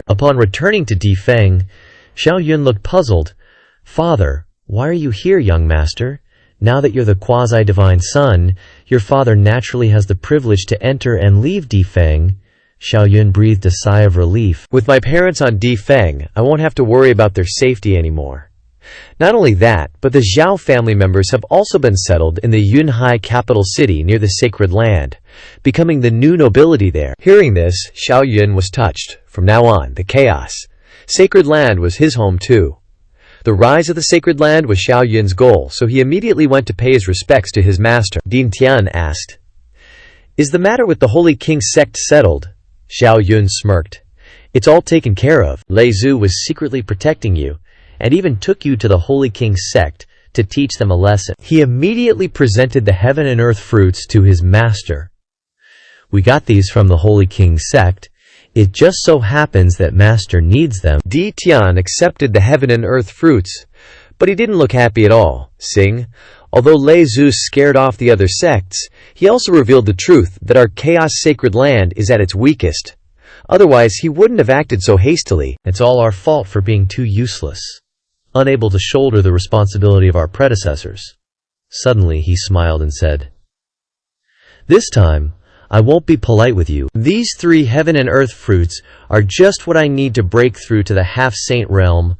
Upon returning to Difeng, Xiao Yun looked puzzled. "Father, why are you here, young master? Now that you're the quasi-divine son, your father naturally has the privilege to enter and leave Difeng." Xiao Yun breathed a sigh of relief. "With my parents on Difeng, I won't have to worry about their safety anymore." Not only that, but the Zhao family members have also been settled in the Yunhai capital city near the sacred land, becoming the new nobility there. Hearing this, Xiao Yun was touched. From now on, the chaos sacred land was his home too. The rise of the sacred land was Xiao Yun's goal, so he immediately went to pay his respects to his master. Din Tian asked, "Is the matter with the Holy King sect settled?" Xiao Yun smirked. "It's all taken care of. Lei Zhu was secretly protecting you, and even took you to the Holy King sect to teach them a lesson." He immediately presented the heaven and earth fruits to his master. "We got these from the Holy King sect. It just so happens that master needs them." Di Tian accepted the heaven and earth fruits, but he didn't look happy at all. Although Lei Zhu scared off the other sects, he also revealed the truth that our chaos sacred land is at its weakest. Otherwise, he wouldn't have acted so hastily. "It's all our fault for being too useless, unable to shoulder the responsibility of our predecessors." Suddenly, he smiled and said, "This time, I won't be polite with you. These 3 heaven and earth fruits are just what I need to break through to the half-saint realm.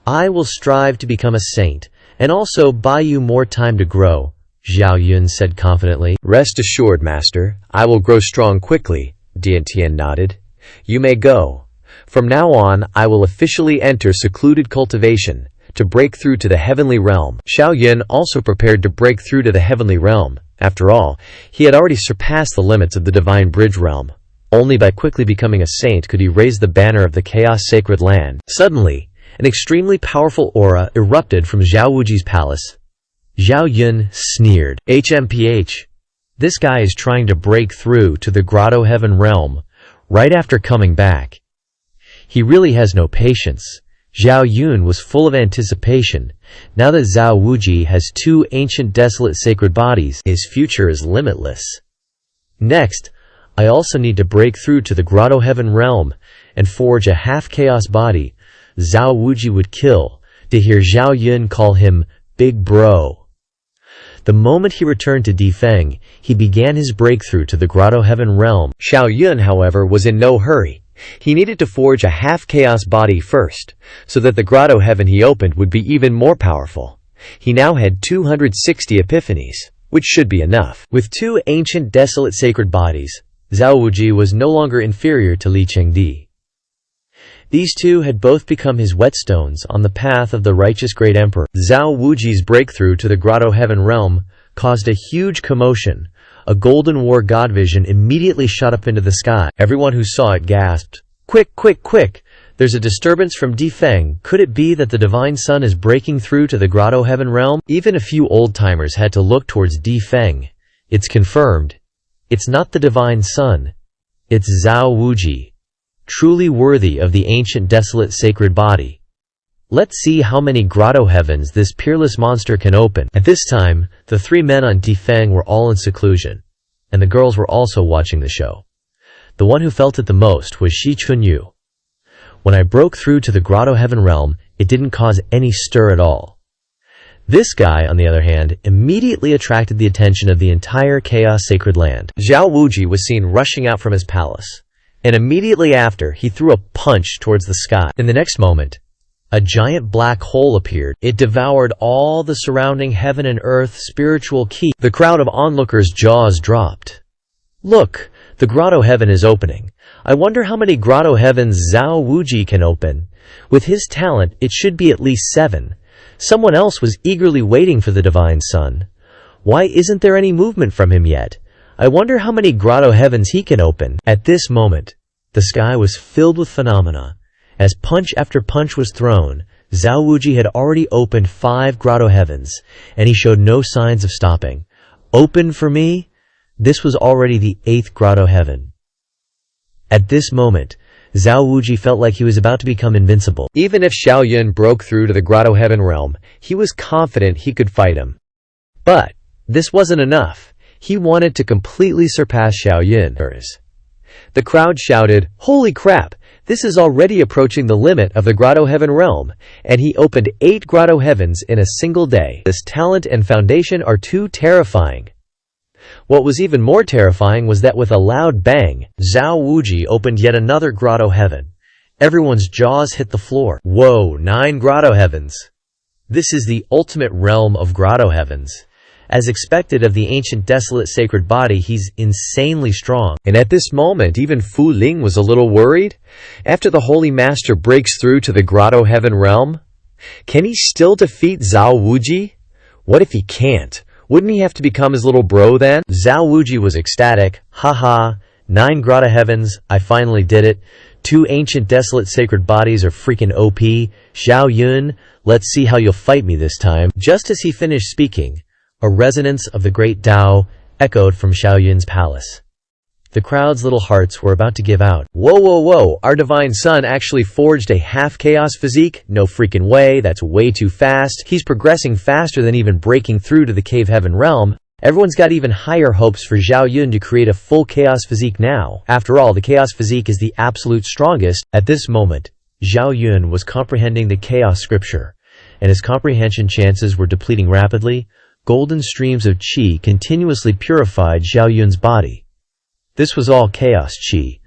I will strive to become a saint, and also buy you more time to grow," Xiao Yun said confidently. "Rest assured, master, I will grow strong quickly," Dian Tian nodded. "You may go. From now on, I will officially enter secluded cultivation to break through to the heavenly realm." Xiao Yun also prepared to break through to the heavenly realm. After all, he had already surpassed the limits of the divine bridge realm. Only by quickly becoming a saint could he raise the banner of the chaos sacred land. Suddenly, an extremely powerful aura erupted from Zhao Wuji's palace. Xiao Yun sneered. "HMPH. This guy is trying to break through to the grotto heaven realm right after coming back. He really has no patience." Zhao Yun was full of anticipation. Now that Zhao Wuji has 2 ancient desolate sacred bodies, his future is limitless. "Next, I also need to break through to the grotto heaven realm and forge a half-chaos body Zhao Wuji would kill," to hear Zhao Yun call him Big Bro. The moment he returned to Difeng, he began his breakthrough to the grotto heaven realm. Xiao Yun, however, was in no hurry. He needed to forge a half-chaos body first, so that the grotto heaven he opened would be even more powerful. He now had 260 epiphanies, which should be enough. With 2 ancient desolate sacred bodies, Zhao Wuji was no longer inferior to Li Chengdi. These 2 had both become his whetstones on the path of the righteous great emperor. Zhao Wuji's breakthrough to the grotto heaven realm caused a huge commotion. A golden war god vision immediately shot up into the sky. Everyone who saw it gasped, "Quick, quick, quick! There's a disturbance from Difeng. Could it be that the divine sun is breaking through to the grotto heaven realm?" Even a few old-timers had to look towards Difeng. "It's confirmed. It's not the divine sun. It's Zhao Wuji, truly worthy of the ancient desolate sacred body. Let's see how many grotto heavens this peerless monster can open." At this time, the 3 men on Difeng were all in seclusion, and the girls were also watching the show. The one who felt it the most was Shi Chunyu. "When I broke through to the grotto heaven realm, it didn't cause any stir at all." This guy, on the other hand, immediately attracted the attention of the entire chaos sacred land. Zhao Wuji was seen rushing out from his palace, and immediately after, he threw a punch towards the sky. In the next moment, a giant black hole appeared. It devoured all the surrounding heaven and earth spiritual ki. The crowd of onlookers' jaws dropped. "Look, the grotto heaven is opening. I wonder how many grotto heavens Zhao Wuji can open. With his talent, it should be at least 7. Someone else was eagerly waiting for the divine sun. Why isn't there any movement from him yet? I wonder how many grotto heavens he can open." At this moment, the sky was filled with phenomena. As punch after punch was thrown, Zhao Wuji had already opened 5 grotto heavens, and he showed no signs of stopping. "Open for me?" This was already the 8th grotto heaven. At this moment, Zhao Wuji felt like he was about to become invincible. Even if Xiao Yun broke through to the grotto heaven realm, he was confident he could fight him. But this wasn't enough. He wanted to completely surpass Xiao Yun. The crowd shouted, "Holy crap! This is already approaching the limit of the Grotto Heaven realm, and he opened 8 Grotto Heavens in a single day. This talent and foundation are too terrifying. What was even more terrifying was that with a loud bang, Zhao Wuji opened yet another Grotto Heaven. Everyone's jaws hit the floor. Whoa, 9 Grotto Heavens! This is the ultimate realm of Grotto Heavens. As expected of the ancient desolate sacred body, he's insanely strong. And at this moment, even Fu Ling was a little worried. After the Holy Master breaks through to the Grotto Heaven realm, can he still defeat Zhao Wuji? What if he can't? Wouldn't he have to become his little bro then? Zhao Wuji was ecstatic. Haha, 9 Grotto Heavens, I finally did it. 2 ancient desolate sacred bodies are freaking OP. Xiao Yun, let's see how you'll fight me this time. Just as he finished speaking, a resonance of the great Tao echoed from Xiao Yun's palace. The crowd's little hearts were about to give out. Whoa, whoa, whoa, our divine son actually forged a half-chaos physique? No freaking way, that's way too fast. He's progressing faster than even breaking through to the cave heaven realm. Everyone's got even higher hopes for Xiao Yun to create a full chaos physique now. After all, the chaos physique is the absolute strongest. At this moment, Xiao Yun was comprehending the chaos scripture, and his comprehension chances were depleting rapidly. Golden streams of qi continuously purified Xiao Yun's body. This was all chaos qi.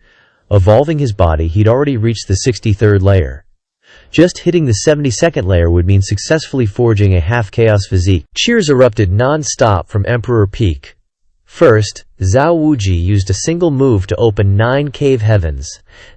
Evolving his body, he'd already reached the 63rd layer. Just hitting the 72nd layer would mean successfully forging a half-chaos physique. Cheers erupted non-stop from Emperor Peak. First, Zhao Wuji used a single move to open 9 cave heavens.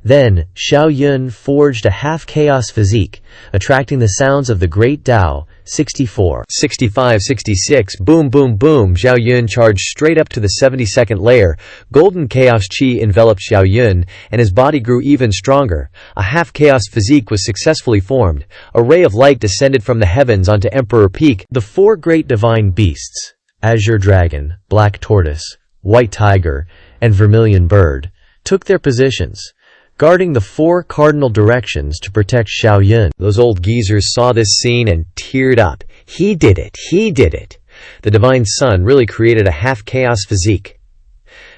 Then, Xiao Yun forged a half-chaos physique, attracting the sounds of the great Tao. 64, 65, 66, boom, boom, boom. Xiao Yun charged straight up to the 72nd layer. Golden chaos qi enveloped Xiao Yun, and his body grew even stronger. A half-chaos physique was successfully formed. A ray of light descended from the heavens onto Emperor Peak. The 4 great divine beasts, Azure Dragon, Black Tortoise, White Tiger, and Vermilion Bird, took their positions, guarding the 4 cardinal directions to protect Xiao Yun. Those old geezers saw this scene and teared up. He did it! He did it! The Divine Son really created a half-chaos physique.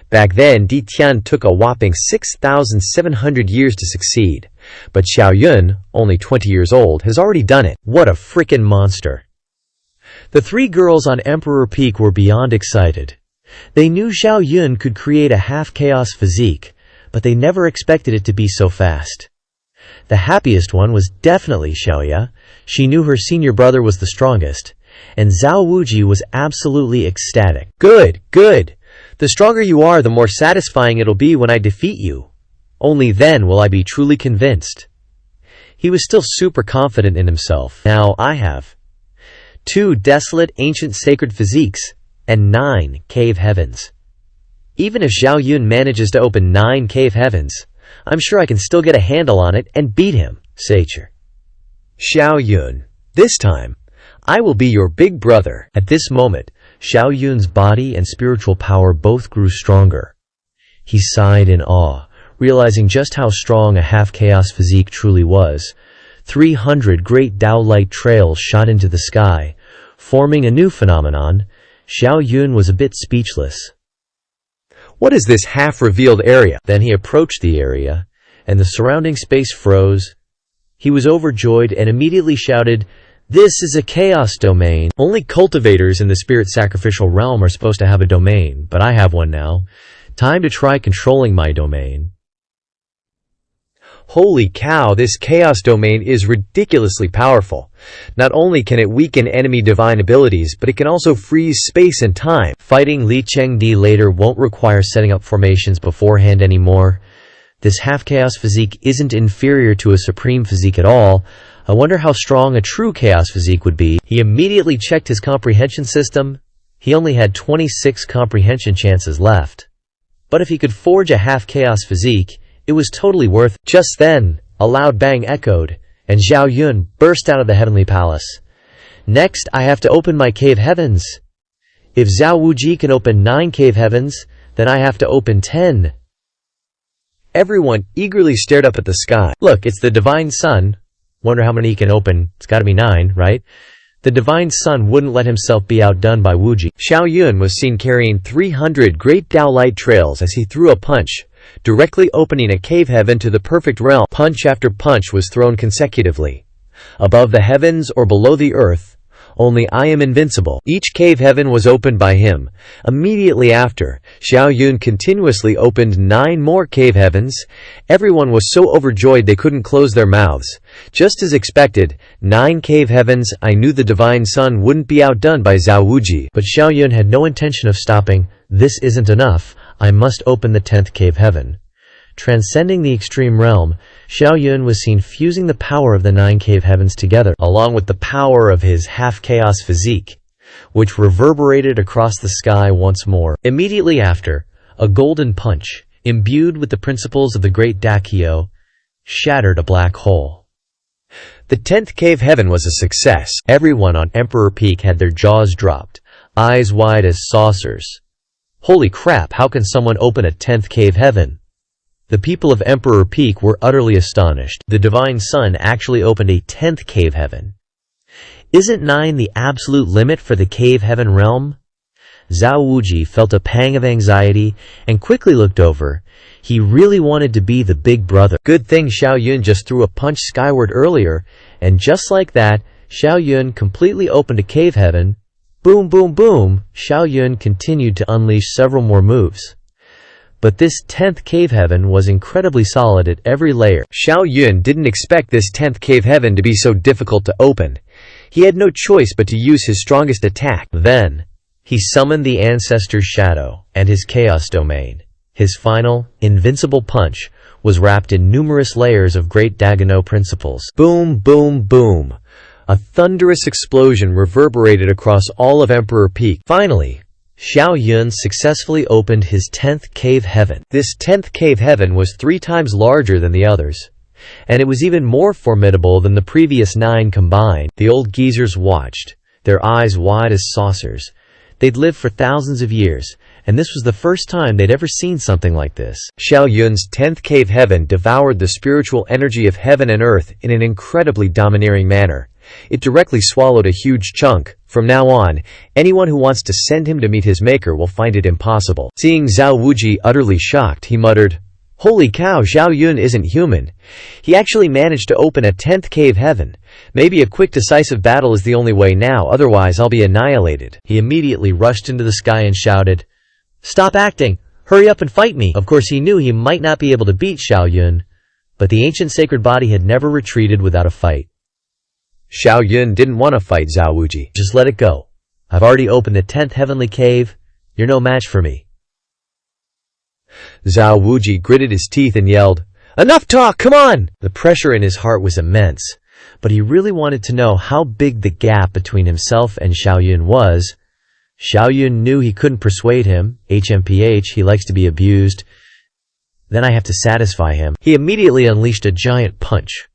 Back then, Di Tian took a whopping 6,700 years to succeed. But Xiao Yun, only 20 years old, has already done it. What a frickin' monster! The 3 girls on Emperor Peak were beyond excited. They knew Xiao Yun could create a half-chaos physique, but they never expected it to be so fast. The happiest one was definitely Xiaoya. She knew her senior brother was the strongest, and Zhao Wuji was absolutely ecstatic. Good, good. The stronger you are, the more satisfying it'll be when I defeat you. Only then will I be truly convinced. He was still super confident in himself. Now I have 2 desolate ancient sacred physiques and 9 cave heavens. Even if Xiao Yun manages to open 9 cave heavens, I'm sure I can still get a handle on it and beat him, Sacher. Xiao Yun, this time, I will be your big brother. At this moment, Xiao Yun's body and spiritual power both grew stronger. He sighed in awe, realizing just how strong a half-chaos physique truly was. 300 great Tao light trails shot into the sky, forming a new phenomenon. Xiao Yun was a bit speechless. What is this half-revealed area? Then he approached the area, and the surrounding space froze. He was overjoyed and immediately shouted, "This is a chaos domain. Only cultivators in the spirit sacrificial realm are supposed to have a domain, but I have one now. Time to try controlling my domain." Holy cow, this chaos domain is ridiculously powerful. Not only can it weaken enemy divine abilities, but it can also freeze space and time. Fighting Li Chengdi later won't require setting up formations beforehand anymore. This half-chaos physique isn't inferior to a supreme physique at all. I wonder how strong a true chaos physique would be. He immediately checked his comprehension system. He only had 26 comprehension chances left. But if he could forge a half-chaos physique, it was totally worth it. Just then, a loud bang echoed, and Xiao Yun burst out of the heavenly palace. Next, I have to open my cave heavens. If Zhao Wuji can open 9 cave heavens, then I have to open 10. Everyone eagerly stared up at the sky. Look, it's the Divine Son. Wonder how many he can open. It's gotta be 9, right? The Divine Son wouldn't let himself be outdone by Wuji. Xiao Yun was seen carrying 300 great Tao light trails as he threw a punch. directly opening a cave heaven to the perfect realm. Punch after punch was thrown consecutively. Above the heavens or below the earth, only I am invincible. Each cave heaven was opened by him. Immediately after, Xiao Yun continuously opened 9 more cave heavens. Everyone was so overjoyed they couldn't close their mouths. Just as expected, 9 cave heavens. I knew the divine son wouldn't be outdone by Zhao Wuji. But Xiao Yun had no intention of stopping. This isn't enough. I must open the 10th cave heaven. Transcending the extreme realm, Xiao Yun was seen fusing the power of the 9 cave heavens together, along with the power of his half-chaos physique, which reverberated across the sky once more. Immediately after, a golden punch, imbued with the principles of the great Dakio, shattered a black hole. The 10th cave heaven was a success. Everyone on Emperor Peak had their jaws dropped, eyes wide as saucers. Holy crap, how can someone open a 10th cave heaven? The people of Emperor Peak were utterly astonished. The divine son actually opened a 10th cave heaven. Isn't 9 the absolute limit for the cave heaven realm? Zhao Wuji felt a pang of anxiety and quickly looked over. He really wanted to be the big brother. Good thing Xiao Yun just threw a punch skyward earlier, and just like that, Xiao Yun completely opened a cave heaven. Boom, boom, boom. Xiao Yun continued to unleash several more moves. But this 10th cave heaven was incredibly solid at every layer. Xiao Yun didn't expect this 10th cave heaven to be so difficult to open. He had no choice but to use his strongest attack. Then, he summoned the Ancestor's Shadow and his Chaos Domain. His final, invincible punch was wrapped in numerous layers of great Dagono principles. Boom, boom, boom. A thunderous explosion reverberated across all of Emperor Peak. Finally, Xiao Yun successfully opened his 10th cave heaven. This 10th cave heaven was 3 times larger than the others, and it was even more formidable than the previous 9 combined. The old geezers watched, their eyes wide as saucers. They'd lived for thousands of years, and this was the first time they'd ever seen something like this. Xiao Yun's 10th cave heaven devoured the spiritual energy of heaven and earth in an incredibly domineering manner. It directly swallowed a huge chunk. From now on, anyone who wants to send him to meet his maker will find it impossible. Seeing Zhao Wuji utterly shocked, he muttered, "Holy cow, Xiao Yun isn't human. He actually managed to open a 10th cave heaven. Maybe a quick decisive battle is the only way now, otherwise I'll be annihilated." He immediately rushed into the sky and shouted, "Stop acting! Hurry up and fight me!" Of course he knew he might not be able to beat Xiao Yun, but the ancient sacred body had never retreated without a fight. Xiao Yun didn't want to fight Zhao Wuji. "Just let it go. I've already opened the 10th heavenly cave. You're no match for me." Zhao Wuji gritted his teeth and yelled, "Enough talk, come on!" The pressure in his heart was immense, but he really wanted to know how big the gap between himself and Xiao Yun was. Xiao Yun knew he couldn't persuade him. HMPH, he likes to be abused. Then I have to satisfy him. He immediately unleashed a giant punch.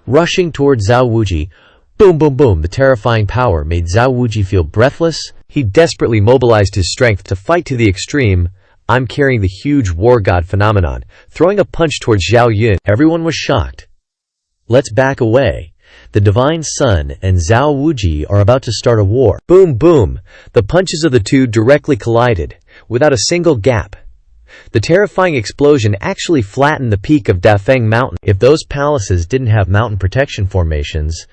Rushing toward Zhao Wuji, boom, boom, boom, the terrifying power made Zhao Wuji feel breathless. He desperately mobilized his strength to fight to the extreme. I'm carrying the huge war god phenomenon, throwing a punch towards Xiao Yun. Everyone was shocked. Let's back away. The divine son and Zhao Wuji are about to start a war. Boom, boom. The punches of the two directly collided, without a single gap. The terrifying explosion actually flattened the peak of Dafeng Mountain. If those palaces didn't have mountain protection formations,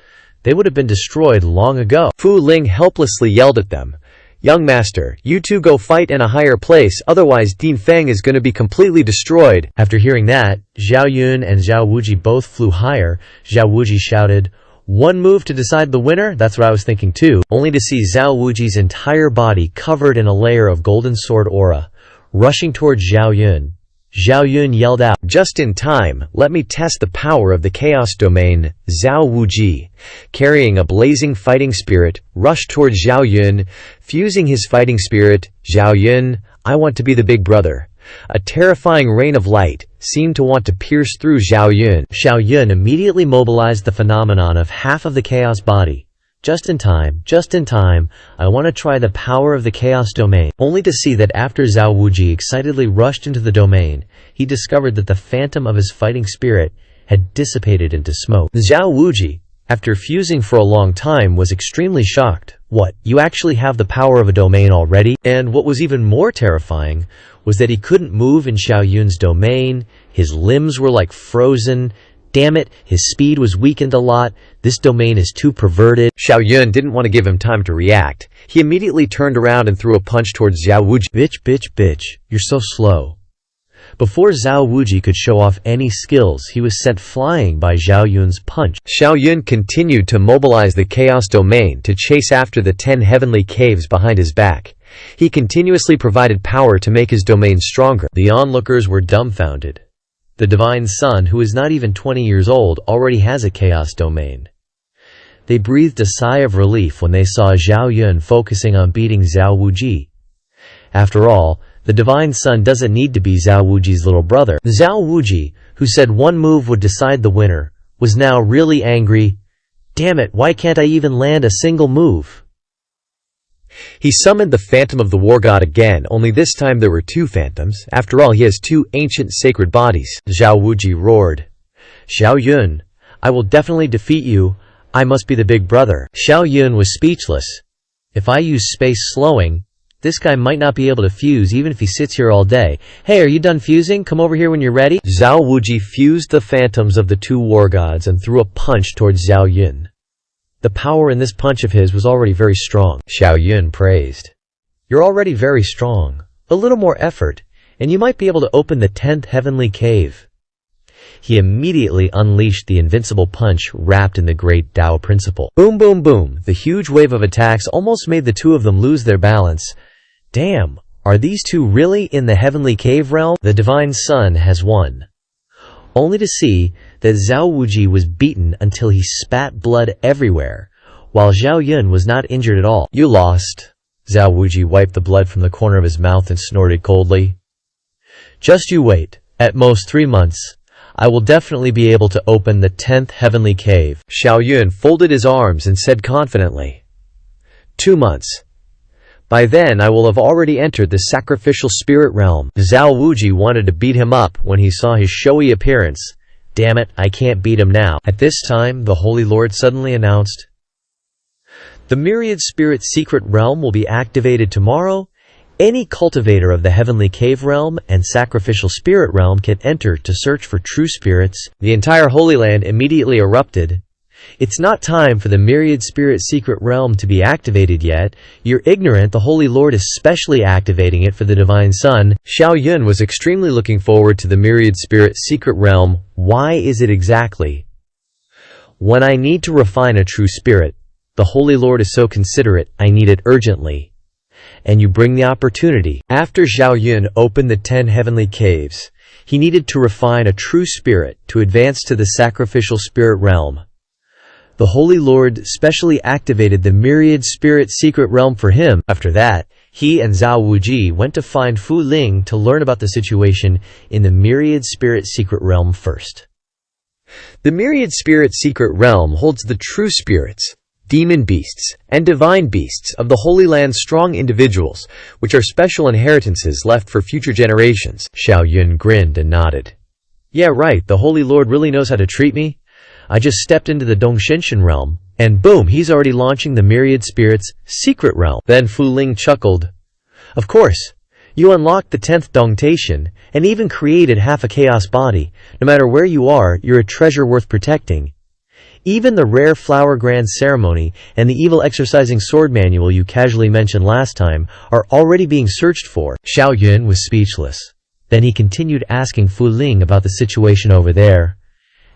they would have been destroyed long ago. Fu Ling helplessly yelled at them, "Young master, you two go fight in a higher place, otherwise Din Feng is going to be completely destroyed." After hearing that, Xiao Yun and Zhao Wuji both flew higher. Zhao Wuji shouted, "One move to decide the winner?" That's what I was thinking too. Only to see Zhao Wuji's entire body covered in a layer of golden sword aura. Rushing towards Xiao Yun, Zhao Yun yelled out, "Just in time, let me test the power of the Chaos Domain." Zhao Wuji, carrying a blazing fighting spirit, rushed towards Xiao Yun, fusing his fighting spirit. "Xiao Yun, I want to be the big brother." A terrifying rain of light seemed to want to pierce through Xiao Yun. Xiao Yun immediately mobilized the phenomenon of half of the Chaos body. Just in time, I want to try the power of the Chaos Domain. Only to see that after Zhao Wuji excitedly rushed into the domain, he discovered that the phantom of his fighting spirit had dissipated into smoke. Zhao Wuji, after fusing for a long time, was extremely shocked. What, you actually have the power of a domain already? And what was even more terrifying was that he couldn't move in Xiao Yun's domain, his limbs were like frozen. Damn it, his speed was weakened a lot. This domain is too perverted. Xiao Yun didn't want to give him time to react. He immediately turned around and threw a punch towards Zhao Wuji. Bitch, you're so slow. Before Zhao Wuji could show off any skills, he was sent flying by Zhao Yun's punch. Xiao Yun continued to mobilize the Chaos Domain to chase after the 10 heavenly caves behind his back. He continuously provided power to make his domain stronger. The onlookers were dumbfounded. The Divine Son, who is not even 20 years old, already has a Chaos Domain. They breathed a sigh of relief when they saw Zhao Yun focusing on beating Zhao Wuji. After all, the Divine Son doesn't need to be Zhao Wuji's little brother. Zhao Wuji, who said one move would decide the winner, was now really angry. Damn it, why can't I even land a single move? He summoned the Phantom of the War God again, only this time there were 2 phantoms. After all, he has 2 ancient sacred bodies. Zhao Wuji roared. Xiao Yun, I will definitely defeat you. I must be the big brother. Xiao Yun was speechless. If I use space slowing, this guy might not be able to fuse even if he sits here all day. Hey, are you done fusing? Come over here when you're ready. Zhao Wuji fused the phantoms of the 2 war gods and threw a punch towards Zhao Yun. The power in this punch of his was already very strong. Xiao Yun praised. You're already very strong. A little more effort, and you might be able to open the 10th heavenly cave. He immediately unleashed the invincible punch wrapped in the great Tao principle. Boom, boom, boom. The huge wave of attacks almost made the 2 of them lose their balance. Damn, are these 2 really in the heavenly cave realm? The Divine Son has won. Only to see that Zhao Wuji was beaten until he spat blood everywhere, while Zhao Yun was not injured at all. You lost. Zhao Wuji wiped the blood from the corner of his mouth and snorted coldly. Just you wait. At most 3 months, I will definitely be able to open the 10th heavenly cave. Xiao Yun folded his arms and said confidently, 2 months. By then, I will have already entered the sacrificial spirit realm. Zhao Wuji wanted to beat him up when he saw his showy appearance. Damn it, I can't beat him now. At this time, the Holy Lord suddenly announced, the Myriad Spirit Secret Realm will be activated tomorrow. Any cultivator of the Heavenly Cave Realm and Sacrificial Spirit Realm can enter to search for true spirits. The entire Holy Land immediately erupted. It's not time for the Myriad Spirit Secret Realm to be activated yet. You're ignorant, the Holy Lord is specially activating it for the Divine Son. Xiao Yun was extremely looking forward to the Myriad Spirit Secret Realm. Why is it exactly? When I need to refine a true spirit, the Holy Lord is so considerate, I need it urgently. And you bring the opportunity. After Xiao Yun opened the 10 heavenly caves, he needed to refine a true spirit to advance to the sacrificial spirit realm. The Holy Lord specially activated the Myriad Spirit Secret Realm for him. After that, he and Zhao Wuji went to find Fu Ling to learn about the situation in the Myriad Spirit Secret Realm first. The Myriad Spirit Secret Realm holds the true spirits, demon beasts, and divine beasts of the Holy Land's strong individuals, which are special inheritances left for future generations. Xiao Yun grinned and nodded. Yeah, right, the Holy Lord really knows how to treat me. I just stepped into the Dongshenshin realm, and boom, he's already launching the Myriad Spirits Secret Realm. Then Fu Ling chuckled. Of course, you unlocked the 10th Dongtaishan, and even created half a chaos body. No matter where you are, you're a treasure worth protecting. Even the rare Flower Grand Ceremony and the Evil Exercising Sword Manual you casually mentioned last time are already being searched for. Xiao Yun was speechless. Then he continued asking Fu Ling about the situation over there.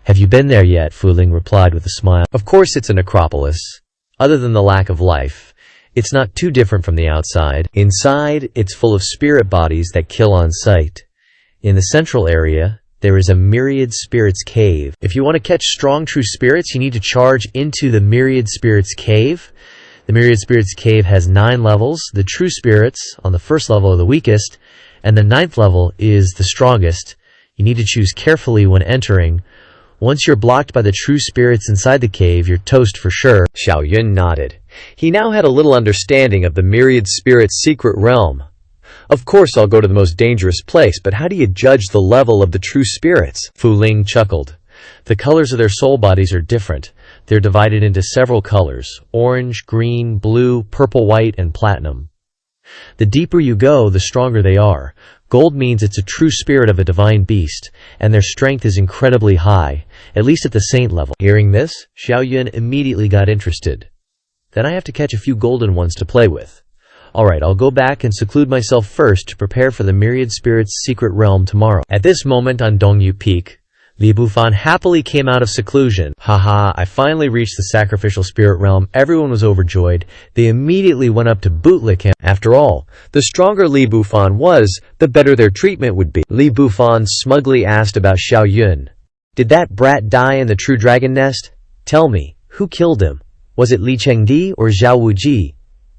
Have you been there yet? Fu Ling replied with a smile. Of course it's a necropolis. Other than the lack of life, it's not too different from the outside. Inside, it's full of spirit bodies that kill on sight. In the central area, there is a Myriad Spirits Cave. If you want to catch strong true spirits, you need to charge into the Myriad Spirits Cave. The Myriad Spirits Cave has 9 levels. The true spirits on the first level are the weakest, and the 9th level is the strongest. You need to choose carefully when entering. Once you're blocked by the true spirits inside the cave, you're toast for sure. Xiao Yun nodded. He now had a little understanding of the Myriad Spirits Secret Realm. Of course I'll go to the most dangerous place, but how do you judge the level of the true spirits? Fu Ling chuckled. The colors of their soul bodies are different. They're divided into several colors: orange, green, blue, purple, white, and platinum. The deeper you go, the stronger they are. Gold means it's a true spirit of a divine beast, and their strength is incredibly high, at least at the saint level. Hearing this, Xiaoyun immediately got interested. Then I have to catch a few golden ones to play with. Alright, I'll go back and seclude myself first to prepare for the myriad spirits' secret realm tomorrow. At this moment on Dongyu Peak, Li Bufan happily came out of seclusion. Haha, I finally reached the sacrificial spirit realm. Everyone was overjoyed. They immediately went up to bootlick him. After all, the stronger Li Bufan was, the better their treatment would be. Li Bufan smugly asked about Xiaoyun. Did that brat die in the true dragon nest? Tell me, who killed him? Was it Li Chengdi or Zhao Wuji?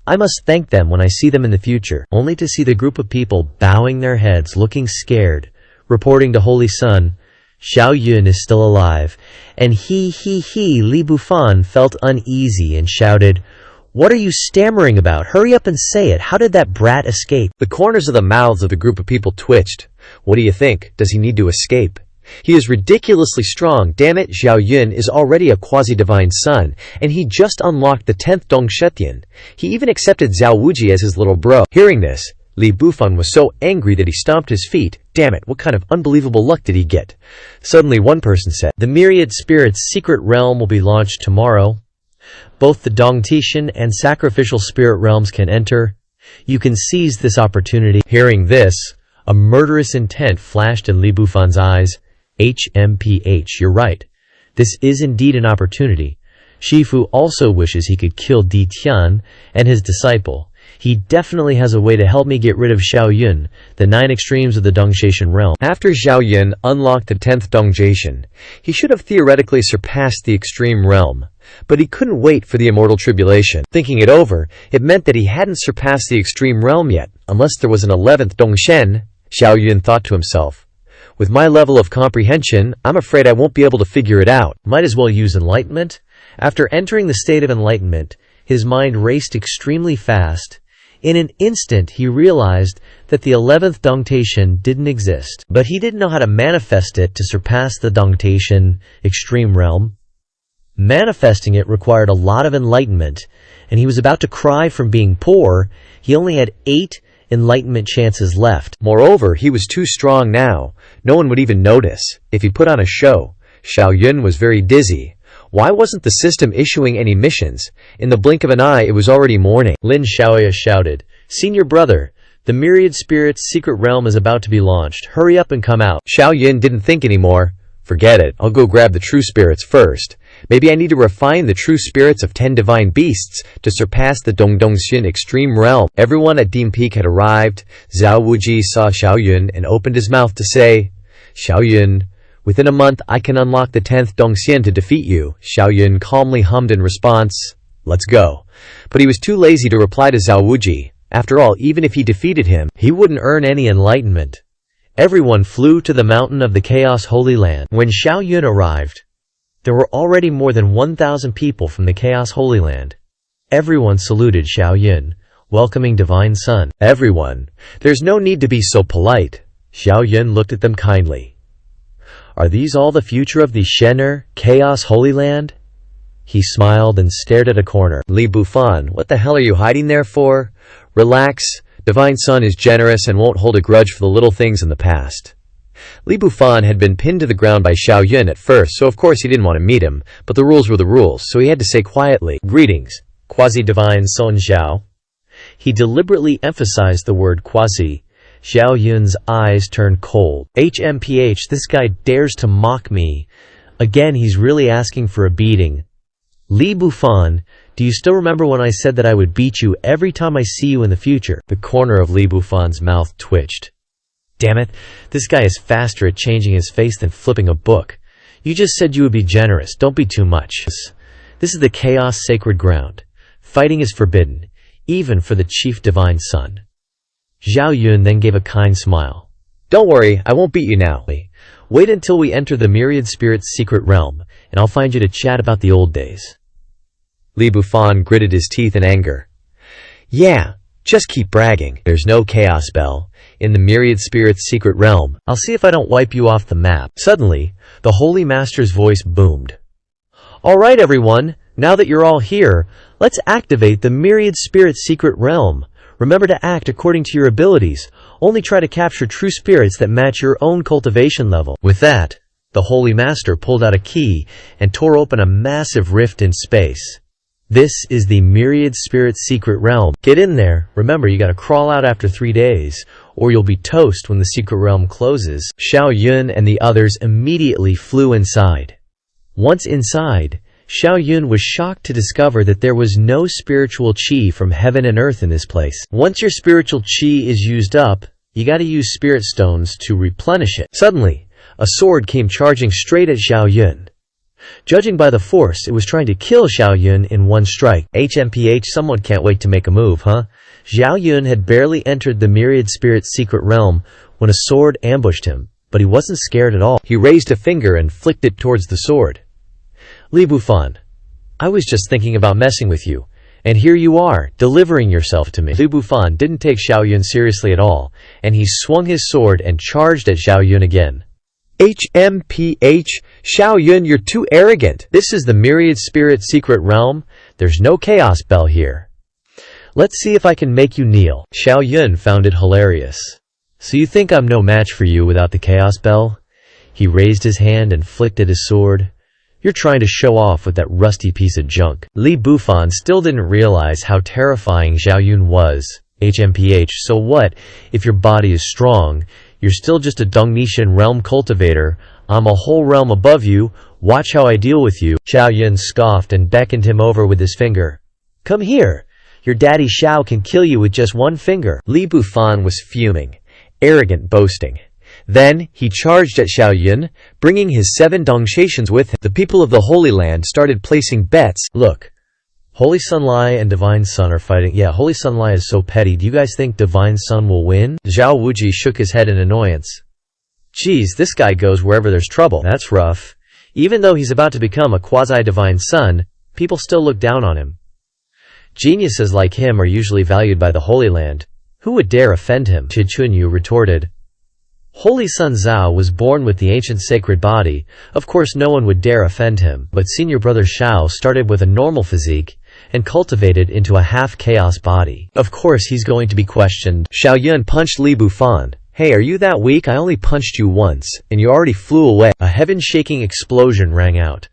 I must thank them when I see them in the future. Only to see the group of people bowing their heads, looking scared, reporting to Holy Sun, Xiaoyun is still alive, and Li Bufan felt uneasy and shouted, "What are you stammering about? Hurry up and say it. How did that brat escape?" The corners of the mouths of the group of people twitched. What do you think? Does he need to escape? He is ridiculously strong. Damn it, Xiaoyun is already a quasi-divine son, and he just unlocked the 10th Dongshetian. He even accepted Zhao Wuji as his little bro. Hearing this, Li Bufan was so angry that he stomped his feet. Damn it, what kind of unbelievable luck did he get? Suddenly one person said, "The myriad spirits' secret realm will be launched tomorrow. Both the Dongtian and sacrificial spirit realms can enter. You can seize this opportunity." Hearing this, a murderous intent flashed in Li Bufan's eyes. HMPH, you're right. This is indeed an opportunity. Shifu also wishes he could kill Di Tian and his disciple. He definitely has a way to help me get rid of Xiaoyun, the 9 extremes of the Dongtian realm. After Xiaoyun unlocked the 10th Dongtian, he should have theoretically surpassed the extreme realm, but he couldn't wait for the immortal tribulation. Thinking it over, it meant that he hadn't surpassed the extreme realm yet, unless there was an 11th Dongshen. Xiaoyun thought to himself, "With my level of comprehension, I'm afraid I won't be able to figure it out. Might as well use enlightenment." After entering the state of enlightenment, his mind raced extremely fast. In an instant, he realized that the 11th Dongtian didn't exist, but he didn't know how to manifest it to surpass the Dongtian extreme realm. Manifesting it required a lot of enlightenment, and he was about to cry from being poor. He only had 8 enlightenment chances left. Moreover, he was too strong now. No one would even notice. If he put on a show, Xiaoyun was very dizzy. Why wasn't the system issuing any missions? In the blink of an eye, it was already morning. Lin Xiaoya shouted, "Senior brother, the myriad spirits' secret realm is about to be launched. Hurry up and come out." Xiaoyun didn't think anymore. Forget it, I'll go grab the true spirits first. Maybe I need to refine the true spirits of 10 divine beasts to surpass the Dongdongxian extreme realm. Everyone at Dim Peak had arrived. Zhao Wuji saw Xiaoyun and opened his mouth to say, "Xiaoyun, within a month I can unlock the 10th Dongxian to defeat you." Xiaoyun calmly hummed in response, "Let's go." But he was too lazy to reply to Zhao Wuji. After all, even if he defeated him, he wouldn't earn any enlightenment. Everyone flew to the mountain of the Chaos Holy Land. When Xiaoyun arrived, there were already more than 1,000 people from the Chaos Holy Land. Everyone saluted Xiaoyun, welcoming Divine Sun. "Everyone, there's no need to be so polite." Xiaoyun looked at them kindly. "Are these all the future of the Shener, Chaos Holy Land?" He smiled and stared at a corner. "Li Bufan, what the hell are you hiding there for? Relax. Divine Sun is generous and won't hold a grudge for the little things in the past." Li Bufan had been pinned to the ground by Xiaoyun at first, so of course he didn't want to meet him, but the rules were the rules, so he had to say quietly, "Greetings, quasi-divine Sun Zhao." He deliberately emphasized the word quasi. Xiaoyun's eyes turned cold. HMPH, this guy dares to mock me. Again, he's really asking for a beating. "Li Bufan, do you still remember when I said that I would beat you every time I see you in the future?" The corner of Li Bufan's mouth twitched. Damn it, this guy is faster at changing his face than flipping a book. "You just said you would be generous, don't be too much. This is the Chaos Sacred Ground. Fighting is forbidden, even for the Chief Divine Sun." Xiaoyun then gave a kind smile. "Don't worry, I won't beat you now. Wait until we enter the myriad spirits' secret realm, and I'll find you to chat about the old days." Li Bufan gritted his teeth in anger. "Yeah, just keep bragging. There's no chaos bell in the myriad spirits' secret realm. I'll see if I don't wipe you off the map." Suddenly, The Holy Master's voice boomed. All right, everyone, now that you're all here, let's activate the Myriad Spirit's secret realm. Remember to act according to your abilities. Only try to capture true spirits that match your own cultivation level. With that, the Holy Master pulled out a key and tore open a massive rift in space. This is the Myriad Spirit's secret realm. Get in there. Remember, you gotta crawl out after 3 days, or you'll be toast when the secret realm closes. Xiao Yun and the others immediately flew inside. Once inside, Xiao Yun was shocked to discover that there was no spiritual qi from heaven and earth in this place. Once your spiritual qi is used up, you gotta use spirit stones to replenish it. Suddenly, a sword came charging straight at Xiao Yun. Judging by the force, it was trying to kill Xiao Yun in one strike. HMPH, someone can't wait to make a move, huh? Xiao Yun had barely entered the Myriad Spirit's secret realm when a sword ambushed him, but he wasn't scared at all. He raised a finger and flicked it towards the sword. Li Bufan, I was just thinking about messing with you, and here you are, delivering yourself to me. Li Bufan didn't take Xiao Yun seriously at all, and he swung his sword and charged at Xiao Yun again. HMPH, Xiao Yun, you're too arrogant. This is the Myriad Spirit secret realm. There's no chaos bell here. Let's see if I can make you kneel. Xiao Yun found it hilarious. So you think I'm no match for you without the chaos bell? He raised his hand and flicked at his sword. You're trying to show off with that rusty piece of junk. Li Bufan still didn't realize how terrifying Xiao Yun was. HMPH, so what if your body is strong? You're still just a Dongnishan realm cultivator. I'm a whole realm above you. Watch how I deal with you. Xiao Yun scoffed and beckoned him over with his finger. Come here. Your daddy Xiao can kill you with just one finger. Li Bufan was fuming. Arrogant boasting. Then he charged at Xiao Yun, bringing his 7 Dongshashins with him. The people of the Holy Land started placing bets. Look, Holy Sunlai and Divine Sun are fighting. Yeah, Holy Sunlai is so petty. Do you guys think Divine Sun will win? Zhao Wuji shook his head in annoyance. Geez, this guy goes wherever there's trouble. That's rough. Even though he's about to become a quasi-divine sun, people still look down on him. Geniuses like him are usually valued by the Holy Land. Who would dare offend him? Chunyu retorted. Holy Sun Zhao was born with the ancient sacred body. Of course no one would dare offend him, but senior brother Xiao started with a normal physique and cultivated into a half-chaos body. Of course he's going to be questioned. Xiao Yun punched Li Bufan. Hey, are you that weak? I only punched you once, and you already flew away. A heaven-shaking explosion rang out.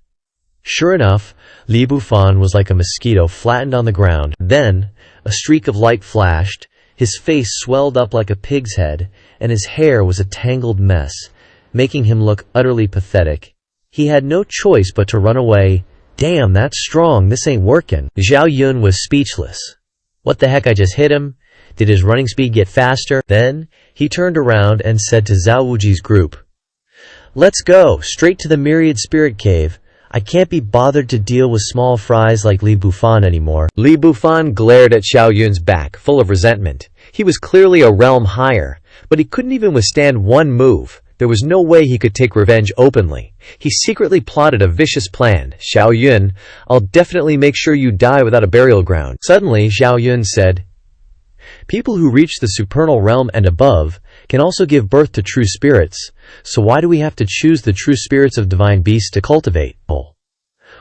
Sure enough, Li Bufan was like a mosquito flattened on the ground. Then, a streak of light flashed. His face swelled up like a pig's head, and his hair was a tangled mess, making him look utterly pathetic. He had no choice but to run away. Damn, that's strong, this ain't working. Zhao Yun was speechless. What the heck, I just hit him? Did his running speed get faster? Then, he turned around and said to Zhao Wuji's group, Let's go, straight to the Myriad Spirit Cave. I can't be bothered to deal with small fries like Li Bufan anymore. Li Bufan glared at Xiao Yun's back, full of resentment. He was clearly a realm higher, but he couldn't even withstand one move. There was no way he could take revenge openly. He secretly plotted a vicious plan. Xiao Yun, I'll definitely make sure you die without a burial ground. Suddenly, Xiao Yun said, People who reach the supernal realm and above can also give birth to true spirits. So why do we have to choose the true spirits of divine beasts to cultivate?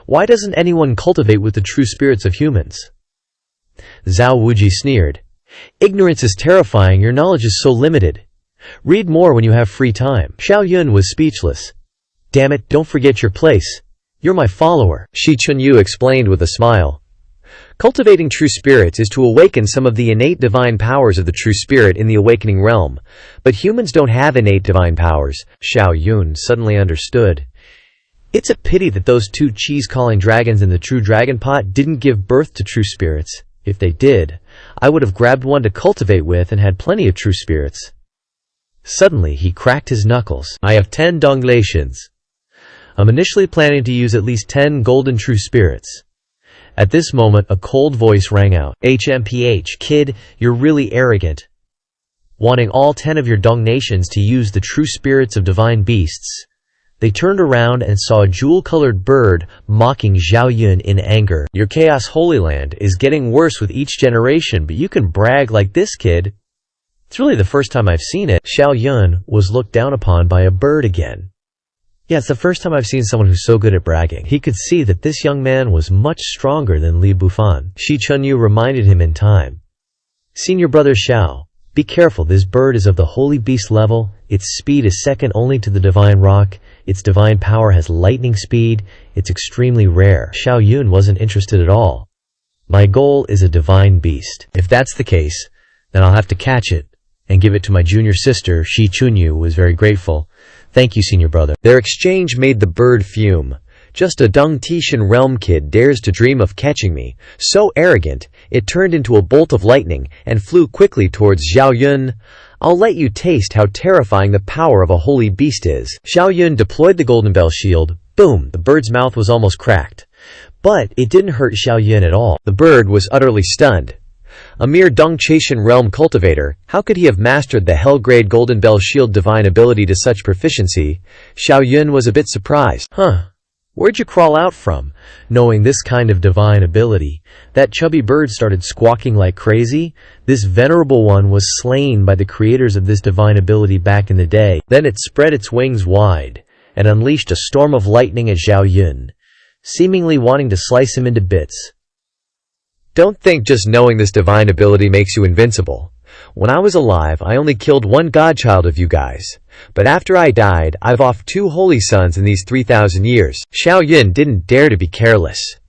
Why doesn't anyone cultivate with the true spirits of humans? Zhao Wuji sneered. Ignorance is terrifying, your knowledge is so limited. Read more when you have free time. Xiao Yun was speechless. Damn it, don't forget your place. You're my follower, Shi Chunyu explained with a smile. Cultivating true spirits is to awaken some of the innate divine powers of the true spirit in the awakening realm. But humans don't have innate divine powers. Xiao Yun suddenly understood. It's a pity that those 2 cheese-calling dragons in the true dragon pot didn't give birth to true spirits. If they did, I would have grabbed one to cultivate with and had plenty of true spirits. Suddenly, he cracked his knuckles. I have 10 Donglations. I'm initially planning to use at least 10 golden true spirits. At this moment, a cold voice rang out. HMPH, kid, you're really arrogant. Wanting all 10 of your Dongnations to use the true spirits of divine beasts. They turned around and saw a jewel-colored bird mocking Zhao Yun in anger. Your Chaos Holy Land is getting worse with each generation, but you can brag like this, kid. It's really the first time I've seen it. Xiao Yun was looked down upon by a bird again. Yeah, it's the first time I've seen someone who's so good at bragging. He could see that this young man was much stronger than Li Bufan. Shi Chunyu reminded him in time. Senior brother Xiao, be careful, this bird is of the holy beast level, its speed is second only to the divine rock, its divine power has lightning speed, it's extremely rare. Xiao Yun wasn't interested at all. My goal is a divine beast. If that's the case, then I'll have to catch it and give it to my junior sister. Shi Chunyu was very grateful. Thank you, senior brother. Their exchange made the bird fume. Just a Dongtian realm kid dares to dream of catching me. So arrogant, it turned into a bolt of lightning and flew quickly towards Xiao Yun. I'll let you taste how terrifying the power of a holy beast is. Xiao Yun deployed the golden bell shield. Boom! The bird's mouth was almost cracked. But it didn't hurt Xiao Yun at all. The bird was utterly stunned. A mere Dongtian realm cultivator, how could he have mastered the Hell-grade Golden Bell Shield divine ability to such proficiency? Xiao Yun was a bit surprised. Where'd you crawl out from? Knowing this kind of divine ability, that chubby bird started squawking like crazy. This venerable one was slain by the creators of this divine ability back in the day. Then it spread its wings wide and unleashed a storm of lightning at Xiao Yun, seemingly wanting to slice him into bits. Don't think just knowing this divine ability makes you invincible. When I was alive, I only killed one godchild of you guys. But after I died, I've offed 2 holy sons in these 3,000 years. Xiao Yun didn't dare to be careless.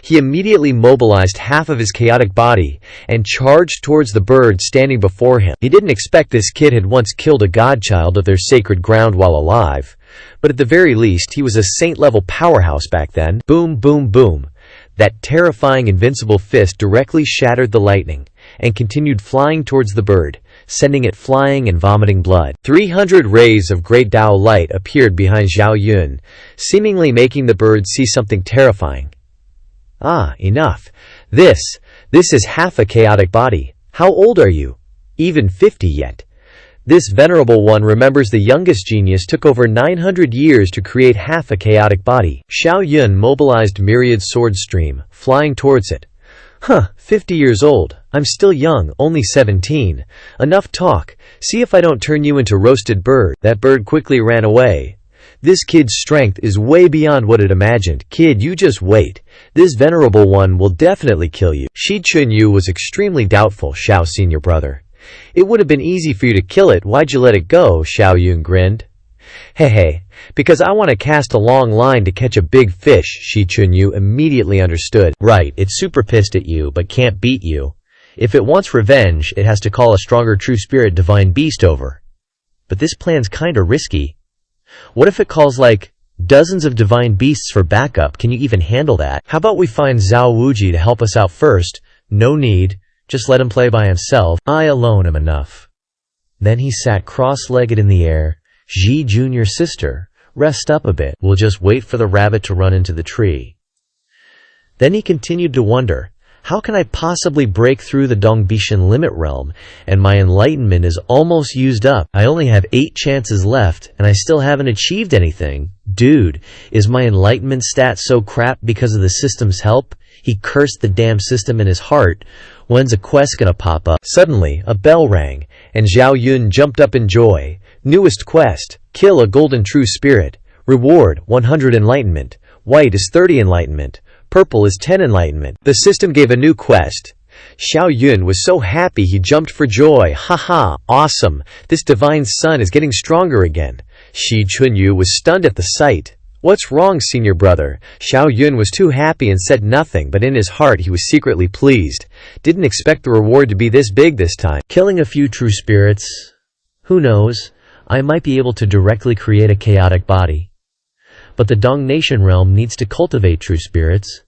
He immediately mobilized half of his chaotic body and charged towards the bird standing before him. He didn't expect this kid had once killed a godchild of their sacred ground while alive, but at the very least, he was a saint-level powerhouse back then. Boom, boom, boom. That terrifying invincible fist directly shattered the lightning and continued flying towards the bird, sending it flying and vomiting blood. 300 rays of great Tao light appeared behind Xiao Yun, seemingly making the bird see something terrifying. Enough. This is half a chaotic body. How old are you? Even 50 yet. This venerable one remembers the youngest genius took over 900 years to create half a chaotic body. Xiao Yun mobilized myriad sword stream, flying towards it. 50 years old. I'm still young, only 17. Enough talk. See if I don't turn you into roasted bird. That bird quickly ran away. This kid's strength is way beyond what it imagined. Kid, you just wait. This venerable one will definitely kill you. Shi Chunyu was extremely doubtful, Xiao senior brother. It would have been easy for you to kill it, why'd you let it go? Xiao Yun grinned. Hey, because I want to cast a long line to catch a big fish. Shi Chunyu immediately understood. Right, it's super pissed at you, but can't beat you. If it wants revenge, it has to call a stronger true spirit divine beast over. But this plan's kinda risky. What if it calls like dozens of divine beasts for backup? Can you even handle that? How about we find Zhao Wuji to help us out first? No need. Just let him play by himself. I alone am enough. Then he sat cross-legged in the air. Ji, junior sister, rest up a bit. We'll just wait for the rabbit to run into the tree. Then he continued to wonder, how can I possibly break through the Dongbishan limit realm, and my enlightenment is almost used up. I only have 8 chances left, and I still haven't achieved anything. Dude, is my enlightenment stat so crap because of the system's help? He cursed the damn system in his heart. When's a quest gonna pop up? Suddenly, a bell rang, and Xiao Yun jumped up in joy. Newest quest, kill a golden true spirit. Reward, 100 enlightenment. White is 30 enlightenment. Purple is 10 enlightenment. The system gave a new quest. Xiao Yun was so happy he jumped for joy. Haha, awesome. This divine sun is getting stronger again. Shi Chunyu was stunned at the sight. What's wrong, senior brother? Xiao Yun was too happy and said nothing, but in his heart he was secretly pleased. Didn't expect the reward to be this big this time. Killing a few true spirits? Who knows? I might be able to directly create a chaotic body. But the Dong Nation realm needs to cultivate true spirits.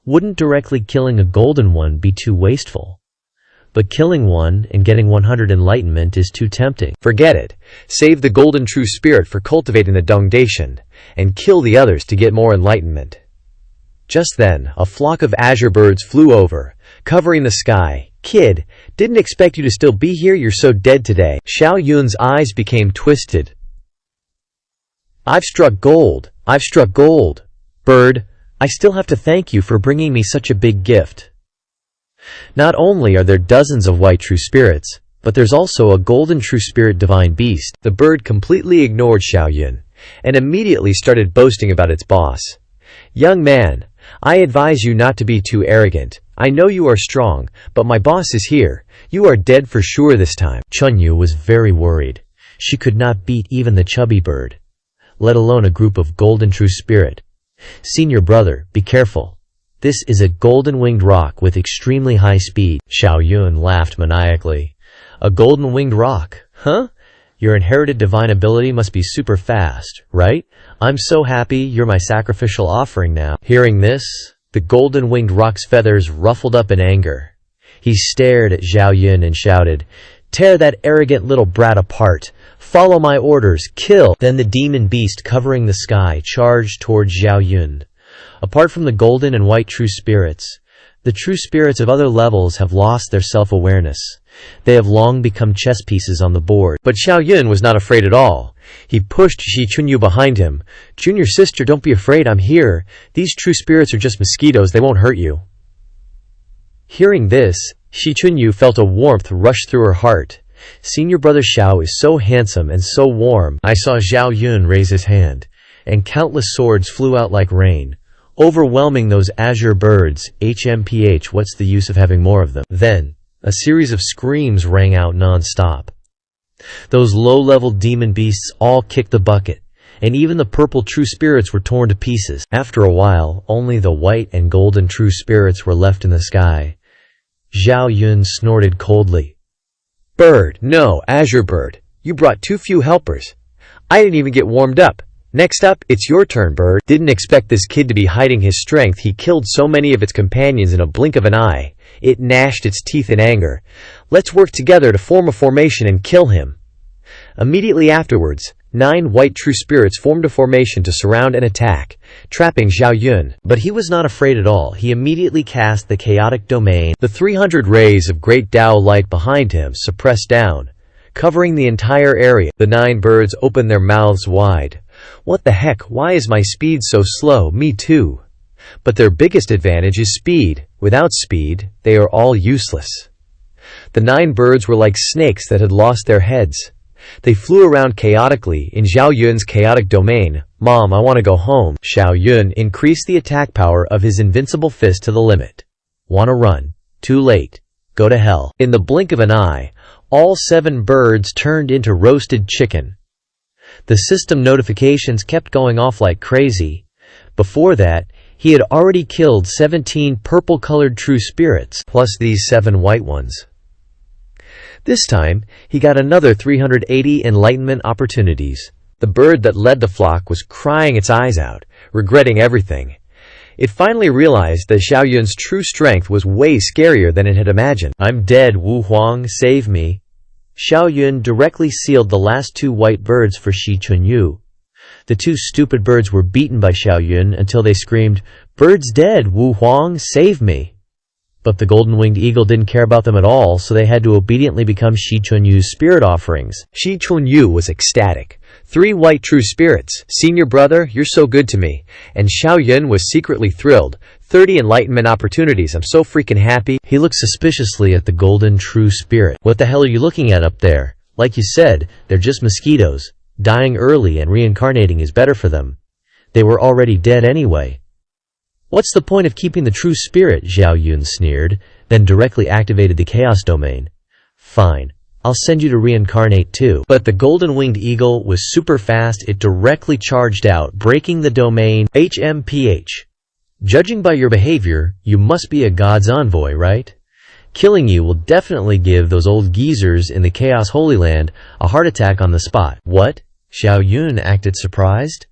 Wouldn't directly killing a golden one be too wasteful? But killing one and getting 100 enlightenment is too tempting. Forget it. Save the golden true spirit for cultivating the Dongdacian, and kill the others to get more enlightenment. Just then, a flock of azure birds flew over, covering the sky. Kid, didn't expect you to still be here, you're so dead today. Xiao Yun's eyes became twisted. I've struck gold. I've struck gold. Bird, I still have to thank you for bringing me such a big gift. Not only are there dozens of white true spirits, but there's also a golden true spirit divine beast. The bird completely ignored Xiao Yun. and immediately started boasting about its boss. "Young man, I advise you not to be too arrogant. I know you are strong, but my boss is here. You are dead for sure this time." Chunyu was very worried. She could not beat even the chubby bird, let alone a group of golden true spirit. "Senior brother, be careful. This is a golden-winged rock with extremely high speed." Xiao Yun laughed maniacally. "A golden-winged rock, huh? Your inherited divine ability must be super fast, right? I'm so happy you're my sacrificial offering now." Hearing this, the golden-winged rock's feathers ruffled up in anger. He stared at Xiao Yun and shouted, "Tear that arrogant little brat apart! Follow my orders! Kill!" Then the demon beast covering the sky charged towards Xiao Yun. Apart from the golden and white true spirits, the true spirits of other levels have lost their self-awareness. They have long become chess pieces on the board. But Xiao Yun was not afraid at all. He pushed Shi Chunyu behind him. "Junior sister, don't be afraid, I'm here. These true spirits are just mosquitoes, they won't hurt you." Hearing this, Shi Chunyu felt a warmth rush through her heart. Senior brother Xiao is so handsome and so warm. I saw Xiao Yun raise his hand, and countless swords flew out like rain, overwhelming those azure birds. HMPH, what's the use of having more of them? Then, a series of screams rang out non-stop. Those low-level demon beasts all kicked the bucket, and even the purple true spirits were torn to pieces. After a while, only the white and golden true spirits were left in the sky. Xiao Yun snorted coldly. "Bird, no, azure bird. You brought too few helpers. I didn't even get warmed up. Next up, it's your turn, bird." Didn't expect this kid to be hiding his strength. He killed so many of its companions in a blink of an eye. It gnashed its teeth in anger. "Let's work together to form a formation and kill him." Immediately afterwards, 9 white true spirits formed a formation to surround and attack, trapping Xiao Yun. But he was not afraid at all. He immediately cast the chaotic domain. The 300 rays of great Tao light behind him suppressed down, covering the entire area. The 9 birds opened their mouths wide. "What the heck? Why is my speed so slow? Me too." But their biggest advantage is speed. Without speed, they are all useless. The 9 birds were like snakes that had lost their heads. They flew around chaotically in Xiao Yun's chaotic domain. "Mom, I want to go home." Xiao Yun increased the attack power of his invincible fist to the limit. "Wanna run? Too late. Go to hell." In the blink of an eye, all 7 birds turned into roasted chicken. The system notifications kept going off like crazy. Before that, he had already killed 17 purple-colored true spirits, plus these 7 white ones. This time, he got another 380 enlightenment opportunities. The bird that led the flock was crying its eyes out, regretting everything. It finally realized that Xiao Yun's true strength was way scarier than it had imagined. "I'm dead, Wu Huang, save me." Xiao Yun directly sealed the last 2 white birds for Shi Chunyu. The 2 stupid birds were beaten by Xiao Yun until they screamed, "Bird's dead, Wu Huang, save me." But the golden-winged eagle didn't care about them at all, so they had to obediently become Shi Chunyu's spirit offerings. Shi Chunyu was ecstatic. 3 white true spirits. "Senior brother, you're so good to me." And Xiao Yun was secretly thrilled. 30 enlightenment opportunities. I'm so freaking happy. He looked suspiciously at the golden true spirit. "What the hell are you looking at up there? Like you said, they're just mosquitoes. Dying early and reincarnating is better for them. They were already dead anyway." "What's the point of keeping the true spirit?" Xiao Yun sneered, then directly activated the chaos domain. "Fine. I'll send you to reincarnate too." But the golden-winged eagle was super fast. It directly charged out, breaking the domain. HMPH. "Judging by your behavior, you must be a god's envoy, right? Killing you will definitely give those old geezers in the Chaos Holy Land a heart attack on the spot." "What?" Xiao Yun acted surprised.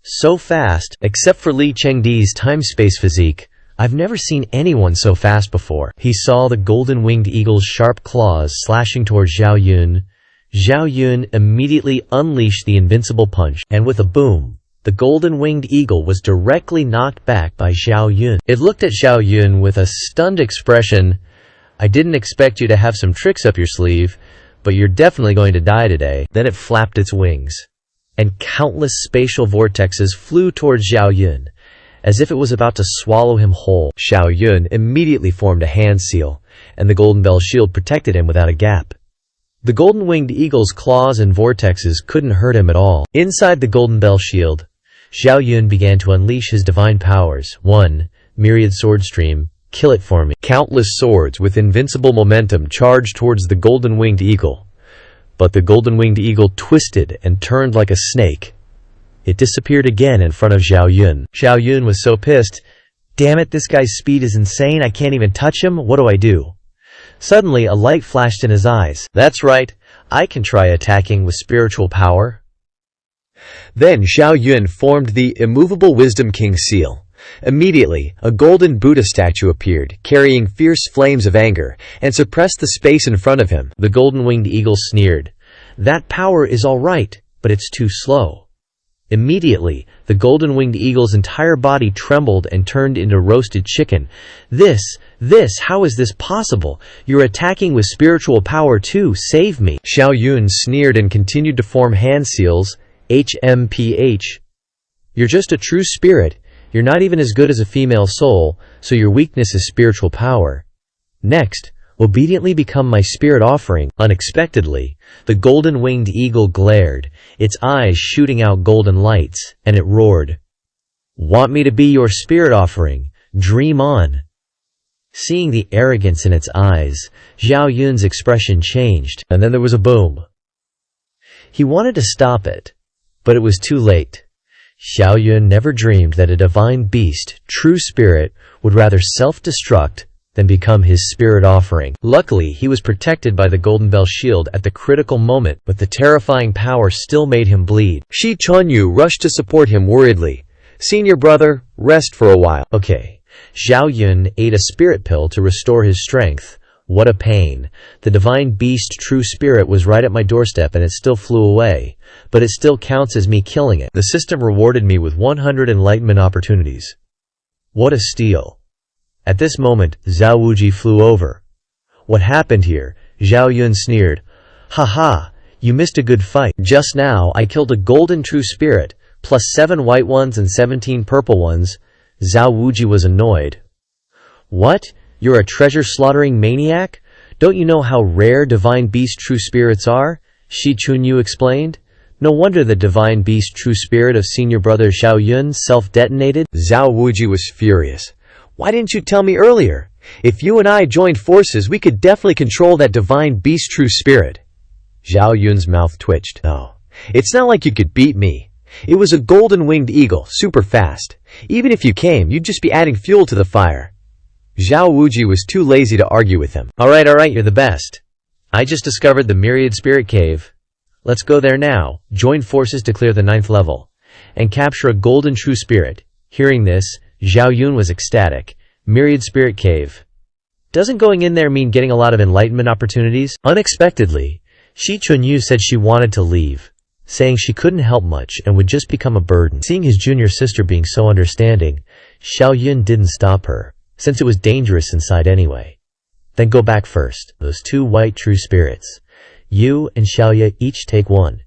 "So fast, except for Li Chengdi's time-space physique. I've never seen anyone so fast before." He saw the golden-winged eagle's sharp claws slashing towards Xiao Yun. Xiao Yun immediately unleashed the invincible punch, and with a boom, the golden-winged eagle was directly knocked back by Xiao Yun. It looked at Xiao Yun with a stunned expression. "I didn't expect you to have some tricks up your sleeve, but you're definitely going to die today." Then it flapped its wings, and countless spatial vortexes flew towards Xiao Yun, as if it was about to swallow him whole. Xiao Yun immediately formed a hand seal, and the golden bell shield protected him without a gap. The golden-winged eagle's claws and vortexes couldn't hurt him at all. Inside the golden bell shield, Zhao Yun began to unleash his divine powers. 1. Myriad sword stream. Kill it for me. Countless swords with invincible momentum charged towards the golden-winged eagle. But the golden-winged eagle twisted and turned like a snake. It disappeared again in front of Zhao Yun. Zhao Yun was so pissed. Damn it, this guy's speed is insane. I can't even touch him. What do I do? Suddenly, a light flashed in his eyes. That's right. I can try attacking with spiritual power. Then Zhao Yun formed the immovable Wisdom King seal. Immediately, a golden Buddha statue appeared, carrying fierce flames of anger, and suppressed the space in front of him. The golden-winged eagle sneered. That power is all right, but it's too slow. Immediately, the golden-winged eagle's entire body trembled and turned into roasted chicken. How is this possible? You're attacking with spiritual power too. Save me. Zhao Yun sneered and continued to form hand seals. HMPH. You're just a true spirit. You're not even as good as a female soul, so your weakness is spiritual power. Next, obediently become my spirit offering. Unexpectedly, the golden-winged eagle glared, its eyes shooting out golden lights, and it roared. Want me to be your spirit offering? Dream on. Seeing the arrogance in its eyes, Zhao Yun's expression changed, and then there was a boom. He wanted to stop it, but it was too late. Zhao Yun never dreamed that a divine beast, true spirit, would rather self-destruct than become his spirit offering. Luckily, he was protected by the golden bell shield at the critical moment, but the terrifying power still made him bleed. Shi Chunyu rushed to support him worriedly. Senior brother, rest for a while. Okay. Zhao Yun ate a spirit pill to restore his strength. What a pain. The divine beast true spirit was right at my doorstep and it still flew away. But it still counts as me killing it. The system rewarded me with 100 enlightenment opportunities. What a steal. At this moment, Zhao Wuji flew over. What happened here? Zhao Yun sneered. Haha, you missed a good fight. Just now, I killed a golden true spirit, plus 7 white ones and 17 purple ones. Zhao Wuji was annoyed. What? You're a treasure-slaughtering maniac? Don't you know how rare divine beast true spirits are? Shi Chunyu explained. No wonder the divine beast true spirit of senior brother Zhao Yun self-detonated. Zhao Wuji was furious. Why didn't you tell me earlier? If you and I joined forces, we could definitely control that divine beast true spirit. Zhao Yun's mouth twitched. No, it's not like you could beat me. It was a golden-winged eagle, super fast. Even if you came, you'd just be adding fuel to the fire. Zhao Wuji was too lazy to argue with him. Alright, you're the best. I just discovered the Myriad Spirit Cave. Let's go there now, join forces to clear the 9th level, and capture a golden true spirit. Hearing this, Zhao Yun was ecstatic. Myriad Spirit Cave. Doesn't going in there mean getting a lot of enlightenment opportunities? Unexpectedly, Shi Chunyu said she wanted to leave, saying she couldn't help much and would just become a burden. Seeing his junior sister being so understanding, Zhao Yun didn't stop her, since it was dangerous inside anyway. Then go back first. Those 2 white true spirits. You and Xiaoya each take 1.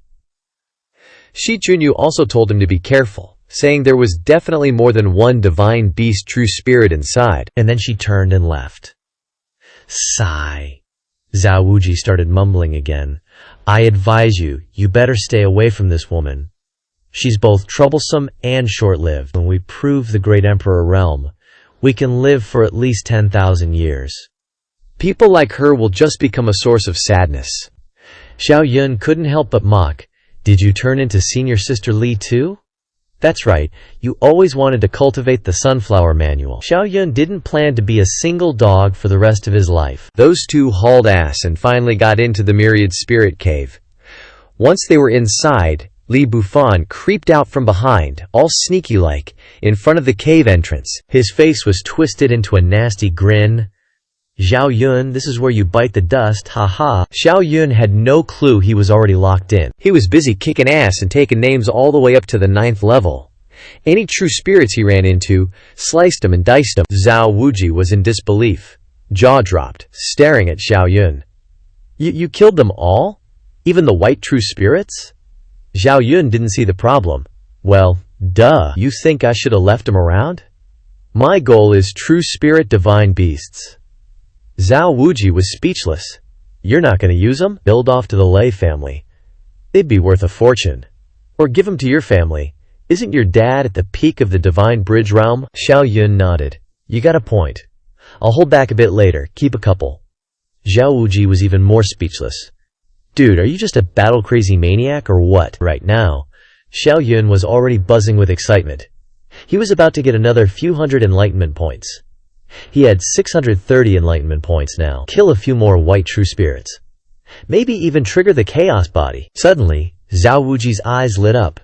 Shi Chunyu also told him to be careful, saying there was definitely more than 1 divine beast true spirit inside. And then she turned and left. Sigh. Zhao Wuji started mumbling again. I advise you, you better stay away from this woman. She's both troublesome and short-lived. When we prove the great emperor realm, we can live for at least 10,000 years. People like her will just become a source of sadness. Zhao Yun couldn't help but mock. Did you turn into senior sister Li too? That's right, you always wanted to cultivate the sunflower manual. Zhao Yun didn't plan to be a single dog for the rest of his life. Those 2 hauled ass and finally got into the Myriad Spirit Cave. Once they were inside, Li Bufan creeped out from behind, all sneaky-like, in front of the cave entrance. His face was twisted into a nasty grin. Zhao Yun, this is where you bite the dust, haha. Zhao Yun had no clue he was already locked in. He was busy kicking ass and taking names all the way up to the 9th level. Any true spirits he ran into, sliced them and diced them. Zhao Wuji was in disbelief, jaw dropped, staring at Zhao Yun. You killed them all? Even the white true spirits? Zhao Yun didn't see the problem. Well, duh. You think I should have left him around? My goal is true spirit divine beasts. Zhao Wuji was speechless. You're not going to use them? Build off to the Lei family. They'd be worth a fortune. Or give them to your family. Isn't your dad at the peak of the divine bridge realm? Xiao Yun nodded. You got a point. I'll hold back a bit later. Keep a couple. Zhao Wuji was even more speechless. Dude, are you just a battle-crazy maniac or what? Right now, Xiao Yun was already buzzing with excitement. He was about to get another few hundred enlightenment points. He had 630 enlightenment points now. Kill a few more white true spirits. Maybe even trigger the chaos body. Suddenly, Zhao Wuji's eyes lit up.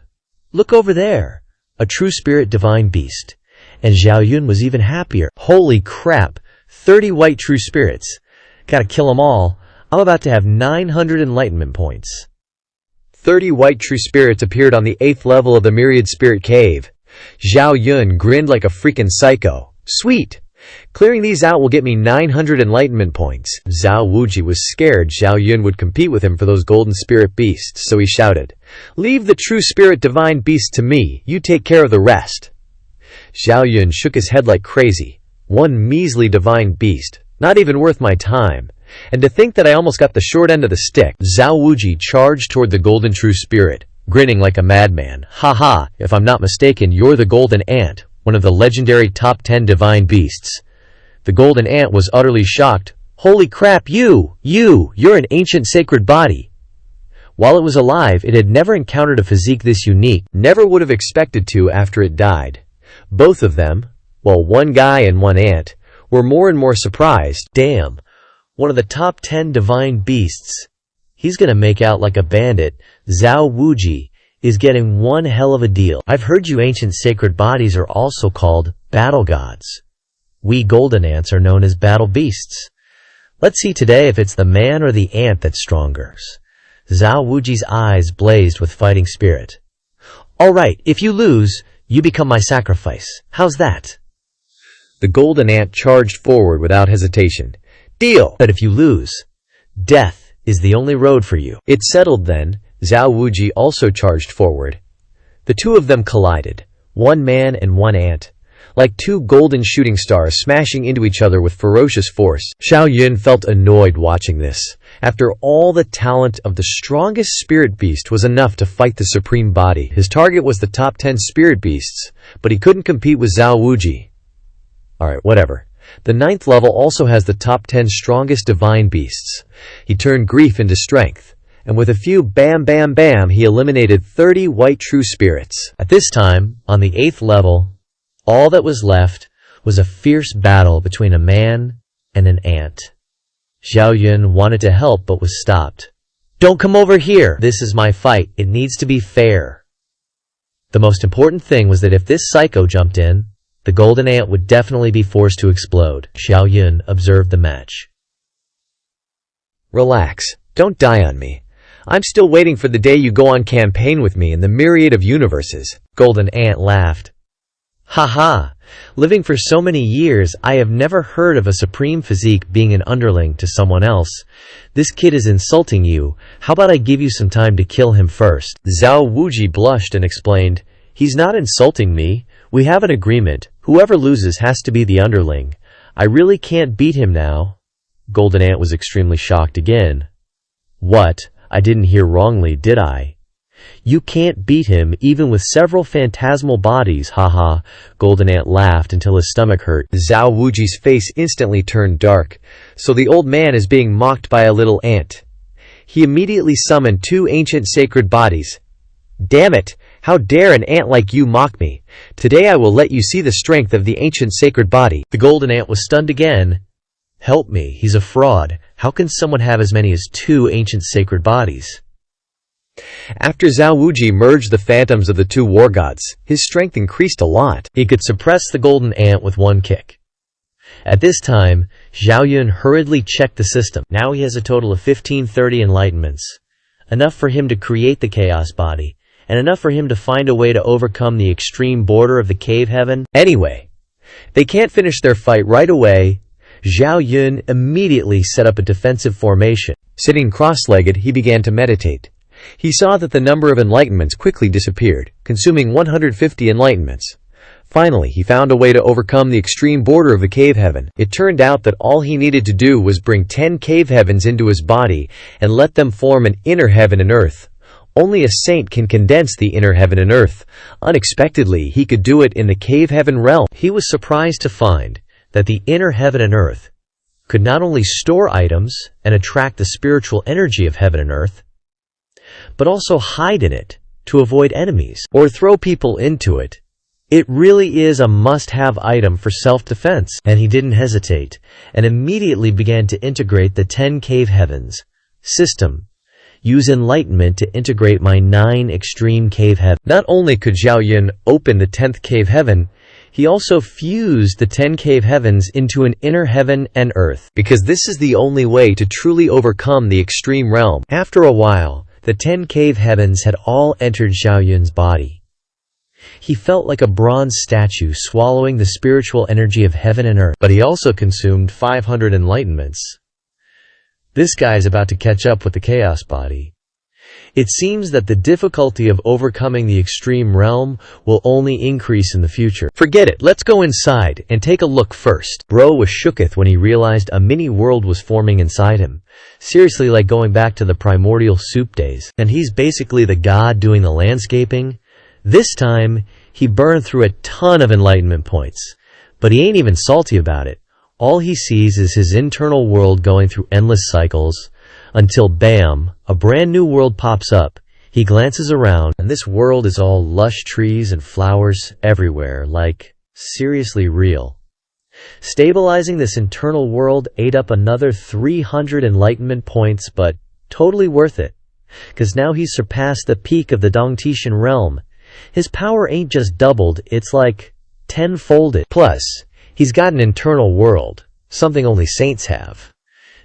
Look over there. A true spirit divine beast. And Zhao Yun was even happier. Holy crap. 30 white true spirits. Gotta kill them all. I'm about to have 900 enlightenment points. 30 white true spirits appeared on the 8th level of the Myriad Spirit Cave. Zhao Yun grinned like a freaking psycho. Sweet! Clearing these out will get me 900 enlightenment points. Zhao Wuji was scared Zhao Yun would compete with him for those golden spirit beasts, so he shouted, "Leave the true spirit divine beast to me. You take care of the rest." Zhao Yun shook his head like crazy. One measly divine beast. Not even worth my time. And to think that I almost got the short end of the stick. Zhao Wuji charged toward the golden true spirit, grinning like a madman. Haha, if I'm not mistaken, you're the golden ant, one of the legendary top 10 divine beasts. The golden ant was utterly shocked. Holy crap, you're an ancient sacred body. While it was alive, it had never encountered a physique this unique, never would have expected to after it died. Both of them, well, one guy and one ant, were more and more surprised. Damn, one of the top 10 divine beasts. He's gonna make out like a bandit. Zhao Wuji is getting one hell of a deal. I've heard you ancient sacred bodies are also called battle gods. We golden ants are known as battle beasts. Let's see today if it's the man or the ant that's stronger. Zhao Wuji's eyes blazed with fighting spirit. Alright, if you lose, you become my sacrifice. How's that? The golden ant charged forward without hesitation. Deal! But if you lose, death is the only road for you. It's settled then. Zhao Wuji also charged forward. The two of them collided, one man and one ant, like two golden shooting stars smashing into each other with ferocious force. Xiao Yun felt annoyed watching this. After all, the talent of the strongest spirit beast was enough to fight the supreme body. His target was the top 10 spirit beasts, but he couldn't compete with Zhao Wuji. Alright, whatever. The 9th level also has the top 10 strongest divine beasts. He turned grief into strength, and with a few bam bam bam he eliminated 30 white true spirits. At this time, on the 8th level, all that was left was a fierce battle between a man and an ant. Xiao Yun wanted to help but was stopped. Don't come over here! This is my fight. It needs to be fair. The most important thing was that if this psycho jumped in, the golden ant would definitely be forced to explode. Xiao Yun observed the match. Relax. Don't die on me. I'm still waiting for the day you go on campaign with me in the myriad of universes. Golden ant laughed. Haha. Living for so many years, I have never heard of a supreme physique being an underling to someone else. This kid is insulting you. How about I give you some time to kill him first? Zhao Wuji blushed and explained, He's not insulting me. We have an agreement. Whoever loses has to be the underling. I really can't beat him now. Golden Ant was extremely shocked again. What? I didn't hear wrongly, did I? You can't beat him even with several phantasmal bodies, haha. Golden Ant laughed until his stomach hurt. Zhao Wuji's face instantly turned dark. So the old man is being mocked by a little ant. He immediately summoned 2 ancient sacred bodies. Damn it! How dare an ant like you mock me? Today I will let you see the strength of the ancient sacred body. The golden ant was stunned again. Help me, he's a fraud. How can someone have as many as 2 ancient sacred bodies? After Zhao Wuji merged the phantoms of the 2 war gods, his strength increased a lot. He could suppress the golden ant with one kick. At this time, Xiao Yun hurriedly checked the system. Now he has a total of 1530 enlightenments. Enough for him to create the chaos body, and enough for him to find a way to overcome the extreme border of the cave heaven. Anyway, they can't finish their fight right away. Xiao Yun immediately set up a defensive formation. Sitting cross-legged, he began to meditate. He saw that the number of enlightenments quickly disappeared, consuming 150 enlightenments. Finally, he found a way to overcome the extreme border of a cave heaven. It turned out that all he needed to do was bring 10 cave heavens into his body and let them form an inner heaven and earth. Only a saint can condense the inner heaven and earth. Unexpectedly, he could do it in the cave heaven realm. He was surprised to find that the inner heaven and earth could not only store items and attract the spiritual energy of heaven and earth, but also hide in it to avoid enemies or throw people into it. It really is a must-have item for self-defense. And he didn't hesitate and immediately began to integrate the 10 cave heavens system. Use enlightenment to integrate my 9 extreme cave heavens. Not only could Zhao Yun open the 10th cave heaven, he also fused the 10 cave heavens into an inner heaven and earth, because this is the only way to truly overcome the extreme realm. After a while, the 10 cave heavens had all entered Zhao Yun's body. He felt like a bronze statue swallowing the spiritual energy of heaven and earth, but he also consumed 500 enlightenments. This guy is about to catch up with the chaos body. It seems that the difficulty of overcoming the extreme realm will only increase in the future. Forget it, let's go inside and take a look first. Bro was shooketh when he realized a mini world was forming inside him. Seriously, like going back to the primordial soup days. And he's basically the god doing the landscaping. This time, he burned through a ton of enlightenment points. But he ain't even salty about it. All he sees is his internal world going through endless cycles, until bam, a brand new world pops up. He glances around, and this world is all lush trees and flowers everywhere, like, seriously real. Stabilizing this internal world ate up another 300 enlightenment points, but totally worth it, cause now he's surpassed the peak of the Dongtian realm. His power ain't just doubled, it's like 10-folded. Plus, he's got an internal world, something only saints have.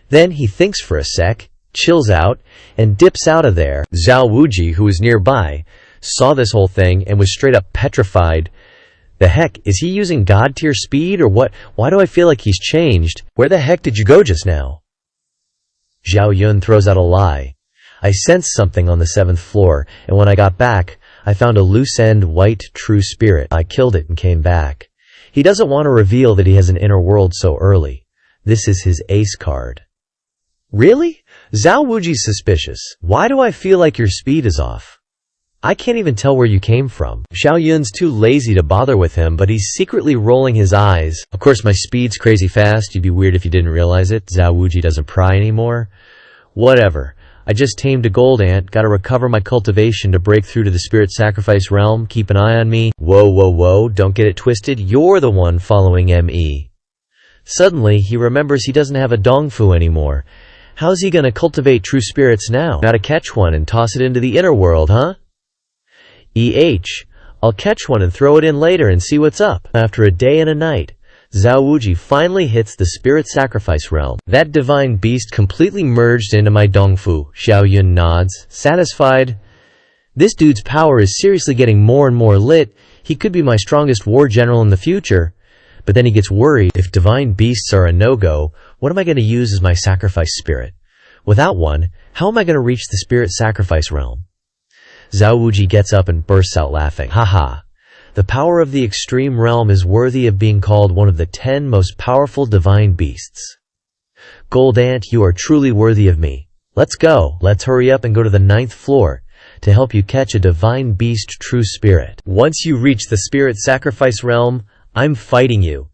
Then he thinks for a sec, chills out, and dips out of there. Zhao Wuji, who was nearby, saw this whole thing and was straight up petrified. The heck, is he using god tier speed or what? Why do I feel like he's changed? Where the heck did you go just now? Zhao Yun throws out a lie. I sensed something on the 7th floor, and when I got back, I found a loose-end white true spirit. I killed it and came back. He doesn't want to reveal that he has an inner world so early. This is his ace card. Really? Zhao Wuji's suspicious. Why do I feel like your speed is off? I can't even tell where you came from. Zhao Yun's too lazy to bother with him, but he's secretly rolling his eyes. Of course, my speed's crazy fast. You'd be weird if you didn't realize it. Zhao Wuji doesn't pry anymore. Whatever. I just tamed a gold ant, gotta recover my cultivation to break through to the spirit sacrifice realm. Keep an eye on me. Whoa, whoa, whoa, don't get it twisted. You're the one following ME. Suddenly, he remembers he doesn't have a dongfu anymore. How's he gonna cultivate true spirits now? Gotta catch one and toss it into the inner world, huh? I'll catch one and throw it in later and see what's up. After a day and a night, Zhao Wuji finally hits the spirit sacrifice realm. That divine beast completely merged into my dongfu. Zhao Yun nods, satisfied. This dude's power is seriously getting more and more lit. He could be my strongest war general in the future. But then he gets worried. If divine beasts are a no-go, what am I going to use as my sacrifice spirit? Without one, how am I going to reach the spirit sacrifice realm? Zhao Wuji gets up and bursts out laughing. Haha. The power of the extreme realm is worthy of being called one of the 10 most powerful divine beasts. Gold Ant, you are truly worthy of me. Let's go. Let's hurry up and go to the 9th floor to help you catch a divine beast true spirit. Once you reach the spirit sacrifice realm, I'm fighting you.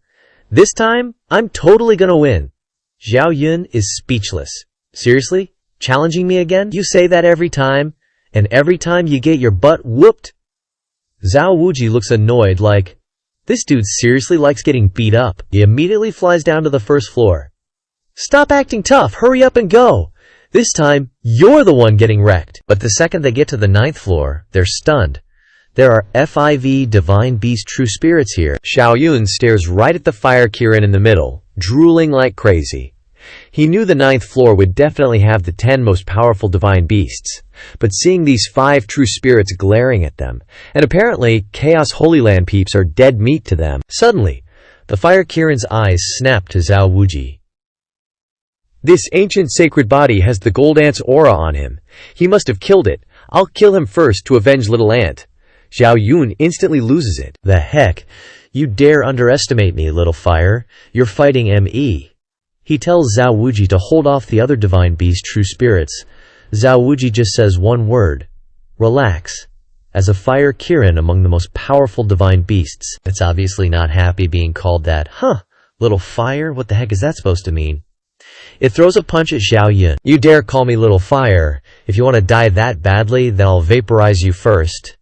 This time, I'm totally gonna win. Zhao Yun is speechless. Seriously? Challenging me again? You say that every time, and every time you get your butt whooped? Zhao Wuji looks annoyed like, this dude seriously likes getting beat up. He immediately flies down to the 1st floor. Stop acting tough, hurry up and go. This time, you're the one getting wrecked. But the second they get to the 9th floor, they're stunned. There are FIV divine beast true spirits here. Zhao Yun stares right at the fire Kirin in the middle, drooling like crazy. He knew the 9th floor would definitely have the 10 most powerful divine beasts, but seeing these 5 true spirits glaring at them, and apparently Chaos Holy Land peeps are dead meat to them. Suddenly, the fire Kirin's eyes snap to Zhao Wuji. This ancient sacred body has the gold ant's aura on him. He must have killed it. I'll kill him first to avenge little ant. Zhao Yun instantly loses it. The heck? You dare underestimate me, little fire. You're fighting me. He tells Zhao Wuji to hold off the other divine beast true spirits. Zhao Wuji just says one word. Relax. As a fire Kirin among the most powerful divine beasts. It's obviously not happy being called that. Huh, little fire? What the heck is that supposed to mean? It throws a punch at Xiao Yun. You dare call me little fire. If you want to die that badly, then I'll vaporize you first.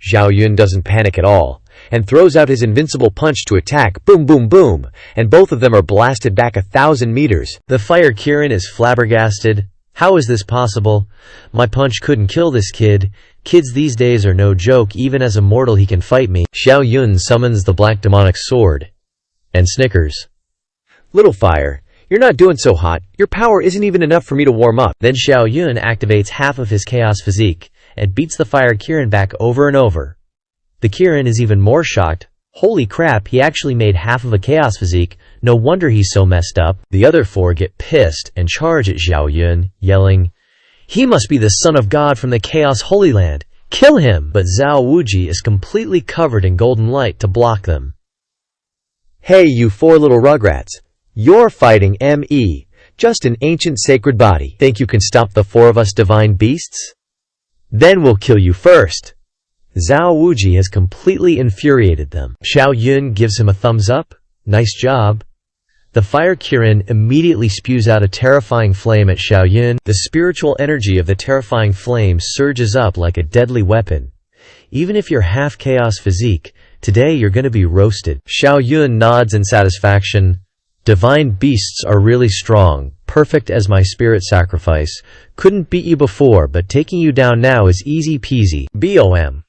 Xiao Yun doesn't panic at all, and throws out his invincible punch to attack. Boom, boom, boom, and both of them are blasted back 1,000 meters. The fire Kirin is flabbergasted. How is this possible? My punch couldn't kill this kid. Kids these days are no joke. Even as a mortal he can fight me. Xiao Yun summons the black demonic sword. And snickers. Little fire, you're not doing so hot. Your power isn't even enough for me to warm up. Then Xiao Yun activates half of his chaos physique and beats the fire Kirin back over and over. The Kirin is even more shocked. Holy crap, he actually made half of a chaos physique. No wonder he's so messed up. The other four get pissed and charge at Xiao Yun, yelling, "He must be the son of God from the Chaos Holy Land. Kill him!" But Zhao Wuji is completely covered in golden light to block them. Hey, you four little rugrats. You're fighting me. Just an ancient sacred body. Think you can stop the four of us divine beasts? Then we'll kill you first. Zhao Wuji has completely infuriated them. Xiao Yun gives him a thumbs up. Nice job. The fire Kirin immediately spews out a terrifying flame at Xiao Yun. The spiritual energy of the terrifying flame surges up like a deadly weapon. Even if you're half chaos physique, today you're gonna be roasted. Xiao Yun nods in satisfaction. Divine beasts are really strong, perfect as my spirit sacrifice. Couldn't beat you before, but taking you down now is easy peasy. BOM.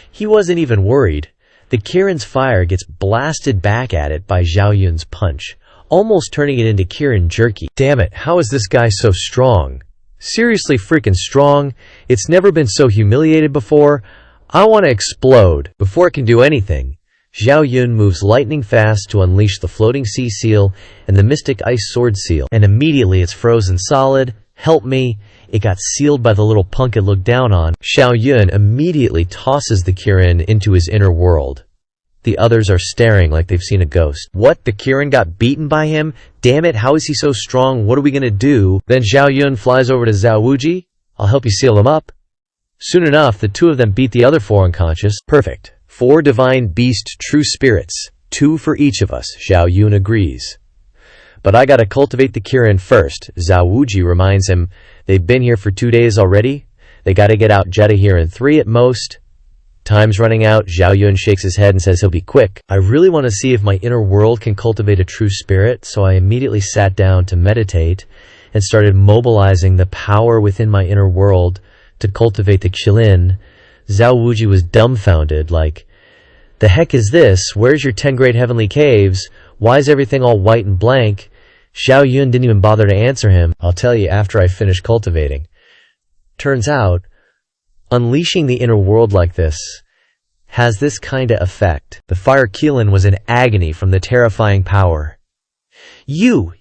He wasn't even worried. The Kirin's fire gets blasted back at it by Xiao Yun's punch, almost turning it into Kirin jerky. Damn it, how is this guy so strong? Seriously freaking strong? It's never been so humiliated before. I want to explode. Before it can do anything, Xiao Yun moves lightning fast to unleash the floating sea seal and the mystic ice sword seal, and immediately it's frozen solid. Help me. It got sealed by the little punk it looked down on. Xiao Yun immediately tosses the Kirin into his inner world. The others are staring like they've seen a ghost. What? The Kirin got beaten by him? Damn it, how is he so strong? What are we gonna do? Then Xiao Yun flies over to Zhao Wuji. I'll help you seal him up. Soon enough, the two of them beat the other four unconscious. Perfect. 4 divine beast true spirits. 2 for each of us. Xiao Yun agrees. But I gotta cultivate the Kirin first. Zhao Wuji reminds him. They've been here for 2 days already. They gotta get out Jeddah here in 3 at most. Time's running out. Xiao Yun shakes his head and says he'll be quick. I really want to see if my inner world can cultivate a true spirit, so I immediately sat down to meditate and started mobilizing the power within my inner world to cultivate the Qilin. Zhao Wuji was dumbfounded, like, the heck is this? Where's your 10 great heavenly caves? Why is everything all white and blank? Xiao Yun didn't even bother to answer him. I'll tell you after I finish cultivating. Turns out, unleashing the inner world like this has this kinda effect. The fire Qilin was in agony from the terrifying power. You,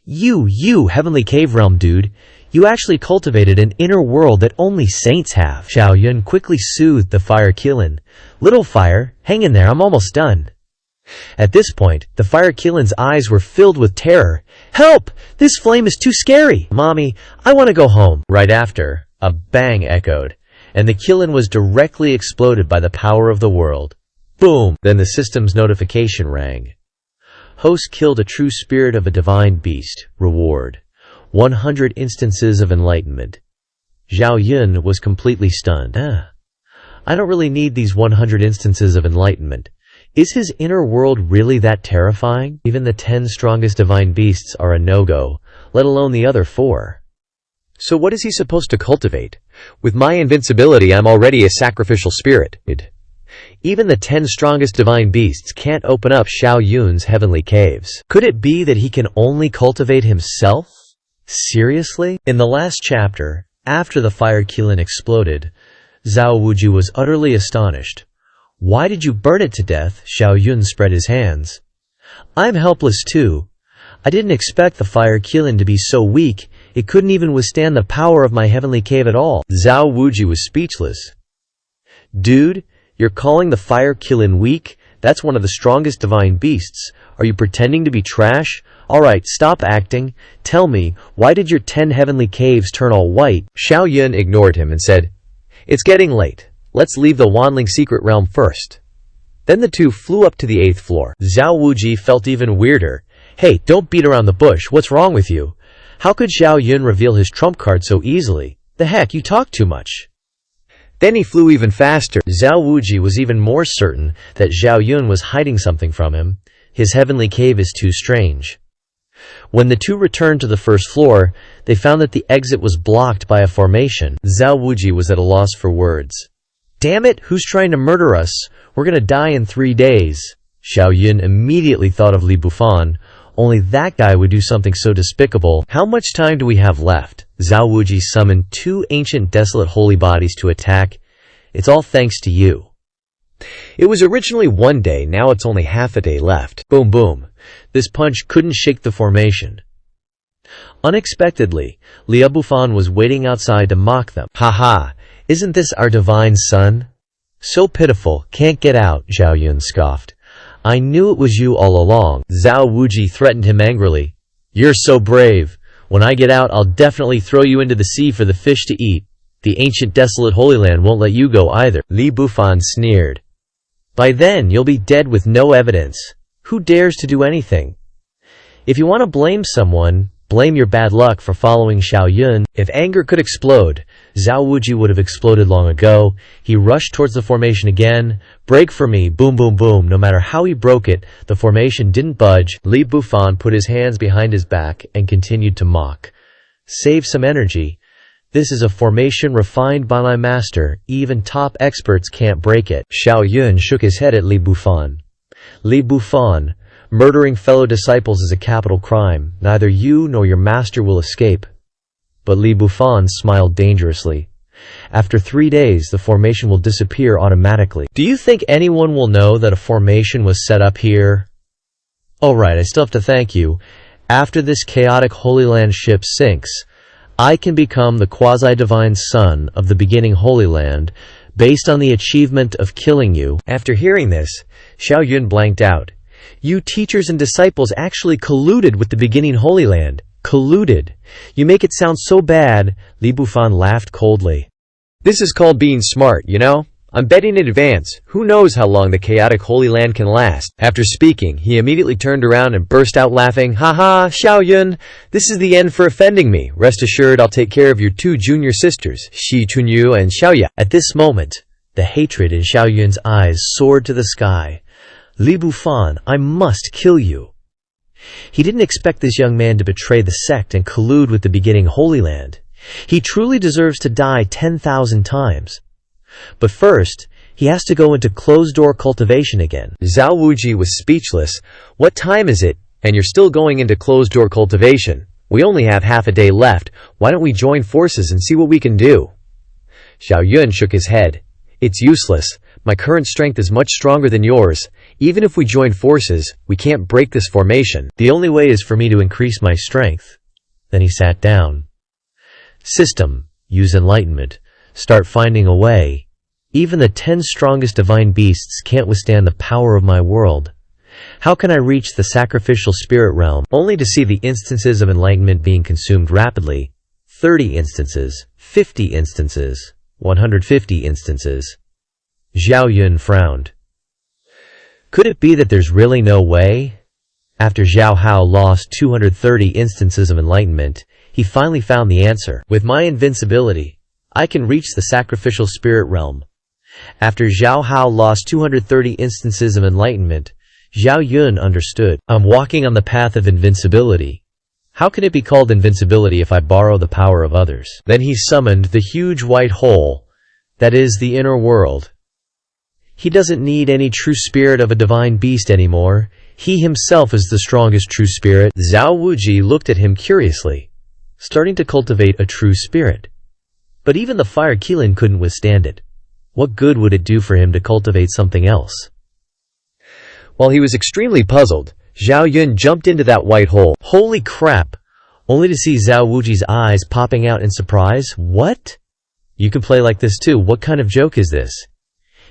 heavenly cave realm dude, you actually cultivated an inner world that only saints have. Xiao Yun quickly soothed the fire Qilin. Little fire, hang in there, I'm almost done. At this point, the fire Qilin's eyes were filled with terror. Help! This flame is too scary! Mommy, I want to go home. Right after, a bang echoed, and the Qilin was directly exploded by the power of the world. Boom! Then the system's notification rang. Host killed a true spirit of a divine beast. Reward: 100 instances of enlightenment. Zhao Yun was completely stunned. I don't really need these 100 instances of enlightenment. Is his inner world really that terrifying? Even the 10 strongest divine beasts are a no-go, let alone the other 4. So what is he supposed to cultivate? With my invincibility, I'm already a sacrificial spirit. Even the 10 strongest divine beasts can't open up Xiao Yun's heavenly caves. Could it be that he can only cultivate himself? Seriously? In the last chapter, after the fire Qilin exploded, Zhao Wuji was utterly astonished. Why did you burn it to death? Xiao Yun spread his hands. I'm helpless too. I didn't expect the fire Qilin to be so weak, it couldn't even withstand the power of my heavenly cave at all. Zhao Wuji was speechless. Dude, you're calling the fire Qilin weak? That's one of the strongest divine beasts. Are you pretending to be trash? Alright, stop acting. Tell me, why did your 10 heavenly caves turn all white? Xiao Yun ignored him and said, "It's getting late. Let's leave the Wanling secret realm first." Then the two flew up to the 8th floor. Zhao Wuji felt even weirder. Hey, don't beat around the bush. What's wrong with you? How could Xiao Yun reveal his trump card so easily? The heck, you talk too much. Then he flew even faster. Zhao Wuji was even more certain that Xiao Yun was hiding something from him. His heavenly cave is too strange. When the two returned to the first floor, they found that the exit was blocked by a formation. Zhao Wuji was at a loss for words. Damn it, who's trying to murder us? We're gonna die in 3 days. Xiao Yun immediately thought of Li Bufan. Only that guy would do something so despicable. How much time do we have left? Zhao Wuji summoned 2 ancient desolate holy bodies to attack. It's all thanks to you. It was originally 1 day, now it's only half a day left. Boom boom. This punch couldn't shake the formation. Unexpectedly, Li Bufan was waiting outside to mock them. Haha, isn't this our divine son? So pitiful, can't get out, Zhao Yun scoffed. I knew it was you all along. Zhao Wuji threatened him angrily. You're so brave. When I get out, I'll definitely throw you into the sea for the fish to eat. The ancient desolate Holy Land won't let you go either. Li Bufan sneered. By then, you'll be dead with no evidence. Who dares to do anything? If you want to blame someone, blame your bad luck for following Xiao Yun. If anger could explode, Zhao Wuji would have exploded long ago. He rushed towards the formation again. Break for me, boom boom boom. No matter how he broke it, the formation didn't budge. Li Bufan put his hands behind his back and continued to mock. Save some energy. This is a formation refined by my master. Even top experts can't break it. Xiao Yun shook his head at Li Bufan. Li Bufan, murdering fellow disciples is a capital crime. Neither you nor your master will escape. But Li Bufan smiled dangerously. After 3 days, the formation will disappear automatically. Do you think anyone will know that a formation was set up here? Alright, I still have to thank you. After this chaotic Holy Land ship sinks, I can become the quasi-divine son of the beginning Holy Land, based on the achievement of killing you. After hearing this, Xiao Yun blanked out. You teachers and disciples actually colluded with the beginning Holy Land. Colluded. You make it sound so bad. Li Bufan laughed coldly. This is called being smart, you know? I'm betting in advance. Who knows how long the chaotic Holy Land can last? After speaking, he immediately turned around and burst out laughing. Haha, Xiao Yun, this is the end for offending me. Rest assured I'll take care of your 2 junior sisters, Shi Chunyu and Xiaoya. At this moment, the hatred in Xiao Yun's eyes soared to the sky. Li Bufan, I must kill you. He didn't expect this young man to betray the sect and collude with the beginning Holy Land. He truly deserves to die 10,000 times. But first, he has to go into closed-door cultivation again. Zhao Wuji was speechless. What time is it? And you're still going into closed-door cultivation? We only have half a day left. Why don't we join forces and see what we can do? Xiao Yun shook his head. It's useless. My current strength is much stronger than yours. Even if we join forces, we can't break this formation. The only way is for me to increase my strength. Then he sat down. System. Use enlightenment. Start finding a way. Even the 10 strongest divine beasts can't withstand the power of my world. How can I reach the sacrificial spirit realm, only to see the instances of enlightenment being consumed rapidly? 30 instances, 50 instances, 150 instances. Zhao Yun frowned. Could it be that there's really no way? After Zhao Hao lost 230 instances of enlightenment, he finally found the answer. With my invincibility, I can reach the sacrificial spirit realm. After Zhao Hao lost 230 instances of enlightenment, Zhao Yun understood. I'm walking on the path of invincibility. How can it be called invincibility if I borrow the power of others? Then he summoned the huge white hole, that is the inner world. He doesn't need any true spirit of a divine beast anymore. He himself is the strongest true spirit. Zhao Wuji looked at him curiously, starting to cultivate a true spirit. But even the fire Qilin couldn't withstand it. What good would it do for him to cultivate something else? While he was extremely puzzled, Zhao Yun jumped into that white hole. Holy crap! Only to see Zhao Wuji's eyes popping out in surprise. What? You can play like this too. What kind of joke is this?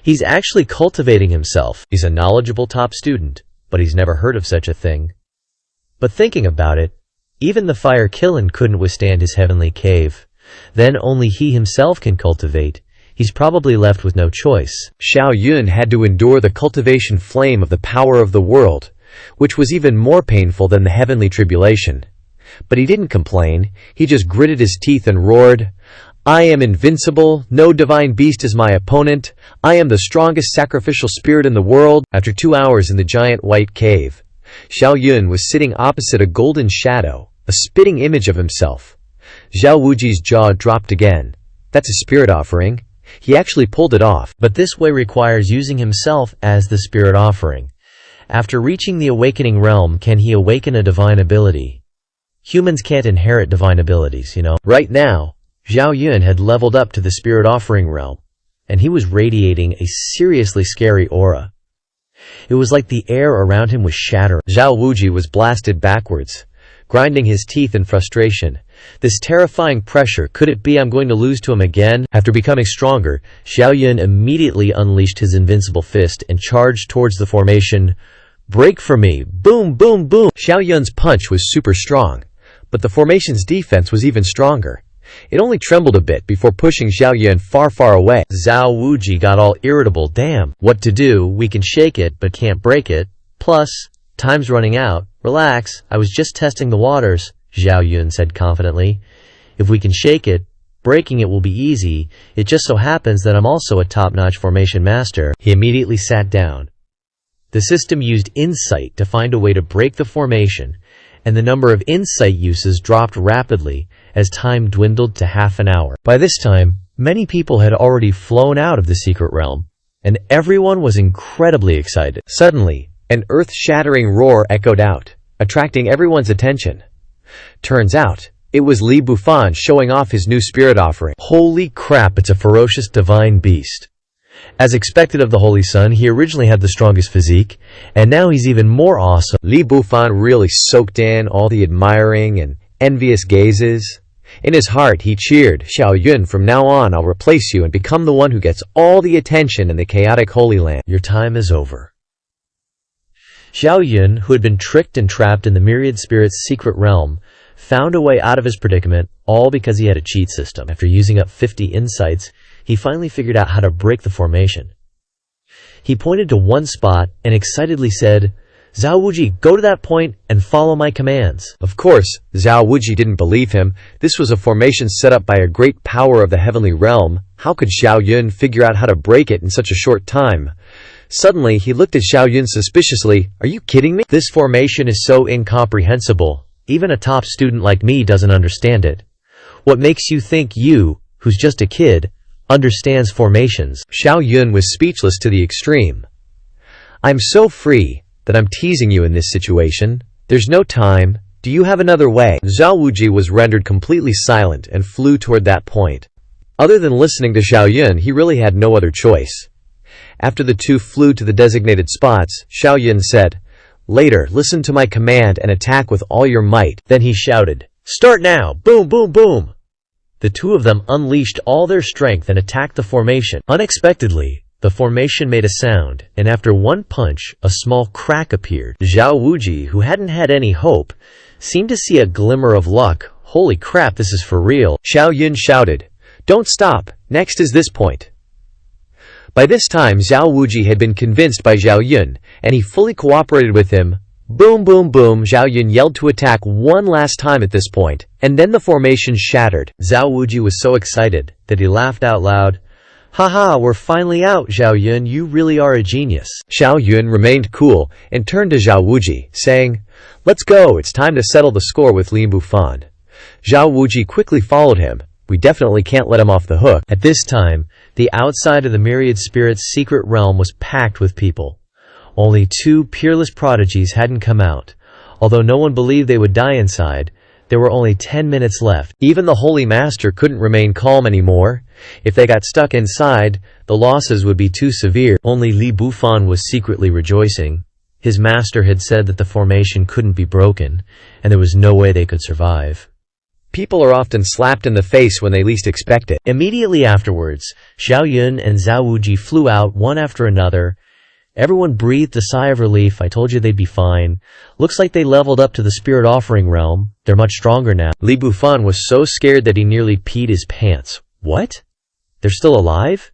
He's actually cultivating himself. He's a knowledgeable top student, but he's never heard of such a thing. But thinking about it, even the fire kiln couldn't withstand his heavenly cave. Then only he himself can cultivate. He's probably left with no choice. Xiao Yun had to endure the cultivation flame of the power of the world, which was even more painful than the heavenly tribulation. But he didn't complain. He just gritted his teeth and roared, "I am invincible. No divine beast is my opponent. I am the strongest sacrificial spirit in the world." After 2 hours in the giant white cave, Xiao Yun was sitting opposite a golden shadow, a spitting image of himself. Zhao Wuji's jaw dropped again. That's a spirit offering. He actually pulled it off. But this way requires using himself as the spirit offering. After reaching the awakening realm, can he awaken a divine ability? Humans can't inherit divine abilities, you know. Right now, Zhao Yun had leveled up to the spirit offering realm, and he was radiating a seriously scary aura. It was like the air around him was shattering. Zhao Wuji was blasted backwards, grinding his teeth in frustration. This terrifying pressure, could it be I'm going to lose to him again? After becoming stronger, Xiao Yun immediately unleashed his invincible fist and charged towards the formation. "Break for me!" Boom, boom, boom! Xiao Yun's punch was super strong, but the formation's defense was even stronger. It only trembled a bit before pushing Xiao Yun far, far away. Zhao Wuji got all irritable. Damn, what to do? We can shake it, but can't break it. Plus, time's running out. Relax, I was just testing the waters, Zhao Yun said confidently. If we can shake it, breaking it will be easy. It just so happens that I'm also a top-notch formation master. He immediately sat down. The system used insight to find a way to break the formation, and the number of insight uses dropped rapidly as time dwindled to half an hour. By this time, many people had already flown out of the secret realm, and everyone was incredibly excited. Suddenly, an earth-shattering roar echoed out, attracting everyone's attention. Turns out, it was Li Bufan showing off his new spirit offering. Holy crap, it's a ferocious divine beast. As expected of the Holy Sun, he originally had the strongest physique, and now he's even more awesome. Li Bufan really soaked in all the admiring and envious gazes. In his heart, he cheered, "Xiao Yun, from now on I'll replace you and become the one who gets all the attention in the chaotic Holy Land." Your time is over. Xiao Yun, who had been tricked and trapped in the myriad spirits' secret realm, found a way out of his predicament, all because he had a cheat system. After using up 50 insights, he finally figured out how to break the formation. He pointed to one spot and excitedly said, "Zhao Wuji, go to that point and follow my commands." Of course, Zhao Wuji didn't believe him. This was a formation set up by a great power of the heavenly realm. How could Xiao Yun figure out how to break it in such a short time? Suddenly, he looked at Xiao Yun suspiciously. "Are you kidding me? This formation is so incomprehensible. Even a top student like me doesn't understand it. What makes you think you, who's just a kid, understands formations?" Xiao Yun was speechless to the extreme. "I'm so free that I'm teasing you in this situation. There's no time. Do you have another way?" Zhao Wuji was rendered completely silent and flew toward that point. Other than listening to Xiao Yun, he really had no other choice. After the two flew to the designated spots, Xiao Yun said, "Later, listen to my command and attack with all your might." Then he shouted, "Start now! Boom, boom, boom!" The two of them unleashed all their strength and attacked the formation. Unexpectedly, the formation made a sound, and after one punch, a small crack appeared. Zhao Wuji, who hadn't had any hope, seemed to see a glimmer of luck. Holy crap, this is for real. Xiao Yun shouted, "Don't stop! Next is this point." By this time, Zhao Wuji had been convinced by Xiao Yun, and he fully cooperated with him. Boom, boom, boom! Xiao Yun yelled to attack one last time at this point, and then the formation shattered. Zhao Wuji was so excited that he laughed out loud. "Haha, we're finally out, Zhao Yun, you really are a genius." Xiao Yun remained cool and turned to Zhao Wuji, saying, "Let's go, it's time to settle the score with Li Bufan." Zhao Wuji quickly followed him. We definitely can't let him off the hook. At this time, the outside of the myriad spirits' secret realm was packed with people. Only two peerless prodigies hadn't come out. Although no one believed they would die inside, there were only 10 minutes left. Even the Holy Master couldn't remain calm anymore. If they got stuck inside, the losses would be too severe. Only Li Bufan was secretly rejoicing. His master had said that the formation couldn't be broken, and there was no way they could survive. People are often slapped in the face when they least expect it. Immediately afterwards, Xiao Yun and Zhao Wuji flew out one after another. Everyone breathed a sigh of relief. I told you they'd be fine. Looks like they leveled up to the spirit offering realm. They're much stronger now. Li Bufan was so scared that he nearly peed his pants. What? They're still alive?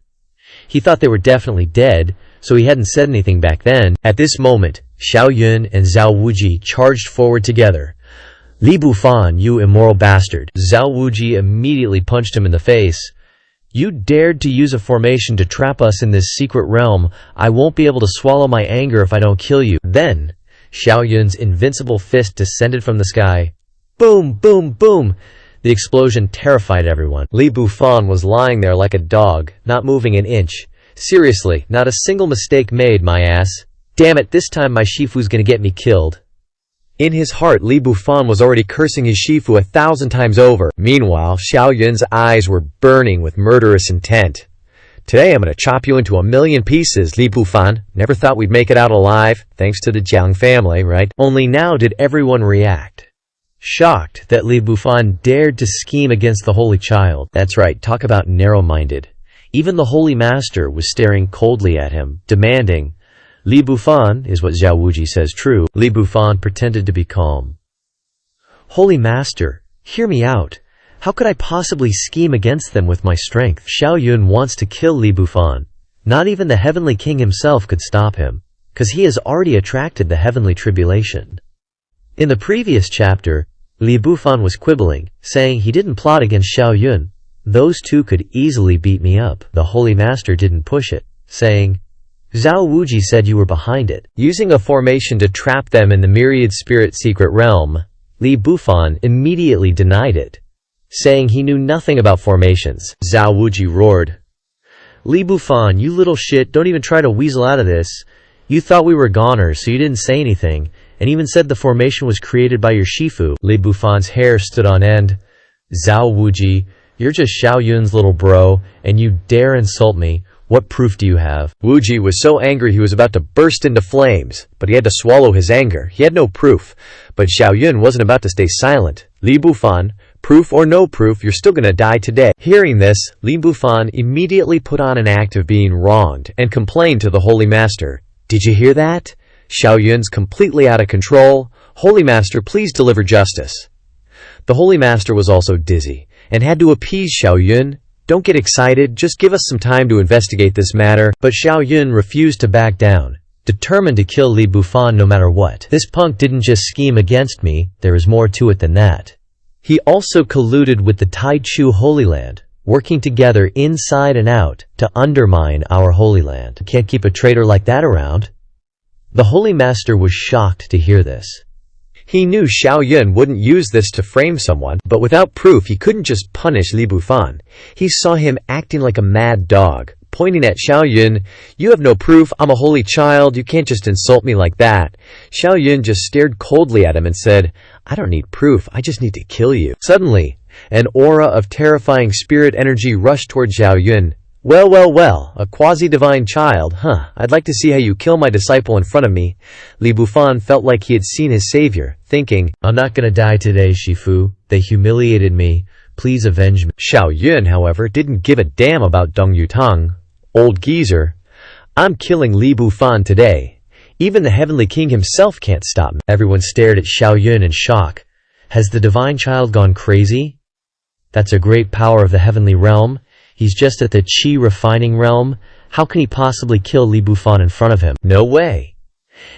He thought they were definitely dead, so he hadn't said anything back then. At this moment, Xiao Yun and Zhao Wuji charged forward together. Li Bufan, you immoral bastard. Zhao Wuji immediately punched him in the face. You dared to use a formation to trap us in this secret realm. I won't be able to swallow my anger if I don't kill you. Then, Xiao Yun's invincible fist descended from the sky. Boom, boom, boom. The explosion terrified everyone. Li Bufan was lying there like a dog, not moving an inch. Seriously, not a single mistake made, my ass. Damn it, this time my Shifu's gonna get me killed. In his heart, Li Bufan was already cursing his Shifu 1,000 times over. Meanwhile, Xiao Yun's eyes were burning with murderous intent. Today I'm gonna chop you into 1,000,000 pieces, Li Bufan. Never thought we'd make it out alive, thanks to the Jiang family, right? Only now did everyone react. Shocked that Li Bufan dared to scheme against the Holy Child. That's right, talk about narrow-minded. Even the Holy Master was staring coldly at him, demanding, Li Bufan, is what Zhao Wuji says true. Li Bufan pretended to be calm. Holy Master, hear me out. How could I possibly scheme against them with my strength? Xiao Yun wants to kill Li Bufan. Not even the Heavenly King himself could stop him, because he has already attracted the Heavenly Tribulation. In the previous chapter, Li Bufan was quibbling, saying he didn't plot against Xiao Yun. Those two could easily beat me up. The Holy Master didn't push it, saying, Zhao Wuji said you were behind it. Using a formation to trap them in the myriad spirit secret realm, Li Bufan immediately denied it, saying he knew nothing about formations. Zhao Wuji roared, Li Bufan, you little shit, don't even try to weasel out of this. You thought we were goners, so you didn't say anything, and even said the formation was created by your Shifu. Li Bufan's hair stood on end. Zhao Wuji, you're just Xiao Yun's little bro, and you dare insult me. What proof do you have? Wuji was so angry he was about to burst into flames, but he had to swallow his anger. He had no proof, but Xiao Yun wasn't about to stay silent. Li Bufan, proof or no proof, you're still gonna die today. Hearing this, Li Bufan immediately put on an act of being wronged and complained to the Holy Master. Did you hear that? Xiao Yun's completely out of control. Holy Master, please deliver justice. The Holy Master was also dizzy and had to appease Xiao Yun. Don't get excited, just give us some time to investigate this matter. But Xiao Yun refused to back down, determined to kill Li Bufan no matter what. This punk didn't just scheme against me, there is more to it than that. He also colluded with the Taichu Holy Land, working together inside and out to undermine our Holy Land. Can't keep a traitor like that around. The Holy Master was shocked to hear this. He knew Xiao Yun wouldn't use this to frame someone, but without proof he couldn't just punish Li Bufan. He saw him acting like a mad dog, pointing at Xiao Yun. You have no proof, I'm a holy child, you can't just insult me like that. Xiao Yun just stared coldly at him and said, I don't need proof, I just need to kill you. Suddenly, an aura of terrifying spirit energy rushed toward Xiao Yun. Well, a quasi-divine child, huh? I'd like to see how you kill my disciple in front of me. Li Bufan felt like he had seen his savior, thinking, I'm not gonna die today, Shifu. They humiliated me. Please avenge me. Xiao Yun, however, didn't give a damn about Dong Yutang. Old geezer. I'm killing Li Bufan today. Even the Heavenly King himself can't stop me. Everyone stared at Xiao Yun in shock. Has the divine child gone crazy? That's a great power of the heavenly realm. He's just at the Qi refining realm. How can he possibly kill Li Bufan in front of him? No way.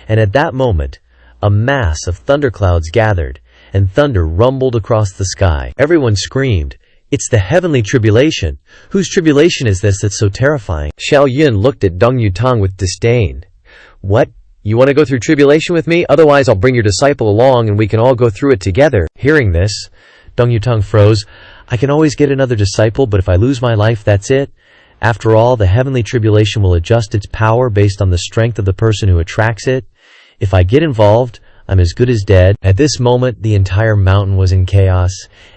And at that moment, a mass of thunderclouds gathered, and thunder rumbled across the sky. Everyone screamed, It's the heavenly tribulation. Whose tribulation is this that's so terrifying? Xiao Yun looked at Dong Yutang with disdain. What? You want to go through tribulation with me? Otherwise I'll bring your disciple along and we can all go through it together. Hearing this, Dong Yutang froze. I can always get another disciple, but if I lose my life, that's it. After all, the heavenly tribulation will adjust its power based on the strength of the person who attracts it. If I get involved, I'm as good as dead. At this moment, the entire mountain was in chaos.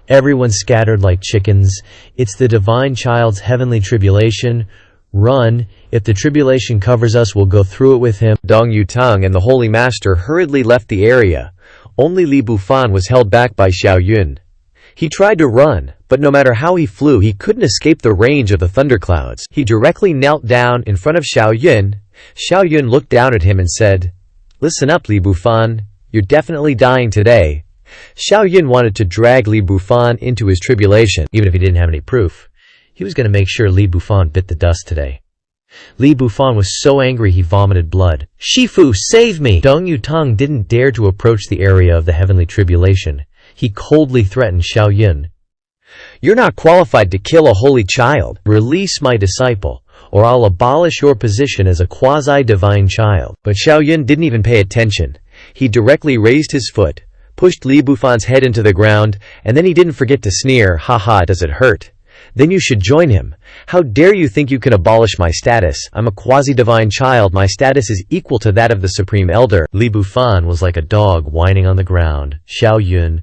Everyone scattered like chickens. It's the divine child's heavenly tribulation. Run. If the tribulation covers us, we'll go through it with him. Dong Yutang and the Holy Master hurriedly left the area. Only Li Bufan was held back by Xiao Yun. He tried to run, but no matter how he flew, he couldn't escape the range of the thunderclouds. He directly knelt down in front of Xiao Yun. Xiao Yun looked down at him and said, "Listen up, Li Bufan. You're definitely dying today." Xiao Yun wanted to drag Li Bufan into his tribulation. Even if he didn't have any proof, he was going to make sure Li Bufan bit the dust today. Li Bufan was so angry he vomited blood. "Shifu, save me!" Dong Yutang didn't dare to approach the area of the heavenly tribulation. He coldly threatened Xiao Yun. "You're not qualified to kill a holy child. "Release my disciple, or I'll abolish your position as a quasi-divine child." But Xiao Yun didn't even pay attention. He directly raised his foot, pushed Li Bufan's head into the ground, and then he didn't forget to sneer, "Haha, does it hurt? Then you should join him. How dare you think you can abolish my status? I'm a quasi-divine child. My status is equal to that of the Supreme Elder." Li Bufan was like a dog whining on the ground. "Xiao Yun,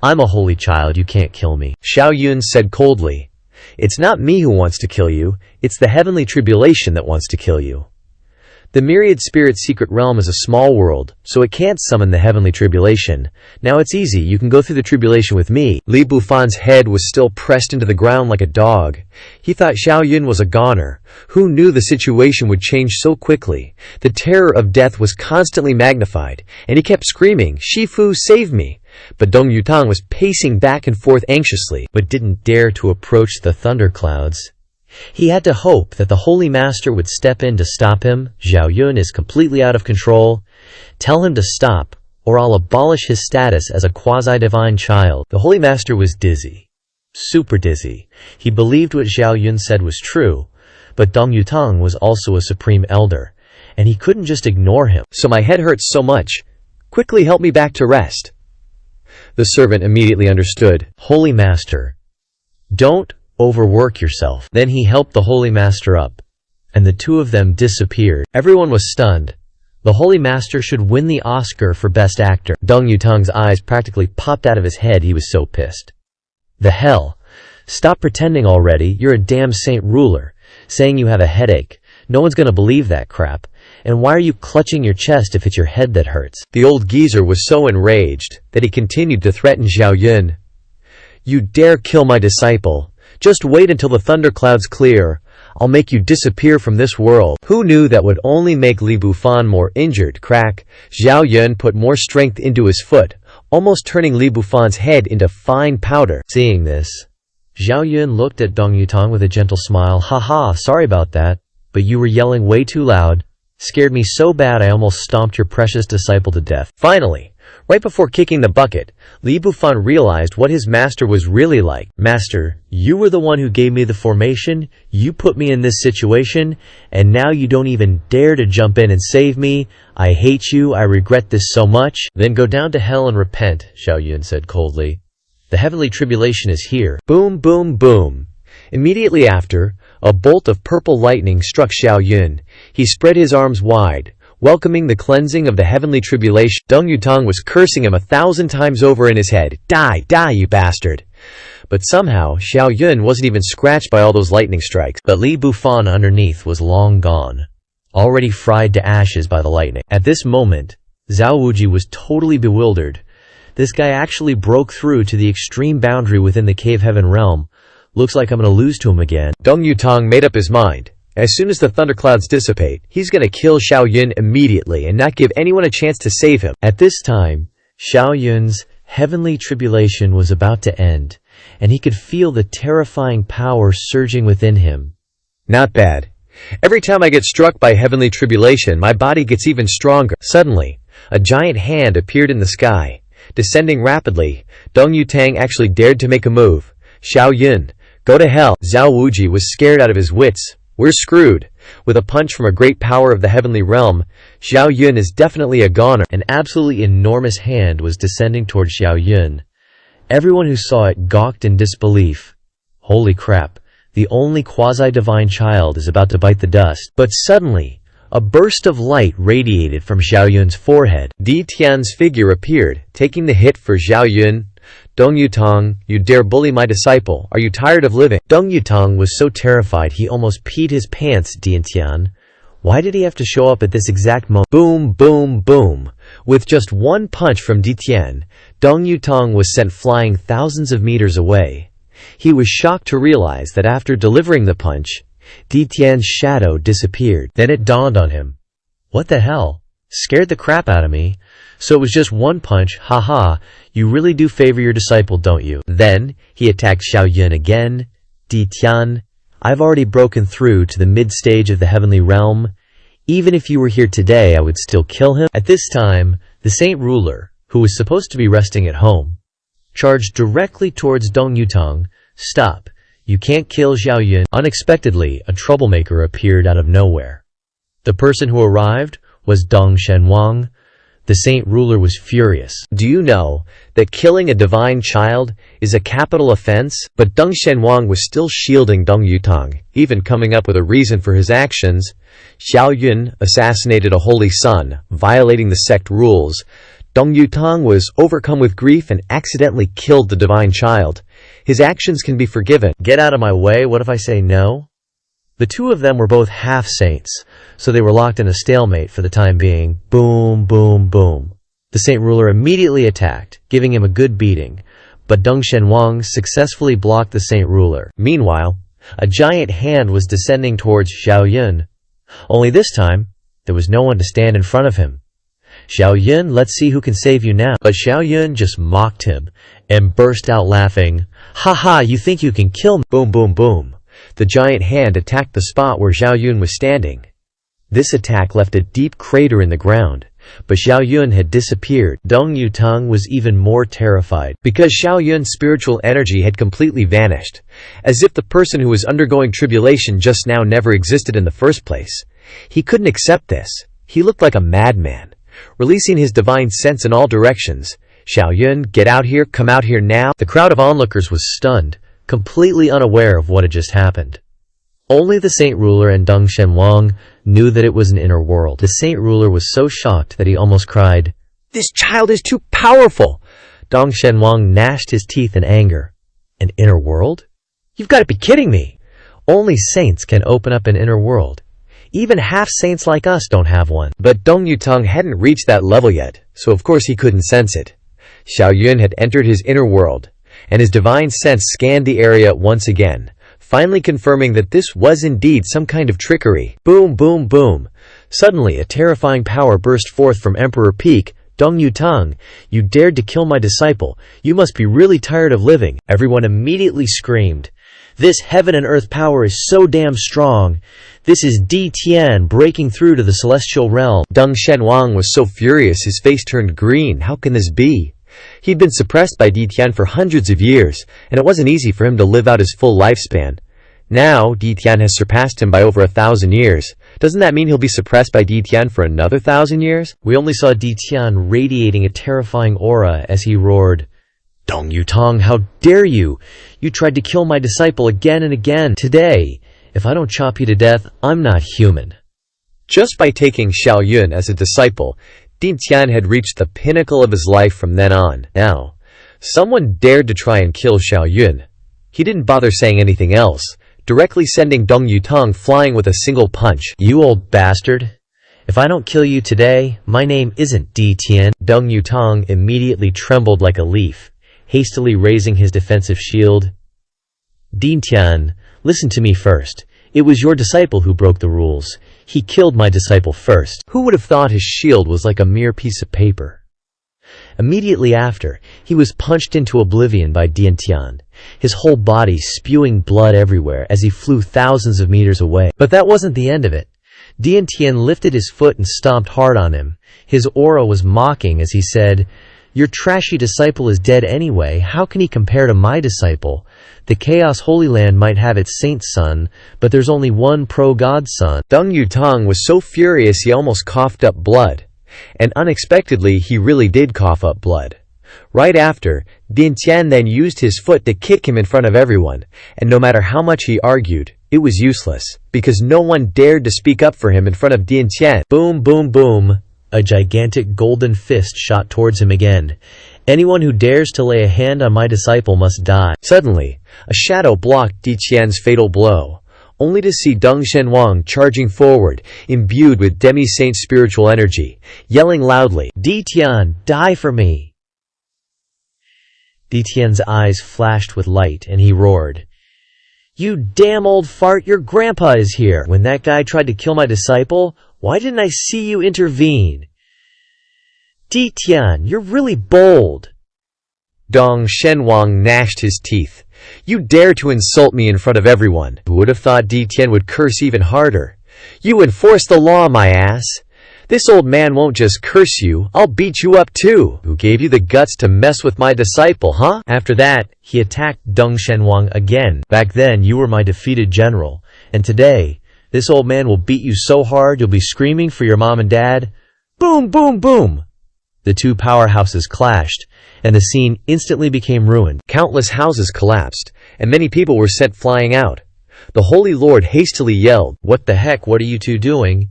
I'm a holy child, you can't kill me." Xiao Yun said coldly, "It's not me who wants to kill you, it's the heavenly tribulation that wants to kill you. The myriad spirit secret realm is a small world, so it can't summon the heavenly tribulation. Now it's easy, you can go through the tribulation with me." Li Bufan's head was still pressed into the ground like a dog. He thought Xiao Yun was a goner. Who knew the situation would change so quickly? The terror of death was constantly magnified, and he kept screaming, "Shifu, save me!" But Dong Yutang was pacing back and forth anxiously, but didn't dare to approach the thunderclouds. He had to hope that the Holy Master would step in to stop him. "Xiao Yun is completely out of control. Tell him to stop, or I'll abolish his status as a quasi-divine child." The Holy Master was dizzy. Super dizzy. He believed what Xiao Yun said was true, but Dong Yutang was also a Supreme Elder, and he couldn't just ignore him. "So my head hurts so much. Quickly help me back to rest." The servant immediately understood. "Holy Master, don't overwork yourself." Then he helped the Holy Master up, and the two of them disappeared. Everyone was stunned. The Holy Master should win the Oscar for Best Actor. Dong Yutang's eyes practically popped out of his head. He was so pissed. "The hell? Stop pretending already. You're a damn saint ruler, saying you have a headache. No one's gonna believe that crap. And why are you clutching your chest if it's your head that hurts?" The old geezer was so enraged that he continued to threaten Xiao Yun. "You dare kill my disciple? Just wait until the thunderclouds clear. I'll make you disappear from this world." Who knew that would only make Li Bufan more injured? Crack. Xiao Yun put more strength into his foot, almost turning Li Bufan's head into fine powder. Seeing this, Xiao Yun looked at Dong Yutang with a gentle smile. "Haha, sorry about that, but you were yelling way too loud. Scared me so bad I almost stomped your precious disciple to death." Finally, right before kicking the bucket, Li Bufan realized what his master was really like. "Master, you were the one who gave me the formation, you put me in this situation, and now you don't even dare to jump in and save me. I hate you, I regret this so much." "Then go down to hell and repent," Xiao Yun said coldly. "The heavenly tribulation is here." Boom, boom, boom. Immediately after, a bolt of purple lightning struck Xiao Yun. He spread his arms wide, welcoming the cleansing of the heavenly tribulation. Dong Yutang was cursing him 1,000 times over in his head. "Die, die, you bastard!" But somehow, Xiao Yun wasn't even scratched by all those lightning strikes. But Li Bufan underneath was long gone, already fried to ashes by the lightning. At this moment, Zhao Wuji was totally bewildered. This guy actually broke through to the extreme boundary within the cave heaven realm. Looks like I'm gonna lose to him again. Dong Yutang made up his mind. As soon as the thunderclouds dissipate, he's gonna kill Xiao Yun immediately and not give anyone a chance to save him. At this time, Xiao Yun's heavenly tribulation was about to end, and he could feel the terrifying power surging within him. Not bad. Every time I get struck by heavenly tribulation, my body gets even stronger. Suddenly, a giant hand appeared in the sky. Descending rapidly, Dong Yutang actually dared to make a move. "Xiao Yun, go to hell." Zhao Wuji was scared out of his wits. "We're screwed." With a punch from a great power of the heavenly realm, Xiao Yun is definitely a goner. An absolutely enormous hand was descending towards Xiao Yun. Everyone who saw it gawked in disbelief. Holy crap, the only quasi-divine child is about to bite the dust. But suddenly, a burst of light radiated from Xiao Yun's forehead. Di Tian's figure appeared, taking the hit for Xiao Yun. "Dong Yutang, you dare bully my disciple. Are you tired of living?" Dong Yutang was so terrified he almost peed his pants. Di Tian, Why did he have to show up at this exact moment? Boom, boom, boom. With just one punch from Ditian, Dong Yutong was sent flying thousands of meters away. He was shocked to realize that after delivering the punch, Ditian's shadow disappeared. Then it dawned on him. What the hell? Scared the crap out of me. So it was just one punch, haha, you really do favor your disciple, don't you? Then he attacked Xiao Yun again. Ditian, I've already broken through to the mid-stage of the heavenly realm. Even if you were here today, I would still kill him. At this time, the saint ruler, who was supposed to be resting at home, charged directly towards Dong Yutong. Stop. You can't kill Xiao Yun. Unexpectedly, a troublemaker appeared out of nowhere. The person who arrived was Dong Shenwang. The saint ruler was furious. Do you know that killing a divine child is a capital offense? But Dong Shenwang was still shielding Dong Yutong, even coming up with a reason for his actions. Xiao Yun assassinated a holy son, violating the sect rules. Dong Yutong was overcome with grief and accidentally killed the divine child. His actions can be forgiven. Get out of my way, what if I say no? The two of them were both half-saints, so they were locked in a stalemate for the time being. Boom, boom, boom. The saint ruler immediately attacked, giving him a good beating, but Dong Shenwang successfully blocked the saint ruler. Meanwhile, a giant hand was descending towards Xiao Yun. Only this time, there was no one to stand in front of him. Xiao Yun, let's see who can save you now. But Xiao Yun just mocked him and burst out laughing. Haha, you think you can kill me? Boom, boom, boom. The giant hand attacked the spot where Xiao Yun was standing. This attack left a deep crater in the ground, but Xiao Yun had disappeared. Dong Yutong was even more terrified, because Xiao Yun's spiritual energy had completely vanished, as if the person who was undergoing tribulation just now never existed in the first place. He couldn't accept this. He looked like a madman, releasing his divine sense in all directions. Xiao Yun, get out here, come out here now. The crowd of onlookers was stunned, completely unaware of what had just happened. Only the saint ruler and Dong Shenwang knew that it was an inner world. The saint ruler was so shocked that he almost cried, "This child is too powerful!" Dong Shenwang gnashed his teeth in anger. An inner world? You've got to be kidding me! Only saints can open up an inner world. Even half-saints like us don't have one. But Dong Yutong hadn't reached that level yet, so of course he couldn't sense it. Xiao Yun had entered his inner world, and his divine sense scanned the area once again, finally confirming that this was indeed some kind of trickery. Boom, boom, boom. Suddenly, a terrifying power burst forth from Emperor Peak. Dong Yutong, you dared to kill my disciple. You must be really tired of living. Everyone immediately screamed. This heaven and earth power is so damn strong. This is Ditian breaking through to the celestial realm. Dong Shenwang was so furious his face turned green. How can this be? He'd been suppressed by Ditian for hundreds of years, and it wasn't easy for him to live out his full lifespan. Now, Ditian has surpassed him by over 1,000 years. Doesn't that mean he'll be suppressed by Ditian for another 1,000 years? We only saw Ditian radiating a terrifying aura as he roared, Dong Yutong, how dare you! You tried to kill my disciple again and again. Today, if I don't chop you to death, I'm not human. Just by taking Xiao Yun as a disciple, Ditian had reached the pinnacle of his life from then on. Now, someone dared to try and kill Xiao Yun. He didn't bother saying anything else, directly sending Dong Yutong flying with a single punch. You old bastard. If I don't kill you today, my name isn't Ditian. Dong Yutong immediately trembled like a leaf, hastily raising his defensive shield. Ditian, listen to me first. It was your disciple who broke the rules. He killed my disciple first. Who would have thought his shield was like a mere piece of paper? Immediately after, he was punched into oblivion by Ditian, his whole body spewing blood everywhere as he flew thousands of meters away. But that wasn't the end of it. Ditian lifted his foot and stomped hard on him. His aura was mocking as he said, Your trashy disciple is dead anyway. How can he compare to my disciple? The Chaos Holy Land might have its saint's son, but there's only one pro-God son. Dong Yutong was so furious he almost coughed up blood. And unexpectedly, he really did cough up blood. Right after, Ditian then used his foot to kick him in front of everyone, and no matter how much he argued, it was useless, because no one dared to speak up for him in front of Ditian. Boom, boom, boom. A gigantic golden fist shot towards him again. Anyone who dares to lay a hand on my disciple must die. Suddenly, a shadow blocked Ditian's fatal blow. only to see Deng Shenhuang charging forward, imbued with demi-saint spiritual energy, yelling loudly, "Di Tian, die for me!" Di Tian's eyes flashed with light, and he roared, "You damn old fart, your grandpa is here! When that guy tried to kill my disciple, why didn't I see you intervene? Di Tian, you're really bold!" Deng Shenhuang gnashed his teeth. "You dare to insult me in front of everyone." Who would have thought Di Tian would curse even harder? "You enforce the law, my ass! This old man won't just curse you, I'll beat you up too. Who gave you the guts to mess with my disciple, huh?" After that, he attacked Deng Shenhuang again. "Back then, you were my defeated general, and today, this old man will beat you so hard you'll be screaming for your mom and dad." Boom, boom, boom! The two powerhouses clashed, and the scene instantly became ruined. Countless houses collapsed, and many people were sent flying out. The Holy Lord hastily yelled, "What the heck, what are you two doing?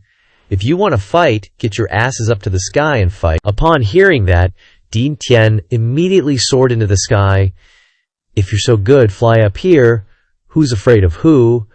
If you want to fight, get your asses up to the sky and fight." Upon hearing that, Di Tian immediately soared into the sky. "If you're so good, fly up here. Who's afraid of who?"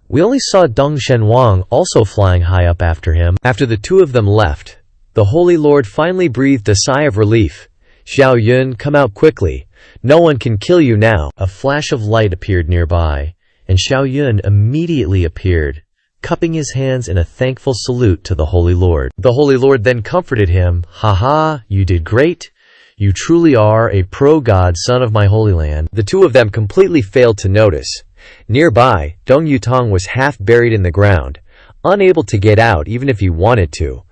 We only saw Deng Shenhuang also flying high up after him. After the two of them left, the Holy Lord finally breathed a sigh of relief. "Xiao Yun, come out quickly. No one can kill you now." A flash of light appeared nearby, and Xiao Yun immediately appeared, cupping his hands in a thankful salute to the Holy Lord. The Holy Lord then comforted him. "Haha, you did great. You truly are a pro-God son of my holy land." The two of them completely failed to notice. Nearby, Deng Yutong was half buried in the ground, unable to get out even if he wanted to.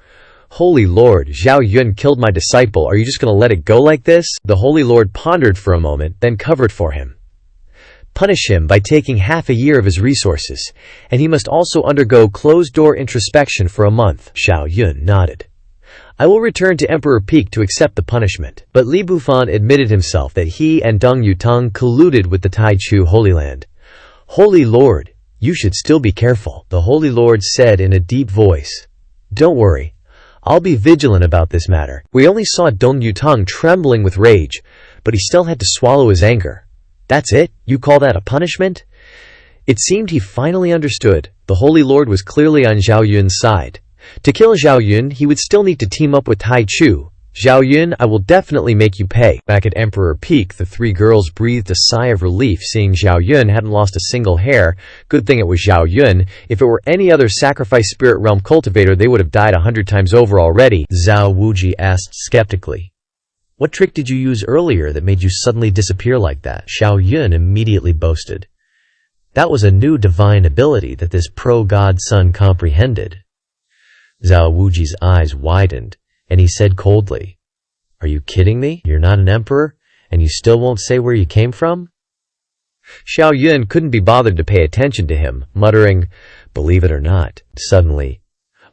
"Holy Lord, Xiao Yun killed my disciple. Are you just going to let it go like this?" The Holy Lord pondered for a moment, then covered for him. "Punish him by taking half a year of his resources, and he must also undergo closed-door introspection for a month." Xiao Yun nodded. "I will return to Emperor Peak to accept the punishment." But Li Bufan admitted himself that he and Deng Yutong colluded with the Taichu Holy Land. "Holy Lord, you should still be careful," the Holy Lord said in a deep voice. "Don't worry. I'll be vigilant about this matter." We only saw Deng Yutong trembling with rage, but he still had to swallow his anger. "That's it? You call that a punishment?" It seemed he finally understood. The Holy Lord was clearly on Xiao Yun's side. To kill Xiao Yun, he would still need to team up with Tai Chu. "Xiao Yun, I will definitely make you pay." Back at Emperor Peak, the three girls breathed a sigh of relief seeing Xiao Yun hadn't lost a single hair. Good thing it was Xiao Yun. If it were any other sacrifice spirit realm cultivator, they would have died 100 times over already. Zhao Wuji asked skeptically, "What trick did you use earlier that made you suddenly disappear like that?" Xiao Yun immediately boasted. That was a new divine ability that this pro-God son comprehended. Zhao Wuji's eyes widened, and he said coldly, "Are you kidding me? You're not an emperor, and you still won't say where you came from?" Xiao Yun couldn't be bothered to pay attention to him, muttering, "Believe it or not." Suddenly,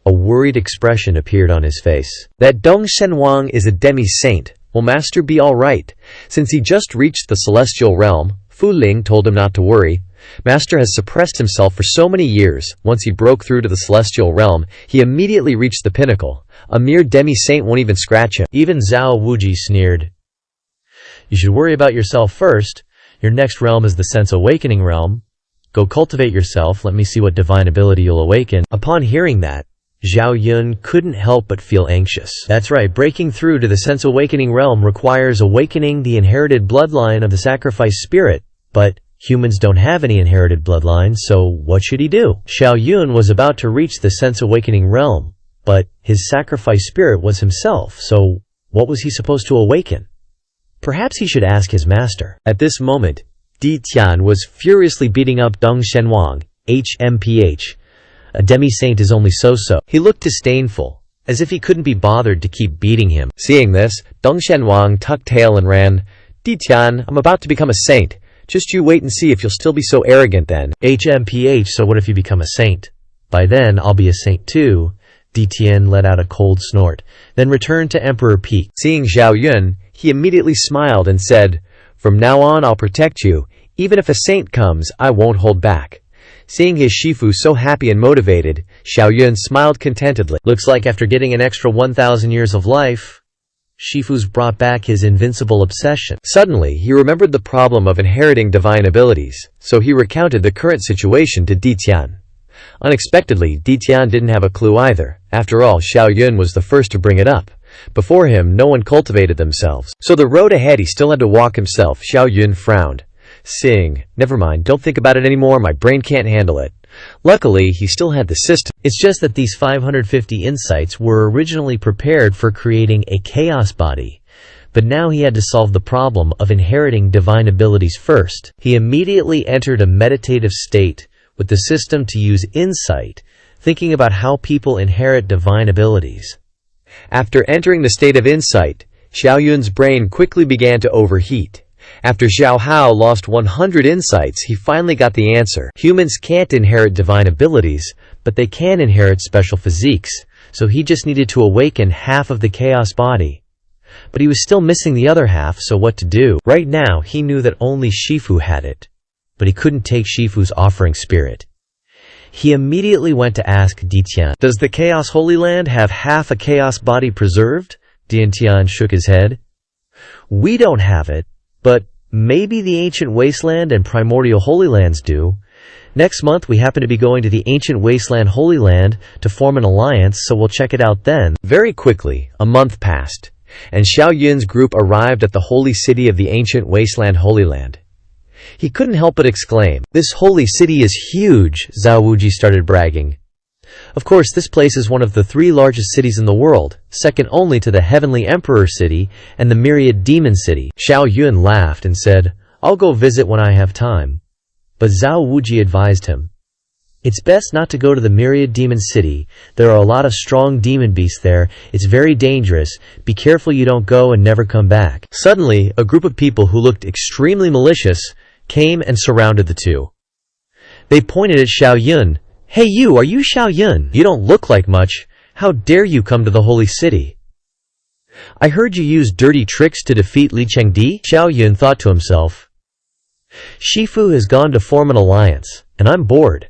a worried expression appeared on his face. "That Deng Shenhuang is a demi-saint. Will Master be all right? Since he just reached the celestial realm," Fu Ling told him not to worry. "Master has suppressed himself for so many years. Once he broke through to the celestial realm, he immediately reached the pinnacle. A mere demi-saint won't even scratch him." Even Zhao Wuji sneered. "You should worry about yourself first. Your next realm is the sense awakening realm. Go cultivate yourself, let me see what divine ability you'll awaken." Upon hearing that, Zhao Yun couldn't help but feel anxious. That's right, breaking through to the sense awakening realm requires awakening the inherited bloodline of the sacrifice spirit. But humans don't have any inherited bloodline, so what should he do? Xiao Yun was about to reach the sense awakening realm, but his sacrifice spirit was himself, so what was he supposed to awaken? Perhaps he should ask his master. At this moment, Di Tian was furiously beating up Deng Shenhuang, HMPH. A demi-saint is only so-so. He looked disdainful, as if he couldn't be bothered to keep beating him. Seeing this, Deng Shenhuang tucked tail and ran. "Di Tian, I'm about to become a saint. Just you wait and see if you'll still be so arrogant then." HMPH, so what if you become a saint? By then, I'll be a saint too. Di Tian let out a cold snort, then returned to Emperor Peak. Seeing Xiao Yun, he immediately smiled and said, "From now on, I'll protect you. Even if a saint comes, I won't hold back." Seeing his Shifu so happy and motivated, Xiao Yun smiled contentedly. Looks like after getting an extra 1,000 years of life, Shifu's brought back his invincible obsession. Suddenly, he remembered the problem of inheriting divine abilities, so he recounted the current situation to Ditian. Unexpectedly, Ditian didn't have a clue either. After all, Xiao Yun was the first to bring it up. Before him, no one cultivated themselves. So the road ahead he still had to walk himself. Xiao Yun frowned, saying, "Never mind, don't think about it anymore, my brain can't handle it." Luckily, he still had the system. It's just that these 550 insights were originally prepared for creating a chaos body. But now he had to solve the problem of inheriting divine abilities first. He immediately entered a meditative state with the system to use insight, thinking about how people inherit divine abilities. After entering the state of insight, Xiao Yun's brain quickly began to overheat. After Xiao Hao lost 100 insights, he finally got the answer. Humans can't inherit divine abilities, but they can inherit special physiques, so he just needed to awaken half of the chaos body. But he was still missing the other half, so what to do? Right now, he knew that only Shifu had it, but he couldn't take Shifu's offering spirit. He immediately went to ask Ditian, "Does the Chaos Holy Land have half a chaos body preserved?" Ditian shook his head. "We don't have it, but maybe the Ancient Wasteland and Primordial Holy Lands do. Next month we happen to be going to the Ancient Wasteland Holy Land to form an alliance, so we'll check it out then." Very quickly, a month passed, and Xiao Yun's group arrived at the holy city of the Ancient Wasteland Holy Land. He couldn't help but exclaim, "This holy city is huge," Zhao Wuji started bragging. Of course, this place is one of the 3 largest cities in the world, second only to the Heavenly Emperor City and the Myriad Demon City. Xiao Yun laughed and said, "I'll go visit when I have time." But Zhao Wuji advised him, "It's best not to go to the Myriad Demon City. There are a lot of strong demon beasts there. It's very dangerous. Be careful you don't go and never come back." Suddenly, a group of people who looked extremely malicious came and surrounded the two. They pointed at Xiao Yun. "Hey you, are you Xiao Yun? You don't look like much. How dare you come to the holy city? I heard you use dirty tricks to defeat Li Chengdi?" Xiao Yun thought to himself, "Shifu has gone to form an alliance, and I'm bored.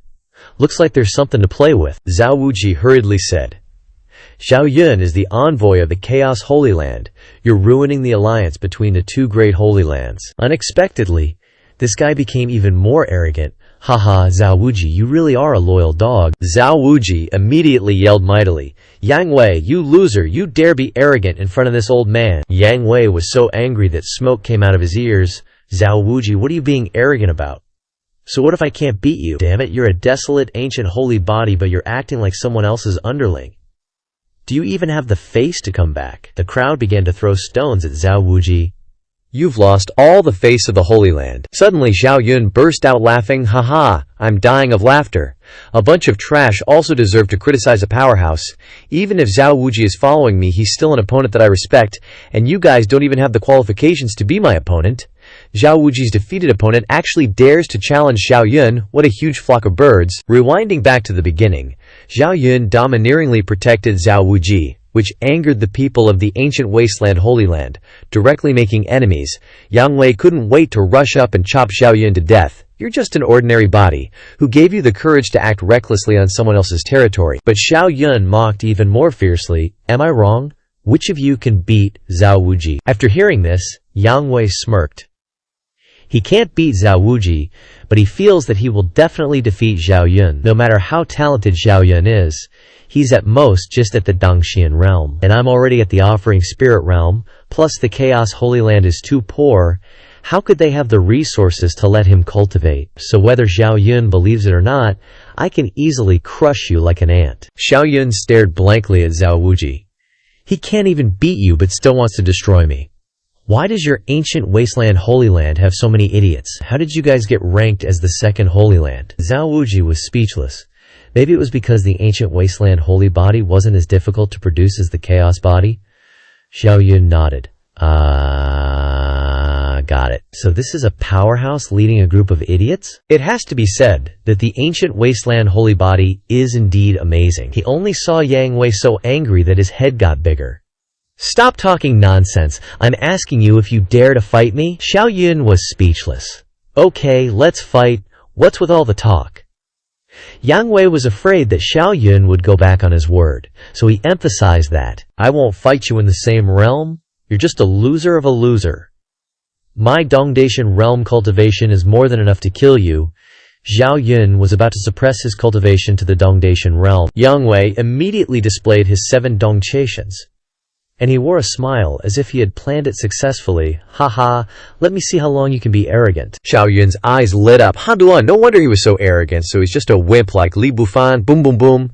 Looks like there's something to play with." Zhao Wuji hurriedly said, "Xiao Yun is the envoy of the Chaos Holy Land. You're ruining the alliance between the 2 great holy lands." Unexpectedly, this guy became even more arrogant. "Haha, Zhao Wuji, you really are a loyal dog." Zhao Wuji immediately yelled mightily, "Yang Wei, you loser, you dare be arrogant in front of this old man." Yang Wei was so angry that smoke came out of his ears. "Zhao Wuji, what are you being arrogant about? So what if I can't beat you? Damn it, you're a desolate, ancient holy body, but you're acting like someone else's underling. Do you even have the face to come back?" The crowd began to throw stones at Zhao Wuji. "You've lost all the face of the Holy Land." Suddenly Xiao Yun burst out laughing. "Haha, I'm dying of laughter. A bunch of trash also deserve to criticize a powerhouse. Even if Zhao Wuji is following me, he's still an opponent that I respect, and you guys don't even have the qualifications to be my opponent." Zhao Wuji's defeated opponent actually dares to challenge Xiao Yun. What a huge flock of birds. Rewinding back to the beginning, Xiao Yun domineeringly protected Zhao Wuji, which angered the people of the Ancient Wasteland Holy Land, directly making enemies. Yang Wei couldn't wait to rush up and chop Xiao Yun to death. "You're just an ordinary body. Who gave you the courage to act recklessly on someone else's territory?" But Xiao Yun mocked even more fiercely. "Am I wrong? Which of you can beat Zhao Wuji?" After hearing this, Yang Wei smirked. He can't beat Zhao Wuji, but he feels that he will definitely defeat Xiao Yun. No matter how talented Xiao Yun is, he's at most just at the Dangxian realm. And I'm already at the Offering Spirit realm, plus the Chaos Holy Land is too poor. How could they have the resources to let him cultivate? So whether Xiao Yun believes it or not, I can easily crush you like an ant. Xiao Yun stared blankly at Zhao Wuji. He can't even beat you but still wants to destroy me. Why does your Ancient Wasteland Holy Land have so many idiots? How did you guys get ranked as the second Holy Land? Zhao Wuji was speechless. Maybe it was because the Ancient Wasteland Holy Body wasn't as difficult to produce as the Chaos Body? Xiao Yun nodded. Got it. So this is a powerhouse leading a group of idiots? It has to be said that the Ancient Wasteland Holy Body is indeed amazing. He only saw Yang Wei so angry that his head got bigger. Stop talking nonsense. I'm asking you if you dare to fight me? Xiao Yun was speechless. Okay, let's fight. What's with all the talk? Yang Wei was afraid that Xiao Yun would go back on his word, so he emphasized that. I won't fight you in the same realm, You're just a loser of a loser. My Dongdaishan realm cultivation is more than enough to kill you." Zhao Yun was about to suppress his cultivation to the Dongdaishan realm. Yang Wei immediately displayed his 7 Dongdaishans, and he wore a smile as if he had planned it successfully. "Haha, let me see how long you can be arrogant." Zhao Yun's eyes lit up. Handuan, no wonder he was so arrogant, so he's just a wimp like Li Bufan. Boom boom boom.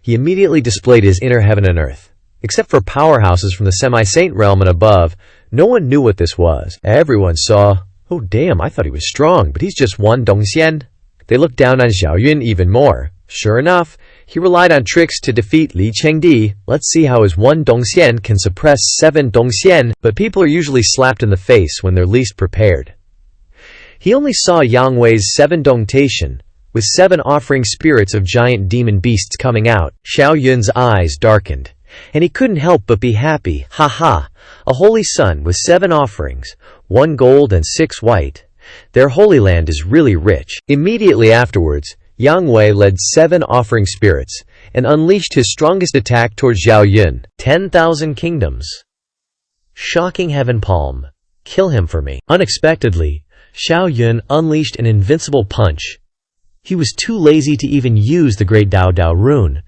He immediately displayed his inner heaven and earth. Except for powerhouses from the semi-saint realm and above, no one knew what this was. Everyone saw, "Oh damn, I thought he was strong, but he's just 1 Dongxian." They looked down on Zhao Yun even more. Sure enough, he relied on tricks to defeat Li Chengdi. Let's see how his 1 Dongxian can suppress 7 Dongxian, but people are usually slapped in the face when they're least prepared. He only saw Yang Wei's 7 Dongtaishan, with 7 offering spirits of giant demon beasts coming out. Zhao Yun's eyes darkened, and he couldn't help but be happy. Haha, a holy sun with 7 offerings, 1 gold and 6 white. Their holy land is really rich. Immediately afterwards, Yang Wei led 7 offering spirits and unleashed his strongest attack towards Zhao Yun. 10,000 kingdoms. Shocking heaven palm. Kill him for me. Unexpectedly, Zhao Yun unleashed an invincible punch. He was too lazy to even use the great Dao Dao rune,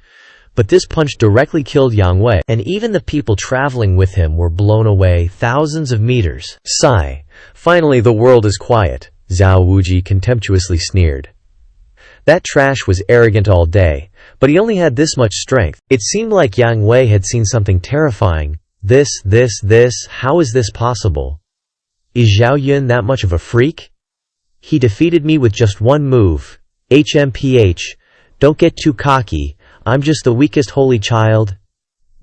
but this punch directly killed Yang Wei, and even the people traveling with him were blown away thousands of meters. Sigh. Finally the world is quiet, Zhao Wuji contemptuously sneered. That trash was arrogant all day, but he only had this much strength. It seemed like Yang Wei had seen something terrifying. This, how is this possible? Is Zhao Yun that much of a freak? He defeated me with just 1 move. HMPH. Don't get too cocky. I'm just the weakest holy child.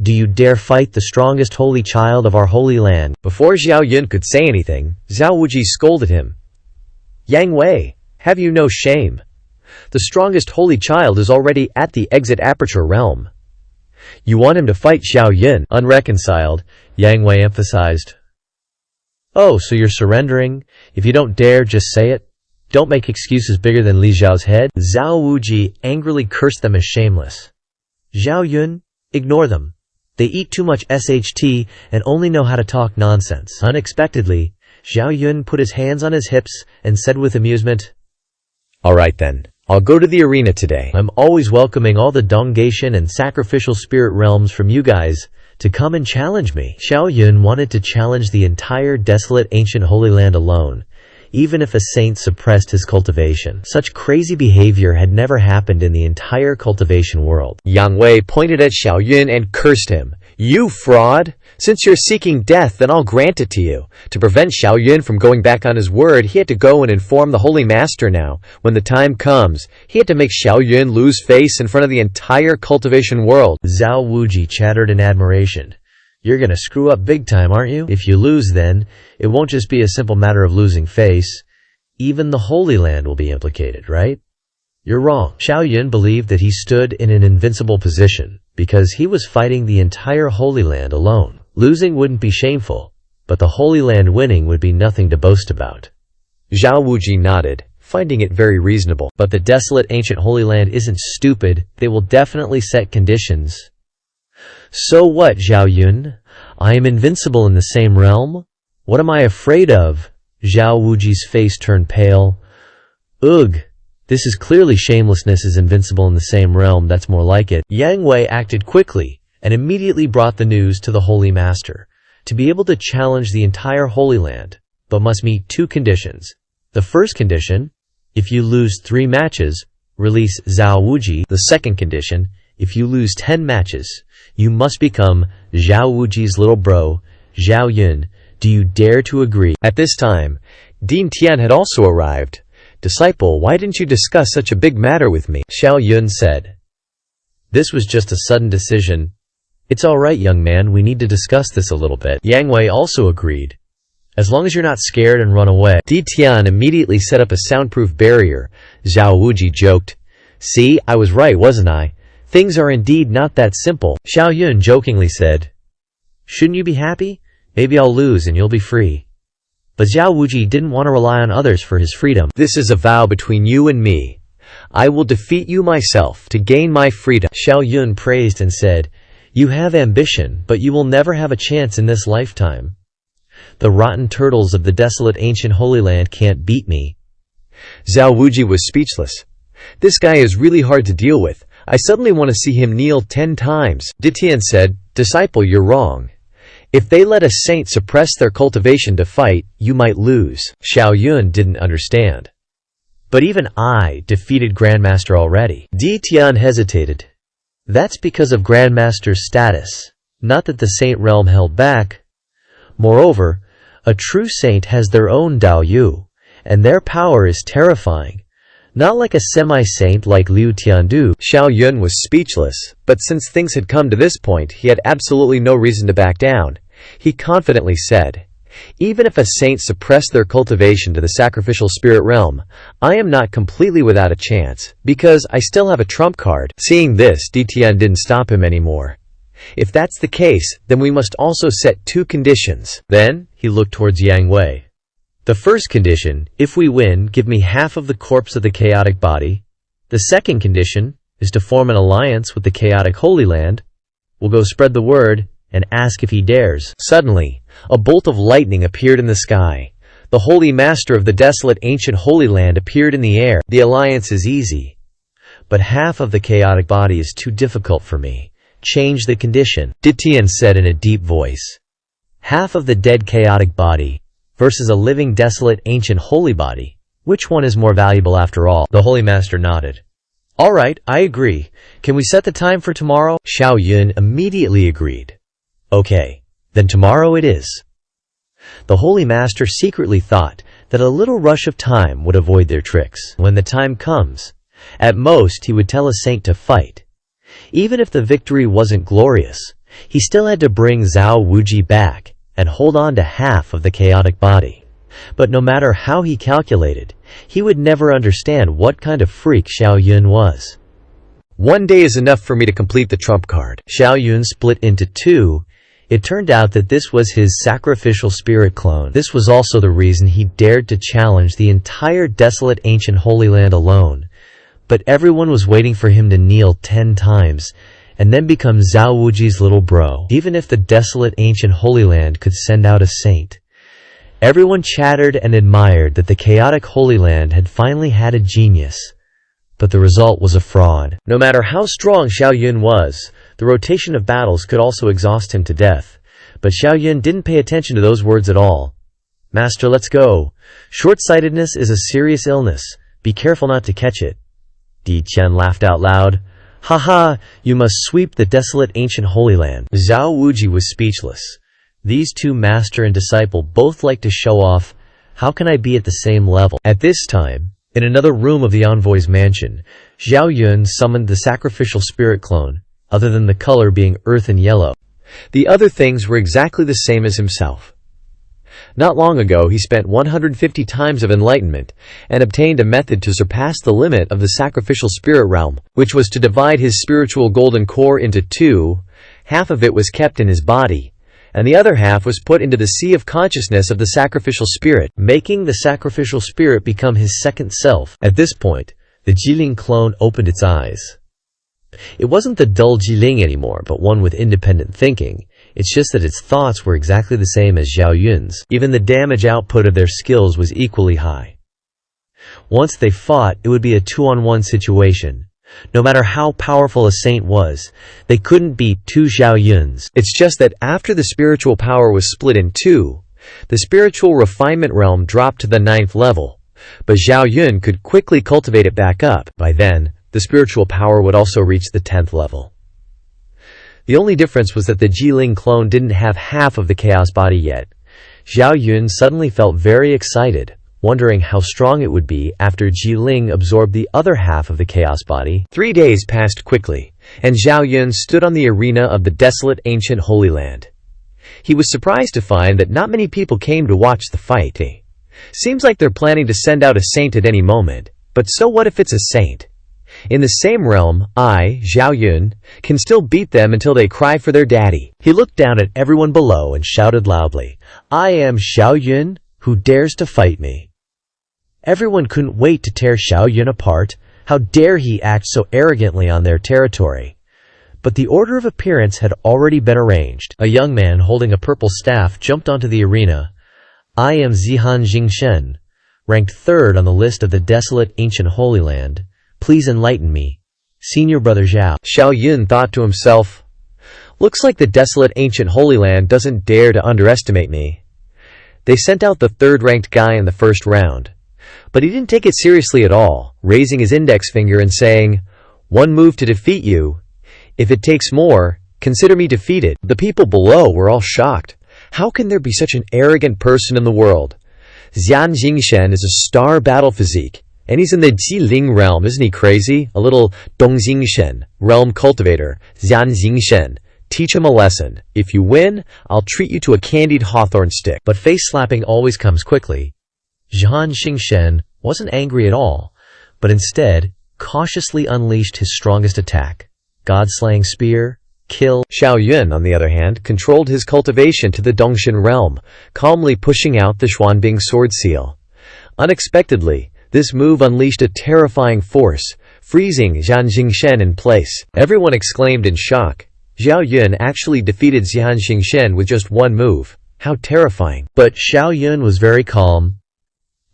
Do you dare fight the strongest holy child of our holy land? Before Zhao Yun could say anything, Zhao Wuji scolded him. Yang Wei, have you no shame? The strongest holy child is already at the exit aperture realm. You want him to fight Zhao Yun? Unreconciled, Yang Wei emphasized. Oh, so you're surrendering? If you don't dare, just say it. Don't make excuses bigger than Li Zhao's head. Zhao Wuji angrily cursed them as shameless. Zhao Yun, ignore them. They eat too much SHT and only know how to talk nonsense. Unexpectedly, Zhao Yun put his hands on his hips and said with amusement, Alright then, I'll go to the arena today. I'm always welcoming all the Dongdaishan and sacrificial spirit realms from you guys to come and challenge me. Zhao Yun wanted to challenge the entire desolate ancient Holy Land alone, even if a saint suppressed his cultivation. Such crazy behavior had never happened in the entire cultivation world. Yang Wei pointed at Zhao Yun and cursed him. You fraud! Since you're seeking death, then I'll grant it to you. To prevent Zhao Yun from going back on his word, he had to go and inform the Holy Master now. When the time comes, he had to make Zhao Yun lose face in front of the entire cultivation world. Zhao Wuji chattered in admiration. You're gonna screw up big time, aren't you? If you lose then, it won't just be a simple matter of losing face. Even the Holy Land will be implicated, right? You're wrong. Zhao Yun believed that he stood in an invincible position because he was fighting the entire Holy Land alone. Losing wouldn't be shameful, but the Holy Land winning would be nothing to boast about. Zhao Wuji nodded, finding it very reasonable. But the desolate ancient Holy Land isn't stupid. They will definitely set conditions. So what, Zhao Yun? I am invincible in the same realm? What am I afraid of? Zhao Wuji's face turned pale. Ugh, this is clearly shamelessness is invincible in the same realm, that's more like it. Yang Wei acted quickly and immediately brought the news to the Holy Master. To be able to challenge the entire Holy Land, but must meet 2 conditions. The first condition, if you lose 3 matches, release Zhao Wuji. The second condition, if you lose 10 matches, you must become Zhao Wuji's little bro, Zhao Yun. Do you dare to agree? At this time, Dean Tian had also arrived. Disciple, why didn't you discuss such a big matter with me? Zhao Yun said. This was just a sudden decision. It's alright, young man, we need to discuss this a little bit. Yang Wei also agreed. As long as you're not scared and run away. Di Tian immediately set up a soundproof barrier. Zhao Wuji joked. See, I was right, wasn't I? Things are indeed not that simple. Zhao Yun jokingly said. Shouldn't you be happy? Maybe I'll lose and you'll be free. But Zhao Wuji didn't want to rely on others for his freedom. This is a vow between you and me. I will defeat you myself to gain my freedom. Zhao Yun praised and said, You have ambition, but you will never have a chance in this lifetime. The rotten turtles of the desolate ancient Holy Land can't beat me. Zhao Wuji was speechless. This guy is really hard to deal with. I suddenly want to see him kneel 10 times. Ditian said, "Disciple, you're wrong. If they let a saint suppress their cultivation to fight, you might lose." Xiao Yun didn't understand. But even I defeated Grandmaster already. Ditian hesitated. That's because of Grandmaster's status, not that the saint realm held back. Moreover, a true saint has their own Dao Yu, and their power is terrifying. Not like a semi-saint like Liu Tiandu. Xiao Yun was speechless, but since things had come to this point, he had absolutely no reason to back down. He confidently said, "Even if a saint suppressed their cultivation to the sacrificial spirit realm, I am not completely without a chance, because I still have a trump card." Seeing this, Ditian didn't stop him anymore. "If that's the case, then we must also set 2 conditions." Then, he looked towards Yang Wei. The first condition, if we win, give me half of the corpse of the chaotic body. The second condition is to form an alliance with the chaotic Holy Land. We'll go spread the word and ask if he dares. Suddenly, a bolt of lightning appeared in the sky. The Holy Master of the desolate ancient Holy Land appeared in the air. The alliance is easy, but half of the chaotic body is too difficult for me. Change the condition, Ditian said in a deep voice. Half of the dead chaotic body versus a living desolate ancient holy body. Which one is more valuable after all? The Holy Master nodded. All right, I agree. Can we set the time for tomorrow? Xiao Yun immediately agreed. Okay, then tomorrow it is. The Holy Master secretly thought that a little rush of time would avoid their tricks. When the time comes, at most he would tell a saint to fight. Even if the victory wasn't glorious, he still had to bring Zhao Wuji back and hold on to half of the chaotic body. But no matter how he calculated, he would never understand what kind of freak Xiao Yun was. 1 day is enough for me to complete the trump card. Xiao Yun split into 2. It turned out that this was his sacrificial spirit clone. This was also the reason he dared to challenge the entire desolate ancient Holy Land alone. But everyone was waiting for him to kneel 10 times, and then become Zhao Wuji's little bro. Even if the desolate ancient Holy Land could send out a saint. Everyone chattered and admired that the chaotic Holy Land had finally had a genius. But the result was a fraud. No matter how strong Xiao Yun was, the rotation of battles could also exhaust him to death. But Xiao Yun didn't pay attention to those words at all. Master, let's go. Short-sightedness is a serious illness. Be careful not to catch it. Di Qian laughed out loud. Haha, you must sweep the desolate ancient Holy Land. Zhao Wuji was speechless. These 2 master and disciple both like to show off. How can I be at the same level? At this time, in another room of the envoy's mansion, Xiao Yun summoned the sacrificial spirit clone, other than the color being earth and yellow. The other things were exactly the same as himself. Not long ago, he spent 150 times of enlightenment and obtained a method to surpass the limit of the sacrificial spirit realm, which was to divide his spiritual golden core into 2. Half of it was kept in his body, and the other half was put into the sea of consciousness of the sacrificial spirit, making the sacrificial spirit become his second self. At this point, the Jiling clone opened its eyes. It wasn't the dull Jiling anymore, but one with independent thinking. It's just that its thoughts were exactly the same as Xiao Yun's. Even the damage output of their skills was equally high. Once they fought, it would be a 2-on-1 situation. No matter how powerful a saint was, they couldn't beat 2 Xiao Yuns. It's just that after the spiritual power was split in 2, the spiritual refinement realm dropped to the 9th level, but Xiao Yun could quickly cultivate it back up. By then, the spiritual power would also reach the 10th level. The only difference was that the Jiling clone didn't have half of the chaos body yet. Xiao Yun suddenly felt very excited, wondering how strong it would be after Jiling absorbed the other half of the chaos body. 3 days passed quickly, and Xiao Yun stood on the arena of the desolate ancient Holy Land. He was surprised to find that not many people came to watch the fight. Seems like they're planning to send out a saint at any moment, but so what if it's a saint? In the same realm, I, Xiao Yun, can still beat them until they cry for their daddy. He looked down at everyone below and shouted loudly, I am Xiao Yun, who dares to fight me. Everyone couldn't wait to tear Xiao Yun apart. How dare he act so arrogantly on their territory? But the order of appearance had already been arranged. A young man holding a purple staff jumped onto the arena. I am Zihan Jingshen, ranked 3rd on the list of the desolate ancient Holy Land. Please enlighten me. Senior Brother Zhao. Xiao Yun thought to himself, looks like the desolate ancient Holy Land doesn't dare to underestimate me. They sent out the 3rd-ranked guy in the first round. But he didn't take it seriously at all, raising his index finger and saying, "One move to defeat you. If it takes more, consider me defeated." The people below were all shocked. How can there be such an arrogant person in the world? Xian Jingshen is a star battle physique, and he's in the Jiling realm, isn't he crazy? A little Dongjingshen, realm cultivator, Xian Jingshen. Teach him a lesson. If you win, I'll treat you to a candied hawthorn stick. But face slapping always comes quickly. Zhan Jingshen wasn't angry at all, but instead cautiously unleashed his strongest attack. God-slaying spear, kill. Xiao Yun, on the other hand, controlled his cultivation to the Dongshin realm, calmly pushing out the Xuanbing sword seal. Unexpectedly, this move unleashed a terrifying force, freezing Zhan Jingshen in place. Everyone exclaimed in shock. Xiao Yun actually defeated Zhan Jingshen with just one move. How terrifying. But Xiao Yun was very calm.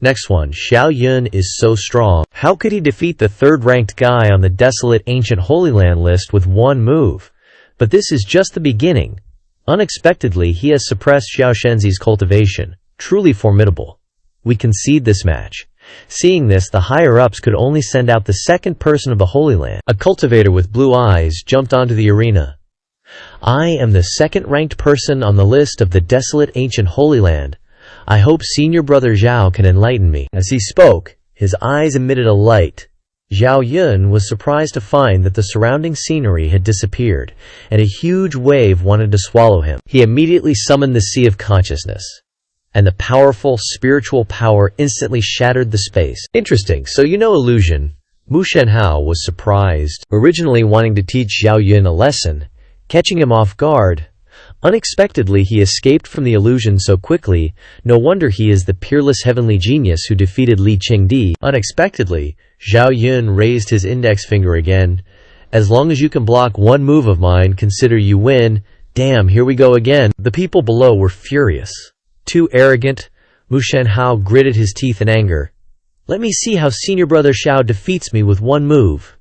Next one, Xiao Yun is so strong. How could he defeat the 3rd-ranked guy on the desolate ancient Holy Land list with one move? But this is just the beginning. Unexpectedly, he has suppressed Xiao Shenzi's cultivation. Truly formidable. We concede this match. Seeing this, the higher-ups could only send out the 2nd person of the Holy Land. A cultivator with blue eyes jumped onto the arena. I am the 2nd-ranked person on the list of the desolate ancient Holy Land. I hope Senior Brother Zhao can enlighten me. As he spoke, his eyes emitted a light. Xiao Yun was surprised to find that the surrounding scenery had disappeared, and a huge wave wanted to swallow him. He immediately summoned the Sea of Consciousness, and the powerful spiritual power instantly shattered the space. Interesting, so you know illusion. Mu Shenhao was surprised, originally wanting to teach Xiao Yun a lesson, catching him off guard. Unexpectedly, he escaped from the illusion so quickly. No wonder he is the peerless heavenly genius who defeated Li Qingdi. Unexpectedly, Xiao Yun raised his index finger again. As long as you can block one move of mine, consider you win. Damn, here we go again. The people below were furious. Too arrogant, Mu Shenhao gritted his teeth in anger. Let me see how Senior Brother Xiao defeats me with one move.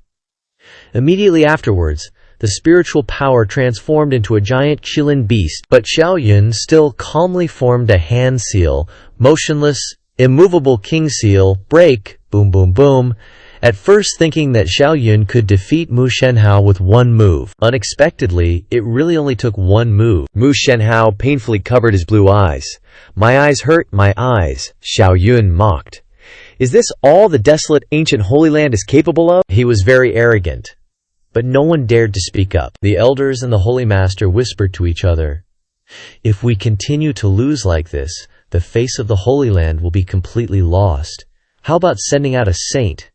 Immediately afterwards, the spiritual power transformed into a giant Qilin beast, but Xiao Yun still calmly formed a hand seal, motionless, immovable king seal, break, boom boom boom, at first thinking that Xiao Yun could defeat Mu Shenhao with one move. Unexpectedly, it really only took one move. Mu Shenhao painfully covered his blue eyes. My eyes hurt, my eyes, Xiao Yun mocked. Is this all the desolate ancient Holy Land is capable of? He was very arrogant. But no one dared to speak up. The elders and the Holy Master whispered to each other, "If we continue to lose like this, the face of the Holy Land will be completely lost. How about sending out a saint?"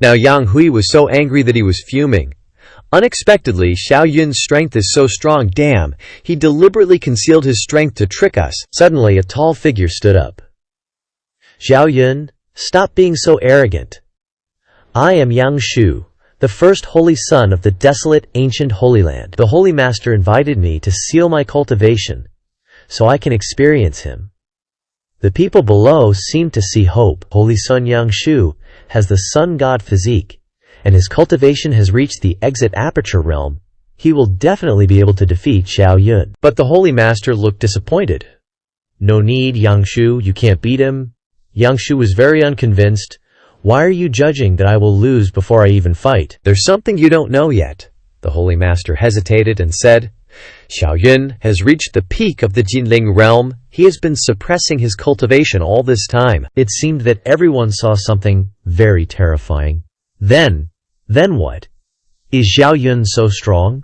Now Yang Hui was so angry that he was fuming. Unexpectedly, Xiao Yun's strength is so strong, damn, he deliberately concealed his strength to trick us. Suddenly, a tall figure stood up. Xiao Yun, stop being so arrogant. I am Yang Shu, the first holy son of the desolate ancient Holy Land. The Holy Master invited me to seal my cultivation, so I can experience him. The people below seem to see hope. Holy Son Yang Shu has the sun god physique, and his cultivation has reached the exit aperture realm. He will definitely be able to defeat Xiao Yun. But the Holy Master looked disappointed. No need, Yang Shu, you can't beat him. Yang Shu was very unconvinced. Why are you judging that I will lose before I even fight? There's something you don't know yet. The Holy Master hesitated and said, Xiao Yun has reached the peak of the Jinling realm. He has been suppressing his cultivation all this time. It seemed that everyone saw something very terrifying. Then what? Is Xiao Yun so strong?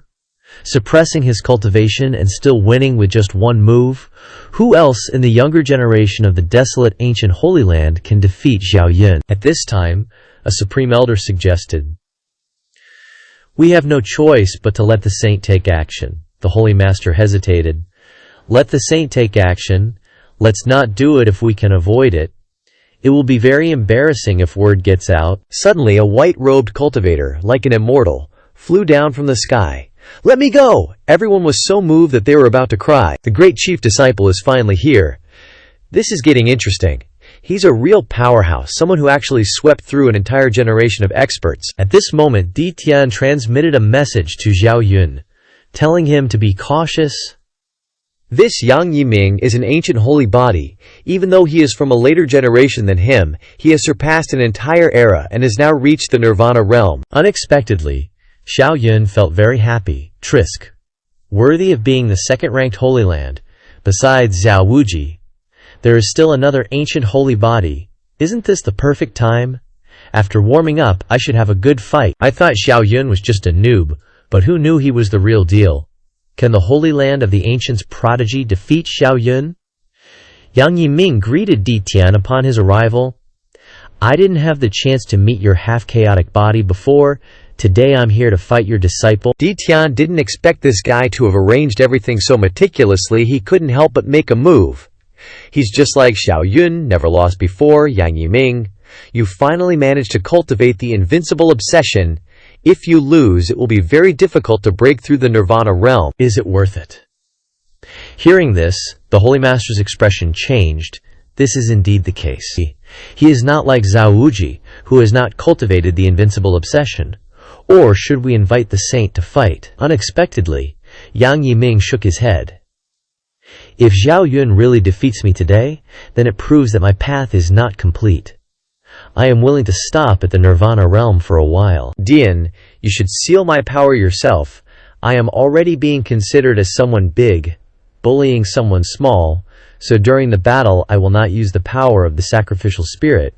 Suppressing his cultivation and still winning with just one move? Who else in the younger generation of the desolate ancient Holy Land can defeat Xiao Yun? At this time, a Supreme Elder suggested, "We have no choice but to let the saint take action." The Holy Master hesitated. "Let the saint take action. Let's not do it if we can avoid it. It will be very embarrassing if word gets out." Suddenly, a white-robed cultivator, like an immortal, flew down from the sky. "Let me go!" Everyone was so moved that they were about to cry. The great chief disciple is finally here. This is getting interesting. He's a real powerhouse, someone who actually swept through an entire generation of experts. At this moment, Di Tian transmitted a message to Zhao Yun, telling him to be cautious. This Yang Yiming is an ancient holy body. Even though he is from a later generation than him, he has surpassed an entire era and has now reached the Nirvana realm. Unexpectedly, Zhao Yun felt very happy. Trisk, worthy of being the second-ranked Holy Land, besides Zhao Wuji. There is still another ancient holy body. Isn't this the perfect time? After warming up, I should have a good fight. I thought Zhao Yun was just a noob, but who knew he was the real deal? Can the Holy Land of the Ancients' prodigy defeat Zhao Yun? Yang Yiming greeted Di Tian upon his arrival. I didn't have the chance to meet your half-chaotic body before. Today I'm here to fight your disciple. Di Tian didn't expect this guy to have arranged everything so meticulously he couldn't help but make a move. He's just like Zhao Yun, never lost before, Yang Yiming. You finally managed to cultivate the invincible obsession. If you lose, it will be very difficult to break through the Nirvana realm. Is it worth it? Hearing this, the Holy Master's expression changed. This is indeed the case. He is not like Zhao Wuji, who has not cultivated the invincible obsession. Or should we invite the saint to fight? Unexpectedly, Yang Yiming shook his head. If Zhao Yun really defeats me today, then it proves that my path is not complete. I am willing to stop at the Nirvana realm for a while. Dian, you should seal my power yourself. I am already being considered as someone big, bullying someone small, so during the battle I will not use the power of the sacrificial spirit.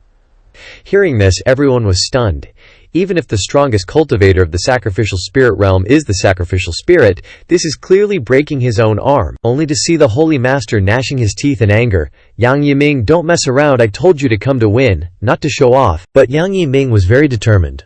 Hearing this, everyone was stunned. Even if the strongest cultivator of the sacrificial spirit realm is the sacrificial spirit, this is clearly breaking his own arm. Only to see the Holy Master gnashing his teeth in anger. Yang Yiming, don't mess around, I told you to come to win, not to show off. But Yang Yiming was very determined.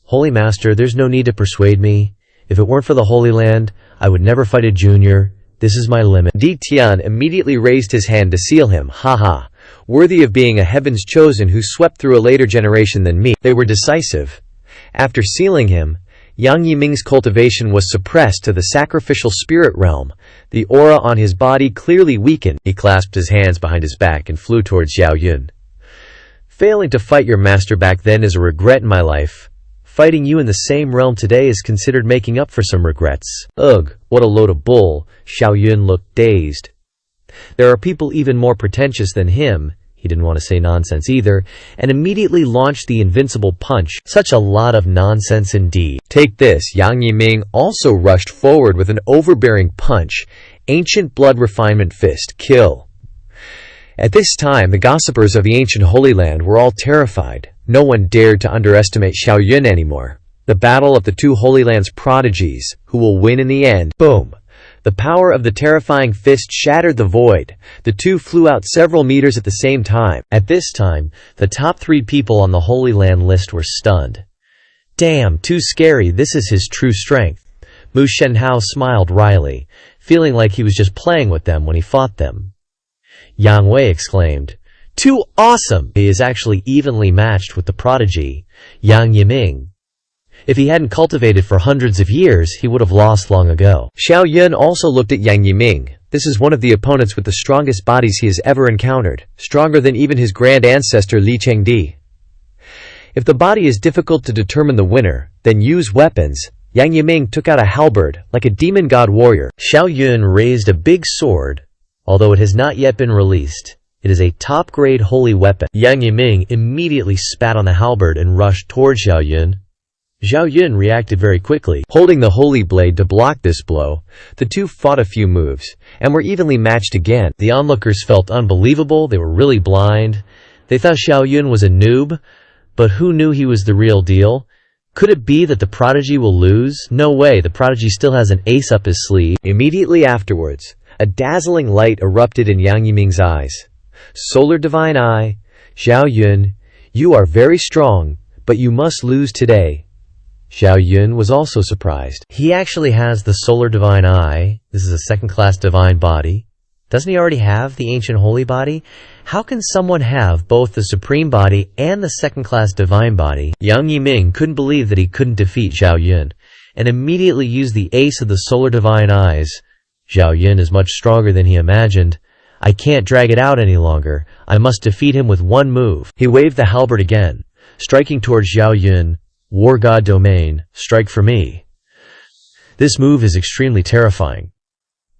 Holy Master, there's no need to persuade me. If it weren't for the Holy Land, I would never fight a junior. This is my limit. Di Tian immediately raised his hand to seal him. Haha. Worthy of being a heaven's chosen who swept through a later generation than me. They were decisive. After sealing him, Yang Yiming's cultivation was suppressed to the sacrificial spirit realm. The aura on his body clearly weakened. He clasped his hands behind his back and flew towards Zhao Yun. Failing to fight your master back then is a regret in my life. Fighting you in the same realm today is considered making up for some regrets. Ugh, what a load of bull. Zhao Yun looked dazed. There are people even more pretentious than him. He didn't want to say nonsense either, and immediately launched the invincible punch. Such a lot of nonsense indeed. Take this. Yang Yiming also rushed forward with an overbearing punch. Ancient blood refinement fist. Kill. At this time, the gossipers of the ancient Holy Land were all terrified. No one dared to underestimate Zhao Yun anymore. The battle of the two Holy Land's prodigies, who will win in the end. Boom. The power of the terrifying fist shattered the void. The two flew out several meters at the same time. At this time, the top 3 people on the Holy Land list were stunned. Damn, too scary, this is his true strength. Mu Shenhao smiled wryly, feeling like he was just playing with them when he fought them. Yang Wei exclaimed, too awesome! He is actually evenly matched with the prodigy, Yang Yiming. If he hadn't cultivated for hundreds of years, he would have lost long ago. Zhao Yun also looked at Yang Yiming. This is one of the opponents with the strongest bodies he has ever encountered, stronger than even his grand ancestor Li Chengdi. If the body is difficult to determine the winner, then use weapons. Yang Yiming took out a halberd, like a demon god warrior. Zhao Yun raised a big sword, although it has not yet been released. It is a top-grade holy weapon. Yang Yiming immediately spat on the halberd and rushed towards Zhao Yun. Zhao Yun reacted very quickly, holding the holy blade to block this blow. The two fought a few moves, and were evenly matched again. The onlookers felt unbelievable, they were really blind. They thought Zhao Yun was a noob, but who knew he was the real deal? Could it be that the prodigy will lose? No way, the prodigy still has an ace up his sleeve. Immediately afterwards, a dazzling light erupted in Yang Yiming's eyes. Solar Divine Eye, Zhao Yun, you are very strong, but you must lose today. Zhao Yun was also surprised. He actually has the Solar Divine Eye. This is a second-class divine body. Doesn't he already have the ancient holy body? How can someone have both the supreme body and the second-class divine body? Yang Yiming couldn't believe that he couldn't defeat Zhao Yun. and immediately used the ace of the solar divine eyes. Zhao Yun is much stronger than he imagined. I can't drag it out any longer. I must defeat him with one move. He waved the halberd again, striking towards Zhao Yun. War God domain, strike for me. This move is extremely terrifying.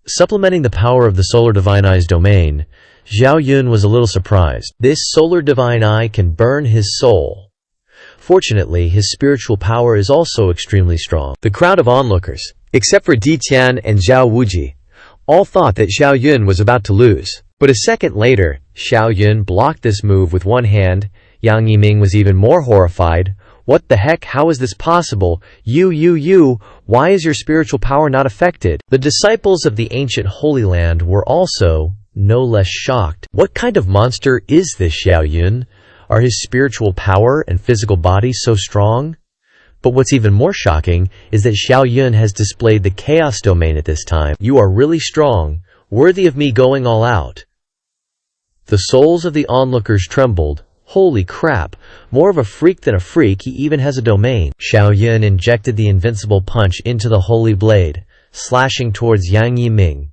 Supplementing the power of the solar divine eye's domain, Zhao Yun was a little surprised. This solar divine eye can burn his soul. Fortunately, his spiritual power is also extremely strong. The crowd of onlookers, except for Di Tian and Zhao Wuji, all thought that Zhao Yun was about to lose. But a second later, Zhao Yun blocked this move with one hand. Yang Yiming was even more horrified. What the heck? How is this possible? You, why is your spiritual power not affected? The disciples of the ancient Holy Land were also no less shocked. What kind of monster is this Zhao Yun? Are his spiritual power and physical body so strong? But what's even more shocking is that Zhao Yun has displayed the chaos domain at this time. You are really strong, worthy of me going all out. The souls of the onlookers trembled. Holy crap, more of a freak than a freak, he even has a domain. Zhao Yun injected the invincible punch into the holy blade, slashing towards Yang Yiming.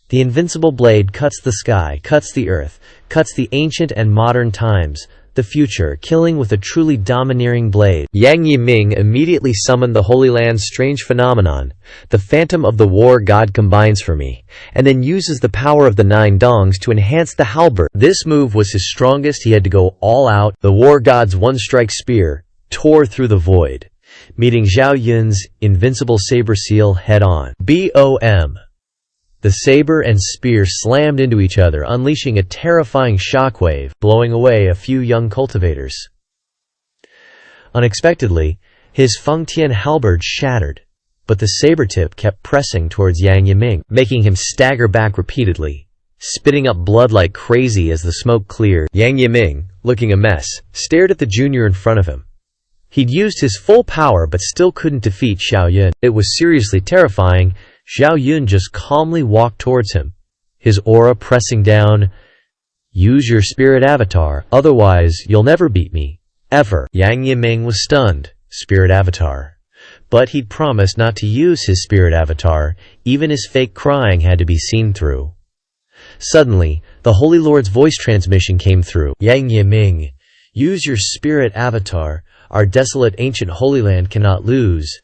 The invincible blade cuts the sky, cuts the earth, cuts the ancient and modern times, the future, killing with a truly domineering blade. Yang Yiming immediately summoned the Holy Land's strange phenomenon. The phantom of the war god combines for me, and then uses the power of the 9 dongs to enhance the halberd. This move was his strongest. He had to go all out. The war god's one-strike spear tore through the void, meeting Zhao Yun's invincible saber seal head-on. BOM! The saber and spear slammed into each other, unleashing a terrifying shockwave, blowing away a few young cultivators. Unexpectedly, his Fengtian halberd shattered, but the saber tip kept pressing towards Yang Yiming, making him stagger back repeatedly, spitting up blood like crazy as the smoke cleared. Yang Yiming, looking a mess, stared at the junior in front of him. He'd used his full power but still couldn't defeat Zhao Yun. It was seriously terrifying. Zhao Yun just calmly walked towards him, his aura pressing down. Use your spirit avatar, otherwise you'll never beat me. Ever. Yang Yiming was stunned. Spirit avatar. But he'd promised not to use his spirit avatar. Even his fake crying had to be seen through. Suddenly, the Holy Lord's voice transmission came through. Yang Yiming, use your spirit avatar. Our desolate ancient Holy Land cannot lose.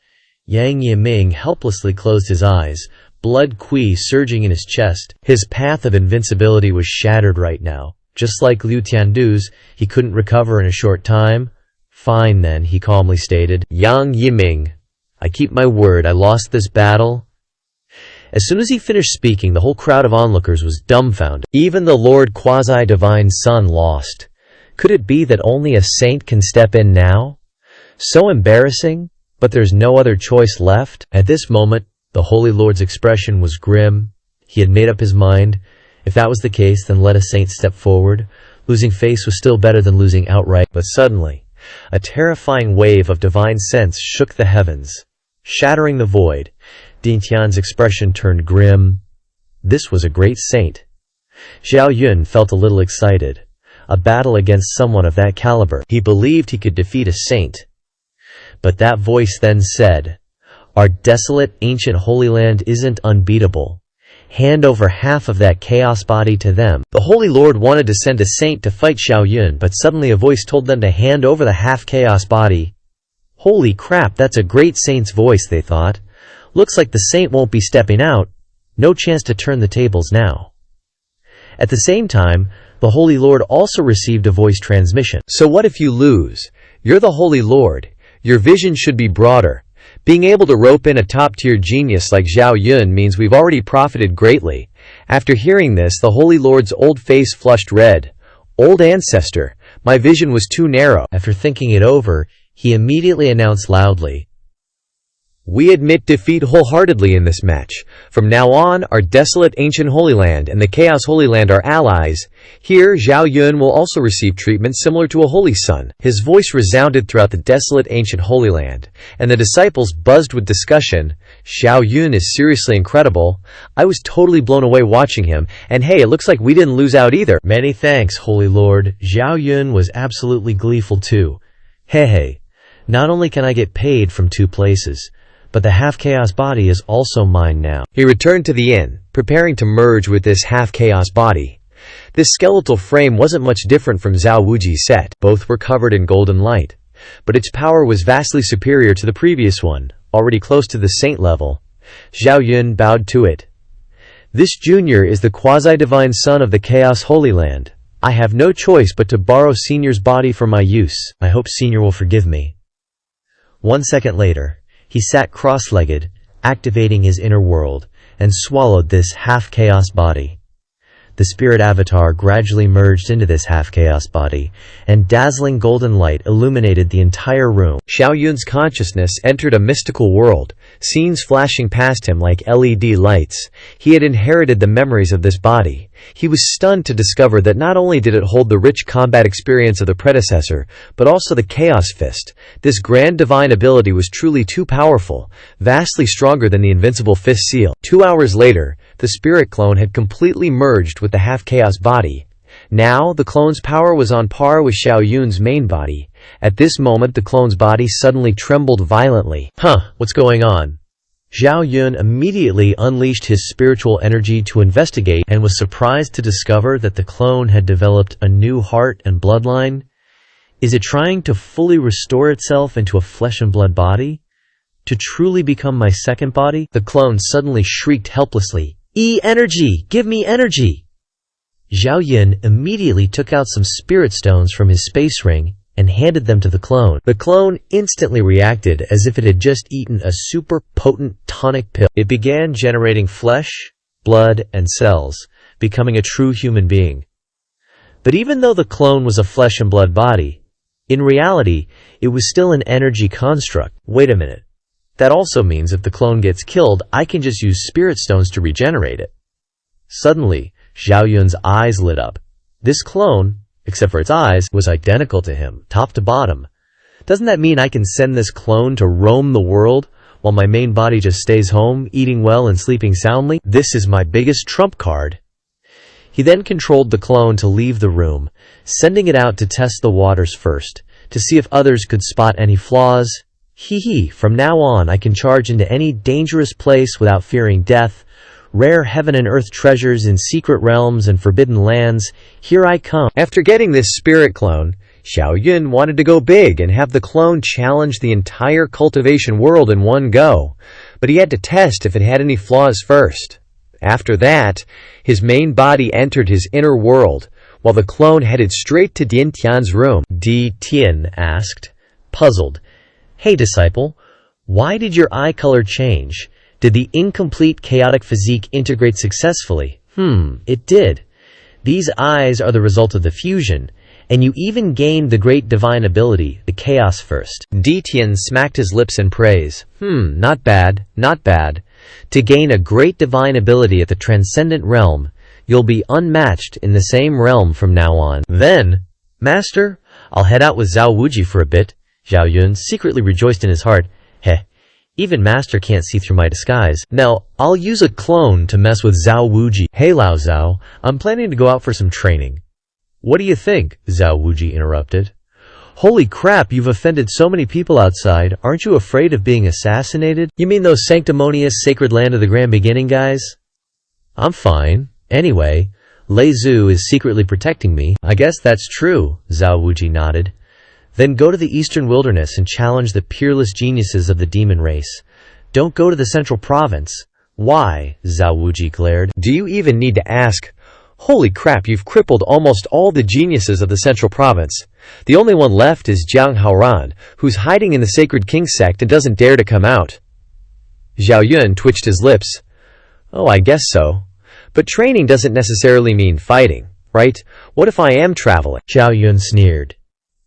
Yang Yiming helplessly closed his eyes, blood qi surging in his chest. His path of invincibility was shattered right now. Just like Liu Tiandu's, he couldn't recover in a short time. Fine then, he calmly stated. Yang Yiming, I keep my word, I lost this battle. As soon as he finished speaking, the whole crowd of onlookers was dumbfounded. Even the Lord Quasi-Divine Sun lost. Could it be that only a saint can step in now? So embarrassing. But there's no other choice left. At this moment, the Holy Lord's expression was grim. He had made up his mind. If that was the case, then let a saint step forward. Losing face was still better than losing outright. But suddenly, a terrifying wave of divine sense shook the heavens, shattering the void. Din Tian's expression turned grim. This was a great saint. Zhao Yun felt a little excited. A battle against someone of that caliber. He believed he could defeat a saint. But that voice then said, our desolate ancient Holy Land isn't unbeatable. Hand over half of that chaos body to them. The Holy Lord wanted to send a saint to fight Zhao Yun, but suddenly a voice told them to hand over the half chaos body. Holy crap, that's a great saint's voice, they thought. Looks like the saint won't be stepping out. No chance to turn the tables now. At the same time, the Holy Lord also received a voice transmission. So what if you lose? You're the Holy Lord. Your vision should be broader. Being able to rope in a top-tier genius like Zhao Yun means we've already profited greatly. After hearing this, the Holy Lord's old face flushed red. Old ancestor, my vision was too narrow. After thinking it over, he immediately announced loudly, we admit defeat wholeheartedly in this match. From now on, our desolate ancient Holy Land and the Chaos Holy Land are allies. Here, Zhao Yun will also receive treatment similar to a holy son. His voice resounded throughout the desolate ancient Holy Land, and the disciples buzzed with discussion. Zhao Yun is seriously incredible. I was totally blown away watching him, and hey, it looks like we didn't lose out either. Many thanks, Holy Lord. Zhao Yun was absolutely gleeful too. Hey, not only can I get paid from 2 places, but the half-chaos body is also mine now. He returned to the inn, preparing to merge with this half-chaos body. This skeletal frame wasn't much different from Zhao Wuji's set. Both were covered in golden light, but its power was vastly superior to the previous one, already close to the saint level. Zhao Yun bowed to it. This junior is the quasi-divine son of the Chaos Holy Land. I have no choice but to borrow Senior's body for my use. I hope Senior will forgive me. 1 second later, he sat cross-legged, activating his inner world, and swallowed this half-chaos body. The spirit avatar gradually merged into this half-chaos body, and dazzling golden light illuminated the entire room. Xiao Yun's consciousness entered a mystical world, scenes flashing past him like LED lights. He had inherited the memories of this body. He was stunned to discover that not only did it hold the rich combat experience of the predecessor, but also the Chaos Fist. This grand divine ability was truly too powerful, vastly stronger than the Invincible Fist seal. 2 hours later, the spirit clone had completely merged with the half-chaos body. Now, the clone's power was on par with Xiao Yun's main body. At this moment, the clone's body suddenly trembled violently. What's going on? Zhao Yun immediately unleashed his spiritual energy to investigate and was surprised to discover that the clone had developed a new heart and bloodline. Is it trying to fully restore itself into a flesh and blood body? To truly become my second body? The clone suddenly shrieked helplessly. Energy! Give me energy! Zhao Yun immediately took out some spirit stones from his space ring and handed them to the clone. The clone instantly reacted as if it had just eaten a super potent tonic pill. It began generating flesh, blood, and cells, becoming a true human being. But even though the clone was a flesh and blood body, in reality, it was still an energy construct. Wait a minute. That also means if the clone gets killed, I can just use spirit stones to regenerate it. Suddenly, Zhao Yun's eyes lit up. This clone, except for its eyes, was identical to him, top to bottom. Doesn't that mean I can send this clone to roam the world, while my main body just stays home, eating well and sleeping soundly? This is my biggest trump card. He then controlled the clone to leave the room, sending it out to test the waters first, to see if others could spot any flaws. From now on I can charge into any dangerous place without fearing death. Rare heaven and earth treasures in secret realms and forbidden lands, here I come. After getting this spirit clone, Xiao Yun wanted to go big and have the clone challenge the entire cultivation world in one go, but he had to test if it had any flaws first. After that, his main body entered his inner world, while the clone headed straight to Dian Tian's room. Di Tian asked, puzzled. Hey disciple, why did your eye color change? Did the incomplete chaotic physique integrate successfully? It did. These eyes are the result of the fusion, and you even gained the great divine ability, the Chaos First. Di Tian smacked his lips in praise. Not bad, not bad. To gain a great divine ability at the transcendent realm, you'll be unmatched in the same realm from now on. Then, Master, I'll head out with Zhao Wuji for a bit. Zhao Yun secretly rejoiced in his heart. Even Master can't see through my disguise. Now, I'll use a clone to mess with Zhao Wuji. Hey Lao Zhao, I'm planning to go out for some training. What do you think? Zhao Wuji interrupted. Holy crap, you've offended so many people outside. Aren't you afraid of being assassinated? You mean those sanctimonious sacred land of the grand beginning guys? I'm fine. Anyway, Lei Zhu is secretly protecting me. I guess that's true, Zhao Wuji nodded. Then go to the eastern wilderness and challenge the peerless geniuses of the demon race. Don't go to the central province. Why? Zhao Wuji glared. Do you even need to ask? Holy crap, you've crippled almost all the geniuses of the central province. The only one left is Jiang Haoran, who's hiding in the Sacred King sect and doesn't dare to come out. Zhao Yun twitched his lips. Oh, I guess so. But training doesn't necessarily mean fighting, right? What if I am traveling? Zhao Yun sneered.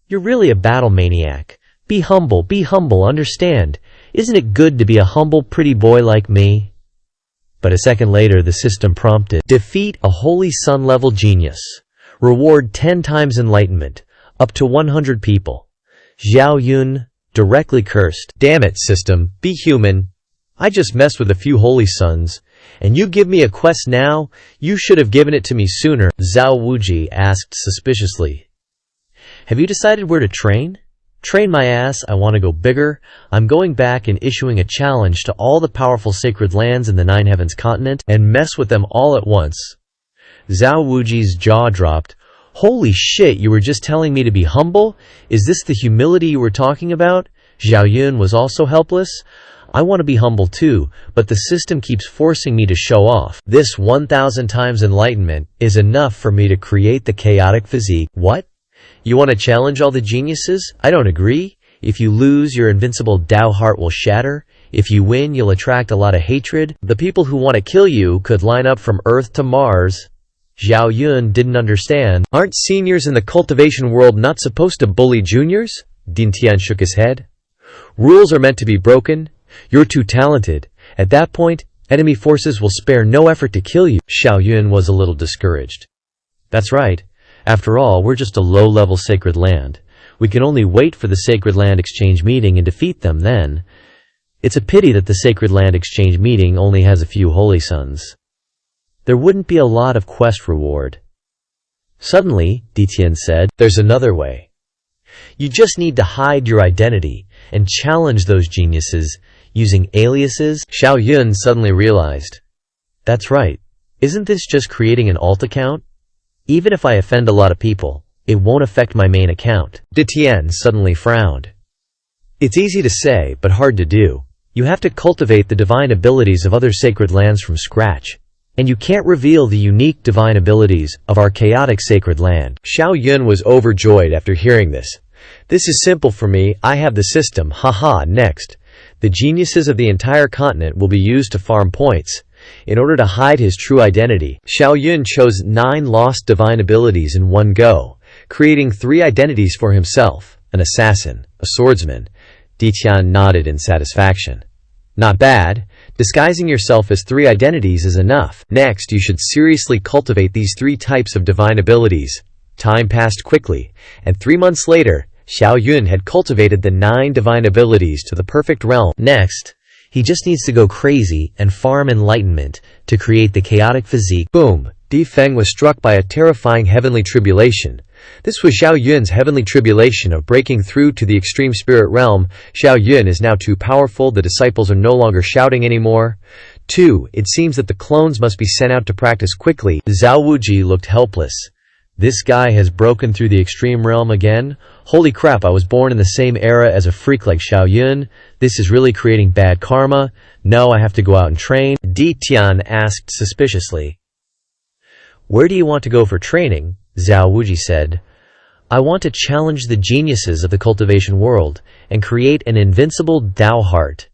You're really a battle maniac. Be humble, understand. Isn't it good to be a humble, pretty boy like me? But a second later, the system prompted, defeat a holy sun-level genius. Reward 10 times enlightenment, up to 100 people. Zhao Yun directly cursed. Damn it, system, be human. I just messed with a few holy suns, and you give me a quest now? You should have given it to me sooner. Zhao Wuji asked suspiciously. Have you decided where to train? Train my ass, I want to go bigger. I'm going back and issuing a challenge to all the powerful sacred lands in the Nine Heavens continent and mess with them all at once. Zhao Wuji's jaw dropped. Holy shit, you were just telling me to be humble? Is this the humility you were talking about? Zhao Yun was also helpless. I want to be humble too, but the system keeps forcing me to show off. This 1,000 times enlightenment is enough for me to create the chaotic physique. What? You want to challenge all the geniuses? I don't agree. If you lose, your invincible Tao heart will shatter. If you win, you'll attract a lot of hatred. The people who want to kill you could line up from Earth to Mars. Zhao Yun didn't understand. Aren't seniors in the cultivation world not supposed to bully juniors? Din Tian shook his head. Rules are meant to be broken. You're too talented. At that point, enemy forces will spare no effort to kill you. Xiao Yun was a little discouraged. That's right. After all, we're just a low-level sacred land. We can only wait for the Sacred Land Exchange meeting and defeat them then. It's a pity that the Sacred Land Exchange meeting only has a few holy sons. There wouldn't be a lot of quest reward. Suddenly, Ditian said, there's another way. You just need to hide your identity and challenge those geniuses using aliases. Xiao Yun suddenly realized. That's right. Isn't this just creating an alt account? Even if I offend a lot of people, it won't affect my main account. Ditian suddenly frowned. It's easy to say, but hard to do. You have to cultivate the divine abilities of other sacred lands from scratch. And you can't reveal the unique divine abilities of our chaotic sacred land. Xiao Yun was overjoyed after hearing this. This is simple for me, I have the system, haha. Next, the geniuses of the entire continent will be used to farm points. In order to hide his true identity, Xiao Yun chose 9 lost divine abilities in one go, creating 3 identities for himself, an assassin, a swordsman. Ditian nodded in satisfaction. Not bad. Disguising yourself as 3 identities is enough. Next, you should seriously cultivate these 3 types of divine abilities. Time passed quickly, and 3 months later, Xiao Yun had cultivated the 9 divine abilities to the perfect realm. Next, he just needs to go crazy and farm enlightenment to create the chaotic physique. Boom! Di Feng was struck by a terrifying heavenly tribulation. This was Xiao Yun's heavenly tribulation of breaking through to the extreme spirit realm. Xiao Yun is now too powerful, the disciples are no longer shouting anymore. 2. It seems that the clones must be sent out to practice quickly. Zhao Wuji looked helpless. This guy has broken through the extreme realm again? Holy crap, I was born in the same era as a freak like Xiao Yun. This is really creating bad karma. No, I have to go out and train. Di Tian asked suspiciously. Where do you want to go for training? Zhao Wuji said. I want to challenge the geniuses of the cultivation world and create an invincible Tao heart.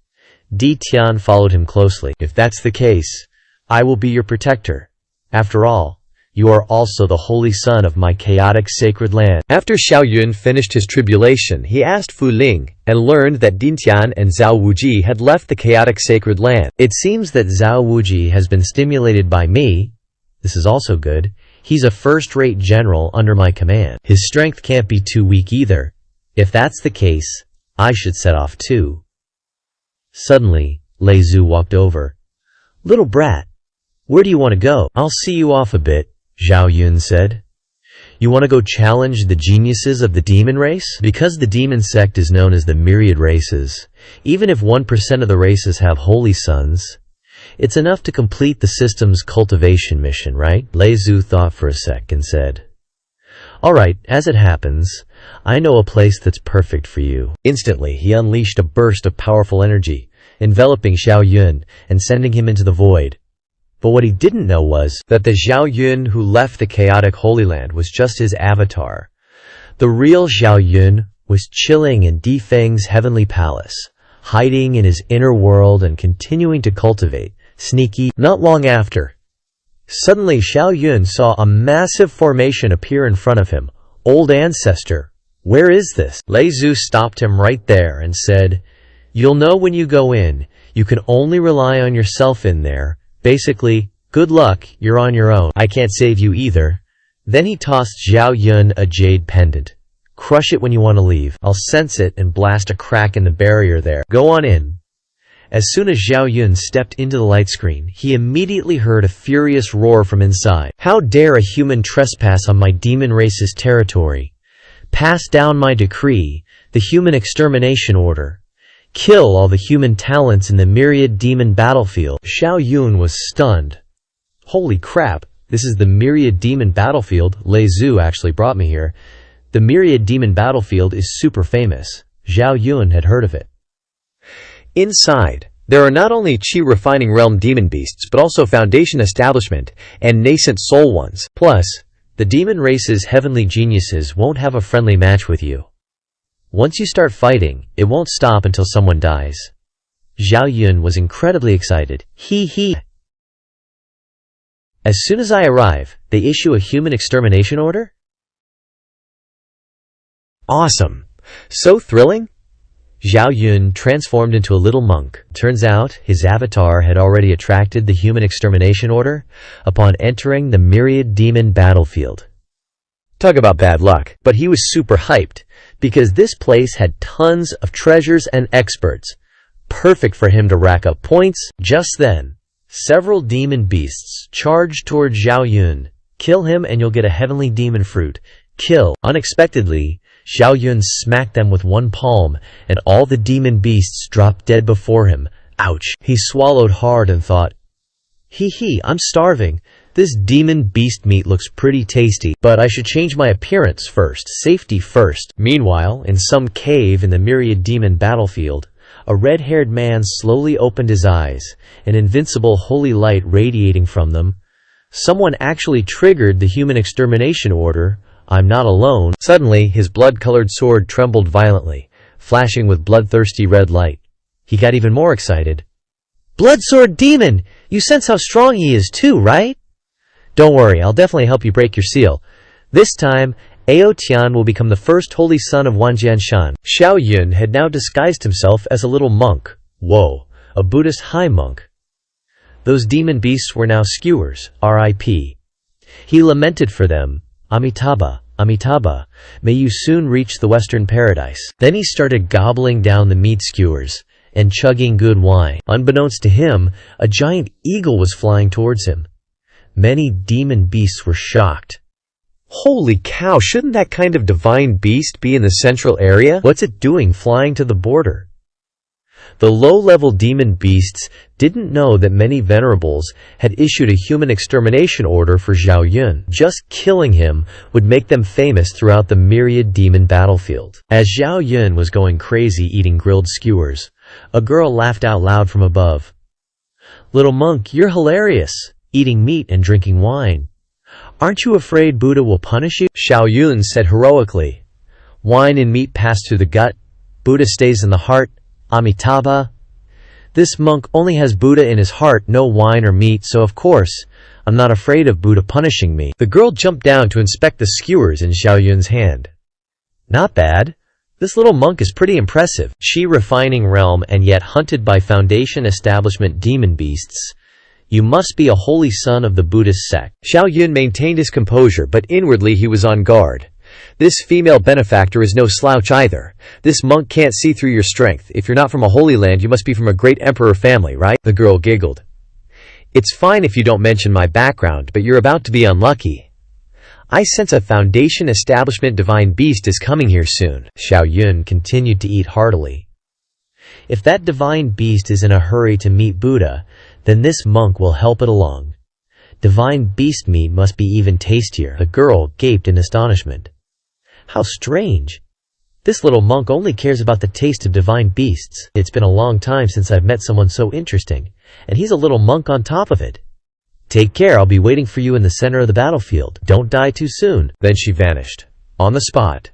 Di Tian followed him closely. If that's the case, I will be your protector. After all, you are also the holy son of my chaotic sacred land. After Xiao Yun finished his tribulation, he asked Fu Ling and learned that Din Tian and Zhao Wuji had left the chaotic sacred land. It seems that Zhao Wuji has been stimulated by me. This is also good. He's a first-rate general under my command. His strength can't be too weak either. If that's the case, I should set off too. Suddenly, Lei Zhu walked over. Little brat, where do you want to go? I'll see you off a bit, Zhao Yun said. You want to go challenge the geniuses of the demon race? Because the demon sect is known as the myriad races, even if 1% of the races have holy sons, it's enough to complete the system's cultivation mission, right? Lei Zhu thought for a sec and said, Alright, as it happens, I know a place that's perfect for you. Instantly, he unleashed a burst of powerful energy, enveloping Xiao Yun and sending him into the void. But what he didn't know was that the Xiao Yun who left the chaotic Holy Land was just his avatar. The real Xiao Yun was chilling in Di Feng's heavenly palace, hiding in his inner world and continuing to cultivate, sneaky. Not long after, suddenly Xiao Yun saw a massive formation appear in front of him. Old ancestor, where is this? Lei Zhu stopped him right there and said, You'll know when you go in. You can only rely on yourself in there. Basically, good luck, you're on your own. I can't save you either. Then he tossed Xiao Yun a jade pendant. Crush it when you want to leave. I'll sense it and blast a crack in the barrier there. Go on in. As soon as Xiao Yun stepped into the light screen, he immediately heard a furious roar from inside. How dare a human trespass on my demon race's territory? Pass down my decree. The human extermination order. Kill all the human talents in the myriad demon battlefield. Xiao Yun was stunned. Holy crap, this is the myriad demon battlefield. Lei Zhu actually brought me here. The myriad demon battlefield is super famous. Xiao Yun had heard of it. Inside, there are not only Qi refining realm demon beasts but also foundation establishment and nascent soul ones. Plus, the demon race's heavenly geniuses won't have a friendly match with you. Once you start fighting, it won't stop until someone dies. Xiao Yun was incredibly excited. He. As soon as I arrive, they issue a human extermination order? Awesome. So thrilling? Xiao Yun transformed into a little monk. Turns out, his avatar had already attracted the human extermination order upon entering the myriad demon battlefield. Talk about bad luck. But he was super hyped, because this place had tons of treasures and experts. Perfect for him to rack up points. Just then, several demon beasts charged toward Xiao Yun. Kill him and you'll get a heavenly demon fruit. Kill. Unexpectedly, Xiao Yun smacked them with one palm, and all the demon beasts dropped dead before him. Ouch. He swallowed hard and thought, I'm starving. This demon beast meat looks pretty tasty, but I should change my appearance first. Safety first. Meanwhile, in some cave in the myriad demon battlefield, a red-haired man slowly opened his eyes, an invincible holy light radiating from them. Someone actually triggered the human extermination order. I'm not alone. Suddenly, his blood-colored sword trembled violently, flashing with bloodthirsty red light. He got even more excited. Blood Sword Demon! You sense how strong he is too, right? Don't worry, I'll definitely help you break your seal. This time, Ao Tian will become the first holy son of Wanjianshan. Xiao Yun had now disguised himself as a little monk. Whoa, a Buddhist high monk. Those demon beasts were now skewers, R.I.P. He lamented for them. Amitabha, Amitabha, may you soon reach the Western Paradise. Then he started gobbling down the meat skewers and chugging good wine. Unbeknownst to him, a giant eagle was flying towards him. Many demon beasts were shocked. Holy cow, shouldn't that kind of divine beast be in the central area? What's it doing flying to the border? The low-level demon beasts didn't know that many venerables had issued a human extermination order for Xiao Yun. Just killing him would make them famous throughout the myriad demon battlefield. As Xiao Yun was going crazy eating grilled skewers, a girl laughed out loud from above. Little monk, you're hilarious, eating meat and drinking wine. Aren't you afraid Buddha will punish you? Xiao Yun said heroically. Wine and meat pass through the gut. Buddha stays in the heart. Amitabha. This monk only has Buddha in his heart, no wine or meat, so of course, I'm not afraid of Buddha punishing me. The girl jumped down to inspect the skewers in Xiao Yun's hand. Not bad. This little monk is pretty impressive. Qi refining realm and yet hunted by Foundation establishment demon beasts. You must be a holy son of the Buddhist sect. Xiao Yun maintained his composure, but inwardly he was on guard. This female benefactor is no slouch either. This monk can't see through your strength. If you're not from a holy land, you must be from a great emperor family, right? The girl giggled. It's fine if you don't mention my background, but you're about to be unlucky. I sense a Foundation establishment divine beast is coming here soon. Xiao Yun continued to eat heartily. If that divine beast is in a hurry to meet Buddha, then this monk will help it along. Divine beast meat must be even tastier. The girl gaped in astonishment. How strange. This little monk only cares about the taste of divine beasts. It's been a long time since I've met someone so interesting, and he's a little monk on top of it. Take care, I'll be waiting for you in the center of the battlefield. Don't die too soon. Then she vanished. On the spot.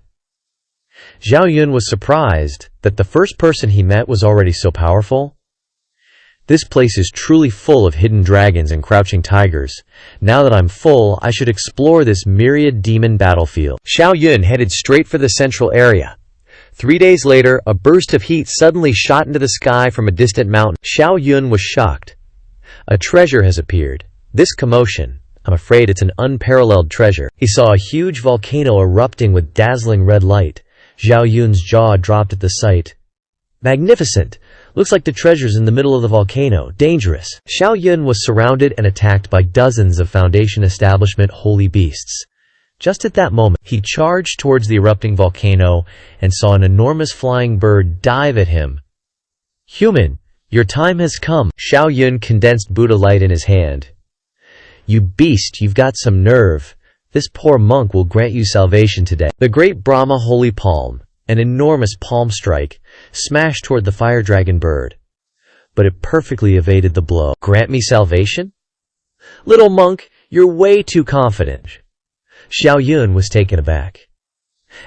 Xiao Yun was surprised that the first person he met was already so powerful. This place is truly full of hidden dragons and crouching tigers. Now that I'm full, I should explore this myriad demon battlefield. Xiao Yun headed straight for the central area. 3 days later, a burst of heat suddenly shot into the sky from a distant mountain. Xiao Yun was shocked. A treasure has appeared. This commotion, I'm afraid it's an unparalleled treasure. He saw a huge volcano erupting with dazzling red light. Xiao Yun's jaw dropped at the sight. Magnificent! Looks like the treasure's in the middle of the volcano. Dangerous. Xiao Yun was surrounded and attacked by dozens of Foundation establishment holy beasts. Just at that moment, he charged towards the erupting volcano and saw an enormous flying bird dive at him. "Human, your time has come." Xiao Yun condensed Buddha light in his hand. "You beast, you've got some nerve. This poor monk will grant you salvation today." The great Brahma holy palm, an enormous palm strike, smashed toward the fire dragon bird. But it perfectly evaded the blow. "Grant me salvation?" "Little monk, you're way too confident." Xiao Yun was taken aback.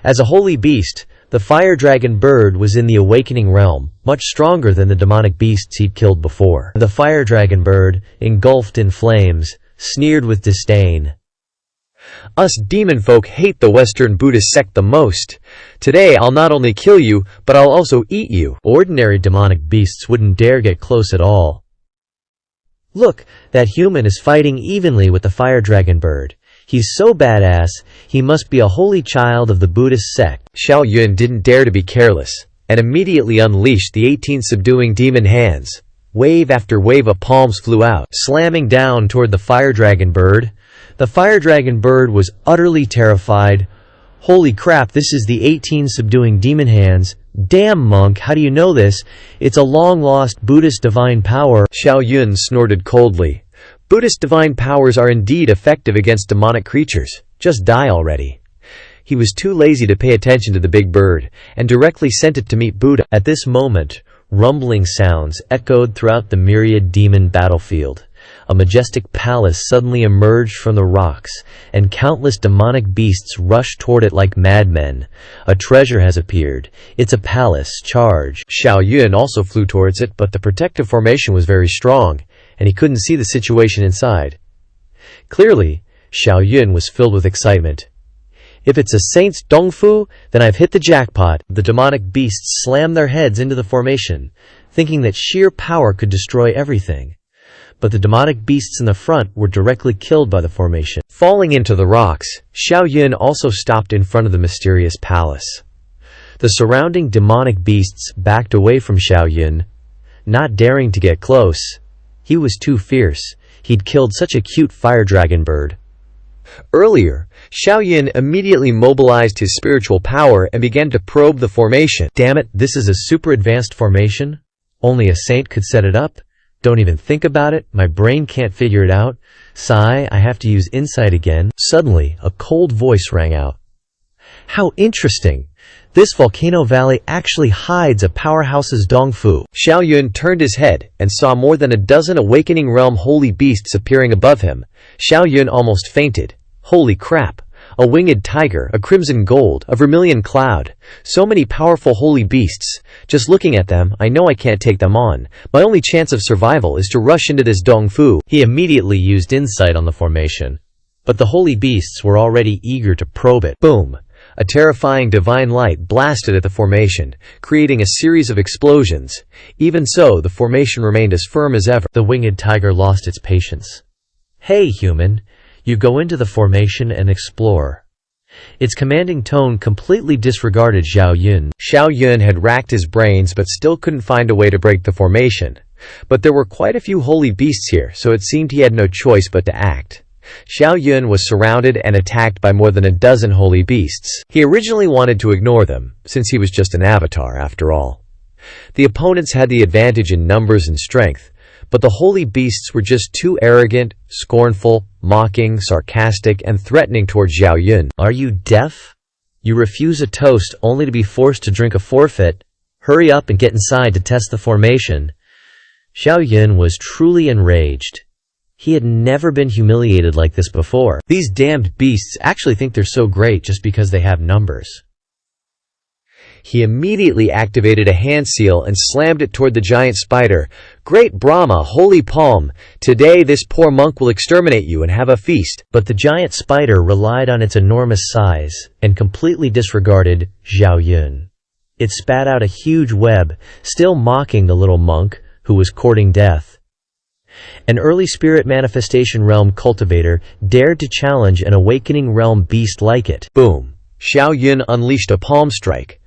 As a holy beast, the fire dragon bird was in the awakening realm, much stronger than the demonic beasts he'd killed before. The fire dragon bird, engulfed in flames, sneered with disdain. "Us demon folk hate the Western Buddhist sect the most. Today I'll not only kill you, but I'll also eat you." Ordinary demonic beasts wouldn't dare get close at all. "Look, that human is fighting evenly with the fire dragon bird. He's so badass, he must be a holy child of the Buddhist sect." Xiao Yun didn't dare to be careless, and immediately unleashed the 18 subduing demon hands. Wave after wave of palms flew out, slamming down toward the fire dragon bird. The fire dragon bird was utterly terrified. "Holy crap, this is the 18 subduing demon hands. Damn, monk, how do you know this? It's a long-lost Buddhist divine power." Xiao Yun snorted coldly. "Buddhist divine powers are indeed effective against demonic creatures. Just die already." He was too lazy to pay attention to the big bird, and directly sent it to meet Buddha. At this moment, rumbling sounds echoed throughout the myriad demon battlefield. A majestic palace suddenly emerged from the rocks, and countless demonic beasts rushed toward it like madmen. "A treasure has appeared. It's a palace. Charge." Xiao Yun also flew towards it, but the protective formation was very strong, and he couldn't see the situation inside. Clearly, Xiao Yun was filled with excitement. "If it's a saint's dongfu, then I've hit the jackpot." The demonic beasts slammed their heads into the formation, thinking that sheer power could destroy everything. But the demonic beasts in the front were directly killed by the formation. Falling into the rocks, Xiao Yun also stopped in front of the mysterious palace. The surrounding demonic beasts backed away from Xiao Yun, not daring to get close. He was too fierce. He'd killed such a cute fire dragon bird. Earlier, Xiao Yun immediately mobilized his spiritual power and began to probe the formation. "Damn it, this is a super advanced formation? Only a saint could set it up? Don't even think about it, my brain can't figure it out. Sigh, I have to use insight again." Suddenly, a cold voice rang out. "How interesting! This volcano valley actually hides a powerhouse's dongfu." Xiao Yun turned his head and saw more than a dozen awakening realm holy beasts appearing above him. Xiao Yun almost fainted. Holy crap! A winged tiger, a crimson gold, a vermilion cloud. So many powerful holy beasts. Just looking at them, I know I can't take them on. My only chance of survival is to rush into this dongfu. He immediately used insight on the formation. But the holy beasts were already eager to probe it. Boom! A terrifying divine light blasted at the formation, creating a series of explosions. Even so, the formation remained as firm as ever. The winged tiger lost its patience. "Hey, human, you go into the formation and explore." Its commanding tone completely disregarded Xiao Yun. Xiao Yun had racked his brains but still couldn't find a way to break the formation. But there were quite a few holy beasts here, so it seemed he had no choice but to act. Xiao Yun was surrounded and attacked by more than a dozen holy beasts. He originally wanted to ignore them, since he was just an avatar after all. The opponents had the advantage in numbers and strength, but the holy beasts were just too arrogant, scornful, mocking, sarcastic, and threatening towards Xiao Yun. "Are you deaf? You refuse a toast only to be forced to drink a forfeit? Hurry up and get inside to test the formation." Xiao Yun was truly enraged. He had never been humiliated like this before. These damned beasts actually think they're so great just because they have numbers. He immediately activated a hand seal and slammed it toward the giant spider. "Great Brahma, holy palm! Today this poor monk will exterminate you and have a feast." But the giant spider relied on its enormous size and completely disregarded Xiao Yun. It spat out a huge web, still mocking the little monk, who was courting death. An early spirit manifestation realm cultivator dared to challenge an awakening realm beast like it. Boom! Xiao Yun unleashed a palm strike.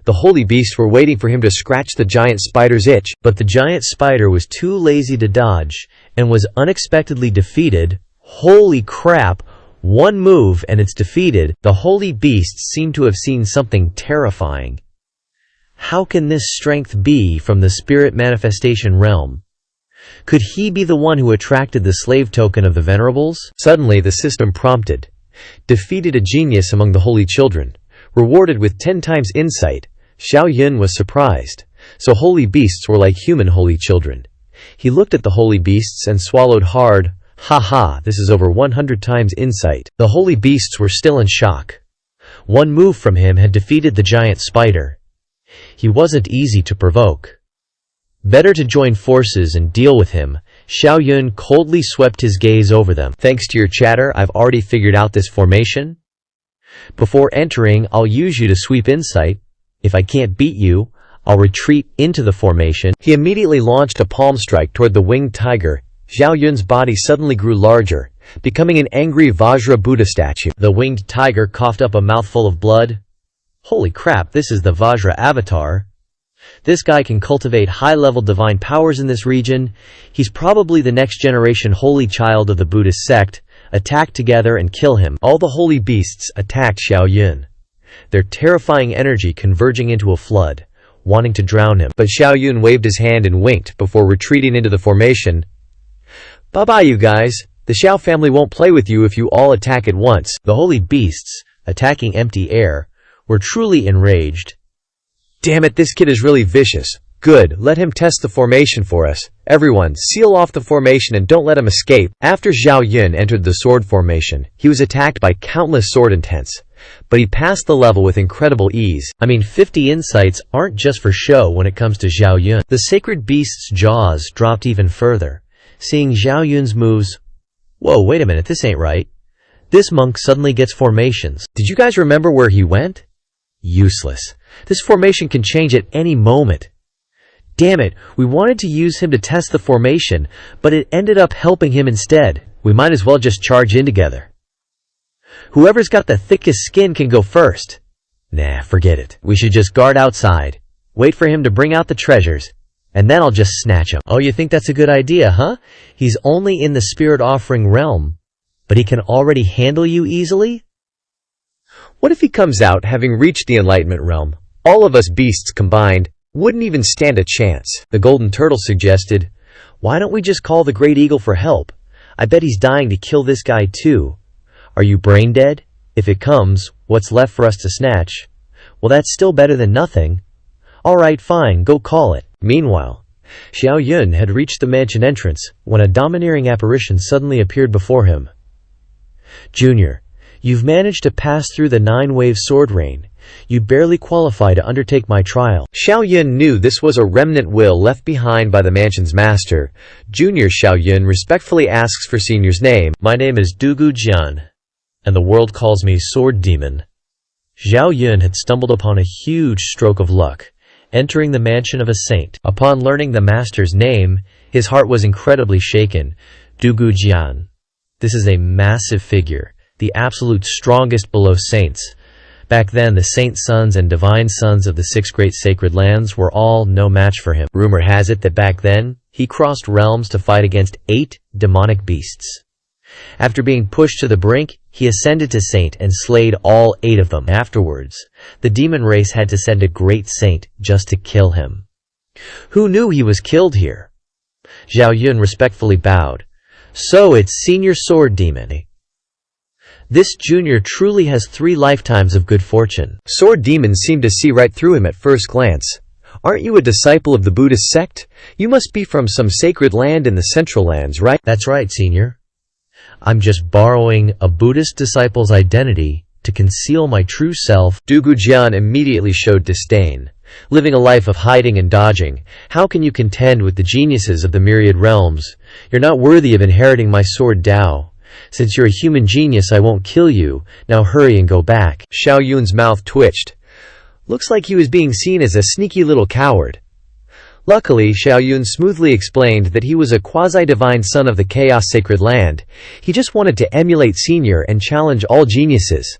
The holy beasts were waiting for him to scratch the giant spider's itch. But the giant spider was too lazy to dodge and was unexpectedly defeated. Holy crap! One move and it's defeated. The holy beasts seem to have seen something terrifying. How can this strength be from the spirit manifestation realm? Could he be the one who attracted the slave token of the venerables? Suddenly the system prompted. Defeated a genius among the holy children. Rewarded with 10 times insight. Xiao Yun was surprised. So holy beasts were like human holy children. He looked at the holy beasts and swallowed hard. Ha, this is over 100 times insight. The holy beasts were still in shock. One move from him had defeated the giant spider. He wasn't easy to provoke. Better to join forces and deal with him. Xiao Yun coldly swept his gaze over them. Thanks to your chatter, I've already figured out this formation. Before entering, I'll use you to sweep insight. If I can't beat you, I'll retreat into the formation. He immediately launched a palm strike toward the winged tiger. Xiao Yun's body suddenly grew larger, becoming an angry Vajra Buddha statue. The winged tiger coughed up a mouthful of blood. Holy crap, this is the Vajra avatar. This guy can cultivate high-level divine powers in this region. He's probably the next generation holy child of the Buddhist sect. Attack together and kill him. All the holy beasts attacked Xiao Yun, their terrifying energy converging into a flood, wanting to drown him. But Xiao Yun waved his hand and winked before retreating into the formation. Bye-bye, you guys. The Xiao family won't play with you if you all attack at once. The holy beasts, attacking empty air, were truly enraged. Damn it, this kid is really vicious. Good, let him test the formation for us. Everyone, seal off the formation and don't let him escape. After Xiao Yun entered the sword formation, he was attacked by countless sword intents. But he passed the level with incredible ease. 50 insights aren't just for show when it comes to Xiao Yun. The sacred beast's jaws dropped even further. Seeing Xiao Yun's moves, whoa, wait a minute, this ain't right. This monk suddenly gets formations. Did you guys remember where he went? Useless. This formation can change at any moment. Damn it, we wanted to use him to test the formation, but it ended up helping him instead. We might as well just charge in together. Whoever's got the thickest skin can go first. Nah, forget it. We should just guard outside. Wait for him to bring out the treasures. And then I'll just snatch him. Oh, you think that's a good idea, huh? He's only in the spirit offering realm, but he can already handle you easily? What if he comes out having reached the enlightenment realm? All of us beasts combined wouldn't even stand a chance. The golden turtle suggested, why don't we just call the great eagle for help? I bet he's dying to kill this guy too. Are you brain dead? If it comes, what's left for us to snatch? Well, that's still better than nothing. Alright, fine, go call it. Meanwhile, Xiao Yun had reached the mansion entrance when a domineering apparition suddenly appeared before him. Junior, you've managed to pass through the 9-wave sword rain. You barely qualify to undertake my trial. Xiao Yun knew this was a remnant will left behind by the mansion's master. Junior Xiao Yun respectfully asks for Senior's name. My name is Dugu Jian, and the world calls me Sword Demon. Xiao Yun had stumbled upon a huge stroke of luck, entering the mansion of a saint. Upon learning the master's name, his heart was incredibly shaken. Dugu Jian. This is a massive figure, the absolute strongest below saints. Back then, the saint sons and divine sons of the 6 great sacred lands were all no match for him. Rumor has it that back then, he crossed realms to fight against 8 demonic beasts. After being pushed to the brink, he ascended to saint and slayed all 8 of them. Afterwards, the demon race had to send a great saint just to kill him. Who knew he was killed here? Xiao Yun respectfully bowed. So it's Senior Sword Demon. This junior truly has 3 lifetimes of good fortune. Sword Demon seemed to see right through him at first glance. Aren't you a disciple of the Buddhist sect? You must be from some sacred land in the Central Lands, right? That's right, Senior. I'm just borrowing a Buddhist disciple's identity to conceal my true self. Dugu Jian immediately showed disdain. Living a life of hiding and dodging, how can you contend with the geniuses of the myriad realms? You're not worthy of inheriting my sword Dao. Since you're a human genius, I won't kill you. Now hurry and go back. Xiao Yun's mouth twitched. Looks like he was being seen as a sneaky little coward. Luckily, Xiao Yun smoothly explained that he was a quasi-divine son of the Chaos Sacred Land. He just wanted to emulate Senior and challenge all geniuses,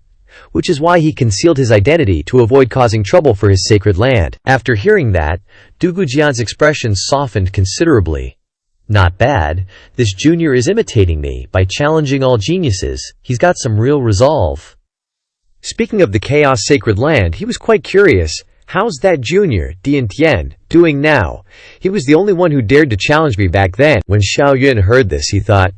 which is why he concealed his identity to avoid causing trouble for his sacred land. After hearing that, Dugu Jian's expression softened considerably. Not bad. This junior is imitating me by challenging all geniuses. He's got some real resolve. Speaking of the Chaos Sacred Land, he was quite curious. How's that junior, Dian Tian, doing now? He was the only one who dared to challenge me back then. When Xiao Yun heard this, he thought,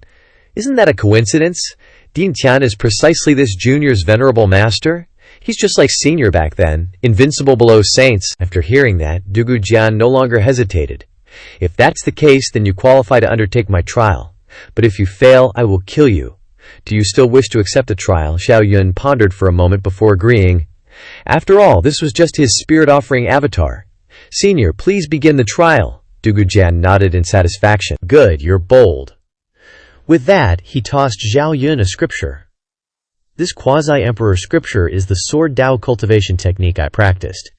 isn't that a coincidence? Dian Tian is precisely this junior's venerable master? He's just like senior back then, invincible below saints. After hearing that, Dugu Jian no longer hesitated. If that's the case, then you qualify to undertake my trial. But if you fail, I will kill you. Do you still wish to accept the trial? Xiao Yun pondered for a moment before agreeing. After all, this was just his spirit-offering avatar. Senior, please begin the trial. Dugu Jian nodded in satisfaction. Good, you're bold. With that, he tossed Xiao Yun a scripture. This quasi-emperor scripture is the sword Dao cultivation technique I practiced.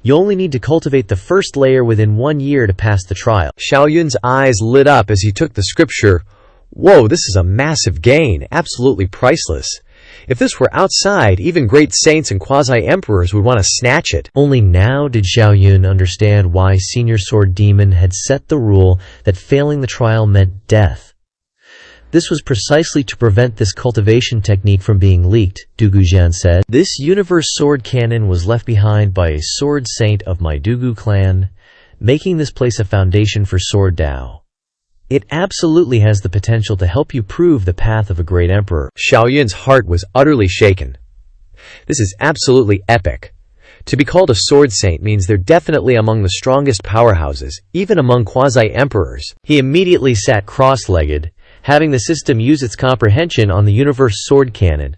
You only need to cultivate the first layer within 1 year to pass the trial. Xiao Yun's eyes lit up as he took the scripture. Whoa, this is a massive gain, absolutely priceless. If this were outside, even great saints and quasi-emperors would want to snatch it. Only now did Xiao Yun understand why Senior Sword Demon had set the rule that failing the trial meant death. This was precisely to prevent this cultivation technique from being leaked, Dugu Jian said. This universe sword canon was left behind by a sword saint of my Dugu clan, making this place a foundation for sword Dao. It absolutely has the potential to help you prove the path of a great emperor. Xiao Yun's heart was utterly shaken. This is absolutely epic. To be called a sword saint means they're definitely among the strongest powerhouses, even among quasi-emperors. He immediately sat cross-legged, having the system use its comprehension on the universe sword canon.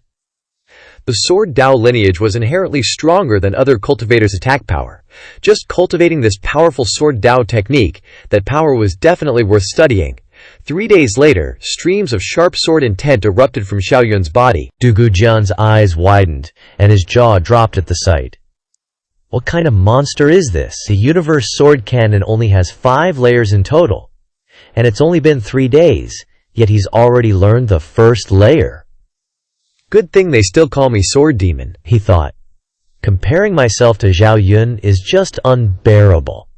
The sword Dao lineage was inherently stronger than other cultivators' attack power. Just cultivating this powerful sword Dao technique, that power was definitely worth studying. 3 days later, streams of sharp sword intent erupted from Xiao Yun's body. Dugu Jian's eyes widened, and his jaw dropped at the sight. What kind of monster is this? The universe sword canon only has 5 layers in total, and it's only been 3 days, yet he's already learned the first layer. Good thing they still call me Sword Demon, he thought. Comparing myself to Xiao Yun is just unbearable.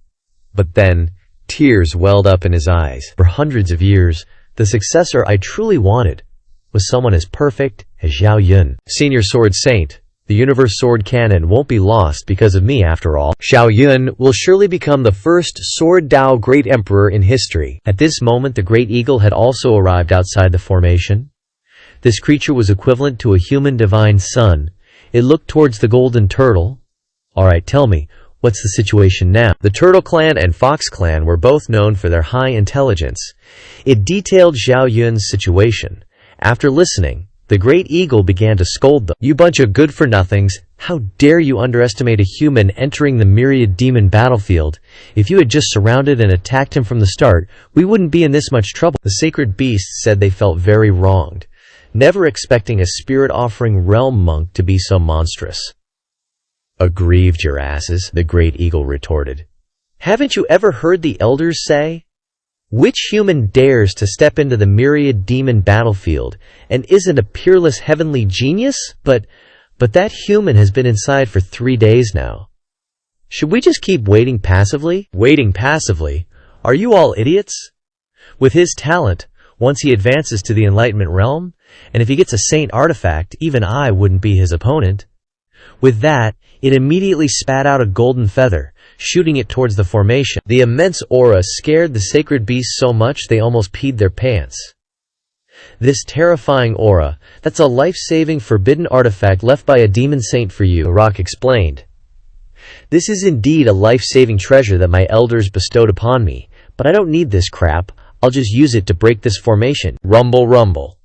But then, tears welled up in his eyes. For hundreds of years, the successor I truly wanted was someone as perfect as Xiao Yun. Senior Sword Saint, the universe sword canon won't be lost because of me after all. Xiao Yun will surely become the first Sword Dao Great Emperor in history. At this moment, the Great Eagle had also arrived outside the formation. This creature was equivalent to a human divine son. It looked towards the golden turtle. Alright, tell me, what's the situation now? The Turtle Clan and Fox Clan were both known for their high intelligence. It detailed Xiao Yun's situation. After listening, the Great Eagle began to scold them. You bunch of good-for-nothings, how dare you underestimate a human entering the myriad demon battlefield? If you had just surrounded and attacked him from the start, we wouldn't be in this much trouble. The sacred beasts said they felt very wronged, never expecting a spirit-offering realm monk to be so monstrous. Aggrieved your asses, the Great Eagle retorted. Haven't you ever heard the elders say? Which human dares to step into the myriad demon battlefield and isn't a peerless heavenly genius? But that human has been inside for 3 days now. Should we just keep waiting passively? Waiting passively? Are you all idiots? With his talent, once he advances to the Enlightenment realm, and if he gets a saint artifact, even I wouldn't be his opponent. With that, it immediately spat out a golden feather, shooting it towards the formation. The immense aura scared the sacred beasts so much they almost peed their pants. This terrifying aura, that's a life-saving forbidden artifact left by a demon saint for you, the rock explained. This is indeed a life-saving treasure that my elders bestowed upon me, but I don't need this crap. I'll just use it to break this formation. Rumble, rumble.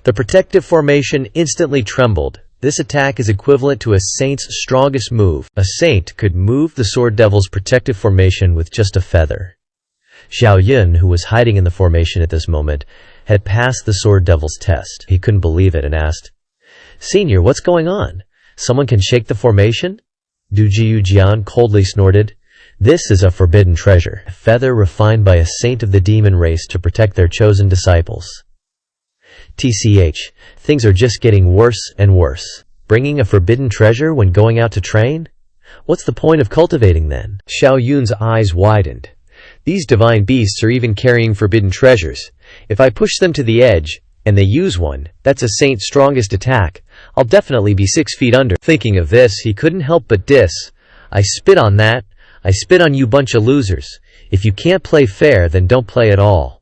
The protective formation instantly trembled. This attack is equivalent to a saint's strongest move. A saint could move the sword devil's protective formation with just a feather. Xiao Yun, who was hiding in the formation at this moment, had passed the sword devil's test. He couldn't believe it and asked, Senior, what's going on? Someone can shake the formation? Dujiu Jian coldly snorted. This is a forbidden treasure, a feather refined by a saint of the demon race to protect their chosen disciples. TCH, things are just getting worse and worse. Bringing a forbidden treasure when going out to train? What's the point of cultivating then? Xiao Yun's eyes widened. These divine beasts are even carrying forbidden treasures. If I push them to the edge, and they use one, that's a saint's strongest attack, I'll definitely be 6 feet under. Thinking of this, he couldn't help but diss. I spit on that. I spit on you bunch of losers. If you can't play fair, then don't play at all.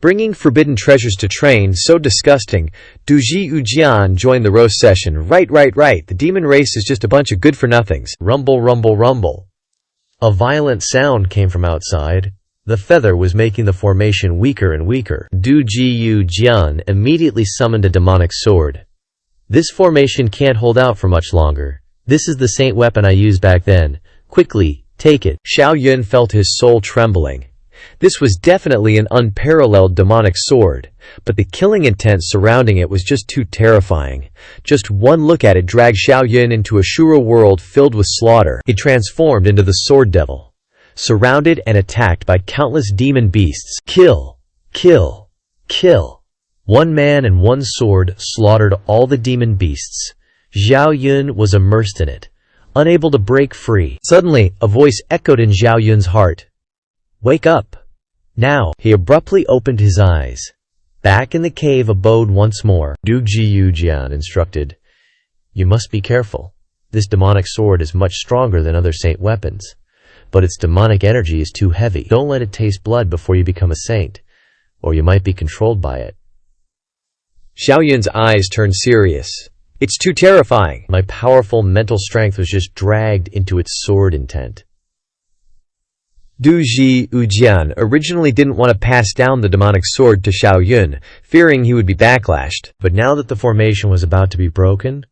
Bringing forbidden treasures to train, so disgusting. Duji Ujian joined the roast session. Right. The demon race is just a bunch of good-for-nothings. Rumble, rumble, rumble. A violent sound came from outside. The feather was making the formation weaker and weaker. Du Jiu Jian immediately summoned a demonic sword. This formation can't hold out for much longer. This is the saint weapon I used back then. Quickly, take it. Xiao Yun felt his soul trembling. This was definitely an unparalleled demonic sword, but the killing intent surrounding it was just too terrifying. Just one look at it dragged Xiao Yun into a Shura world filled with slaughter. He transformed into the sword devil, surrounded and attacked by countless demon beasts. Kill, kill, kill. One man and one sword slaughtered all the demon beasts. Xiao Yun was immersed in it, unable to break free. Suddenly, a voice echoed in Xiao Yun's heart. Wake up! Now! He abruptly opened his eyes. Back in the cave abode once more. Du Jiu Jian instructed. You must be careful. This demonic sword is much stronger than other saint weapons, but its demonic energy is too heavy. Don't let it taste blood before you become a saint, or you might be controlled by it. Xiao Yun's eyes turned serious. It's too terrifying. My powerful mental strength was just dragged into its sword intent. Du Ji Ujian originally didn't want to pass down the demonic sword to Xiao Yun, fearing he would be backlashed. But now that the formation was about to be broken,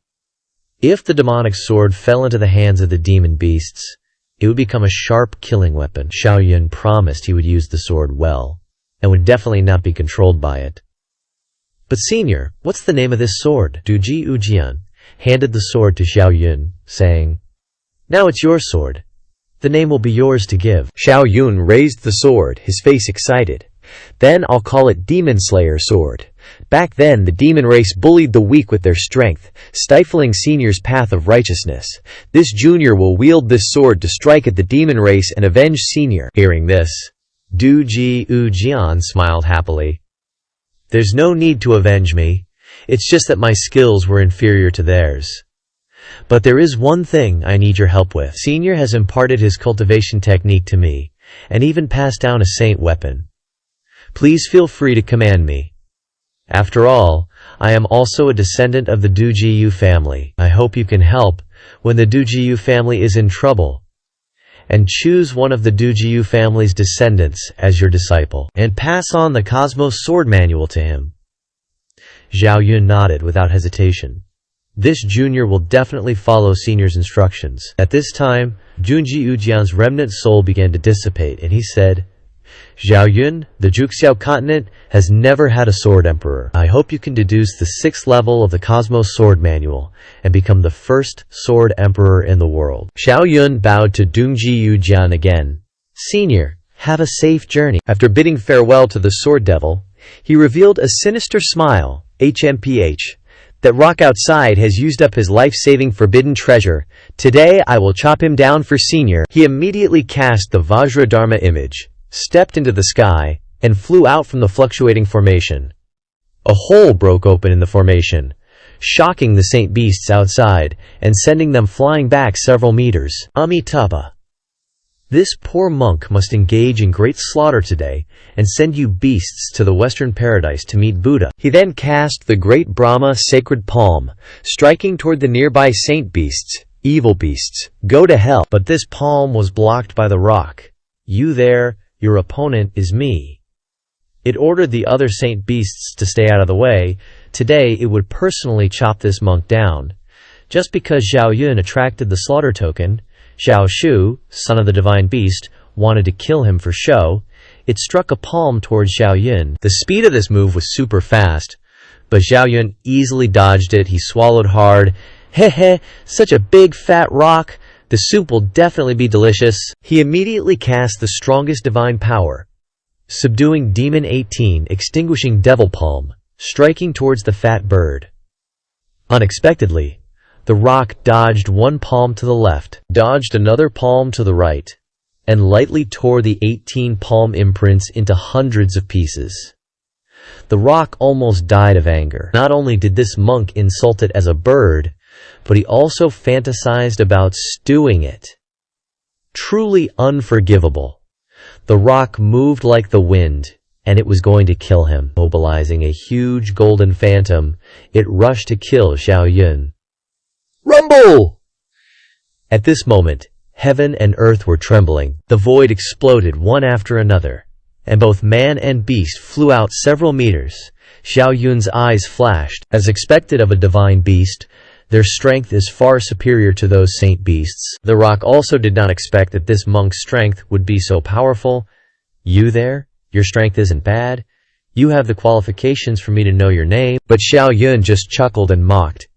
if the demonic sword fell into the hands of the demon beasts, it would become a sharp killing weapon. Xiao Yun promised he would use the sword well, and would definitely not be controlled by it. But senior, what's the name of this sword? Du Ji Ujian handed the sword to Xiao Yun, saying, Now it's your sword. The name will be yours to give. Xiao Yun raised the sword, his face excited. Then I'll call it Demon Slayer Sword. Back then, the demon race bullied the weak with their strength, stifling Senior's path of righteousness. This junior will wield this sword to strike at the demon race and avenge Senior. Hearing this, Du Ji Ujian smiled happily. There's no need to avenge me. It's just that my skills were inferior to theirs. But there is one thing I need your help with. Senior has imparted his cultivation technique to me, and even passed down a saint weapon. Please feel free to command me. After all, I am also a descendant of the Du Jiu family. I hope you can help when the Du Jiu family is in trouble. And choose one of the Du Jiu family's descendants as your disciple, and pass on the Cosmos Sword Manual to him. Xiao Yun nodded without hesitation. This junior will definitely follow Senior's instructions. At this time, Junji Ujian's remnant soul began to dissipate, and he said, Xiao Yun, the Juxiao continent has never had a sword emperor. I hope you can deduce the 6th level of the Cosmos Sword Manual and become the first sword emperor in the world. Xiao Yun bowed to Junji Ujian again. Senior, have a safe journey. After bidding farewell to the sword devil, he revealed a sinister smile. HMPH. That rock outside has used up his life-saving forbidden treasure. Today I will chop him down for Senior. He immediately cast the Vajradharma image, stepped into the sky, and flew out from the fluctuating formation. A hole broke open in the formation, shocking the saint beasts outside, and sending them flying back several meters. Amitabha. This poor monk must engage in great slaughter today, and send you beasts to the western paradise to meet Buddha. He then cast the great Brahma sacred palm, striking toward the nearby saint beasts. Evil beasts, go to hell. But this palm was blocked by the rock. You there, your opponent is me. It ordered the other saint beasts to stay out of the way. Today it would personally chop this monk down. Just because Xiao Yun attracted the slaughter token, Xiao Shu, son of the divine beast, wanted to kill him for show. It struck a palm towards Xiao Yun. The speed of this move was super fast, but Xiao Yun easily dodged it. He swallowed hard. Heh, such a big fat rock. The soup will definitely be delicious. He immediately cast the strongest divine power, subduing Demon 18, extinguishing Devil Palm, striking towards the fat bird. Unexpectedly, the rock dodged one palm to the left, dodged another palm to the right, and lightly tore the 18 palm imprints into hundreds of pieces. The rock almost died of anger. Not only did this monk insult it as a bird, but he also fantasized about stewing it. Truly unforgivable. The rock moved like the wind, and it was going to kill him. Mobilizing a huge golden phantom, it rushed to kill Xiao Yun. Rumble! At this moment, heaven and earth were trembling. The void exploded one after another, and both man and beast flew out several meters. Xiao Yun's eyes flashed. As expected of a divine beast, their strength is far superior to those saint beasts. The rock also did not expect that this monk's strength would be so powerful. You there? Your strength isn't bad. You have the qualifications for me to know your name. But Xiao Yun just chuckled and mocked.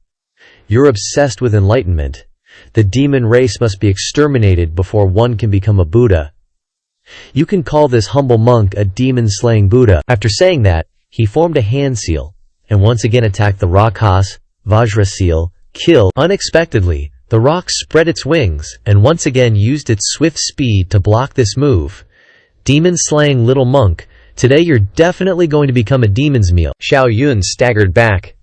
You're obsessed with enlightenment. The demon race must be exterminated before one can become a Buddha. You can call this humble monk a demon-slaying Buddha. After saying that, he formed a hand seal, and once again attacked the Rakhas, Vajra seal, kill. Unexpectedly, the rock spread its wings, and once again used its swift speed to block this move. Demon-slaying little monk, today you're definitely going to become a demon's meal. Xiao Yun staggered back.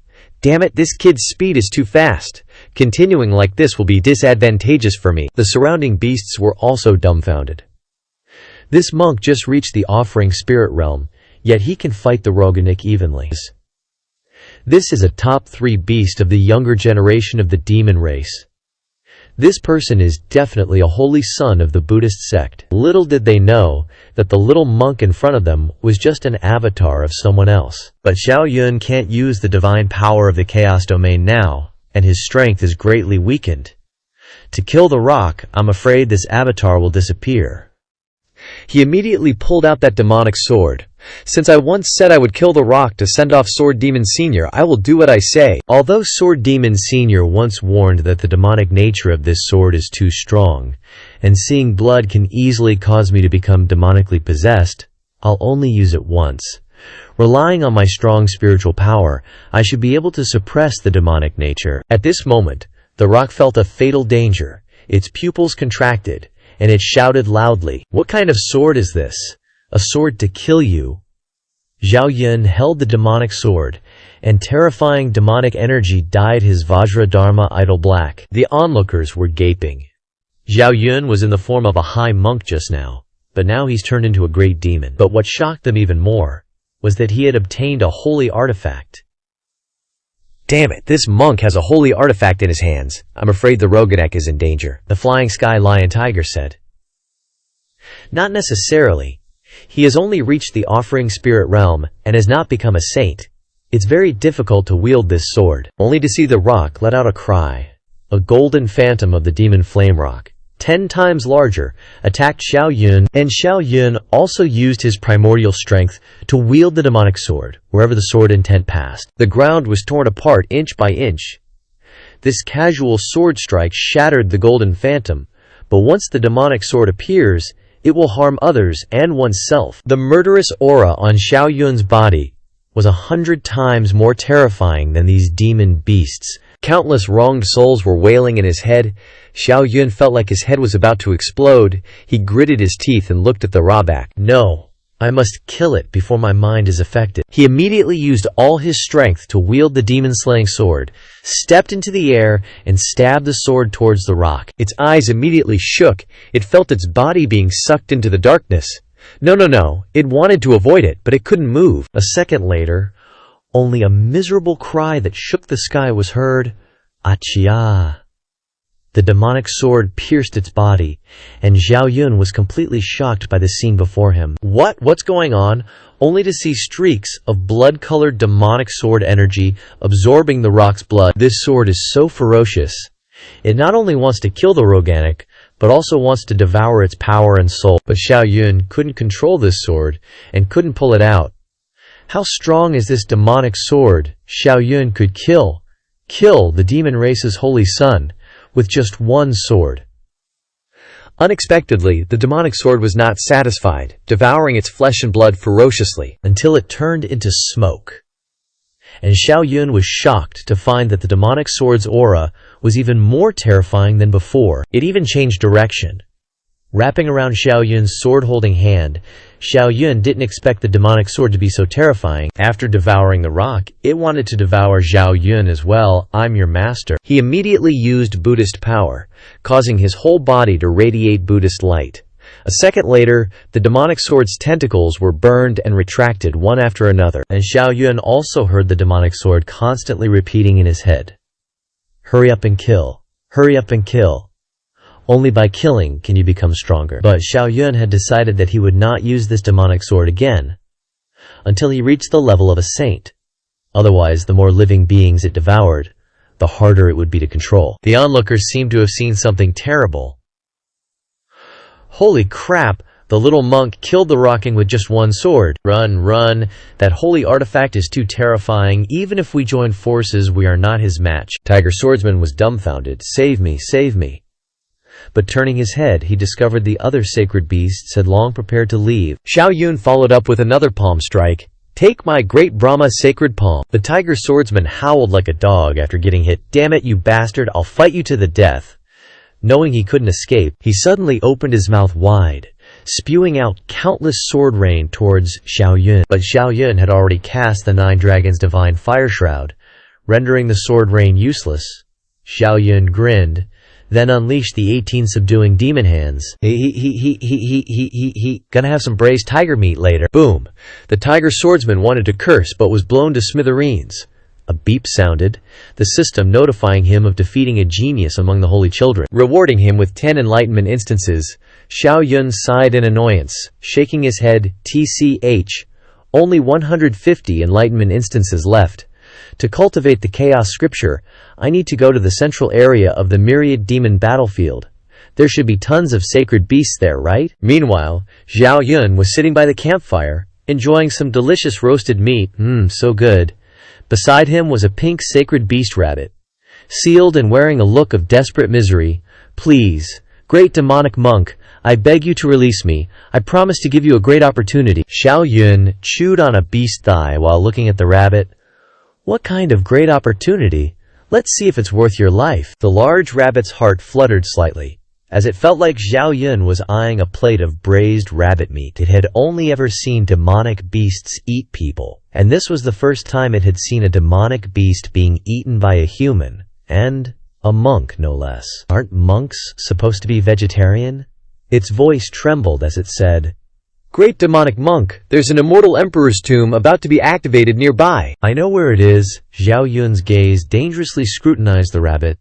Damn it, this kid's speed is too fast. Continuing like this will be disadvantageous for me. The surrounding beasts were also dumbfounded. This monk just reached the offering spirit realm, yet he can fight the Roganik evenly. This is a top 3 beast of the younger generation of the demon race. This person is definitely a holy son of the Buddhist sect. Little did they know that the little monk in front of them was just an avatar of someone else. But Xiao Yun can't use the divine power of the chaos domain now, and his strength is greatly weakened. To kill the rock, I'm afraid this avatar will disappear. He immediately pulled out that demonic sword. Since I once said I would kill the rock to send off Sword Demon Senior, I will do what I say. Although Sword Demon Senior once warned that the demonic nature of this sword is too strong, and seeing blood can easily cause me to become demonically possessed, I'll only use it once. Relying on my strong spiritual power, I should be able to suppress the demonic nature. At this moment, the rock felt a fatal danger. Its pupils contracted, and it shouted loudly, "What kind of sword is this? A sword to kill you." Xiao Yun held the demonic sword, and terrifying demonic energy dyed his Vajra Dharma idol black. The onlookers were gaping. Xiao Yun was in the form of a high monk just now, but now he's turned into a great demon. But what shocked them even more was that he had obtained a holy artifact. Damn it, this monk has a holy artifact in his hands. I'm afraid the Roganek is in danger, the Flying Sky Lion Tiger said. Not necessarily. He has only reached the offering spirit realm and has not become a saint. It's very difficult to wield this sword. Only to see the rock let out a cry. A golden phantom of the demon flame rock, 10 times larger, attacked Xiao Yun, and Xiao Yun also used his primordial strength to wield the demonic sword wherever the sword intent passed. The ground was torn apart inch by inch. This casual sword strike shattered the golden phantom, but once the demonic sword appears, it will harm others and oneself. The murderous aura on Xiao Yun's body was 100 times more terrifying than these demon beasts. Countless wronged souls were wailing in his head. Xiao Yun felt like his head was about to explode. He gritted his teeth and looked at the Rabak. No, I must kill it before my mind is affected. He immediately used all his strength to wield the demon-slaying sword, stepped into the air, and stabbed the sword towards the rock. Its eyes immediately shook. It felt its body being sucked into the darkness. No. It wanted to avoid it, but it couldn't move. A second later, only a miserable cry that shook the sky was heard. Achia! The demonic sword pierced its body, and Xiao Yun was completely shocked by the scene before him. What's going on? Only to see streaks of blood-colored demonic sword energy absorbing the rock's blood. This sword is so ferocious. It not only wants to kill the Roganik, but also wants to devour its power and soul. But Xiao Yun couldn't control this sword, and couldn't pull it out. How strong is this demonic sword? Xiao Yun could kill the demon race's holy son with just one sword. Unexpectedly, the demonic sword was not satisfied, devouring its flesh and blood ferociously until it turned into smoke. And Xiao Yun was shocked to find that the demonic sword's aura was even more terrifying than before. It even changed direction. Wrapping around Xiao Yun's sword-holding hand, Xiao Yun didn't expect the demonic sword to be so terrifying. After devouring the rock, it wanted to devour Xiao Yun as well. I'm your master. He immediately used Buddhist power, causing his whole body to radiate Buddhist light. A second later, the demonic sword's tentacles were burned and retracted one after another, and Xiao Yun also heard the demonic sword constantly repeating in his head. Hurry up and kill. Hurry up and kill. Only by killing can you become stronger. But Xiao Yun had decided that he would not use this demonic sword again until he reached the level of a saint. Otherwise, the more living beings it devoured, the harder it would be to control. The onlookers seemed to have seen something terrible. Holy crap! The little monk killed the rocking with just one sword. Run, run! That holy artifact is too terrifying. Even if we join forces, we are not his match. Tiger Swordsman was dumbfounded. Save me, save me. But turning his head, he discovered the other sacred beasts had long prepared to leave. Xiao Yun followed up with another palm strike. Take my great Brahma sacred palm. The tiger swordsman howled like a dog after getting hit. Damn it, you bastard, I'll fight you to the death. Knowing he couldn't escape, he suddenly opened his mouth wide, spewing out countless sword rain towards Xiao Yun. But Xiao Yun had already cast the 9 Dragons' divine fire shroud, rendering the sword rain useless. Xiao Yun grinned, then unleashed the 18 subduing demon hands. Gonna have some braised tiger meat later. Boom! The tiger swordsman wanted to curse but was blown to smithereens. A beep sounded, the system notifying him of defeating a genius among the holy children. Rewarding him with 10 enlightenment instances, Xiao Yun sighed in annoyance, shaking his head. TCH. Only 150 enlightenment instances left. To cultivate the chaos scripture, I need to go to the central area of the myriad demon battlefield. There should be tons of sacred beasts there, right? Meanwhile, Xiao Yun was sitting by the campfire, enjoying some delicious roasted meat. So good. Beside him was a pink sacred beast rabbit, sealed and wearing a look of desperate misery. Please, great demonic monk, I beg you to release me. I promise to give you a great opportunity. Xiao Yun chewed on a beast thigh while looking at the rabbit. What kind of great opportunity? Let's see if it's worth your life. The large rabbit's heart fluttered slightly, as it felt like Xiao Yun was eyeing a plate of braised rabbit meat. It had only ever seen demonic beasts eat people, and this was the first time it had seen a demonic beast being eaten by a human, and a monk no less. Aren't monks supposed to be vegetarian? Its voice trembled as it said, Great demonic monk, there's an immortal emperor's tomb about to be activated nearby. I know where it is. Xiao Yun's gaze dangerously scrutinized the rabbit.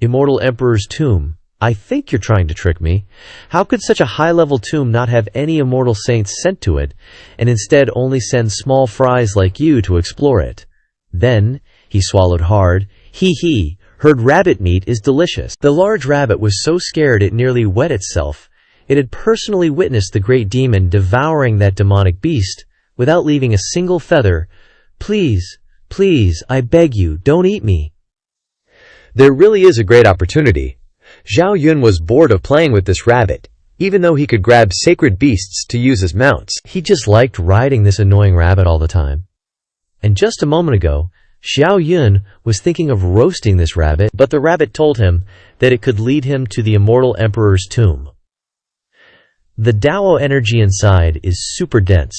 Immortal emperor's tomb. I think you're trying to trick me. How could such a high-level tomb not have any immortal saints sent to it, and instead only send small fries like you to explore it? Then, he swallowed hard. Hee, heard rabbit meat is delicious. The large rabbit was so scared it nearly wet itself. It had personally witnessed the great demon devouring that demonic beast, without leaving a single feather. Please, I beg you, don't eat me. There really is a great opportunity. Xiao Yun was bored of playing with this rabbit, even though he could grab sacred beasts to use as mounts. He just liked riding this annoying rabbit all the time. And just a moment ago, Xiao Yun was thinking of roasting this rabbit, but the rabbit told him that it could lead him to the immortal emperor's tomb. The Dao energy inside is super dense.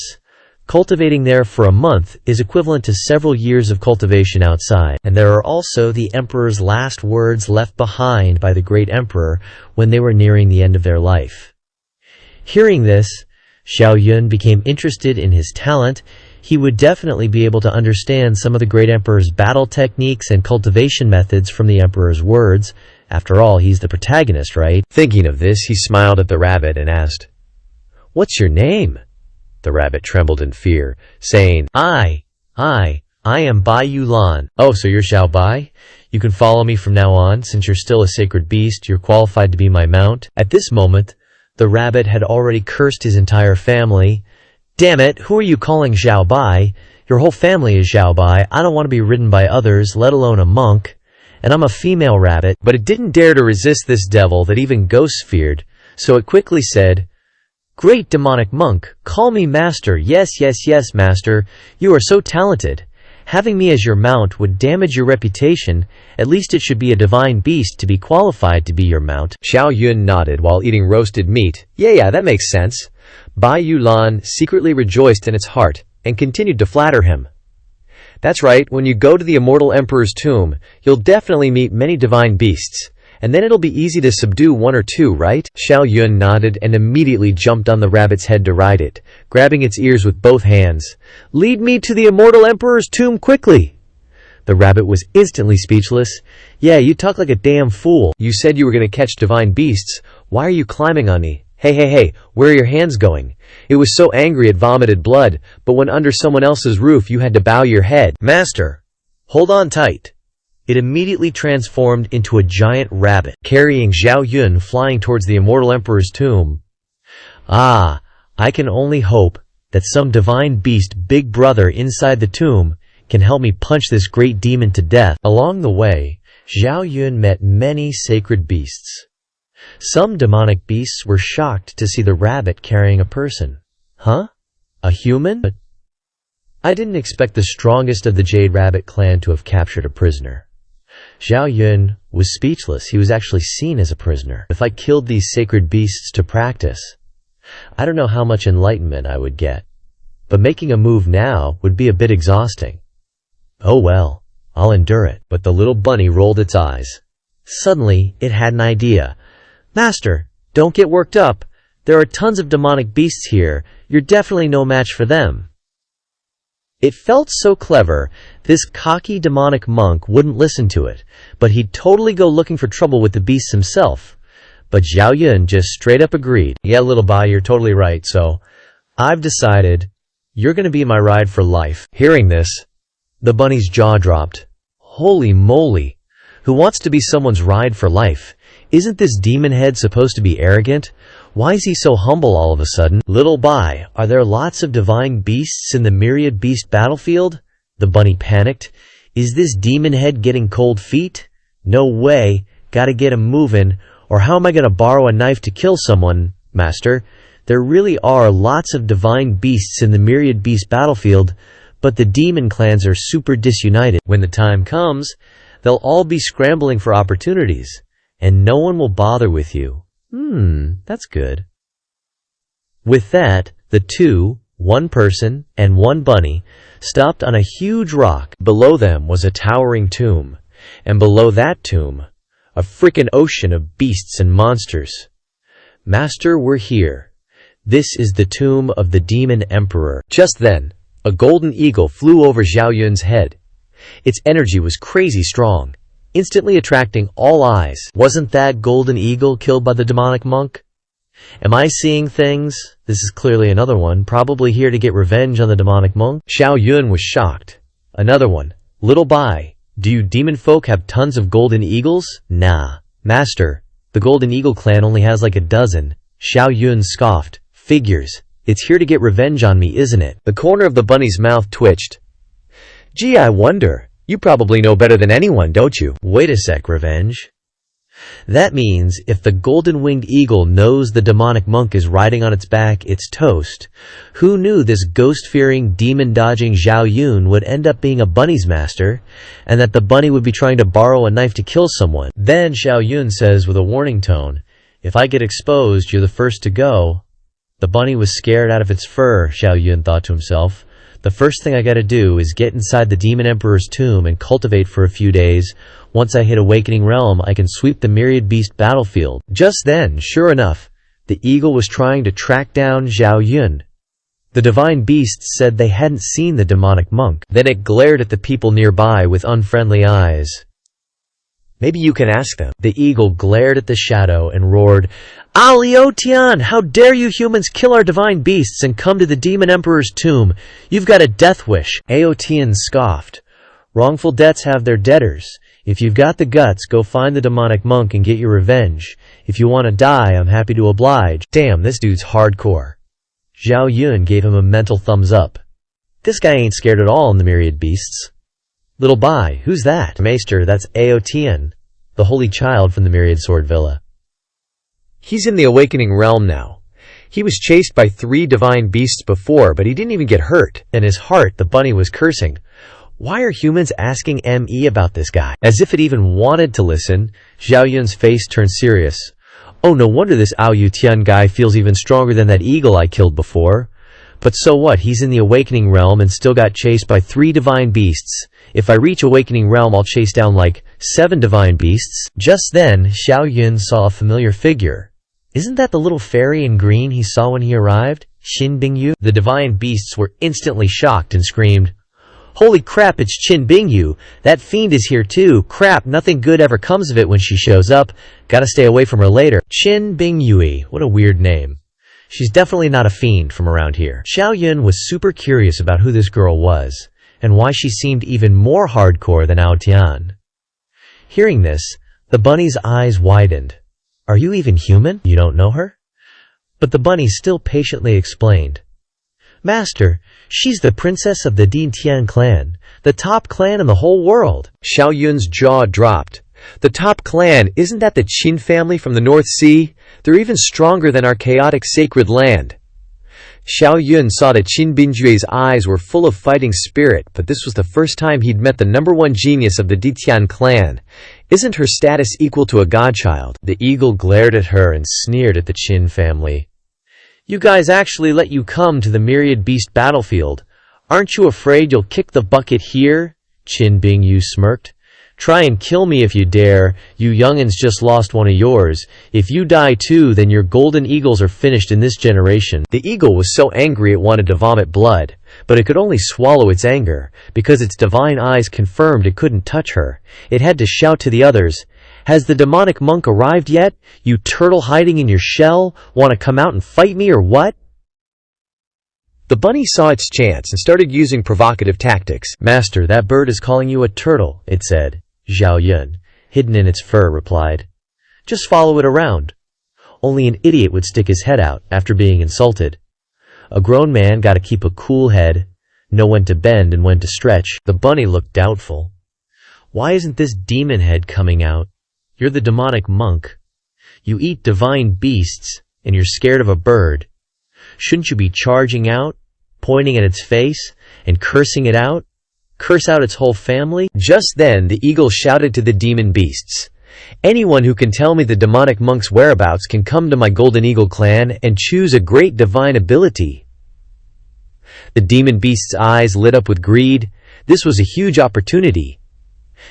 Cultivating there for a month is equivalent to several years of cultivation outside, and there are also the emperor's last words left behind by the great emperor when they were nearing the end of their life. Hearing this, Xiao Yun became interested in his talent. He would definitely be able to understand some of the great emperor's battle techniques and cultivation methods from the emperor's words. After all, he's the protagonist, right? Thinking of this, he smiled at the rabbit and asked, What's your name? The rabbit trembled in fear, saying, I am Bai Yulan. Oh, so you're Xiao Bai? You can follow me from now on. Since you're still a sacred beast, you're qualified to be my mount. At this moment, the rabbit had already cursed his entire family. Damn it, who are you calling Xiao Bai? Your whole family is Xiao Bai. I don't want to be ridden by others, let alone a monk. And I'm a female rabbit. But it didn't dare to resist this devil that even ghosts feared, so it quickly said, Great demonic monk, call me master. Yes, master. You are so talented. Having me as your mount would damage your reputation. At least it should be a divine beast to be qualified to be your mount." Xiao Yun nodded while eating roasted meat. Yeah, that makes sense. Bai Yulan secretly rejoiced in its heart and continued to flatter him. That's right, when you go to the immortal emperor's tomb, you'll definitely meet many divine beasts. And then it'll be easy to subdue one or two, right? Xiao Yun nodded and immediately jumped on the rabbit's head to ride it, grabbing its ears with both hands. "Lead me to the immortal emperor's tomb quickly!" The rabbit was instantly speechless. "Yeah, you talk like a damn fool. You said you were going to catch divine beasts. Why are you climbing on me? Hey, where are your hands going?" It was so angry it vomited blood, but when under someone else's roof you had to bow your head. "Master, hold on tight." It immediately transformed into a giant rabbit, carrying Xiao Yun flying towards the immortal emperor's tomb. I can only hope that some divine beast big brother inside the tomb can help me punch this great demon to death. Along the way, Xiao Yun met many sacred beasts. Some demonic beasts were shocked to see the rabbit carrying a person. Huh? A human? But I didn't expect the strongest of the Jade Rabbit clan to have captured a prisoner. Xiao Yun was speechless. He was actually seen as a prisoner. If I killed these sacred beasts to practice, I don't know how much enlightenment I would get. But making a move now would be a bit exhausting. Oh well, I'll endure it. But the little bunny rolled its eyes. Suddenly, it had an idea. "Master, don't get worked up. There are tons of demonic beasts here. You're definitely no match for them." It felt so clever. This cocky demonic monk wouldn't listen to it, but he'd totally go looking for trouble with the beasts himself. But Xiao Yun just straight up agreed. "Yeah, little Bai, you're totally right, so I've decided you're gonna be my ride for life." Hearing this, the bunny's jaw dropped. Holy moly! Who wants to be someone's ride for life? Isn't this demon head supposed to be arrogant? Why is he so humble all of a sudden? "Little Bai, are there lots of divine beasts in the myriad beast battlefield?" The bunny panicked. "Is this demon head getting cold feet? No way. Gotta get him moving, or how am I gonna borrow a knife to kill someone, Master? There really are lots of divine beasts in the myriad beast battlefield, but the demon clans are super disunited. When the time comes, they'll all be scrambling for opportunities, and no one will bother with you." That's good. With that, the two, one person and one bunny, stopped on a huge rock. Below them was a towering tomb, and below that tomb, a frickin' ocean of beasts and monsters. "Master, we're here. This is the tomb of the demon emperor." Just then, a golden eagle flew over Xiao Yun's head. Its energy was crazy strong, instantly attracting all eyes. Wasn't that golden eagle killed by the demonic monk? Am I seeing things? This is clearly another one, probably here to get revenge on the demonic monk. Xiao Yun was shocked. Another one. "Little Bai, do you demon folk have tons of golden eagles?" "Nah, Master, the golden eagle clan only has like a dozen." Xiao Yun scoffed. "Figures. It's here to get revenge on me, isn't it?" The corner of the bunny's mouth twitched. "Gee, I wonder. You probably know better than anyone, don't you?" "Wait a sec, revenge? That means if the golden-winged eagle knows the demonic monk is riding on its back, it's toast. Who knew this ghost-fearing, demon-dodging Xiao Yun would end up being a bunny's master, and that the bunny would be trying to borrow a knife to kill someone?" Then Xiao Yun says with a warning tone, "If I get exposed, you're the first to go." The bunny was scared out of its fur, Xiao Yun thought to himself. The first thing I gotta do is get inside the Demon Emperor's tomb and cultivate for a few days. Once I hit Awakening Realm, I can sweep the Myriad Beast battlefield. Just then, sure enough, the eagle was trying to track down Xiao Yun. The divine beasts said they hadn't seen the demonic monk. Then it glared at the people nearby with unfriendly eyes. "Maybe you can ask them." The eagle glared at the shadow and roared, "Aliotian, how dare you humans kill our divine beasts and come to the Demon Emperor's tomb? You've got a death wish." Aotian scoffed. "Wrongful deaths have their debtors. If you've got the guts, go find the demonic monk and get your revenge. If you want to die, I'm happy to oblige." Damn, this dude's hardcore. Xiao Yun gave him a mental thumbs up. This guy ain't scared at all in the Myriad Beasts. "Little Bai, who's that?" "Maester, that's Aotian, the holy child from the Myriad Sword Villa. He's in the Awakening Realm now. He was chased by 3 divine beasts before, but he didn't even get hurt." In his heart, the bunny was cursing. Why are humans asking ME about this guy? As if it even wanted to listen, Xiao Yun's face turned serious. Oh, no wonder this Ao Yu Tian guy feels even stronger than that eagle I killed before. But so what, he's in the awakening realm and still got chased by 3 divine beasts. If I reach awakening realm, I'll chase down like 7 divine beasts. Just then, Xiao Yun saw a familiar figure. Isn't that the little fairy in green he saw when he arrived? Qin Bingyu? The divine beasts were instantly shocked and screamed, "Holy crap, it's Qin Bingyu! That fiend is here too! Crap, nothing good ever comes of it when she shows up. Gotta stay away from her later." Qin Bingyue, what a weird name. She's definitely not a fiend from around here. Xiao Yun was super curious about who this girl was, and why she seemed even more hardcore than Ao Tian. Hearing this, the bunny's eyes widened. Are you even human? You don't know her? But the bunny still patiently explained. Master, she's the princess of the Din Tian clan, the top clan in the whole world. Xiao Yun's jaw dropped. The top clan, isn't that the Qin family from the North Sea? They're even stronger than our chaotic sacred land. Xiao Yun saw that Qin Bingjue's eyes were full of fighting spirit, but this was the first time he'd met the #1 genius of the Ditian clan. Isn't her status equal to a godchild? The eagle glared at her and sneered at the Qin family. You guys actually let you come to the myriad beast battlefield. Aren't you afraid you'll kick the bucket here? Qin Bingyu smirked. Try and kill me if you dare. You youngins just lost one of yours. If you die too, then your golden eagles are finished in this generation. The eagle was so angry it wanted to vomit blood, but it could only swallow its anger, because its divine eyes confirmed it couldn't touch her. It had to shout to the others, "Has the demonic monk arrived yet? You turtle hiding in your shell? Want to come out and fight me or what?" The bunny saw its chance and started using provocative tactics. Master, that bird is calling you a turtle, it said. Xiao Yun, hidden in its fur, replied. Just follow it around. Only an idiot would stick his head out after being insulted. A grown man gotta keep a cool head, know when to bend and when to stretch. The bunny looked doubtful. Why isn't this demon head coming out? You're the demonic monk. You eat divine beasts, and you're scared of a bird. Shouldn't you be charging out, pointing at its face, and cursing it out? Curse out its whole family? Just then, the eagle shouted to the demon beasts. Anyone who can tell me the demonic monk's whereabouts can come to my golden eagle clan and choose a great divine ability. The demon beasts' eyes lit up with greed. This was a huge opportunity.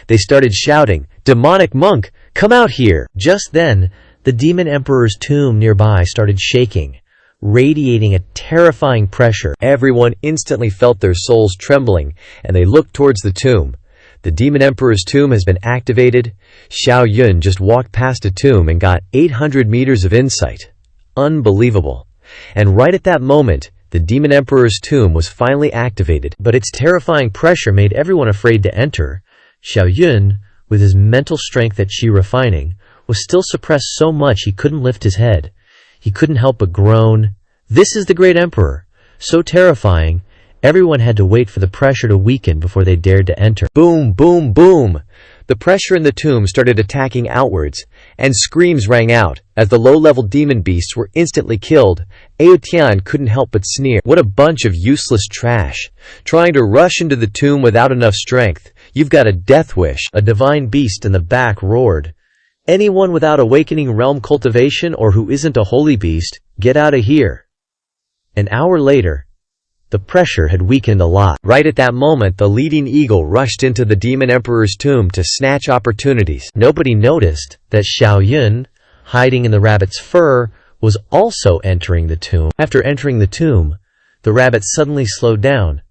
They started shouting, "Demonic monk, come out here!" Just then, the demon emperor's tomb nearby started shaking, radiating a terrifying pressure. Everyone instantly felt their souls trembling, and they looked towards the tomb. The demon emperor's tomb has been activated. Xiao Yun just walked past a tomb and got 800 meters of insight. Unbelievable. And right at that moment, the demon emperor's tomb was finally activated, but its terrifying pressure made everyone afraid to enter. Xiao Yun, with his mental strength at Qi refining, was still suppressed so much he couldn't lift his head. He couldn't help but groan. This is the great emperor. So terrifying, everyone had to wait for the pressure to weaken before they dared to enter. Boom, boom, boom! The pressure in the tomb started attacking outwards, and screams rang out. As the low-level demon beasts were instantly killed, Ao Tian couldn't help but sneer. What a bunch of useless trash. Trying to rush into the tomb without enough strength. You've got a death wish. A divine beast in the back roared. Anyone without awakening realm cultivation or who isn't a holy beast, get out of here. An hour later, the pressure had weakened a lot. Right at that moment, the leading eagle rushed into the demon emperor's tomb to snatch opportunities. Nobody noticed that Xiao Yun, hiding in the rabbit's fur, was also entering the tomb. After entering the tomb, the rabbit suddenly slowed down.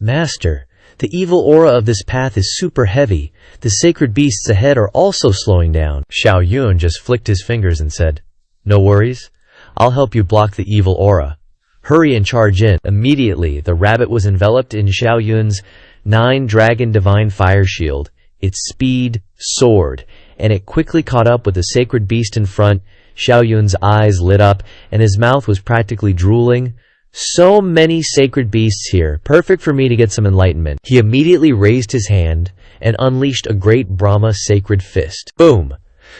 Master, the evil aura of this path is super heavy. The sacred beasts ahead are also slowing down. Xiao Yun just flicked his fingers and said, No worries. I'll help you block the evil aura. Hurry and charge in. Immediately, the rabbit was enveloped in Xiao Yun's 9-dragon divine fire shield. Its speed soared, and it quickly caught up with the sacred beast in front. Xiao Yun's eyes lit up, and his mouth was practically drooling. So many sacred beasts here, perfect for me to get some enlightenment. He immediately raised his hand and unleashed a great Brahma sacred fist. Boom!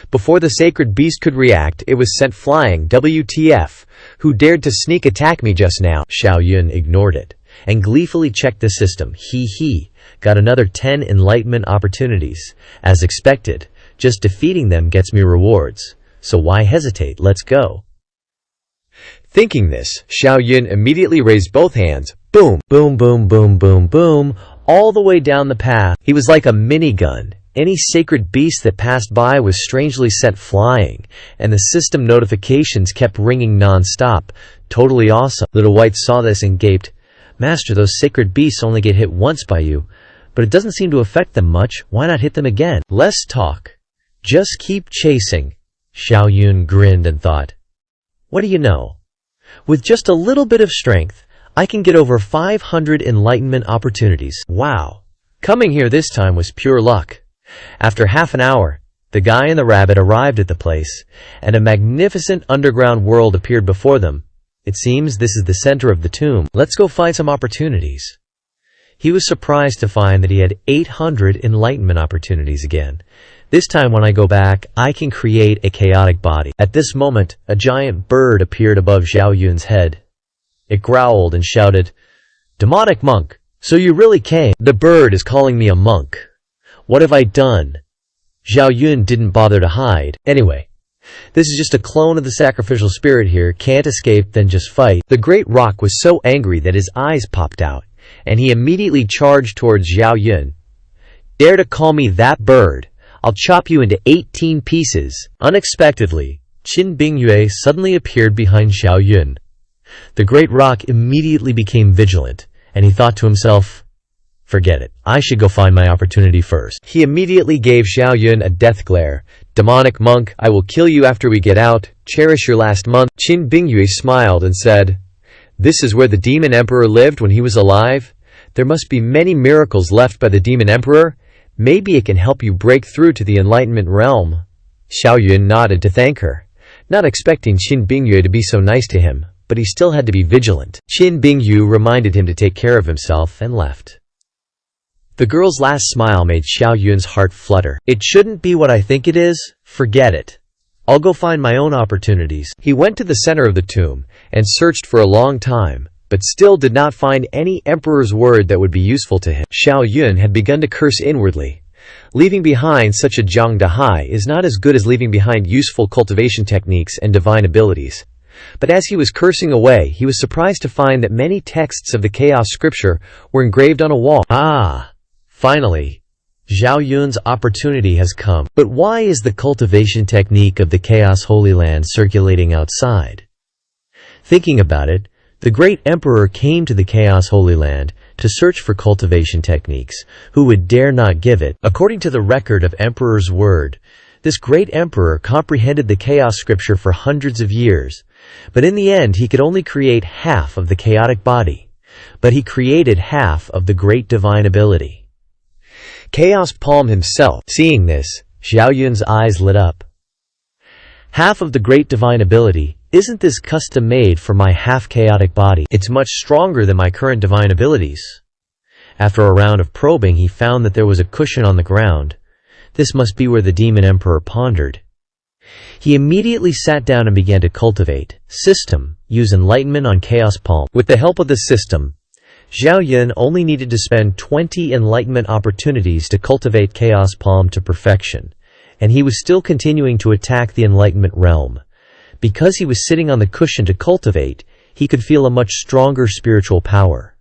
Before the sacred beast could react, it was sent flying. WTF? Who dared to sneak attack me just now? Xiao Yun ignored it and gleefully checked the system. He got another 10 enlightenment opportunities. As expected, just defeating them gets me rewards. So why hesitate? Let's go. Thinking this, Xiao Yun immediately raised both hands. Boom! Boom, boom, boom, boom, boom, all the way down the path. He was like a minigun. Any sacred beast that passed by was strangely sent flying, and the system notifications kept ringing non-stop. Totally awesome. Little White saw this and gaped. Master, those sacred beasts only get hit once by you, but it doesn't seem to affect them much. Why not hit them again? Less talk. Just keep chasing. Xiao Yun grinned and thought, what do you know? With just a little bit of strength, I can get over 500 enlightenment opportunities. Wow. Coming here this time was pure luck. After half an hour, the guy and the rabbit arrived at the place, and a magnificent underground world appeared before them. It seems this is the center of the tomb. Let's go find some opportunities. He was surprised to find that he had 800 enlightenment opportunities again. This time when I go back, I can create a chaotic body. At this moment, a giant bird appeared above Xiao Yun's head. It growled and shouted, Demonic monk, so you really came. The bird is calling me a monk. What have I done? Xiao Yun didn't bother to hide. Anyway, this is just a clone of the sacrificial spirit here. Can't escape, then just fight. The great rock was so angry that his eyes popped out, and he immediately charged towards Xiao Yun. Dare to call me that bird? I'll chop you into 18 pieces. Unexpectedly, Qin Bingyue suddenly appeared behind Xiao Yun. The great rock immediately became vigilant, and he thought to himself, forget it. I should go find my opportunity first. He immediately gave Xiao Yun a death glare. Demonic monk, I will kill you after we get out. Cherish your last month. Qin Bingyue smiled and said, this is where the demon emperor lived when he was alive? There must be many miracles left by the demon emperor. Maybe it can help you break through to the enlightenment realm. Xiao Yun nodded to thank her, not expecting Qin Bingyue to be so nice to him, but he still had to be vigilant. Qin Bingyue reminded him to take care of himself and left. The girl's last smile made Xiao Yun's heart flutter. It shouldn't be what I think it is. Forget it. I'll go find my own opportunities. He went to the center of the tomb and searched for a long time, but still did not find any emperor's word that would be useful to him. Xiao Yun had begun to curse inwardly. Leaving behind such a Zhang Dahai is not as good as leaving behind useful cultivation techniques and divine abilities. But as he was cursing away, he was surprised to find that many texts of the chaos scripture were engraved on a wall. Ah, finally, Xiao Yun's opportunity has come. But why is the cultivation technique of the Chaos Holy Land circulating outside? Thinking about it, the great emperor came to the Chaos Holy Land to search for cultivation techniques. Who would dare not give it? According to the record of Emperor's word, this great emperor comprehended the chaos scripture for hundreds of years, but in the end he could only create half of the chaotic body. But he created half of the great divine ability. Chaos Palm himself. Seeing this, Xiao Yun's eyes lit up. Half of the great divine ability. Isn't this custom made for my half-chaotic body? It's much stronger than my current divine abilities. After a round of probing, he found that there was a cushion on the ground. This must be where the demon emperor pondered. He immediately sat down and began to cultivate. System. Use enlightenment on Chaos Palm. With the help of the system, Xiao Yun only needed to spend 20 enlightenment opportunities to cultivate Chaos Palm to perfection, and he was still continuing to attack the enlightenment realm. Because he was sitting on the cushion to cultivate, he could feel a much stronger spiritual power.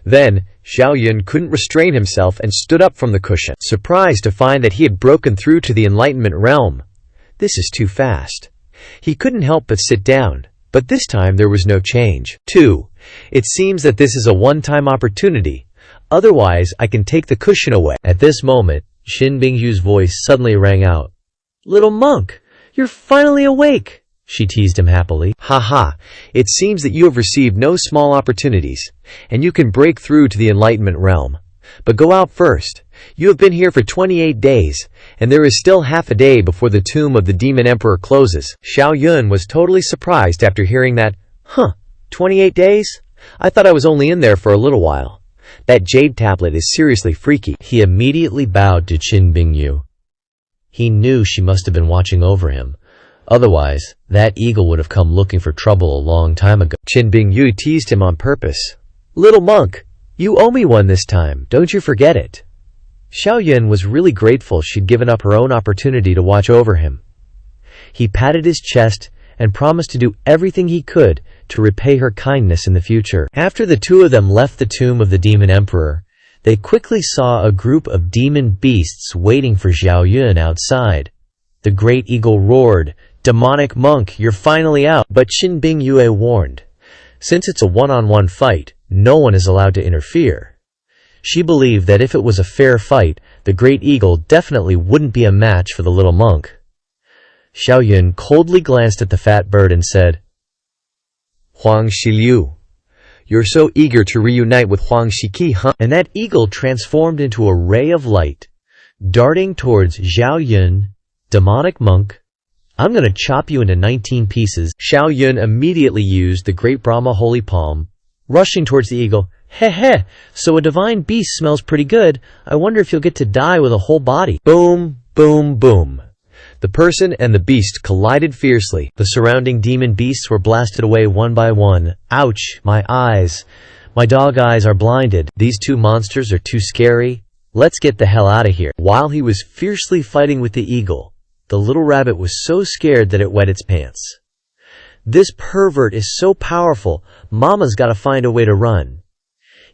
Then, Xiao Yun couldn't restrain himself and stood up from the cushion, surprised to find that he had broken through to the enlightenment realm. This is too fast. He couldn't help but sit down, but this time there was no change. 2. It seems that this is a one-time opportunity. Otherwise, I can take the cushion away. At this moment, Qin Bingyu's voice suddenly rang out. Little monk, you're finally awake. She teased him happily. Ha! It seems that you have received no small opportunities, and you can break through to the enlightenment realm. But go out first. You have been here for 28 days, and there is still half a day before the tomb of the demon emperor closes. Xiao Yun was totally surprised after hearing that. 28 days? I thought I was only in there for a little while. That jade tablet is seriously freaky. He immediately bowed to Qin Bingyu. He knew she must have been watching over him. Otherwise, that eagle would have come looking for trouble a long time ago. Qin Bingyu teased him on purpose. Little monk, you owe me one this time, don't you forget it. Xiao Yun was really grateful she'd given up her own opportunity to watch over him. He patted his chest and promised to do everything he could to repay her kindness in the future. After the two of them left the tomb of the demon emperor, they quickly saw a group of demon beasts waiting for Xiao Yun outside. The great eagle roared, "Demonic monk, you're finally out!" But Qin Bingyue warned, since it's a one-on-one fight, no one is allowed to interfere. She believed that if it was a fair fight, the great eagle definitely wouldn't be a match for the little monk. Xiao Yun coldly glanced at the fat bird and said, "Huang Xiliu, you're so eager to reunite with Huang Shiki, huh?" And that eagle transformed into a ray of light, darting towards Xiao Yun. "Demonic monk, I'm gonna chop you into 19 pieces." Xiao Yun immediately used the great Brahma holy palm, rushing towards the eagle. "Heh, so a divine beast smells pretty good. I wonder if you'll get to die with a whole body." Boom, boom, boom. The person and the beast collided fiercely. The surrounding demon beasts were blasted away one by one. Ouch, my eyes. My dog eyes are blinded. These two monsters are too scary. Let's get the hell out of here. While he was fiercely fighting with the eagle, the little rabbit was so scared that it wet its pants. This pervert is so powerful, Mama's gotta find a way to run.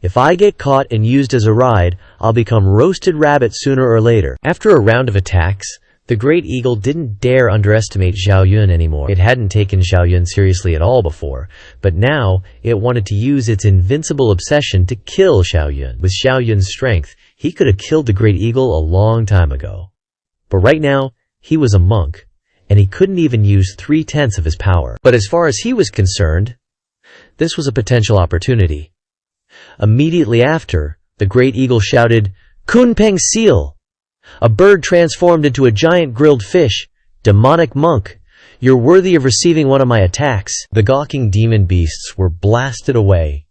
If I get caught and used as a ride, I'll become roasted rabbit sooner or later. After a round of attacks, the great eagle didn't dare underestimate Xiao Yun anymore. It hadn't taken Xiao Yun seriously at all before, but now it wanted to use its invincible obsession to kill Xiao Yun. With Xiao Yun's strength, he could have killed the great eagle a long time ago. But right now, he was a monk, and he couldn't even use 3/10 of his power. But as far as he was concerned, this was a potential opportunity. Immediately after, the great eagle shouted, "Kunpeng seal!" A bird transformed into a giant grilled fish. "Demonic monk, you're worthy of receiving one of my attacks." The gawking demon beasts were blasted away.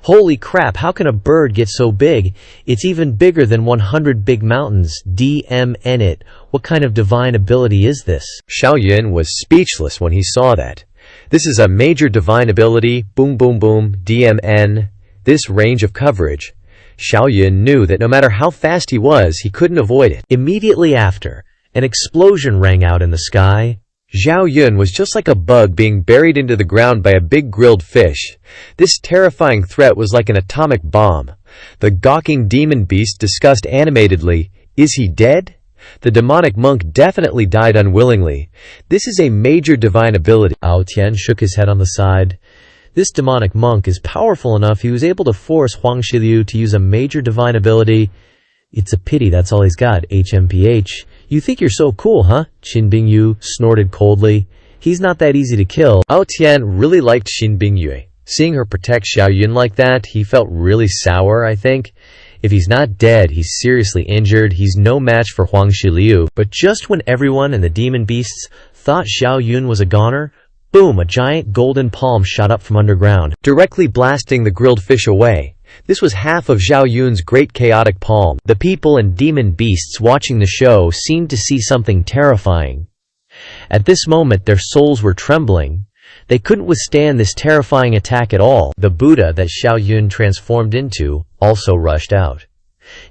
Holy crap, how can a bird get so big? It's even bigger than 100 big mountains. DMN it. What kind of divine ability is this? Xiao Yun was speechless when he saw that. This is a major divine ability. Boom, boom, boom. DMN. This range of coverage. Xiao Yun knew that no matter how fast he was, he couldn't avoid it. Immediately after, an explosion rang out in the sky. Xiao Yun was just like a bug being buried into the ground by a big grilled fish. This terrifying threat was like an atomic bomb. The gawking demon beast discussed animatedly, "Is he dead?" The demonic monk definitely died unwillingly. This is a major divine ability. Ao Tian shook his head on the side. This demonic monk is powerful enough he was able to force Huang Xiliu to use a major divine ability. It's a pity that's all he's got, HMPH. You think you're so cool, huh? Qin Bingyu snorted coldly. He's not that easy to kill. Ao Tian really liked Qin Bingyue. Seeing her protect Xiao Yun like that, he felt really sour, I think. If he's not dead, he's seriously injured. He's no match for Huang Xiliu. But just when everyone and the demon beasts thought Xiao Yun was a goner, boom, a giant golden palm shot up from underground, directly blasting the grilled fish away. This was half of Xiao Yun's great chaotic palm. The people and demon beasts watching the show seemed to see something terrifying. At this moment, their souls were trembling. They couldn't withstand this terrifying attack at all. The Buddha that Xiao Yun transformed into also rushed out.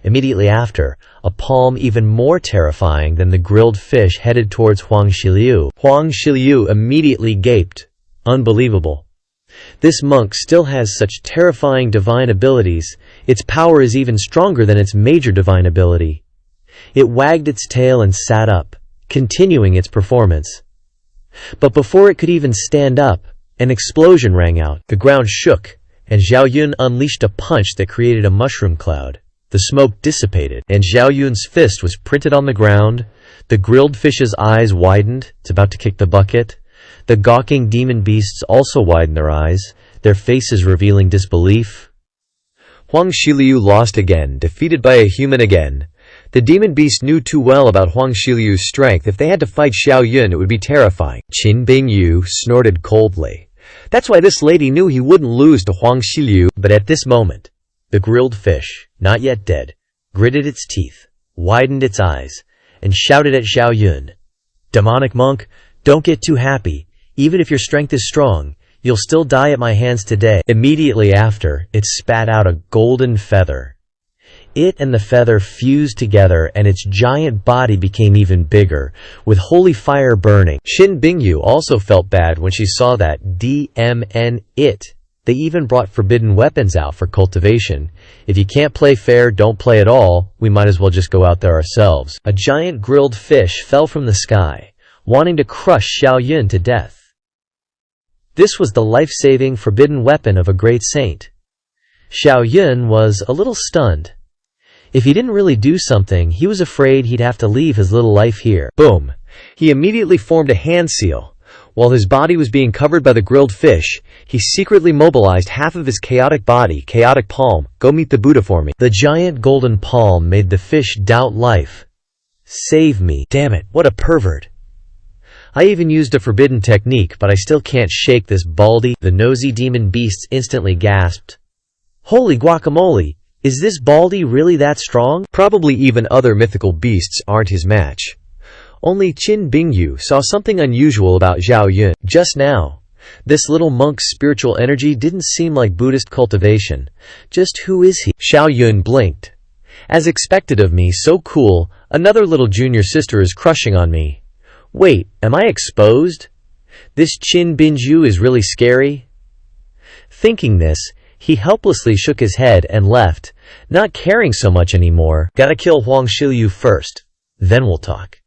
Immediately after, a palm even more terrifying than the grilled fish headed towards Huang Xiliu. Huang Xiliu immediately gaped. Unbelievable. This monk still has such terrifying divine abilities. Its power is even stronger than its major divine ability. It wagged its tail and sat up, continuing its performance. But before it could even stand up, an explosion rang out. The ground shook, and Xiao Yun unleashed a punch that created a mushroom cloud. The smoke dissipated, and Xiao Yun's fist was printed on the ground. The grilled fish's eyes widened. It's about to kick the bucket. The gawking demon beasts also widened their eyes, their faces revealing disbelief. Huang Xiliu lost again, defeated by a human again. The demon beast knew too well about Huang Xiliu's strength. If they had to fight Xiao Yun, it would be terrifying. Qin Bingyu snorted coldly. That's why this lady knew he wouldn't lose to Huang Xiliu. But at this moment, the grilled fish, not yet dead, gritted its teeth, widened its eyes, and shouted at Xiao Yun, "Demonic monk, don't get too happy. Even if your strength is strong, You'll still die at my hands today." Immediately after, it spat out a golden feather. It and the feather fused together and its giant body became even bigger, with holy fire burning. Qin Bingyu also felt bad when she saw that it. They even brought forbidden weapons out for cultivation. If you can't play fair, don't play at all. We might as well just go out there ourselves. A giant grilled fish fell from the sky, wanting to crush Xiao Yun to death. This was the life-saving forbidden weapon of a great saint. Xiao Yun was a little stunned. If he didn't really do something, he was afraid he'd have to leave his little life here. Boom! He immediately formed a hand seal. While his body was being covered by the grilled fish, he secretly mobilized half of his chaotic body, chaotic palm. Go meet the Buddha for me. The giant golden palm made the fish doubt life. Save me. Damn it, what a pervert. I even used a forbidden technique, but I still can't shake this baldy. The nosy demon beasts instantly gasped. Holy guacamole! Is this baldy really that strong? Probably even other mythical beasts aren't his match. Only Qin Bingyu saw something unusual about Xiao Yun. Just now, this little monk's spiritual energy didn't seem like Buddhist cultivation. Just who is he? Xiao Yun blinked. As expected of me, so cool, another little junior sister is crushing on me. Wait, am I exposed? This Qin Bingyu is really scary? Thinking this, he helplessly shook his head and left, not caring so much anymore. Gotta kill Huang Shiliu first, then we'll talk.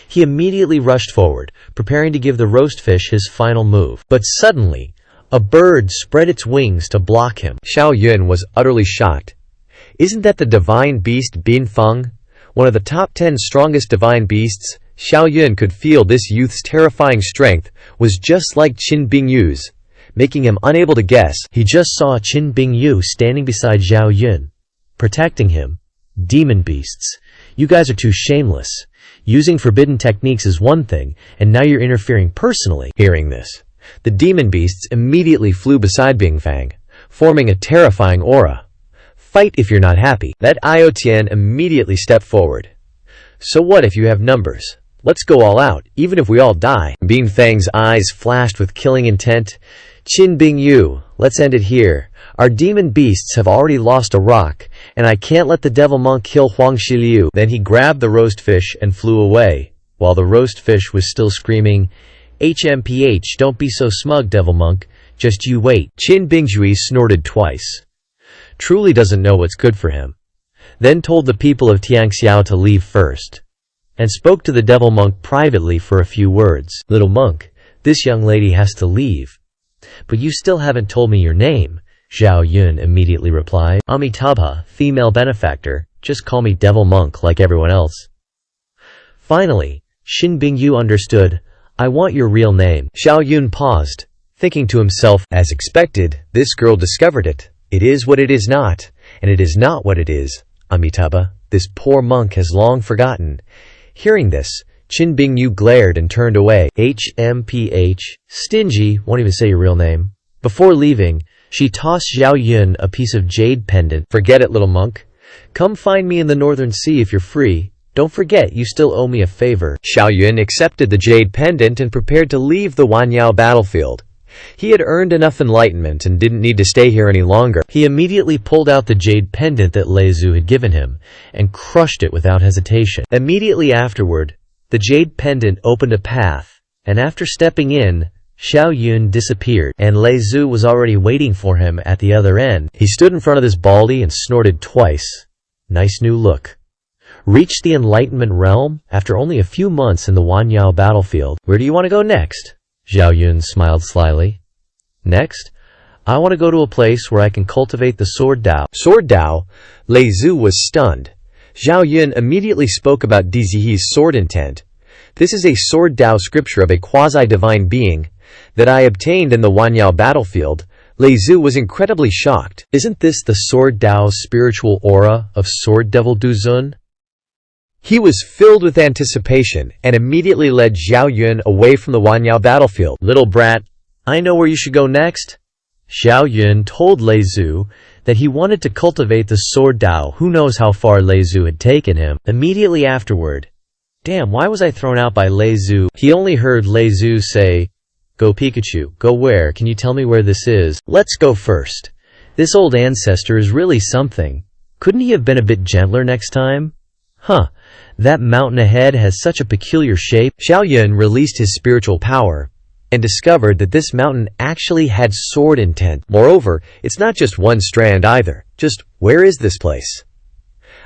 He immediately rushed forward, preparing to give the roast fish his final move. But suddenly, a bird spread its wings to block him. Xiao Yun was utterly shocked. Isn't that the divine beast Bin Feng? One of the top 10 strongest divine beasts? Xiao Yun could feel this youth's terrifying strength was just like Qin Bingyu's, making him unable to guess. He just saw Qin Bingyu standing beside Xiao Yun, protecting him. Demon beasts, you guys are too shameless. Using forbidden techniques is one thing, and now you're interfering personally. Hearing this, the demon beasts immediately flew beside Bing Fang, forming a terrifying aura. Fight if you're not happy. That Iotian immediately stepped forward. So what if you have numbers? Let's go all out, even if we all die. Bing Fang's eyes flashed with killing intent. Qin Bingyu, let's end it here. Our demon beasts have already lost a rock, and I can't let the devil monk kill Huang Shiliu. Then he grabbed the roast fish and flew away, while the roast fish was still screaming, HMPH, don't be so smug, devil monk. Just you wait. Qin Bingyu snorted twice. Truly doesn't know what's good for him. Then told the people of Tiangxiao to leave first, and spoke to the devil monk privately for a few words. Little monk, this young lady has to leave. But you still haven't told me your name, Xiao Yun immediately replied. Amitabha, female benefactor, just call me devil monk like everyone else. Finally, Qin Bingyu understood. I want your real name. Xiao Yun paused, thinking to himself, as expected, this girl discovered it. It is what it is not, and it is not what it is. Amitabha, this poor monk has long forgotten. Hearing this, Qin Bingyu glared and turned away. HMPH, stingy, won't even say your real name. Before leaving, she tossed Xiao Yun a piece of jade pendant. Forget it, little monk. Come find me in the Northern Sea if you're free. Don't forget, you still owe me a favor. Xiao Yun accepted the jade pendant and prepared to leave the Wanyao battlefield. He had earned enough enlightenment and didn't need to stay here any longer. He immediately pulled out the jade pendant that Lei Zhu had given him and crushed it without hesitation. Immediately afterward, the jade pendant opened a path, and after stepping in, Xiao Yun disappeared, and Lei Zhu was already waiting for him at the other end. He stood in front of this baldy and snorted twice. Nice new look. Reached the Enlightenment realm after only a few months in the Wanyao battlefield. Where do you want to go next? Xiao Yun smiled slyly. Next, I want to go to a place where I can cultivate the sword Dao. Sword Dao? Lei Zhu was stunned. Xiao Yun immediately spoke about Dizihi's sword intent. This is a sword Dao scripture of a quasi-divine being that I obtained in the Wanyao battlefield. Lei Zhu was incredibly shocked. Isn't this the sword Dao's spiritual aura of sword devil Duzun? He was filled with anticipation and immediately led Xiao Yun away from the Wanyao battlefield. Little brat, I know where you should go next. Xiao Yun told Lei Zhu that he wanted to cultivate the sword Dao. Who knows how far Lei Zhu had taken him. Immediately afterward, damn, why was I thrown out by Lei Zhu? He only heard Lei Zhu say, Go Pikachu, go where? Can you tell me where this is? Let's go first. This old ancestor is really something. Couldn't he have been a bit gentler next time? Huh, that mountain ahead has such a peculiar shape. Xiao Yun released his spiritual power and discovered that this mountain actually had sword intent. Moreover, it's not just one strand either. Just where is this place?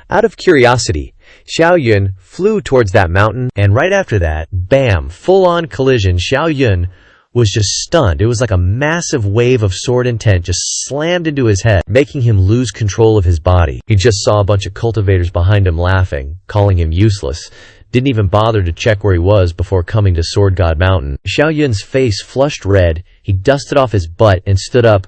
Out of curiosity, Xiao Yun flew towards that mountain, and right after that, bam, full-on collision. Xiao Yun was just stunned. It was like a massive wave of sword intent just slammed into his head, making him lose control of his body. He just saw a bunch of cultivators behind him laughing, calling him useless. Didn't even bother to check where he was before coming to Sword God Mountain. Xiao Yun's face flushed red. He dusted off his butt and stood up.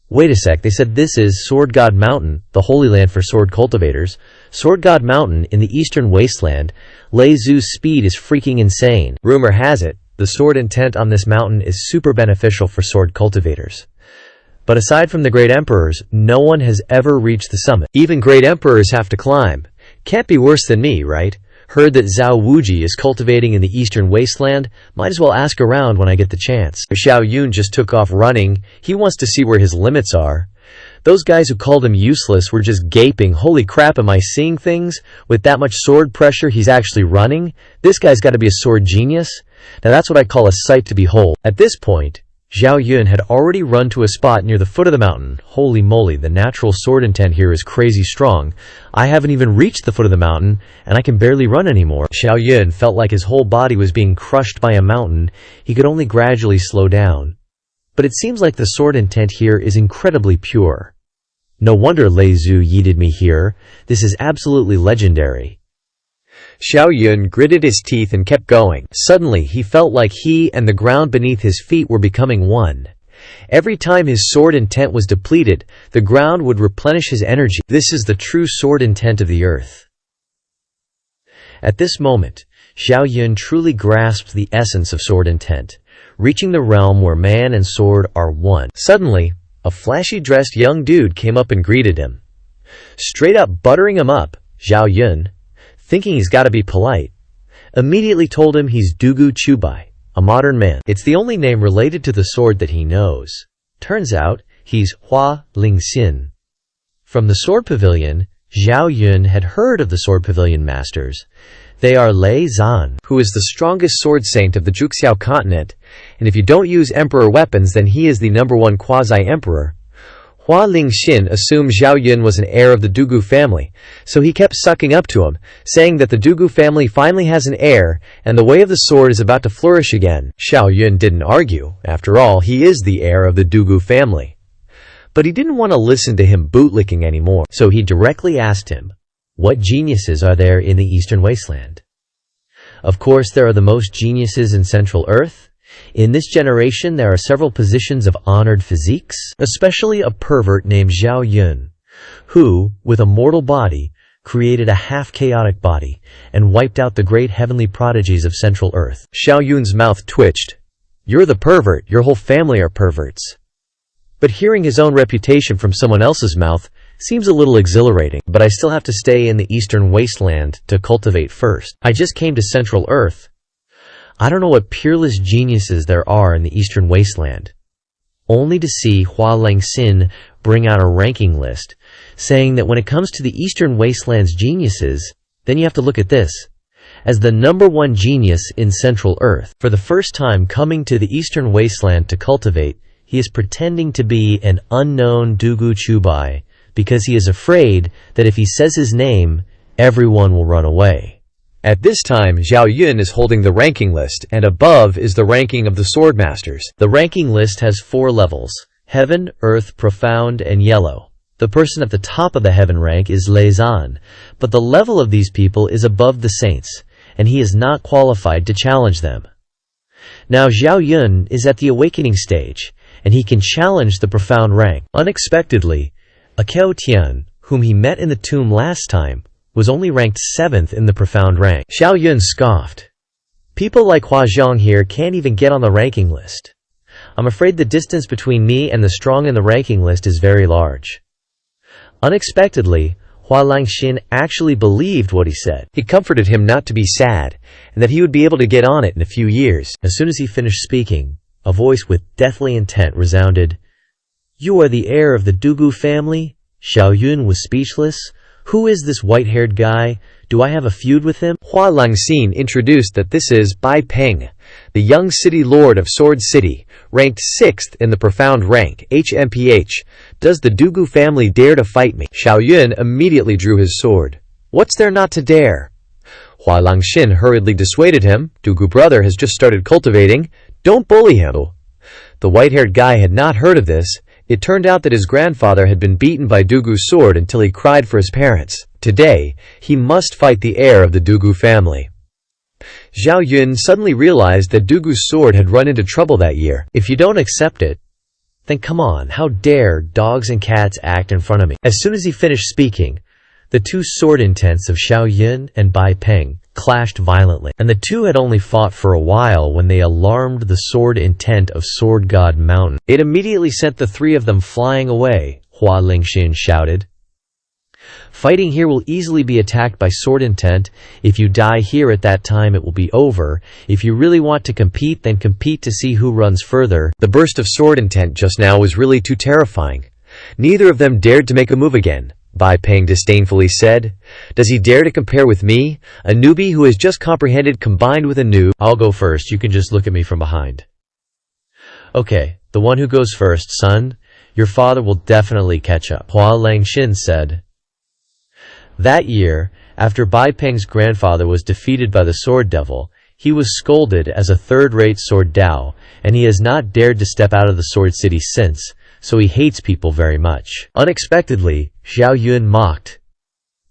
Wait a sec, they said this is Sword God Mountain, the holy land for sword cultivators. Sword God Mountain in the eastern wasteland. Lei Zhu's speed is freaking insane. Rumor has it, the sword intent on this mountain is super beneficial for sword cultivators. But aside from the great emperors, no one has ever reached the summit. Even great emperors have to climb. Can't be worse than me, right? Heard that Zhao Wuji is cultivating in the eastern wasteland. Might as well ask around when I get the chance. Xiao Yun just took off running. He wants to see where his limits are. Those guys who called him useless were just gaping. Holy crap, am I seeing things? With that much sword pressure, he's actually running? This guy's got to be a sword genius? Now that's what I call a sight to behold. At this point, Xiao Yun had already run to a spot near the foot of the mountain. Holy moly, the natural sword intent here is crazy strong. I haven't even reached the foot of the mountain, and I can barely run anymore. Xiao Yun felt like his whole body was being crushed by a mountain. He could only gradually slow down. But it seems like the sword intent here is incredibly pure. No wonder Lei Zhu yeeted me here. This is absolutely legendary. Xiao Yun gritted his teeth and kept going. Suddenly, he felt like he and the ground beneath his feet were becoming one. Every time his sword intent was depleted, the ground would replenish his energy. This is the true sword intent of the earth. At this moment, Xiao Yun truly grasped the essence of sword intent, reaching the realm where man and sword are one. Suddenly, a flashy-dressed young dude came up and greeted him. Straight up buttering him up, Xiao Yun, thinking he's got to be polite, immediately told him he's Dugu Chubai, a modern man. It's the only name related to the sword that he knows. Turns out, he's Hua Lingxin. From the Sword Pavilion, Xiao Yun had heard of the Sword Pavilion masters. They are Lei Zhan, who is the strongest sword saint of the Juxiao continent, and if you don't use emperor weapons, then he is the #1 quasi-emperor. Hua Lingxin assumed Xiao Yun was an heir of the Dugu family, so he kept sucking up to him, saying that the Dugu family finally has an heir, and the way of the sword is about to flourish again. Xiao Yun didn't argue. After all, he is the heir of the Dugu family. But he didn't want to listen to him bootlicking anymore, so he directly asked him, what geniuses are there in the Eastern Wasteland? Of course, there are the most geniuses in Central Earth. In this generation, there are several positions of honored physiques, especially a pervert named Xiao Yun, who, with a mortal body, created a half-chaotic body and wiped out the great heavenly prodigies of Central Earth. Xiao Yun's mouth twitched. You're the pervert, your whole family are perverts. But hearing his own reputation from someone else's mouth seems a little exhilarating, but I still have to stay in the Eastern Wasteland to cultivate first. I just came to Central Earth. I don't know what peerless geniuses there are in the Eastern Wasteland. Only to see Hua Lingxin bring out a ranking list, saying that when it comes to the Eastern Wasteland's geniuses, then you have to look at this. As the #1 genius in Central Earth, for the first time coming to the Eastern Wasteland to cultivate, he is pretending to be an unknown Dugu Chubai, because he is afraid that if he says his name, everyone will run away. At this time, Xiao Yun is holding the ranking list, and above is the ranking of the sword masters. The ranking list has 4 levels: Heaven, Earth, Profound, and Yellow. The person at the top of the Heaven rank is Lei Zhan, but the level of these people is above the saints, and he is not qualified to challenge them. Now Xiao Yun is at the awakening stage, and he can challenge the Profound rank. Unexpectedly, Akeo Tian, whom he met in the tomb last time, was only ranked 7th in the Profound rank. Xiao Yun scoffed. People like Hua Zhang here can't even get on the ranking list. I'm afraid the distance between me and the strong in the ranking list is very large. Unexpectedly, Hua Langxin actually believed what he said. He comforted him not to be sad, and that he would be able to get on it in a few years. As soon as he finished speaking, a voice with deathly intent resounded. "You are the heir of the Dugu family?" Xiao Yun was speechless. "Who is this white-haired guy? Do I have a feud with him?" Hua Langxin introduced that this is Bai Peng, the young city lord of Sword City, ranked 6th in the profound rank, HMPH. "Does the Dugu family dare to fight me?" Xiao Yun immediately drew his sword. "What's there not to dare?" Hua Langxin hurriedly dissuaded him. "Dugu brother has just started cultivating. Don't bully him." The white-haired guy had not heard of this. It turned out that his grandfather had been beaten by Dugu's sword until he cried for his parents. Today, he must fight the heir of the Dugu family. Xiao Yun suddenly realized that Dugu's sword had run into trouble that year. "If you don't accept it, then come on, how dare dogs and cats act in front of me?" As soon as he finished speaking, the two sword intents of Xiao Yun and Bai Peng clashed violently, and the two had only fought for a while when they alarmed the sword intent of Sword God Mountain. It immediately sent the three of them flying away. Hua Lingxin shouted, "Fighting here will easily be attacked by sword intent. If you die here at that time, it will be over. If you really want to compete, then compete to see who runs further." The burst of sword intent just now was really too terrifying. Neither of them dared to make a move again. Bai Peng disdainfully said, "Does he dare to compare with me, a newbie who has just comprehended combined with a noob?" "I'll go first. You can just look at me from behind." "Okay, the one who goes first, son. Your father will definitely catch up," Hua Langxin said. That year, after Bai Peng's grandfather was defeated by the Sword Devil, he was scolded as a third-rate Sword Dao, and he has not dared to step out of the Sword City since, so he hates people very much. Unexpectedly, Xiao Yun mocked.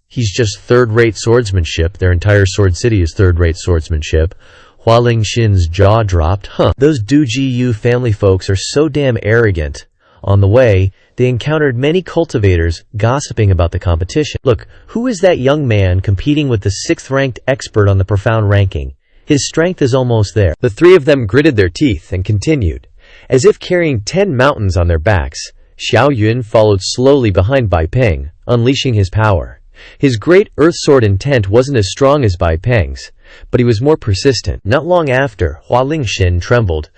"He's just third-rate swordsmanship. Their entire Sword City is third-rate swordsmanship." Hua Lingxin's jaw dropped. Those Dugu family folks are so damn arrogant. On the way, they encountered many cultivators gossiping about the competition. "Look, who is that young man competing with the 6th-ranked expert on the profound ranking? His strength is almost there." The three of them gritted their teeth and continued. As if carrying 10 mountains on their backs, Xiao Yun followed slowly behind Bai Peng, unleashing his power. His great earth sword intent wasn't as strong as Bai Peng's, but he was more persistent. Not long after, Hua Lingxin trembled.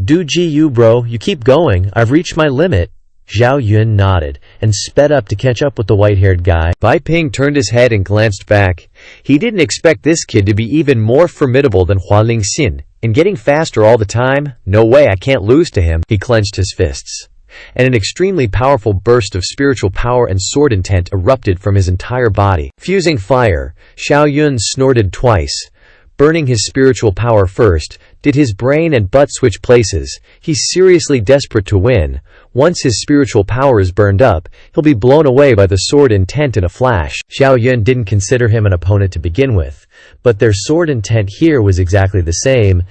"Dugu bro, you keep going. I've reached my limit." Xiao Yun nodded and sped up to catch up with the white-haired guy. Bai Peng turned his head and glanced back. He didn't expect this kid to be even more formidable than Hua Lingxin, and getting faster all the time. "No way, I can't lose to him." He clenched his fists, and an extremely powerful burst of spiritual power and sword intent erupted from his entire body. Fusing fire, Xiao Yun snorted twice. Burning his spiritual power first, did his brain and butt switch places? He's seriously desperate to win. Once his spiritual power is burned up, he'll be blown away by the sword intent in a flash. Xiao Yun didn't consider him an opponent to begin with, but their sword intent here was exactly the same.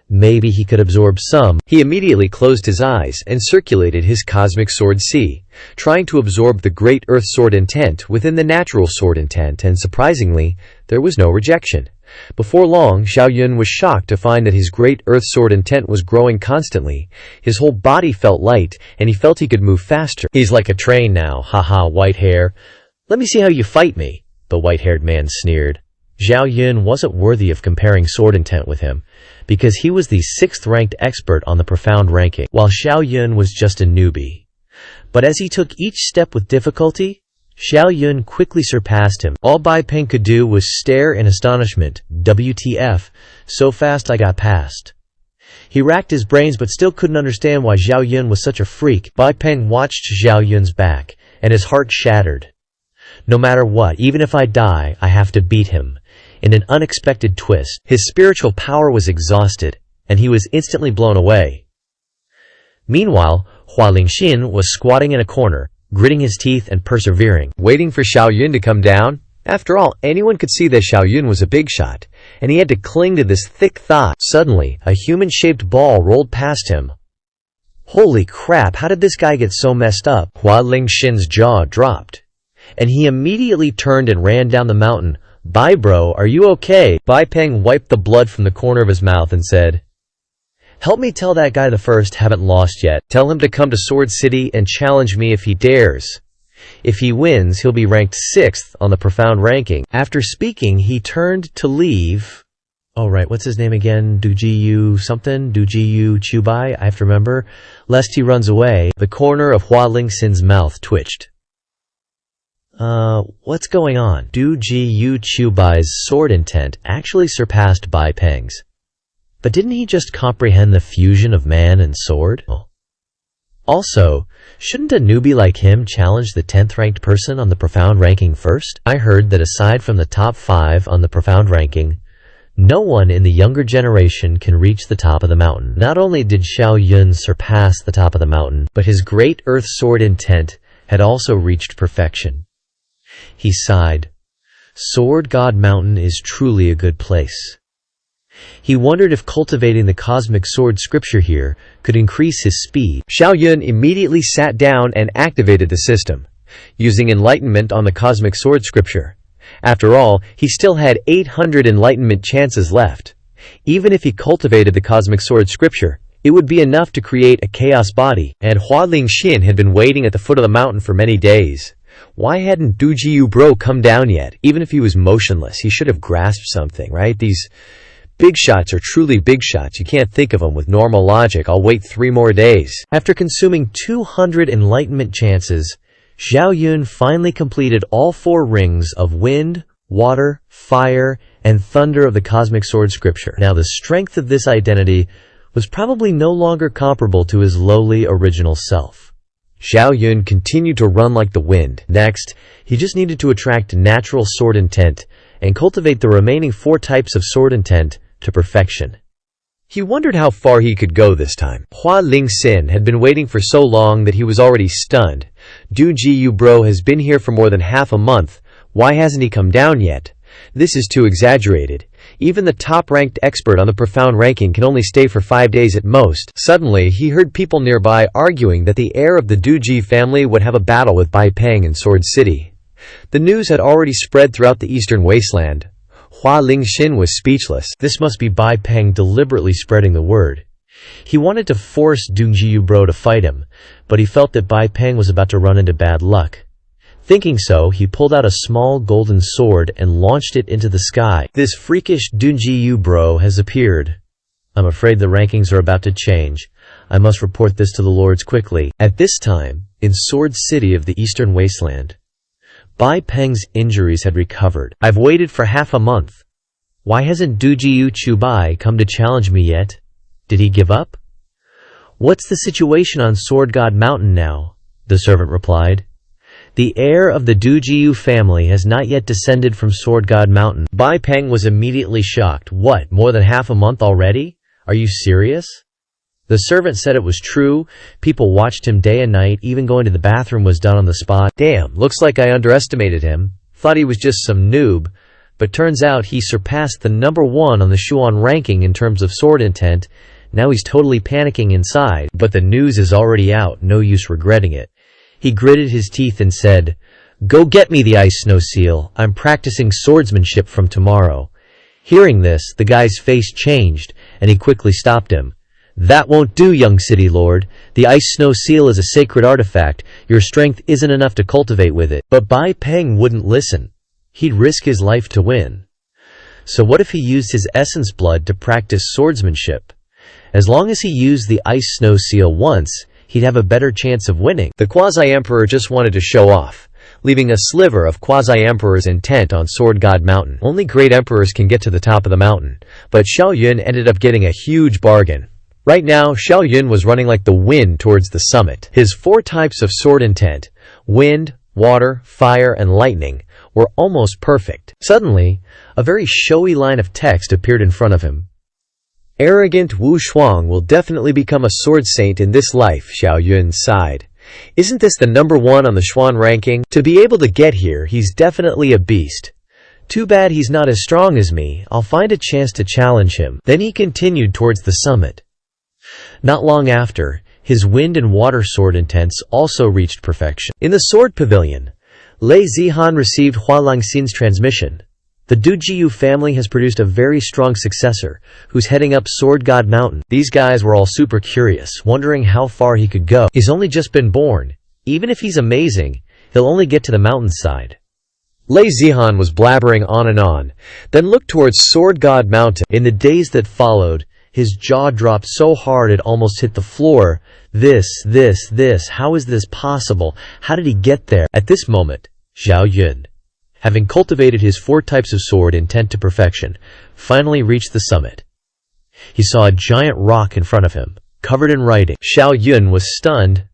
Maybe he could absorb some. He immediately closed his eyes and circulated his cosmic sword C, trying to absorb the great earth sword intent within the natural sword intent, and surprisingly, there was no rejection. Before long, Xiao Yun was shocked to find that his great earth sword intent was growing constantly. His whole body felt light, and he felt he could move faster. "He's like a train now, haha, white hair. Let me see how you fight me," the white-haired man sneered. Xiao Yun wasn't worthy of comparing sword intent with him, because he was the 6th-ranked expert on the profound ranking, while Xiao Yun was just a newbie. But as he took each step with difficulty, Xiao Yun quickly surpassed him. All Bai Peng could do was stare in astonishment. WTF, so fast I got past. He racked his brains but still couldn't understand why Xiao Yun was such a freak. Bai Peng watched Xiao Yun's back, and his heart shattered. "No matter what, even if I die, I have to beat him." In an unexpected twist, his spiritual power was exhausted, and he was instantly blown away. Meanwhile, Hua Lingxin was squatting in a corner, gritting his teeth and persevering, waiting for Xiao Yun to come down. After all, anyone could see that Xiao Yun was a big shot, and he had to cling to this thick thigh. Suddenly, a human-shaped ball rolled past him. Holy crap, how did this guy get so messed up? Hua Lingxin's jaw dropped, and he immediately turned and ran down the mountain. "Bai bro, are you okay?" Bai Peng wiped the blood from the corner of his mouth and said, "Help me tell that guy the first haven't lost yet. Tell him to come to Sword City and challenge me if he dares. If he wins, he'll be ranked 6th on the profound ranking. After speaking, he turned to leave. Oh, right, what's his name again? Dujiyu something? Dujiyu Chubai? I have to remember. Lest he runs away. The corner of Hua Lingxin's mouth twitched. What's going on? Dujiyu Chubai's sword intent actually surpassed Bai Peng's. But didn't he just comprehend the fusion of man and sword? Also, shouldn't a newbie like him challenge the 10th ranked person on the profound ranking first? I heard that aside from the top 5 on the profound ranking, no one in the younger generation can reach the top of the mountain. Not only did Xiao Yun surpass the top of the mountain, but his great earth sword intent had also reached perfection. He sighed. Sword God Mountain is truly a good place. He wondered if cultivating the cosmic sword scripture here could increase his speed. Xiao Yun immediately sat down and activated the system, using enlightenment on the cosmic sword scripture. After all, he still had 800 enlightenment chances left. Even if he cultivated the cosmic sword scripture, it would be enough to create a chaos body, and Hua Lingxin had been waiting at the foot of the mountain for many days. Why hadn't Dujiyu Bro come down yet? Even if he was motionless, he should have grasped something, right? These big shots are truly big shots. You can't think of them with normal logic. I'll wait 3 more days. After consuming 200 enlightenment chances, Xiao Yun finally completed all 4 rings of wind, water, fire, and thunder of the cosmic sword scripture. Now the strength of this identity was probably no longer comparable to his lowly original self. Xiao Yun continued to run like the wind. Next, he just needed to attract natural sword intent and cultivate the remaining 4 types of sword intent to perfection. He wondered how far he could go this time. Hua Lingxin had been waiting for so long that he was already stunned. Dujiyu Bro has been here for more than half a month. Why hasn't he come down yet? This is too exaggerated. Even the top-ranked expert on the profound ranking can only stay for 5 days at most. Suddenly, he heard people nearby arguing that the heir of the Duji family would have a battle with Bai Peng in Sword City. The news had already spread throughout the eastern wasteland. Hua Lingxin was speechless. This must be Bai Peng deliberately spreading the word. He wanted to force Dujiyu Bro to fight him, but he felt that Bai Peng was about to run into bad luck. Thinking so, he pulled out a small golden sword and launched it into the sky. This freakish Dujiyu Bro has appeared. I'm afraid the rankings are about to change. I must report this to the lords quickly. At this time, in Sword City of the Eastern Wasteland, Bai Peng's injuries had recovered. I've waited for half a month. Why hasn't Dujiyu Chubai come to challenge me yet? Did he give up? What's the situation on Sword God Mountain now? The servant replied. The heir of the Dujiyu family has not yet descended from Sword God Mountain. Bai Peng was immediately shocked. What, more than half a month already? Are you serious? The servant said it was true. People watched him day and night. Even going to the bathroom was done on the spot. Damn, looks like I underestimated him. Thought he was just some noob. But turns out he surpassed the number 1 on the Xuan ranking in terms of sword intent. Now he's totally panicking inside. But the news is already out. No use regretting it. He gritted his teeth and said, Go get me the ice snow seal. I'm practicing swordsmanship from tomorrow. Hearing this, the guy's face changed, and he quickly stopped him. That won't do, young city lord. The ice snow seal is a sacred artifact. Your strength isn't enough to cultivate with it. But Bai Peng wouldn't listen. He'd risk his life to win. So what if he used his essence blood to practice swordsmanship? As long as he used the ice snow seal once, he'd have a better chance of winning. The Quasi-Emperor just wanted to show off, leaving a sliver of Quasi-Emperor's intent on Sword God Mountain. Only great emperors can get to the top of the mountain, but Xiao Yun ended up getting a huge bargain. Right now, Xiao Yun was running like the wind towards the summit. His 4 types of sword intent, wind, water, fire, and lightning, were almost perfect. Suddenly, a very showy line of text appeared in front of him. Arrogant Wu Shuang will definitely become a sword saint in this life, Xiao Yun sighed. Isn't this the number 1 on the Xuan ranking? To be able to get here, he's definitely a beast. Too bad he's not as strong as me. I'll find a chance to challenge him. Then he continued towards the summit. Not long after, his wind and water sword intents also reached perfection. In the sword pavilion, Lei Zihan received Hua Lingxin's transmission. The Dujiyu family has produced a very strong successor, who's heading up Sword God Mountain. These guys were all super curious, wondering how far he could go. He's only just been born. Even if he's amazing, He'll only get to the mountainside. Lei Zihan was blabbering on and on, then looked towards Sword God Mountain. In the days that followed, his jaw dropped so hard it almost hit the floor. This, how is this possible? How did he get there? At this moment, Zhao Yun, having cultivated his 4 types of sword intent to perfection, finally reached the summit. He saw a giant rock in front of him, covered in writing. Zhao Yun was stunned.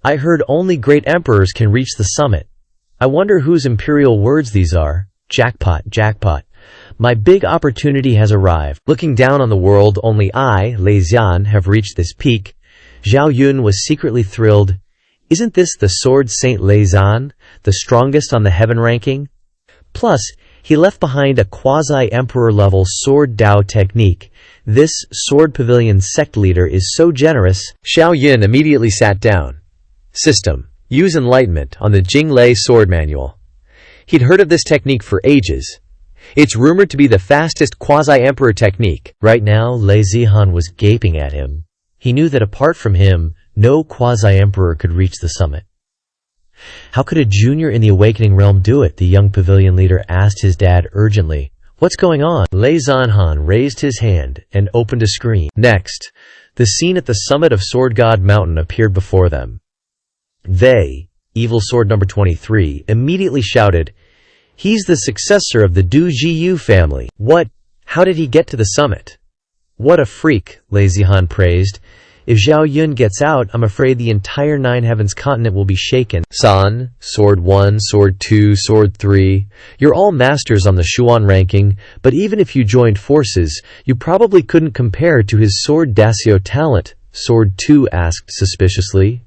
I heard only great emperors can reach the summit. I wonder whose imperial words these are. Jackpot, jackpot. My big opportunity has arrived. Looking down on the world, only I, Lei Zihan, have reached this peak. Zhao Yun was secretly thrilled. Isn't this the Sword Saint Lei Zihan, the strongest on the heaven ranking? Plus, he left behind a quasi-emperor level sword Dao technique. This Sword Pavilion sect leader is so generous. Zhao Yun immediately sat down. System: use enlightenment on the Jinglei sword manual. He'd heard of this technique for ages. It's rumored to be the fastest quasi-emperor technique. Right now, Lei Zihan was gaping at him. He knew that apart from him, no quasi-emperor could reach the summit. How could a junior in the awakening realm do it? The young pavilion leader asked his dad urgently. What's going on? Lei Zihan raised his hand and opened a screen. Next, the scene at the summit of Sword God Mountain appeared before them. They, Evil Sword number 23, immediately shouted, "He's the successor of the Du Jiyu family." What? How did he get to the summit? What a freak, Lei Zihan praised. If Zhao Yun gets out, I'm afraid the entire Nine Heavens continent will be shaken. San, Sword 1, Sword 2, Sword 3, you're all masters on the Xuan ranking, but even if you joined forces, you probably couldn't compare to his Sword Dasio talent, Sword 2 asked suspiciously.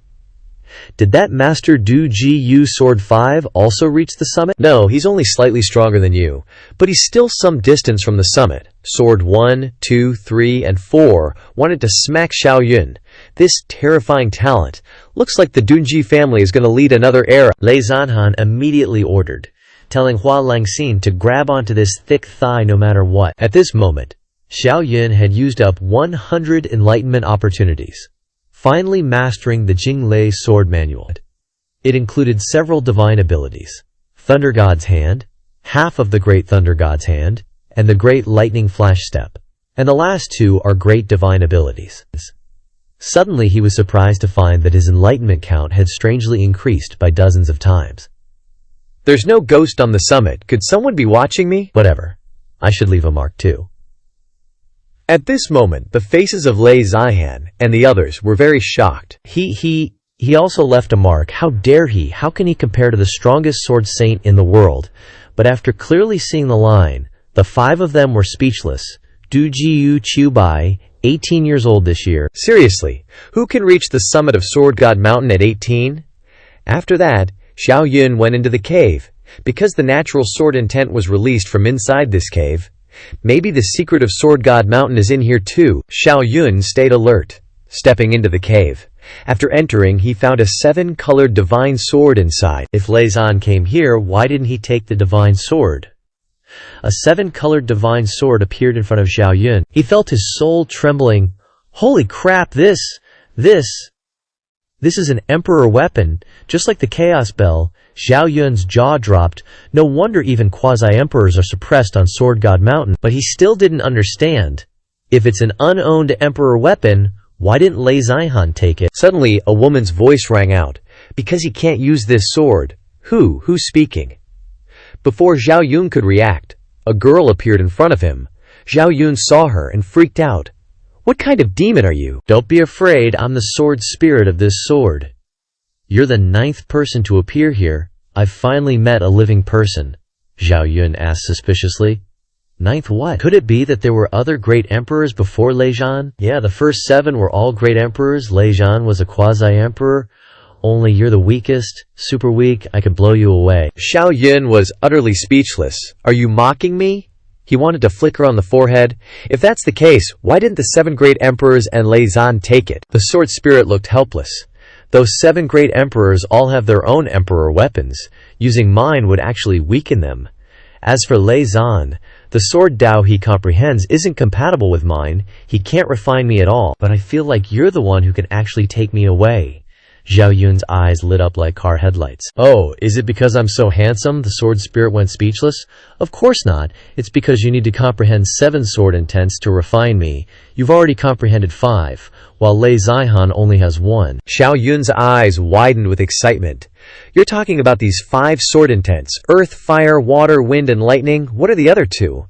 Did that Master Du Jiyu Sword 5 also reach the summit? No, he's only slightly stronger than you, but he's still some distance from the summit. Sword 1, 2, 3, and 4 wanted to smack Zhao Yun. This terrifying talent. Looks like the Dunji family is going to lead another era. Lei Zihan immediately ordered, telling Hua Langxin to grab onto this thick thigh no matter what. At this moment, Zhao Yun had used up 100 enlightenment opportunities, finally mastering the Jinglei sword manual. It included several divine abilities: Thunder God's Hand, half of the Great Thunder God's Hand, and the Great Lightning Flash Step. And the last 2 are great divine abilities. Suddenly he was surprised to find that his enlightenment count had strangely increased by dozens of times. There's no ghost on the summit. Could someone be watching me? Whatever. I should leave a mark too. At this moment, the faces of Lei Zihan and the others were very shocked. He also left a mark. How dare he? How can he compare to the strongest sword saint in the world? But after clearly seeing the line, the 5 of them were speechless. Du Jiyu Qiubai, 18 years old this year. Seriously, who can reach the summit of Sword God Mountain at 18? After that, Zhao Yun went into the cave. Because the natural sword intent was released from inside this cave, maybe the secret of Sword God Mountain is in here too. Zhao Yun stayed alert, stepping into the cave. After entering, he found a 7-colored divine sword inside. If Lei Zihan came here, why didn't he take the divine sword? A 7-colored divine sword appeared in front of Zhao Yun. He felt his soul trembling. Holy crap, this is an emperor weapon, just like the Chaos Bell. Zhao Yun's jaw dropped. No wonder even quasi-emperors are suppressed on Sword God Mountain. But he still didn't understand. If it's an unowned emperor weapon, why didn't Lei Zihan take it? Suddenly, a woman's voice rang out. Because he can't use this sword. Who's speaking? Before Zhao Yun could react, a girl appeared in front of him. Zhao Yun saw her and freaked out. What kind of demon are you? Don't be afraid, I'm the sword spirit of this sword. You're the 9th person to appear here. I've finally met a living person, Zhao Yun asked suspiciously. 9th what? Could it be that there were other great emperors before Lei Zihan? Yeah, the first 7 were all great emperors. Lei Zihan was a quasi-emperor. Only you're the weakest, super weak, I could blow you away. Zhao Yun was utterly speechless. Are you mocking me? He wanted to flicker on the forehead. If that's the case, why didn't the 7 great emperors and Lei Zihan take it? The sword spirit looked helpless. Those 7 great emperors all have their own emperor weapons. Using mine would actually weaken them. As for Lei Zihan, the sword Dao he comprehends isn't compatible with mine. He can't refine me at all, but I feel like you're the one who can actually take me away. Zhao Yun's eyes lit up like car headlights. Oh, is it because I'm so handsome the sword spirit went speechless? Of course not. It's because you need to comprehend 7 sword intents to refine me. You've already comprehended 5, while Lei Zihan only has 1. Zhao Yun's eyes widened with excitement. You're talking about these 5 sword intents: earth, fire, water, wind, and lightning. What are the other 2?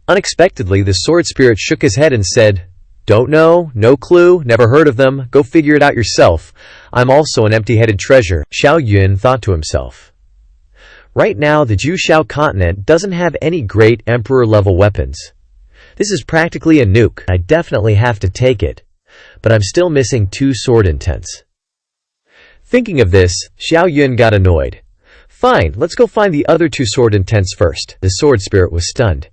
Unexpectedly, the sword spirit shook his head and said, "Don't know, no clue, never heard of them, go figure it out yourself. I'm also an empty-headed treasure." Zhao Yun thought to himself. Right now, the Jushao continent doesn't have any great emperor-level weapons. This is practically a nuke. I definitely have to take it. But I'm still missing 2 sword intents. Thinking of this, Zhao Yun got annoyed. Fine, let's go find the other 2 sword intents first. The sword spirit was stunned.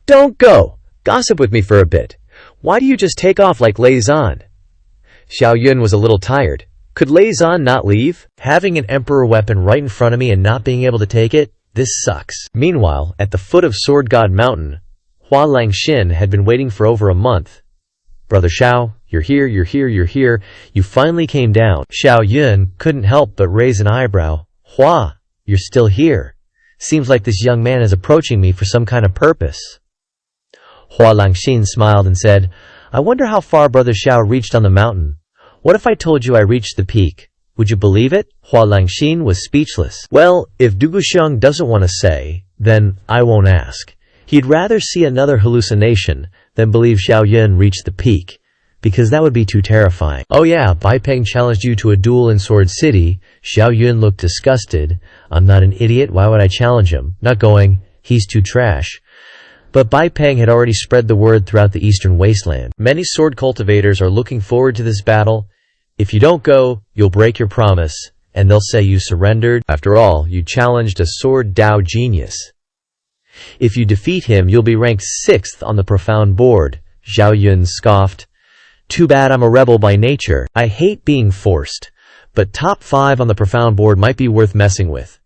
Don't go! Gossip with me for a bit. Why do you just take off like Lei Zan? Zhao Yun was a little tired. Could Lei Zan not leave? Having an emperor weapon right in front of me and not being able to take it? This sucks. Meanwhile, at the foot of Sword God Mountain, Hua Langxin had been waiting for over a month. Brother Xiao, you're here, you're here, you're here. You finally came down. Zhao Yun couldn't help but raise an eyebrow. Hua, you're still here. Seems like this young man is approaching me for some kind of purpose. Hua Langxin smiled and said, I wonder how far Brother Xiao reached on the mountain. What if I told you I reached the peak? Would you believe it? Hua Langxin was speechless. Well, if Duguxiang doesn't want to say, then I won't ask. He'd rather see another hallucination than believe Xiao Yun reached the peak, because that would be too terrifying. Oh yeah, Bai Peng challenged you to a duel in Sword City. Xiao Yun looked disgusted. I'm not an idiot, why would I challenge him? Not going, he's too trash. But Bai Peng had already spread the word throughout the eastern wasteland. Many sword cultivators are looking forward to this battle. If you don't go, you'll break your promise, and they'll say you surrendered. After all, you challenged a sword Dao genius. If you defeat him, you'll be ranked 6th on the profound board. Zhao Yun scoffed. Too bad I'm a rebel by nature. I hate being forced. But top 5 on the profound board might be worth messing with.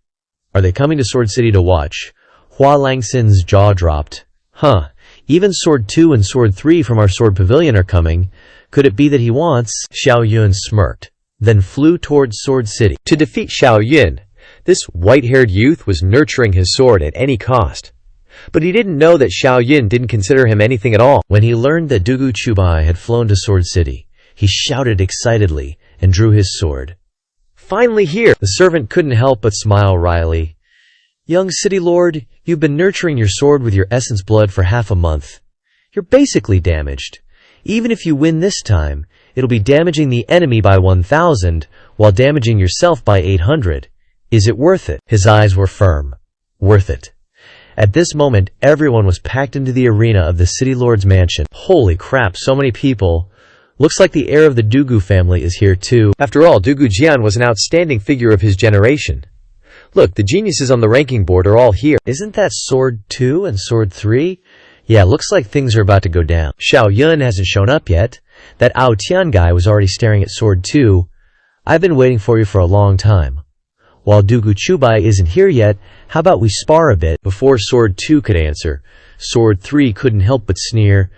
Are they coming to Sword City to watch? Hua Langxin's jaw dropped. Huh. Even Sword 2 and Sword 3 from our Sword Pavilion are coming. Could it be that he wants? Xiao Yun smirked, then flew towards Sword City. To defeat Xiao Yun, this white-haired youth was nurturing his sword at any cost. But he didn't know that Xiao Yun didn't consider him anything at all. When he learned that Dugu Chubai had flown to Sword City, he shouted excitedly and drew his sword. Finally here! The servant couldn't help but smile wryly. Young city lord, you've been nurturing your sword with your essence blood for half a month. You're basically damaged. Even if you win this time, it'll be damaging the enemy by 1,000, while damaging yourself by 800. Is it worth it? His eyes were firm. Worth it. At this moment, everyone was packed into the arena of the city lord's mansion. Holy crap, so many people. Looks like the heir of the Dugu family is here too. After all, Dugu Jian was an outstanding figure of his generation. Look, the geniuses on the ranking board are all here. Isn't that Sword 2 and Sword 3? Yeah, looks like things are about to go down. Xiao Yun hasn't shown up yet. That Ao Tian guy was already staring at Sword 2. I've been waiting for you for a long time. While Dugu Chubai isn't here yet, how about we spar a bit? Before Sword 2 could answer, Sword 3 couldn't help but sneer.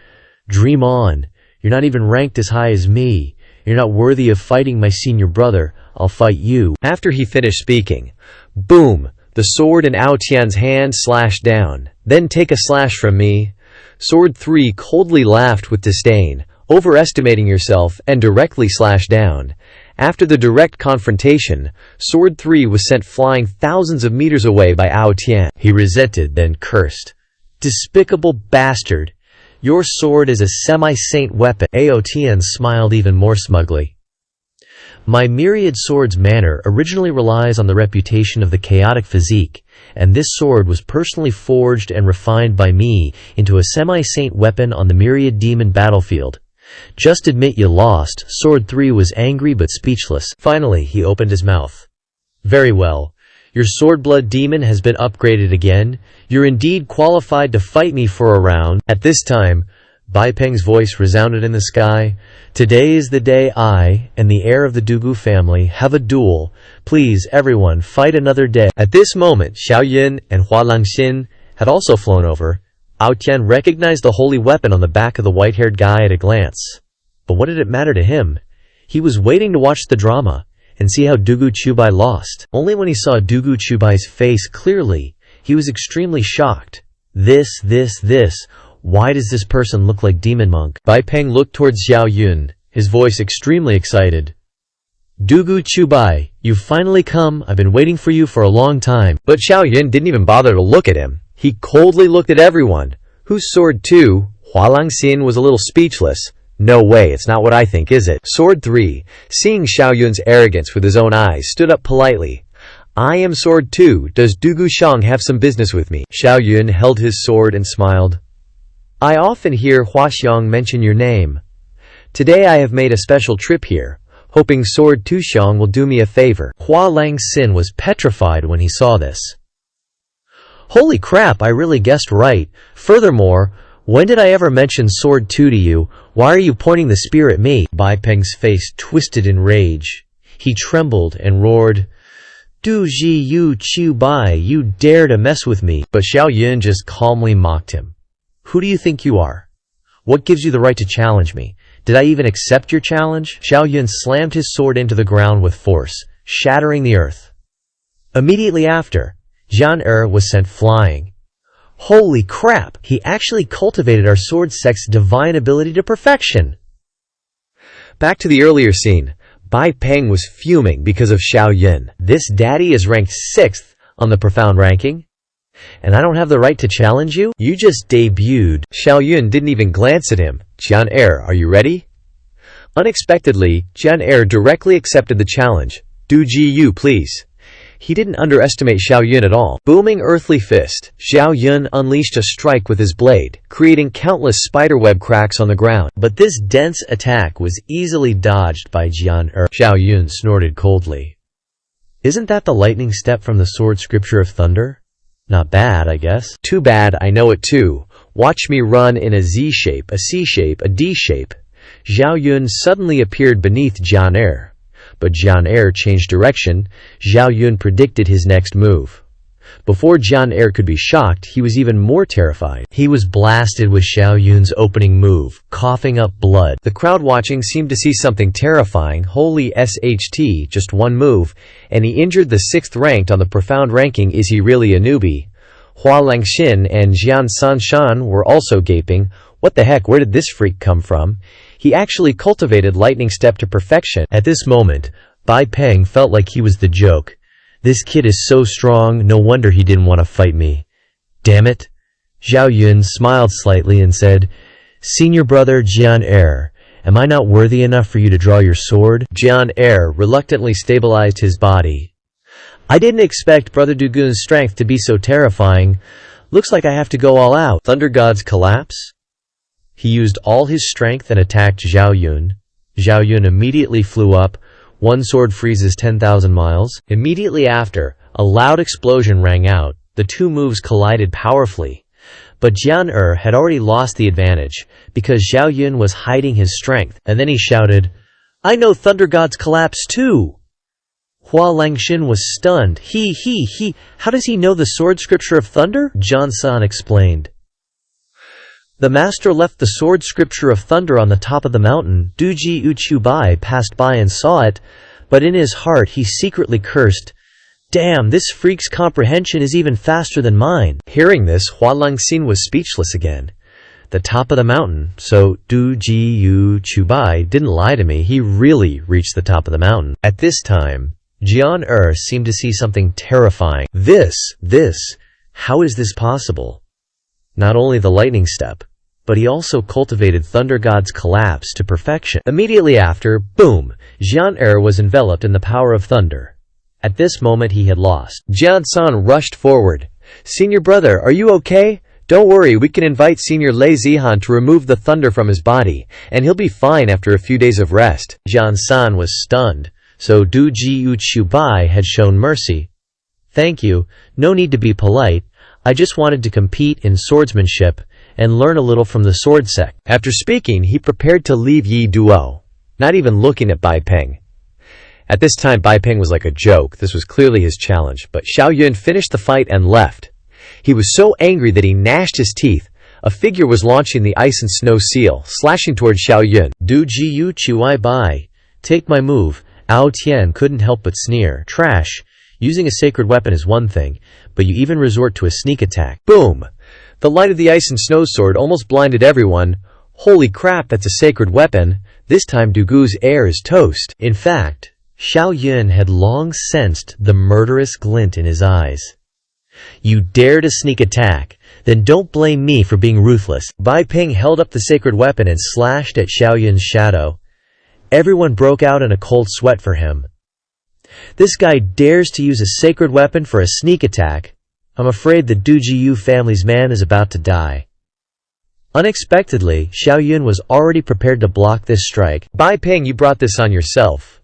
Dream on. You're not even ranked as high as me. You're not worthy of fighting my senior brother. I'll fight you. After he finished speaking, boom, the sword in Ao Tian's hand slashed down. Then take a slash from me. Sword 3 coldly laughed with disdain, overestimating yourself, and directly slashed down. After the direct confrontation, Sword 3 was sent flying thousands of meters away by Ao Tian. He resented, then cursed. Despicable bastard! Your sword is a semi-saint weapon. Ao Tian smiled even more smugly. My myriad sword's manner originally relies on the reputation of the chaotic physique, and this sword was personally forged and refined by me into a semi-saint weapon on the myriad demon battlefield. Just admit you lost. Sword 3 was angry but speechless. Finally, he opened his mouth. Very well. Your sword blood demon has been upgraded again. You're indeed qualified to fight me for a round. At this time, Bai Peng's voice resounded in the sky. Today is the day I and the heir of the Dugu family have a duel. Please, everyone, fight another day. At this moment, Xiao Yun and Hua Langxin had also flown over. Ao Tian recognized the holy weapon on the back of the white-haired guy at a glance. But what did it matter to him? He was waiting to watch the drama, and see how Dugu Chubai lost. Only when he saw Dugu Chubai's face clearly, he was extremely shocked. This, why does this person look like Demon Monk? Bai Peng looked towards Xiao Yun, his voice extremely excited. Dugu Chubai, you've finally come. I've been waiting for you for a long time. But Xiao Yun didn't even bother to look at him. He coldly looked at everyone. Whose sword 2? Hualang Xin was a little speechless. No way, it's not what I think, is it? Sword 3, seeing Xiao Yun's arrogance with his own eyes, stood up politely. I am Sword 2. Does Dugu Shang have some business with me? Xiao Yun held his sword and smiled. I often hear Hua Xiang mention your name. Today I have made a special trip here, hoping Sword 2 Xiang will do me a favor. Hua Lang Xin was petrified when he saw this. Holy crap, I really guessed right. Furthermore, when did I ever mention Sword 2 to you? Why are you pointing the spear at me? Bai Peng's face twisted in rage. He trembled and roared, Du Ji Yu Chu Bai, you dare to mess with me. But Xiao Yun just calmly mocked him. Who do you think you are? What gives you the right to challenge me? Did I even accept your challenge? Xiao Yun slammed his sword into the ground with force, shattering the earth. Immediately after, Jian was sent flying. Holy crap! He actually cultivated our sword sect's divine ability to perfection! Back to the earlier scene. Bai Peng was fuming because of Xiao Yun. This daddy is ranked 6th on the profound ranking, and I don't have the right to challenge you? You just debuted. Xiao Yun didn't even glance at him. Jian are you ready? Unexpectedly, Jian directly accepted the challenge. Du Ji Yu, please. He didn't underestimate Xiao Yun at all. Booming earthly fist, Xiao Yun unleashed a strike with his blade, creating countless spiderweb cracks on the ground. But this dense attack was easily dodged by Jian. Xiao Yun snorted coldly. Isn't that the lightning step from the sword scripture of thunder? Not bad, I guess. Too bad, I know it too. Watch me run in a Z shape, a C shape, a D shape. Xiao Yun suddenly appeared beneath Jian. But Jian changed direction. Xiao Yun predicted his next move. Before Jian could be shocked, he was even more terrified. He was blasted with Xiao Yun's opening move, coughing up blood. The crowd watching seemed to see something terrifying. Holy SHT, just one move, and he injured the 6th ranked on the profound ranking. Is he really a newbie? Hua Langxin and Jian Sanshan were also gaping. What the heck, where did this freak come from? He actually cultivated lightning step to perfection. At this moment, Bai Peng felt like he was the joke. This kid is so strong, no wonder he didn't want to fight me. Damn it. Xiao Yun smiled slightly and said, Senior brother Jian am I not worthy enough for you to draw your sword? Jian reluctantly stabilized his body. I didn't expect Brother Dugun's strength to be so terrifying. Looks like I have to go all out. Thunder God's collapse? He used all his strength and attacked Xiao Yun. Xiao Yun immediately flew up. One sword freezes 10,000 miles. Immediately after, a loud explosion rang out. The two moves collided powerfully. But Jian had already lost the advantage, because Xiao Yun was hiding his strength. And then he shouted, I know Thunder God's collapse too! Hua Langxin was stunned. How does he know the sword scripture of thunder? John San explained. The master left the sword scripture of thunder on the top of the mountain. Duji Uchu Bai passed by and saw it, but in his heart he secretly cursed, Damn, this freak's comprehension is even faster than mine. Hearing this, Hua Langxin was speechless again. The top of the mountain, so Duji Uchu Bai didn't lie to me, he really reached the top of the mountain. At this time, Jian seemed to see something terrifying. How is this possible? Not only the lightning step, but he also cultivated Thunder God's collapse to perfection. Immediately after, boom, Jian was enveloped in the power of thunder. At this moment he had lost. Jian San rushed forward. Senior brother, are you okay? Don't worry, we can invite Senior Lei Zihan to remove the thunder from his body, and he'll be fine after a few days of rest. Jian San was stunned, so Du Ji Uchu Bai had shown mercy. Thank you, no need to be polite. I just wanted to compete in swordsmanship and learn a little from the sword sect. After speaking, he prepared to leave Yi Duo, not even looking at Bai Peng. At this time, Bai Peng was like a joke. This was clearly his challenge, but Xiao Yun finished the fight and left. He was so angry that he gnashed his teeth. A figure was launching the ice and snow seal, slashing toward Xiao Yun. Du Ji Yu Chui Bai, take my move, Ao Tian couldn't help but sneer. Trash. Using a sacred weapon is one thing, but you even resort to a sneak attack. Boom! The light of the ice and snow sword almost blinded everyone. Holy crap, that's a sacred weapon. This time Dugu's heir is toast. In fact, Xiao Yun had long sensed the murderous glint in his eyes. You dare to sneak attack, then don't blame me for being ruthless. Bai Ping held up the sacred weapon and slashed at Xiao Yun's shadow. Everyone broke out in a cold sweat for him. This guy dares to use a sacred weapon for a sneak attack. I'm afraid the Du Jiyu family's man is about to die. Unexpectedly, Xiao Yun was already prepared to block this strike. Bai Ping, you brought this on yourself.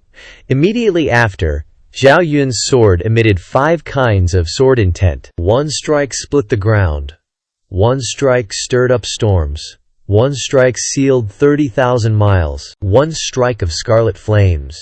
Immediately after, Xiao Yun's sword emitted 5 kinds of sword intent. One strike split the ground. One strike stirred up storms. One strike sealed 30,000 miles. One strike of scarlet flames.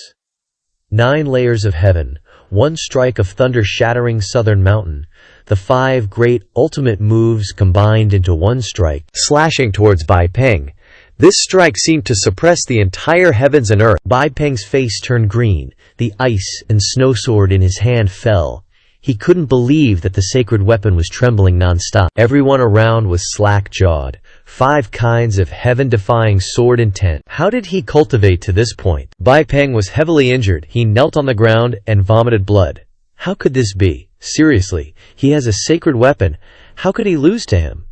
9 layers of heaven. One strike of thunder-shattering southern mountain. The 5 great ultimate moves combined into one strike, slashing towards Bai Ping. This strike seemed to suppress the entire heavens and earth. Bai Peng's face turned green. The ice and snow sword in his hand fell. He couldn't believe that the sacred weapon was trembling non-stop. Everyone around was slack-jawed. 5 kinds of heaven-defying sword intent. How did he cultivate to this point? Bai Peng was heavily injured. He knelt on the ground and vomited blood. How could this be? Seriously, he has a sacred weapon. How could he lose to him?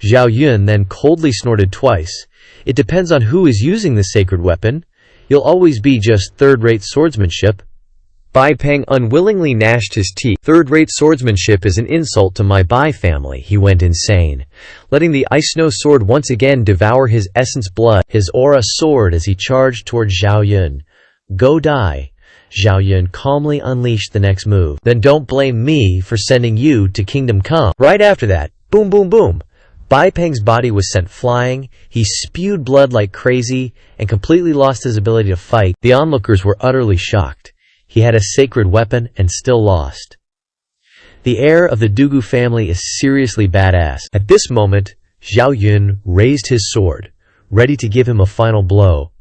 Xiao Yun then coldly snorted twice. It depends on who is using the sacred weapon. You'll always be just third-rate swordsmanship. Bai Peng unwillingly gnashed his teeth. Third-rate swordsmanship is an insult to my Bai family. He went insane, letting the ice-snow sword once again devour his essence blood. His aura soared as he charged toward Xiao Yun. Go die. Xiao Yun calmly unleashed the next move. Then don't blame me for sending you to Kingdom Come. Right after that, boom boom boom. Bai Peng's body was sent flying. He spewed blood like crazy and completely lost his ability to fight. The onlookers were utterly shocked. He had a sacred weapon and still lost. The heir of the Dugu family is seriously badass. At this moment, Xiao Yun raised his sword, ready to give him a final blow.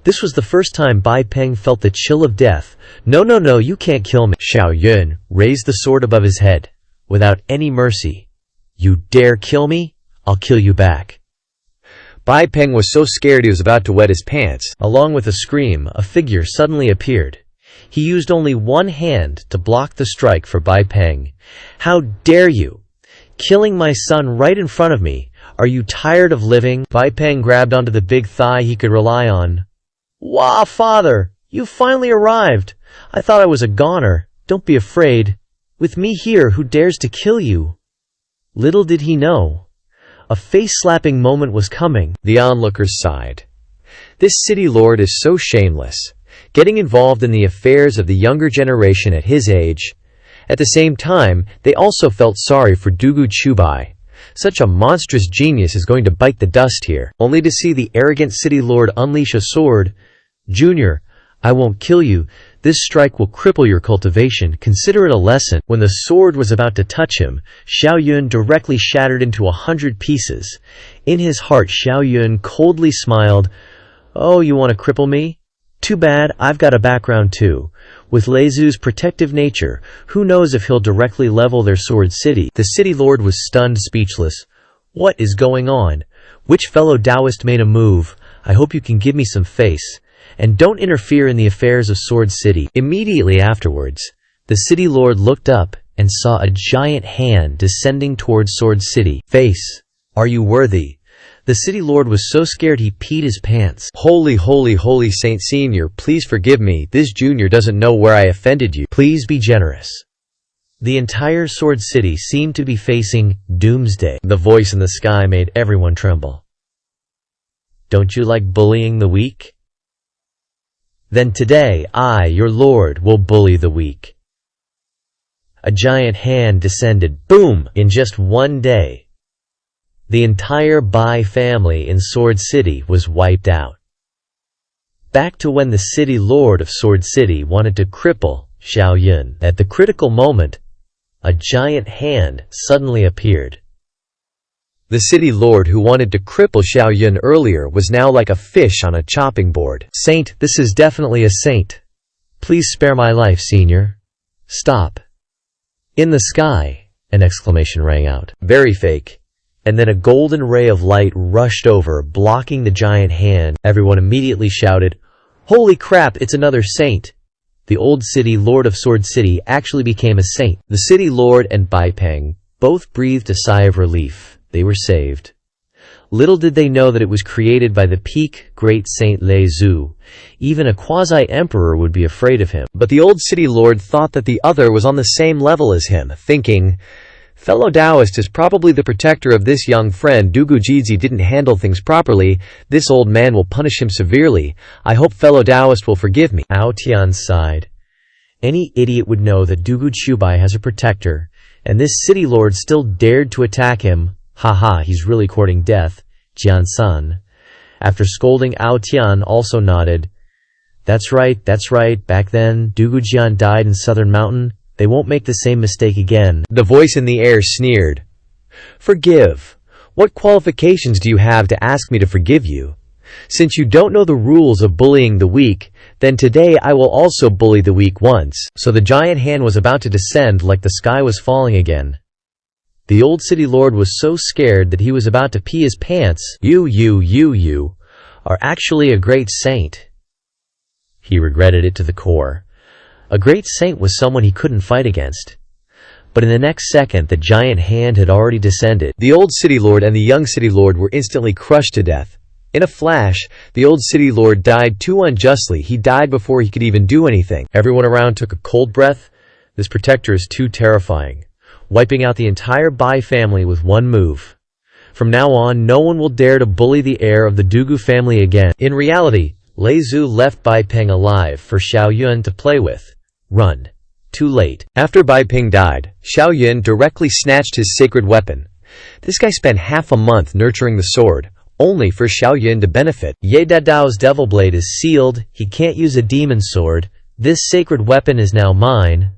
This was the first time Bai Peng felt the chill of death. No, no, no, you can't kill me. Xiao Yun raised the sword above his head, without any mercy. You dare kill me? I'll kill you back. Bai Peng was so scared he was about to wet his pants. Along with a scream, a figure suddenly appeared. He used only one hand to block the strike for Bai Peng. How dare you? Killing my son right in front of me. Are you tired of living? Bai Peng grabbed onto the big thigh he could rely on. Wah, father! You finally arrived! I thought I was a goner. Don't be afraid. With me here, who dares to kill you? Little did he know. A face-slapping moment was coming. The onlookers sighed. This city lord is so shameless, getting involved in the affairs of the younger generation at his age. At the same time, they also felt sorry for Dugu Chubai. Such a monstrous genius is going to bite the dust here, only to see the arrogant city lord unleash a sword. Junior, I won't kill you. This strike will cripple your cultivation. Consider it a lesson. When the sword was about to touch him, Xiao Yun directly shattered into 100 pieces. In his heart, Xiao Yun coldly smiled. Oh, you want to cripple me? Too bad, I've got a background too. With Lei Zu's protective nature, who knows if he'll directly level their sword city. The city lord was stunned, speechless. What is going on? Which fellow Taoist made a move? I hope you can give me some face. And don't interfere in the affairs of Sword City. Immediately afterwards, the city lord looked up and saw a giant hand descending towards Sword City. Face, are you worthy? The city lord was so scared he peed his pants. Holy, holy, holy Saint Senior, please forgive me. This junior doesn't know where I offended you. Please be generous. The entire Sword City seemed to be facing doomsday. The voice in the sky made everyone tremble. Don't you like bullying the weak? Then today, I, your lord, will bully the weak. A giant hand descended, boom, in just one day. The entire Bai family in Sword City was wiped out. Back to when the city lord of Sword City wanted to cripple Xiao Yun. At the critical moment, a giant hand suddenly appeared. The city lord who wanted to cripple Xiao Yun earlier was now like a fish on a chopping board. Saint, this is definitely a saint. Please spare my life, senior. Stop. In the sky, an exclamation rang out. Very fake. And then a golden ray of light rushed over, blocking the giant hand. Everyone immediately shouted, "Holy crap, it's another saint!" The old city lord of Sword City actually became a saint. The city lord and Bai Peng both breathed a sigh of relief. They were saved. Little did they know that it was created by the peak great Saint Lei Zhu. Even a quasi-emperor would be afraid of him. But the old city lord thought that the other was on the same level as him, thinking, fellow Taoist is probably the protector of this young friend. Dugu Jizhi didn't handle things properly. This old man will punish him severely. I hope fellow Taoist will forgive me. Ao Tian sighed. Any idiot would know that Dugu Chubai has a protector, and this city lord still dared to attack him. Haha, he's really courting death. Jian San. After scolding, Ao Tian also nodded. That's right. Back then, Dugu Jian died in Southern Mountain. They won't make the same mistake again. The voice in the air sneered. Forgive. What qualifications do you have to ask me to forgive you? Since you don't know the rules of bullying the weak, then today I will also bully the weak once. So the giant hand was about to descend like the sky was falling again. The old city lord was so scared that he was about to pee his pants. You are actually a great saint. He regretted it to the core. A great saint was someone he couldn't fight against. But in the next second, the giant hand had already descended. The old city lord and the young city lord were instantly crushed to death. In a flash, the old city lord died too unjustly. He died before he could even do anything. Everyone around took a cold breath. This protector is too terrifying, wiping out the entire Bai family with one move. From now on, no one will dare to bully the heir of the Dugu family again. In reality, Lei Zhu left Bai Peng alive for Xiao Yun to play with. Run. Too late. After Bai Peng died, Xiao Yun directly snatched his sacred weapon. This guy spent half a month nurturing the sword, only for Xiao Yun to benefit. Ye Dadao's devil blade is sealed. He can't use a demon sword. This sacred weapon is now mine.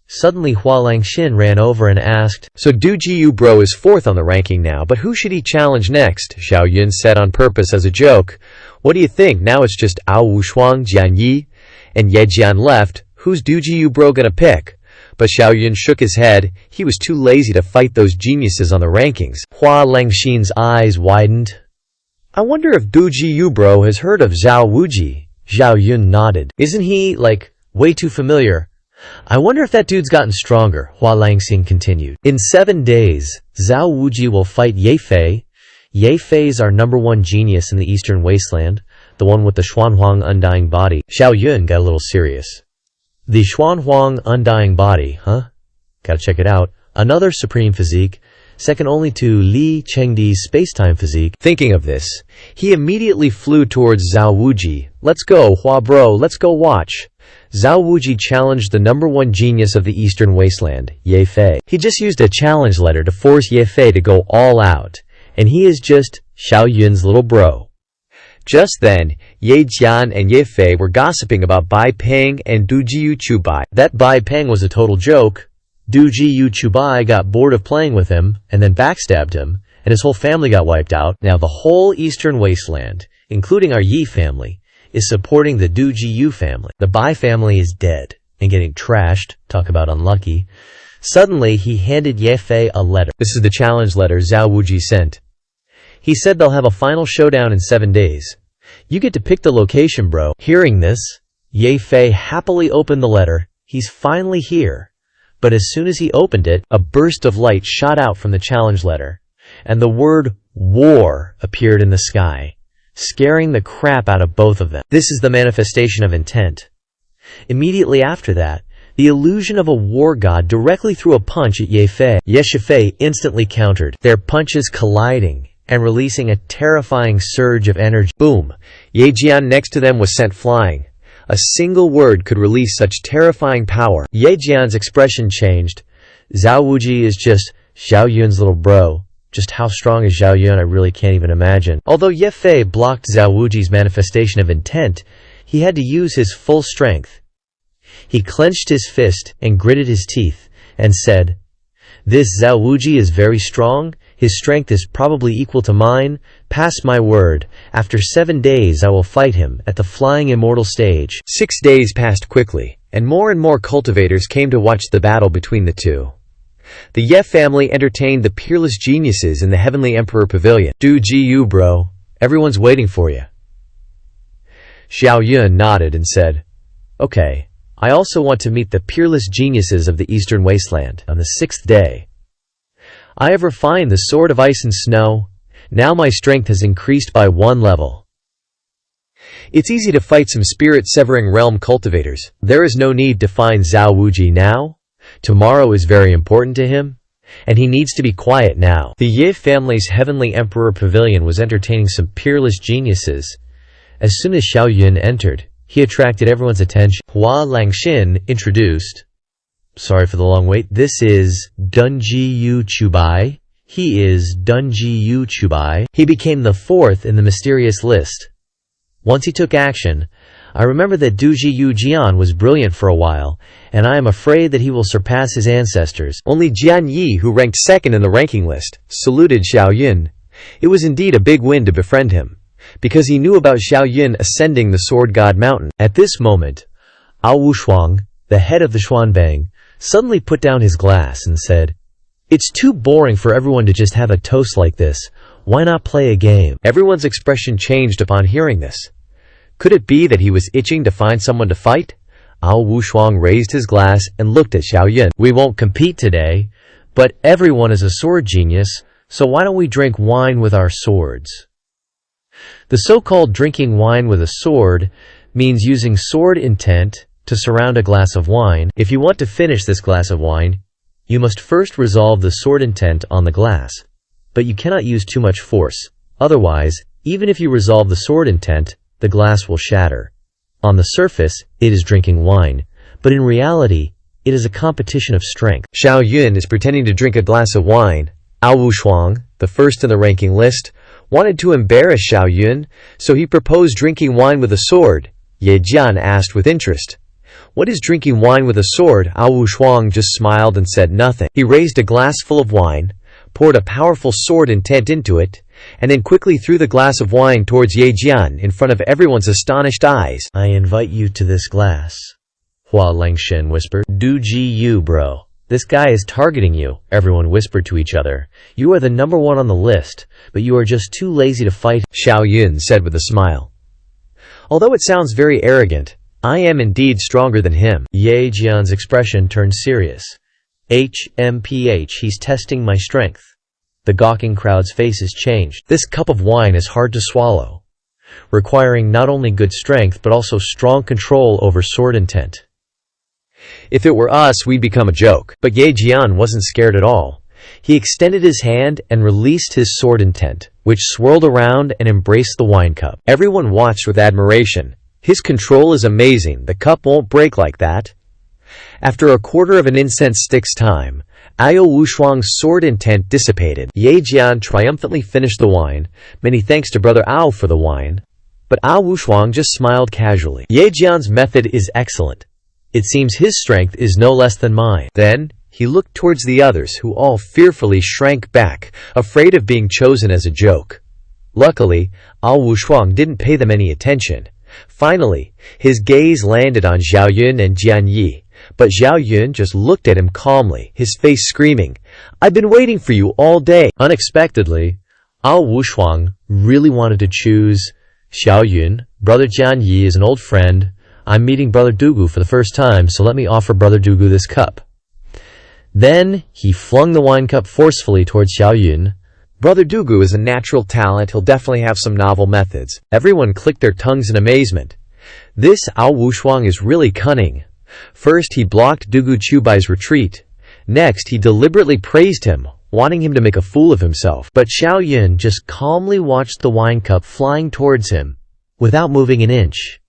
Suddenly Hua Langxin ran over and asked, So Du Jiu bro is 4th on the ranking now, but who should he challenge next? Xiao Yun said on purpose as a joke. What do you think? Now it's just Ao Wushuang, Jian Yi, and Ye Jian left. Who's Du Jiu bro gonna pick? But Xiao Yun shook his head. He was too lazy to fight those geniuses on the rankings. Hua Langxin's eyes widened. I wonder if Du Jiu bro has heard of Zhao Wuji. Xiao Yun nodded. Isn't he, way too familiar? I wonder if that dude's gotten stronger, Hua Langxin continued. In 7 days, Zhao Wuji will fight Ye Fei. Ye Fei's our #1 genius in the Eastern Wasteland, the one with the Xuanhuang undying body. Xiao Yun got a little serious. The Xuanhuang undying body, huh? Gotta check it out. Another supreme physique, second only to Li Chengdi's spacetime physique. Thinking of this, he immediately flew towards Zhao Wuji. Let's go, Hua bro, let's go watch. Zhao Wuji challenged the #1 genius of the Eastern Wasteland, Ye Fei. He just used a challenge letter to force Ye Fei to go all out, and he is just Xiao Yun's little bro. Just then, Ye Jian and Ye Fei were gossiping about Bai Peng and Du Jiu Chubai. That Bai Peng was a total joke. Du Jiu Chubai got bored of playing with him, and then backstabbed him, and his whole family got wiped out. Now the whole Eastern Wasteland, including our Yi family, is supporting the Du Jiu family. The Bai family is dead and getting trashed. Talk about unlucky. Suddenly, he handed Ye Fei a letter. This is the challenge letter Zhao Wuji sent. He said they'll have a final showdown in 7 days. You get to pick the location, bro. Hearing this, Ye Fei happily opened the letter. He's finally here. But as soon as he opened it, a burst of light shot out from the challenge letter, and the word war appeared in the sky, scaring the crap out of both of them. This is the manifestation of intent. Immediately after that, the illusion of a war god directly threw a punch at Ye Fei. Ye Shifei instantly countered, their punches colliding and releasing a terrifying surge of energy. Boom! Ye Jian next to them was sent flying. A single word could release such terrifying power. Ye Jian's expression changed. Zhao Wuji is just Xiao Yun's little bro. Just how strong is Xiao Yun, I really can't even imagine. Although Ye Fei blocked Zhao Wuji's manifestation of intent, he had to use his full strength. He clenched his fist and gritted his teeth and said, This Zhao Wuji is very strong. His strength is probably equal to mine. Pass my word, after 7 days I will fight him at the flying immortal stage." 6 days passed quickly, and more cultivators came to watch the battle between the two. The Ye family entertained the peerless geniuses in the Heavenly Emperor Pavilion. "Do Ji bro. Everyone's waiting for you." Xiao Yun nodded and said, "Okay, I also want to meet the peerless geniuses of the Eastern Wasteland." On the 6th day, "I have refined the sword of ice and snow. Now my strength has increased by 1 level. It's easy to fight some spirit-severing realm cultivators. There is no need to find Zhao Wuji now. Tomorrow is very important to him, and he needs to be quiet now." The Ye family's Heavenly Emperor Pavilion was entertaining some peerless geniuses. As soon as Xiao Yun entered, he attracted everyone's attention. Hua Langxin introduced, "Sorry for the long wait. This is Dunji Yu Chubai. He is Dunji Yu Chubai." He became the 4th in the mysterious list. Once he took action, I remember that Duji Yu Jian was brilliant for a while, and I am afraid that he will surpass his ancestors. Only Jian Yi, who ranked 2nd in the ranking list, saluted Xiao Yun. It was indeed a big win to befriend him, because he knew about Xiao Yun ascending the Sword God Mountain. At this moment, Ao Wushuang, the head of the Xuanbang, suddenly put down his glass and said, "It's too boring for everyone to just have a toast like this. Why not play a game?" Everyone's expression changed upon hearing this. Could it be that he was itching to find someone to fight? Ao Wushuang raised his glass and looked at Xiao Yun. "We won't compete today, but everyone is a sword genius, so why don't we drink wine with our swords?" The so-called drinking wine with a sword means using sword intent to surround a glass of wine. If you want to finish this glass of wine, you must first resolve the sword intent on the glass. But you cannot use too much force. Otherwise, even if you resolve the sword intent, the glass will shatter. On the surface, it is drinking wine, but in reality, it is a competition of strength. Xiao Yun is pretending to drink a glass of wine. Ao Wushuang, the 1st in the ranking list, wanted to embarrass Xiao Yun, so he proposed drinking wine with a sword. Ye Jian asked with interest, "What is drinking wine with a sword?" Ao Wushuang just smiled and said nothing. He raised a glass full of wine, poured a powerful sword intent into it, and then quickly threw the glass of wine towards Ye Jian in front of everyone's astonished eyes. "I invite you to this glass," Hua Langshin whispered. "Do Ji Yu bro. This guy is targeting you," everyone whispered to each other. "You are the number 1 on the list, but you are just too lazy to fight," Xiao Yun said with a smile. "Although it sounds very arrogant, I am indeed stronger than him." Ye Jian's expression turned serious. "HMPH, he's testing my strength." The gawking crowd's faces changed. This cup of wine is hard to swallow, requiring not only good strength but also strong control over sword intent. "If it were us, we'd become a joke." But Ye Jian wasn't scared at all. He extended his hand and released his sword intent, which swirled around and embraced the wine cup. Everyone watched with admiration. "His control is amazing. The cup won't break like that." After a quarter of an incense stick's time, Ao Wushuang's sword intent dissipated. Ye Jian triumphantly finished the wine. Many thanks to Brother Ao for the wine. But Ao Wushuang just smiled casually. Ye Jian's method is excellent. It seems his strength is no less than mine. Then, he looked towards the others, who all fearfully shrank back, afraid of being chosen as a joke. Luckily, Ao Wushuang didn't pay them any attention. Finally, his gaze landed on Xiao Yun and Jian Yi. But Xiao Yun just looked at him calmly, his face screaming, "I've been waiting for you all day." Unexpectedly, Ao Wushuang really wanted to choose Xiao Yun. "Brother Jian Yi is an old friend. I'm meeting Brother Dugu for the first time, so let me offer Brother Dugu this cup." Then, he flung the wine cup forcefully towards Xiao Yun. "Brother Dugu is a natural talent. He'll definitely have some novel methods." Everyone clicked their tongues in amazement. This Ao Wushuang is really cunning. First, he blocked Dugu Chubai's retreat. Next, he deliberately praised him, wanting him to make a fool of himself. But Xiao Yun just calmly watched the wine cup flying towards him, without moving an inch.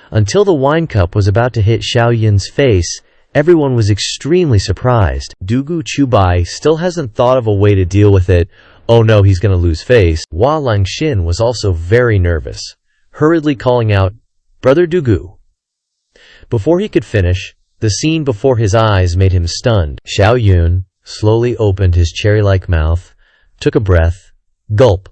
Until the wine cup was about to hit Xiao Yun's face, everyone was extremely surprised. Dugu Chubai still hasn't thought of a way to deal with it. Oh no, he's gonna lose face. Hua Langshin was also very nervous, hurriedly calling out, "Brother Dugu." Before he could finish, the scene before his eyes made him stunned. Xiao Yun slowly opened his cherry-like mouth, took a breath. Gulp.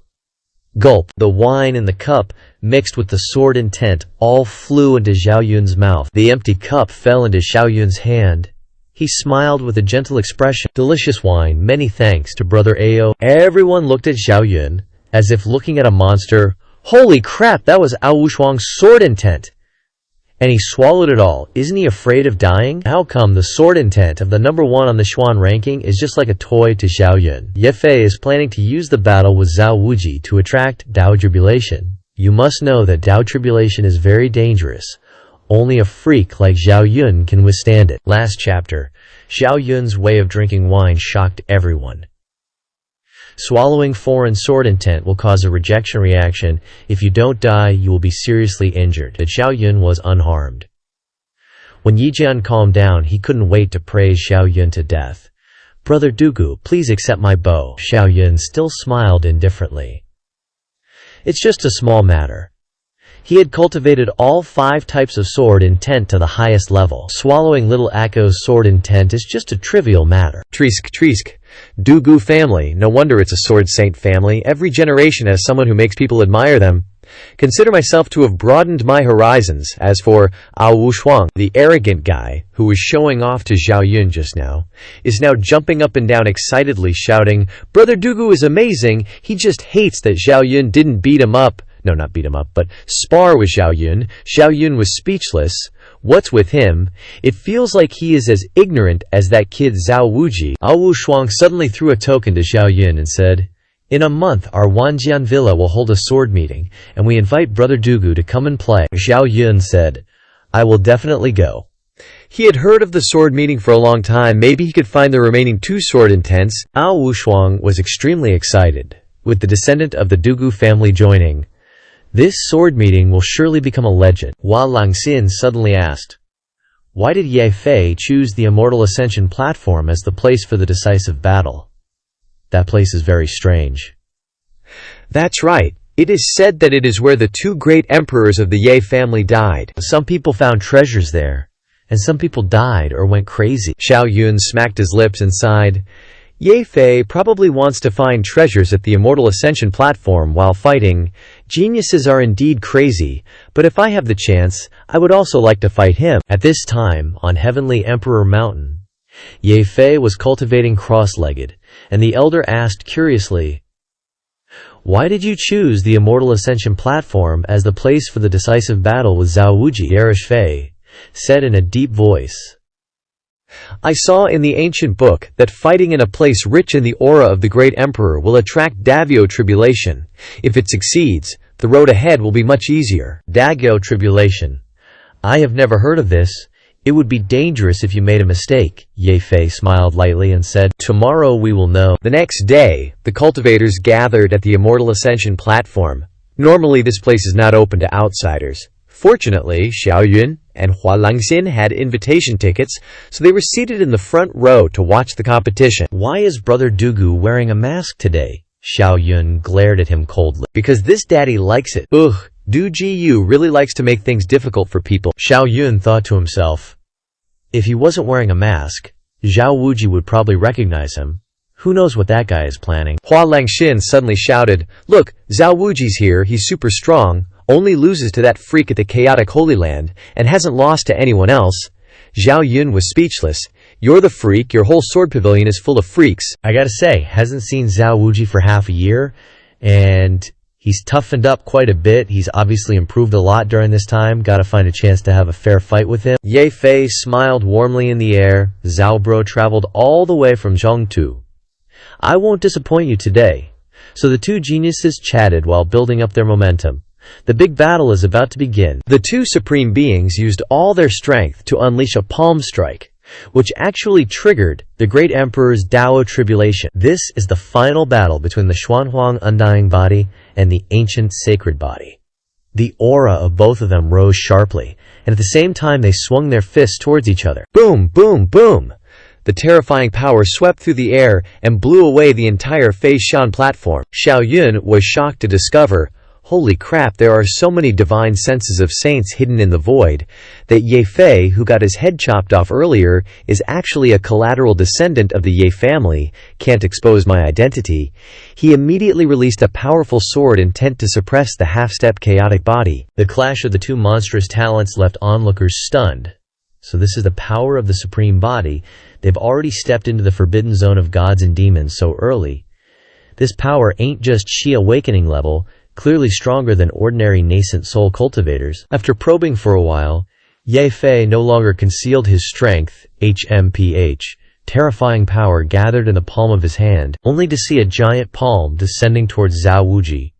Gulp. The wine in the cup, mixed with the sword intent, all flew into Zhao Yun's mouth. The empty cup fell into Zhao Yun's hand. He smiled with a gentle expression. Delicious wine, many thanks to Brother Ao. Everyone looked at Zhao Yun, as if looking at a monster. Holy crap, that was Ao Wushuang's sword intent! And he swallowed it all. Isn't he afraid of dying? How come the sword intent of the number 1 on the Xuan ranking is just like a toy to Zhao Yun? Ye Fei is planning to use the battle with Zhao Wuji to attract Dao Tribulation. You must know that Dao Tribulation is very dangerous. Only a freak like Zhao Yun can withstand it. Last chapter. Zhao Yun's way of drinking wine shocked everyone. Swallowing foreign sword intent will cause a rejection reaction. If you don't die, you will be seriously injured. But Zhao Yun was unharmed. When Yi Jian calmed down, he couldn't wait to praise Zhao Yun to death. Brother Dugu, please accept my bow. Zhao Yun still smiled indifferently. It's just a small matter. He had cultivated all 5 types of sword intent to the highest level. Swallowing little Akko's sword intent is just a trivial matter. Trisk. Dugu family. No wonder it's a sword saint family. Every generation has someone who makes people admire them. Consider myself to have broadened my horizons. As for Ao Wushuang, the arrogant guy who was showing off to Zhao Yun just now, is now jumping up and down excitedly shouting, Brother Dugu is amazing. He just hates that Zhao Yun didn't beat him up. No, not beat him up, but spar with Zhao Yun. Zhao Yun was speechless. What's with him? It feels like he is as ignorant as that kid Zhao Wuji. Ao Wushuang suddenly threw a token to Zhao Yun and said, In a month, our Wanjian villa will hold a sword meeting, and we invite Brother Dugu to come and play. Zhao Yun said, I will definitely go. He had heard of the sword meeting for a long time. Maybe he could find the remaining 2 sword intents. Ao Wushuang was extremely excited, with the descendant of the Dugu family joining. This sword meeting will surely become a legend. Hua Langxin suddenly asked, Why did Ye Fei choose the Immortal Ascension platform as the place for the decisive battle? That place is very strange. That's right. It is said that it is where the 2 great emperors of the Ye family died. Some people found treasures there, and some people died or went crazy. Zhao Yun smacked his lips and sighed. Ye Fei probably wants to find treasures at the Immortal Ascension platform while fighting. Geniuses are indeed crazy, but if I have the chance, I would also like to fight him. At this time, on Heavenly Emperor Mountain, Ye Fei was cultivating cross-legged, and the elder asked curiously, Why did you choose the Immortal Ascension platform as the place for the decisive battle with Zhao Wuji? Yerish Fei said in a deep voice, I saw in the ancient book that fighting in a place rich in the aura of the great emperor will attract Dagyo tribulation. If it succeeds, the road ahead will be much easier. Dagyo tribulation. I have never heard of this. It would be dangerous if you made a mistake. Ye Fei smiled lightly and said, Tomorrow we will know. The next day, the cultivators gathered at the Immortal Ascension platform. Normally this place is not open to outsiders. Fortunately, Zhao Yun and Hua Langxin had invitation tickets, so they were seated in the front row to watch the competition. Why is Brother Dugu wearing a mask today? Zhao Yun glared at him coldly. Because this daddy likes it. Ugh, Du Jiyu really likes to make things difficult for people. Zhao Yun thought to himself, if he wasn't wearing a mask, Zhao Wuji would probably recognize him. Who knows what that guy is planning? Hua Langxin suddenly shouted, Look, Zhao Wuji's here, he's super strong. Only loses to that freak at the chaotic Holy Land, and hasn't lost to anyone else. Zhao Yun was speechless. You're the freak, your whole sword pavilion is full of freaks. I gotta say, hasn't seen Zhao Wuji for half a year, and he's toughened up quite a bit. He's obviously improved a lot during this time. Gotta find a chance to have a fair fight with him. Ye Fei smiled warmly in the air. Zhao Bro traveled all the way from Zhongtu. I won't disappoint you today. So the 2 geniuses chatted while building up their momentum. The big battle is about to begin. The 2 supreme beings used all their strength to unleash a palm strike, which actually triggered the great emperor's Dao tribulation. This is the final battle between the Xuanhuang undying body and the ancient sacred body. The aura of both of them rose sharply, and at the same time they swung their fists towards each other. Boom, boom, boom! The terrifying power swept through the air and blew away the entire Fei Shan platform. Zhao Yun was shocked to discover, Holy crap, there are so many divine senses of saints hidden in the void, that Ye Fei, who got his head chopped off earlier, is actually a collateral descendant of the Ye family, can't expose my identity. He immediately released a powerful sword intent to suppress the half-step chaotic body. The clash of the two monstrous talents left onlookers stunned. So this is the power of the supreme body. They've already stepped into the forbidden zone of gods and demons so early. This power ain't just Shi awakening level, clearly stronger than ordinary nascent soul cultivators. After probing for a while, Ye Fei no longer concealed his strength, HMPH, terrifying power gathered in the palm of his hand, only to see a giant palm descending towards Zhao Wuji.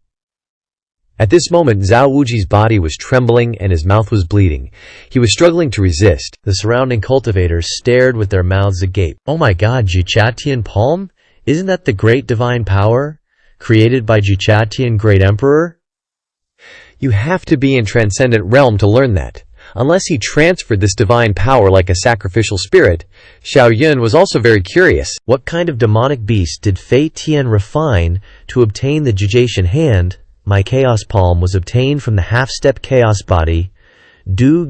At this moment, Zhao Wuji's body was trembling and his mouth was bleeding. He was struggling to resist. The surrounding cultivators stared with their mouths agape. Oh my god, Jichatian palm? Isn't that the great divine power created by Jichatian Great Emperor? You have to be in Transcendent Realm to learn that. Unless he transferred this divine power like a sacrificial spirit. Xiao Yun was also very curious. What kind of demonic beast did Fei Tian refine to obtain the Jijatian hand? My chaos palm was obtained from the half-step chaos body. Du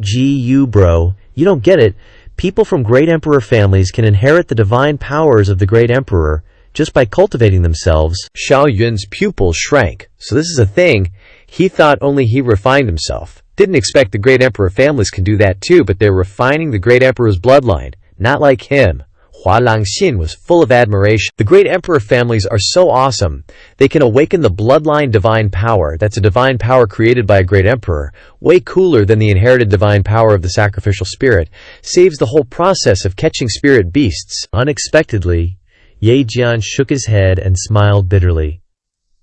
bro, you don't get it. People from Great Emperor families can inherit the divine powers of the Great Emperor just by cultivating themselves. Xiao Yun's pupil shrank. So this is a thing. He thought only he refined himself. Didn't expect the Great Emperor families can do that too, but they're refining the Great Emperor's bloodline. Not like him. Hua Langxin was full of admiration. The Great Emperor families are so awesome. They can awaken the bloodline divine power. That's a divine power created by a Great Emperor. Way cooler than the inherited divine power of the sacrificial spirit. Saves the whole process of catching spirit beasts. Unexpectedly, Ye Jian shook his head and smiled bitterly.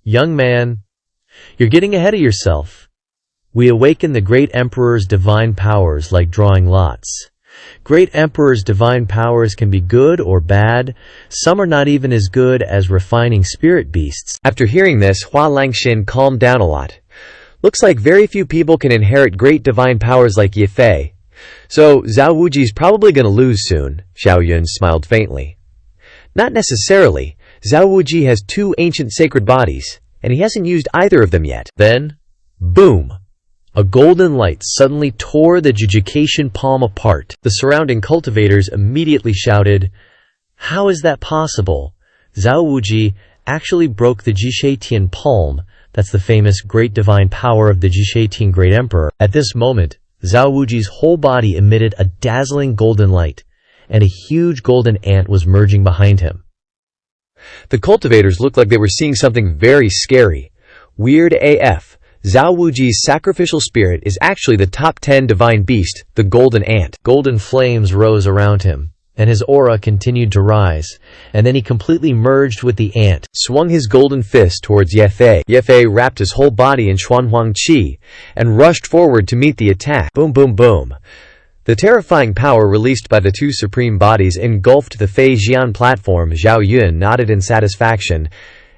Young man, you're getting ahead of yourself. We awaken the Great Emperor's divine powers like drawing lots. Great Emperor's divine powers can be good or bad. Some are not even as good as refining spirit beasts. After hearing this, Hua Langxin calmed down a lot. Looks like very few people can inherit great divine powers like Ye Fei. So Zhao Wuji's probably gonna lose soon. Xiao Yun smiled faintly. Not necessarily. Zhao Wuji has 2 ancient sacred bodies, and he hasn't used either of them yet. Then, boom! A golden light suddenly tore the Jijatian palm apart. The surrounding cultivators immediately shouted, "How is that possible? Zhao Wuji actually broke the Jishatian palm." That's the famous great divine power of the Jishatian Great Emperor. At this moment, Zhao Wuji's whole body emitted a dazzling golden light, and a huge golden ant was merging behind him. The cultivators looked like they were seeing something very scary. Weird AF. Zhao Wuji's sacrificial spirit is actually the top 10 divine beast, the golden ant. Golden flames rose around him, and his aura continued to rise, and then he completely merged with the ant. Swung his golden fist towards Ye Fei. Ye Fei wrapped his whole body in Xuanhuang Qi, and rushed forward to meet the attack. Boom boom boom. The terrifying power released by the 2 supreme bodies engulfed the Fei Jian platform. Zhao Yun nodded in satisfaction.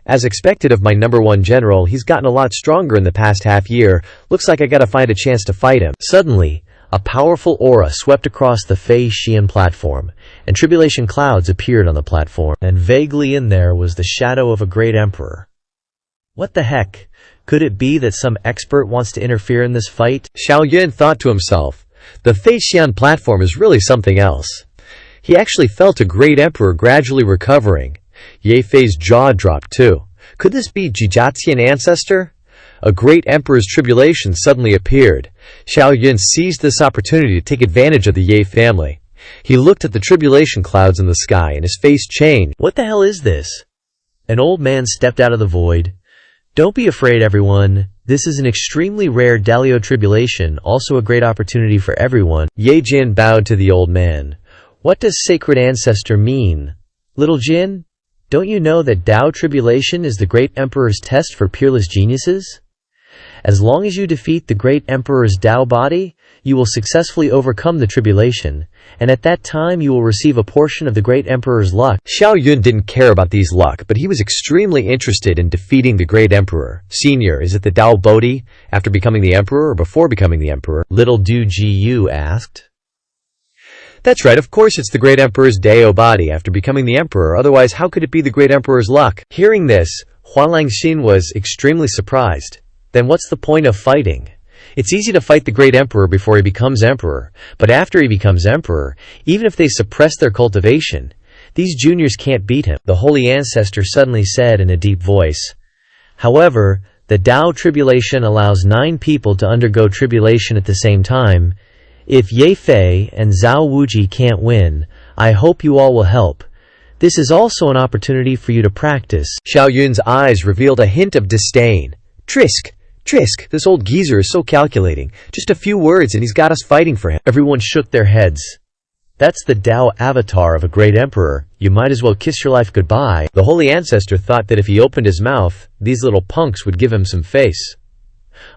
As expected of my #1 general, he's gotten a lot stronger in the past half year. Looks like I gotta find a chance to fight him. Suddenly, a powerful aura swept across the Fei Xian platform, and tribulation clouds appeared on the platform, and vaguely in there was the shadow of a great emperor. What the heck? Could it be that some expert wants to interfere in this fight? Xiao Yun thought to himself, the Fei Xian platform is really something else. He actually felt a great emperor gradually recovering. Ye Fei's jaw dropped too. Could this be Jijatian ancestor? A great emperor's tribulation suddenly appeared. Xiao Yun seized this opportunity to take advantage of the Ye family. He looked at the tribulation clouds in the sky and his face changed. What the hell is this? An old man stepped out of the void. Don't be afraid, everyone. This is an extremely rare Dalio tribulation, also a great opportunity for everyone. Ye Jin bowed to the old man. What does sacred ancestor mean? Little Jin? Don't you know that Tao tribulation is the great emperor's test for peerless geniuses? As long as you defeat the great emperor's Tao body, you will successfully overcome the tribulation, and at that time you will receive a portion of the great emperor's luck. Xiao Yun didn't care about these luck, but he was extremely interested in defeating the great emperor. Senior, is it the Tao Bodhi after becoming the emperor or before becoming the emperor? Little Du Jiu asked. That's right, of course it's the great emperor's Dao body after becoming the emperor, otherwise how could it be the great emperor's luck? Hearing this, Hua Langxin was extremely surprised. then what's the point of fighting? It's easy to fight the great emperor before he becomes emperor, but after he becomes emperor, even if they suppress their cultivation, these juniors can't beat him, the holy ancestor suddenly said in a deep voice. However, the Tao tribulation allows 9 people to undergo tribulation at the same time. If Ye Fei and Zhao Wuji can't win, I hope you all will help. This is also an opportunity for you to practice. Xiao Yun's eyes revealed a hint of disdain. Trisk! Trisk! This old geezer is so calculating. Just a few words and he's got us fighting for him. Everyone shook their heads. That's the Tao avatar of a great emperor. You might as well kiss your life goodbye. The holy ancestor thought that if he opened his mouth, these little punks would give him some face.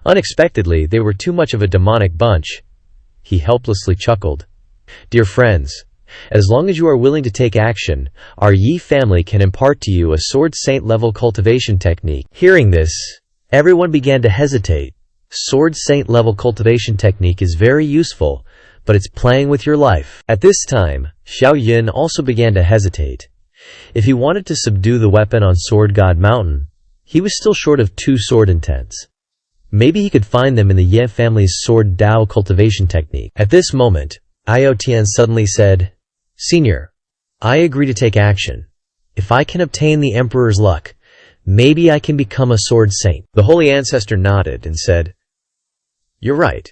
Unexpectedly, they were too much of a demonic bunch. He helplessly chuckled. Dear friends, as long as you are willing to take action, our Yi family can impart to you a sword saint level cultivation technique. Hearing this, everyone began to hesitate. Sword saint level cultivation technique is very useful, but it's playing with your life. At this time, Xiao Yun also began to hesitate. If he wanted to subdue the weapon on Sword God Mountain, he was still short of 2 sword intents. Maybe he could find them in the Ye family's sword Tao cultivation technique. At this moment, Io Tian suddenly said, Senior, I agree to take action. If I can obtain the Emperor's luck, maybe I can become a sword saint. The holy ancestor nodded and said, You're right.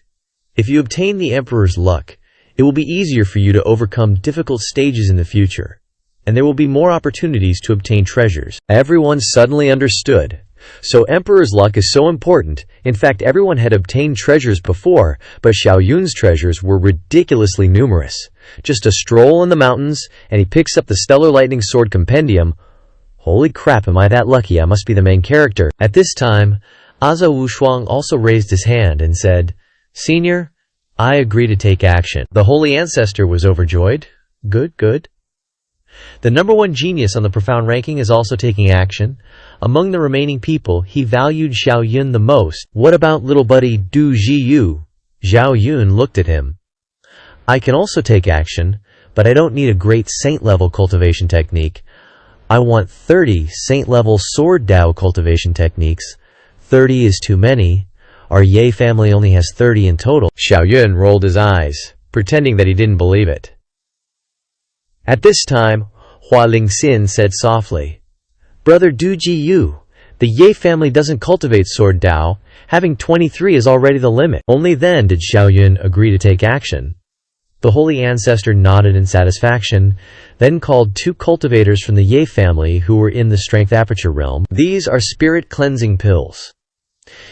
If you obtain the Emperor's luck, it will be easier for you to overcome difficult stages in the future, and there will be more opportunities to obtain treasures. Everyone suddenly understood. So Emperor's luck is so important. In fact, everyone had obtained treasures before, but Xiao Yun's treasures were ridiculously numerous. Just a stroll in the mountains, and he picks up the Stellar Lightning Sword Compendium. Holy crap, am I that lucky? I must be the main character. At this time, Aza Wushuang also raised his hand and said, Senior, I agree to take action. The holy ancestor was overjoyed. Good, good. The number 1 genius on the profound ranking is also taking action. Among the remaining people, he valued Xiao Yun the most. What about little buddy Du Jiyu? Xiao Yun looked at him. I can also take action, but I don't need a great saint-level cultivation technique. I want 30 saint-level sword Tao cultivation techniques. 30 is too many. Our Ye family only has 30 in total. Xiao Yun rolled his eyes, pretending that he didn't believe it. At this time, Hua Lingxin said softly, Brother Du Jiyu, the Ye family doesn't cultivate sword Tao. Having 23 is already the limit. Only then did Xiao Yun agree to take action. The holy ancestor nodded in satisfaction, then called 2 cultivators from the Ye family who were in the strength aperture realm. These are spirit cleansing pills.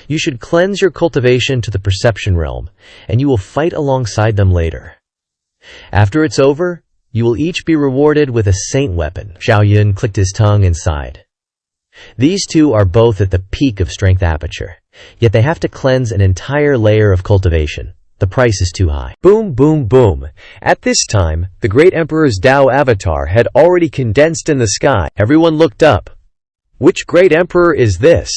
You should cleanse your cultivation to the perception realm, and you will fight alongside them later. After it's over, you will each be rewarded with a saint weapon. Xiao Yun clicked his tongue and sighed. These 2 are both at the peak of strength aperture, yet they have to cleanse an entire layer of cultivation. The price is too high. Boom, boom, boom. At this time, the great emperor's Tao avatar had already condensed in the sky. Everyone looked up. Which great emperor is this?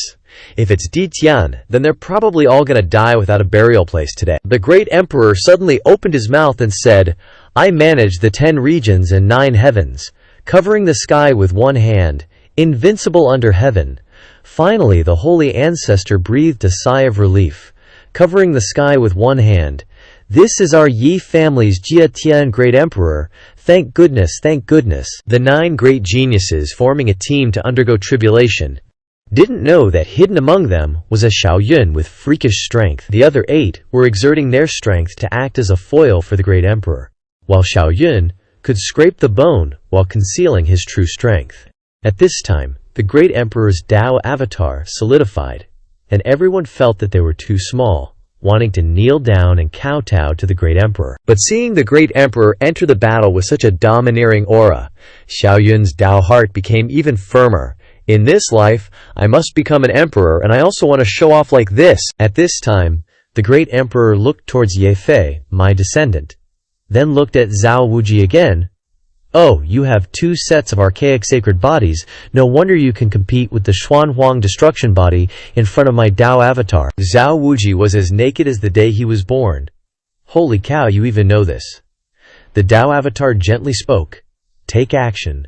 If it's Di Tian, then they're probably all gonna die without a burial place today. The great emperor suddenly opened his mouth and said, I manage the 10 regions and 9 heavens, covering the sky with one hand, invincible under heaven. Finally, the holy ancestor breathed a sigh of relief, covering the sky with one hand. This is our Yi family's Jia Tian great emperor. Thank goodness, thank goodness. The 9 great geniuses forming a team to undergo tribulation didn't know that hidden among them was a Xiao Yun with freakish strength. The other 8 were exerting their strength to act as a foil for the great emperor, while Xiao Yun could scrape the bone while concealing his true strength. At this time, the great emperor's Tao avatar solidified, and everyone felt that they were too small, wanting to kneel down and kowtow to the great emperor. But seeing the great emperor enter the battle with such a domineering aura, Xiao Yun's Tao heart became even firmer. In this life, I must become an emperor, and I also want to show off like this. At this time, the great emperor looked towards Ye Fei, my descendant, then looked at Zhao Wuji again. Oh, you have 2 sets of archaic sacred bodies. No wonder you can compete with the Xuan Huang destruction body in front of my Tao avatar. Zhao Wuji was as naked as the day he was born. Holy cow, you even know this. The Tao avatar gently spoke. Take action.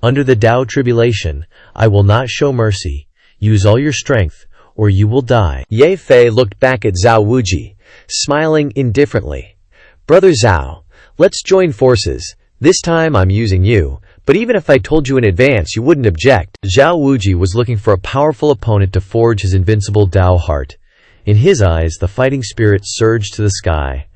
Under the Tao tribulation, I will not show mercy. Use all your strength, or you will die. Ye Fei looked back at Zhao Wuji, smiling indifferently. Brother Zhao, let's join forces. This time I'm using you, but even if I told you in advance you wouldn't object. Zhao Wuji was looking for a powerful opponent to forge his invincible Dao heart. In his eyes, the fighting spirit surged to the sky.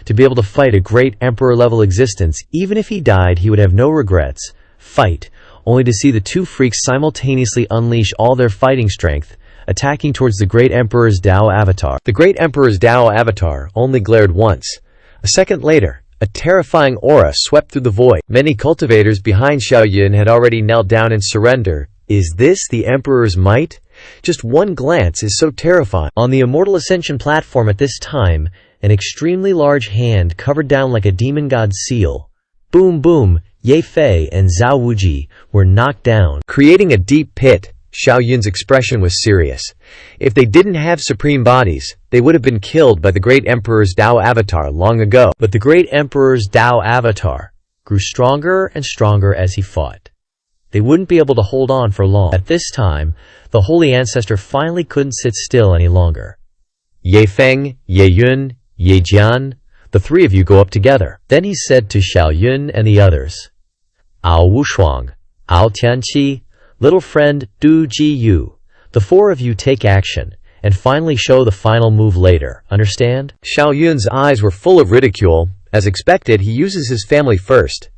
To be able to fight a great emperor-level existence, even if he died, he would have no regrets. Fight, only to see the two freaks simultaneously unleash all their fighting strength, attacking towards the great emperor's Dao avatar. The great emperor's Dao avatar only glared once. A second later, a terrifying aura swept through the void. Many cultivators behind Xiao Yun had already knelt down in surrender. Is this the emperor's might? Just one glance is so terrifying. On the Immortal Ascension platform at this time, an extremely large hand covered down like a demon god's seal. Boom boom, Ye Fei and Zhao Wuji were knocked down. Creating a deep pit, Xiao Yun's expression was serious. If they didn't have supreme bodies, they would have been killed by the great emperor's Dao avatar long ago. But the great emperor's Dao avatar grew stronger and stronger as he fought. They wouldn't be able to hold on for long. At this time, the holy ancestor finally couldn't sit still any longer. Ye Feng, Ye Yun, Ye Jian, the three of you go up together. Then he said to Xiao Yun and the others, Ao Wushuang, Ao Tianqi, little friend Du Ji Yu, the four of you take action, and finally show the final move later, understand? Xiao Yun's eyes were full of ridicule. As expected, he uses his family first.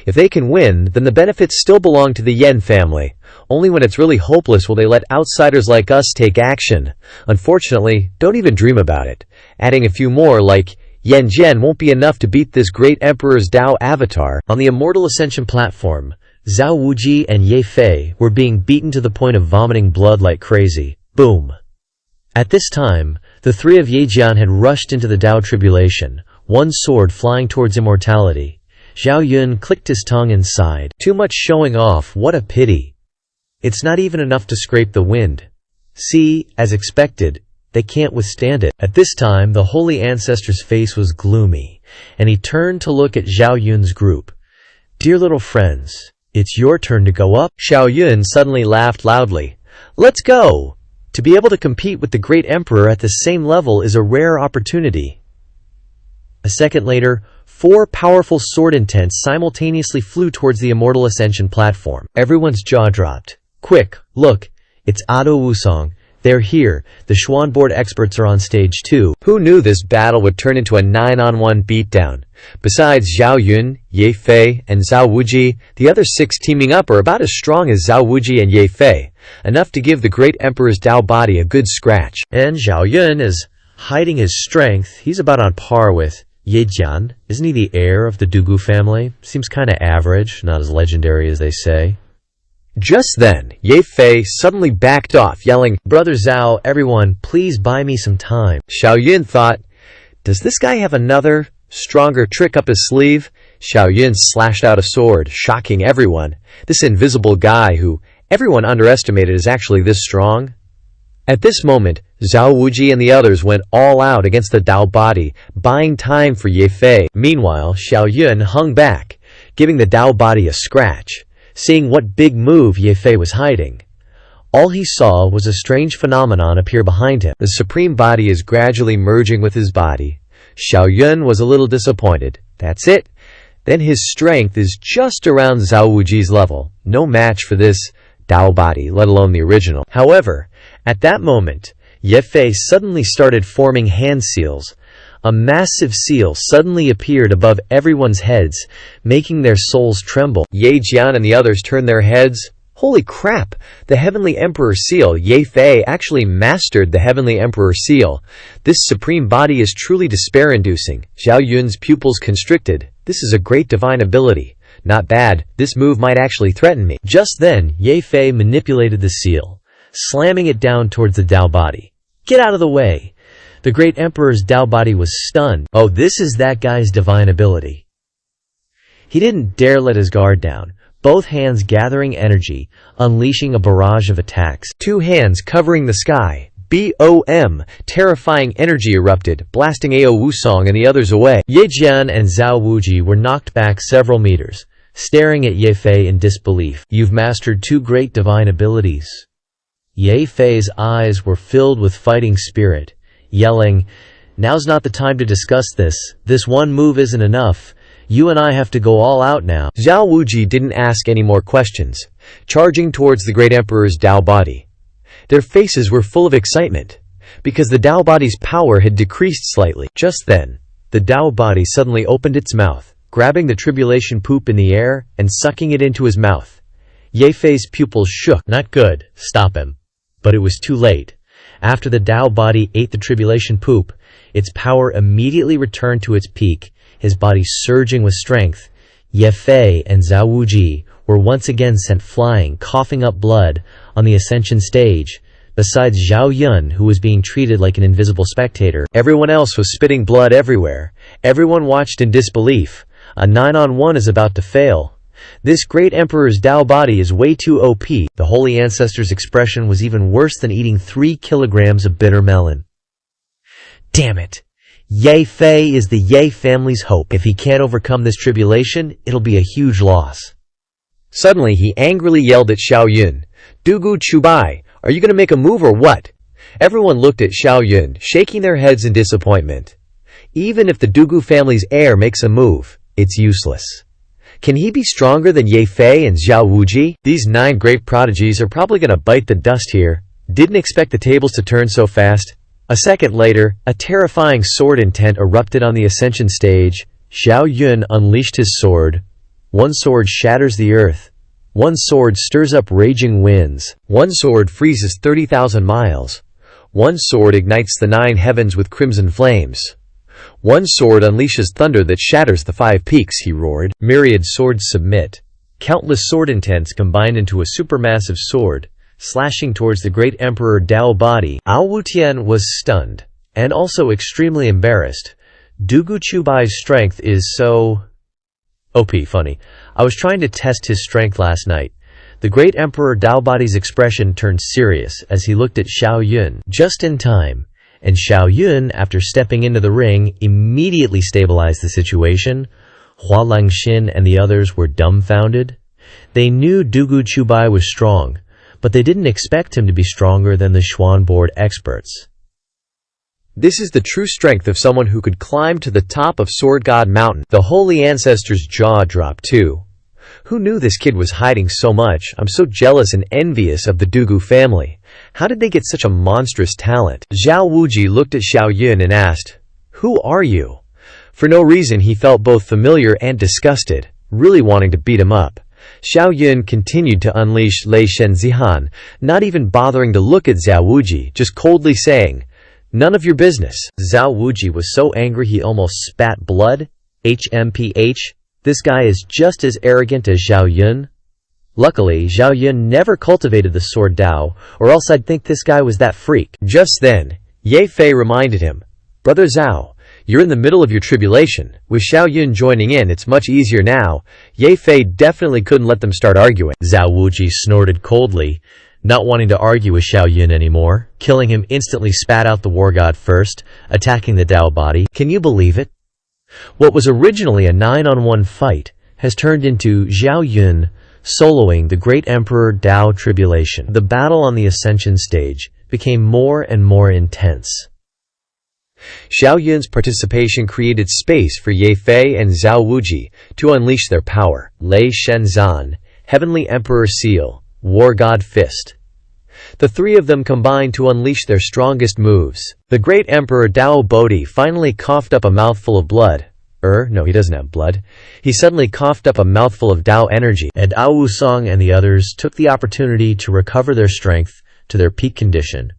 If they can win, then the benefits still belong to the Yen family. Only when it's really hopeless will they let outsiders like us take action. Unfortunately, don't even dream about it. Adding a few more like Yen Jian won't be enough to beat this great emperor's Dao avatar. On the Immortal Ascension platform, Zhao Wuji and Ye Fei were being beaten to the point of vomiting blood like crazy. Boom. At this time, the three of Ye Jian had rushed into the Dao tribulation, one sword flying towards immortality. Xiao Yun clicked his tongue and sighed. Too much showing off, what a pity. It's not even enough to scrape the wind. See, as expected, they can't withstand it. At this time, the holy ancestor's face was gloomy, and he turned to look at Xiao Yun's group. Dear little friends, it's your turn to go up. Xiao Yun suddenly laughed loudly. Let's go! To be able to compete with the great emperor at the same level is a rare opportunity. A second later, four powerful sword intents simultaneously flew towards the Immortal Ascension platform. Everyone's jaw dropped. Quick, look, it's Ado Wusong. They're here. The Xuan board experts are on stage 2. Who knew this battle would turn into a 9-on-1 beatdown? Besides Xiao Yun, Ye Fei, and Zhao Wuji, the other 6 teaming up are about as strong as Zhao Wuji and Ye Fei, enough to give the great emperor's Dao body a good scratch. And Xiao Yun is hiding his strength. He's about on par with Ye Jian. Isn't he the heir of the Dugu family? Seems kinda average, not as legendary as they say. Just then, Ye Fei suddenly backed off, yelling, Brother Zhao, everyone, please buy me some time. Xiao Yun thought, does this guy have another, stronger trick up his sleeve? Xiao Yun slashed out a sword, shocking everyone. This invisible guy who everyone underestimated is actually this strong. At this moment, Zhao Wuji and the others went all out against the Dao body, buying time for Ye Fei. Meanwhile, Xiao Yun hung back, giving the Dao body a scratch, seeing what big move Ye Fei was hiding. All he saw was a strange phenomenon appear behind him. The supreme body is gradually merging with his body. Xiao Yun was a little disappointed. That's it. Then his strength is just around Zhao Wuji's level. No match for this Dao body, let alone the original. However, at that moment, Ye Fei suddenly started forming hand seals. A massive seal suddenly appeared above everyone's heads, making their souls tremble. Ye Jian and the others turned their heads. Holy crap! The Heavenly Emperor Seal. Ye Fei actually mastered the Heavenly Emperor Seal. This supreme body is truly despair-inducing. Xiao Yun's pupils constricted. This is a great divine ability. Not bad. This move might actually threaten me. Just then, Ye Fei manipulated the seal, slamming it down towards the Dao body. Get out of the way! The great emperor's Dao body was stunned. Oh, this is that guy's divine ability. He didn't dare let his guard down, both hands gathering energy, unleashing a barrage of attacks. 2 hands covering the sky. BOM! Terrifying energy erupted, blasting Ao Wusong and the others away. Ye Jian and Zhao Wuji were knocked back several meters, staring at Ye Fei in disbelief. You've mastered 2 great divine abilities. Ye Fei's eyes were filled with fighting spirit, yelling, "Now's not the time to discuss this. This one move isn't enough. You and I have to go all out now." Zhao Wuji didn't ask any more questions, charging towards the great emperor's Tao body. Their faces were full of excitement, because the Tao body's power had decreased slightly. Just then, the Tao body suddenly opened its mouth, grabbing the tribulation poop in the air and sucking it into his mouth. Ye Fei's pupils shook. Not good. Stop him. But it was too late. After the Tao body ate the tribulation poop, its power immediately returned to its peak, his body surging with strength. Ye Fei and Zhao Wuji were once again sent flying, coughing up blood, on the ascension stage. Besides Zhao Yun, who was being treated like an invisible spectator, everyone else was spitting blood everywhere. Everyone watched in disbelief. A 9-on-1 is about to fail. This great emperor's Tao body is way too OP. The holy ancestor's expression was even worse than eating 3 kilograms of bitter melon. Damn it! Ye Fei is the Ye family's hope. If he can't overcome this tribulation, it'll be a huge loss. Suddenly he angrily yelled at Xiao Yun, "Dugu Chubai, are you going to make a move or what?" Everyone looked at Xiao Yun, shaking their heads in disappointment. Even if the Dugu family's heir makes a move, it's useless. Can he be stronger than Ye Fei and Zhao Wuji? These 9 great prodigies are probably going to bite the dust here. Didn't expect the tables to turn so fast. A second later, a terrifying sword intent erupted on the ascension stage. Xiao Yun unleashed his sword. One sword shatters the earth. One sword stirs up raging winds. One sword freezes 30,000 miles. One sword ignites the 9 heavens with crimson flames. One sword unleashes thunder that shatters the 5 peaks, he roared. Myriad swords submit. Countless sword intents combined into a supermassive sword, slashing towards the great emperor Tao body. Ao Wutian was stunned, and also extremely embarrassed. Dugu Chubai's strength is so OP. Funny. I was trying to test his strength last night. The great emperor Tao body's expression turned serious as he looked at Xiao Yun. Just in time. And Xiao Yun, after stepping into the ring, immediately stabilized the situation. Hua Langxin and the others were dumbfounded. They knew Dugu Chubai was strong, but they didn't expect him to be stronger than the Xuan board experts. This is the true strength of someone who could climb to the top of Sword God Mountain. The holy ancestor's jaw dropped too. Who knew this kid was hiding so much? I'm so jealous and envious of the Dugu family. How did they get such a monstrous talent? Zhao Wuji looked at Xiao Yun and asked, "Who are you?" For no reason he felt both familiar and disgusted, really wanting to beat him up. Xiao Yun continued to unleash Lei Shen Zihan, not even bothering to look at Zhao Wuji, just coldly saying, "None of your business." Zhao Wuji was so angry he almost spat blood. HMPH. This guy is just as arrogant as Zhao Yun. Luckily, Zhao Yun never cultivated the sword Dao, or else I'd think this guy was that freak. Just then, Ye Fei reminded him, "Brother Zhao, you're in the middle of your tribulation. With Xiao Yun joining in, it's much easier now." Ye Fei definitely couldn't let them start arguing. Zhao Wuji snorted coldly, not wanting to argue with Xiao Yun anymore. Killing him instantly spat out the war god first, attacking the Dao body. Can you believe it? What was originally a 9-on-1 fight has turned into Zhao Yun soloing the great emperor Dao tribulation. The battle on the ascension stage became more and more intense. Xiao Yun's participation created space for Ye Fei and Zhao Wuji to unleash their power. Lei Shenzan, Heavenly Emperor Seal, War God Fist. The 3 of them combined to unleash their strongest moves. The great emperor Dao Bodhi finally coughed up a mouthful of blood. No, he doesn't have blood. He suddenly coughed up a mouthful of Dao energy. And Ao Wusong and the others took the opportunity to recover their strength to their peak condition.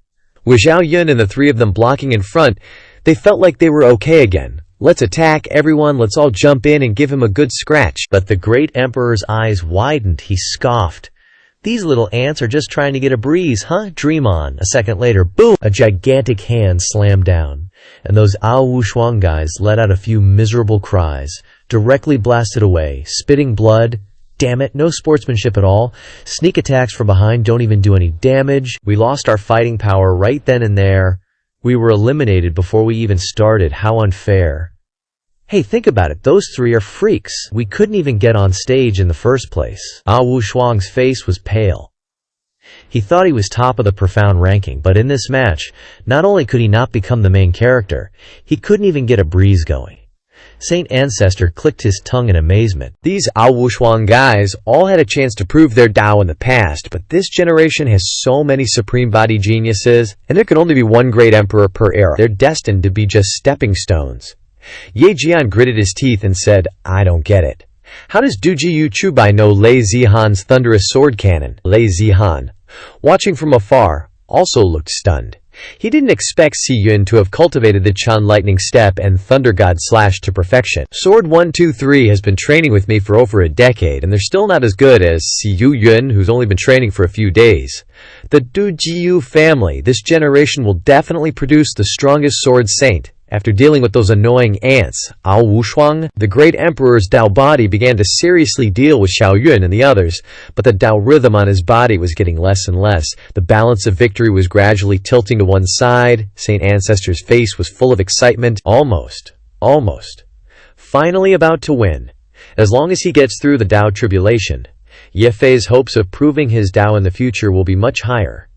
With Zhao Yun and the 3 of them blocking in front, they felt like they were okay again. "Let's attack everyone, let's all jump in and give him a good scratch." But the great emperor's eyes widened. He scoffed. "These little ants are just trying to get a breeze, huh? Dream on." A second later, boom! A gigantic hand slammed down, and those Ao Wushuang guys let out a few miserable cries, directly blasted away, spitting blood. Damn it, no sportsmanship at all. Sneak attacks from behind don't even do any damage. We lost our fighting power right then and there. We were eliminated before we even started. How unfair. Hey, think about it. Those 3 are freaks. We couldn't even get on stage in the first place. Ao Wushuang's face was pale. He thought he was top of the profound ranking, but in this match, not only could he not become the main character, he couldn't even get a breeze going. Saint Ancestor clicked his tongue in amazement. These Awushuang guys all had a chance to prove their Tao in the past, but this generation has so many supreme body geniuses, and there can only be one great emperor per era. They're destined to be just stepping stones. Ye Jian gritted his teeth and said, I don't get it. How does Duji Yu Chubai know Lei Zihan's thunderous sword cannon? Lei Zihan, watching from afar, also looked stunned. He didn't expect Si Yun to have cultivated the Chan Lightning Step and Thunder God Slash to perfection. Sword 123 has been training with me for over a decade, and they're still not as good as Si Yu Yun, who's only been training for a few days. The Du Jiyu family, this generation will definitely produce the strongest sword saint. After dealing with those annoying ants, Ao Wushuang, the great emperor's Tao body began to seriously deal with Xiao Yun and the others, but the Tao rhythm on his body was getting less and less. The balance of victory was gradually tilting to one side. Saint Ancestor's face was full of excitement. Almost. Finally about to win. As long as he gets through the Tao tribulation, Ye Fei's hopes of proving his Tao in the future will be much higher.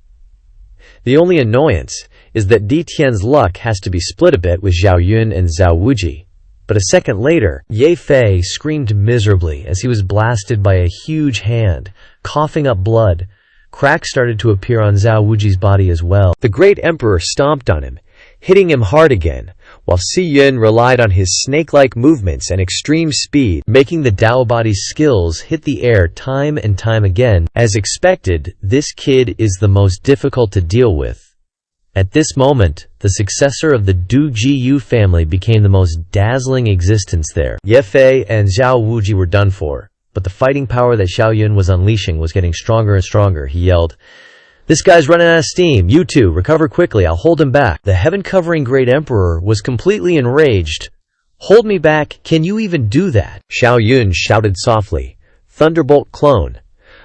The only annoyance is that Di Tian's luck has to be split a bit with Zhao Yun and Zhao Wuji. But a second later, Ye Fei screamed miserably as he was blasted by a huge hand, coughing up blood. Cracks started to appear on Zhao Wuji's body as well. The great emperor stomped on him, hitting him hard again, while Si Yun relied on his snake-like movements and extreme speed, making the Tao body's skills hit the air time and time again. As expected, this kid is the most difficult to deal with. At this moment, the successor of the Du Jiyu family became the most dazzling existence there. Ye Fei and Zhao Wuji were done for, but the fighting power that Xiao Yun was unleashing was getting stronger and stronger. He yelled, "This guy's running out of steam. You two, recover quickly. I'll hold him back." The heaven-covering great emperor was completely enraged. "Hold me back? Can you even do that?" Xiao Yun shouted softly, "Thunderbolt clone."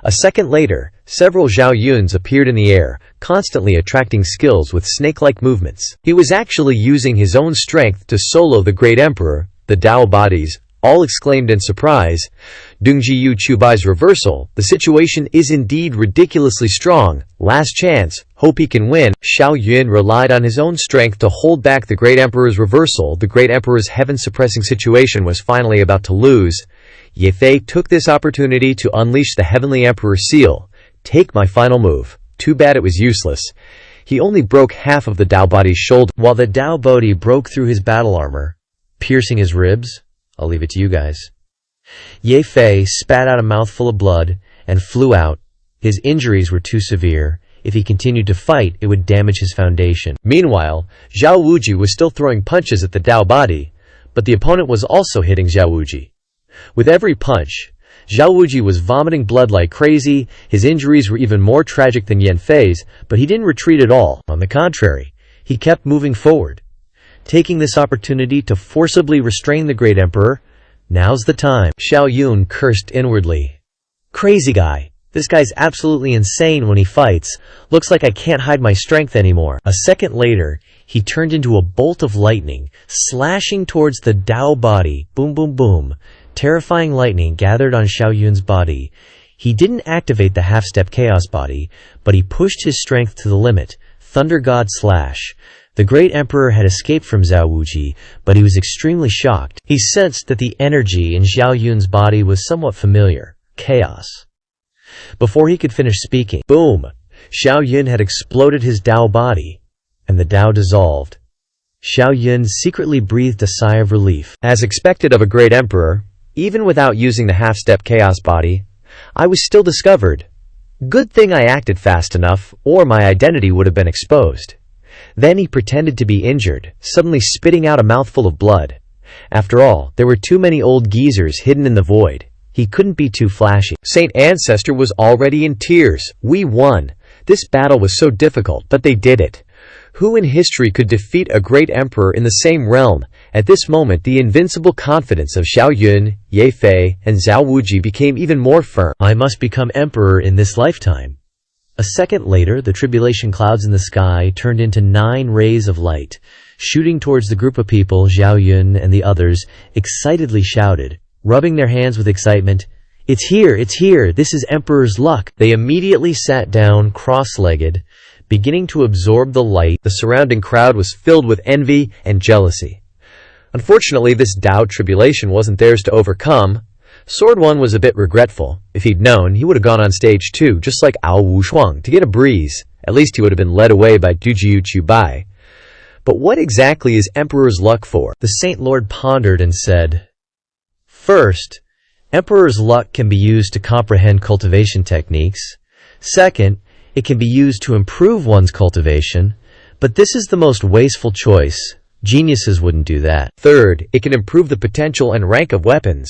A second later, several Zhao Yuns appeared in the air, constantly attracting skills with snake-like movements. He was actually using his own strength to solo the great emperor. The Tao bodies all exclaimed in surprise. Dungji Yu Chubai's reversal. The situation is indeed ridiculously strong. Last chance. Hope he can win. Xiao Yun relied on his own strength to hold back the great emperor's reversal. The great emperor's heaven-suppressing situation was finally about to lose. Ye Fei took this opportunity to unleash the Heavenly Emperor's seal. Take my final move. Too bad it was useless. He only broke half of the Tao body's shoulder, while the Tao body broke through his battle armor, piercing his ribs. I'll leave it to you guys. Ye Fei spat out a mouthful of blood and flew out. His injuries were too severe. If he continued to fight, it would damage his foundation. Meanwhile, Zhao Wuji was still throwing punches at the Tao body, but the opponent was also hitting Zhao Wuji. With every punch, Zhao Wuji was vomiting blood like crazy. His injuries were even more tragic than Ye Fei's, but he didn't retreat at all. On the contrary, he kept moving forward, taking this opportunity to forcibly restrain the great emperor. Now's the time. Xiao Yun cursed inwardly. Crazy guy. This guy's absolutely insane when he fights. Looks like I can't hide my strength anymore. A second later, he turned into a bolt of lightning, slashing towards the Tao body. Boom, boom, boom. Terrifying lightning gathered on Xiao Yun's body. He didn't activate the half-step chaos body, but he pushed his strength to the limit. Thunder God Slash. The great emperor had escaped from Zhao Wuji, but he was extremely shocked. He sensed that the energy in Xiao Yun's body was somewhat familiar. Chaos. Before he could finish speaking, boom! Xiao Yun had exploded his Tao body, and the Tao dissolved. Xiao Yun secretly breathed a sigh of relief. As expected of a great emperor, even without using the half-step chaos body, I was still discovered. Good thing I acted fast enough, or my identity would have been exposed. Then he pretended to be injured, suddenly spitting out a mouthful of blood. After all, there were too many old geezers hidden in the void. He couldn't be too flashy. Saint Ancestor was already in tears. We won. This battle was so difficult, but they did it. Who in history could defeat a great emperor in the same realm? At this moment, the invincible confidence of Xiao Yun, Ye Fei, and Zhao Wuji became even more firm. I must become emperor in this lifetime. A second later, the tribulation clouds in the sky turned into 9 rays of light. Shooting towards the group of people, Xiao Yun and the others excitedly shouted, rubbing their hands with excitement, It's here, this is Emperor's luck." They immediately sat down, cross-legged, beginning to absorb the light. The surrounding crowd was filled with envy and jealousy. Unfortunately, this Tao tribulation wasn't theirs to overcome. Sword One was a bit regretful. If he'd known, he would have gone on stage too, just like Ao Wushuang, to get a breeze. At least he would have been led away by Dujiu Bai. But what exactly is Emperor's luck for? The Saint Lord pondered and said, "First, Emperor's luck can be used to comprehend cultivation techniques. Second, it can be used to improve one's cultivation. But this is the most wasteful choice. Geniuses wouldn't do that. Third, it can improve the potential and rank of weapons.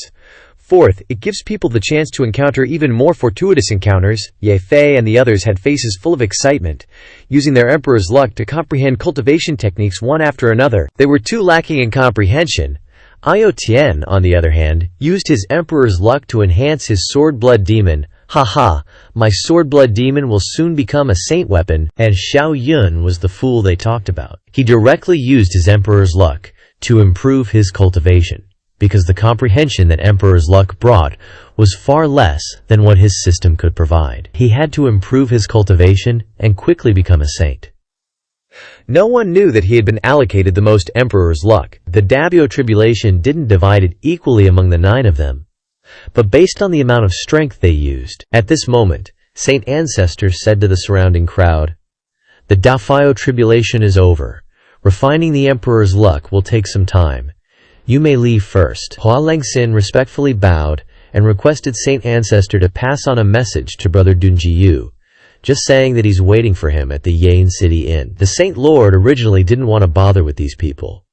Fourth, it gives people the chance to encounter even more fortuitous encounters." Ye Fei and the others had faces full of excitement, using their Emperor's luck to comprehend cultivation techniques one after another. They were too lacking in comprehension. Io Tian, on the other hand, used his Emperor's luck to enhance his sword blood demon. "Haha, my sword blood demon will soon become a saint weapon." And Xiao Yun was the fool they talked about. He directly used his Emperor's luck to improve his cultivation, because the comprehension that Emperor's luck brought was far less than what his system could provide. He had to improve his cultivation and quickly become a saint. No one knew that he had been allocated the most Emperor's luck. The Dabio tribulation didn't divide it equally among the 9 of them, but based on the amount of strength they used. At this moment, Saint Ancestor said to the surrounding crowd, "The Dafio tribulation is over. Refining the Emperor's luck will take some time. You may leave first." Hua Lengxin respectfully bowed and requested Saint Ancestor to pass on a message to Brother Dunjiyu, just saying that he's waiting for him at the Yane City Inn. The Saint Lord originally didn't want to bother with these people,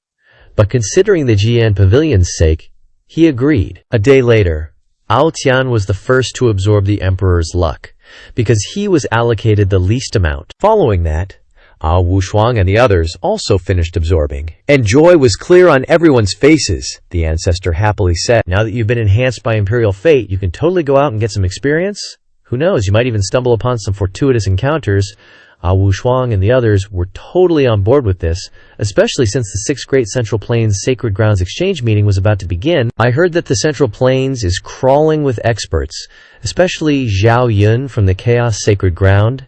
but considering the Jian Pavilion's sake, he agreed. A day later, Ao Tian was the first to absorb the Emperor's luck, because he was allocated the least amount. Following that, Ao Wushuang and the others also finished absorbing, and joy was clear on everyone's faces. The ancestor happily said, "Now that you've been enhanced by Imperial Fate, you can totally go out and get some experience. Who knows, you might even stumble upon some fortuitous encounters." Ao Wushuang and the others were totally on board with this, especially since the 6th Great Central Plains Sacred Grounds Exchange meeting was about to begin. "I heard that the Central Plains is crawling with experts, especially Zhao Yun from the Chaos Sacred Ground.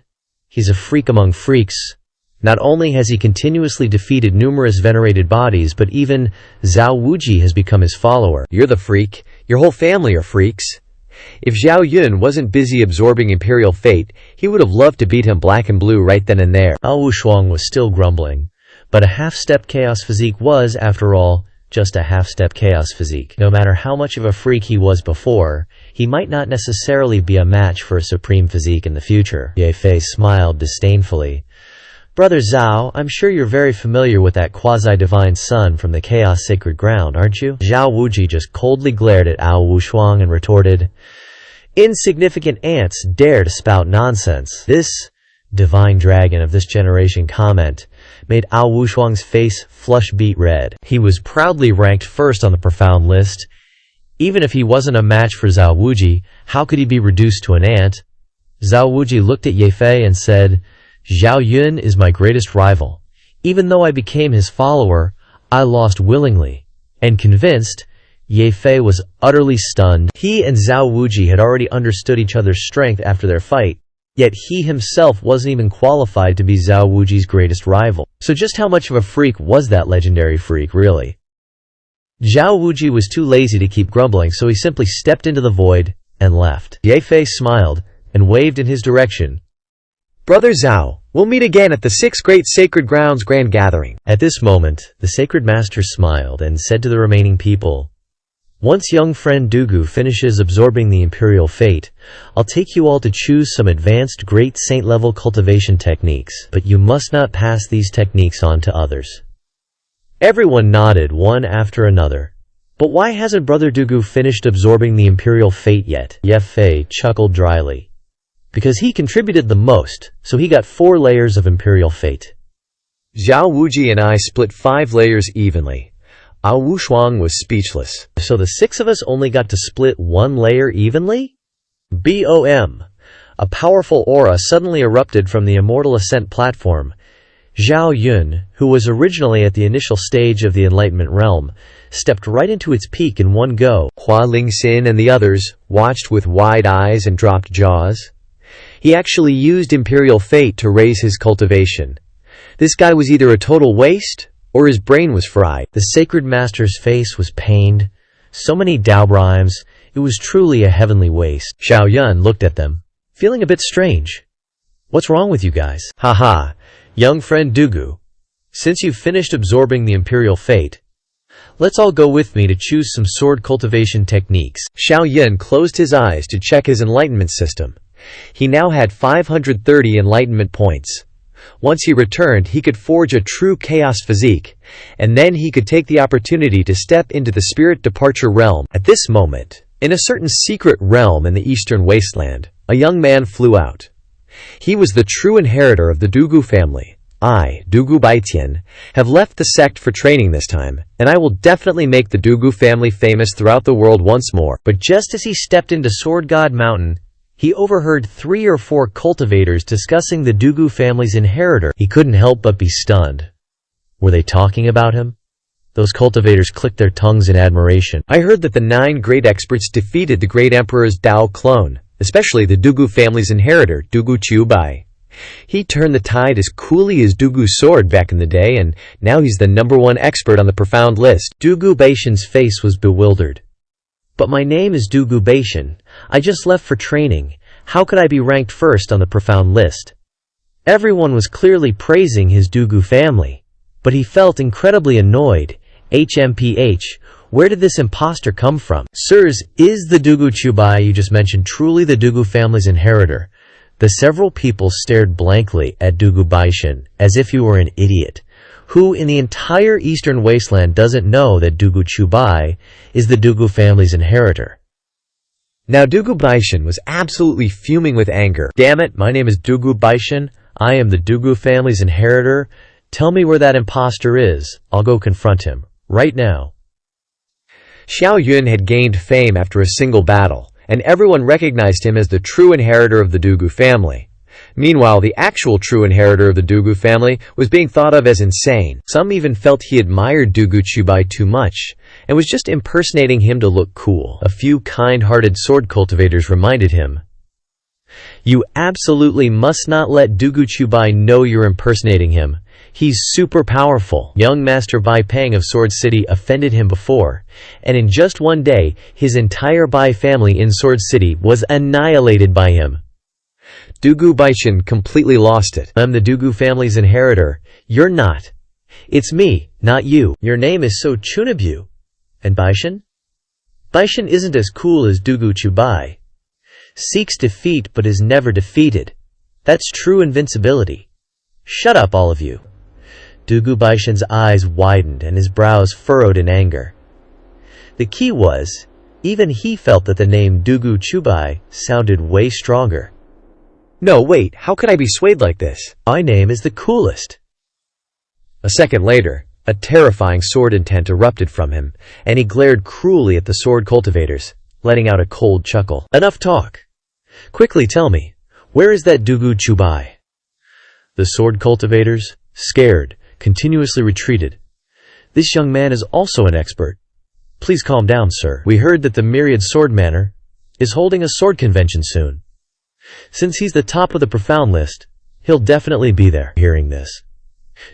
He's a freak among freaks. Not only has he continuously defeated numerous venerated bodies, but even Zhao Wuji has become his follower." "You're the freak. Your whole family are freaks." If Zhao Yun wasn't busy absorbing Imperial Fate, he would have loved to beat him black and blue right then and there. Ao Wushuang was still grumbling, but a half-step Chaos physique was, after all, just a half-step Chaos physique. No matter how much of a freak he was before, he might not necessarily be a match for a supreme physique in the future. Ye Fei smiled disdainfully. "Brother Zhao, I'm sure you're very familiar with that quasi-divine son from the Chaos Sacred Ground, aren't you?" Zhao Wuji just coldly glared at Ao Wushuang and retorted, "Insignificant ants dare to spout nonsense." This divine dragon of this generation comment made Ao Wushuang's face flush beet red. He was proudly ranked first on the profound list. Even if he wasn't a match for Zhao Wuji, how could he be reduced to an ant? Zhao Wuji looked at Ye Fei and said, "Zhao Yun is my greatest rival. Even though I became his follower, I lost willingly." And convinced, Ye Fei was utterly stunned. He and Zhao Wuji had already understood each other's strength after their fight, yet he himself wasn't even qualified to be Zhao Wuji's greatest rival. So just how much of a freak was that legendary freak, really? Zhao Wuji was too lazy to keep grumbling, so he simply stepped into the void and left. Ye Fei smiled and waved in his direction. "Brother Zhao, we'll meet again at the 6th Great Sacred Grounds Grand Gathering." At this moment, the Sacred Master smiled and said to the remaining people, "Once young friend Dugu finishes absorbing the Imperial Fate, I'll take you all to choose some advanced Great Saint-level cultivation techniques, but you must not pass these techniques on to others." Everyone nodded one after another. "But why hasn't Brother Dugu finished absorbing the Imperial Fate yet?" Ye Fei chuckled dryly. "Because he contributed the most, so he got 4 layers of Imperial Fate." Zhao Wuji and I split 5 layers evenly. Ao Wushuang was speechless. "So the 6 of us only got to split 1 layer evenly?" BOM! A powerful aura suddenly erupted from the Immortal Ascent platform. Zhao Yun, who was originally at the initial stage of the Enlightenment realm, stepped right into its peak in one go. Hua Lingxin and the others watched with wide eyes and dropped jaws. He actually used Imperial Fate to raise his cultivation. This guy was either a total waste, or his brain was fried. The sacred master's face was pained. So many Dao rhymes, it was truly a heavenly waste. Xiao Yun looked at them, feeling a bit strange. What's wrong with you guys? Haha, young friend Dugu. Since you've finished absorbing the Imperial Fate, let's all go with me to choose some sword cultivation techniques. Xiao Yun closed his eyes to check his enlightenment system. He now had 530 enlightenment points. Once he returned, he could forge a true chaos physique, and then he could take the opportunity to step into the spirit departure realm. At this moment, in a certain secret realm in the eastern wasteland, a young man flew out. He was the true inheritor of the Dugu family. I, Dugu Baitian, have left the sect for training this time, and I will definitely make the Dugu family famous throughout the world once more. But just as he stepped into Sword God Mountain, he overheard 3 or 4 cultivators discussing the Dugu family's inheritor. He couldn't help but be stunned. Were they talking about him? Those cultivators clicked their tongues in admiration. I heard that the 9 great experts defeated the great emperor's Dao clone, especially the Dugu family's inheritor, Dugu Chubai. He turned the tide as coolly as Dugu's sword back in the day, and now he's the #1 expert on the profound list. Dugu Baishan's face was bewildered. But my name is Dugu Baishan. I just left for training. How could I be ranked first on the profound list? Everyone was clearly praising his Dugu family, but he felt incredibly annoyed. HMPH, where did this imposter come from? Sirs, is the Dugu Chubai you just mentioned truly the Dugu family's inheritor? The several people stared blankly at Dugu Baishan, as if he were an idiot. Who in the entire eastern wasteland doesn't know that Dugu Chubai is the Dugu family's inheritor? Now Dugu Baishan was absolutely fuming with anger. Damn it, my name is Dugu Baishan. I am the Dugu family's inheritor. Tell me where that imposter is. I'll go confront him. Right now. Xiao Yun had gained fame after a single battle, and everyone recognized him as the true inheritor of the Dugu family. Meanwhile, the actual true inheritor of the Dugu family was being thought of as insane. Some even felt he admired Dugu Chubai too much, and was just impersonating him to look cool. A few kind-hearted sword cultivators reminded him, "You absolutely must not let Dugu Chubai know you're impersonating him. He's super powerful." Young Master Bai Pang of Sword City offended him before, and in just one day, his entire Bai family in Sword City was annihilated by him. Dugu Baishan completely lost it. I'm the Dugu family's inheritor. You're not. It's me, not you. Your name is So Chunabu. And Baishan? Baishan isn't as cool as Dugu Chubai. Seeks defeat but is never defeated. That's true invincibility. Shut up, all of you. Dugu Baishan's eyes widened and his brows furrowed in anger. The key was, even he felt that the name Dugu Chubai sounded way stronger. No, wait, how could I be swayed like this? My name is the coolest. A second later, a terrifying sword intent erupted from him, and he glared cruelly at the sword cultivators, letting out a cold chuckle. Enough talk. Quickly tell me, where is that Dugu Chubai? The sword cultivators, scared, continuously retreated. This young man is also an expert. Please calm down, sir. We heard that the Myriad Sword Manor is holding a sword convention soon. Since he's the top of the profound list, he'll definitely be there. Hearing this,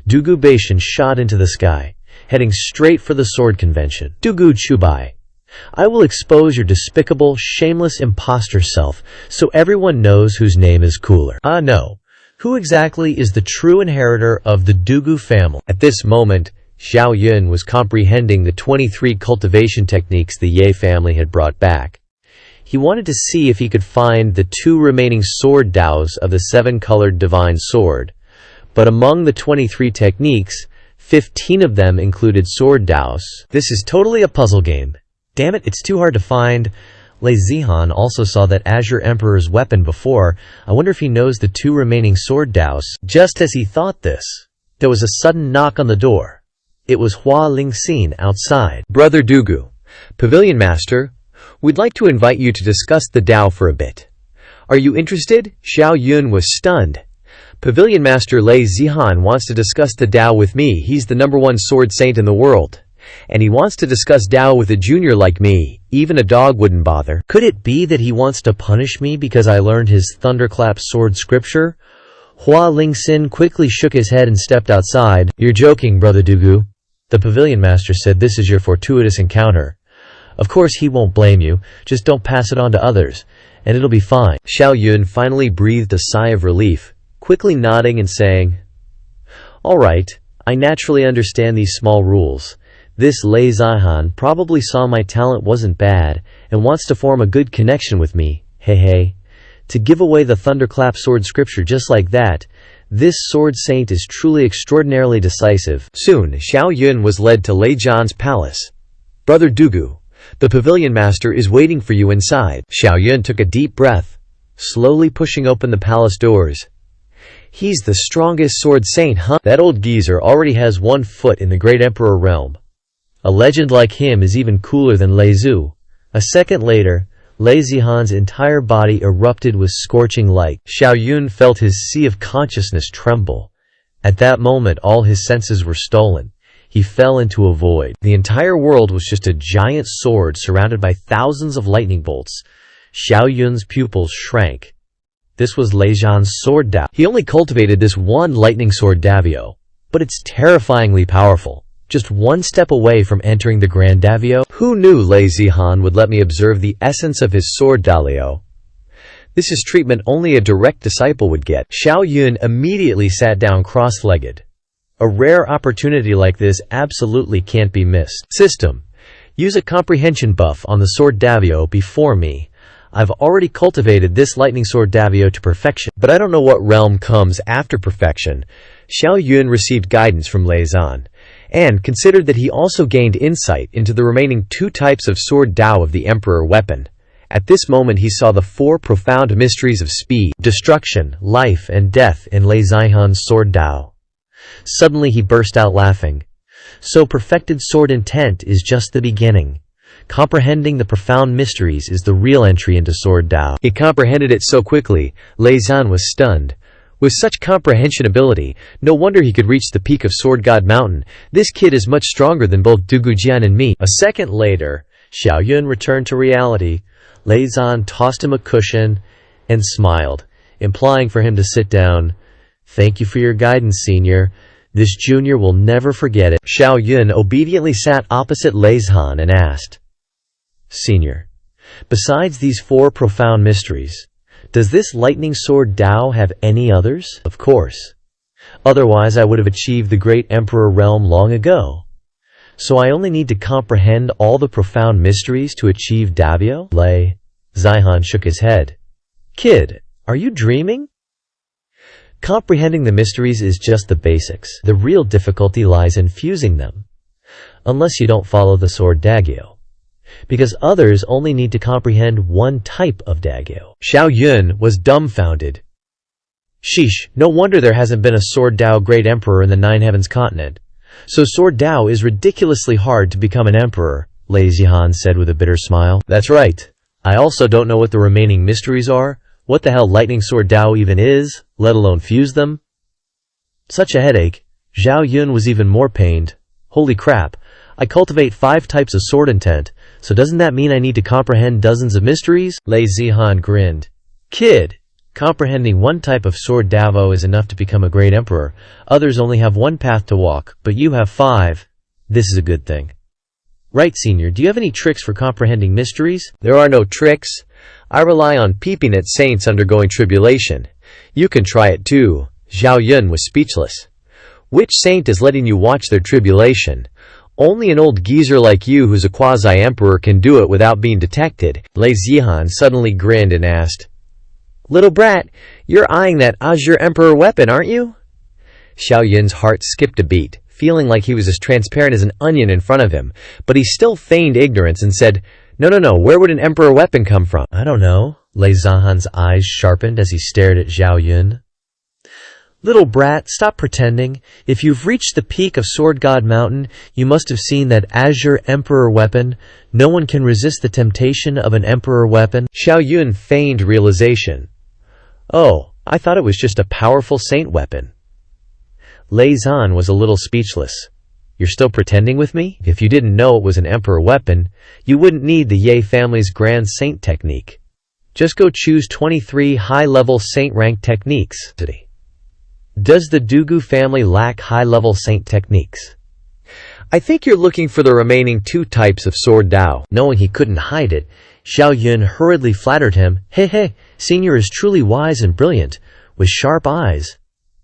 Dugu Baishan shot into the sky, heading straight for the sword convention. Dugu Chubai, I will expose your despicable, shameless imposter self so everyone knows whose name is cooler. No. Who exactly is the true inheritor of the Dugu family? At this moment, Xiao Yun was comprehending the 23 cultivation techniques the Ye family had brought back. He wanted to see if he could find the 2 remaining sword daos of the 7-colored divine sword, but among the 23 techniques, 15 of them included sword daos. This is totally a puzzle game. Damn it, it's too hard to find. Lei Zihan also saw that Azure Emperor's weapon before. I wonder if he knows the 2 remaining sword daos. Just as he thought this, there was a sudden knock on the door. It was Hua Lingxin outside. Brother Dugu, Pavilion Master, we'd like to invite you to discuss the Dao for a bit. Are you interested? Xiao Yun was stunned. Pavilion Master Lei Zihan wants to discuss the Dao with me. He's the #1 sword saint in the world. and he wants to discuss Tao with a junior like me. Even a dog wouldn't bother. Could it be that he wants to punish me because I learned his thunderclap sword scripture? Hua Lingxin quickly shook his head and stepped outside. You're joking, Brother Dugu. The pavilion master said this is your fortuitous encounter. Of course he won't blame you, just don't pass it on to others, and it'll be fine. Xiao Yun finally breathed a sigh of relief, quickly nodding and saying, All right, I naturally understand these small rules. This Lei Zihan probably saw my talent wasn't bad, and wants to form a good connection with me. Hey. To give away the thunderclap sword scripture just like that, this sword saint is truly extraordinarily decisive. Soon, Xiao Yun was led to Lei Zhan's palace. Brother Dugu, the pavilion master is waiting for you inside. Xiao Yun took a deep breath, slowly pushing open the palace doors. He's the strongest sword saint, huh? That old geezer already has 1 foot in the great emperor realm. A legend like him is even cooler than Lei Zhu. A second later, Lei Zihan's entire body erupted with scorching light. Xiao Yun felt his sea of consciousness tremble. At that moment all his senses were stolen. He fell into a void. The entire world was just a giant sword surrounded by thousands of lightning bolts. Xiao Yun's pupils shrank. This was Lei Zhan's sword Dao. He only cultivated this one lightning sword Davio, but it's terrifyingly powerful. Just 1 step away from entering the Grand Davio. Who knew Lei Zihan would let me observe the essence of his sword Dalio? This is treatment only a direct disciple would get. Xiao Yun immediately sat down cross-legged. A rare opportunity like this absolutely can't be missed. System. Use a comprehension buff on the sword Davio before me. I've already cultivated this lightning sword Davio to perfection, but I don't know what realm comes after perfection. Xiao Yun received guidance from Lei Zhan, and considered that he also gained insight into the remaining 2 types of sword Dao of the Emperor weapon. At this moment he saw the 4 profound mysteries of speed, destruction, life, and death in Lei Zihan's sword Dao. Suddenly he burst out laughing. So perfected sword intent is just the beginning. Comprehending the profound mysteries is the real entry into sword Dao. He comprehended it so quickly, Lei Zhan was stunned. With such comprehension ability, no wonder he could reach the peak of Sword God Mountain. This kid is much stronger than both Dugu Jian and me. A second later, Xiao Yun returned to reality. Lei Zhan tossed him a cushion and smiled, implying for him to sit down. Thank you for your guidance, senior. This junior will never forget it. Xiao Yun obediently sat opposite Lei Zhan and asked, Senior, besides these 4 profound mysteries, does this lightning sword Dao have any others? Of course. Otherwise I would have achieved the great emperor realm long ago. So I only need to comprehend all the profound mysteries to achieve Davio? Lei Zihan shook his head. Kid, are you dreaming? Comprehending the mysteries is just the basics. The real difficulty lies in fusing them. Unless you don't follow the sword Dagyo. Because others only need to comprehend 1 type of Dagyo. Xiao Yun was dumbfounded. Sheesh, no wonder there hasn't been a sword Dao great emperor in the 9 heavens continent. So sword Dao is ridiculously hard to become an emperor, Lei Zihan said with a bitter smile. That's right. I also don't know what the remaining mysteries are, what the hell lightning sword Dao even is, let alone fuse them. Such a headache. Xiao Yun was even more pained. Holy crap, I cultivate 5 types of sword intent, so doesn't that mean I need to comprehend dozens of mysteries? Lei Zihan grinned. Kid, comprehending 1 type of sword Davo is enough to become a great emperor. Others only have 1 path to walk, but you have 5. This is a good thing. Right, senior, do you have any tricks for comprehending mysteries? There are no tricks. I rely on peeping at saints undergoing tribulation. You can try it too. Xiao Yun was speechless. Which saint is letting you watch their tribulation? Only an old geezer like you who's a quasi-emperor can do it without being detected. Lei Zihan suddenly grinned and asked, Little brat, you're eyeing that azure emperor weapon, aren't you? Xiao Yun's heart skipped a beat, feeling like he was as transparent as an onion in front of him, but he still feigned ignorance and said, No, where would an emperor weapon come from? I don't know. Lei Zihan's eyes sharpened as he stared at Xiao Yun. Little brat, stop pretending. If you've reached the peak of Sword God Mountain, you must have seen that azure emperor weapon. No one can resist the temptation of an emperor weapon. Xiao Yun feigned realization. Oh, I thought it was just a powerful saint weapon. Lei Zhan was a little speechless. You're still pretending with me? If you didn't know it was an emperor weapon, you wouldn't need the Ye family's Grand Saint technique. Just go choose 23 high-level saint rank techniques. Does the Dugu family lack high-level saint techniques? I think you're looking for the remaining 2 types of sword Dao. Knowing he couldn't hide it, Xiao Yun hurriedly flattered him. Hey, Senior is truly wise and brilliant, with sharp eyes.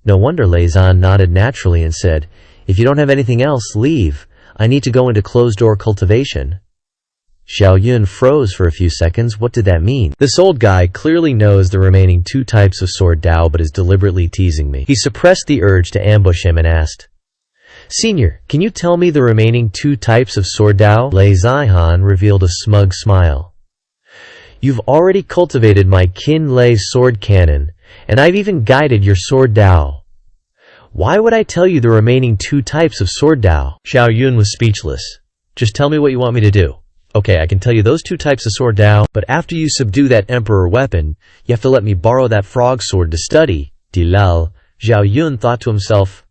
No wonder Lei Zan nodded naturally and said, if you don't have anything else, leave. I need to go into closed-door cultivation. Xiao Yun froze for a few seconds. What did that mean? This old guy clearly knows the remaining 2 types of sword Dao but is deliberately teasing me. He suppressed the urge to ambush him and asked, Senior, can you tell me the remaining 2 types of sword Dao? Lei Zihan revealed a smug smile. You've already cultivated my Qin Lei sword cannon, and I've even guided your sword Dao. Why would I tell you the remaining 2 types of sword Dao? Xiao Yun was speechless. Just tell me what you want me to do. Okay, I can tell you those 2 types of sword Dao, but after you subdue that emperor weapon, you have to let me borrow that frog sword to study. Dilal, Xiao Yun thought to himself.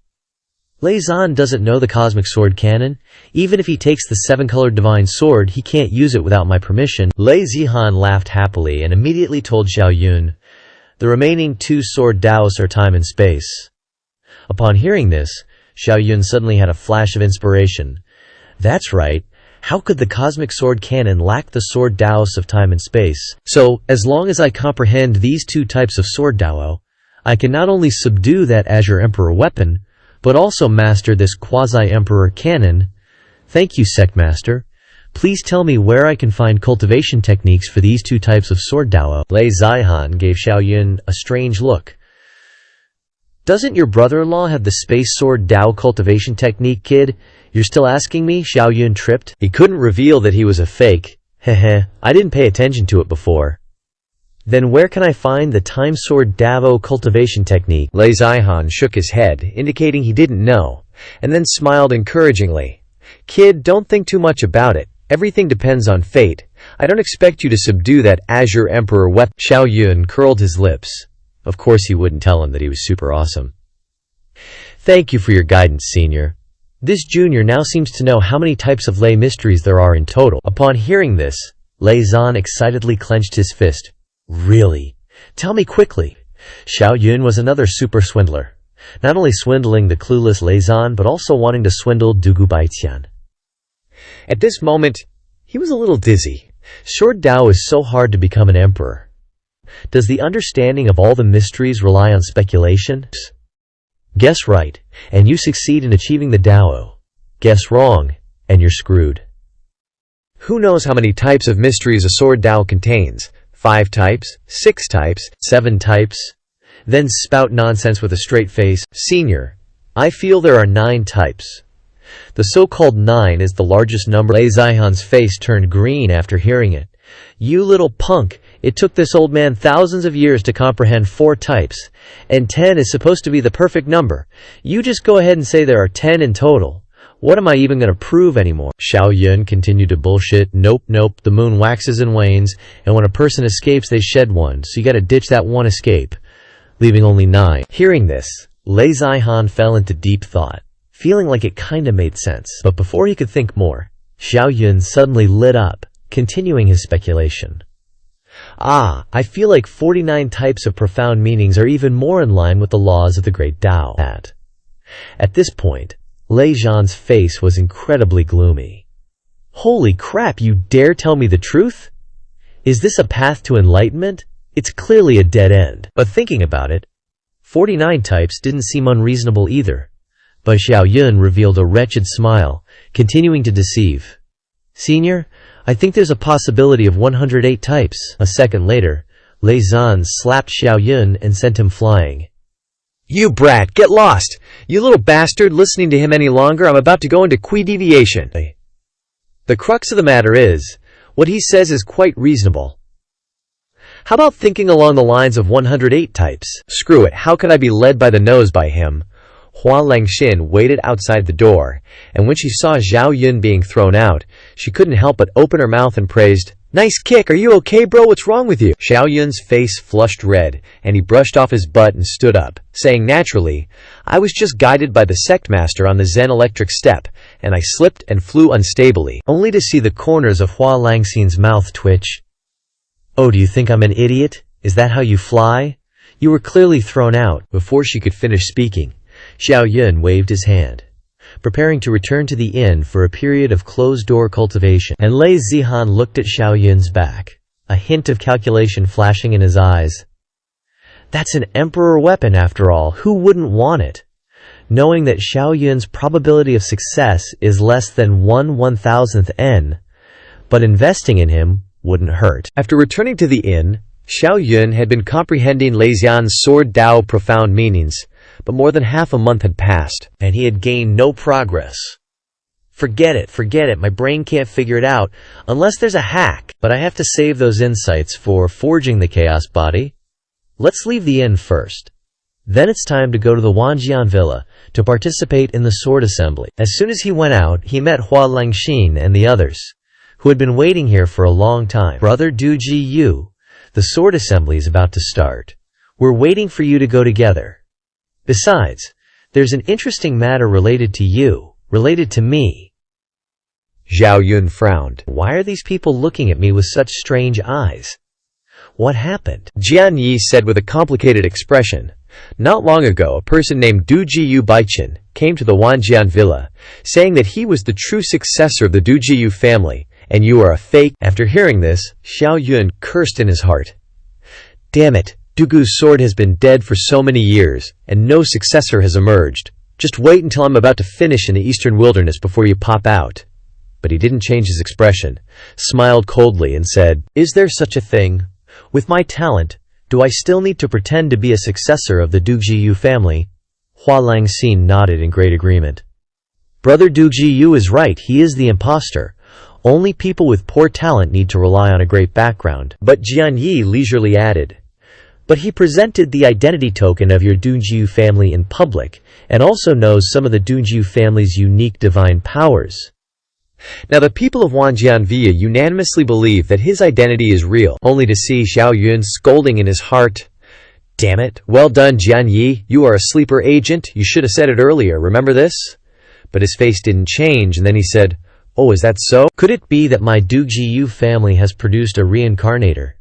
Lei Zan doesn't know the cosmic sword canon. Even if he takes the 7-colored divine sword, he can't use it without my permission. Lei Zihan laughed happily and immediately told Xiao Yun, the remaining 2 sword Daos are time and space. Upon hearing this, Xiao Yun suddenly had a flash of inspiration. That's right. How could the cosmic sword canon lack the sword Daos of time and space? So, as long as I comprehend these 2 types of sword Dao, I can not only subdue that Azure Emperor weapon, but also master this quasi-emperor canon. Thank you, Sectmaster. Please tell me where I can find cultivation techniques for these 2 types of sword Dao. Lei Zihan gave Xiao Yun a strange look. Doesn't your brother-in-law have the space sword Dao cultivation technique, kid? You're still asking me? Xiao Yun tripped. He couldn't reveal that he was a fake. Heh, I didn't pay attention to it before. Then where can I find the time sword Dao cultivation technique? Lei Zihan shook his head, indicating he didn't know, and then smiled encouragingly. Kid, don't think too much about it. Everything depends on fate. I don't expect you to subdue that Azure Emperor weapon. Xiao Yun curled his lips. Of course he wouldn't tell him that he was super awesome. Thank you for your guidance, Senior. This junior now seems to know how many types of lei mysteries there are in total. Upon hearing this, Lei Zan excitedly clenched his fist. Really? Tell me quickly. Xiao Yun was another super swindler. Not only swindling the clueless Lei Zan, but also wanting to swindle Dugu Bai Haichan. At this moment, he was a little dizzy. Sword Dao is so hard to become an emperor. Does the understanding of all the mysteries rely on speculation? Guess right, and you succeed in achieving the Dao. Guess wrong, and you're screwed. Who knows how many types of mysteries a sword Dao contains? 5 types? 6 types? 7 types? Then spout nonsense with a straight face. Senior, I feel there are 9 types. The so-called 9 is the largest number. Lei Zihan's face turned green after hearing it. You little punk, it took this old man thousands of years to comprehend 4 types, and 10 is supposed to be the perfect number. You just go ahead and say there are 10 in total. What am I even going to prove anymore? Xiao Yun continued to bullshit. Nope, the moon waxes and wanes, and when a person escapes they shed one, so you gotta ditch that one escape, leaving only 9. Hearing this, Lei Zihan fell into deep thought, feeling like it kinda made sense. But before he could think more, Xiao Yun suddenly lit up, continuing his speculation. I feel like 49 types of profound meanings are even more in line with the laws of the great Tao. At this point, Lei Zhan's face was incredibly gloomy. Holy crap, you dare tell me the truth? Is this a path to enlightenment? It's clearly a dead end. But thinking about it, 49 types didn't seem unreasonable either. But Xiao Yun revealed a wretched smile, continuing to deceive. Senior, I think there's a possibility of 108 types. A second later, Lei Zhan slapped Xiao Yun and sent him flying. You brat, get lost! You little bastard, listening to him any longer, I'm about to go into qui deviation. The crux of the matter is, what he says is quite reasonable. How about thinking along the lines of 108 types? Screw it, how could I be led by the nose by him? Hua Langxin waited outside the door, and when she saw Xiao Yun being thrown out, she couldn't help but open her mouth and praised, Nice kick, are you okay, bro? What's wrong with you? Xiao Yun's face flushed red, and he brushed off his butt and stood up, saying naturally, I was just guided by the sect master on the Zen electric step, and I slipped and flew unstably, only to see the corners of Hua Langxin's mouth twitch. Oh, do you think I'm an idiot? Is that how you fly? You were clearly thrown out. Before she could finish speaking, Xiao Yun waved his hand, preparing to return to the inn for a period of closed-door cultivation, and Lei Zihan looked at Xiao Yun's back, a hint of calculation flashing in his eyes. That's an emperor weapon after all, who wouldn't want it? Knowing that Xiao Yun's probability of success is less than 1/1000th n, but investing in him wouldn't hurt. After returning to the inn, Xiao Yun had been comprehending Lei Zihan's sword Dao profound meanings, but more than half a month had passed, and he had gained no progress. Forget it, my brain can't figure it out, unless there's a hack, but I have to save those insights for forging the chaos body. Let's leave the inn first. Then it's time to go to the Wanjian villa to participate in the sword assembly. As soon as he went out, he met Hua Langxin and the others, who had been waiting here for a long time. Brother Du Ji Yu, the sword assembly is about to start. We're waiting for you to go together. Besides, there's an interesting matter related to you, related to me. Xiao Yun frowned. Why are these people looking at me with such strange eyes? What happened? Jian Yi said with a complicated expression. Not long ago, a person named Du Ji Yu Baichan came to the Wanjian villa, saying that he was the true successor of the Du Ji Yu family, and you are a fake. After hearing this, Xiao Yun cursed in his heart. Damn it, Dugu's sword has been dead for so many years, and no successor has emerged. Just wait until I'm about to finish in the eastern wilderness before you pop out. But he didn't change his expression, smiled coldly and said, Is there such a thing? With my talent, do I still need to pretend to be a successor of the Du Ji Yu family? Hua Langxin nodded in great agreement. Brother Du Ji Yu is right, he is the imposter. Only people with poor talent need to rely on a great background. But Jian Yi leisurely added, but he presented the identity token of your Du Ji Yu family in public, and also knows some of the Du Ji Yu family's unique divine powers. Now the people of Wanjian Villa unanimously believe that his identity is real, only to see Xiao Yun scolding in his heart. Damn it, well done Jian Yi, you are a sleeper agent, you should have said it earlier, remember this? But his face didn't change, and then he said, oh, is that so? Could it be that my Du Ji Yu family has produced a reincarnator?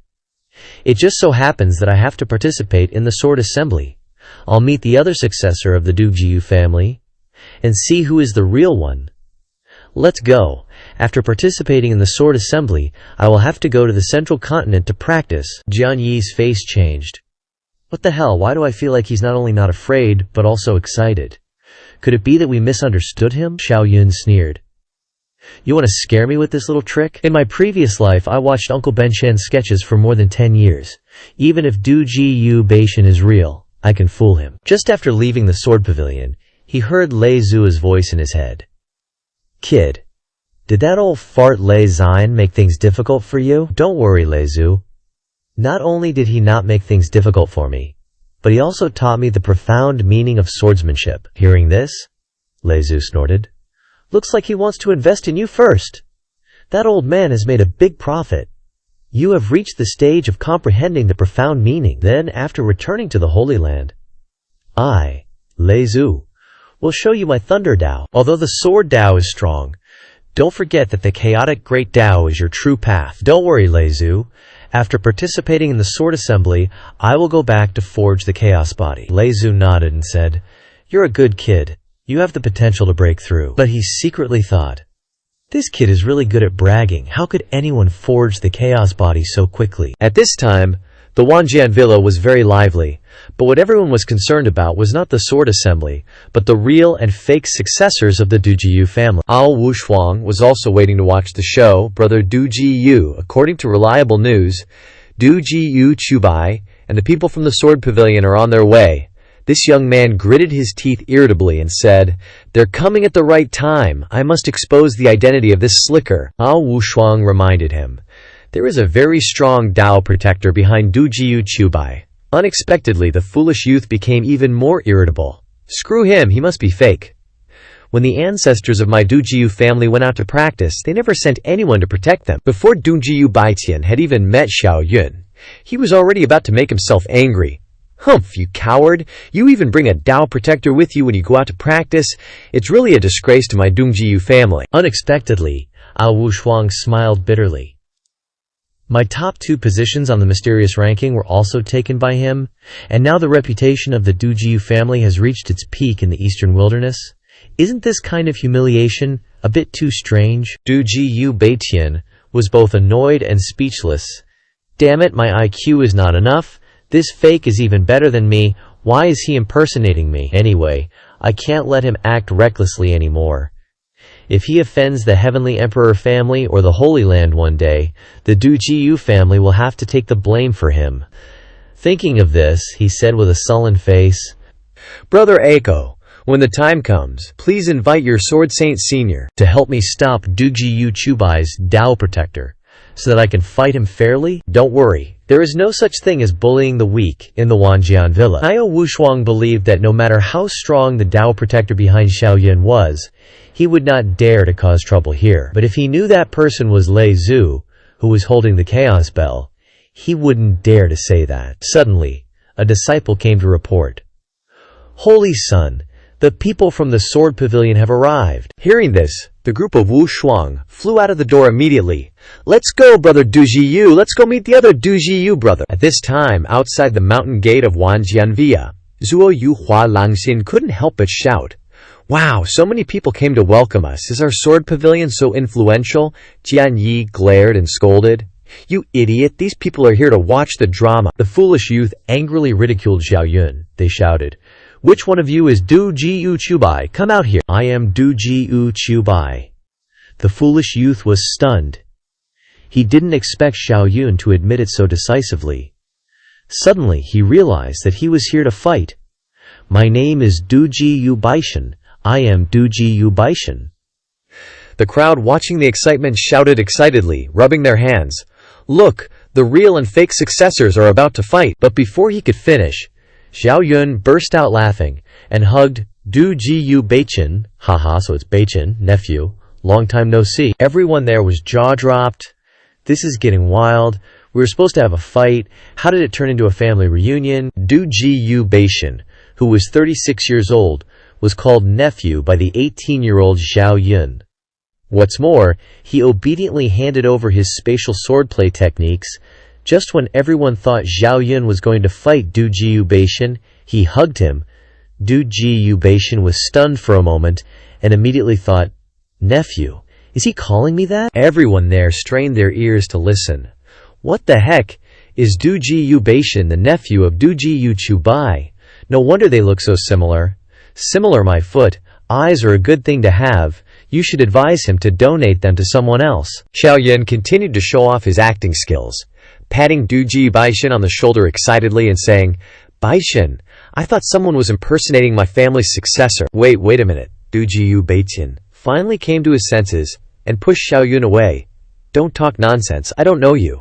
It just so happens that I have to participate in the sword assembly. I'll meet the other successor of the Du Ji Yu family, and see who is the real one. Let's go. After participating in the sword assembly, I will have to go to the central continent to practice. Jian Yi's face changed. What the hell, why do I feel like he's not only not afraid, but also excited? Could it be that we misunderstood him? Xiao Yun sneered. You want to scare me with this little trick? In my previous life, I watched Uncle Ben Shen's sketches for more than 10 years. Even if Du Ji Yu Baishan is real, I can fool him. Just after leaving the sword pavilion, he heard Lei Zua's voice in his head. Kid, did that old fart Lei Zian make things difficult for you? Don't worry, Lei Zu. Not only did he not make things difficult for me, but he also taught me the profound meaning of swordsmanship. Hearing this, Lei Zu snorted. Looks like he wants to invest in you first. That old man has made a big profit. You have reached the stage of comprehending the profound meaning. Then, after returning to the Holy Land, I, Lei Zu, will show you my Thunder Dao. Although the Sword Dao is strong, don't forget that the chaotic Great Dao is your true path. Don't worry, Lei Zu. After participating in the sword assembly, I will go back to forge the chaos body. Lei Zu nodded and said, You're a good kid. You have the potential to break through. But he secretly thought, this kid is really good at bragging. How could anyone forge the chaos body so quickly? At this time, the Wanjian villa was very lively, but what everyone was concerned about was not the sword assembly, but the real and fake successors of the Du Ji Yu family. Ao Wushuang was also waiting to watch the show. Brother Du Ji Yu, according to reliable news, Du Ji Yu Chubai and the people from the sword pavilion are on their way. This young man gritted his teeth irritably and said, They're coming at the right time. I must expose the identity of this slicker. Ao Wushuang reminded him. There is a very strong Dao protector behind Du Ji Yu Chubai. Unexpectedly, the foolish youth became even more irritable. Screw him, he must be fake. When the ancestors of my Du Ji Yu family went out to practice, they never sent anyone to protect them. Before Du Ji Yu Baitian had even met Xiao Yun, he was already about to make himself angry. Humph, you coward! You even bring a Tao protector with you when you go out to practice. It's really a disgrace to my Dongjiyu family. Unexpectedly, Ao Wushuang smiled bitterly. My top 2 positions on the mysterious ranking were also taken by him, and now the reputation of the Dongjiyu family has reached its peak in the eastern wilderness. Isn't this kind of humiliation a bit too strange? Dongjiyu Baiqian was both annoyed and speechless. Damn it, my IQ is not enough. This fake is even better than me. Why is he impersonating me? Anyway, I can't let him act recklessly anymore. If he offends the Heavenly Emperor family or the Holy Land one day, the Dongjiyu family will have to take the blame for him. Thinking of this, he said with a sullen face, Brother Eiko, when the time comes, please invite your Sword Saint Senior to help me stop Dongjiyu Chubai's Tao Protector, so that I can fight him fairly? Don't worry, there is no such thing as bullying the weak in the Wanjian Villa. Ao Wushuang believed that no matter how strong the Tao Protector behind Xiaoyun was, he would not dare to cause trouble here. But if he knew that person was Lei Zhu, who was holding the Chaos Bell, he wouldn't dare to say that. Suddenly, a disciple came to report. Holy Son, the people from the Sword Pavilion have arrived. Hearing this, the group of Wushuang flew out of the door immediately. Let's go, brother Dongjiyu. Let's go meet the other Dongjiyu brother. At this time, outside the mountain gate of Wanjianvia, Zuo Yu Hua Langxin couldn't help but shout, Wow, so many people came to welcome us. Is our sword pavilion so influential? Jian Yi glared and scolded. You idiot, these people are here to watch the drama. The foolish youth angrily ridiculed Xiaoyun. They shouted, Which one of you is Dongjiyu Chubai? Come out here. I am Dongjiyu Chubai. The foolish youth was stunned. He didn't expect Xiaoyun to admit it so decisively. Suddenly, he realized that he was here to fight. My name is Dongjiyu Baishan. I am Dongjiyu Baishan. The crowd watching the excitement shouted excitedly, rubbing their hands. Look, the real and fake successors are about to fight. But before he could finish, Xiaoyun burst out laughing and hugged Dongjiyu Baichan, haha, so it's Baichan, nephew, long time no see. Everyone there was jaw-dropped. This is getting wild. We were supposed to have a fight. How did it turn into a family reunion? Dongjiyu Baishan, who was 36 years old, was called nephew by the 18-year-old Xiaoyun. What's more, he obediently handed over his spatial swordplay techniques. Just when everyone thought Xiaoyun was going to fight Dongjiyu Baishan, he hugged him. Dongjiyu Baishan was stunned for a moment and immediately thought, Nephew, is he calling me that? Everyone there strained their ears to listen. What the heck? Is Dongjiyu Baishan the nephew of Dongjiyu Chubai? No wonder they look so similar. Similar, my foot. Eyes are a good thing to have. You should advise him to donate them to someone else. Xiaoyun continued to show off his acting skills, patting Dongjiyu Baishan on the shoulder excitedly and saying, Baishan, I thought someone was impersonating my family's successor. Wait a minute. Dongjiyu Baishan finally came to his senses and pushed Xiaoyun away. Don't talk nonsense. I don't know you.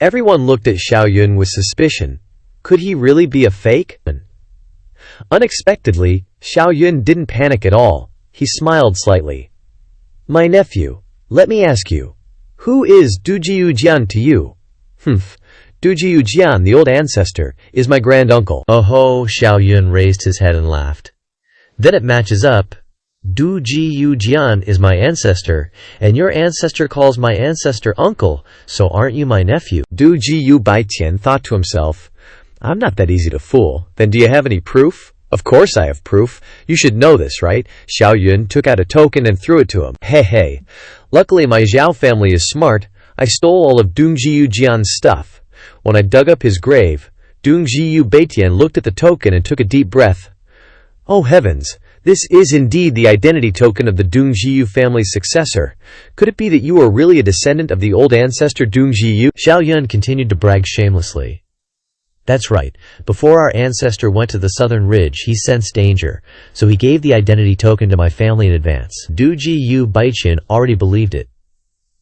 Everyone looked at Xiaoyun with suspicion. Could he really be a fake? Unexpectedly, Xiaoyun didn't panic at all. He smiled slightly. My nephew, let me ask you, who is Dongjiyu Jian to you? Dongjiyu Jian, the old ancestor, is my granduncle. Oh-ho, Xiaoyun raised his head and laughed. Then it matches up. Dongjiyu Jian is my ancestor, and your ancestor calls my ancestor uncle, so aren't you my nephew? Dongjiyu Baiqian thought to himself, I'm not that easy to fool. Then do you have any proof? Of course I have proof. You should know this, right? Xiaoyun took out a token and threw it to him. Hey. Luckily my Zhao family is smart. I stole all of Dongjiyu Jian's stuff. When I dug up his grave, Dongjiyu Baitian looked at the token and took a deep breath. Oh heavens, this is indeed the identity token of the Dongjiyu family's successor. Could it be that you are really a descendant of the old ancestor Dongjiyu? Xiaoyun continued to brag shamelessly. That's right. Before our ancestor went to the southern ridge, he sensed danger, so he gave the identity token to my family in advance. Dongjiyu Baichan already believed it.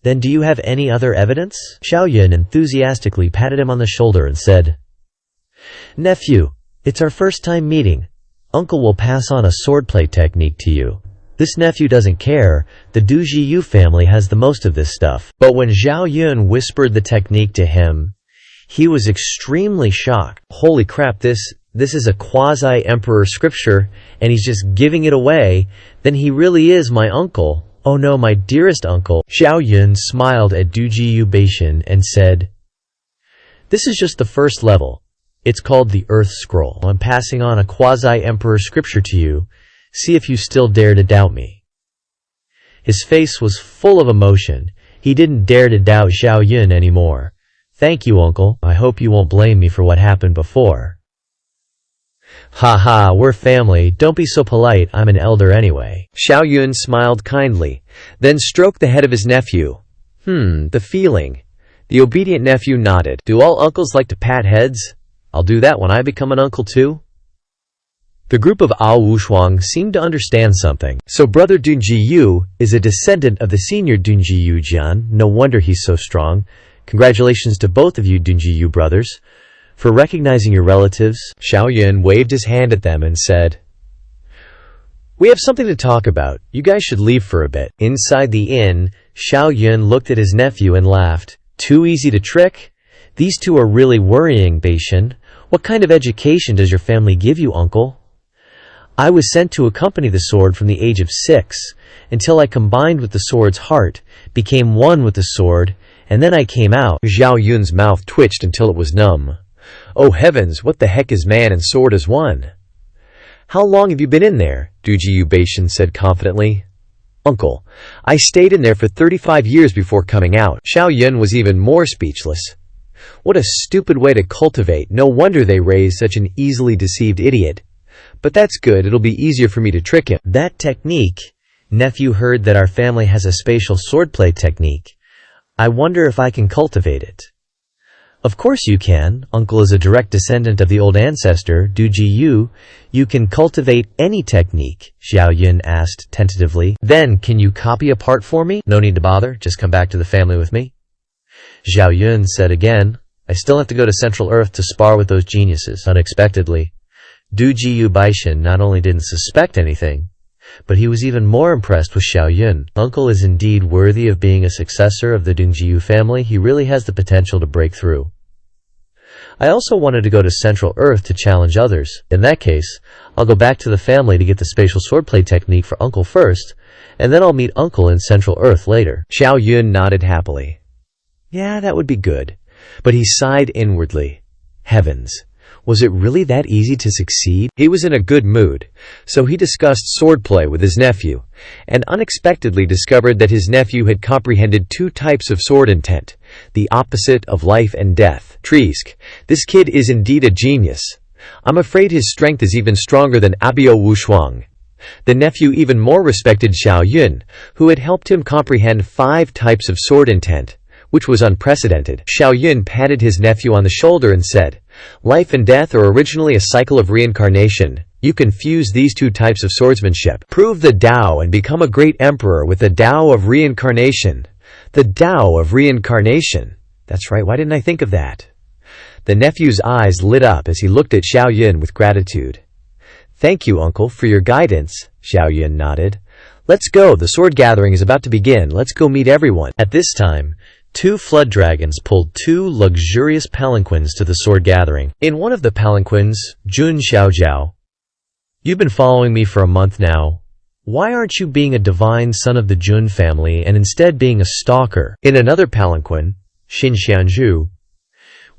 Then do you have any other evidence? Xiaoyun enthusiastically patted him on the shoulder and said, Nephew, it's our first time meeting. Uncle will pass on a swordplay technique to you. This nephew doesn't care. The Dongjiyu family has the most of this stuff. But when Xiaoyun whispered the technique to him, He was extremely shocked. Holy crap, this is a quasi-emperor scripture, and he's just giving it away. Then he really is my uncle. Oh no, my dearest uncle. Xiao Yun smiled at Dujiyu Beishin and said, "This is just the first level. It's called the Earth Scroll. I'm passing on a quasi-emperor scripture to you. See if you still dare to doubt me." His face was full of emotion. He didn't dare to doubt Xiao Yun anymore. "Thank you, uncle. I hope you won't blame me for what happened before." "Ha ha, we're family. Don't be so polite. I'm an elder anyway." Xiao Yun smiled kindly, then stroked the head of his nephew. The feeling. The obedient nephew nodded. "Do all uncles like to pat heads? I'll do that when I become an uncle too." The group of Ao Wushuang seemed to understand something. "So brother Dunjiyu is a descendant of the senior Dunjiyu Jian. No wonder he's so strong. Congratulations to both of you Dunjiyu brothers for recognizing your relatives." Xiao Yun waved his hand at them and said, "We have something to talk about. You guys should leave for a bit." Inside the inn, Xiao Yun looked at his nephew and laughed. "Too easy to trick? These two are really worrying, Beishin. What kind of education does your family give you, uncle?" "I was sent to accompany the sword from the age of 6, until I combined with the sword's heart, became one with the sword, and then I came out." Xiao Yun's mouth twitched until it was numb. "Oh heavens, what the heck is man and sword as one?" "How long have you been in there?" Dujiyu Beishin said confidently. "Uncle, I stayed in there for 35 years before coming out." Xiao Yun was even more speechless. What a stupid way to cultivate. No wonder they raised such an easily deceived idiot. But that's good, it'll be easier for me to trick him. "That technique? Nephew heard that our family has a spatial swordplay technique. I wonder if I can cultivate it." "Of course you can. Uncle is a direct descendant of the old ancestor, Dujiyu. You can cultivate any technique," Xiao Yun asked tentatively. "Then, can you copy a part for me?" "No need to bother, just come back to the family with me," Xiao Yun said again. "I still have to go to Central Earth to spar with those geniuses." Unexpectedly, Dujiyu Beishin not only didn't suspect anything, but he was even more impressed with Xiao Yun. Uncle is indeed worthy of being a successor of the Dongjiyu family. He really has the potential to break through. I also wanted to go to Central Earth to challenge others. In that case, I'll go back to the family to get the spatial swordplay technique for Uncle first, and then I'll meet Uncle in Central Earth later. Xiao Yun nodded happily. Yeah, that would be good. But he sighed inwardly. Heavens. Was it really that easy to succeed? He was in a good mood, so he discussed swordplay with his nephew, and unexpectedly discovered that his nephew had comprehended 2 types of sword intent, the opposite of life and death. Treesk, this kid is indeed a genius. I'm afraid his strength is even stronger than Abio Wushuang. The nephew even more respected Xiao Yun, who had helped him comprehend 5 types of sword intent, which was unprecedented. Xiao Yun patted his nephew on the shoulder and said, "Life and death are originally a cycle of reincarnation. You can fuse these 2 types of swordsmanship. Prove the Tao and become a great emperor with the Tao of reincarnation." The Tao of reincarnation. That's right, why didn't I think of that? The nephew's eyes lit up as he looked at Xiao Yun with gratitude. "Thank you, uncle, for your guidance," Xiao Yun nodded. "Let's go, the sword gathering is about to begin. Let's go meet everyone." At this time, 2 flood dragons pulled 2 luxurious palanquins to the sword gathering. In one of the palanquins, Jun Xiaojiao. "You've been following me for a month now. Why aren't you being a divine son of the Jun family and instead being a stalker?" In another palanquin, Xin Xianzhu.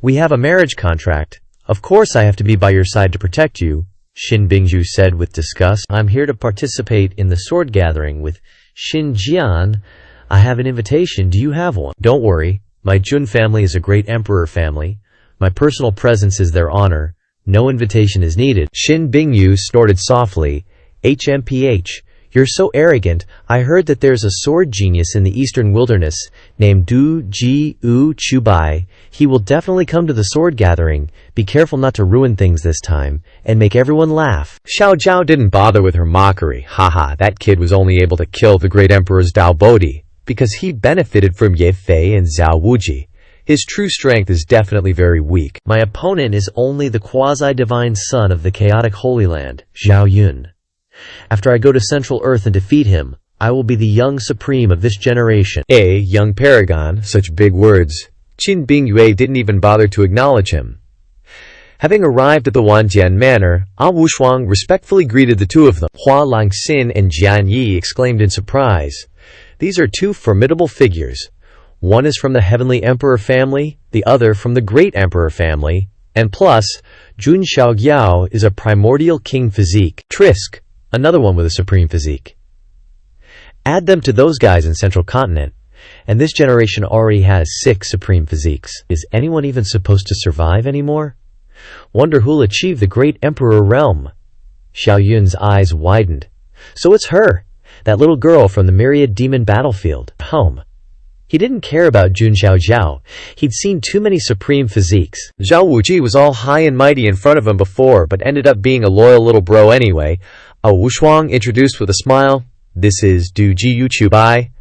"We have a marriage contract. Of course I have to be by your side to protect you," Xin Bingzhu said with disgust. "I'm here to participate in the sword gathering with Xin Jian. I have an invitation. Do you have one?" "Don't worry. My Jun family is a great emperor family. My personal presence is their honor. No invitation is needed." Xin Bingyu snorted softly. "HMPH. You're so arrogant. I heard that there's a sword genius in the eastern wilderness named Du Ji U Chubai. He will definitely come to the sword gathering. Be careful not to ruin things this time, and make everyone laugh." Xiao Zhao didn't bother with her mockery. Haha, that kid was only able to kill the great emperor's Dao Bodhi because he benefited from Ye Fei and Zhao Wuji. His true strength is definitely very weak. My opponent is only the quasi-divine son of the chaotic Holy Land, Xiao Yun. After I go to Central Earth and defeat him, I will be the young supreme of this generation. Young paragon, such big words. Qin Bingyue didn't even bother to acknowledge him. Having arrived at the Wanjian Manor, Wushuang respectfully greeted the two of them. Hua Langxin and Jian Yi exclaimed in surprise. These are two formidable figures. One is from the Heavenly Emperor family, the other from the Great Emperor family, and plus, Jun Xiaogyao is a primordial king physique. Trisk, another one with a supreme physique. Add them to those guys in Central Continent, and this generation already has 6 supreme physiques. Is anyone even supposed to survive anymore? Wonder who'll achieve the Great Emperor realm. Xiao Yun's eyes widened. So it's her, that little girl from the Myriad Demon battlefield. Home. He didn't care about Jun Xiaojiao. He'd seen too many supreme physiques. Zhao Wuji was all high and mighty in front of him before, but ended up being a loyal little bro anyway. Wushuang introduced with a smile. This is Du Ji Yuchu Bai.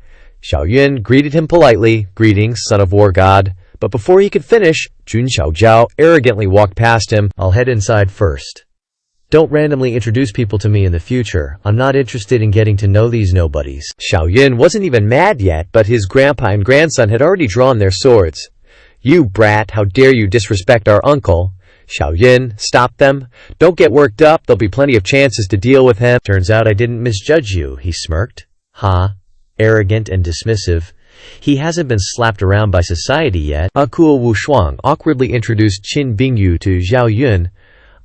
Xiao Yun greeted him politely. Greetings, son of war god. But before he could finish, Jun Xiaojiao arrogantly walked past him. I'll head inside first. Don't randomly introduce people to me in the future. I'm not interested in getting to know these nobodies. Xiao Yun wasn't even mad yet, but his grandpa and grandson had already drawn their swords. You brat, how dare you disrespect our uncle? Xiao Yun, stop them. Don't get worked up, there'll be plenty of chances to deal with him. Turns out I didn't misjudge you, he smirked. Ha. Arrogant and dismissive. He hasn't been slapped around by society yet. Cool Wushuang awkwardly introduced Qin Bingyu to Zhao Yun.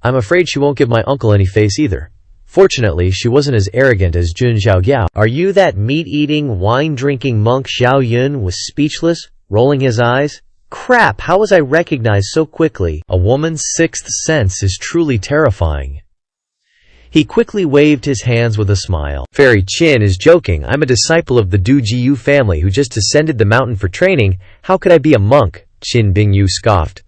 I'm afraid she won't give my uncle any face either. Fortunately, she wasn't as arrogant as Jun Xiaogyao. Are you that meat-eating, wine-drinking monk? Xiao Yun was speechless, rolling his eyes. Crap, how was I recognized so quickly? A woman's sixth sense is truly terrifying. He quickly waved his hands with a smile. Fairy Qin is joking. I'm a disciple of the Du Jiyu family who just ascended the mountain for training. How could I be a monk? Qin Bingyu scoffed.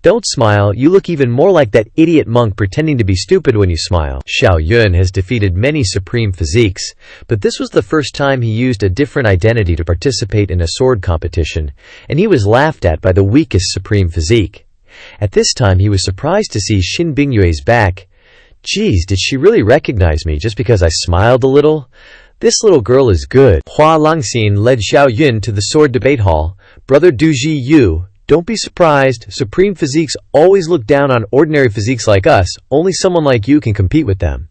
Don't smile, you look even more like that idiot monk pretending to be stupid when you smile. Xiao Yun has defeated many supreme physiques, but this was the first time he used a different identity to participate in a sword competition, and he was laughed at by the weakest supreme physique. At this time he was surprised to see Qin Bingyue's back. Geez, did she really recognize me just because I smiled a little? This little girl is good. Hua Langxin led Xiao Yun to the sword debate hall. Brother Du Ji Yu, don't be surprised, supreme physiques always look down on ordinary physiques like us. Only someone like you can compete with them.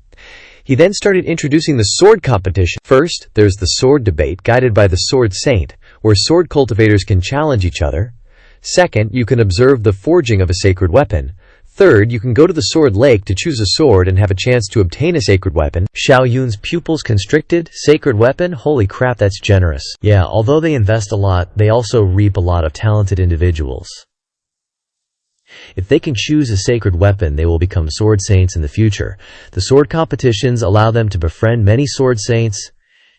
He then started introducing the sword competition. First, there's the sword debate guided by the sword saint, where sword cultivators can challenge each other. Second, you can observe the forging of a sacred weapon. Third, you can go to the sword lake to choose a sword and have a chance to obtain a sacred weapon. Xiao Yun's pupils constricted? Sacred weapon? Holy crap, that's generous. Yeah, although they invest a lot, they also reap a lot of talented individuals. If they can choose a sacred weapon, they will become sword saints in the future. The sword competitions allow them to befriend many sword saints.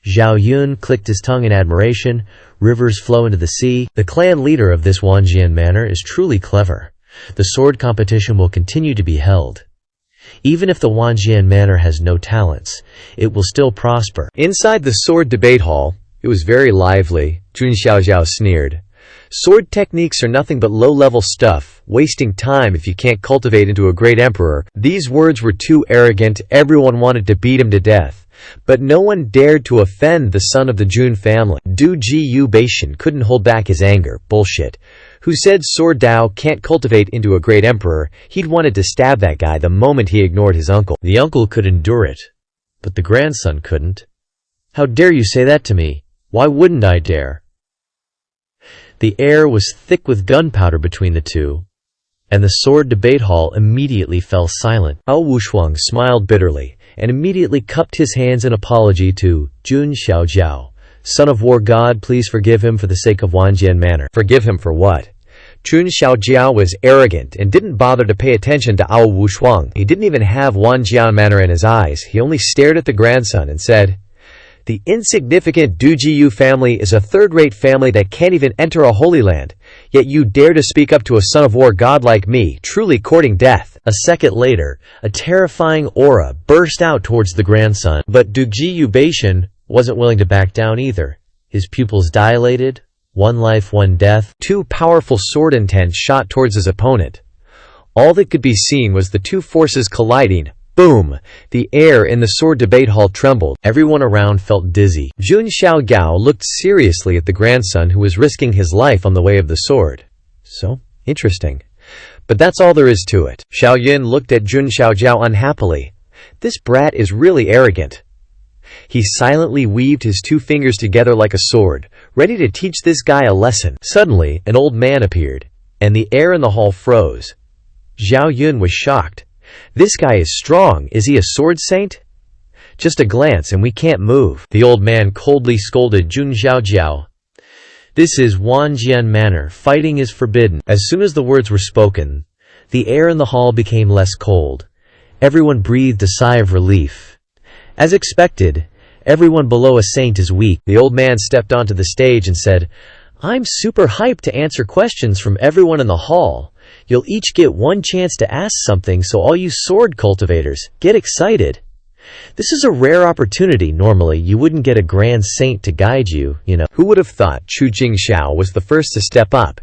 Zhao Yun clicked his tongue in admiration. Rivers flow into the sea. The clan leader of this Wanjian manor is truly clever. The sword competition will continue to be held. Even if the Wanjian Manor has no talents, it will still prosper. Inside the sword debate hall, it was very lively. Jun Xiaojiao sneered. Sword techniques are nothing but low-level stuff, wasting time if you can't cultivate into a great emperor. These words were too arrogant, everyone wanted to beat him to death. But no one dared to offend the son of the Jun family. Du Ji Yu Beishan couldn't hold back his anger. Bullshit. Who said Sword Dao can't cultivate into a great emperor? He'd wanted to stab that guy the moment he ignored his uncle. The uncle could endure it, but the grandson couldn't. How dare you say that to me? Why wouldn't I dare? The air was thick with gunpowder between the two, and the sword debate hall immediately fell silent. Wushuang smiled bitterly, and immediately cupped his hands in apology to Jun Xiaojiao. Son of war god, please forgive him for the sake of Wanjian Manor. Forgive him for what? Jun Xiaojiao was arrogant and didn't bother to pay attention to Wushuang. He didn't even have Wanjian Manor in his eyes. He only stared at the grandson and said, the insignificant Du Jiyu family is a third-rate family that can't even enter a holy land. Yet you dare to speak up to a son of war god like me, truly courting death. A second later, a terrifying aura burst out towards the grandson, but Du Jiyu Beishan wasn't willing to back down either. His pupils dilated. One life, one death. Two powerful sword intents shot towards his opponent. All that could be seen was the two forces colliding. Boom! The air in the sword debate hall trembled. Everyone around felt dizzy. Jun Xiaojiao looked seriously at the grandson who was risking his life on the way of the sword. So, interesting. But that's all there is to it. Xiao Yun looked at Jun Xiaojiao unhappily. This brat is really arrogant. He silently weaved his two fingers together like a sword, ready to teach this guy a lesson. Suddenly, an old man appeared, and the air in the hall froze. Xiao Yun was shocked. This guy is strong. Is he a sword saint? Just a glance and we can't move. The old man coldly scolded Jun Xiaojiao. This is Wanjian manner. Fighting is forbidden. As soon as the words were spoken, the air in the hall became less cold. Everyone breathed a sigh of relief. As expected, everyone below a saint is weak. The old man stepped onto the stage and said, I'm super hyped to answer questions from everyone in the hall. You'll each get one chance to ask something, so all you sword cultivators, get excited. This is a rare opportunity. Normally, you wouldn't get a grand saint to guide you, you know. Who would have thought Chu Jingxiao was the first to step up?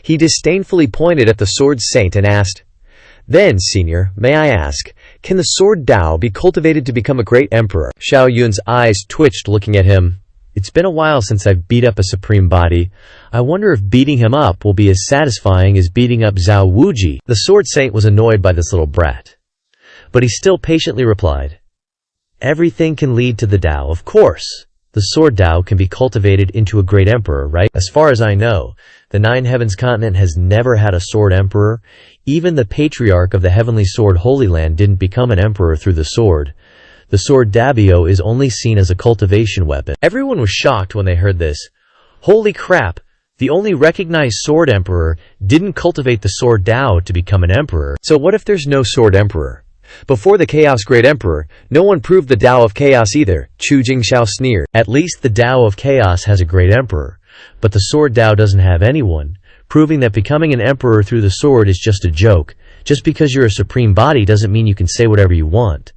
He disdainfully pointed at the sword saint and asked, Then, senior, may I ask, can the sword Dao be cultivated to become a great emperor? Xiao Yun's eyes twitched looking at him. It's been a while since I've beat up a supreme body. I wonder if beating him up will be as satisfying as beating up Zhao Wuji. The sword saint was annoyed by this little brat. But he still patiently replied, Everything can lead to the Dao, of course. The sword Dao can be cultivated into a great emperor, right? As far as I know, the Nine Heavens continent has never had a sword emperor. Even the patriarch of the heavenly sword Holy Land didn't become an emperor through the sword. The sword Dabio is only seen as a cultivation weapon. Everyone was shocked when they heard this. Holy crap! The only recognized sword emperor didn't cultivate the sword Dao to become an emperor. So what if there's no sword emperor? Before the Chaos Great Emperor, no one proved the Dao of Chaos either, Chu Jingxiao sneered. At least the Dao of Chaos has a great emperor, but the sword Dao doesn't have anyone, proving that becoming an emperor through the sword is just a joke. Just because you're a supreme body doesn't mean you can say whatever you want.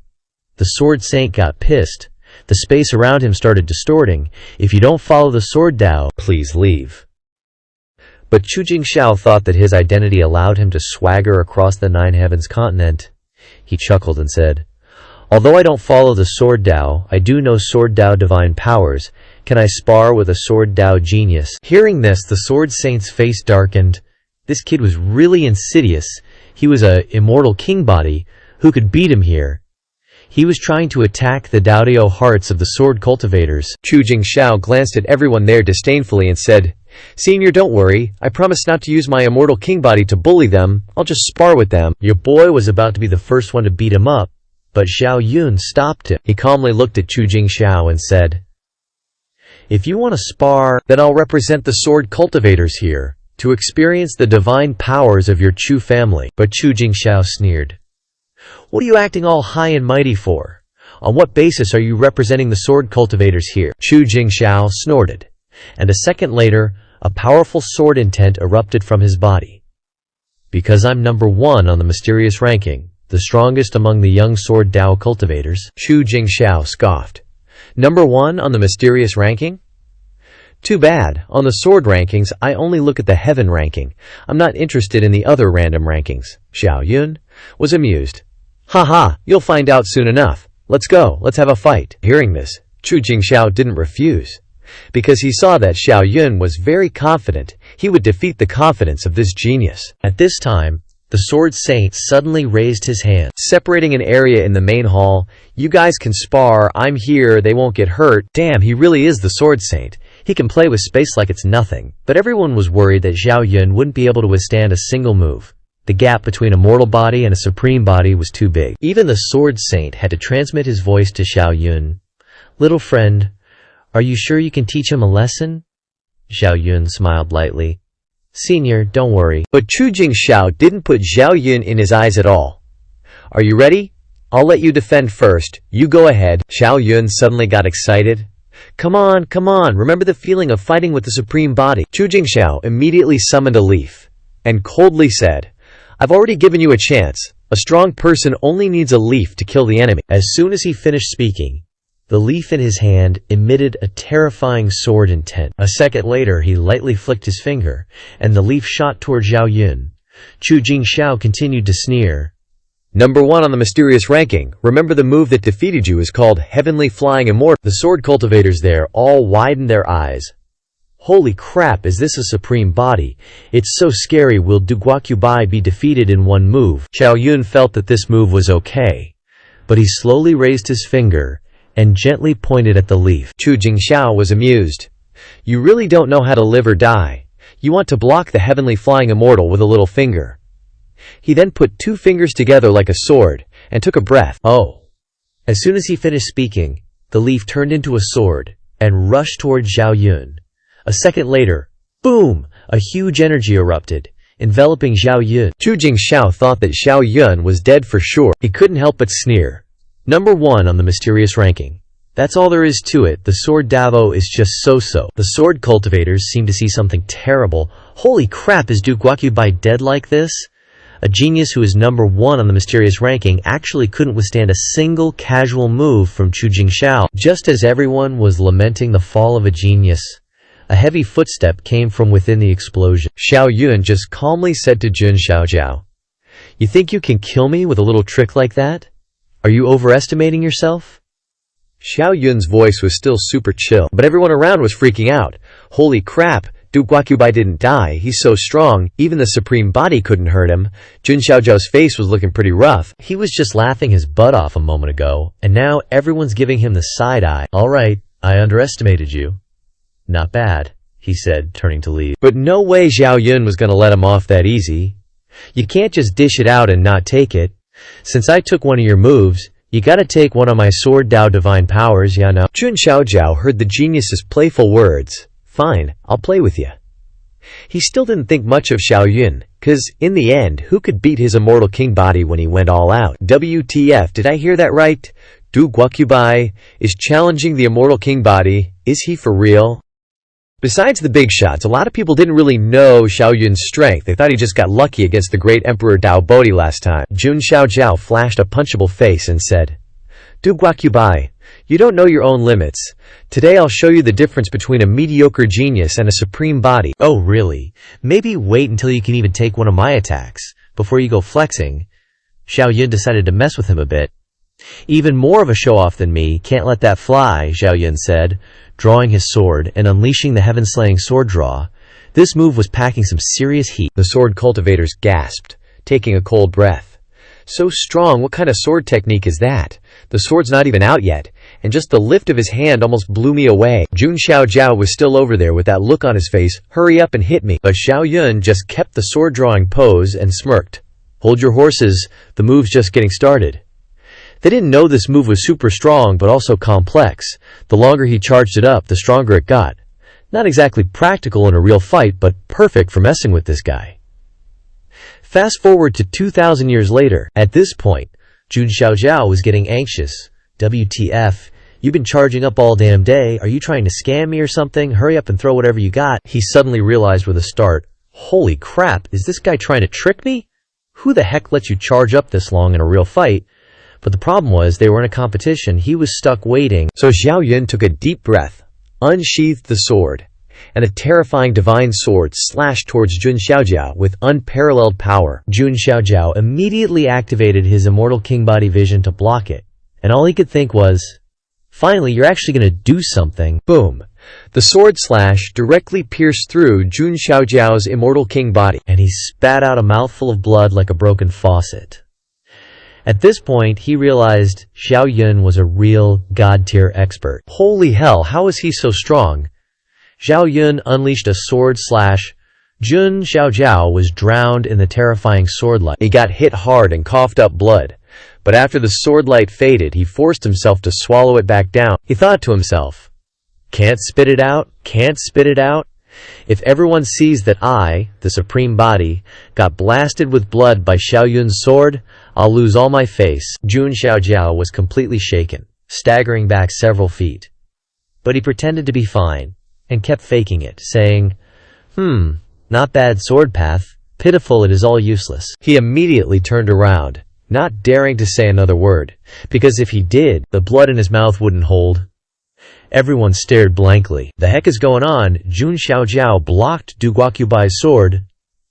The sword saint got pissed. The space around him started distorting. If you don't follow the sword Dao, please leave. But Chu Jingxiao thought that his identity allowed him to swagger across the Nine Heavens continent. He chuckled and said, Although I don't follow the sword Dao, I do know sword Dao divine powers. Can I spar with a sword Dao genius? Hearing this, the sword saint's face darkened. This kid was really insidious. He was a immortal king body. Who could beat him here? He was trying to attack the Daodio hearts of the sword cultivators. Chu Jingxiao glanced at everyone there disdainfully and said, Senior, don't worry. I promise not to use my immortal king body to bully them. I'll just spar with them. Your boy was about to be the first one to beat him up, but Xiao Yun stopped him. He calmly looked at Chu Jingxiao and said, If you want to spar, then I'll represent the sword cultivators here, to experience the divine powers of your Chu family. But Chu Jingxiao sneered. What are you acting all high and mighty for? On what basis are you representing the sword cultivators here? Chu Jingxiao snorted. And a second later, a powerful sword intent erupted from his body. Because I'm number 1 on the mysterious ranking, the strongest among the young sword Dao cultivators, Chu Jingxiao scoffed. Number 1 on the mysterious ranking? Too bad. On the sword rankings, I only look at the heaven ranking. I'm not interested in the other random rankings. Xiao Yun was amused. Haha, you'll find out soon enough. Let's go, let's have a fight. Hearing this, Chu Jingxiao didn't refuse. Because he saw that Xiao Yun was very confident he would defeat the confidence of this genius. At this time, the sword saint suddenly raised his hand, separating an area in the main hall. You guys can spar, I'm here, they won't get hurt. Damn, he really is the sword saint. He can play with space like it's nothing. But everyone was worried that Xiao Yun wouldn't be able to withstand a single move. The gap between a mortal body and a supreme body was too big. Even the sword saint had to transmit his voice to Xiao Yun. Little friend, are you sure you can teach him a lesson? Xiao Yun smiled lightly. Senior, don't worry. But Chu Jingxiao didn't put Xiao Yun in his eyes at all. Are you ready? I'll let you defend first. You go ahead. Xiao Yun suddenly got excited. Come on, remember the feeling of fighting with the supreme body. Chu Jingxiao immediately summoned a leaf and coldly said, I've already given you a chance. A strong person only needs a leaf to kill the enemy. As soon as he finished speaking, the leaf in his hand emitted a terrifying sword intent. A second later, he lightly flicked his finger, and the leaf shot toward Xiao Yun. Chu Jingxiao continued to sneer. Number 1 on the mysterious ranking. Remember the move that defeated you is called Heavenly Flying Immortal. The sword cultivators there all widened their eyes. Holy crap, is this a supreme body? It's so scary. Will Duguacubai be defeated in one move? Xiao Yun felt that this move was okay, but he slowly raised his finger and gently pointed at the leaf. Chu Jingxiao was amused. You really don't know how to live or die. You want to block the heavenly flying immortal with a little finger. He then put two fingers together like a sword and took a breath. Oh. As soon as he finished speaking, the leaf turned into a sword and rushed toward Xiao Yun. A second later, boom! A huge energy erupted, enveloping Xiao Yun. Chu Jingxiao thought that Xiao Yun was dead for sure. He couldn't help but sneer. Number 1 on the mysterious ranking. That's all there is to it. The sword Davo is just so-so. The sword cultivators seem to see something terrible. Holy crap, is Duguacubai dead like this? A genius who is number 1 on the mysterious ranking actually couldn't withstand a single casual move from Chu Jingxiao. Just as everyone was lamenting the fall of a genius, a heavy footstep came from within the explosion. Xiao Yun just calmly said to Jun Xiaojiao, "You think you can kill me with a little trick like that? Are you overestimating yourself?" Xiao Yun's voice was still super chill, but everyone around was freaking out. Holy crap, Duguacubai didn't die. He's so strong, even the supreme body couldn't hurt him. Jun Xiaojiao's face was looking pretty rough. He was just laughing his butt off a moment ago, and now everyone's giving him the side eye. "All right, I underestimated you. Not bad," he said, turning to leave. But no way Xiao Yun was going to let him off that easy. You can't just dish it out and not take it. Since I took one of your moves, you gotta take one of my sword Dao divine powers, ya know. Jun Xiaojiao heard the genius's playful words. Fine, I'll play with you. He still didn't think much of Xiao Yun, cause in the end, who could beat his immortal king body when he went all out? WTF, did I hear that right? Duguacubai is challenging the immortal king body. Is he for real? Besides the big shots, a lot of people didn't really know Xiao Yun's strength. They thought he just got lucky against the great Emperor Dao Bodhi last time. Jun Xiaojiao flashed a punchable face and said, "Duguacubai, you don't know your own limits. Today I'll show you the difference between a mediocre genius and a supreme body." "Oh, really? Maybe wait until you can even take one of my attacks, before you go flexing." Xiao Yun decided to mess with him a bit. "Even more of a show-off than me, can't let that fly," Xiao Yun said, drawing his sword and unleashing the heaven-slaying sword draw. This move was packing some serious heat. The sword cultivators gasped, taking a cold breath. So strong, what kind of sword technique is that? The sword's not even out yet, and just the lift of his hand almost blew me away. Jun Xiaojiao was still over there with that look on his face. "Hurry up and hit me." But Xiao Yun just kept the sword-drawing pose and smirked. "Hold your horses, the move's just getting started." They didn't know this move was super strong, but also complex. The longer he charged it up, the stronger it got. Not exactly practical in a real fight, but perfect for messing with this guy. Fast forward to 2,000 years later. At this point, Jun Xiaojiao was getting anxious. "WTF, you've been charging up all damn day. Are you trying to scam me or something? Hurry up and throw whatever you got." He suddenly realized with a start, holy crap, is this guy trying to trick me? Who the heck lets you charge up this long in a real fight? But the problem was, they were in a competition. He was stuck waiting. So Xiao Yun took a deep breath, unsheathed the sword, and a terrifying divine sword slashed towards Jun Xiaojiao with unparalleled power. Jun Xiaojiao immediately activated his immortal king body vision to block it, and all he could think was, "Finally, you're actually going to do something." Boom! The sword slash directly pierced through Jun Xiaojiao's immortal king body, and he spat out a mouthful of blood like a broken faucet. At this point, he realized Xiao Yun was a real god-tier expert. Holy hell, how is he so strong? Xiao Yun unleashed a sword slash. Jun Xiaojiao was drowned in the terrifying sword light. He got hit hard and coughed up blood. But after the sword light faded, he forced himself to swallow it back down. He thought to himself, "Can't spit it out, can't spit it out. If everyone sees that I, the supreme body, got blasted with blood by Xiao Yun's sword, I'll lose all my face." Jun Xiaojiao was completely shaken, staggering back several feet. But he pretended to be fine, and kept faking it, saying, "Not bad sword path. Pitiful, it is all useless." He immediately turned around, not daring to say another word, because if he did, the blood in his mouth wouldn't hold. Everyone stared blankly. The heck is going on? Jun Xiaojiao blocked Duguacubai's sword.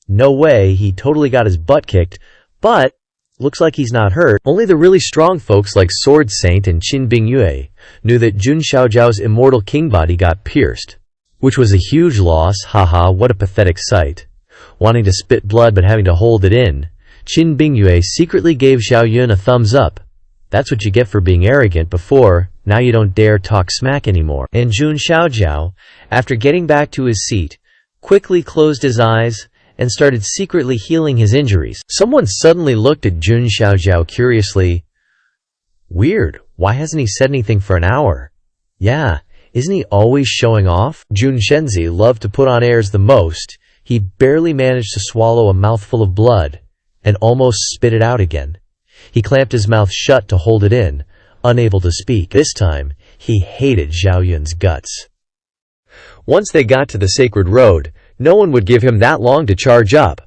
No way, he totally got his butt kicked, but looks like he's not hurt. Only the really strong folks like Sword Saint and Qin Bingyue knew that Jun Xiaojiao's immortal king body got pierced. which was a huge loss. Haha, what a pathetic sight. Wanting to spit blood but having to hold it in, Qin Bingyue secretly gave Xiao Yun a thumbs up. That's what you get for being arrogant before, now you don't dare talk smack anymore. And Jun Xiaojiao, after getting back to his seat, quickly closed his eyes and started secretly healing his injuries. Someone suddenly looked at Jun Xiaojiao curiously. Weird, why hasn't he said anything for an hour? Yeah, isn't he always showing off? Jun Shenzi loved to put on airs the most. He barely managed to swallow a mouthful of blood and almost spit it out again. He clamped his mouth shut to hold it in, unable to speak. This time, he hated Xiao Yun's guts. Once they got to the sacred road, no one would give him that long to charge up.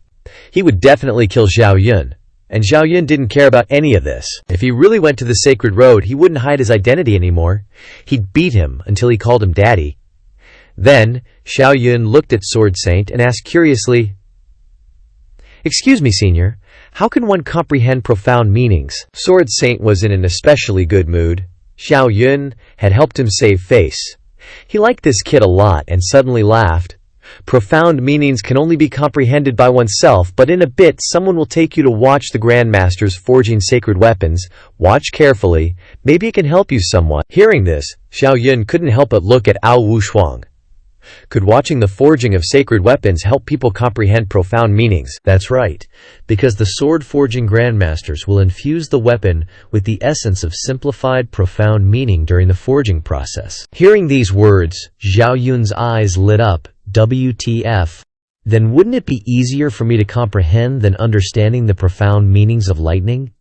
He would definitely kill Xiao Yun, and Xiao Yun didn't care about any of this. If he really went to the sacred road, he wouldn't hide his identity anymore. He'd beat him until he called him daddy. Then, Xiao Yun looked at Sword Saint and asked curiously, "Excuse me, Senior, how can one comprehend profound meanings?" Sword Saint was in an especially good mood. Xiao Yun had helped him save face. He liked this kid a lot and suddenly laughed. Profound meanings can only be comprehended by oneself, but in a bit someone will take you to watch the Grandmasters forging sacred weapons. Watch carefully, maybe it can help you somewhat. Hearing this, Xiao Yun couldn't help but look at Ao Wu Shuang. Could watching the forging of sacred weapons help people comprehend profound meanings? That's right, because the sword-forging grandmasters will infuse the weapon with the essence of simplified, profound meaning during the forging process. Hearing these words, Xiao Yun's eyes lit up. WTF. Then wouldn't it be easier for me to comprehend than understanding the profound meanings of lightning?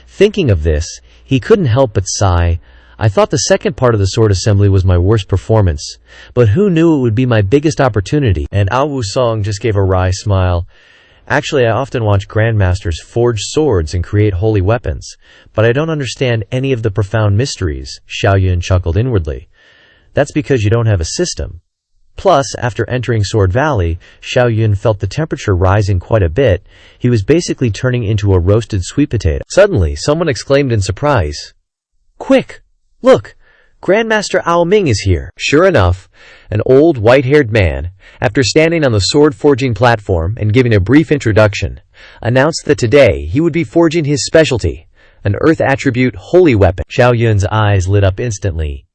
Thinking of this, he couldn't help but sigh. I thought the second part of the sword assembly was my worst performance, but who knew it would be my biggest opportunity? And Ao Wu Song just gave a wry smile. Actually, I often watch grandmasters forge swords and create holy weapons, but I don't understand any of the profound mysteries, Xiao Yun chuckled inwardly. That's because you don't have a system. Plus, after entering Sword Valley, Xiao Yun felt the temperature rising quite a bit. He was basically turning into a roasted sweet potato. Suddenly, someone exclaimed in surprise, "Quick! Look! Grandmaster Ao Ming is here!" Sure enough, an old, white-haired man, after standing on the sword-forging platform and giving a brief introduction, announced that today he would be forging his specialty, an Earth Attribute Holy Weapon. Xiao Yun's eyes lit up instantly.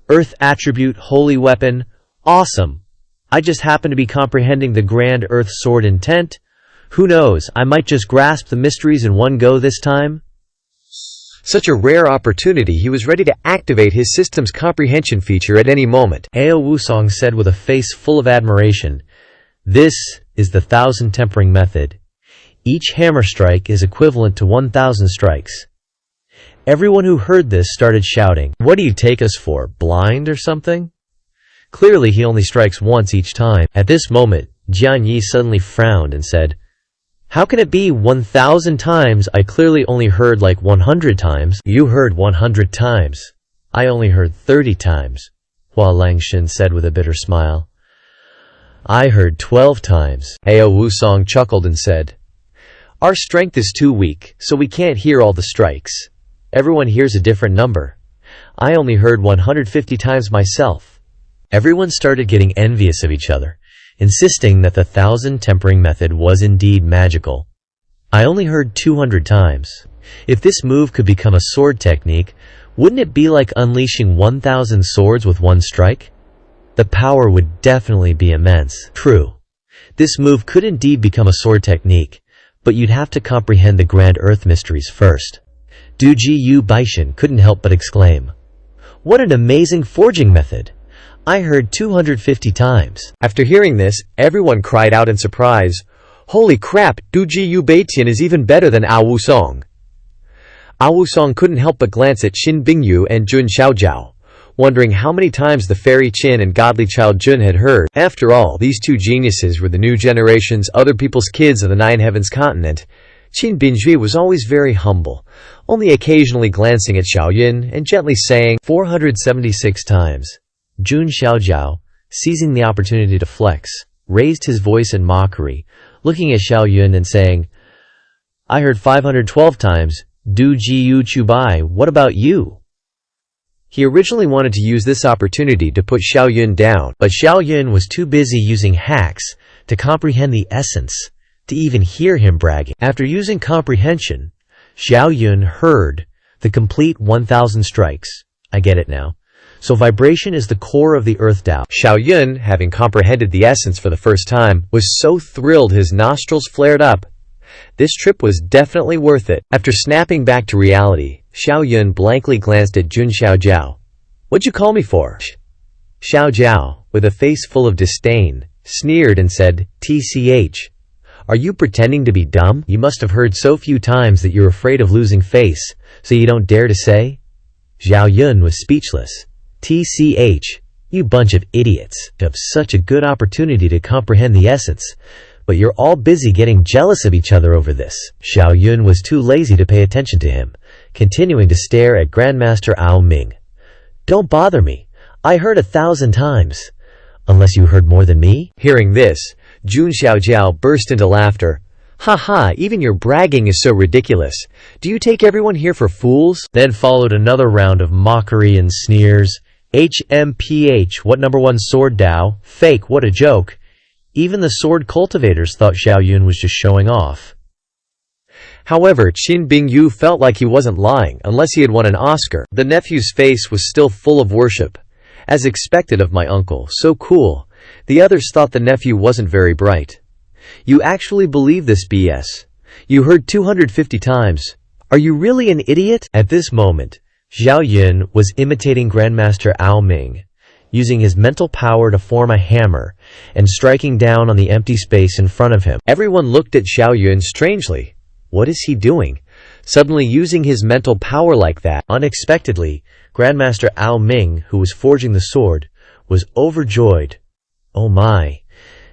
Earth Attribute Holy Weapon? Awesome! I just happen to be comprehending the Grand Earth Sword intent. Who knows, I might just grasp the mysteries in one go this time? Such a rare opportunity, he was ready to activate his system's comprehension feature at any moment. Ao Wusong said with a face full of admiration, "This is the 1,000 tempering method. Each hammer strike is equivalent to 1,000 strikes." Everyone who heard this started shouting, "What do you take us for, blind or something?" Clearly he only strikes once each time. At this moment, Jian Yi suddenly frowned and said, "How can it be 1,000 times? I clearly only heard like 100 times." "You heard 100 times. I only heard 30 times," Hua Langshin said with a bitter smile. "I heard 12 times. Ao Wusong chuckled and said, "Our strength is too weak, so we can't hear all the strikes. Everyone hears a different number. I only heard 150 times myself." Everyone started getting envious of each other, insisting that the 1,000 tempering method was indeed magical. "I only heard 200 times. If this move could become a sword technique, wouldn't it be like unleashing 1,000 swords with one strike? The power would definitely be immense." True. This move could indeed become a sword technique, but you'd have to comprehend the Grand Earth mysteries first. Duji Yu Baishan couldn't help but exclaim, "What an amazing forging method! I heard 250 times." After hearing this, everyone cried out in surprise, "Holy crap, Duji Yu Baitian is even better than Ao Wusong." Ao Wusong couldn't help but glance at Qin Bingyu and Jun Xiaojiao, wondering how many times the fairy Qin and godly child Jun had heard. After all, these two geniuses were the new generation's other people's kids of the Nine Heavens continent. Qin Binjui was always very humble, only occasionally glancing at Xiao Yun and gently saying 476 times. Jun Xiaojiao, seizing the opportunity to flex, raised his voice in mockery, looking at Xiao Yun and saying, "I heard 512 times. Du Ji Yu Chu Bai, what about you?" He originally wanted to use this opportunity to put Xiao Yun down, but Xiao Yun was too busy using hacks to comprehend the essence, to even hear him bragging. After using comprehension, Xiao Yun heard the complete 1,000 strikes. I get it now. So vibration is the core of the Earth Tao. Xiao Yun, having comprehended the essence for the first time, was so thrilled his nostrils flared up. This trip was definitely worth it. After snapping back to reality, Xiao Yun blankly glanced at Jun Xiaojiao. "What'd you call me for?" Xiaojiao, with a face full of disdain, sneered and said, "TCH. Are you pretending to be dumb? You must have heard so few times that you're afraid of losing face, so you don't dare to say?" Xiao Yun was speechless. "TCH, you bunch of idiots. You have such a good opportunity to comprehend the essence, but you're all busy getting jealous of each other over this." Xiao Yun was too lazy to pay attention to him, continuing to stare at Grandmaster Ao Ming. "Don't bother me. I heard 1,000 times. Unless you heard more than me?" Hearing this, Jun Xiaojiao burst into laughter. "Ha ha, even your bragging is so ridiculous. Do you take everyone here for fools?" Then followed another round of mockery and sneers. "HMPH, what #1 sword Dao? Fake, what a joke." Even the sword cultivators thought Xiao Yun was just showing off. However, Qin Bingyu felt like he wasn't lying unless he had won an Oscar. The nephew's face was still full of worship. "As expected of my uncle, so cool." The others thought the nephew wasn't very bright. "You actually believe this BS? You heard 250 times. Are you really an idiot?" At this moment, Xiao Yun was imitating Grandmaster Ao Ming, using his mental power to form a hammer and striking down on the empty space in front of him. Everyone looked at Xiao Yun strangely. What is he doing? Suddenly using his mental power like that? Unexpectedly, Grandmaster Ao Ming, who was forging the sword, was overjoyed. "Oh my.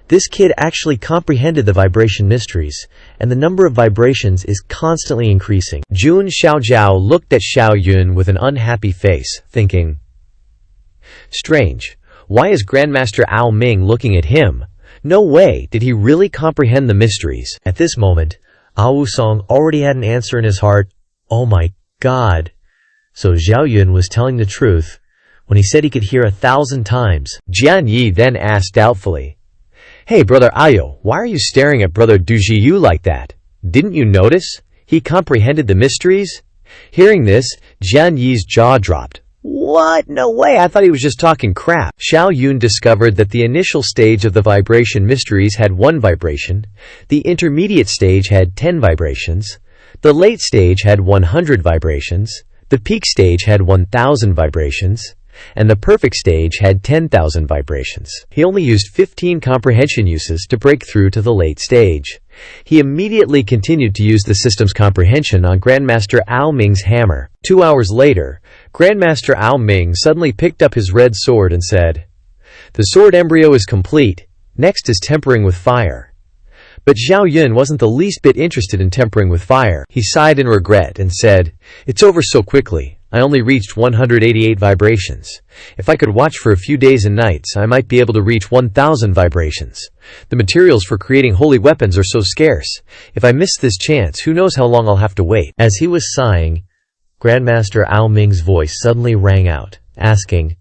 This kid actually comprehended the vibration mysteries, and the number of vibrations is constantly increasing." Jun Xiaojiao looked at Xiao Yun with an unhappy face, thinking, "Strange. Why is Grandmaster Ao Ming looking at him? No way, did he really comprehend the mysteries?" At this moment, Ao Wusong already had an answer in his heart. Oh my god. So Xiao Yun was telling the truth when he said he could hear 1,000 times. Jian Yi then asked doubtfully, "Hey, Brother Ayo, why are you staring at Brother Du Jiyu like that? Didn't you notice? He comprehended the mysteries?" Hearing this, Jian Yi's jaw dropped. "What? No way, I thought he was just talking crap." Xiao Yun discovered that the initial stage of the vibration mysteries had 1 vibration, the intermediate stage had 10 vibrations, the late stage had 100 vibrations, the peak stage had 1,000 vibrations, and the perfect stage had 10,000 vibrations. He only used 15 comprehension uses to break through to the late stage. He immediately continued to use the system's comprehension on Grandmaster Ao Ming's hammer. 2 hours later, Grandmaster Ao Ming suddenly picked up his red sword and said, "The sword embryo is complete. Next is tempering with fire." But Xiao Yun wasn't the least bit interested in tempering with fire. He sighed in regret and said, "It's over so quickly. I only reached 188 vibrations. If I could watch for a few days and nights, I might be able to reach 1,000 vibrations. The materials for creating holy weapons are so scarce. If I miss this chance, who knows how long I'll have to wait." As he was sighing, Grandmaster Ao Ming's voice suddenly rang out, asking,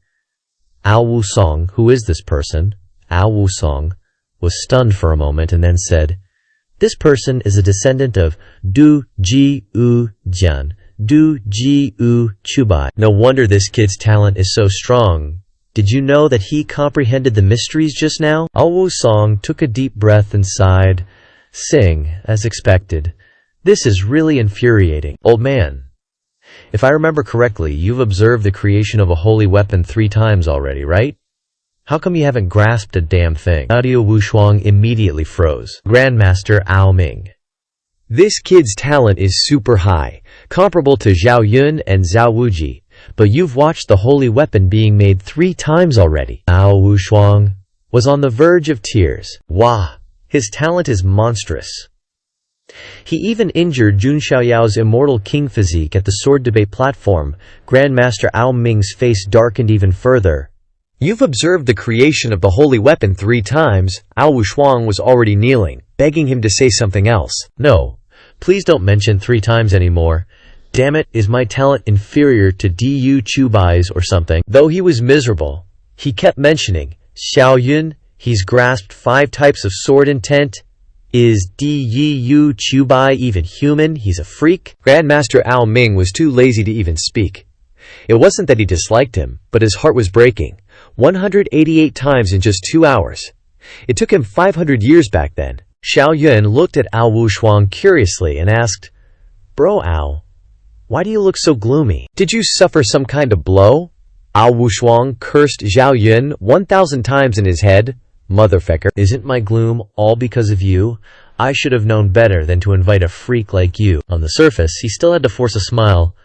"Ao Wusong, who is this person?" Ao Wusong was stunned for a moment and then said, "This person is a descendant of Du Ji U Jian, Du Ji U Chubai." No wonder this kid's talent is so strong. Did you know that he comprehended the mysteries just now? Ao Wusong took a deep breath and sighed, saying, as expected, "This is really infuriating. Old man, if I remember correctly, you've observed the creation of a holy weapon 3 times already, right? How come you haven't grasped a damn thing?" Audio Wushuang immediately froze. Grandmaster Ao Ming. This kid's talent is super high, comparable to Zhao Yun and Zhao Wuji, but you've watched the holy weapon being made 3 times already. Ao Wushuang was on the verge of tears. Wow, his talent is monstrous. He even injured Jun Xiaoyao's immortal king physique at the sword debate platform. Grandmaster Ao Ming's face darkened even further. "You've observed the creation of the holy weapon 3 times. Ao Wushuang was already kneeling, begging him to say something else. "No, please don't mention 3 times anymore. Damn it, is my talent inferior to Du Chubai's or something? Though he was miserable, he kept mentioning, Xiao Yun, he's grasped 5 types of sword intent. Is Du Chubai even human? He's a freak. Grandmaster Ao Ming was too lazy to even speak. It wasn't that he disliked him, but his heart was breaking. 188 times in just 2 hours. It took him 500 years back then. Xiao Yun looked at Ao Wushuang curiously and asked, Bro Ao, why do you look so gloomy? Did you suffer some kind of blow? Ao Wushuang cursed Xiao Yun 1,000 times in his head. Motherfucker. Isn't my gloom all because of you? I should have known better than to invite a freak like you. On the surface, he still had to force a smile.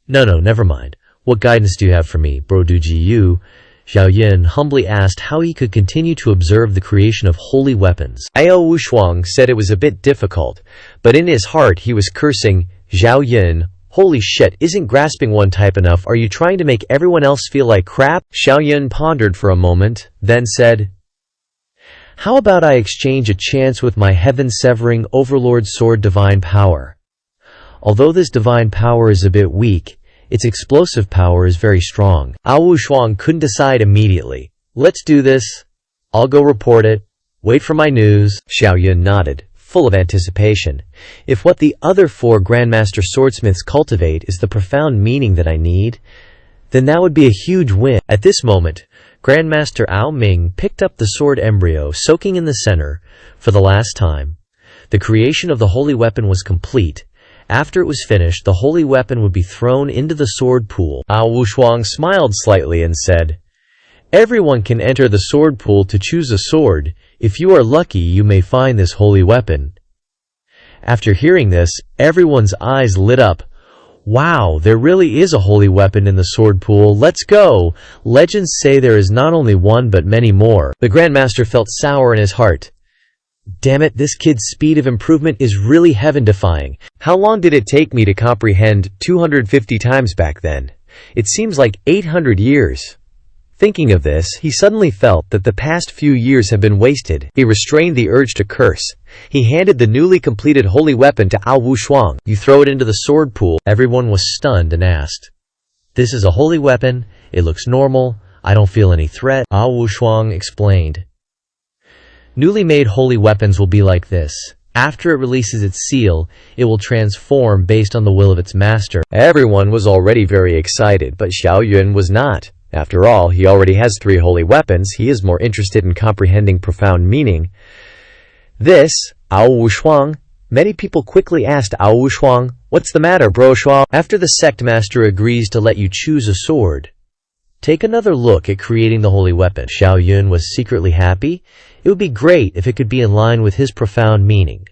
No, never mind. What guidance do you have for me, Bro Duji Yu? Xiao Yun humbly asked how he could continue to observe the creation of holy weapons. Ao Wushuang said it was a bit difficult, but in his heart he was cursing, Xiao Yun, holy shit, isn't grasping one type enough? Are you trying to make everyone else feel like crap? Xiao Yun pondered for a moment, then said, How about I exchange a chance with my heaven-severing overlord sword divine power? Although this divine power is a bit weak, its explosive power is very strong. Ao Wushuang couldn't decide immediately. Let's do this. I'll go report it. Wait for my news. Xiao Yun nodded, full of anticipation. If what the other 4 Grandmaster Swordsmiths cultivate is the profound meaning that I need, then that would be a huge win. At this moment, Grandmaster Ao Ming picked up the sword embryo soaking in the center for the last time. The creation of the holy weapon was complete. After it was finished, the holy weapon would be thrown into the sword pool. Ao Wushuang smiled slightly and said, Everyone can enter the sword pool to choose a sword. If you are lucky, you may find this holy weapon. After hearing this, everyone's eyes lit up. Wow, there really is a holy weapon in the sword pool. Let's go! Legends say there is not only one but many more. The Grandmaster felt sour in his heart. Damn it, this kid's speed of improvement is really heaven-defying. How long did it take me to comprehend 250 times back then? It seems like 800 years. Thinking of this, he suddenly felt that the past few years have been wasted. He restrained the urge to curse. He handed the newly completed holy weapon to Ao Wushuang. You throw it into the sword pool. Everyone was stunned and asked, This is a holy weapon. It looks normal. I don't feel any threat. Ao Wushuang explained. Newly made holy weapons will be like this. After it releases its seal, it will transform based on the will of its master. Everyone was already very excited, but Xiao Yun was not. After all, he already has 3 holy weapons. He is more interested in comprehending profound meaning. This, Ao Wushuang. Many people quickly asked Ao Wushuang, What's the matter, bro Shuao? After the sect master agrees to let you choose a sword, take another look at creating the holy weapon. Xiao Yun was secretly happy. It would be great if it could be in line with his profound meaning.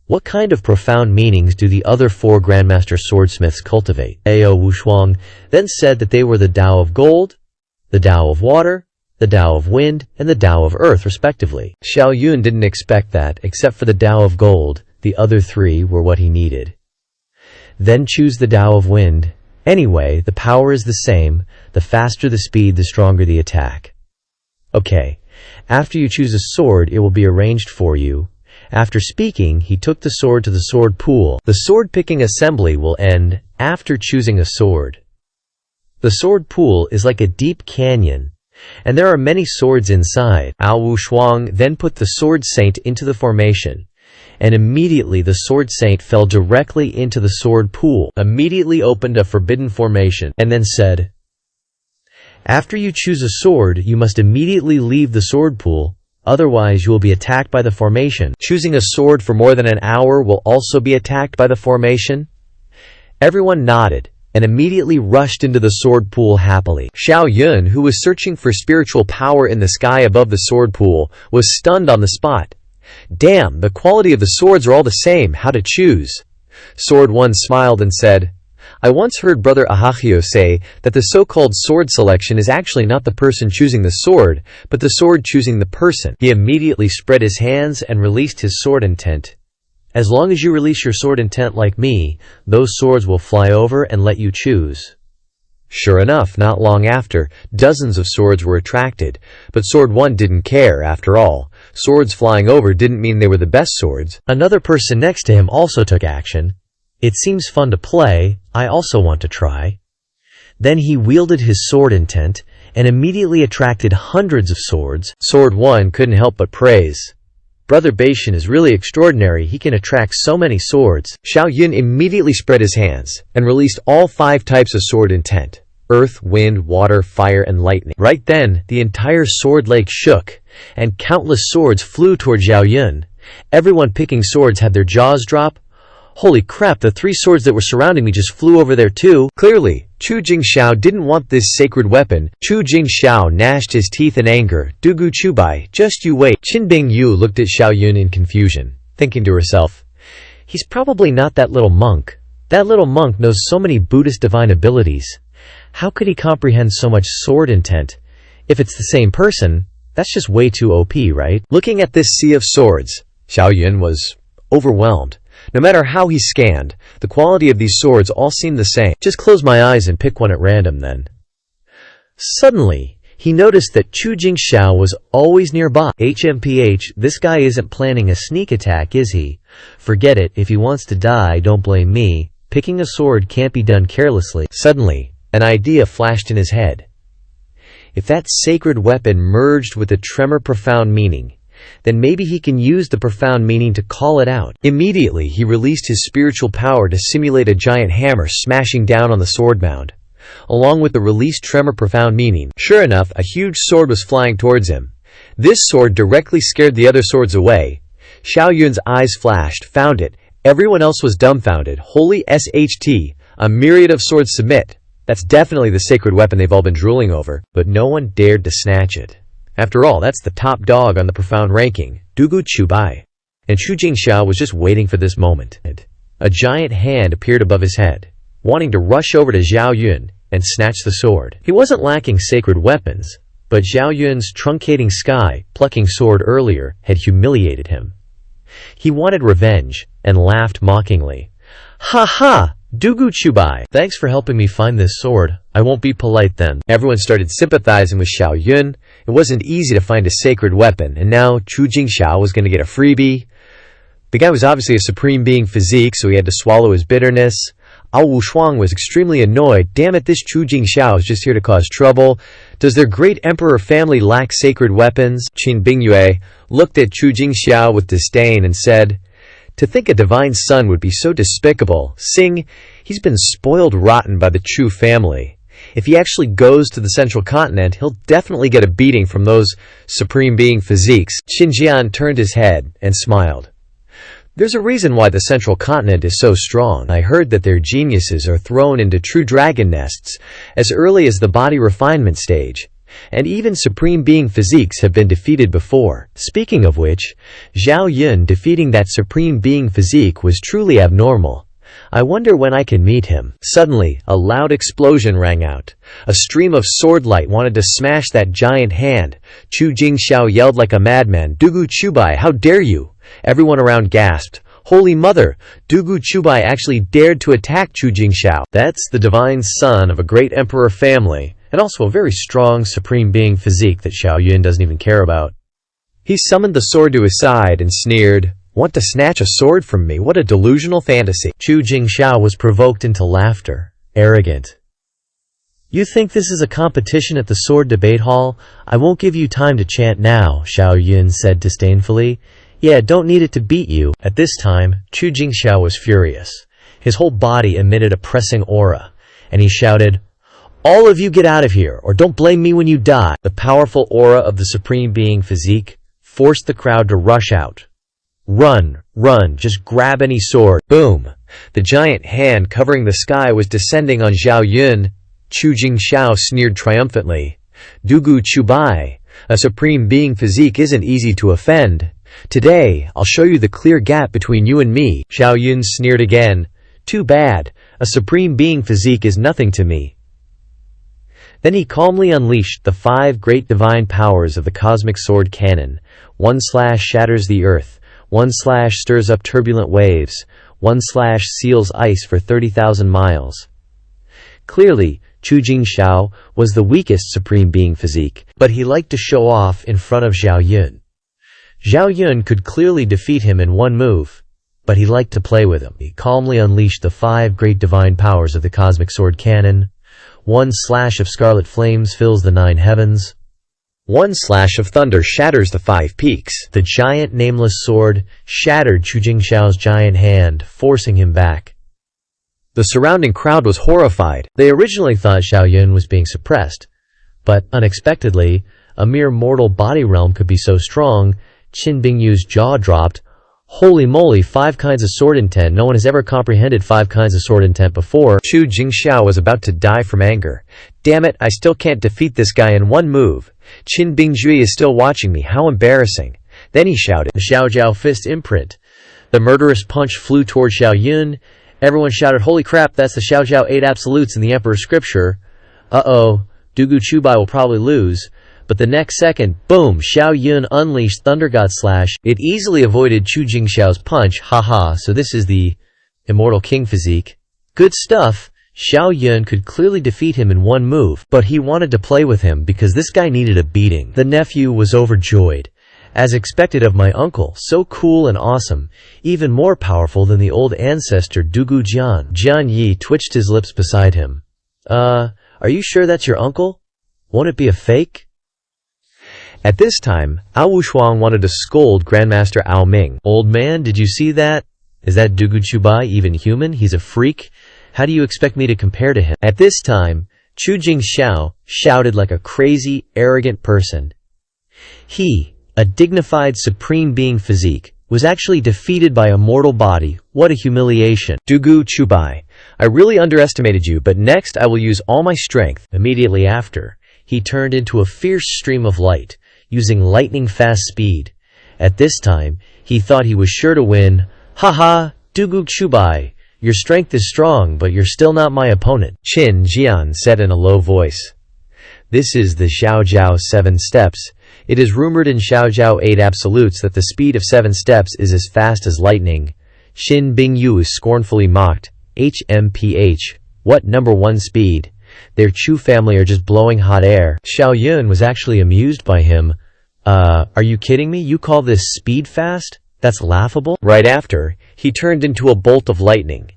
What kind of profound meanings do the other 4 Grandmaster Swordsmiths cultivate? Ao Wushuang then said that they were the Tao of Gold, the Tao of Water, the Tao of Wind, and the Tao of Earth, respectively. Xiao Yun didn't expect that. Except for the Tao of Gold, the other 3 were what he needed. Then choose the Tao of Wind. Anyway, the power is the same. The faster the speed, the stronger the attack. Okay. After you choose a sword, it will be arranged for you. After speaking, he took the sword to the sword pool. The sword-picking assembly will end after choosing a sword. The sword pool is like a deep canyon, and there are many swords inside. Ao Wushuang then put the sword saint into the formation, and immediately the sword saint fell directly into the sword pool, immediately opened a forbidden formation, and then said, After you choose a sword, you must immediately leave the sword pool, otherwise you will be attacked by the formation. Choosing a sword for more than an hour will also be attacked by the formation. Everyone nodded and immediately rushed into the sword pool happily. Xiao Yun, who was searching for spiritual power in the sky above the sword pool, was stunned on the spot. Damn, the quality of the swords are all the same. How to choose? Sword 1 smiled and said, I once heard Brother Ahachio say that the so-called sword selection is actually not the person choosing the sword, but the sword choosing the person. He immediately spread his hands and released his sword intent. As long as you release your sword intent like me, those swords will fly over and let you choose. Sure enough, not long after, dozens of swords were attracted, but Sword 1 didn't care. After all, swords flying over didn't mean they were the best swords. Another person next to him also took action. It seems fun to play, I also want to try. Then he wielded his sword intent, and immediately attracted hundreds of swords. Sword 1 couldn't help but praise. Brother Bai Haichan is really extraordinary, he can attract so many swords. Xiao Yun immediately spread his hands, and released all 5 types of sword intent. Earth, wind, water, fire, and lightning. Right then, the entire sword lake shook, and countless swords flew toward Xiao Yun. Everyone picking swords had their jaws drop. Holy crap, the 3 swords that were surrounding me just flew over there too. Clearly, Chu Jingxiao didn't want this sacred weapon. Chu Jingxiao gnashed his teeth in anger. Dugu Chubai, just you wait. Qin Bingyu looked at Xiao Yun in confusion, thinking to herself, he's probably not that little monk. That little monk knows so many Buddhist divine abilities. How could he comprehend so much sword intent? If it's the same person, that's just way too OP, right? Looking at this sea of swords, Xiao Yun was overwhelmed. No matter how he scanned, the quality of these swords all seemed the same. Just close my eyes and pick one at random then. Suddenly, he noticed that Chu Jingxiao was always nearby. HMPH, this guy isn't planning a sneak attack, is he? Forget it, if he wants to die, don't blame me. Picking a sword can't be done carelessly. Suddenly, an idea flashed in his head. If that sacred weapon merged with a tremor profound meaning, then maybe he can use the profound meaning to call it out. Immediately, he released his spiritual power to simulate a giant hammer smashing down on the sword mound. Along with the released tremor profound meaning, sure enough, a huge sword was flying towards him. This sword directly scared the other swords away. Xiao Yun's eyes flashed, found it. Everyone else was dumbfounded. Holy SHT, a myriad of swords submit. That's definitely the sacred weapon they've all been drooling over, but no one dared to snatch it. After all, that's the top dog on the profound ranking, Dugu Chubai. And Chu Jingxiao was just waiting for this moment. A giant hand appeared above his head, wanting to rush over to Xiao Yun and snatch the sword. He wasn't lacking sacred weapons, but Xiao Yun's truncating sky-plucking sword earlier had humiliated him. He wanted revenge and laughed mockingly. Ha ha! Dugu Chubai! Thanks for helping me find this sword. I won't be polite then. Everyone started sympathizing with Xiao Yun. It wasn't easy to find a sacred weapon, and now Chu Jingxiao was going to get a freebie. The guy was obviously a supreme being physique, so he had to swallow his bitterness. Ao Wushuang was extremely annoyed. Damn it, this Chu Jingxiao is just here to cause trouble. Does their great emperor family lack sacred weapons? Qin Bingyue looked at Chu Jingxiao with disdain and said, to think a divine son would be so despicable. Sing, he's been spoiled rotten by the Chu family. If he actually goes to the central continent, he'll definitely get a beating from those supreme being physiques. Qin Jian turned his head and smiled. There's a reason why the central continent is so strong. I heard that their geniuses are thrown into true dragon nests as early as the body refinement stage. And even supreme being physiques have been defeated before. Speaking of which, Xiao Yun defeating that supreme being physique was truly abnormal. I wonder when I can meet him. Suddenly, a loud explosion rang out. A stream of sword light wanted to smash that giant hand. Chu Jingxiao yelled like a madman, Dugu Chubai, how dare you? Everyone around gasped. Holy mother! Dugu Chubai actually dared to attack Chu Jingxiao. That's the divine son of a great emperor family, and also a very strong supreme being physique that Xiao Yun doesn't even care about. He summoned the sword to his side and sneered, want to snatch a sword from me? What a delusional fantasy. Chu Jingxiao was provoked into laughter. Arrogant. You think this is a competition at the sword debate hall? I won't give you time to chant now, Xiao Yun said disdainfully. Yeah, don't need it to beat you. At this time, Chu Jingxiao was furious. His whole body emitted a pressing aura, and he shouted, all of you get out of here, or don't blame me when you die. The powerful aura of the supreme being physique forced the crowd to rush out. Run, run, just grab any sword. Boom! The giant hand covering the sky was descending on Xiao Yun. Chu Jingxiao sneered triumphantly. Dugu Chubai, a supreme being physique isn't easy to offend. Today, I'll show you the clear gap between you and me. Xiao Yun sneered again. Too bad, a supreme being physique is nothing to me. Then he calmly unleashed the 5 great divine powers of the cosmic sword cannon. 1/ shatters the earth, 1/ stirs up turbulent waves, 1/ seals ice for 30,000 miles. Clearly, Chu Jingxiao was the weakest supreme being physique, but he liked to show off in front of Xiao Yun. Xiao Yun could clearly defeat him in one move, but he liked to play with them. He calmly unleashed the 5 great divine powers of the cosmic sword cannon. One slash of scarlet flames fills the 9 heavens. One slash of thunder shatters the 5 peaks. The giant nameless sword shattered Chu Jingshao's giant hand, forcing him back. The surrounding crowd was horrified. They originally thought Xiao Yun was being suppressed, but unexpectedly, a mere mortal body realm could be so strong. Qin Bingyu's jaw dropped. Holy moly, 5 kinds of sword intent. No one has ever comprehended 5 kinds of sword intent before. Chu Jingxiao was about to die from anger. Damn it, I still can't defeat this guy in one move. Qin Bingjui is still watching me. How embarrassing. Then he shouted. The Xiao Jiao fist imprint. The murderous punch flew toward Xiao Yun. Everyone shouted, holy crap, that's the Xiao Jiao 8 absolutes in the Emperor's scripture. Uh-oh, Dugu Chubai will probably lose. But the next second, boom, Xiao Yun unleashed Thunder God Slash. It easily avoided Chu Jingxiao's punch, haha, so this is the Immortal King physique. Good stuff. Xiao Yun could clearly defeat him in one move, but he wanted to play with him because this guy needed a beating. The nephew was overjoyed. As expected of my uncle, so cool and awesome, even more powerful than the old ancestor Dugu Jian. Jian Yi twitched his lips beside him. Are you sure that's your uncle? Won't it be a fake? At this time, Ao Wushuang wanted to scold Grandmaster Ao Ming. Old man, did you see that? Is that Dugu Chubai even human? He's a freak. How do you expect me to compare to him? At this time, Chu Jingxiao shouted like a crazy, arrogant person. He, a dignified supreme being physique, was actually defeated by a mortal body. What a humiliation. Dugu Chubai, I really underestimated you, but next I will use all my strength. Immediately after, he turned into a fierce stream of light, using lightning-fast speed. At this time, he thought he was sure to win. Haha, Dugu Chubai, your strength is strong, but you're still not my opponent. Qin Jian said in a low voice. This is the Xiao Jiao 7 steps. It is rumored in Xiao Jiao 8 absolutes that the speed of 7 steps is as fast as lightning. Qin Bingyu scornfully mocked. HMPH. What number 1 speed? Their Chu family are just blowing hot air. Xiao Yun was actually amused by him. Are you kidding me? You call this speed fast? That's laughable. Right after, he turned into a bolt of lightning.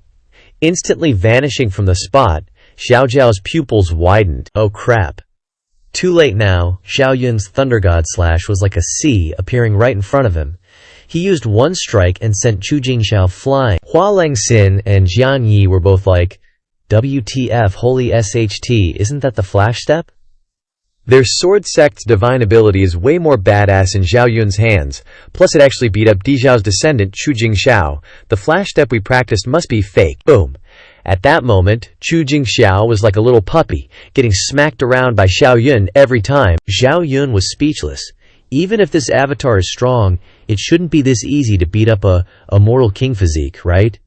Instantly vanishing from the spot, Xiao Jiao's pupils widened. Oh crap. Too late now. Xiao Yun's Thunder God Slash was like a sea appearing right in front of him. He used one strike and sent Chu Jingxiao flying. Hua Langxin and Jian Yi were both like, WTF, holy SHT, isn't that the flash step? Their sword sect's divine ability is way more badass in Xiao Yun's hands, plus it actually beat up Dijiao's descendant Chu Jingxiao. The flash step we practiced must be fake. Boom. At that moment, Chu Jingxiao was like a little puppy, getting smacked around by Xiao Yun every time. Xiao Yun was speechless. Even if this avatar is strong, it shouldn't be this easy to beat up a mortal king physique, right?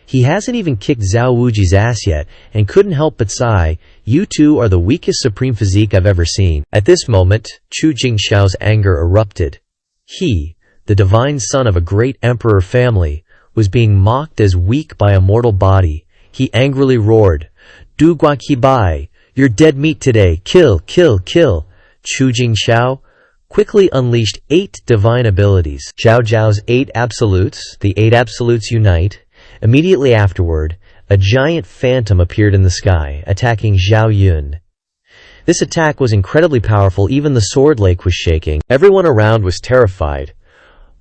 He hasn't even kicked Zhao Wuji's ass yet, and couldn't help but sigh, you two are the weakest supreme physique I've ever seen. At this moment, Chu Jingxiao's anger erupted. He, the divine son of a great emperor family, was being mocked as weak by a mortal body. He angrily roared, Du Guaqibai, you're dead meat today, kill, kill, kill. Chu Jingxiao quickly unleashed 8 divine abilities. Xiao Jiao's 8 absolutes, the 8 absolutes unite. Immediately afterward, a giant phantom appeared in the sky, attacking Xiao Yun. This attack was incredibly powerful, even the sword lake was shaking. Everyone around was terrified.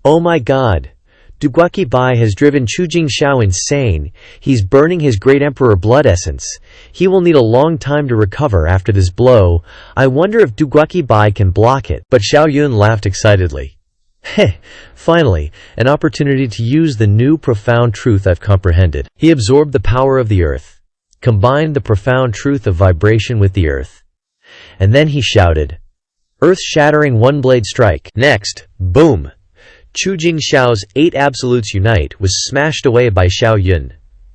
Oh my god! Du Guaqibai has driven Chu Jingxiao insane. He's burning his great emperor blood essence. He will need a long time to recover after this blow. I wonder if Du Guaqibai can block it. But Xiao Yun laughed excitedly. Heh, finally, an opportunity to use the new profound truth I've comprehended. He absorbed the power of the earth, combined the profound truth of vibration with the earth, and then he shouted, earth-shattering one-blade strike. Next, boom! Chu Jingxiao's 8 absolutes unite was smashed away by Xiao Yun,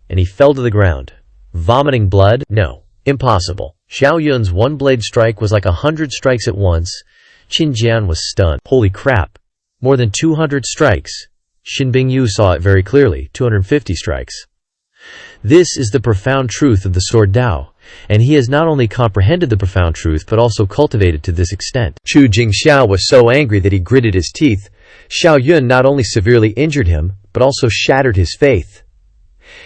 and he fell to the ground. Vomiting blood? No, impossible. Xiao Yun's one-blade strike was like 100 strikes at once. Qin Jian was stunned. Holy crap! More than 200 strikes. Qin Bingyu saw it very clearly, 250 strikes. This is the profound truth of the Sword Dao, and he has not only comprehended the profound truth but also cultivated to this extent. Chu Jingxiao was so angry that he gritted his teeth. Xiao Yun not only severely injured him, but also shattered his faith.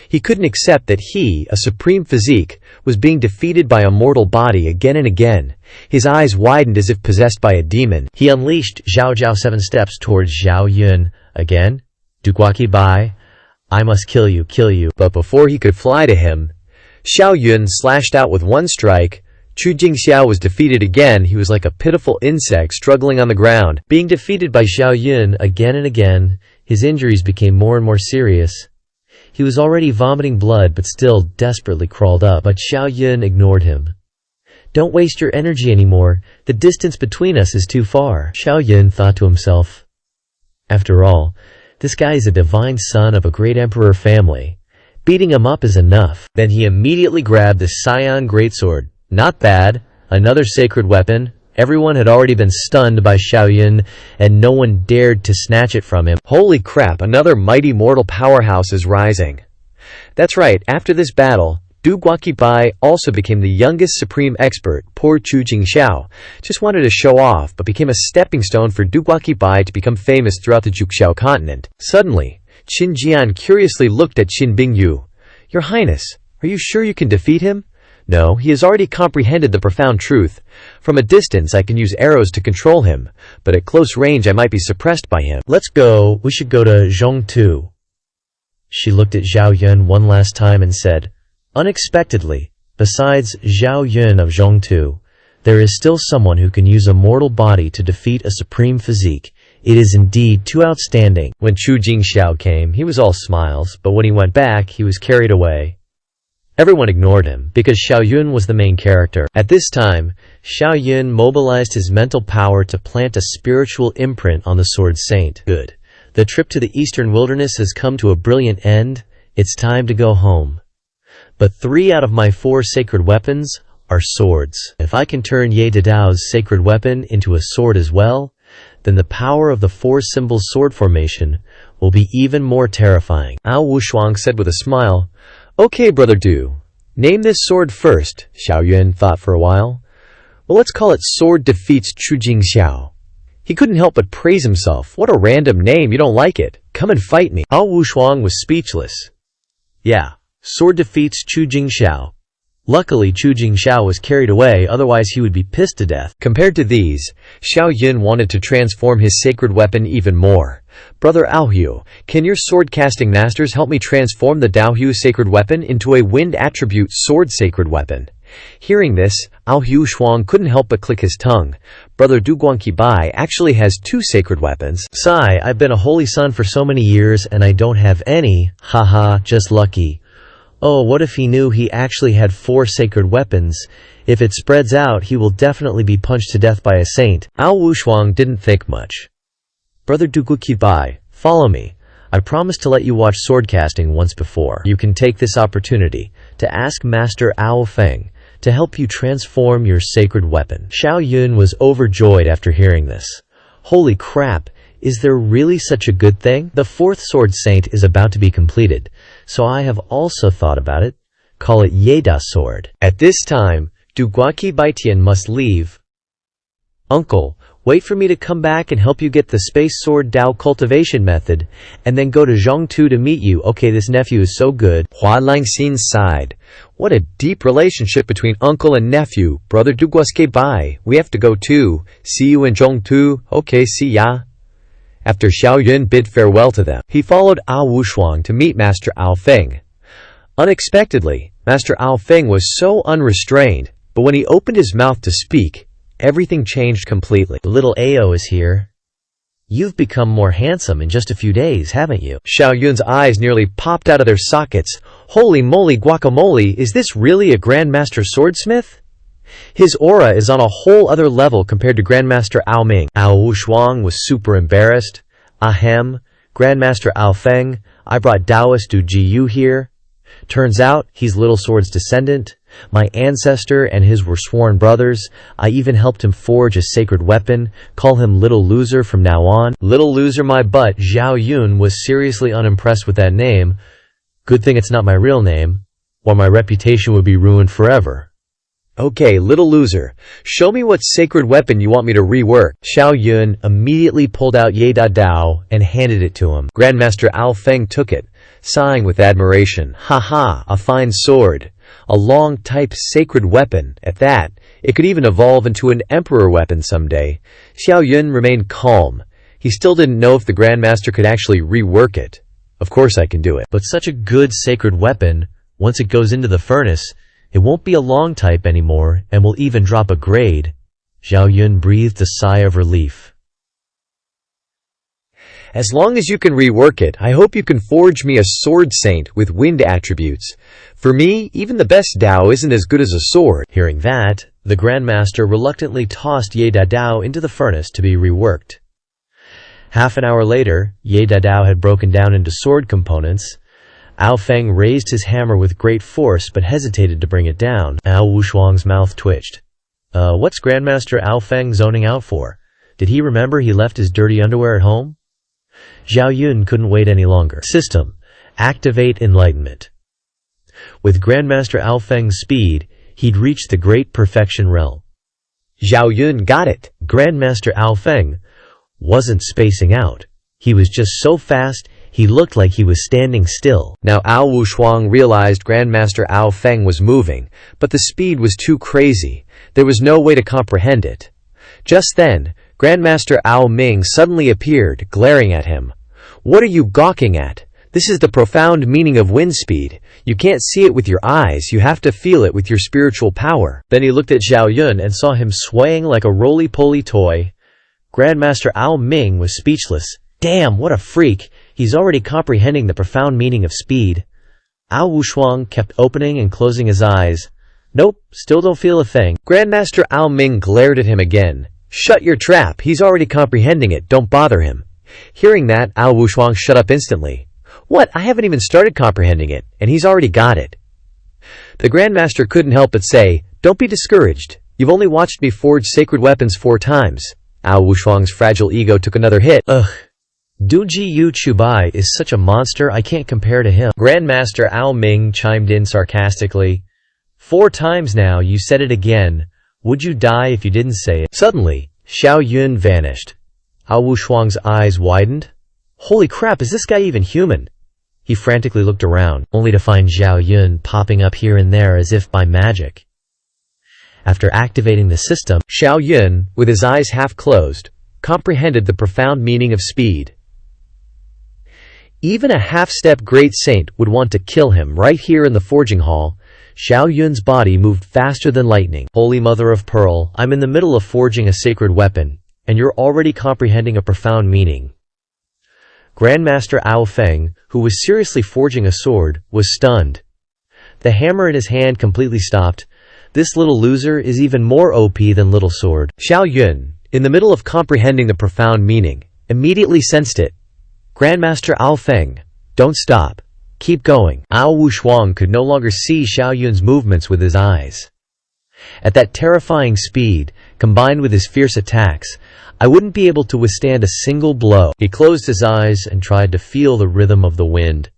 He couldn't accept that he, a supreme physique, was being defeated by a mortal body again and again. His eyes widened as if possessed by a demon. He unleashed Zhao Zhao 7 steps towards Zhao Yun. Again, Duguaki Bai, I must kill you, kill you. But before he could fly to him, Xiao Yun slashed out with one strike. Chu Jingxiao was defeated again. He was like a pitiful insect struggling on the ground. Being defeated by Zhao Yun again and again, his injuries became more and more serious. He was already vomiting blood but still desperately crawled up, but Xiao Yun ignored him. Don't waste your energy anymore. The distance between us is too far. Xiao Yun thought to himself. After all, this guy is a divine son of a great emperor family. Beating him up is enough. Then he immediately grabbed the Scion Greatsword. Not bad. Another sacred weapon. Everyone had already been stunned by Xiao Yun, and no one dared to snatch it from him. Holy crap, another mighty mortal powerhouse is rising. That's right, after this battle, Du Guoqi Bai also became the youngest supreme expert. Poor Chu Jingxiao just wanted to show off, but became a stepping stone for Du Guoqi Bai to become famous throughout the Juxiao continent. Suddenly, Qin Jian curiously looked at Qin Bingyu. Your Highness, are you sure you can defeat him? No, he has already comprehended the profound truth. From a distance I can use arrows to control him, but at close range I might be suppressed by him. Let's go. We should go to Zhongtu. She looked at Zhao Yun one last time and said, unexpectedly, besides Zhao Yun of Zhongtu, there is still someone who can use a mortal body to defeat a supreme physique. It is indeed too outstanding. When Chu Jingxiao came, he was all smiles, but when he went back, he was carried away. Everyone ignored him, because Xiao Yun was the main character. At this time, Xiao Yun mobilized his mental power to plant a spiritual imprint on the Sword Saint. Good. The trip to the eastern wilderness has come to a brilliant end. It's time to go home. But 3 out of my 4 sacred weapons are swords. If I can turn Ye Dao's sacred weapon into a sword as well, then the power of the 4-symbol sword formation will be even more terrifying. Ao Wushuang said with a smile, Okay, Brother Du, name this sword first. Xiao Yun thought for a while. Well, let's call it Sword Defeats Chu Jingxiao. He couldn't help but praise himself. What a random name, you don't like it. Come and fight me. Ao Wushuang was speechless. Yeah, Sword Defeats Chu Jingxiao. Luckily, Chu Jingxiao was carried away, otherwise he would be pissed to death. Compared to these, Xiao Yun wanted to transform his sacred weapon even more. Brother Aohu, can your sword-casting masters help me transform the Daohu sacred weapon into a wind attribute sword sacred weapon? Hearing this, Aohu Shuang couldn't help but click his tongue. Brother Du Guoqi Bai actually has 2 sacred weapons. Sigh, I've been a holy son for so many years and I don't have any. Haha, just lucky. Oh, what if he knew he actually had 4 sacred weapons? If it spreads out, he will definitely be punched to death by a saint. Ao Wushuang didn't think much. Brother Du Guoqi Bai, follow me. I promised to let you watch swordcasting once before. You can take this opportunity to ask Master Ao Feng to help you transform your sacred weapon. Xiao Yun was overjoyed after hearing this. Holy crap! Is there really such a good thing? The 4th Sword Saint is about to be completed, so I have also thought about it. Call it Ye Da Sword. At this time, Du Guoqi Baitian must leave. Uncle, wait for me to come back and help you get the Space Sword Dao cultivation method, and then go to Zhongtu to meet you. Okay, this nephew is so good. Hua Langxin sighed. What a deep relationship between uncle and nephew. Brother Du Guoqi Bai, we have to go too. See you in Zhongtu. Okay, see ya. After Xiao Yun bid farewell to them, he followed Ao Wushuang to meet Master Ao Feng. Unexpectedly, Master Ao Feng was so unrestrained, but when he opened his mouth to speak, everything changed completely. Little Ao is here. You've become more handsome in just a few days, haven't you? Xiao Yun's eyes nearly popped out of their sockets. Holy moly guacamole, is this really a Grandmaster Swordsmith? His aura is on a whole other level compared to Grandmaster Ao Ming. Ao Wushuang was super embarrassed. Ahem, Grandmaster Ao Feng, I brought Taoist Du Jiyu here. Turns out, he's Little Sword's descendant. My ancestor and his were sworn brothers. I even helped him forge a sacred weapon. Call him Little Loser from now on. Little Loser my butt. Xiao Yun was seriously unimpressed with that name. Good thing it's not my real name, or my reputation would be ruined forever. Okay, little loser. Show me what sacred weapon you want me to rework. Xiao Yun immediately pulled out Ye Da Dao and handed it to him. Grandmaster Ao Feng took it, sighing with admiration. Haha, a fine sword. A long-type sacred weapon. At that, it could even evolve into an emperor weapon someday. Xiao Yun remained calm. He still didn't know if the Grandmaster could actually rework it. Of course I can do it. But such a good sacred weapon, once it goes into the furnace, it won't be a long type anymore and will even drop a grade. Xiao Yun breathed a sigh of relief. As long as you can rework it, I hope you can forge me a sword saint with wind attributes. For me, even the best Dao isn't as good as a sword. Hearing that, the Grandmaster reluctantly tossed Ye Da Dao into the furnace to be reworked. Half an hour later, Ye Da Dao had broken down into sword components. Ao Feng raised his hammer with great force but hesitated to bring it down. Ao Wushuang's mouth twitched. What's Grandmaster Ao Feng zoning out for? Did he remember he left his dirty underwear at home? Xiao Yun couldn't wait any longer. System. Activate enlightenment. With Grandmaster Ao Feng's speed, he'd reached the great perfection realm. Xiao Yun got it. Grandmaster Ao Feng wasn't spacing out. He was just so fast, he looked like he was standing still. Now Ao Wushuang realized Grandmaster Ao Feng was moving, but the speed was too crazy. There was no way to comprehend it. Just then, Grandmaster Ao Ming suddenly appeared, glaring at him. What are you gawking at? This is the profound meaning of wind speed. You can't see it with your eyes, you have to feel it with your spiritual power. Then he looked at Xiao Yun and saw him swaying like a roly-poly toy. Grandmaster Ao Ming was speechless. Damn, what a freak! He's already comprehending the profound meaning of speed. Ao Wushuang kept opening and closing his eyes. Nope, still don't feel a thing. Grandmaster Ao Ming glared at him again. Shut your trap, he's already comprehending it, don't bother him. Hearing that, Ao Wushuang shut up instantly. What? I haven't even started comprehending it, and he's already got it. The Grandmaster couldn't help but say, don't be discouraged. You've only watched me forge sacred weapons 4 times. Ao Wushuang's fragile ego took another hit. Ugh. Duji Yu Chubai is such a monster I can't compare to him. Grandmaster Ao Ming chimed in sarcastically. 4 times now, you said it again. Would you die if you didn't say it? Suddenly, Xiao Yun vanished. Ao Wushuang's eyes widened. Holy crap, is this guy even human? He frantically looked around, only to find Xiao Yun popping up here and there as if by magic. After activating the system, Xiao Yun, with his eyes half closed, comprehended the profound meaning of speed. Even a half-step great saint would want to kill him right here in the forging hall. Xiao Yun's body moved faster than lightning. Holy Mother of Pearl, I'm in the middle of forging a sacred weapon, and you're already comprehending a profound meaning. Grandmaster Ao Feng, who was seriously forging a sword, was stunned. The hammer in his hand completely stopped. This little loser is even more OP than Little Sword. Xiao Yun, in the middle of comprehending the profound meaning, immediately sensed it. Grandmaster Ao Feng, don't stop. Keep going. Ao Wushuang could no longer see Xiao Yun's movements with his eyes. At that terrifying speed, combined with his fierce attacks, I wouldn't be able to withstand a single blow. He closed his eyes and tried to feel the rhythm of the wind.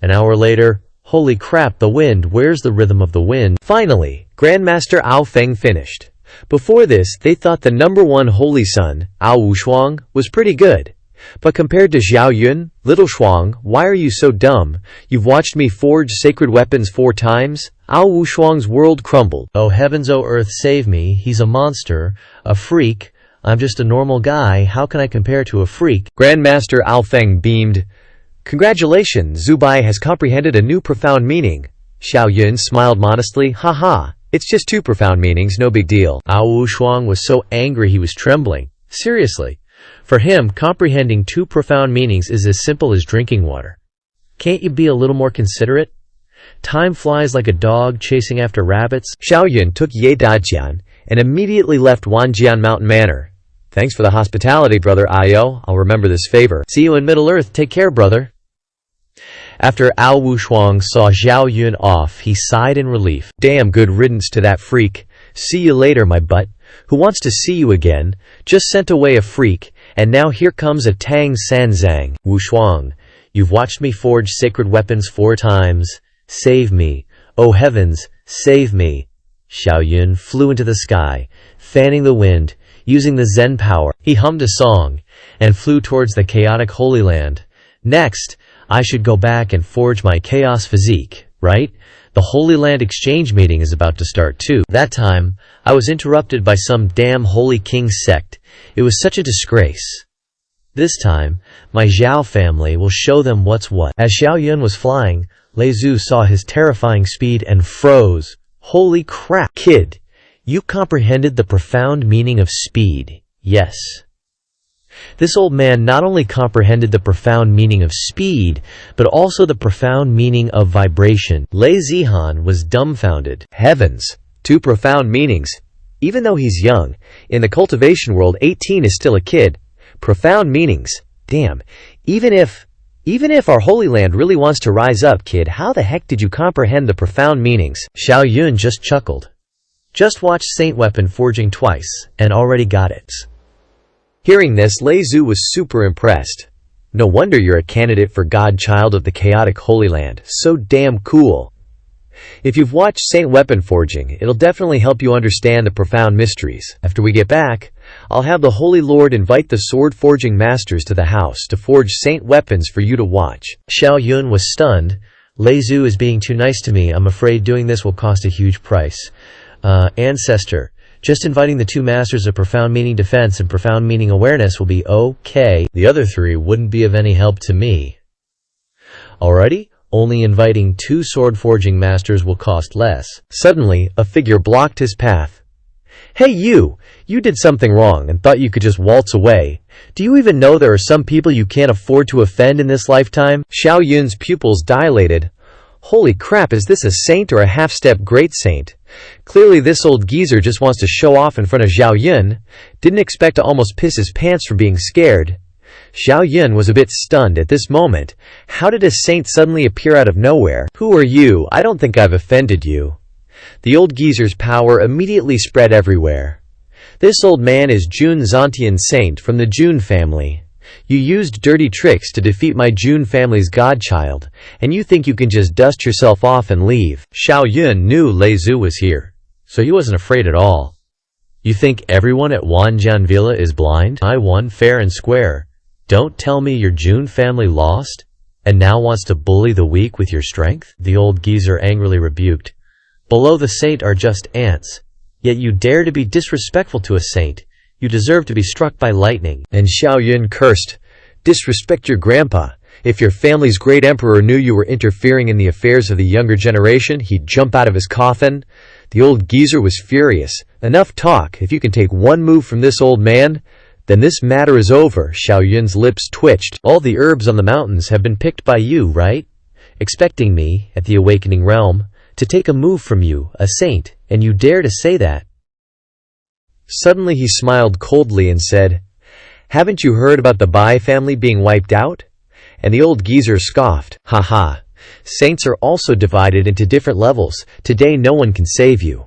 An hour later, holy crap, the wind, where's the rhythm of the wind? Finally, Grandmaster Ao Feng finished. Before this, they thought the #1 holy son, Ao Wushuang, was pretty good. But compared to Xiao Yun, Little Shuang, why are you so dumb? You've watched me forge sacred weapons 4 times? Ao Wushuang's world crumbled. Oh heavens, oh earth, save me. He's a monster, a freak. I'm just a normal guy. How can I compare to a freak? Grandmaster Ao Feng beamed. Congratulations, Zubai has comprehended a new profound meaning. Xiao Yun smiled modestly. Haha, it's just 2 profound meanings, no big deal. Ao Wushuang was so angry he was trembling. Seriously. For him, comprehending 2 profound meanings is as simple as drinking water. Can't you be a little more considerate? Time flies like a dog chasing after rabbits. Xiao Yun took Ye Dajian and immediately left Wanjian Mountain Manor. Thanks for the hospitality, brother Ayo. I'll remember this favor. See you in Middle-earth. Take care, brother. After Ao Wushuang saw Xiao Yun off, he sighed in relief. Damn good riddance to that freak. See you later, my butt. Who wants to see you again? Just sent away a freak, and now here comes a Tang Sanzang. Wushuang, you've watched me forge sacred weapons 4 times. Save me. Oh heavens, save me. Xiao Yun flew into the sky, fanning the wind, using the Zen power. He hummed a song, and flew towards the chaotic Holy Land. Next, I should go back and forge my chaos physique, right? The Holy Land exchange meeting is about to start too. That time, I was interrupted by some damn Holy King sect. It was such a disgrace. This time, my Zhao family will show them what's what. As Xiao Yun was flying, Lei Zhu saw his terrifying speed and froze. Holy crap, kid! You comprehended the profound meaning of speed. Yes. This old man not only comprehended the profound meaning of speed, but also the profound meaning of vibration. Lei Zihan was dumbfounded. Heavens! 2 profound meanings. Even though he's young, in the cultivation world 18 is still a kid. Profound meanings. Damn. Even if our Holy Land really wants to rise up, kid, how the heck did you comprehend the profound meanings? Xiao Yun just chuckled. Just watched Saint Weapon forging twice, and already got it. Hearing this, Lei Zhu was super impressed. No wonder you're a candidate for Godchild of the chaotic Holy Land. So damn cool. If you've watched Saint Weapon forging, it'll definitely help you understand the profound mysteries. After we get back, I'll have the Holy Lord invite the sword forging masters to the house to forge Saint Weapons for you to watch. Xiao Yun was stunned. Lei Zhu is being too nice to me. I'm afraid doing this will cost a huge price. Ancestor, just inviting the 2 masters of profound meaning defense and profound meaning awareness will be okay. The other 3 wouldn't be of any help to me. Alrighty? Only inviting 2 sword forging masters will cost less. Suddenly, a figure blocked his path. Hey you did something wrong and thought you could just waltz away. Do you even know there are some people you can't afford to offend in this lifetime? Xiao Yun's pupils dilated. Holy crap, is this a saint or a half-step great saint? Clearly this old geezer just wants to show off in front of Xiao Yun. Didn't expect to almost piss his pants from being scared. Xiao Yun was a bit stunned at this moment. How did a saint suddenly appear out of nowhere? Who are you? I don't think I've offended you. The old geezer's power immediately spread everywhere. This old man is Jun Zontian Saint from the Jun family. You used dirty tricks to defeat my Jun family's godchild, and you think you can just dust yourself off and leave. Xiao Yun knew Lei Zhu was here, so he wasn't afraid at all. You think everyone at Wanjian Villa is blind? I won fair and square. Don't tell me your Jun family lost, and now wants to bully the weak with your strength? The old geezer angrily rebuked. Below the saint are just ants, yet you dare to be disrespectful to a saint. You deserve to be struck by lightning. And Xiao Yun cursed. Disrespect your grandpa. If your family's great emperor knew you were interfering in the affairs of the younger generation, he'd jump out of his coffin. The old geezer was furious. Enough talk. If you can take one move from this old man, then this matter is over. Xiao Yun's lips twitched. All the herbs on the mountains have been picked by you, right? Expecting me, at the awakening realm, to take a move from you, a saint, and you dare to say that? Suddenly he smiled coldly and said, Haven't you heard about the Bai family being wiped out? And the old geezer scoffed. Haha. Saints are also divided into different levels. Today no one can save you.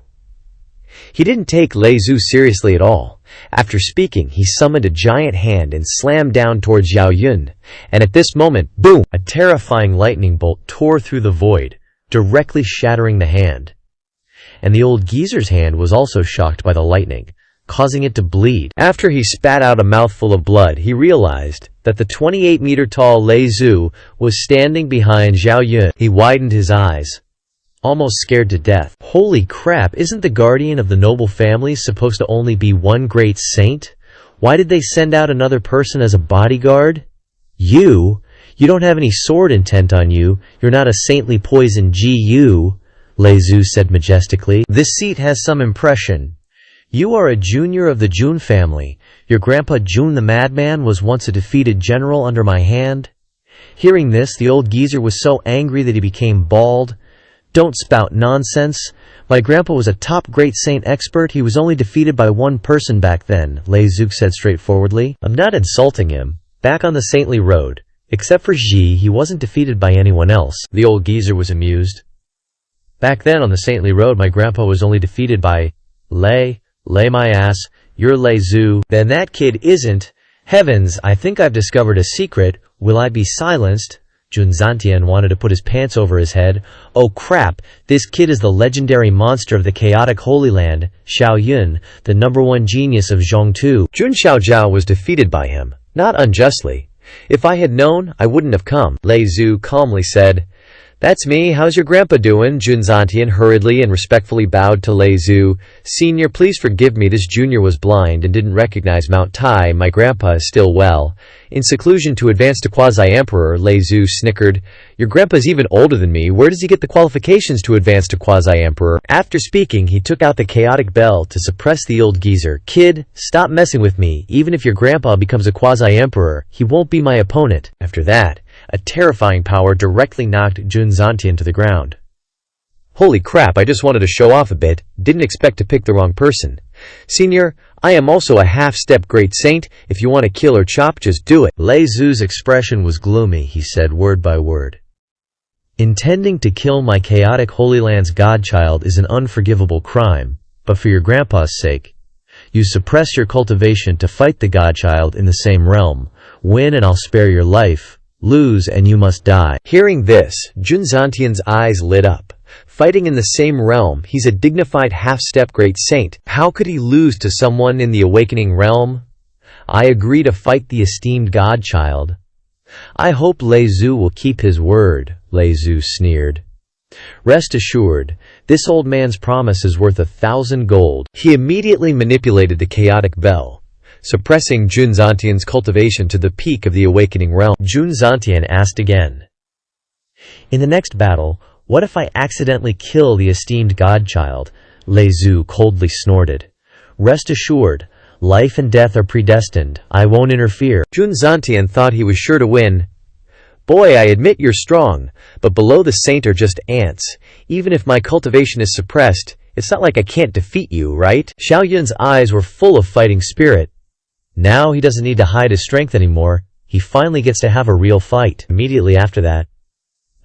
He didn't take Lei Zhu seriously at all. After speaking, he summoned a giant hand and slammed down towards Xiao Yun. And at this moment, boom! A terrifying lightning bolt tore through the void, directly shattering the hand. And the old geezer's hand was also shocked by the lightning, causing it to bleed. After he spat out a mouthful of blood, he realized that the 28-meter-tall Lei Zhu was standing behind Xiao Yun. He widened his eyes, almost scared to death. Holy crap, isn't the guardian of the noble family supposed to only be one great saint? Why did they send out another person as a bodyguard? You don't have any sword intent on you. You're not a saintly poison GU, Lei Zhu said majestically. This seat has some impression. You are a junior of the Jun family. Your grandpa Jun the madman was once a defeated general under my hand. Hearing this, the old geezer was so angry that he became bald. Don't spout nonsense. My grandpa was a top great saint expert. He was only defeated by one person back then, Lei Zhu said straightforwardly. I'm not insulting him. Back on the saintly road, except for Xi, he wasn't defeated by anyone else. The old geezer was amused. Back then on the saintly road, my grandpa was only defeated by Lei my ass, you're Lei Zhu. Then that kid isn't. Heavens, I think I've discovered a secret. Will I be silenced? Junzantian wanted to put his pants over his head. Oh crap, this kid is the legendary monster of the chaotic Holy Land, Xiao Yun, the #1 genius of Zhongtu. Jun Xiaojiao was defeated by him, not unjustly. If I had known, I wouldn't have come, Lei Zhu calmly said. That's me, how's your grandpa doing? Junzantian hurriedly and respectfully bowed to Lei Zhu. Senior, please forgive me, this junior was blind and didn't recognize Mount Tai, my grandpa is still well. In seclusion to advance to quasi-emperor, Lei Zhu snickered. Your grandpa's even older than me, where does he get the qualifications to advance to quasi-emperor? After speaking, he took out the chaotic bell to suppress the old geezer. Kid, stop messing with me, even if your grandpa becomes a quasi-emperor, he won't be my opponent. After that, a terrifying power directly knocked Junzantian to the ground. Holy crap, I just wanted to show off a bit, didn't expect to pick the wrong person. Senior, I am also a half-step great saint, if you want to kill or chop, just do it. Lei Zhu's expression was gloomy, he said word by word. Intending to kill my chaotic Holy Land's godchild is an unforgivable crime, but for your grandpa's sake, you suppress your cultivation to fight the godchild in the same realm. Win and I'll spare your life. Lose and you must die. Hearing this, Junzantian's eyes lit up. Fighting in the same realm, he's a dignified half-step great saint. How could he lose to someone in the awakening realm? I agree to fight the esteemed godchild. I hope Lei Zhu will keep his word, Lei Zhu sneered. Rest assured, this old man's promise is worth 1,000 gold. He immediately manipulated the chaotic bell, suppressing Junzantian's cultivation to the peak of the awakening realm. Junzantian asked again. In the next battle, what if I accidentally kill the esteemed godchild? Lei Zhu coldly snorted. Rest assured, life and death are predestined. I won't interfere. Junzantian thought he was sure to win. Boy, I admit you're strong, but below the saint are just ants. Even if my cultivation is suppressed, it's not like I can't defeat you, right? Xiao Yun's eyes were full of fighting spirit. Now he doesn't need to hide his strength anymore. He finally gets to have a real fight. Immediately after that,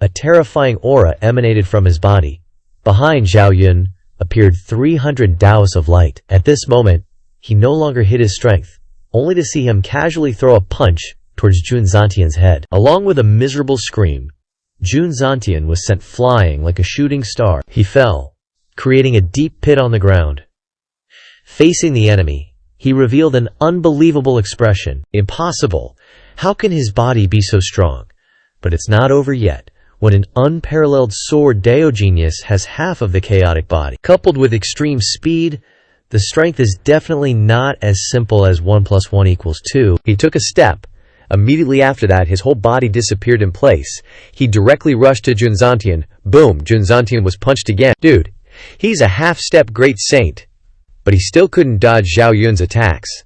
a terrifying aura emanated from his body. Behind Xiao Yun appeared 300 Taoists of light. At this moment, he no longer hid his strength, only to see him casually throw a punch towards Junzantian's head. Along with a miserable scream, Junzantian was sent flying like a shooting star. He fell, creating a deep pit on the ground. Facing the enemy, he revealed an unbelievable expression. Impossible! How can his body be so strong? But it's not over yet. When an unparalleled sword Dao genius has half of the chaotic body, coupled with extreme speed, the strength is definitely not as simple as 1 + 1 = 2. He took a step. Immediately after that, his whole body disappeared in place. He directly rushed to Junzantian. Boom, Junzantian was punched again. Dude, he's a half-step great saint. But he still couldn't dodge Xiao Yun's attacks.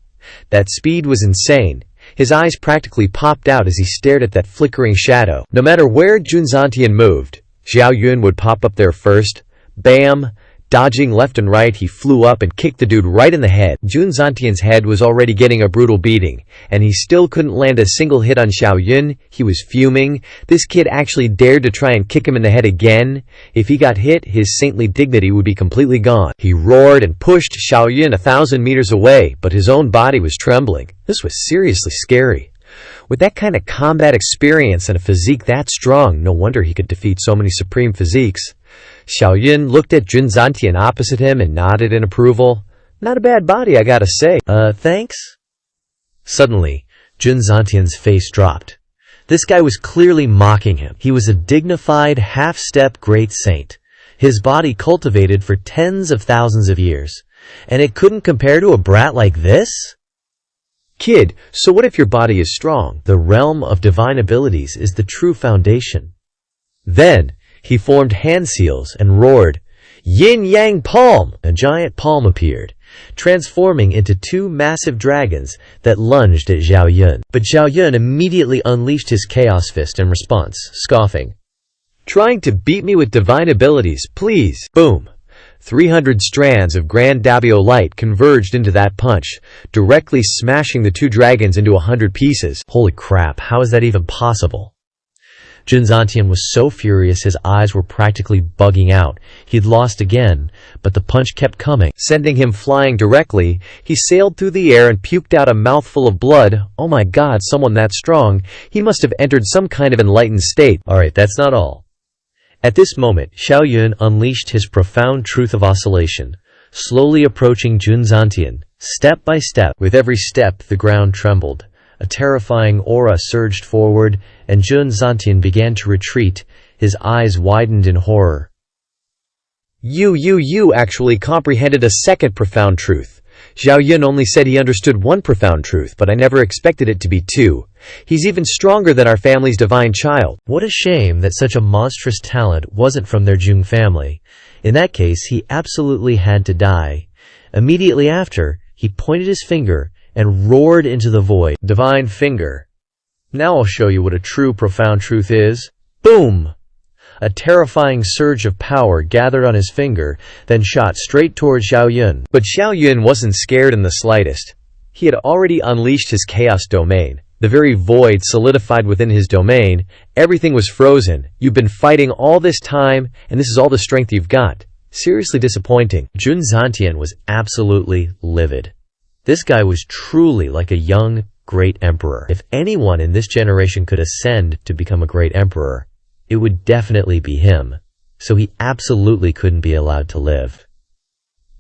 That speed was insane. His eyes practically popped out as he stared at that flickering shadow. No matter where Junzantian moved, Xiao Yun would pop up there first. Bam! Dodging left and right, he flew up and kicked the dude right in the head. Junzantian's head was already getting a brutal beating, and he still couldn't land a single hit on Xiao Yun. He was fuming. This kid actually dared to try and kick him in the head again. If he got hit, his saintly dignity would be completely gone. He roared and pushed Xiao Yun 1,000 meters away, but his own body was trembling. This was seriously scary. With that kind of combat experience and a physique that strong, no wonder he could defeat so many supreme physiques. Xiao Yun looked at Junzantian opposite him and nodded in approval. Not a bad body, I gotta say. Thanks? Suddenly, Junzantian's face dropped. This guy was clearly mocking him. He was a dignified, half-step great saint. His body cultivated for tens of thousands of years. And it couldn't compare to a brat like this? Kid, so what if your body is strong? The realm of divine abilities is the true foundation. Then, he formed hand seals and roared, Yin-Yang Palm! A giant palm appeared, transforming into 2 massive dragons that lunged at Xiao Yun. But Xiao Yun immediately unleashed his Chaos Fist in response, scoffing. Trying to beat me with divine abilities, please. Boom! 300 strands of Grand Dabio light converged into that punch, directly smashing the 2 dragons into 100 pieces. Holy crap, how is that even possible? Jun Zantian was so furious his eyes were practically bugging out. He'd lost again, but the punch kept coming, sending him flying directly. He sailed through the air and puked out a mouthful of blood. Oh my god, someone that strong. He must have entered some kind of enlightened state. Alright, that's not all. At this moment, Xiao Yun unleashed his profound truth of oscillation, slowly approaching Jun Zantian, step by step. With every step, the ground trembled. A terrifying aura surged forward, and Jun Zantian began to retreat, his eyes widened in horror. You actually comprehended a second profound truth. Xiao Yun only said he understood one profound truth, but I never expected it to be two. He's even stronger than our family's divine child. What a shame that such a monstrous talent wasn't from their Jung family. In that case, he absolutely had to die. Immediately after, he pointed his finger and roared into the void. Divine finger. Now I'll show you what a true profound truth is. Boom! A terrifying surge of power gathered on his finger, then shot straight towards Xiao Yun. But Xiao Yun wasn't scared in the slightest. He had already unleashed his chaos domain. The very void solidified within his domain. Everything was frozen. You've been fighting all this time, and this is all the strength you've got. Seriously disappointing. Jun Zantian was absolutely livid. This guy was truly like a young, great emperor. If anyone in this generation could ascend to become a great emperor, it would definitely be him. So he absolutely couldn't be allowed to live.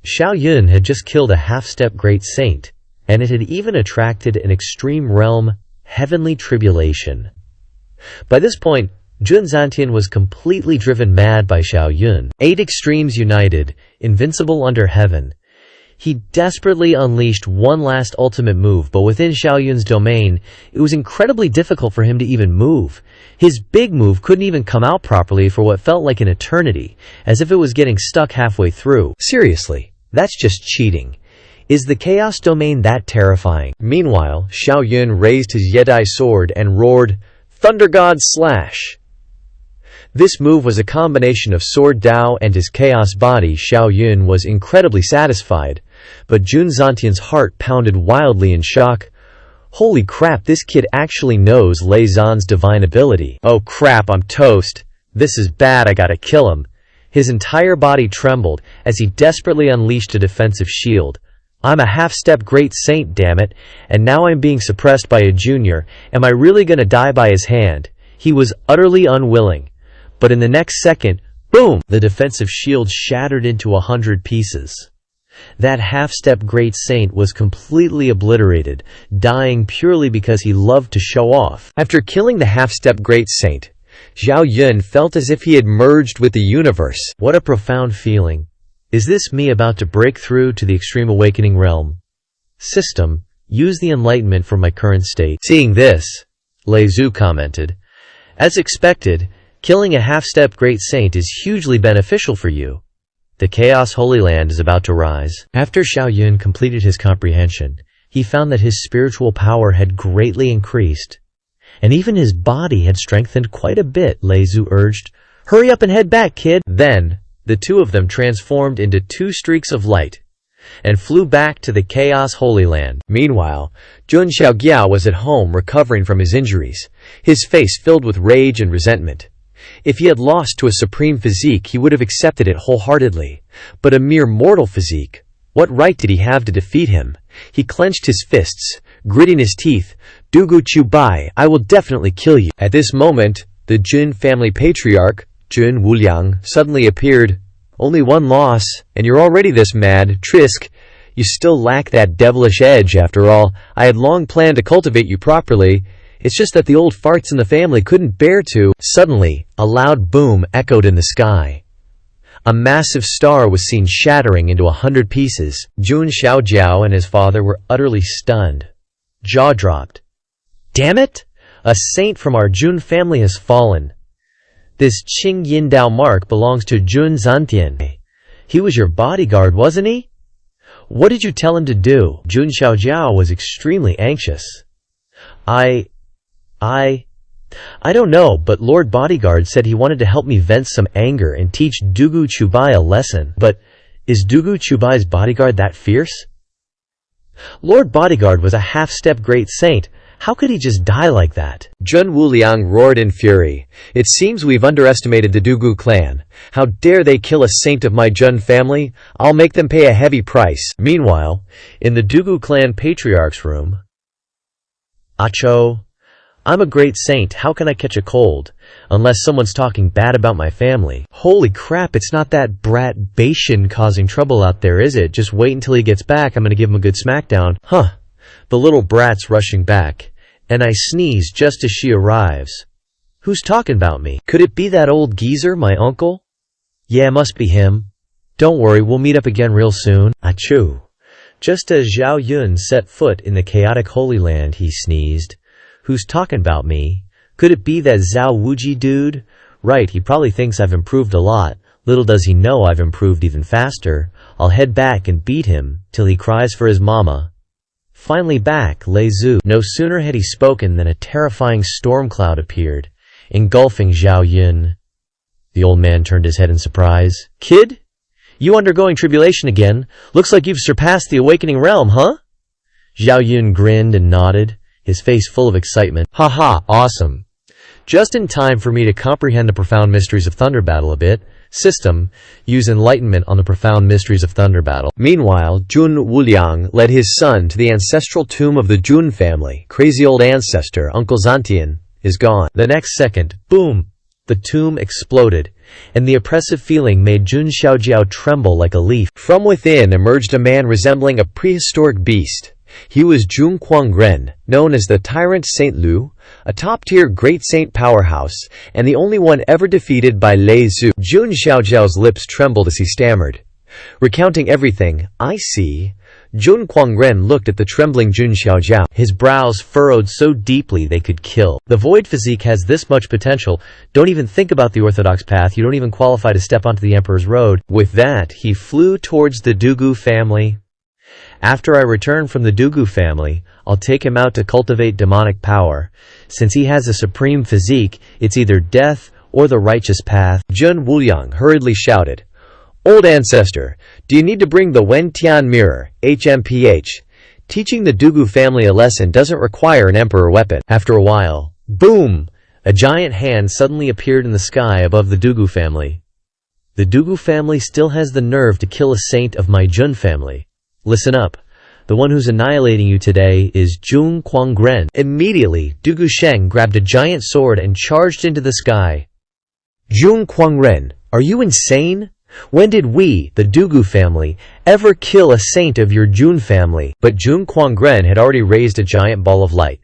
Xiao Yun had just killed a half-step great saint, and it had even attracted an extreme realm, heavenly tribulation. By this point, Jun Zantian was completely driven mad by Xiao Yun. 8 extremes united, invincible under heaven. He desperately unleashed one last ultimate move, but within Xiao Yun's domain, it was incredibly difficult for him to even move. His big move couldn't even come out properly for what felt like an eternity, as if it was getting stuck halfway through. Seriously, that's just cheating. Is the Chaos Domain that terrifying? Meanwhile, Xiao Yun raised his Yedai sword and roared, "Thunder God Slash!" This move was a combination of Sword Dao and his chaos body. Xiao Yun was incredibly satisfied, but Jun Zantian's heart pounded wildly in shock. Holy crap, this kid actually knows Lei Zan's divine ability. Oh crap, I'm toast. This is bad, I gotta kill him. His entire body trembled as he desperately unleashed a defensive shield. I'm a half-step great saint, damn it, and now I'm being suppressed by a junior. Am I really gonna die by his hand? He was utterly unwilling. But in the next second, boom! The defensive shield shattered into 100 pieces. That half-step great saint was completely obliterated, dying purely because he loved to show off. After killing the half-step great saint, Xiao Yun felt as if he had merged with the universe. What a profound feeling. Is this me about to break through to the extreme awakening realm? System, use the enlightenment from my current state. Seeing this, Lei Zhu commented, as expected, killing a half-step great saint is hugely beneficial for you. The Chaos Holy Land is about to rise. After Xiao Yun completed his comprehension, he found that his spiritual power had greatly increased, and even his body had strengthened quite a bit. Lei Zhu urged, "Hurry up and head back, kid." Then, the two of them transformed into 2 streaks of light and flew back to the Chaos Holy Land. Meanwhile, Jun Xiaogiao was at home recovering from his injuries, his face filled with rage and resentment. If he had lost to a supreme physique, he would have accepted it wholeheartedly. But a mere mortal physique, what right did he have to defeat him? He clenched his fists, gritting his teeth. "Dugu Chubai, I will definitely kill you." At this moment, the Jun family patriarch, Jun Wuliang, suddenly appeared. "Only one loss, and you're already this mad, Trisk. You still lack that devilish edge, after all. I had long planned to cultivate you properly. It's just that the old farts in the family couldn't bear to." Suddenly, a loud boom echoed in the sky. A massive star was seen shattering into 100 pieces. Jun Xiaojiao and his father were utterly stunned. Jaw dropped. "Damn it! A saint from our Jun family has fallen. This Qing Yindao mark belongs to Jun Zantian. He was your bodyguard, wasn't he? What did you tell him to do?" Jun Xiaojiao was extremely anxious. I don't know, but Lord Bodyguard said he wanted to help me vent some anger and teach Dugu Chubai a lesson. But is Dugu Chubai's bodyguard that fierce? Lord Bodyguard was a half-step great saint. How could he just die like that? Jun Wuliang roared in fury. It seems we've underestimated the Dugu clan. How dare they kill a saint of my Jun family? I'll make them pay a heavy price. Meanwhile, in the Dugu clan patriarch's room, Acho, I'm a great saint, how can I catch a cold? Unless someone's talking bad about my family. Holy crap, it's not that brat Bai Haichan causing trouble out there, is it? Just wait until he gets back, I'm gonna give him a good smackdown. Huh. The little brat's rushing back, and I sneeze just as she arrives. Who's talking about me? Could it be that old geezer, my uncle? Yeah, must be him. Don't worry, we'll meet up again real soon. Achoo. Just as Zhao Yun set foot in the chaotic Holy Land, he sneezed. Who's talking about me? Could it be that Zhao Wuji dude? Right, he probably thinks I've improved a lot. Little does he know I've improved even faster. I'll head back and beat him till he cries for his mama. Finally back, Lei Zhu. No sooner had he spoken than a terrifying storm cloud appeared, engulfing Zhao Yun. The old man turned his head in surprise. Kid? You undergoing tribulation again? Looks like you've surpassed the awakening realm, huh? Zhao Yun grinned and nodded, his face full of excitement. Haha, awesome. Just in time for me to comprehend the profound mysteries of Thunder Battle a bit. System, use enlightenment on the profound mysteries of Thunder Battle. Meanwhile, Jun Wuliang led his son to the ancestral tomb of the Jun family. Crazy old ancestor, Uncle Zantian, is gone. The next second, boom! The tomb exploded, and the oppressive feeling made Jun Xiaojiao tremble like a leaf. From within emerged a man resembling a prehistoric beast. He was Jun Quangren, known as the Tyrant Saint Lu, a top-tier great saint powerhouse, and the only one ever defeated by Lei Zhu. Jun Xiaojiao's lips trembled as he stammered. Recounting everything, I see. Jun Quangren looked at the trembling Jun Xiaojiao. His brows furrowed so deeply they could kill. The void physique has this much potential. Don't even think about the orthodox path. You don't even qualify to step onto the Emperor's road. With that, he flew towards the Dugu family. After I return from the Dugu family, I'll take him out to cultivate demonic power. Since he has a supreme physique, it's either death or the righteous path. Jun Wuliang hurriedly shouted, Old ancestor, do you need to bring the Wentian mirror, HMPH? Teaching the Dugu family a lesson doesn't require an emperor weapon. After a while, boom! A giant hand suddenly appeared in the sky above the Dugu family. The Dugu family still has the nerve to kill a saint of my Jun family. Listen up. The one who's annihilating you today is Jun Quangren. Immediately, Dugu Sheng grabbed a giant sword and charged into the sky. Jun Quangren, are you insane? When did we, the Dugu family, ever kill a saint of your Jun family? But Jun Quangren had already raised a giant ball of light.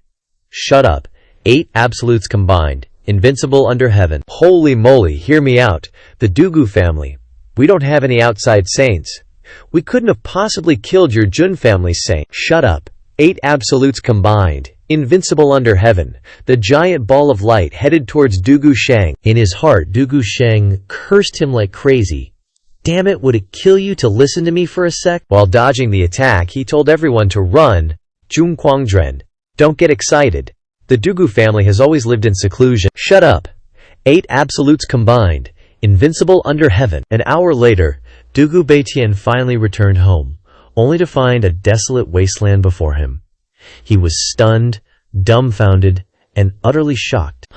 Shut up. 8 absolutes combined. Invincible under heaven. Holy moly, hear me out. The Dugu family. We don't have any outside saints. We couldn't have possibly killed your Jun family saint. Shut up. 8 absolutes combined. Invincible under heaven. The giant ball of light headed towards Dugu Sheng. In his heart, Dugu Sheng cursed him like crazy. Damn it, would it kill you to listen to me for a sec? While dodging the attack, he told everyone to run. Jun Quangren, don't get excited. The Dugu family has always lived in seclusion. Shut up. 8 absolutes combined. Invincible under heaven. An hour later, Dugu Baitian finally returned home, only to find a desolate wasteland before him. He was stunned, dumbfounded, and utterly shocked.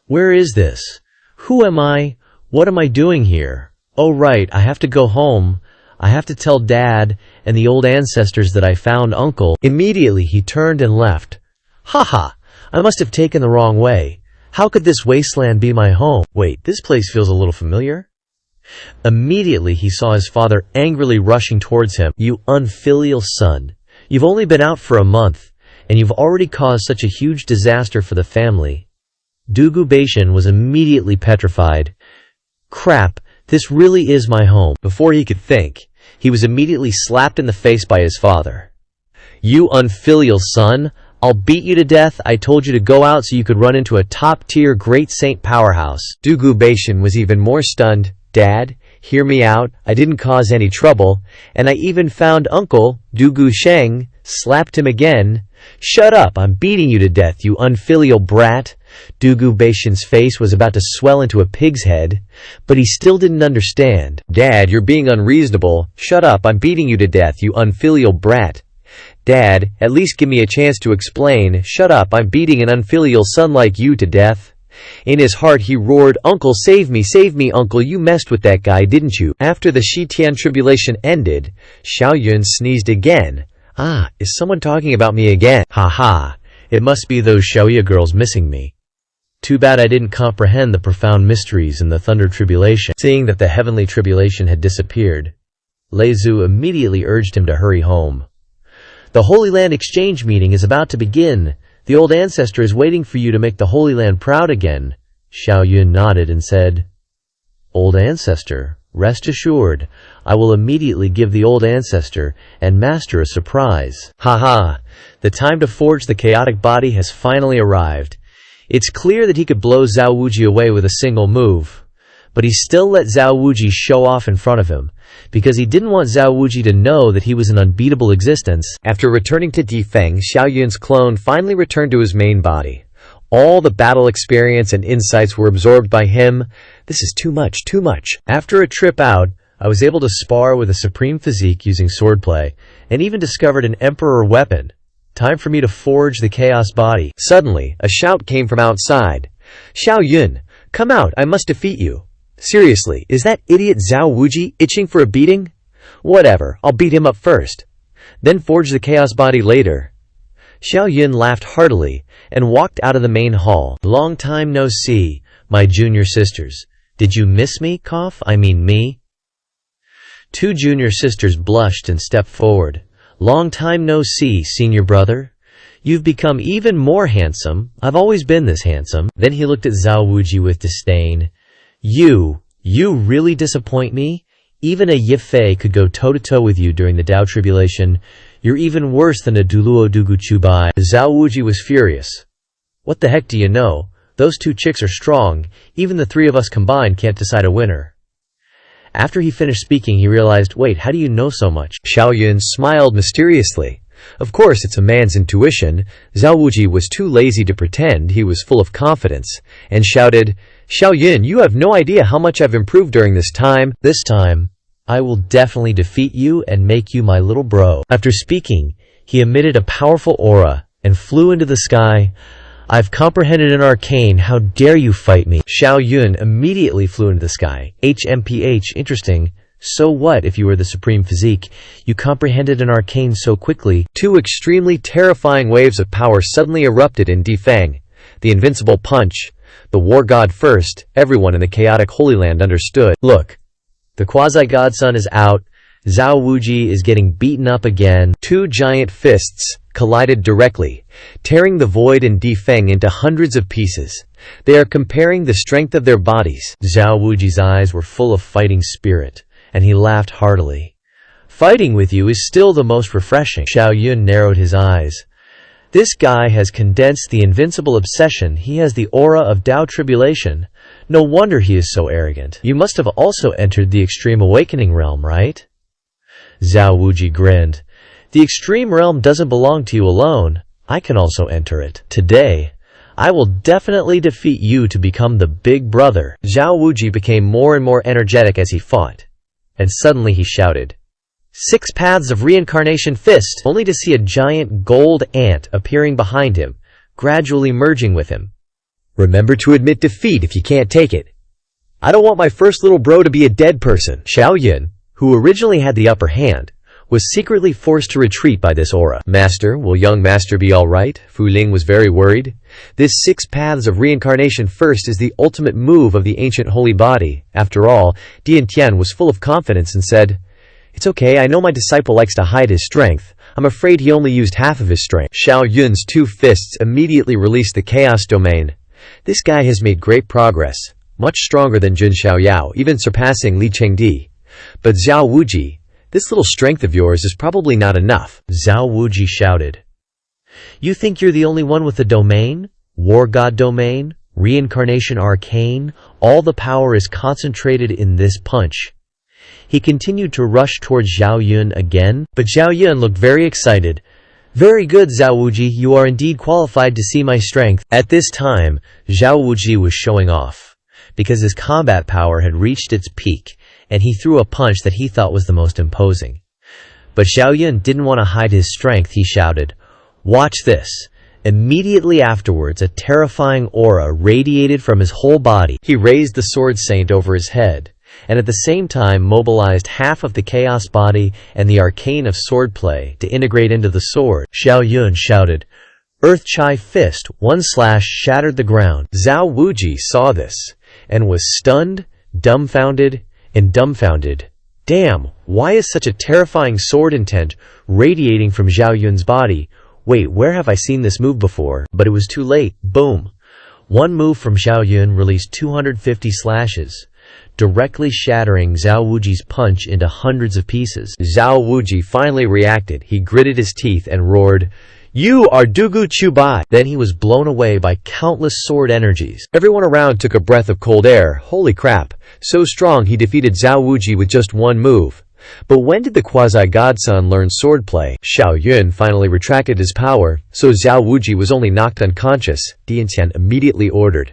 Where is this? Who am I? What am I doing here? Oh right, I have to go home. I have to tell Dad and the old ancestors that I found Uncle. Immediately he turned and left. Haha, I must have taken the wrong way. How could this wasteland be my home? Wait, this place feels a little familiar. Immediately he saw his father angrily rushing towards him. You unfilial son. You've only been out for a month, and you've already caused such a huge disaster for the family. Dugu Baitian was immediately petrified. Crap, this really is my home. Before he could think, he was immediately slapped in the face by his father. You unfilial son, I'll beat you to death. I told you to go out so you could run into a top-tier great saint powerhouse. Dugu Baitian was even more stunned. Dad, hear me out. I didn't cause any trouble, and I even found Uncle, Dugu Sheng, slapped him again. Shut up, I'm beating you to death, you unfilial brat. Dugu Baitian's face was about to swell into a pig's head, but he still didn't understand. Dad, you're being unreasonable. Shut up, I'm beating you to death, you unfilial brat. Dad, at least give me a chance to explain. Shut up, I'm beating an unfilial son like you to death. In his heart he roared, Uncle, save me, uncle, you messed with that guy, didn't you? After the Shitian tribulation ended, Xiao Yun sneezed again. Ah, is someone talking about me again? Ha ha, it must be those Xiaoya girls missing me. Too bad I didn't comprehend the profound mysteries in the Thunder Tribulation. Seeing that the heavenly tribulation had disappeared, Lei Zhu immediately urged him to hurry home. The Holy Land exchange meeting is about to begin. The old ancestor is waiting for you to make the Holy Land proud again. Xiao Yun nodded and said, Old ancestor, rest assured, I will immediately give the old ancestor and master a surprise. Ha! The time to forge the chaotic body has finally arrived. It's clear that he could blow Zhao Wuji away with a single move, but he still let Zhao Wuji show off in front of him, because he didn't want Zhao Wuji to know that he was an unbeatable existence. After returning to Difeng, Xiao Yun's clone finally returned to his main body. All the battle experience and insights were absorbed by him. This is too much. After a trip out, I was able to spar with a supreme physique using swordplay, and even discovered an emperor weapon. Time for me to forge the chaos body. Suddenly, a shout came from outside. Xiao Yun, come out, I must defeat you. Seriously, is that idiot Zhao Wuji itching for a beating? Whatever, I'll beat him up first. Then forge the chaos body later. Xiao Yun laughed heartily and walked out of the main hall. Long time no see, my junior sisters. Did you miss me, I mean me? Two junior sisters blushed and stepped forward. Long time no see, senior brother. You've become even more handsome. I've always been this handsome. Then he looked at Zhao Wuji with disdain. You really disappoint me? Even a Yifei could go toe-to-toe with you during the Dao Tribulation. You're even worse than a Duluo Dugu Chubai. Zhao Wuji was furious. What the heck do you know? Those two chicks are strong. Even the three of us combined can't decide a winner. After he finished speaking, he realized, wait, how do you know so much? Xiao Yun smiled mysteriously. Of course, it's a man's intuition. Zhao Wuji was too lazy to pretend. He was full of confidence and shouted, Xiao Yun, you have no idea how much I've improved during this time. This time, I will definitely defeat you and make you my little bro. After speaking, he emitted a powerful aura and flew into the sky. I've comprehended an arcane. How dare you fight me? Xiao Yun immediately flew into the sky. HMPH, interesting. So what if you were the supreme physique? You comprehended an arcane so quickly. Two extremely terrifying waves of power suddenly erupted in Difeng. The invincible punch, the war god first. Everyone in the chaotic Holy Land understood. Look, the quasi-godson is out. Zhao Wuji is getting beaten up again. Two giant fists collided directly, tearing the void in Difeng into hundreds of pieces. They are comparing the strength of their bodies. Zhao Wuji's eyes were full of fighting spirit, and he laughed heartily. Fighting with you is still the most refreshing. Xiao Yun narrowed his eyes. This guy has condensed the invincible obsession. He has the aura of Dao Tribulation. No wonder he is so arrogant. You must have also entered the Extreme Awakening realm, right? Zhao Wuji grinned. The Extreme Realm doesn't belong to you alone. I can also enter it. Today, I will definitely defeat you to become the big brother. Zhao Wuji became more and more energetic as he fought. And suddenly he shouted, 6 paths of reincarnation fist, only to see a giant gold ant appearing behind him, gradually merging with him. Remember to admit defeat if you can't take it. I don't want my first little bro to be a dead person. Xiao Yun, who originally had the upper hand, was secretly forced to retreat by this aura. Master, will young master be all right? Fu Ling was very worried. This 6 paths of reincarnation first is the ultimate move of the ancient holy body. After all, Dian Tian was full of confidence and said, It's okay, I know my disciple likes to hide his strength. I'm afraid he only used half of his strength. Xiao Yun's 2 fists immediately released the chaos domain. This guy has made great progress, much stronger than Jun Xiaoyao, even surpassing Li Chengdi. But Zhao Wuji, this little strength of yours is probably not enough. Zhao Wuji shouted. You think you're the only one with the domain? War God domain? Reincarnation arcane? All the power is concentrated in this punch. He continued to rush towards Zhao Yun again, but Zhao Yun looked very excited. Very good, Zhao Wuji, you are indeed qualified to see my strength. At this time, Zhao Wuji was showing off, because his combat power had reached its peak, and he threw a punch that he thought was the most imposing. But Xiao Yun didn't want to hide his strength. He shouted, "Watch this." Immediately afterwards, a terrifying aura radiated from his whole body. He raised the sword saint over his head, and at the same time mobilized half of the chaos body and the arcane of swordplay to integrate into the sword. Xiao Yun shouted, "Earth Chai Fist," one slash shattered the ground. Zhao Wuji saw this, and was stunned, dumbfounded. Damn, why is such a terrifying sword intent radiating from Xiao Yun's body? Wait, where have I seen this move before? But it was too late. Boom. One move from Xiao Yun released 250 slashes, directly shattering Zhao Wuji's punch into hundreds of pieces. Zhao Wuji finally reacted. He gritted his teeth and roared, "You are Dugu Chubai!" Then he was blown away by countless sword energies. Everyone around took a breath of cold air. Holy crap, so strong he defeated Zhao Wuji with just one move. But when did the quasi-godson learn swordplay? Xiao Yun finally retracted his power, so Zhao Wuji was only knocked unconscious. Diantian immediately ordered,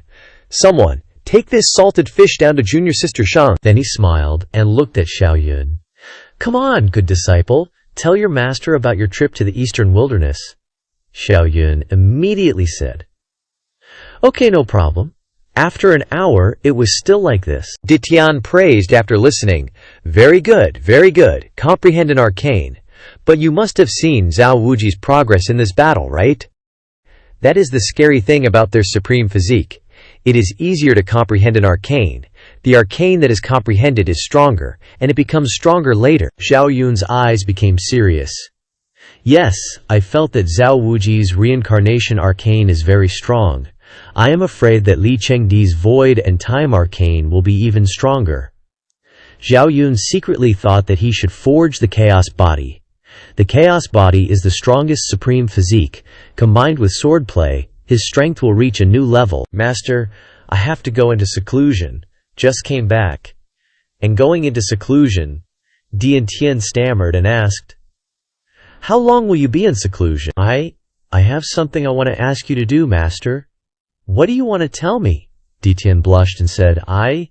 "Someone, take this salted fish down to junior sister Shang." Then he smiled and looked at Xiao Yun. "Come on, good disciple, tell your master about your trip to the eastern wilderness." Xiao Yun immediately said, "Okay, no problem." After an hour, it was still like this. Ditian praised after listening, very good, comprehend an arcane. But you must have seen Zhao Wuji's progress in this battle, right? That is the scary thing about their supreme physique. It is easier to comprehend an arcane. The arcane that is comprehended is stronger, and it becomes stronger later." Xiao Yun's eyes became serious. "Yes, I felt that Zhao Wuji's reincarnation arcane is very strong. I am afraid that Li Chengdi's void and time arcane will be even stronger." Xiao Yun secretly thought that he should forge the chaos body. The chaos body is the strongest supreme physique. Combined with swordplay, his strength will reach a new level. "Master, I have to go into seclusion. Just came back." And going into seclusion, Diantian stammered and asked, "How long will you be in seclusion?" I have something I want to ask you to do, Master." "What do you want to tell me?" Diantian blushed and said, I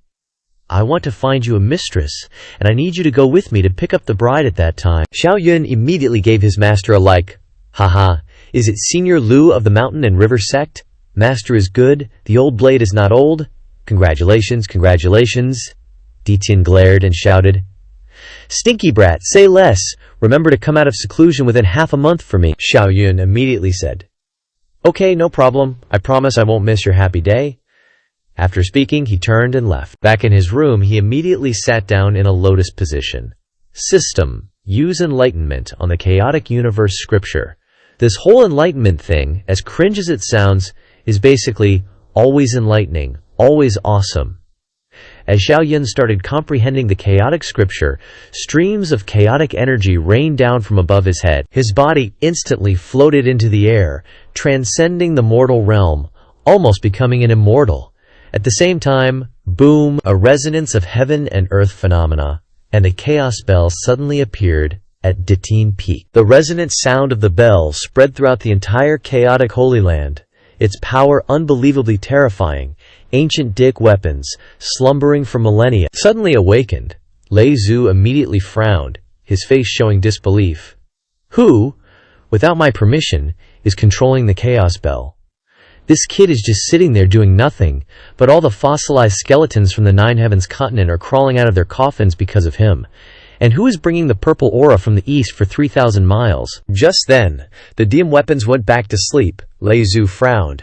want to find you a mistress, and I need you to go with me to pick up the bride at that time." Xiao Yun immediately gave his master a like. "Haha, is it Senior Lu of the Mountain and River Sect? Master is good, the old blade is not old. Congratulations. Diantian glared and shouted, "Stinky brat, say less. Remember to come out of seclusion within half a month for me." Xiao Yun immediately said, "Okay, no problem. I promise I won't miss your happy day." After speaking, he turned and left. Back in his room, he immediately sat down in a lotus position. System. Use enlightenment on the chaotic universe scripture. This whole enlightenment thing, as cringe as it sounds, is basically always enlightening, always awesome. As Xiao Yun started comprehending the chaotic scripture, streams of chaotic energy rained down from above his head. His body instantly floated into the air, transcending the mortal realm, almost becoming an immortal. At the same time, boom, a resonance of heaven and earth phenomena, and a chaos bell suddenly appeared at Ditine Peak. The resonant sound of the bell spread throughout the entire chaotic Holy Land, its power unbelievably terrifying. Ancient dick weapons, slumbering for millennia, suddenly awakened. Lei Zhu immediately frowned, his face showing disbelief. "Who, without my permission, is controlling the chaos bell? This kid is just sitting there doing nothing, but all the fossilized skeletons from the Nine Heavens continent are crawling out of their coffins because of him. And who is bringing the purple aura from the east for 3,000 miles? Just then, the dim weapons went back to sleep. Lei Zhu frowned.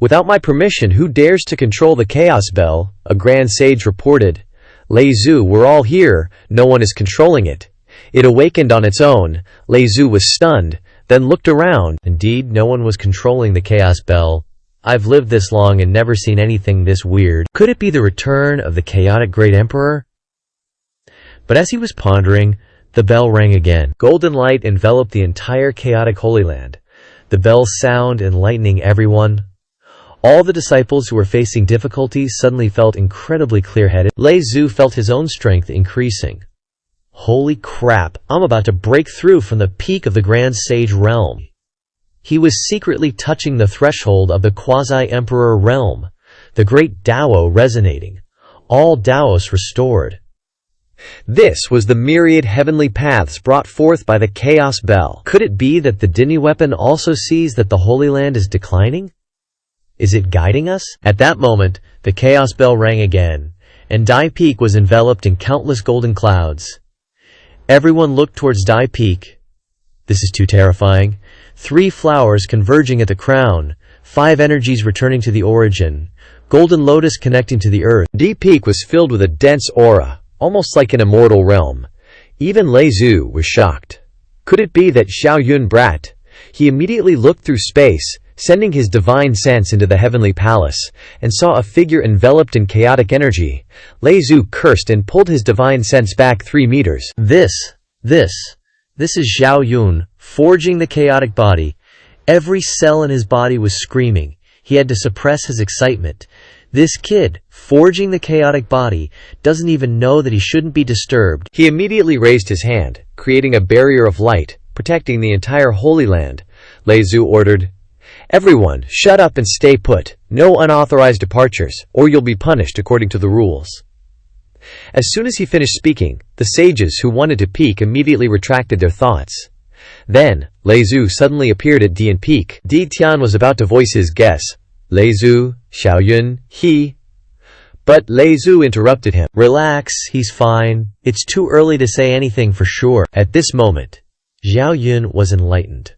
"Without my permission, who dares to control the chaos bell?" a grand sage reported. "Lei Zhu, we're all here. No one is controlling it." It awakened on its own. Lei Zhu was stunned, then looked around. Indeed, no one was controlling the chaos bell. I've lived this long and never seen anything this weird. Could it be the return of the chaotic great emperor? But as he was pondering, the bell rang again. Golden light enveloped the entire chaotic Holy Land, the bell's sound enlightening everyone. All the disciples who were facing difficulties suddenly felt incredibly clear-headed. Lei Zhu felt his own strength increasing. Holy crap, I'm about to break through from the peak of the Grand Sage realm. He was secretly touching the threshold of the quasi-emperor realm, the great Dao resonating, all Daos restored. This was the myriad heavenly paths brought forth by the Chaos Bell. Could it be that the Dini weapon also sees that the Holy Land is declining? Is it guiding us? At that moment, the Chaos Bell rang again, and Dai Peak was enveloped in countless golden clouds. Everyone looked towards Dai Peak. This is too terrifying. 3 flowers converging at the crown, 5 energies returning to the origin, golden lotus connecting to the earth. Dai Peak was filled with a dense aura, almost like an immortal realm. Even Lei Zhu was shocked. Could it be that Xiao Yun brat? He immediately looked through space, sending his divine sense into the heavenly palace, and saw a figure enveloped in chaotic energy. Lei Zhu cursed and pulled his divine sense back 3 meters. This is Xiao Yun, forging the chaotic body. Every cell in his body was screaming. He had to suppress his excitement. This kid, forging the chaotic body, doesn't even know that he shouldn't be disturbed. He immediately raised his hand, creating a barrier of light, protecting the entire Holy Land. Lei Zhu ordered, "Everyone, shut up and stay put. No unauthorized departures, or you'll be punished according to the rules." As soon as he finished speaking, the sages who wanted to peek immediately retracted their thoughts. Then, Lei Zhu suddenly appeared at Dian Peak. Di Tian was about to voice his guess. Lei Zhu, Xiao Yun, he... But Lei Zhu interrupted him. "Relax, he's fine. It's too early to say anything for sure." At this moment, Xiao Yun was enlightened.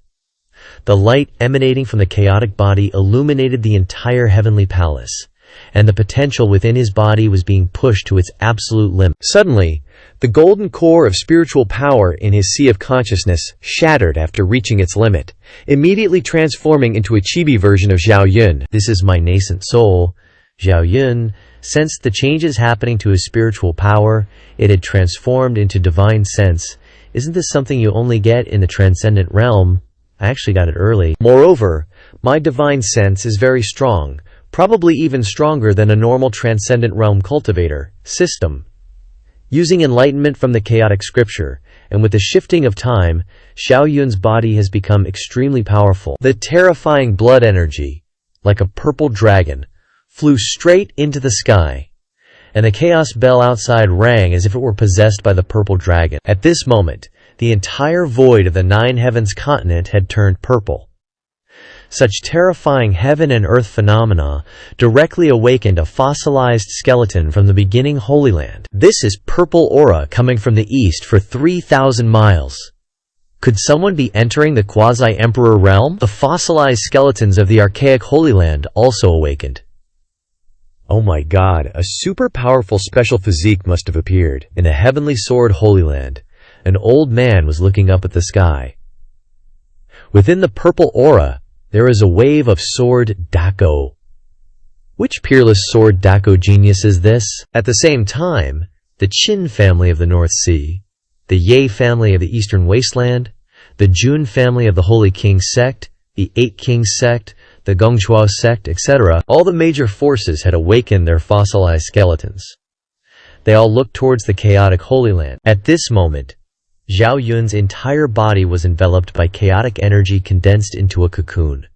The light emanating from the chaotic body illuminated the entire heavenly palace, and the potential within his body was being pushed to its absolute limit. Suddenly, the golden core of spiritual power in his sea of consciousness shattered after reaching its limit, immediately transforming into a chibi version of Xiao Yun. This is my nascent soul. Xiao Yun sensed the changes happening to his spiritual power. It had transformed into divine sense. Isn't this something you only get in the transcendent realm? I actually got it early. Moreover, my divine sense is very strong, probably even stronger than a normal transcendent realm cultivator system. Using enlightenment from the chaotic scripture, and with the shifting of time, Xiao Yun's body has become extremely powerful. The terrifying blood energy, like a purple dragon, flew straight into the sky, and the chaos bell outside rang as if it were possessed by the purple dragon. At this moment, the entire void of the 9 heavens continent had turned purple. Such terrifying heaven and earth phenomena directly awakened a fossilized skeleton from the beginning Holy Land. This is purple aura coming from the east for 3,000 miles. Could someone be entering the quasi-emperor realm? The fossilized skeletons of the archaic Holy Land also awakened. Oh my god, a super powerful special physique must have appeared. In the heavenly sword Holy Land, an old man was looking up at the sky. Within the purple aura, there is a wave of sword Dako. Which peerless sword Dako genius is this? At the same time, the Qin family of the North Sea, the Ye family of the Eastern Wasteland, the Jun family of the Holy King sect, the 8 Kings sect, the Gongchuo sect, etc., all the major forces had awakened their fossilized skeletons. They all looked towards the chaotic Holy Land. At this moment, Xiao Yun's entire body was enveloped by chaotic energy condensed into a cocoon.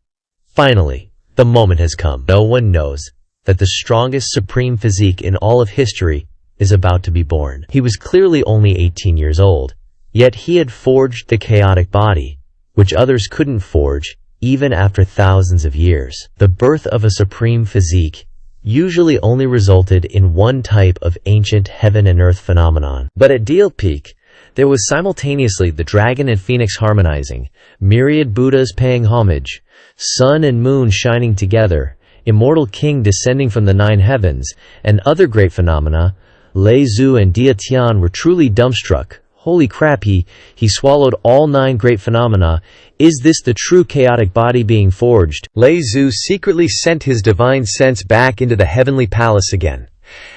Finally, the moment has come. No one knows that the strongest supreme physique in all of history is about to be born. He was clearly only 18 years old, yet he had forged the chaotic body, which others couldn't forge even after thousands of years. The birth of a supreme physique usually only resulted in one type of ancient heaven and earth phenomenon. But at Deal Peak, there was simultaneously the dragon and phoenix harmonizing, myriad Buddhas paying homage, sun and moon shining together, immortal king descending from the 9 heavens, and other great phenomena. Lei Zhu and Dia Tian were truly dumbstruck. Holy crap, he swallowed all 9 great phenomena. Is this the true chaotic body being forged? Lei Zhu secretly sent his divine sense back into the heavenly palace again.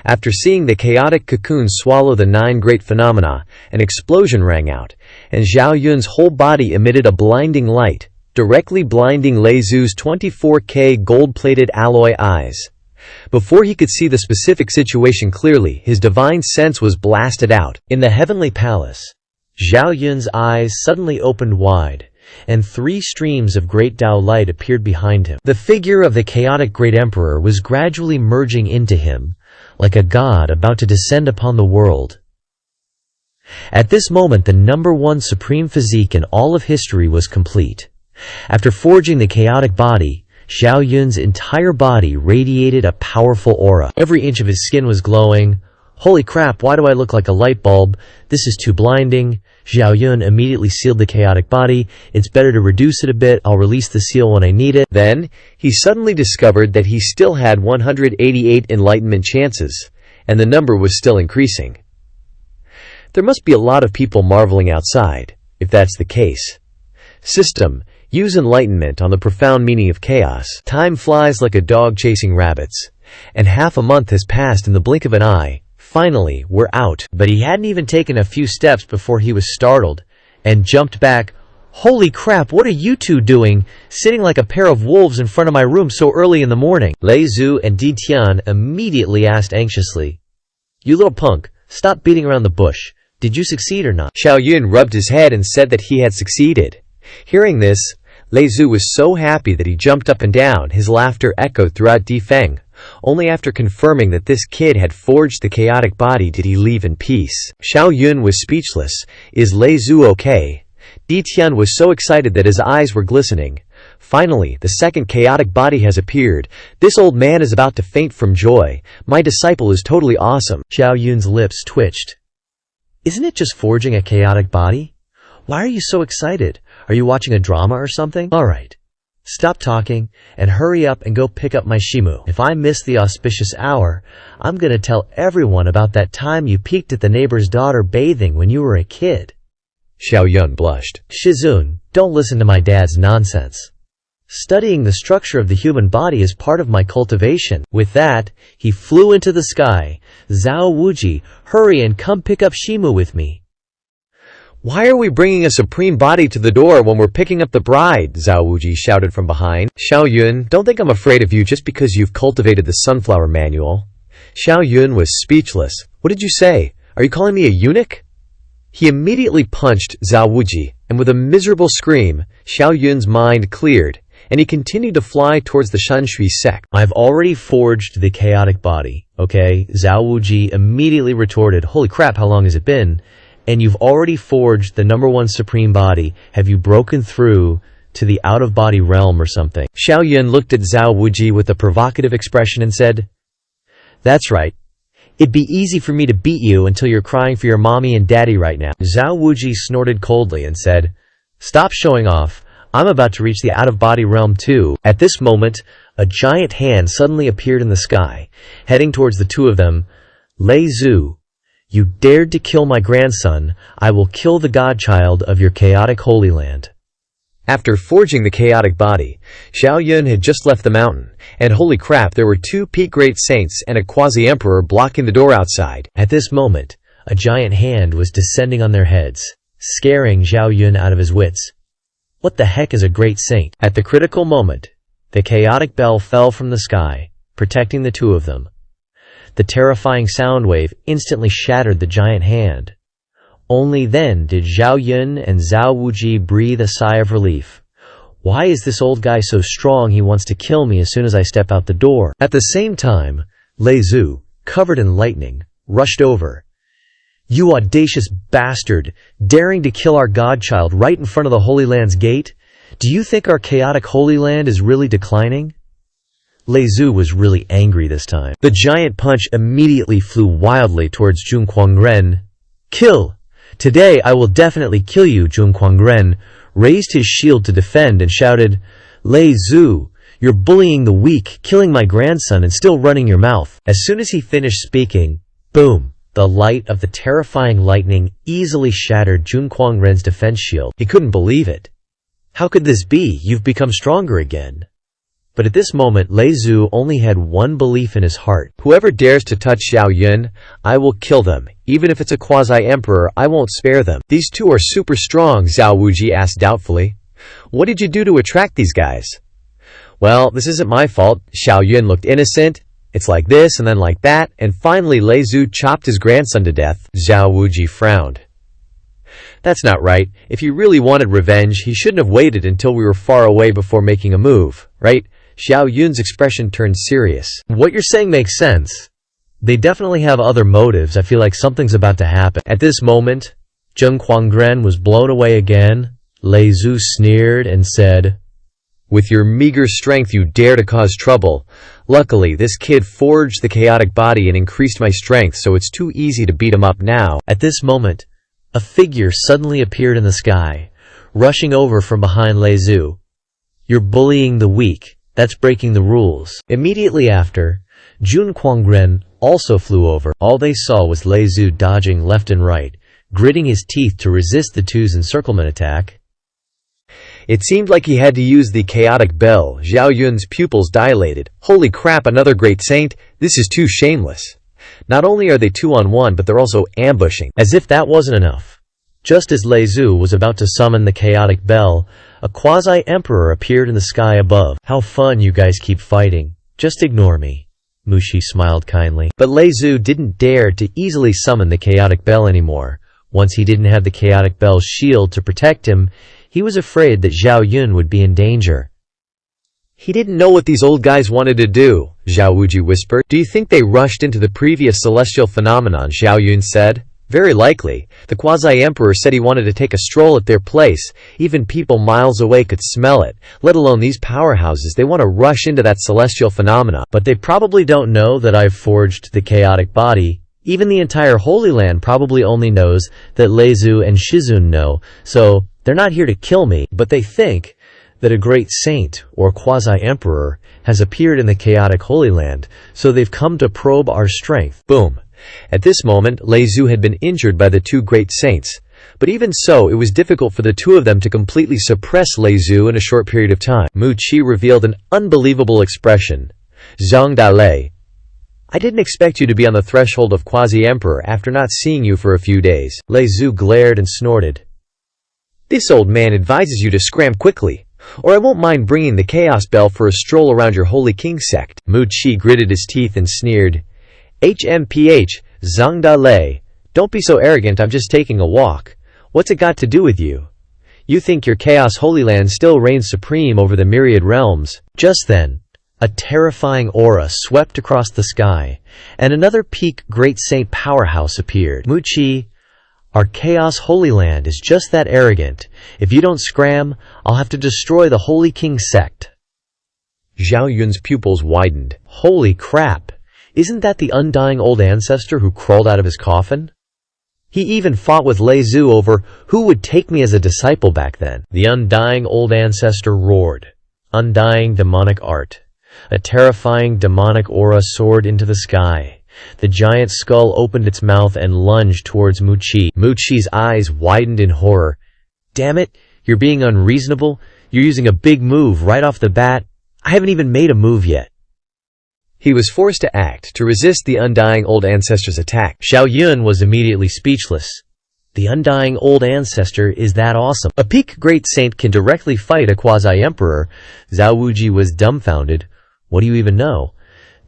After seeing the chaotic cocoon swallow the 9 great phenomena, an explosion rang out, and Xiao Yun's whole body emitted a blinding light, directly blinding Lei Zhu's 24K gold-plated alloy eyes. Before he could see the specific situation clearly, his divine sense was blasted out. In the heavenly palace, Xiao Yun's eyes suddenly opened wide, and 3 streams of great Tao light appeared behind him. The figure of the chaotic great emperor was gradually merging into him, like a god about to descend upon the world. At this moment, the #1 supreme physique in all of history was complete. After forging the chaotic body, Xiao Yun's entire body radiated a powerful aura. Every inch of his skin was glowing. Holy crap, why do I look like a light bulb? This is too blinding. Xiao Yun immediately sealed the chaotic body. It's better to reduce it a bit. I'll release the seal when I need it. Then, he suddenly discovered that he still had 188 enlightenment chances, and the number was still increasing. There must be a lot of people marveling outside, if that's the case. System: use enlightenment on the profound meaning of chaos. Time flies like a dog chasing rabbits, and half a month has passed in the blink of an eye. Finally, we're out. But he hadn't even taken a few steps before he was startled and jumped back. Holy crap, what are you two doing, sitting like a pair of wolves in front of my room so early in the morning? Lei Zhu and Di Tian immediately asked anxiously. You little punk, stop beating around the bush. Did you succeed or not? Xiao Yun rubbed his head and said that he had succeeded. Hearing this, Lei Zhu was so happy that he jumped up and down. His laughter echoed throughout Difeng. Only after confirming that this kid had forged the chaotic body did he leave in peace. Xiao Yun was speechless. Is Lei Zhu okay? Di Tian was so excited that his eyes were glistening. Finally, the second chaotic body has appeared. This old man is about to faint from joy. My disciple is totally awesome. Xiao Yun's lips twitched. Isn't it just forging a chaotic body? Why are you so excited? Are you watching a drama or something? Alright. Stop talking and hurry up and go pick up my Shimu. If I miss the auspicious hour, I'm gonna tell everyone about that time you peeked at the neighbor's daughter bathing when you were a kid. Xiao Yun blushed. Shizun, don't listen to my dad's nonsense. Studying the structure of the human body is part of my cultivation. With that, he flew into the sky. Zhao Wuji, hurry and come pick up Shimu with me. Why are we bringing a supreme body to the door when we're picking up the bride? Zhao Wuji shouted from behind. Xiao Yun, don't think I'm afraid of you just because you've cultivated the sunflower manual. Xiao Yun was speechless. What did you say? Are you calling me a eunuch? He immediately punched Zhao Wuji, and with a miserable scream, Xiao Yun's mind cleared, and he continued to fly towards the Shanshui sect. I've already forged the chaotic body, okay? Zhao Wuji immediately retorted, holy crap, how long has it been? And you've already forged the #1 supreme body. Have you broken through to the out-of-body realm or something? Xiao Yun looked at Zhao Wuji with a provocative expression and said, That's right. It'd be easy for me to beat you until you're crying for your mommy and daddy right now. Zhao Wuji snorted coldly and said, Stop showing off. I'm about to reach the out-of-body realm too. At this moment, a giant hand suddenly appeared in the sky, heading towards the two of them. Lei Zhu, you dared to kill my grandson. I will kill the godchild of your chaotic holy land. After forging the chaotic body, Xiao Yun had just left the mountain, and holy crap, there were 2 peak great saints and a quasi-emperor blocking the door outside. At this moment, a giant hand was descending on their heads, scaring Xiao Yun out of his wits. What the heck is a great saint? At the critical moment, the chaotic bell fell from the sky, protecting the two of them. The terrifying sound wave instantly shattered the giant hand. Only then did Xiao Yun and Zhao Wuji breathe a sigh of relief. Why is this old guy so strong he wants to kill me as soon as I step out the door? At the same time, Lei Zhu, covered in lightning, rushed over. You audacious bastard, daring to kill our godchild right in front of the Holy Land's gate? Do you think our chaotic Holy Land is really declining? Lei Zhu was really angry this time. The giant punch immediately flew wildly towards Zhong Quangren. Kill! Today I will definitely kill you, Zhong Quangren raised his shield to defend and shouted, Lei Zhu, you're bullying the weak, killing my grandson and still running your mouth. As soon as he finished speaking, boom, the light of the terrifying lightning easily shattered Zhong Quangren's defense shield. He couldn't believe it. How could this be? You've become stronger again. But at this moment, Lei Zhu only had one belief in his heart. Whoever dares to touch Xiao Yun, I will kill them. Even if it's a quasi-emperor, I won't spare them. These two are super strong, Zhao Wuji asked doubtfully. What did you do to attract these guys? Well, this isn't my fault. Xiao Yun looked innocent. It's like this and then like that, and finally Lei Zhu chopped his grandson to death. Zhao Wuji frowned. That's not right. If he really wanted revenge, he shouldn't have waited until we were far away before making a move, right? Xiao Yun's expression turned serious. What you're saying makes sense. They definitely have other motives. I feel like something's about to happen. At this moment, Zheng Quanggren was blown away again. Lei Zhu sneered and said, "With your meager strength you dare to cause trouble. Luckily, this kid forged the chaotic body and increased my strength, so it's too easy to beat him up now." At this moment, a figure suddenly appeared in the sky, rushing over from behind Lei Zhu. "You're bullying the weak. That's breaking the rules." Immediately after, Zheng Quanggren also flew over. All they saw was Lei Zhu dodging left and right, gritting his teeth to resist the two's encirclement attack. It seemed like he had to use the chaotic bell. Zhao Yun's pupils dilated. "Holy crap, another great saint! This is too shameless. Not only are they 2-on-1, but they're also ambushing." As if that wasn't enough, just as Lei Zhu was about to summon the chaotic bell, a quasi-emperor appeared in the sky above. "How fun you guys keep fighting. Just ignore me." Mu Qi smiled kindly. But Lei Zhu didn't dare to easily summon the chaotic bell anymore. Once he didn't have the chaotic bell's shield to protect him, he was afraid that Zhao Yun would be in danger. "He didn't know what these old guys wanted to do," Zhao Wuji whispered. "Do you think they rushed into the previous celestial phenomenon?" Zhao Yun said. "Very likely. The quasi-emperor said he wanted to take a stroll at their place. Even people miles away could smell it, let alone these powerhouses. They want to rush into that celestial phenomena. But they probably don't know that I've forged the chaotic body. Even the entire Holy Land probably only knows that Lei Zhu and Shizun know, so they're not here to kill me, but they think that a great saint or quasi-emperor has appeared in the chaotic Holy Land, so they've come to probe our strength." Boom. At this moment, Lei Zhu had been injured by the two great saints. But even so, it was difficult for the two of them to completely suppress Lei Zhu in a short period of time. Mu Qi revealed an unbelievable expression. "Zhang Dalei, I didn't expect you to be on the threshold of quasi-emperor after not seeing you for a few days." Lei Zhu glared and snorted. "This old man advises you to scram quickly, or I won't mind bringing the Chaos Bell for a stroll around your Holy King sect." Mu Qi gritted his teeth and sneered. "HMPH, Zhang Dalei, don't be so arrogant. I'm just taking a walk. What's it got to do with you? You think your Chaos Holy Land still reigns supreme over the myriad realms." Just then, a terrifying aura swept across the sky, and another peak great saint powerhouse appeared. "Mu Qi, our Chaos Holy Land is just that arrogant. If you don't scram, I'll have to destroy the Holy King sect." Zhao Yun's pupils widened. Holy crap! Isn't that the undying old ancestor who crawled out of his coffin? He even fought with Lei Zhu over who would take me as a disciple back then. The undying old ancestor roared. Undying demonic art. A terrifying demonic aura soared into the sky. The giant skull opened its mouth and lunged towards Mu Qi. Mu Qi's eyes widened in horror. "Damn it, you're being unreasonable. You're using a big move right off the bat. I haven't even made a move yet." He was forced to act, to resist the undying old ancestor's attack. Zhao Yun was immediately speechless. The undying old ancestor is that awesome. A peak great saint can directly fight a quasi-emperor. Zhao Wuji was dumbfounded. What do you even know?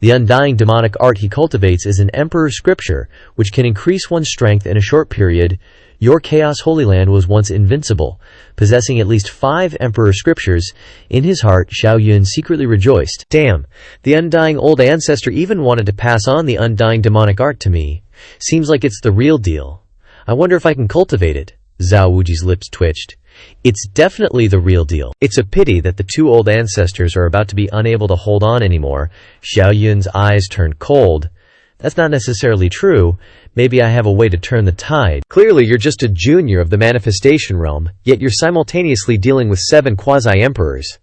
The undying demonic art he cultivates is an emperor scripture, which can increase one's strength in a short period. Your Chaos Holy Land was once invincible, possessing at least 5 emperor scriptures. In his heart, Zhao Yun secretly rejoiced. Damn, the undying old ancestor even wanted to pass on the undying demonic art to me. Seems like it's the real deal. I wonder if I can cultivate it. Zhao Wuji's lips twitched. It's definitely the real deal. It's a pity that the two old ancestors are about to be unable to hold on anymore. Zhao Yun's eyes turned cold. That's not necessarily true. Maybe I have a way to turn the tide. Clearly you're just a junior of the manifestation realm, yet you're simultaneously dealing with 7 quasi-emperors.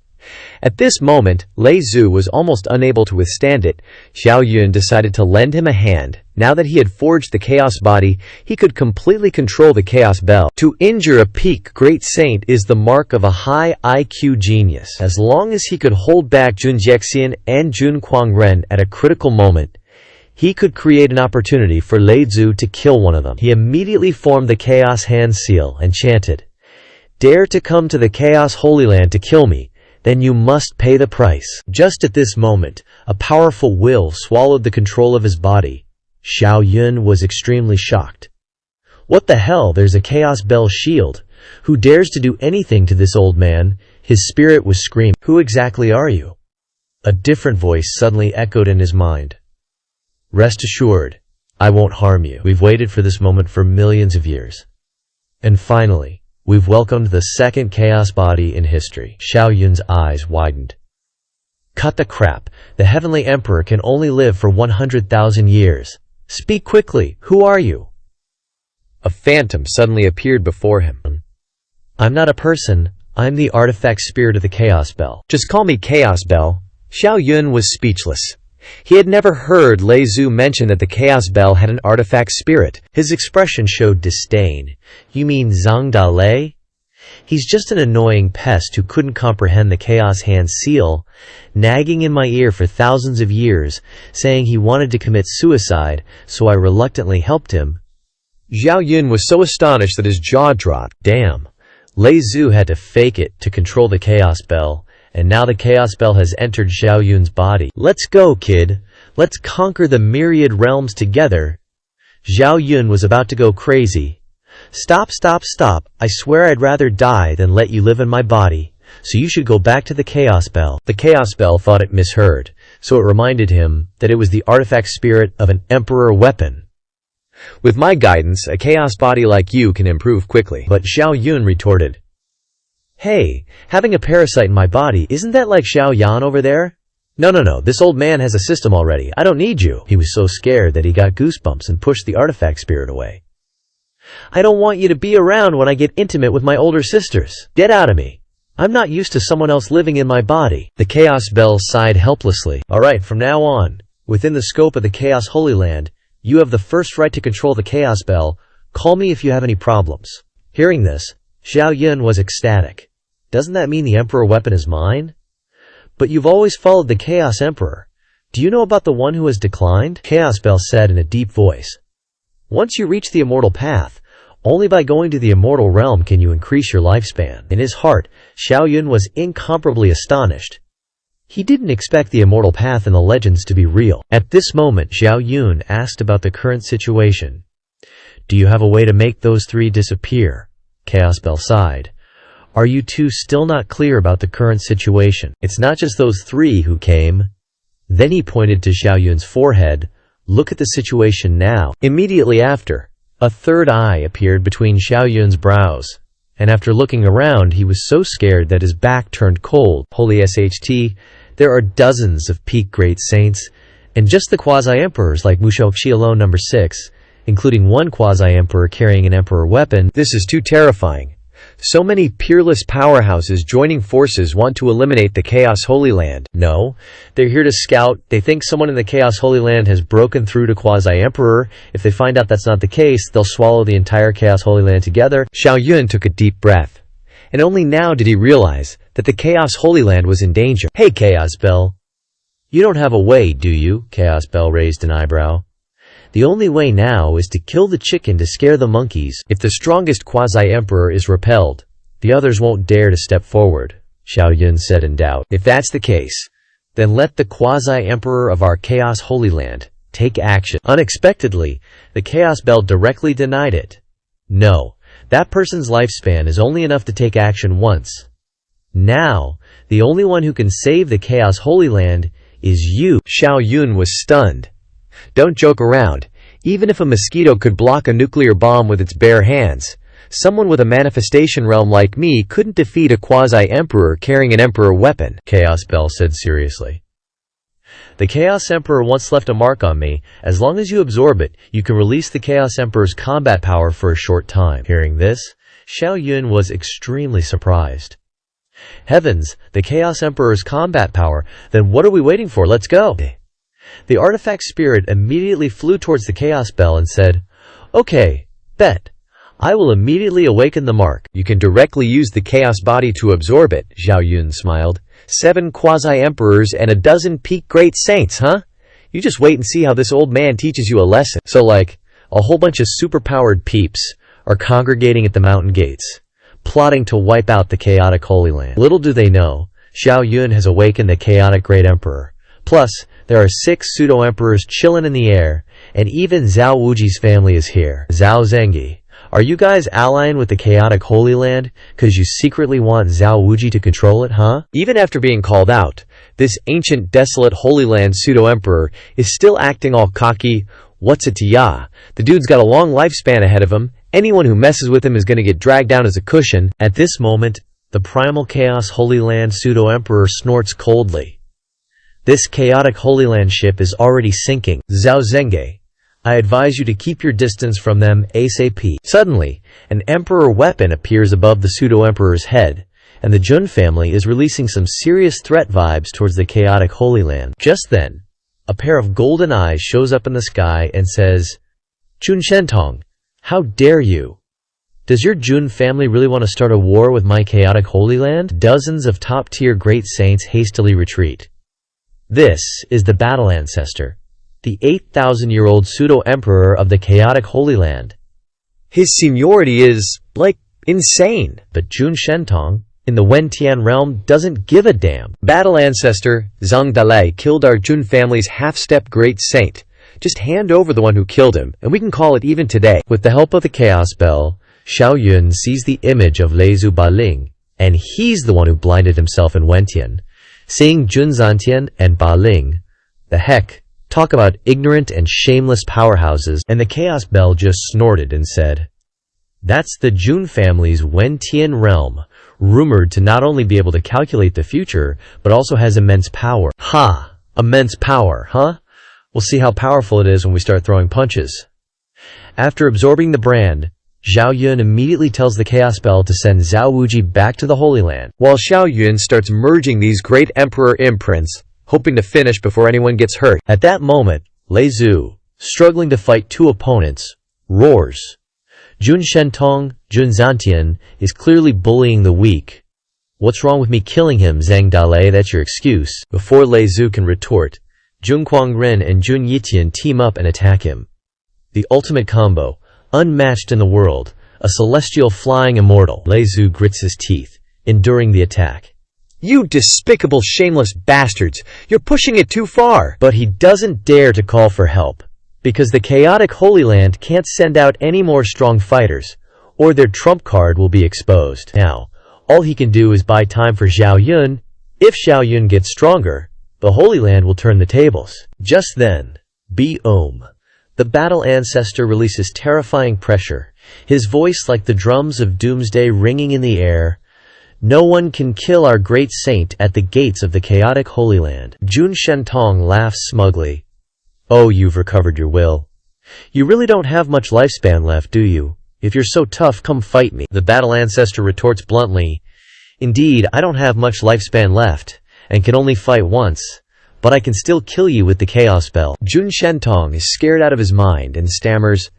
At this moment, Lei Zhu was almost unable to withstand it. Zhao Yun decided to lend him a hand. Now that he had forged the Chaos Body, he could completely control the Chaos Bell. To injure a peak great saint is the mark of a high IQ genius. As long as he could hold back Jun Jiaxian and Zheng Quanggren at a critical moment, he could create an opportunity for Lei Zhu to kill one of them. He immediately formed the Chaos Hand Seal and chanted, "Dare to come to the Chaos Holy Land to kill me, then you must pay the price." Just at this moment, a powerful will swallowed the control of his body. Zhao Yun was extremely shocked. What the hell, there's a Chaos Bell shield. Who dares to do anything to this old man? His spirit was screaming. Who exactly are you? A different voice suddenly echoed in his mind. Rest assured, I won't harm you. We've waited for this moment for millions of years. And finally, we've welcomed the second chaos body in history. Xiao Yun's eyes widened. Cut the crap. The Heavenly Emperor can only live for 100,000 years. Speak quickly. Who are you? A phantom suddenly appeared before him. I'm not a person. I'm the artifact spirit of the Chaos Bell. Just call me Chaos Bell. Xiao Yun was speechless. He had never heard Lei Zhu mention that the Chaos Bell had an artifact spirit. His expression showed disdain. You mean Zhang Da Lei? He's just an annoying pest who couldn't comprehend the Chaos Hand seal, nagging in my ear for thousands of years, saying he wanted to commit suicide, so I reluctantly helped him. Xiao Yun was so astonished that his jaw dropped. Damn. Lei Zhu had to fake it to control the Chaos Bell, and now the Chaos Bell has entered Xiao Yun's body. Let's go, kid. Let's conquer the myriad realms together. Xiao Yun was about to go crazy. Stop, stop, stop. I swear I'd rather die than let you live in my body, so you should go back to the Chaos Bell. The Chaos Bell thought it misheard, so it reminded him that it was the artifact spirit of an Emperor weapon. With my guidance, a chaos body like you can improve quickly. But Xiao Yun retorted, Hey, having a parasite in my body, isn't that like Xiao Yan over there? No, this old man has a system already. I don't need you. He was so scared that he got goosebumps and pushed the artifact spirit away. I don't want you to be around when I get intimate with my older sisters. Get out of me. I'm not used to someone else living in my body. The Chaos Bell sighed helplessly. Alright, from now on, within the scope of the Chaos Holy Land, you have the first right to control the Chaos Bell. Call me if you have any problems. Hearing this, Xiao Yun was ecstatic. Doesn't that mean the Emperor weapon is mine? But you've always followed the Chaos Emperor. Do you know about the one who has declined? Chaos Bell said in a deep voice. Once you reach the immortal path, only by going to the immortal realm can you increase your lifespan. In his heart, Xiao Yun was incomparably astonished. He didn't expect the immortal path in the legends to be real. At this moment, Xiao Yun asked about the current situation. Do you have a way to make those three disappear? Chaos Bell sighed. Are you two still not clear about the current situation? It's not just those three who came. Then he pointed to Xiao Yun's forehead. Look at the situation now. Immediately after, a third eye appeared between Xiao Yun's brows, and after looking around, he was so scared that his back turned cold. Holy SHT, there are dozens of peak great saints, and just the quasi-emperors like Mushoxi alone number 6, including one quasi-emperor carrying an emperor weapon. This is too terrifying. So many peerless powerhouses joining forces want to eliminate the Chaos Holy Land. No, they're here to scout. They think someone in the Chaos Holy Land has broken through to Quasi-Emperor. If they find out that's not the case, they'll swallow the entire Chaos Holy Land together. Xiao Yun took a deep breath, and only now did he realize that the Chaos Holy Land was in danger. Hey, Chaos Bell. You don't have a way, do you? Chaos Bell raised an eyebrow. The only way now is to kill the chicken to scare the monkeys. If the strongest Quasi-Emperor is repelled, the others won't dare to step forward, Xiao Yun said in doubt. If that's the case, then let the Quasi-Emperor of our Chaos Holy Land take action. Unexpectedly, the Chaos Bell directly denied it. No, that person's lifespan is only enough to take action once. Now, the only one who can save the Chaos Holy Land is you. Xiao Yun was stunned. Don't joke around. Even if a mosquito could block a nuclear bomb with its bare hands, someone with a manifestation realm like me couldn't defeat a quasi-emperor carrying an emperor weapon, Chaos Bell said seriously. The Chaos Emperor once left a mark on me. As long as you absorb it, you can release the Chaos Emperor's combat power for a short time. Hearing this, Xiao Yun was extremely surprised. Heavens, the Chaos Emperor's combat power, then what are we waiting for? Let's go! The artifact spirit immediately flew towards the Chaos Bell and said, Okay, bet. I will immediately awaken the mark. You can directly use the chaos body to absorb it, Xiao Yun smiled. 7 quasi-emperors and a dozen peak great saints, huh? You just wait and see how this old man teaches you a lesson. So like, a whole bunch of superpowered peeps are congregating at the mountain gates, plotting to wipe out the chaotic Holy Land. Little do they know, Xiao Yun has awakened the chaotic Great Emperor. Plus, there are 6 pseudo-emperors chilling in the air, and even Zhao Wuji's family is here. Zhao Zenghi, Are you guys allying with the chaotic Holy Land because you secretly want Zhao Wuji to control it, huh? Even after being called out, this ancient desolate Holy Land pseudo-emperor is still acting all cocky. What's it to ya? The dude's got a long lifespan ahead of him. Anyone who messes with him is gonna get dragged down as a cushion. At this moment, the primal chaos Holy Land pseudo-emperor snorts coldly. This chaotic Holy Land ship is already sinking. Zhao Zenge, I advise you to keep your distance from them ASAP. Suddenly, an emperor weapon appears above the pseudo-emperor's head, and the Jun family is releasing some serious threat vibes towards the chaotic Holy Land. Just then, a pair of golden eyes shows up in the sky and says, Jun Shentong, how dare you? Does your Jun family really want to start a war with my chaotic Holy Land? Dozens of top-tier great saints hastily retreat. This is the battle ancestor, the 8,000-year-old pseudo-emperor of the chaotic Holy Land. His seniority is, like, insane. But Jun Shentong, in the Wentian realm, doesn't give a damn. Battle ancestor, Zhang Dalai killed our Jun family's half-step great saint. Just hand over the one who killed him, and we can call it even today. With the help of the Chaos Bell, Xiao Yun sees the image of Leizu Baling, and he's the one who blinded himself in Wentian. Seeing Jun Zantian and Baling, the heck, talk about ignorant and shameless powerhouses, and the Chaos Bell just snorted and said, that's the Jun family's Wentian realm, rumored to not only be able to calculate the future, but also has immense power. Ha! Immense power, huh? We'll see how powerful it is when we start throwing punches. After absorbing the brand, Zhao Yun immediately tells the Chaos Bell to send Zhao Wuji back to the Holy Land. While Xiao Yun starts merging these great emperor imprints, hoping to finish before anyone gets hurt. At that moment, Lei Zhu, struggling to fight two opponents, roars. Jun Shentong, Jun Zantian, is clearly bullying the weak. What's wrong with me killing him, Zhang Dalei? That's your excuse. Before Lei Zhu can retort, Jun Quangren and Jun Yitian team up and attack him. The ultimate combo, unmatched in the world, a celestial flying immortal. Lei Zhu grits his teeth, enduring the attack. You despicable, shameless bastards! You're pushing it too far! But he doesn't dare to call for help, because the chaotic Holy Land can't send out any more strong fighters, or their trump card will be exposed. Now, all he can do is buy time for Xiao Yun. If Xiao Yun gets stronger, the Holy Land will turn the tables. Just then, Boom! The battle ancestor releases terrifying pressure, his voice like the drums of doomsday ringing in the air. No one can kill our great saint at the gates of the chaotic Holy Land. Jun Shentong laughs smugly. Oh, you've recovered your will. You really don't have much lifespan left, do you? If you're so tough, come fight me. The battle ancestor retorts bluntly. Indeed, I don't have much lifespan left, and can only fight once. But I can still kill you with the Chaos Bell. Jun Shentong is scared out of his mind and stammers,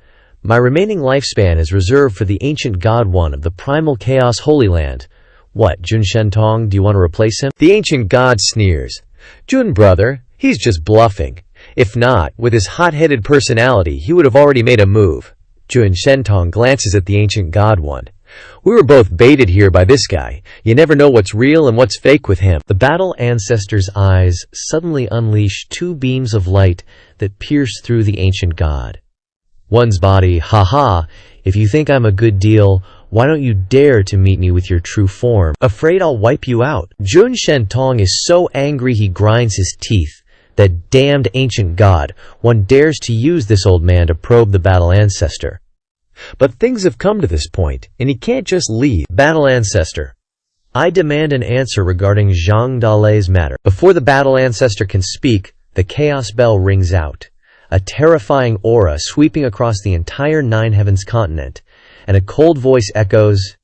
my remaining lifespan is reserved for the ancient God One of the primal chaos Holy Land. What, Jun Shentong, do you want to replace him? The ancient god sneers. Jun, brother, he's just bluffing. If not, with his hot-headed personality, he would have already made a move. Jun Shentong glances at the ancient god one. We were both baited here by this guy. You never know what's real and what's fake with him. The battle ancestor's eyes suddenly unleash two beams of light that pierce through the ancient god. One's body, haha, if you think I'm a good deal, why don't you dare to meet me with your true form? Afraid I'll wipe you out. Jun Shentong is so angry he grinds his teeth. That damned ancient god, one dares to use this old man to probe the battle ancestor. But things have come to this point, and he can't just leave. Battle ancestor, I demand an answer regarding Zhang Dalei's matter. Before the battle ancestor can speak, the chaos bell rings out. A terrifying aura sweeping across the entire Nine Heavens continent, and a cold voice echoes,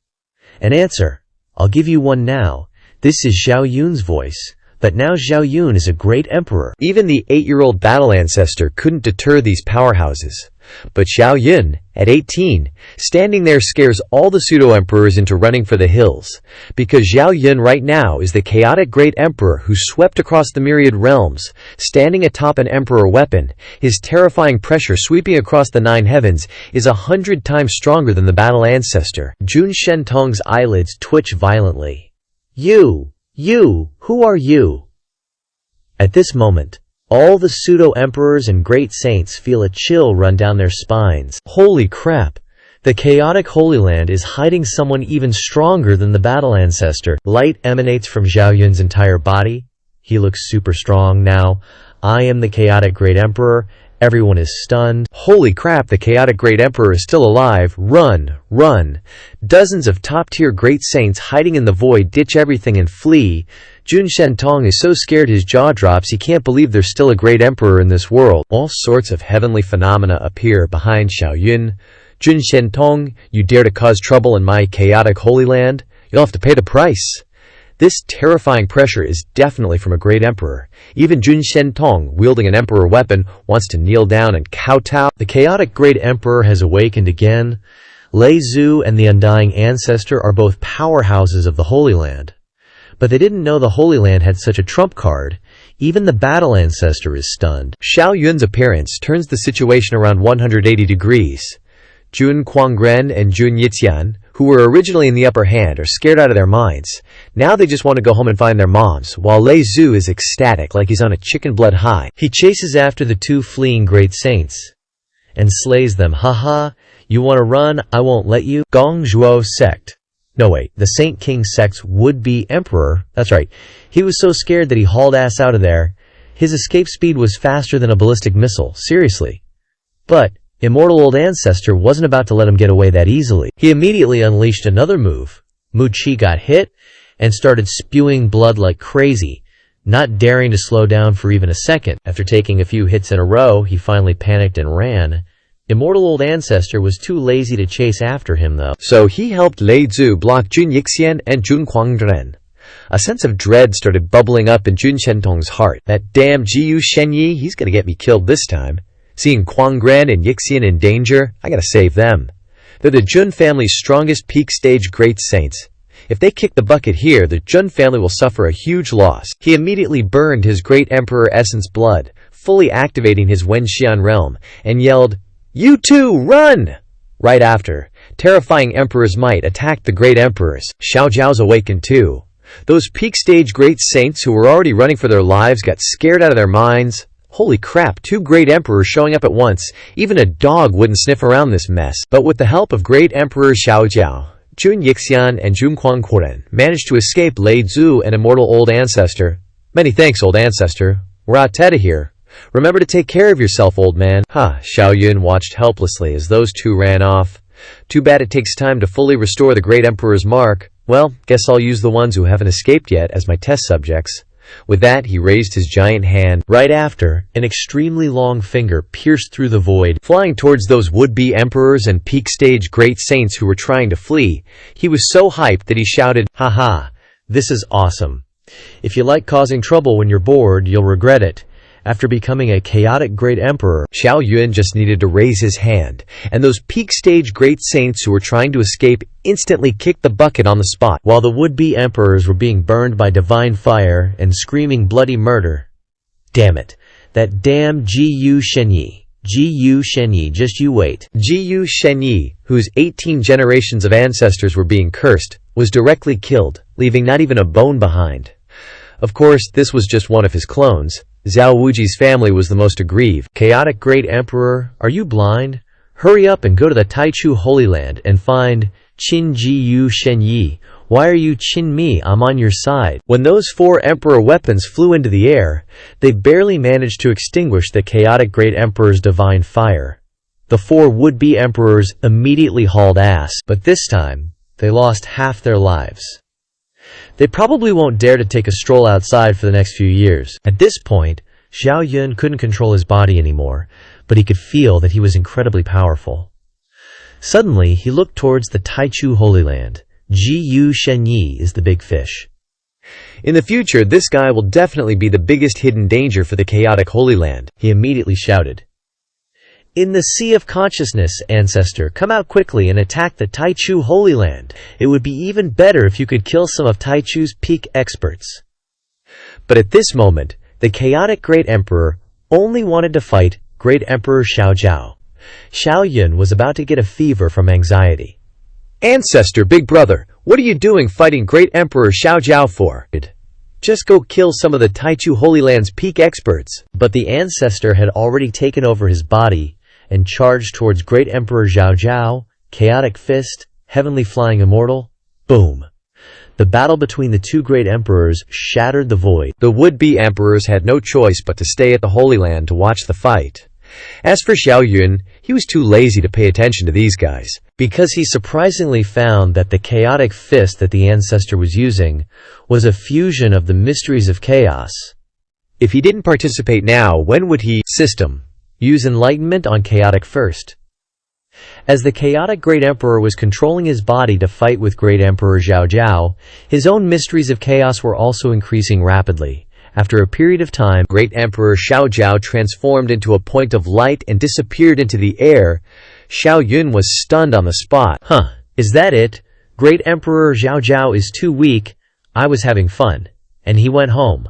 an answer. I'll give you one now. This is Xiao Yun's voice. But now Xiao Yun is a great emperor. Even the 8-year-old battle ancestor couldn't deter these powerhouses. But Xiao Yun, at 18, standing there scares all the pseudo-emperors into running for the hills. Because Xiao Yun right now is the chaotic great emperor who swept across the myriad realms, standing atop an emperor weapon. His terrifying pressure sweeping across the 9 heavens is 100 times stronger than the battle ancestor. Jun Shentong's eyelids twitch violently. You, who are you? At this moment, all the pseudo-emperors and great saints feel a chill run down their spines. Holy crap! The chaotic Holy Land is hiding someone even stronger than the battle ancestor. Light emanates from Zhao Yun's entire body. He looks super strong now. I am the chaotic great emperor. Everyone is stunned. Holy crap, the chaotic great emperor is still alive. Run, run. Dozens of top-tier great saints hiding in the void ditch everything and flee. Jun Shentong is so scared his jaw drops he can't believe there's still a great emperor in this world. All sorts of heavenly phenomena appear behind Zhao Yun. Jun Shentong, you dare to cause trouble in my chaotic Holy Land? You'll have to pay the price. This terrifying pressure is definitely from a great emperor. Even Jun Shentong, wielding an emperor weapon, wants to kneel down and kowtow. The chaotic great emperor has awakened again. Lei Zhu and the undying ancestor are both powerhouses of the Holy Land. But they didn't know the Holy Land had such a trump card. Even the battle ancestor is stunned. Zhao Yun's appearance turns the situation around 180 degrees. Jun Quangren and Jun Yixian, who were originally in the upper hand, are scared out of their minds. Now they just want to go home and find their moms, while Lei Zhu is ecstatic like he's on a chicken blood high. He chases after the two fleeing great saints and slays them. Haha, you want to run? I won't let you. Gong Zhuo sect. No wait, the Saint King sect's would-be emperor. That's right. He was so scared that he hauled ass out of there. His escape speed was faster than a ballistic missile. Seriously. But immortal old ancestor wasn't about to let him get away that easily. He immediately unleashed another move. Mu Qi got hit and started spewing blood like crazy, not daring to slow down for even a second. After taking a few hits in a row, he finally panicked and ran. Immortal old ancestor was too lazy to chase after him though. So he helped Lei Zhu block Jun Yixian and Jun Quangren. A sense of dread started bubbling up in Jun Shentong's heart. That damn Jiyu Shenyi, he's gonna get me killed this time. Seeing Quangren and Yixian in danger, I gotta save them. They're the Jun family's strongest peak stage great saints. If they kick the bucket here, the Jun family will suffer a huge loss. He immediately burned his great emperor essence blood, fully activating his Wenxian realm, and yelled, "You too, run!" Right after, terrifying Emperor's might attacked the great emperors. Xiao Zhao's awakened too. Those peak stage great saints who were already running for their lives got scared out of their minds. Holy crap, two great emperors showing up at once. Even a dog wouldn't sniff around this mess. But with the help of great emperor Xiao Zhao, Jun Yixian and Jun Quangren managed to escape Lei Zhu and immortal old ancestor. Many thanks, old ancestor. We're out of here. Remember to take care of yourself, old man. Xiao Yun watched helplessly as those two ran off. Too bad it takes time to fully restore the great emperor's mark. Well, guess I'll use the ones who haven't escaped yet as my test subjects. With that, he raised his giant hand. Right after, an extremely long finger pierced through the void. Flying towards those would-be emperors and peak stage great saints who were trying to flee, he was so hyped that he shouted, "Haha, this is awesome. If you like causing trouble when you're bored, you'll regret it." After becoming a chaotic great emperor, Xiao Yun just needed to raise his hand, and those peak stage great saints who were trying to escape instantly kicked the bucket on the spot, while the would-be emperors were being burned by divine fire and screaming bloody murder. Damn it. That damn Jiyu Shenyi. Jiyu Shenyi, just you wait. Jiyu Shenyi, whose 18 generations of ancestors were being cursed, was directly killed, leaving not even a bone behind. Of course, this was just one of his clones. Zhao Wuji's family was the most aggrieved. Chaotic great emperor, are you blind? Hurry up and go to the Taichu Holy Land and find Qin Jiyu Shenyi. Why are you Qin me? I'm on your side. When those four emperor weapons flew into the air, they barely managed to extinguish the chaotic great emperor's divine fire. The four would-be emperors immediately hauled ass, but this time, they lost half their lives. They probably won't dare to take a stroll outside for the next few years. At this point, Zhao Yun couldn't control his body anymore, but he could feel that he was incredibly powerful. Suddenly, he looked towards the Taichu Holy Land. Jiyu Shenyi is the big fish. In the future, this guy will definitely be the biggest hidden danger for the chaotic Holy Land. He immediately shouted, "In the Sea of Consciousness, ancestor, come out quickly and attack the Taichu Holy Land. It would be even better if you could kill some of Taichu's peak experts." But at this moment, the chaotic great emperor only wanted to fight great emperor Xiao Zhao. Xiao Yun was about to get a fever from anxiety. "Ancestor, big brother, what are you doing fighting great emperor Xiao Zhao for? Just go kill some of the Taichu Holy Land's peak experts." But the ancestor had already taken over his body and charged towards great emperor Zhao Zhao chaotic fist, heavenly flying immortal. Boom. The battle between the two great emperors shattered the void. The would-be emperors had no choice but to stay at the Holy Land to watch the fight. As for Xiao Yun, he was too lazy to pay attention to these guys, because he surprisingly found that the chaotic fist that the ancestor was using was a fusion of the mysteries of chaos. If he didn't participate now, when would he use enlightenment on chaotic first? As the chaotic Great Emperor was controlling his body to fight with Great Emperor Zhao Zhao, his own mysteries of chaos were also increasing rapidly. After a period of time, Great Emperor Xiao Zhao transformed into a point of light and disappeared into the air. Xiao Yun was stunned on the spot. Is that it? Great Emperor Zhao Zhao is too weak. I was having fun. And he went home.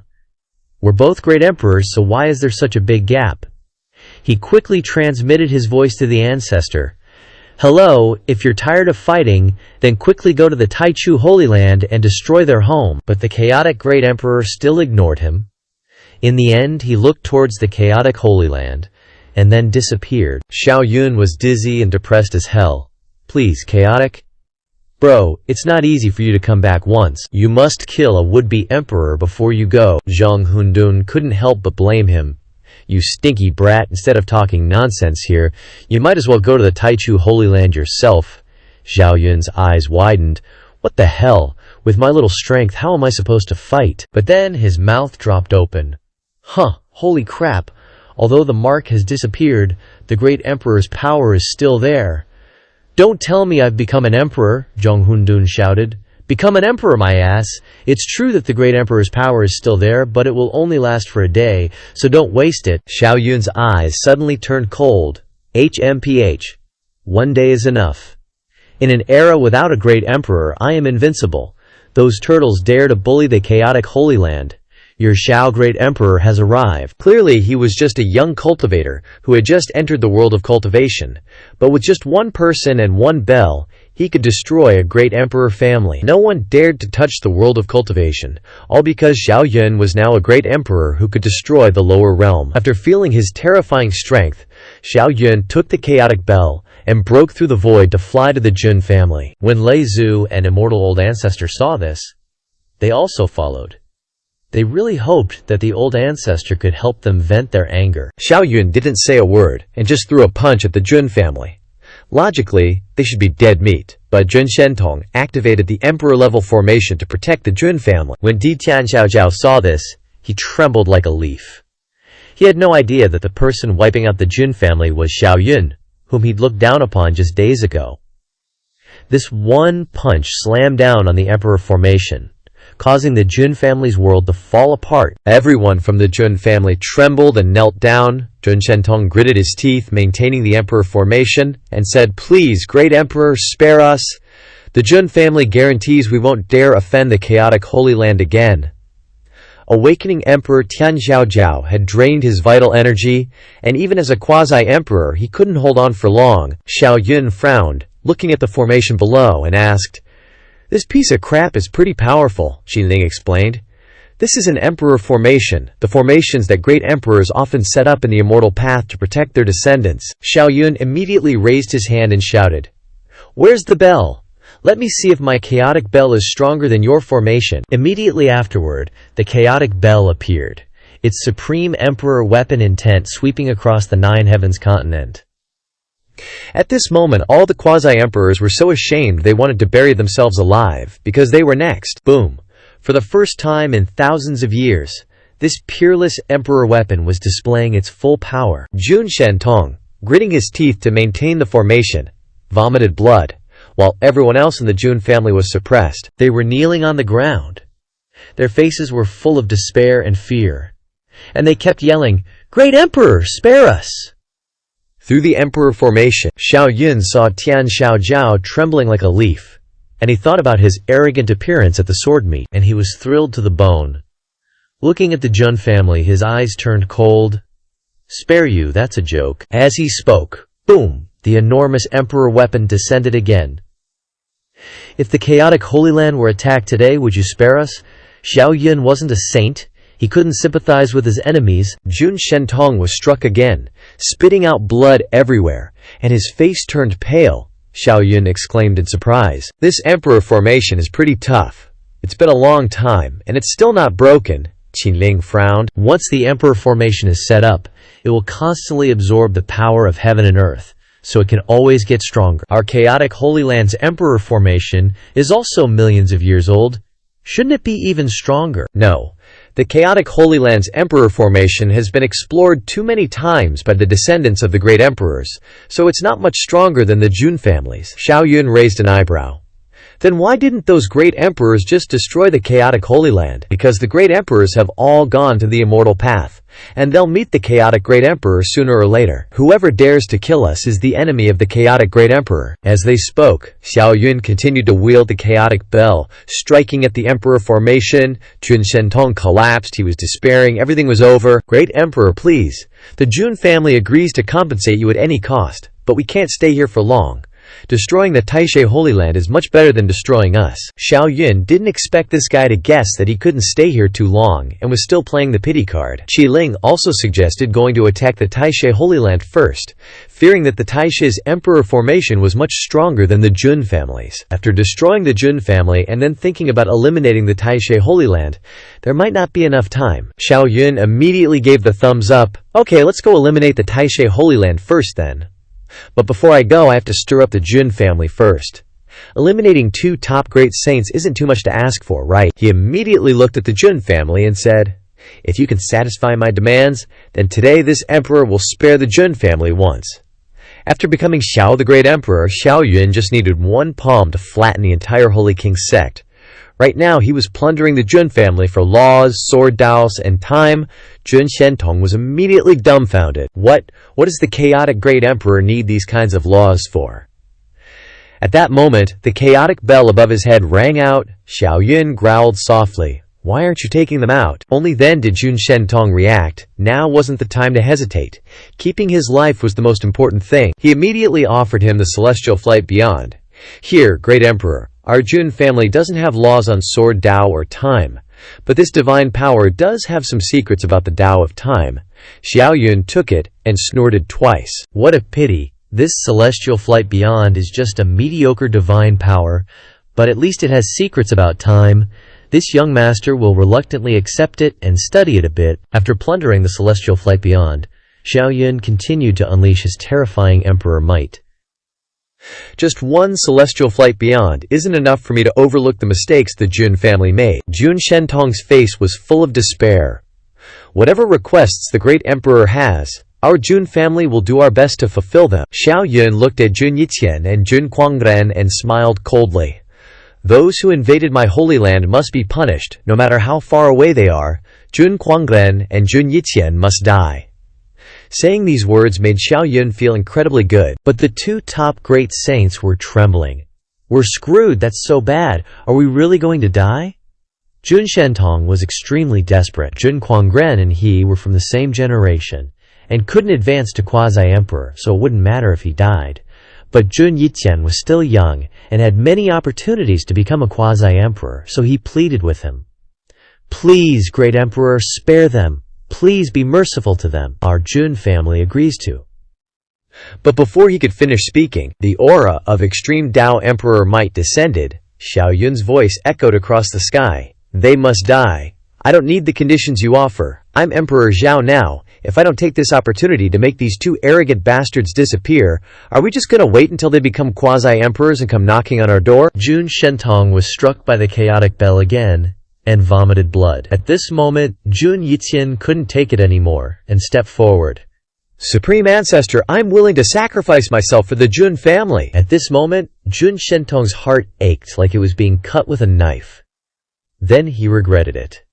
We're both great emperors, so why is there such a big gap? He quickly transmitted his voice to the ancestor. Hello, if you're tired of fighting, then quickly go to the Taichu Holy Land and destroy their home. But the chaotic Great Emperor still ignored him. In the end, he looked towards the chaotic Holy Land, and then disappeared. Xiao Yun was dizzy and depressed as hell. Please, chaotic? Bro, it's not easy for you to come back once. You must kill a would-be emperor before you go. Zhang Hundun couldn't help but blame him. You stinky brat, instead of talking nonsense here, you might as well go to the Taichu Holy Land yourself. Xiao Yun's eyes widened. What the hell? With my little strength, how am I supposed to fight? But then his mouth dropped open. Holy crap. Although the mark has disappeared, the great emperor's power is still there. Don't tell me I've become an emperor, Zhang Hundun shouted. Become an emperor, my ass. It's true that the great emperor's power is still there, but it will only last for a day, so don't waste it. Xiao Yun's eyes suddenly turned cold. HMPH. One day is enough. In an era without a great emperor, I am invincible. Those turtles dare to bully the chaotic Holy Land. Your Xiao Great Emperor has arrived. Clearly, he was just a young cultivator who had just entered the world of cultivation. But with just one person and one bell, he could destroy a great emperor family. No one dared to touch the world of cultivation, all because Xiao Yun was now a great emperor who could destroy the lower realm. After feeling his terrifying strength, Xiao Yun took the chaotic bell and broke through the void to fly to the Jun family. When Lei Zhu and Immortal Old Ancestor saw this, they also followed. They really hoped that the old ancestor could help them vent their anger. Xiao Yun didn't say a word and just threw a punch at the Jun family. Logically, they should be dead meat, but Jun Shentong activated the emperor-level formation to protect the Jun family. When Di Tian Xiao Zhao saw this, he trembled like a leaf. He had no idea that the person wiping out the Jun family was Xiao Yun, whom he'd looked down upon just days ago. This one punch slammed down on the emperor formation, causing the Jun family's world to fall apart. Everyone from the Jun family trembled and knelt down. Jun Shentong gritted his teeth, maintaining the emperor formation, and said, "Please, great emperor, spare us. The Jun family guarantees we won't dare offend the chaotic Holy Land again." Awakening Emperor Tian Xiaojiao had drained his vital energy, and even as a quasi-emperor, he couldn't hold on for long. Xiao Yun frowned, looking at the formation below, and asked, "This piece of crap is pretty powerful," Xinling explained. "This is an emperor formation, the formations that great emperors often set up in the immortal path to protect their descendants." Xiao Yun immediately raised his hand and shouted, "Where's the bell? Let me see if my chaotic bell is stronger than your formation." Immediately afterward, the chaotic bell appeared, its supreme emperor weapon intent sweeping across the Nine Heavens continent. At this moment, all the quasi-emperors were so ashamed they wanted to bury themselves alive, because they were next. Boom! For the first time in thousands of years, this peerless emperor weapon was displaying its full power. Jun Shentong, gritting his teeth to maintain the formation, vomited blood, while everyone else in the Jun family was suppressed. They were kneeling on the ground. Their faces were full of despair and fear, and they kept yelling, "Great Emperor, spare us!" Through the emperor formation, Xiao Yun saw Tian Xiaojiao trembling like a leaf, and he thought about his arrogant appearance at the sword meet, and he was thrilled to the bone. Looking at the Jun family, his eyes turned cold. "Spare you, that's a joke." As he spoke, boom, the enormous emperor weapon descended again. "If the chaotic Holy Land were attacked today, would you spare us?" Xiao Yun wasn't a saint. He couldn't sympathize with his enemies. Jun Shentong was struck again, spitting out blood everywhere, and his face turned pale. Xiao Yun exclaimed in surprise. This emperor formation is pretty tough. It's been a long time, and it's still not broken. Qinling frowned. Once the emperor formation is set up, it will constantly absorb the power of heaven and earth, so it can always get stronger. Our chaotic Holy Land's emperor formation is also millions of years old. Shouldn't it be even stronger? No. The chaotic Holy Land's emperor formation has been explored too many times by the descendants of the great emperors, so it's not much stronger than the Jun families. Xiao Yun raised an eyebrow. Then why didn't those great emperors just destroy the chaotic Holy Land? Because the great emperors have all gone to the immortal path, and they'll meet the chaotic great emperor sooner or later. Whoever dares to kill us is the enemy of the chaotic great emperor. As they spoke, Xiao Yun continued to wield the chaotic bell, striking at the emperor formation. Jun Shentong collapsed. He was despairing. Everything was over. Great emperor, please. The Jun family agrees to compensate you at any cost, but we can't stay here for long. Destroying the Taishe Holy Land is much better than destroying us. Xiao Yun didn't expect this guy to guess that he couldn't stay here too long and was still playing the pity card. Qi also suggested going to attack the Taishe Holy Land first, fearing that the Taishe's emperor formation was much stronger than the Jun families. After destroying the Jun family and then thinking about eliminating the Taishe Holy Land, there might not be enough time. Xiao Yun immediately gave the thumbs up. Okay, let's go eliminate the Taishe Holy Land first then. But before I go, I have to stir up the Jun family first. Eliminating 2 top great saints isn't too much to ask for, right? He immediately looked at the Jun family and said, if you can satisfy my demands, then today this emperor will spare the Jun family once. After becoming Xiao the Great Emperor, Xiao Yun just needed 1 palm to flatten the entire Holy King sect. Right now, he was plundering the Jun family for laws, sword dows, and time. Jun Shentong was immediately dumbfounded. What does the chaotic great emperor need these kinds of laws for? At that moment, the chaotic bell above his head rang out. Xiao Yun growled softly. Why aren't you taking them out? Only then did Jun Shentong react. Now wasn't the time to hesitate. Keeping his life was the most important thing. He immediately offered him the celestial flight beyond. Here, great emperor. Our Jun family doesn't have laws on sword Tao or time, but this divine power does have some secrets about the Tao of time. Xiao Yun took it and snorted twice. What a pity. This celestial flight beyond is just a mediocre divine power, but at least it has secrets about time. This young master will reluctantly accept it and study it a bit. After plundering the celestial flight beyond, Xiao Yun continued to unleash his terrifying emperor might. Just 1 celestial flight beyond isn't enough for me to overlook the mistakes the Jun family made. Jun Shentong's face was full of despair. Whatever requests the great emperor has, our Jun family will do our best to fulfill them. Xiao Yun looked at Jun Yiqian and Jun Quangren and smiled coldly. Those who invaded my holy land must be punished, no matter how far away they are. Jun Quangren and Jun Yiqian must die. Saying these words made Xiao Yun feel incredibly good. But the 2 top great saints were trembling. We're screwed, that's so bad. Are we really going to die? Jun Shentong was extremely desperate. Jun Quangren and he were from the same generation, and couldn't advance to quasi-emperor, so it wouldn't matter if he died. But Jun Yiqian was still young, and had many opportunities to become a quasi-emperor, so he pleaded with him. Please, great emperor, spare them. Please be merciful to them. Our Jun family agrees to. But before he could finish speaking, the aura of extreme Tao Emperor might descended. Xiao Yun's voice echoed across the sky. They must die. I don't need the conditions you offer. I'm Emperor Zhao now. If I don't take this opportunity to make these 2 arrogant bastards disappear, are we just gonna wait until they become quasi-emperors and come knocking on our door? Jun Shentong was struck by the chaotic bell again and vomited blood. At this moment, Jun Yiqian couldn't take it anymore and stepped forward. Supreme Ancestor, I'm willing to sacrifice myself for the Jun family. At this moment, Jun Shentong's heart ached like it was being cut with a knife. Then he regretted it.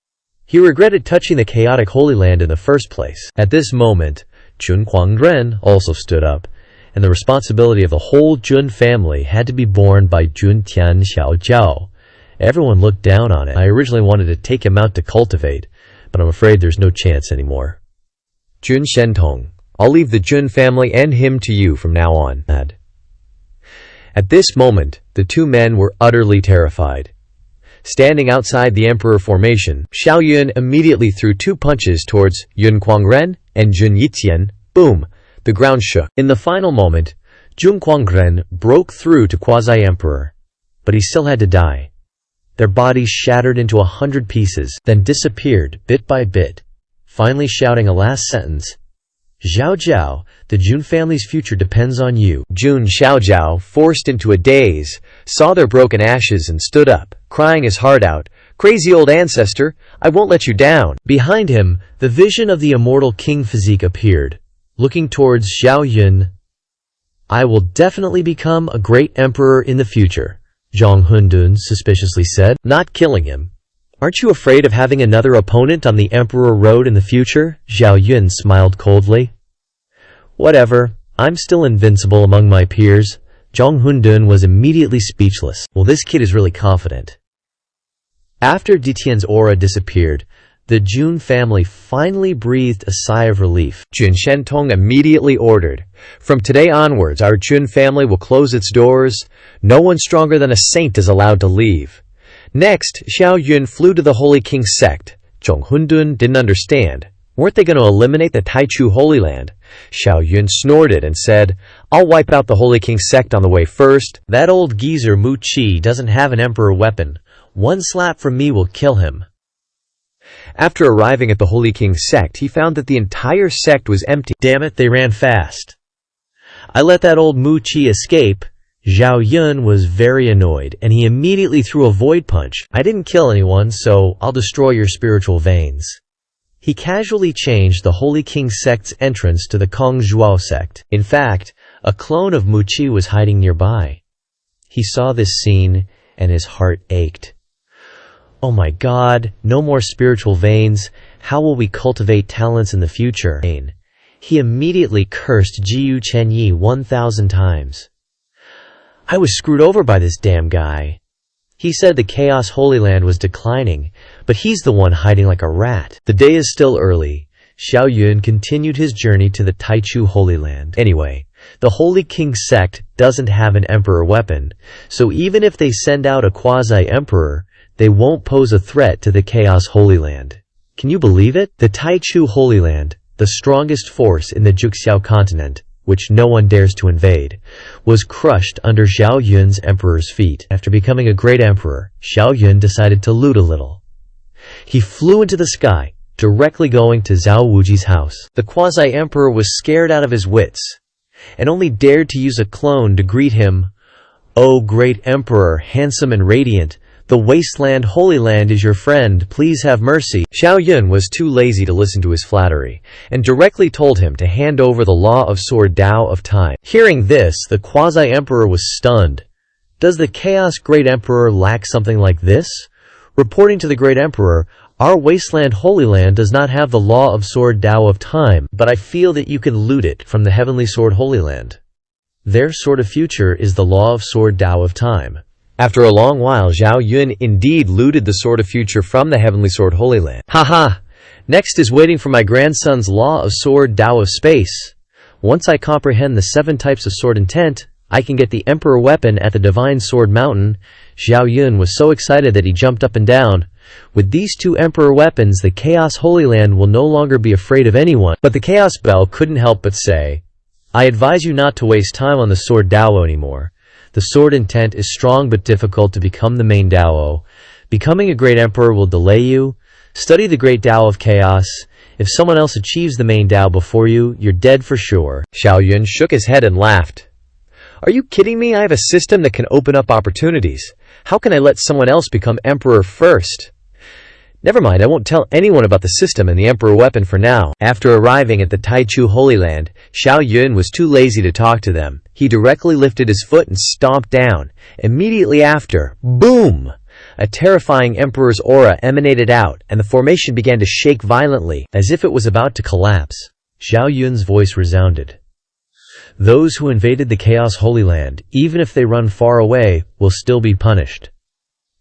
He regretted touching the chaotic Holy Land in the first place. At this moment, Jun Quangren also stood up, and the responsibility of the whole Jun family had to be borne by Jun Tian Xiaojiao. Everyone looked down on it. I originally wanted to take him out to cultivate, but I'm afraid there's no chance anymore. Jun Shentong, I'll leave the Jun family and him to you from now on. At this moment, the 2 men were utterly terrified. Standing outside the Emperor formation, Xiao Yun immediately threw 2 punches towards Yun Quangren and Jun Yiqian. Boom! The ground shook. In the final moment, Zhongguangren broke through to Quasi-Emperor, but he still had to die. Their bodies shattered into 100 pieces, then disappeared bit by bit, finally shouting a last sentence. Zhao Zhao, the Jun family's future depends on you. Jun Xiaojiao, forced into a daze, saw their broken ashes and stood up, crying his heart out. Crazy old ancestor, I won't let you down. Behind him, the vision of the immortal king physique appeared, looking towards Zhao Yun. I will definitely become a great emperor in the future, Zhang Hundun suspiciously said, not killing him. Aren't you afraid of having another opponent on the Emperor Road in the future? Zhao Yun smiled coldly. Whatever, I'm still invincible among my peers. Zhang Hundun was immediately speechless. Well, this kid is really confident. After Ditian's aura disappeared, the Jun family finally breathed a sigh of relief. Jun Shentong immediately ordered, from today onwards our Jun family will close its doors. No one stronger than a saint is allowed to leave. Next, Xiao Yun flew to the Holy King's sect. Zhang Hundun didn't understand. Weren't they going to eliminate the Taichu Holy Land? Xiao Yun snorted and said, I'll wipe out the Holy King's sect on the way first. That old geezer Mu Qi doesn't have an emperor weapon. One slap from me will kill him. After arriving at the Holy King's sect, he found that the entire sect was empty. Damn it, they ran fast. I let that old Mu Qi escape. Zhao Yun was very annoyed, and he immediately threw a void punch. I didn't kill anyone, so I'll destroy your spiritual veins. He casually changed the Holy King sect's entrance to the Kong Zhuo sect. In fact, a clone of Mu Qi was hiding nearby. He saw this scene, and his heart ached. Oh my God, no more spiritual veins. How will we cultivate talents in the future? He immediately cursed Jiyu Chenyi 1,000 times. I was screwed over by this damn guy. He said the Chaos Holy Land was declining, but he's the one hiding like a rat. The day is still early. Xiao Yun continued his journey to the Taichu Holy Land. Anyway, the Holy King sect doesn't have an emperor weapon, so even if they send out a quasi-emperor, they won't pose a threat to the Chaos Holy Land. Can you believe it? The Taichu Holy Land, the strongest force in the Juxiao continent, which no one dares to invade, was crushed under Zhao Yun's emperor's feet. After becoming a great emperor, Xiao Yun decided to loot a little. He flew into the sky, directly going to Zhao Wuji's house. The quasi-emperor was scared out of his wits, and only dared to use a clone to greet him. "O great emperor, handsome and radiant, the wasteland Holy Land is your friend, please have mercy." Xiao Yun was too lazy to listen to his flattery, and directly told him to hand over the law of sword Tao of time. Hearing this, the quasi-emperor was stunned. Does the Chaos Great Emperor lack something like this? Reporting to the Great Emperor, our wasteland Holy Land does not have the law of sword Tao of time, but I feel that you can loot it from the Heavenly Sword Holy Land. Their sword of future is the law of sword Tao of time. After a long while, Zhao Yun indeed looted the Sword of Future from the Heavenly Sword Holy Land. Haha! Next is waiting for my grandson's Law of Sword Tao of Space. Once I comprehend the 7 types of sword intent, I can get the Emperor weapon at the Divine Sword Mountain. Zhao Yun was so excited that he jumped up and down. With these 2 Emperor weapons, the Chaos Holy Land will no longer be afraid of anyone. But the Chaos Bell couldn't help but say, I advise you not to waste time on the Sword Dao anymore. The sword intent is strong but difficult to become the main Dao. Becoming a great emperor will delay you. Study the great Dao of chaos. If someone else achieves the main Dao before you, you're dead for sure. Xiao Yun shook his head and laughed. Are you kidding me? I have a system that can open up opportunities. How can I let someone else become emperor first? Never mind, I won't tell anyone about the system and the emperor weapon for now. After arriving at the Taichu Holy Land, Xiao Yun was too lazy to talk to them. He directly lifted his foot and stomped down. Immediately after, boom! A terrifying emperor's aura emanated out, and the formation began to shake violently, as if it was about to collapse. Xiao Yun's voice resounded. Those who invaded the Chaos Holy Land, even if they run far away, will still be punished.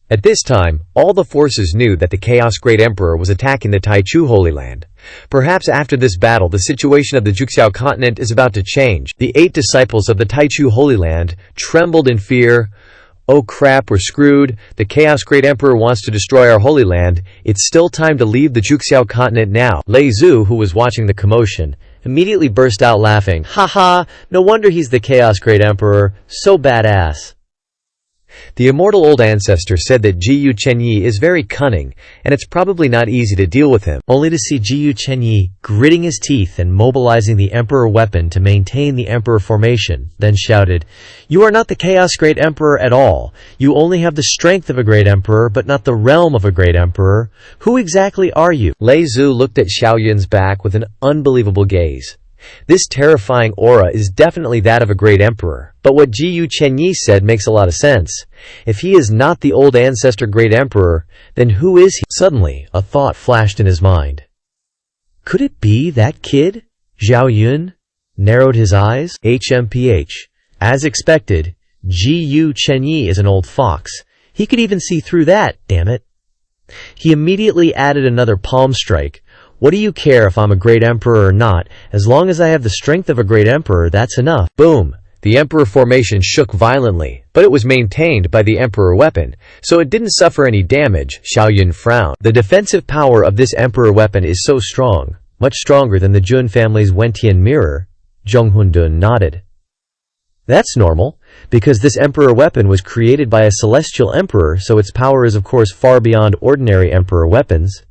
At this time, all the forces knew that the Chaos Great Emperor was attacking the Taichu Holy Land. Perhaps after this battle, the situation of the Juxiao continent is about to change. The 8 disciples of the Taichu Holy Land trembled in fear. Oh crap, we're screwed. The Chaos Great Emperor wants to destroy our Holy Land. It's still time to leave the Juxiao continent now. Lei Zhu, who was watching the commotion, immediately burst out laughing. Ha ha, no wonder he's the Chaos Great Emperor, so badass. The immortal old ancestor said that Jiyu Chenyi is very cunning, and it's probably not easy to deal with him. Only to see Jiyu Chenyi gritting his teeth and mobilizing the Emperor weapon to maintain the Emperor formation, then shouted, "You are not the Chaos Great Emperor at all. You only have the strength of a Great Emperor, but not the realm of a Great Emperor. Who exactly are you?" Lei Zhu looked at Xiao Yun's back with an unbelievable gaze. This terrifying aura is definitely that of a great emperor, but what Jiyu Chenyi said makes a lot of sense. If he is not the old ancestor great emperor, then who is he? Suddenly, a thought flashed in his mind. Could it be that kid? Xiao Yun narrowed his eyes. HMPH. As expected, Jiyu Chenyi is an old fox. He could even see through that, damn it. He immediately added another palm strike. What do you care if I'm a great emperor or not? As long as I have the strength of a great emperor, that's enough. Boom! The emperor formation shook violently, but it was maintained by the emperor weapon, so it didn't suffer any damage. Xiao Yun frowned. The defensive power of this emperor weapon is so strong, much stronger than the Jun family's Wentian mirror. Zhong Hundun nodded. That's normal, because this emperor weapon was created by a celestial emperor, so its power is of course far beyond ordinary emperor weapons.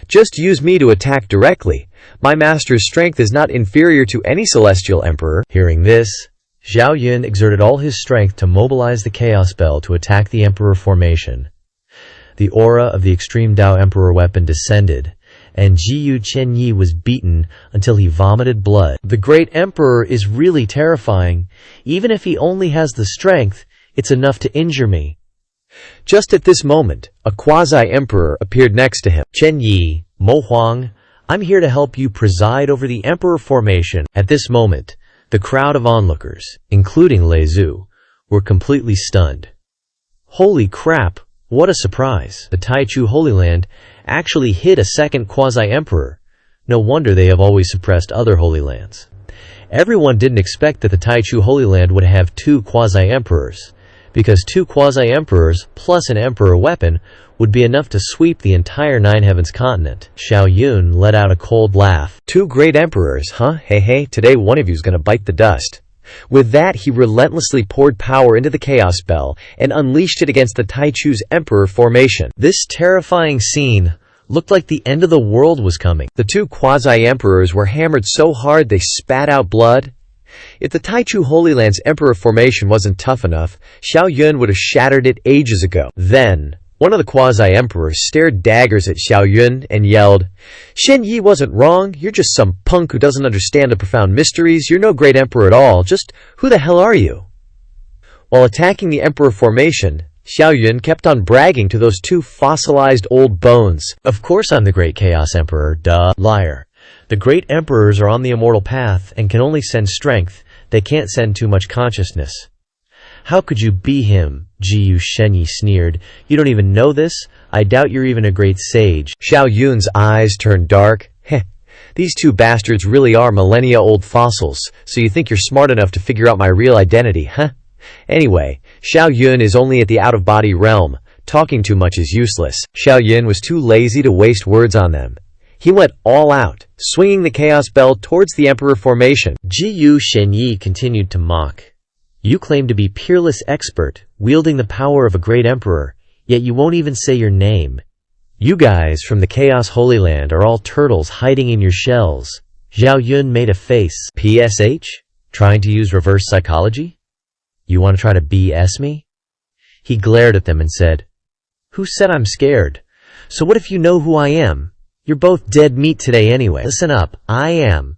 Just use me to attack directly. My master's strength is not inferior to any celestial emperor. Hearing this, Xiao Yun exerted all his strength to mobilize the Chaos Bell to attack the Emperor formation. The aura of the Extreme Dao Emperor weapon descended, and Jiyu Chenyi was beaten until he vomited blood. The Great Emperor is really terrifying. Even if he only has the strength, it's enough to injure me. Just at this moment, a quasi-emperor appeared next to him. Chenyi, Mo Huang, I'm here to help you preside over the Emperor formation. At this moment, the crowd of onlookers, including Lei Zhu, were completely stunned. Holy crap, what a surprise. The Taichu Holy Land actually hid a second quasi-emperor. No wonder they have always suppressed other Holy Lands. Everyone didn't expect that the Taichu Holy Land would have two quasi-emperors, because two quasi-emperors plus an emperor weapon would be enough to sweep the entire Nine Heavens continent. Xiao Yun let out a cold laugh. Two great emperors, huh? Hey, today one of you's gonna bite the dust. With that, he relentlessly poured power into the Chaos Bell and unleashed it against the Taichu's emperor formation. This terrifying scene looked like the end of the world was coming. The two quasi-emperors were hammered so hard they spat out blood. If the Taichu Holy Land's emperor formation wasn't tough enough, Xiao Yun would have shattered it ages ago. Then, one of the quasi-emperors stared daggers at Xiao Yun and yelled, "Shen Yi wasn't wrong, you're just some punk who doesn't understand the profound mysteries, you're no great emperor at all, just who the hell are you?" While attacking the emperor formation, Xiao Yun kept on bragging to those two fossilized old bones. Of course I'm the great Chaos Emperor, duh. Liar. The great emperors are on the immortal path and can only send strength, they can't send too much consciousness. How could you be him? Jiyu Chenyi sneered. You don't even know this? I doubt you're even a great sage. Xiao Yun's eyes turned dark. Heh, these two bastards really are millennia-old fossils, so you think you're smart enough to figure out my real identity, huh? Anyway, Xiao Yun is only at the out-of-body realm. Talking too much is useless. Xiao Yun was too lazy to waste words on them. He went all out, swinging the Chaos Bell towards the Emperor formation. Jiyu Chenyi continued to mock. You claim to be peerless expert, wielding the power of a great emperor, yet you won't even say your name. You guys from the Chaos Holy Land are all turtles hiding in your shells. Xiao Yun made a face. PSH? Trying to use reverse psychology? You want to try to BS me? He glared at them and said, Who said I'm scared? So what if you know who I am? You're both dead meat today anyway. Listen up, I am.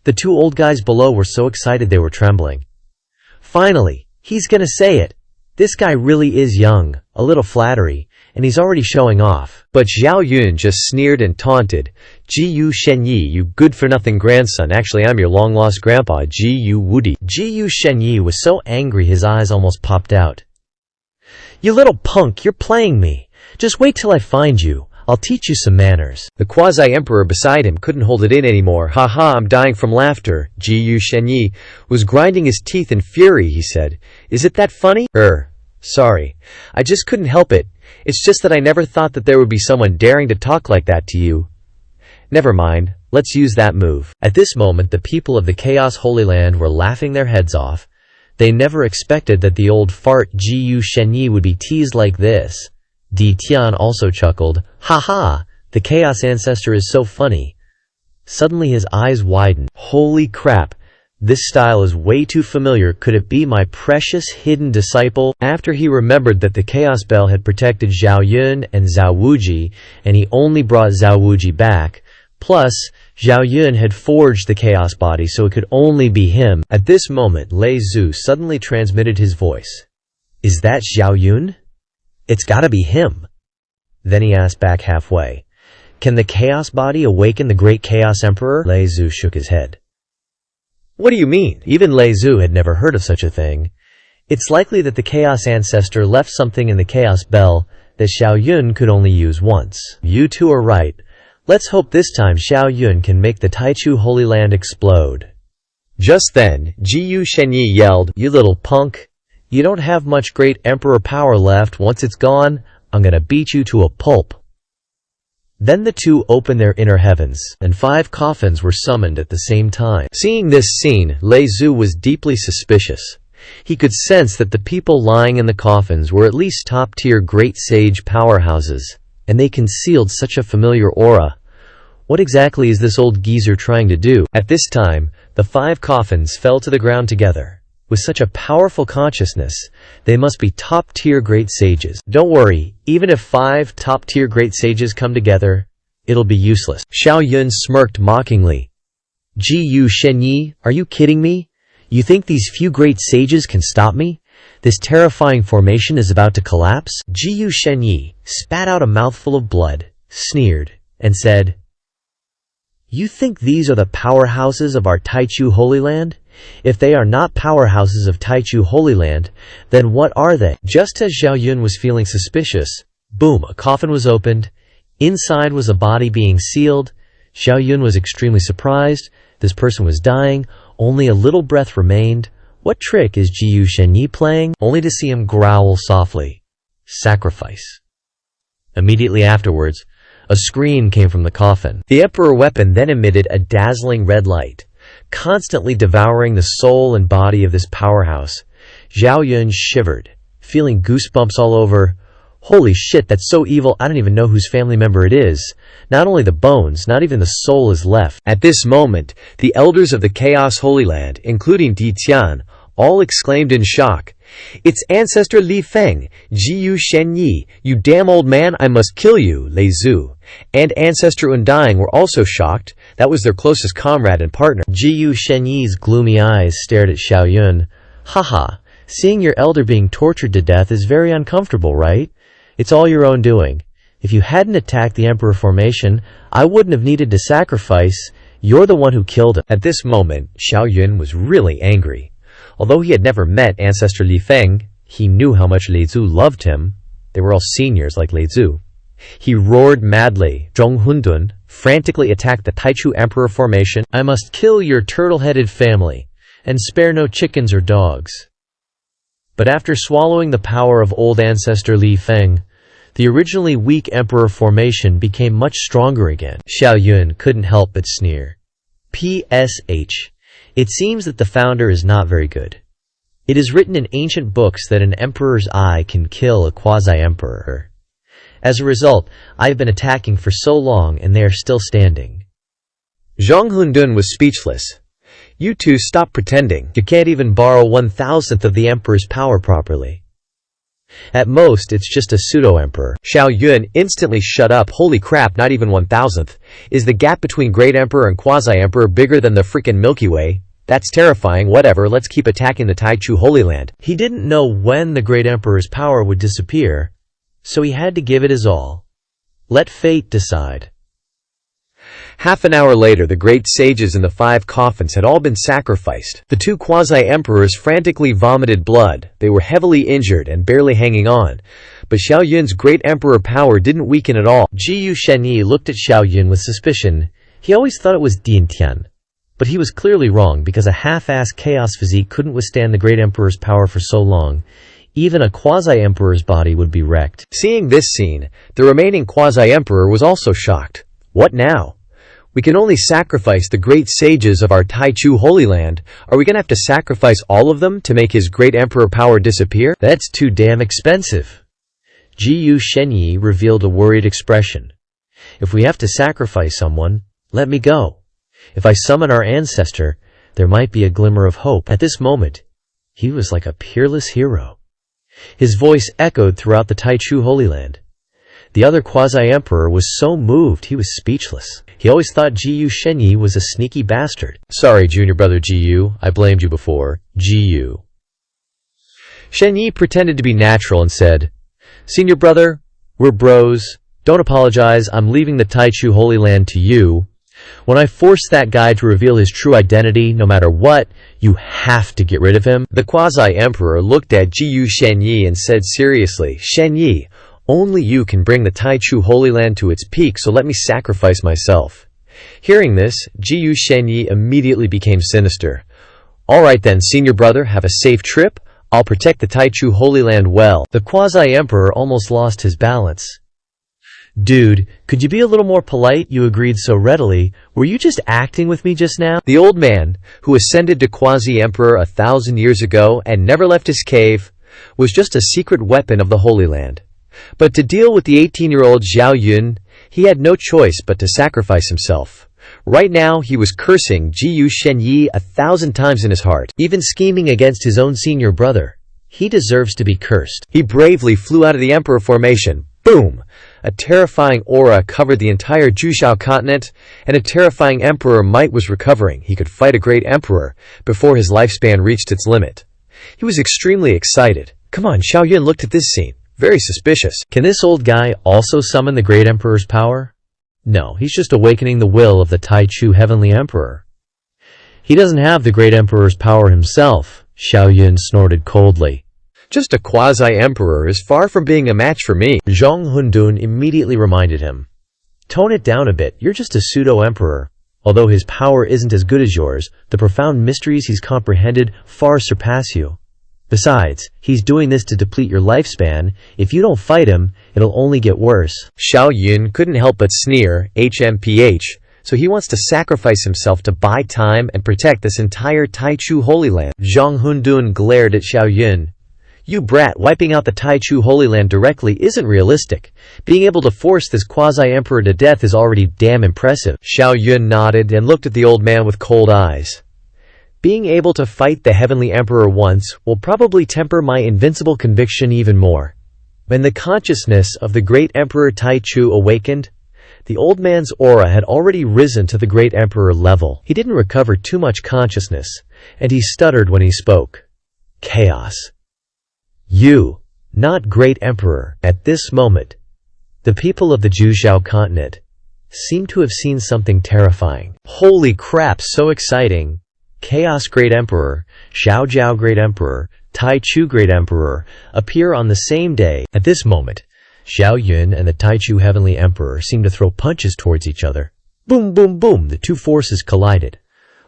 The two old guys below were so excited they were trembling. Finally, he's gonna say it. This guy really is young, a little flattery, and he's already showing off. But Xiao Yun just sneered and taunted. Jiyu Chenyi, you good-for-nothing grandson. Actually, I'm your long-lost grandpa, Jiyu Woody. Jiyu Chenyi was so angry his eyes almost popped out. You little punk, you're playing me. Just wait till I find you. I'll teach you some manners. The quasi-emperor beside him couldn't hold it in anymore. Ha ha, I'm dying from laughter. Jiyu Chenyi was grinding his teeth in fury, he said. Is it that funny? Sorry. I just couldn't help it. It's just that I never thought that there would be someone daring to talk like that to you. Never mind. Let's use that move. At this moment, the people of the Chaos Holy Land were laughing their heads off. They never expected that the old fart Jiyu Shenyi would be teased like this. Di Tian also chuckled. Ha ha! The Chaos Ancestor is so funny. Suddenly his eyes widened. Holy crap! This style is way too familiar. Could it be my precious hidden disciple? After he remembered that the Chaos Bell had protected Zhao Yun and Zhao Wuji, and he only brought Zhao Wuji back, plus, Zhao Yun had forged the Chaos Body, so it could only be him. At this moment, Lei Zhu suddenly transmitted his voice. Is that Zhao Yun? It's gotta be him. Then he asked back halfway. Can the Chaos Body awaken the Great Chaos Emperor? Lei Zhu shook his head. What do you mean? Even Lei Zhu had never heard of such a thing. It's likely that the Chaos Ancestor left something in the Chaos Bell that Zhao Yun could only use once. You two are right. Let's hope this time Zhao Yun can make the Taichu Holy Land explode. Just then, Jiyu Shenyi yelled, You little punk. You don't have much great emperor power left. Once it's gone, I'm gonna beat you to a pulp. Then the two opened their inner heavens, and 5 coffins were summoned at the same time. Seeing this scene, Lei Zhu was deeply suspicious. He could sense that the people lying in the coffins were at least top-tier great sage powerhouses, and they concealed such a familiar aura. What exactly is this old geezer trying to do? At this time, the 5 coffins fell to the ground together. With such a powerful consciousness, they must be top-tier great sages. Don't worry, even if 5 top-tier great sages come together, it'll be useless. Zhao Yun smirked mockingly. Jiyu Shenyi, are you kidding me? You think these few great sages can stop me? This terrifying formation is about to collapse? Jiyu Shenyi spat out a mouthful of blood, sneered, and said, You think these are the powerhouses of our Taichu Holy Land? If they are not powerhouses of Taichu Holy Land, then what are they? Just as Zhao Yun was feeling suspicious, boom, a coffin was opened. Inside was a body being sealed. Zhao Yun was extremely surprised. This person was dying. Only a little breath remained. What trick is Jiyu Shenyi playing? Only to see him growl softly. Sacrifice. Immediately afterwards, a scream came from the coffin. The Emperor weapon then emitted a dazzling red light, constantly devouring the soul and body of this powerhouse. Zhao Yun shivered, feeling goosebumps all over. Holy shit, that's so evil, I don't even know whose family member it is. Not only the bones, not even the soul is left. At this moment, the elders of the Chaos Holy Land, including Di Tian, all exclaimed in shock. It's Ancestor Li Feng, Jiyu Shenyi, you damn old man, I must kill you, Lei Zhu. And Ancestor Undying were also shocked. That was their closest comrade and partner. Jiyu Shenyi's gloomy eyes stared at Zhao Yun. Haha, seeing your elder being tortured to death is very uncomfortable, right? It's all your own doing. If you hadn't attacked the Emperor formation, I wouldn't have needed to sacrifice. You're the one who killed him. At this moment, Zhao Yun was really angry. Although he had never met Ancestor Li Feng, he knew how much Lei Zhu loved him. They were all seniors like Lei Zhu. He roared madly. Zhong Hundun frantically attacked the Taichu Emperor formation. I must kill your turtle-headed family, and spare no chickens or dogs. But after swallowing the power of old Ancestor Li Feng, the originally weak Emperor formation became much stronger again. Zhao Yun couldn't help but sneer. P.S.H. It seems that the founder is not very good. It is written in ancient books that an emperor's eye can kill a quasi-emperor. As a result, I have been attacking for so long and they are still standing. Zhong Hundun was speechless. You two stop pretending. You can't even borrow 1/1000th of the emperor's power properly. At most, it's just a pseudo-emperor. Zhao Yun instantly shut up. Holy crap, not even 1/1000th. Is the gap between great emperor and quasi-emperor bigger than the frickin' Milky Way? That's terrifying. Whatever, let's keep attacking the Taichu Holy Land. He didn't know when the great emperor's power would disappear, so he had to give it his all. Let fate decide. Half an hour later, the great sages in the 5 coffins had all been sacrificed. The 2 quasi-emperors frantically vomited blood. They were heavily injured and barely hanging on. But Zhao Yun's great emperor power didn't weaken at all. Jiyu Shenyi looked at Zhao Yun with suspicion. He always thought it was Di Tian. But he was clearly wrong, because a half-assed chaos physique couldn't withstand the great emperor's power for so long. Even a quasi-emperor's body would be wrecked. Seeing this scene, the remaining quasi-emperor was also shocked. What now? We can only sacrifice the great sages of our Taichu Holy Land. Are we gonna have to sacrifice all of them to make his great emperor power disappear? That's too damn expensive. Jiyu Shenyi revealed a worried expression. If we have to sacrifice someone, let me go. If I summon our ancestor, there might be a glimmer of hope. At this moment, he was like a peerless hero. His voice echoed throughout the Taichu Holy Land. The other quasi-emperor was so moved he was speechless. He always thought Jiyu Shenyi was a sneaky bastard. Sorry, junior brother Jiyu, I blamed you before. Jiyu. Shenyi pretended to be natural and said, Senior brother, we're bros. Don't apologize, I'm leaving the Taichu Holy Land to you. When I force that guy to reveal his true identity, no matter what, you have to get rid of him. The quasi-emperor looked at Jiyu Shenyi and said seriously, Shenyi, only you can bring the Taichu Holy Land to its peak, so let me sacrifice myself. Hearing this, Jiyu Shenyi immediately became sinister. Alright then, senior brother, have a safe trip. I'll protect the Taichu Holy Land well. The quasi-emperor almost lost his balance. Dude, could you be a little more polite? You agreed so readily. Were you just acting with me just now? The old man, who ascended to quasi-emperor 1,000 years ago and never left his cave, was just a secret weapon of the Holy Land. But to deal with the 18-year-old Zhao Yun, he had no choice but to sacrifice himself. Right now, he was cursing Jiyu Shenyi 1,000 times in his heart, even scheming against his own senior brother. He deserves to be cursed. He bravely flew out of the Emperor formation. Boom! A terrifying aura covered the entire Jushao continent, and a terrifying Emperor might was recovering. He could fight a great Emperor before his lifespan reached its limit. He was extremely excited. Come on, Xiao Yun looked at this scene. Very suspicious. Can this old guy also summon the great Emperor's power? No, he's just awakening the will of the Taichu Heavenly Emperor. He doesn't have the great Emperor's power himself, Xiao Yun snorted coldly. Just a quasi-emperor is far from being a match for me. Zhang Hundun immediately reminded him. Tone it down a bit, you're just a pseudo-emperor. Although his power isn't as good as yours, the profound mysteries he's comprehended far surpass you. Besides, he's doing this to deplete your lifespan. If you don't fight him, it'll only get worse. Xiao Yun couldn't help but sneer, HMPH, so he wants to sacrifice himself to buy time and protect this entire Taichu Holy Land. Zhang Hundun glared at Xiao Yun. You brat, wiping out the Taichu Holy Land directly isn't realistic. Being able to force this quasi-emperor to death is already damn impressive. Xiao Yun nodded and looked at the old man with cold eyes. Being able to fight the Heavenly Emperor once will probably temper my invincible conviction even more. When the consciousness of the great Emperor Taichu awakened, the old man's aura had already risen to the great Emperor level. He didn't recover too much consciousness, and he stuttered when he spoke. Chaos. You, not great Emperor. At this moment, the people of the Jushao continent seem to have seen something terrifying. Holy crap, so exciting. Chaos Great Emperor, Xiao Jiao Great Emperor, Taichu Great Emperor appear on the same day. At this moment, Xiao Yun and the Taichu Heavenly Emperor seemed to throw punches towards each other. Boom, boom, boom, the two forces collided,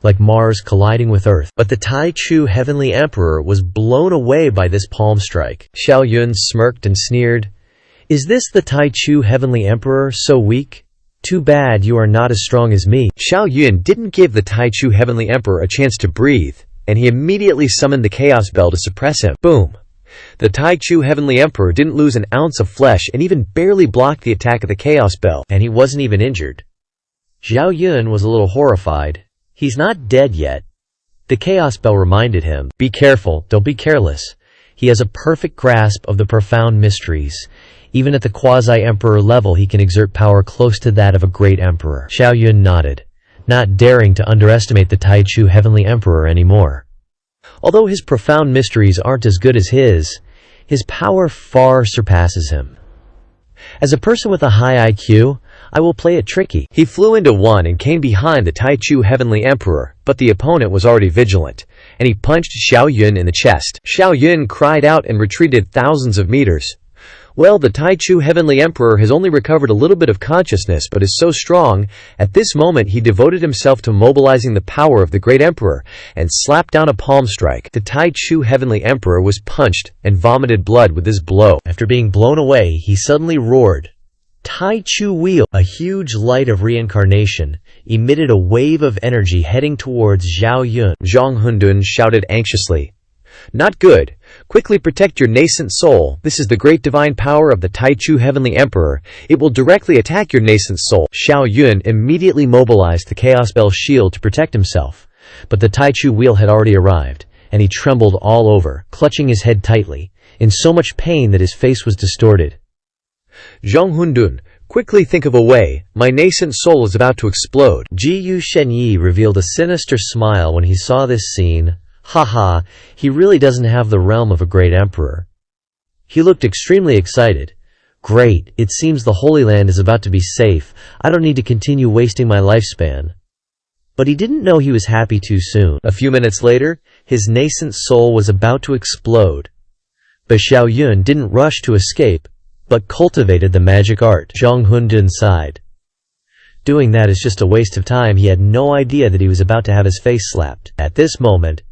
like Mars colliding with Earth. But the Taichu Heavenly Emperor was blown away by this palm strike. Xiao Yun smirked and sneered. Is this the Taichu Heavenly Emperor, so weak? Too bad you are not as strong as me. Xiao Yun didn't give the Taichu Heavenly Emperor a chance to breathe, and he immediately summoned the Chaos Bell to suppress him. Boom! The Taichu Heavenly Emperor didn't lose an ounce of flesh and even barely blocked the attack of the Chaos Bell, and he wasn't even injured. Xiao Yun was a little horrified. He's not dead yet. The Chaos Bell reminded him, be careful, don't be careless. He has a perfect grasp of the profound mysteries. Even at the quasi-emperor level, he can exert power close to that of a great emperor. Xiao Yun nodded, not daring to underestimate the Taichu Heavenly Emperor anymore. Although his profound mysteries aren't as good as his power far surpasses him. As a person with a high IQ, I will play it tricky. He flew into one and came behind the Taichu Heavenly Emperor, but the opponent was already vigilant, and he punched Xiao Yun in the chest. Xiao Yun cried out and retreated thousands of meters. Well, the Taichu Heavenly Emperor has only recovered a little bit of consciousness but is so strong, at this moment he devoted himself to mobilizing the power of the Great Emperor and slapped down a palm strike. The Taichu Heavenly Emperor was punched and vomited blood with this blow. After being blown away, he suddenly roared, Tai Chu wheel, a huge light of reincarnation, emitted a wave of energy heading towards Zhao Yun. Zhang Hundun shouted anxiously. Not good. Quickly protect your nascent soul. This is the great divine power of the Tai Chu Heavenly Emperor. It will directly attack your nascent soul. Xiao Yun immediately mobilized the Chaos Bell shield to protect himself. But the Tai Chu wheel had already arrived, and he trembled all over, clutching his head tightly, in so much pain that his face was distorted. Zhang Hundun, quickly think of a way. My nascent soul is about to explode. Ji Shenyi revealed a sinister smile when he saw this scene. Haha, he really doesn't have the realm of a great emperor. He looked extremely excited. Great, it seems the Holy Land is about to be safe. I don't need to continue wasting my lifespan. But he didn't know he was happy too soon. A few minutes later, his nascent soul was about to explode. But Xiao Yun didn't rush to escape, but cultivated the magic art. Zhang Hundun sighed. Doing that is just a waste of time. He had no idea that he was about to have his face slapped. At this moment,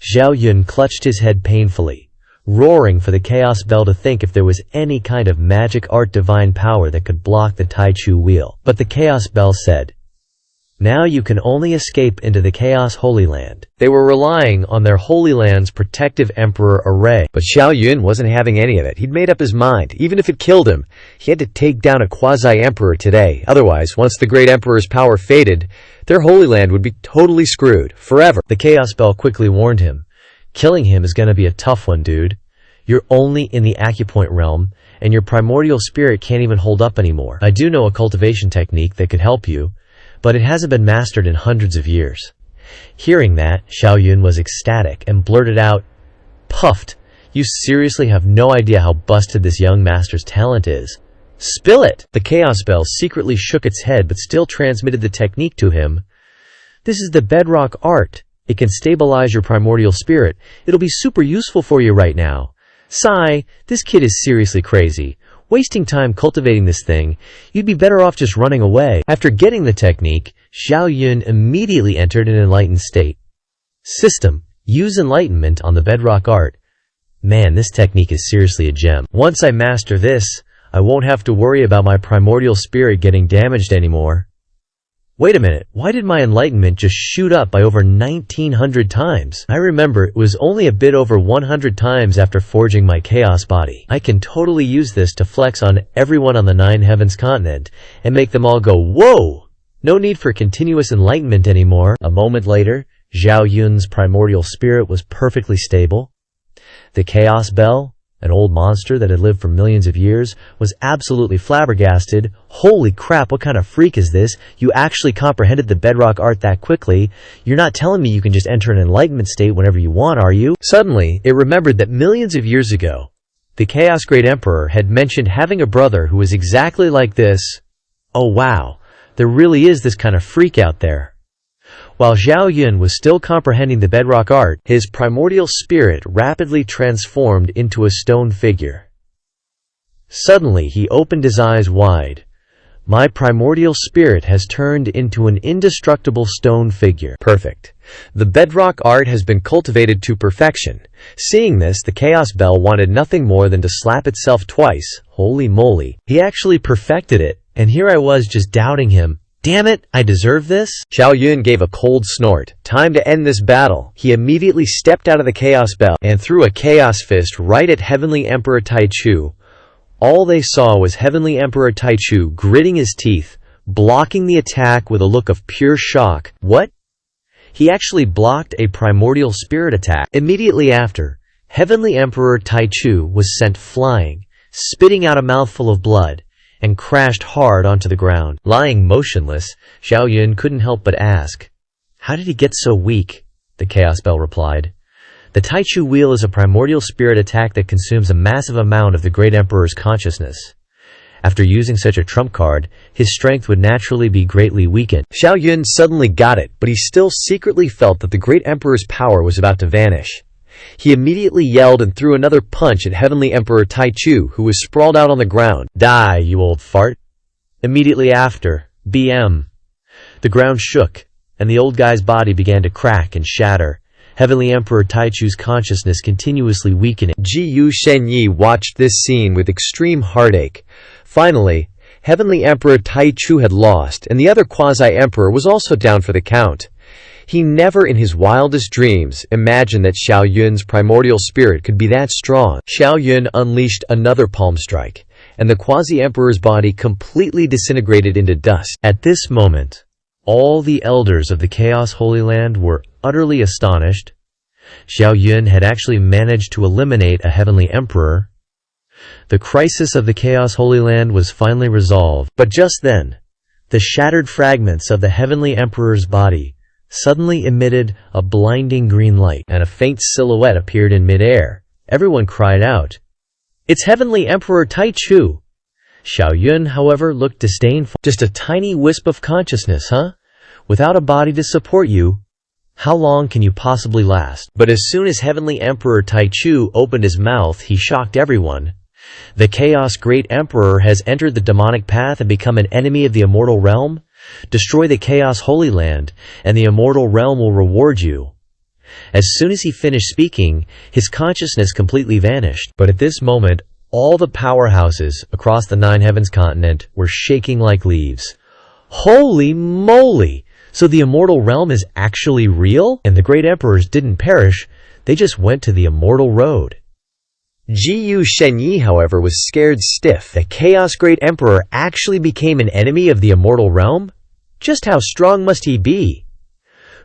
Zhao Yun clutched his head painfully, roaring for the Chaos Bell to think if there was any kind of magic art divine power that could block the Tai Chu wheel. But the Chaos Bell said, now you can only escape into the Chaos Holy Land. They were relying on their Holy Land's protective Emperor array. But Xiao Yun wasn't having any of it. He'd made up his mind. Even if it killed him, he had to take down a quasi-emperor today. Otherwise, once the great emperor's power faded, their Holy Land would be totally screwed, forever. The Chaos Bell quickly warned him. Killing him is gonna be a tough one, dude. You're only in the acupoint realm, and your primordial spirit can't even hold up anymore. I do know a cultivation technique that could help you, but it hasn't been mastered in hundreds of years. Hearing that, Xiao Yun was ecstatic and blurted out, puffed, you seriously have no idea how busted this young master's talent is. Spill it! The Chaos Bell secretly shook its head but still transmitted the technique to him. This is the bedrock art. It can stabilize your primordial spirit. It'll be super useful for you right now. Sigh, this kid is seriously crazy. Wasting time cultivating this thing, you'd be better off just running away. After getting the technique, Xiao Yun immediately entered an enlightened state. System, use enlightenment on the bedrock art. Man, this technique is seriously a gem. Once I master this, I won't have to worry about my primordial spirit getting damaged anymore. Wait a minute, why did my enlightenment just shoot up by over 1900 times? I remember it was only a bit over 100 times after forging my chaos body. I can totally use this to flex on everyone on the Nine Heavens continent and make them all go, whoa! No need for continuous enlightenment anymore. A moment later, Zhao Yun's primordial spirit was perfectly stable. The Chaos Bell, an old monster that had lived for millions of years, was absolutely flabbergasted. Holy crap, what kind of freak is this? You actually comprehended the bedrock art that quickly. You're not telling me you can just enter an enlightenment state whenever you want, are you? Suddenly, it remembered that millions of years ago, the Chaos Great Emperor had mentioned having a brother who was exactly like this. Oh wow, there really is this kind of freak out there. While Zhao Yun was still comprehending the bedrock art, his primordial spirit rapidly transformed into a stone figure. Suddenly, he opened his eyes wide. My primordial spirit has turned into an indestructible stone figure. Perfect. The bedrock art has been cultivated to perfection. Seeing this, the Chaos Bell wanted nothing more than to slap itself twice. Holy moly. He actually perfected it, and here I was just doubting him. Damn it, I deserve this? Xiao Yun gave a cold snort. Time to end this battle. He immediately stepped out of the Chaos Bell and threw a Chaos Fist right at Heavenly Emperor Tai Chu. All they saw was Heavenly Emperor Tai Chu gritting his teeth, blocking the attack with a look of pure shock. What? He actually blocked a primordial spirit attack. Immediately after, Heavenly Emperor Tai Chu was sent flying, spitting out a mouthful of blood, and crashed hard onto the ground. Lying motionless, Xiao Yun couldn't help but ask, how did he get so weak? The Chaos Bell replied, the Tai Chu wheel is a primordial spirit attack that consumes a massive amount of the Great Emperor's consciousness. After using such a trump card, his strength would naturally be greatly weakened. Xiao Yun suddenly got it, but he still secretly felt that the Great Emperor's power was about to vanish. He immediately yelled and threw another punch at Heavenly Emperor Tai Chu, who was sprawled out on the ground. Die, you old fart. Immediately after, BM. The ground shook, and the old guy's body began to crack and shatter. Heavenly Emperor Tai Chu's consciousness continuously weakening. Ji Shenyi watched this scene with extreme heartache. Finally, Heavenly Emperor Tai Chu had lost, and the other quasi-emperor was also down for the count. He never in his wildest dreams imagined that Xiao Yun's primordial spirit could be that strong. Xiao Yun unleashed another palm strike, and the quasi-emperor's body completely disintegrated into dust. At this moment, all the elders of the Chaos Holy Land were utterly astonished. Xiao Yun had actually managed to eliminate a heavenly emperor. The crisis of the Chaos Holy Land was finally resolved, but just then, the shattered fragments of the heavenly emperor's body suddenly emitted a blinding green light, and a faint silhouette appeared in midair. Everyone cried out, "It's Heavenly Emperor Tai Chu!" Xiao Yun, however, looked disdainful. "Just a tiny wisp of consciousness, huh? Without a body to support you? How long can you possibly last?" But as soon as Heavenly Emperor Tai Chu opened his mouth, he shocked everyone. "The Chaos Great Emperor has entered the demonic path and become an enemy of the immortal realm. Destroy the Chaos Holy Land, and the immortal realm will reward you." As soon as he finished speaking, his consciousness completely vanished. But at this moment, all the powerhouses across the Nine Heavens continent were shaking like leaves. Holy moly! So the immortal realm is actually real? And the great emperors didn't perish, they just went to the immortal road. Jiyu Shenyi, however, was scared stiff. The Chaos Great Emperor actually became an enemy of the immortal realm? Just how strong must he be?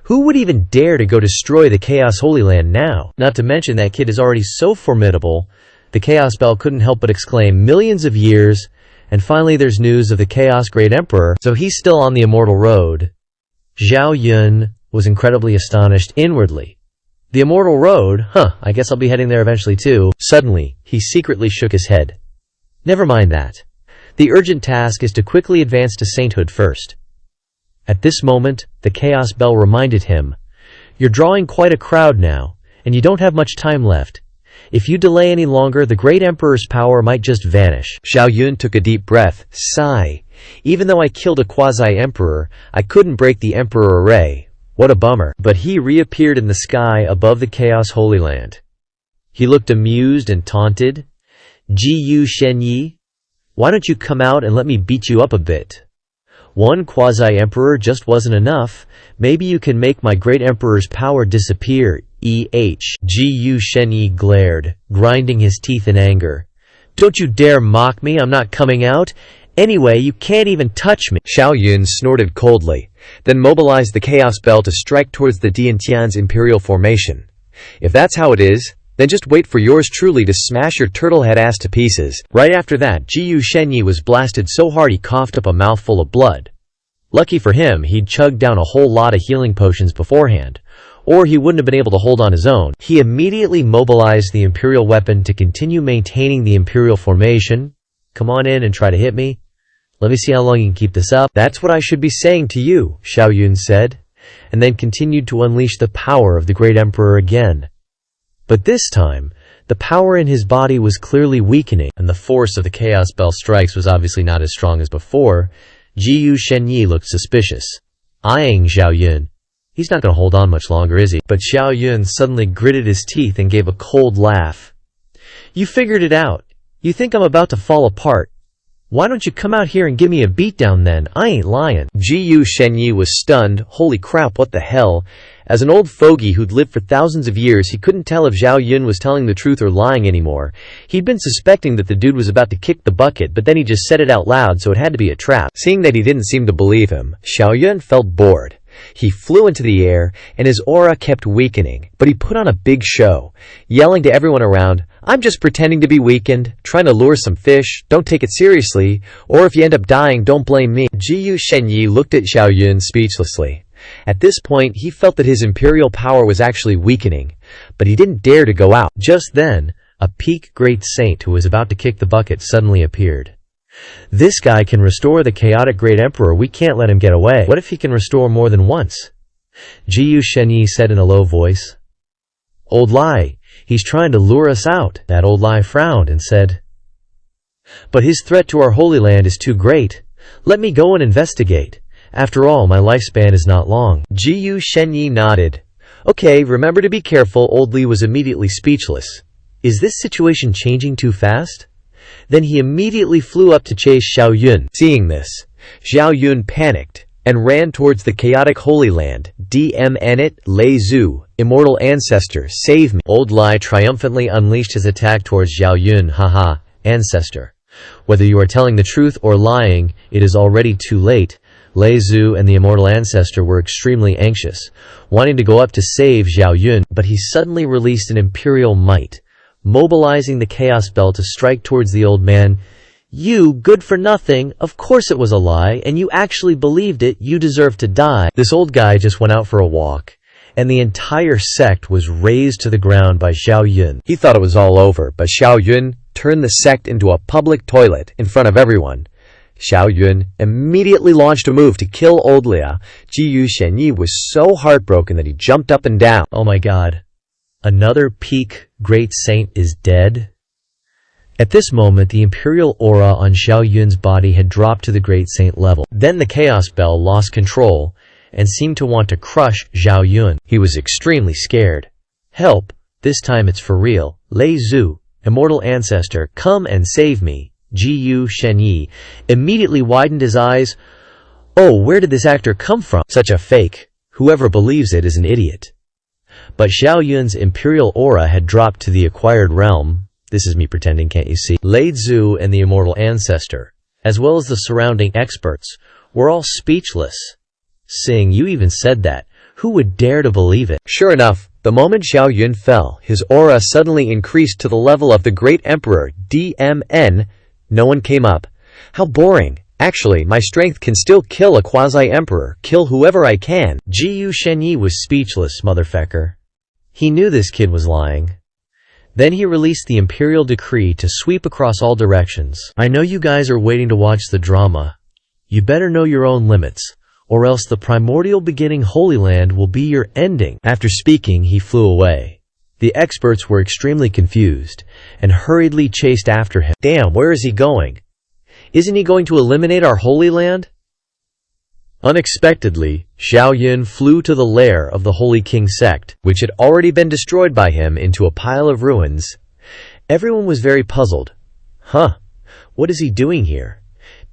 Who would even dare to go destroy the Chaos Holy Land now? Not to mention that kid is already so formidable, the Chaos Bell couldn't help but exclaim, "Millions of years," and finally there's news of the Chaos Great Emperor, so he's still on the immortal road. Xiao Yun was incredibly astonished inwardly. The immortal road? Huh, I guess I'll be heading there eventually too. Suddenly, he secretly shook his head. Never mind that. The urgent task is to quickly advance to sainthood first. At this moment, the Chaos Bell reminded him, "You're drawing quite a crowd now, and you don't have much time left. If you delay any longer, the great emperor's power might just vanish." Xiao Yun took a deep breath. Sigh. Even though I killed a quasi-emperor, I couldn't break the emperor array. What a bummer. But he reappeared in the sky above the Chaos Holy Land. He looked amused and taunted. "Jiyu Shenyi, why don't you come out and let me beat you up a bit? One quasi-emperor just wasn't enough. Maybe you can make my great emperor's power disappear." Jiyu Shenyi glared, grinding his teeth in anger. "Don't you dare mock me, I'm not coming out. Anyway, you can't even touch me." Xiao Yun snorted coldly, then mobilized the Chaos Bell to strike towards the Diantian's Imperial Formation. "If that's how it is, then just wait for yours truly to smash your turtle-head ass to pieces." Right after that, Jiyu Shenyi was blasted so hard he coughed up a mouthful of blood. Lucky for him, he'd chugged down a whole lot of healing potions beforehand, or he wouldn't have been able to hold on his own. He immediately mobilized the Imperial weapon to continue maintaining the Imperial Formation. "Come on in and try to hit me. Let me see how long you can keep this up." "That's what I should be saying to you," Xiao Yun said, and then continued to unleash the power of the Great Emperor again. But this time, the power in his body was clearly weakening, and the force of the Chaos Bell strikes was obviously not as strong as before. Jiyu Shenyi looked suspicious, eyeing Xiao Yun. He's not going to hold on much longer, is he? But Xiao Yun suddenly gritted his teeth and gave a cold laugh. "You figured it out. You think I'm about to fall apart. Why don't you come out here and give me a beatdown then? I ain't lying." Jiyu Shenyi was stunned. Holy crap, what the hell? As an old fogey who'd lived for thousands of years, he couldn't tell if Xiao Yun was telling the truth or lying anymore. He'd been suspecting that the dude was about to kick the bucket, but then he just said it out loud, so it had to be a trap. Seeing that he didn't seem to believe him, Xiao Yun felt bored. He flew into the air, and his aura kept weakening, but he put on a big show, yelling to everyone around, "I'm just pretending to be weakened, trying to lure some fish, don't take it seriously, or if you end up dying, don't blame me." Jiyu Shenyi looked at Xiao Yun speechlessly. At this point, he felt that his imperial power was actually weakening, but he didn't dare to go out. Just then, a peak great saint who was about to kick the bucket suddenly appeared. "This guy can restore the chaotic great emperor, we can't let him get away. What if he can restore more than once?" Jiyu Shenyi said in a low voice. "Old Lai, he's trying to lure us out." That old Lai frowned and said, "But his threat to our Holy Land is too great. Let me go and investigate. After all, my lifespan is not long." Jiyu Shenyi nodded. "Okay, remember to be careful." Old Li was immediately speechless. Is this situation changing too fast? Then he immediately flew up to chase Xiao Yun. Seeing this, Xiao Yun panicked and ran towards the chaotic Holy Land. DMN it, Lei Zhu, immortal ancestor, save me. Old Lai triumphantly unleashed his attack towards Xiao Yun. Haha, ancestor. Whether you are telling the truth or lying, it is already too late. Lei Zhu and the immortal ancestor were extremely anxious, wanting to go up to save Xiao Yun, but he suddenly released an imperial might, mobilizing the chaos bell to strike towards the old man. You, good for nothing, of course it was a lie, and you actually believed it, you deserve to die. This old guy just went out for a walk, and the entire sect was razed to the ground by Xiao Yun. He thought it was all over, but Xiao Yun turned the sect into a public toilet in front of everyone. Xiao Yun immediately launched a move to kill old Lia. Jiyu Shenyi was so heartbroken that he jumped up and down. Oh my god. Another peak great saint is dead? At this moment, the imperial aura on Xiao Yun's body had dropped to the great saint level. Then the chaos bell lost control and seemed to want to crush Xiao Yun. He was extremely scared. Help, this time it's for real. Lei Zhu, immortal ancestor, come and save me. Jiyu Shenyi immediately widened his eyes. Oh, where did this actor come from? Such a fake. Whoever believes it is an idiot. But Xiao Yun's imperial aura had dropped to the acquired realm. This is me pretending, can't you see? Lei Zhu and the immortal ancestor, as well as the surrounding experts, were all speechless. Sing, you even said that. Who would dare to believe it? Sure enough, the moment Xiao Yun fell, his aura suddenly increased to the level of the great emperor. DMN. No one came up. How boring. Actually, my strength can still kill a quasi-emperor. Kill whoever I can. Jiyu Shenyi was speechless, motherfucker. He knew this kid was lying. Then he released the imperial decree to sweep across all directions. I know you guys are waiting to watch the drama. You better know your own limits, or else the primordial beginning Holy Land will be your ending. After speaking, he flew away. The experts were extremely confused and hurriedly chased after him. Damn, where is he going? Isn't he going to eliminate our Holy Land? Unexpectedly, Xiao Yun flew to the lair of the Holy King sect, which had already been destroyed by him, into a pile of ruins. Everyone was very puzzled. Huh, what is he doing here?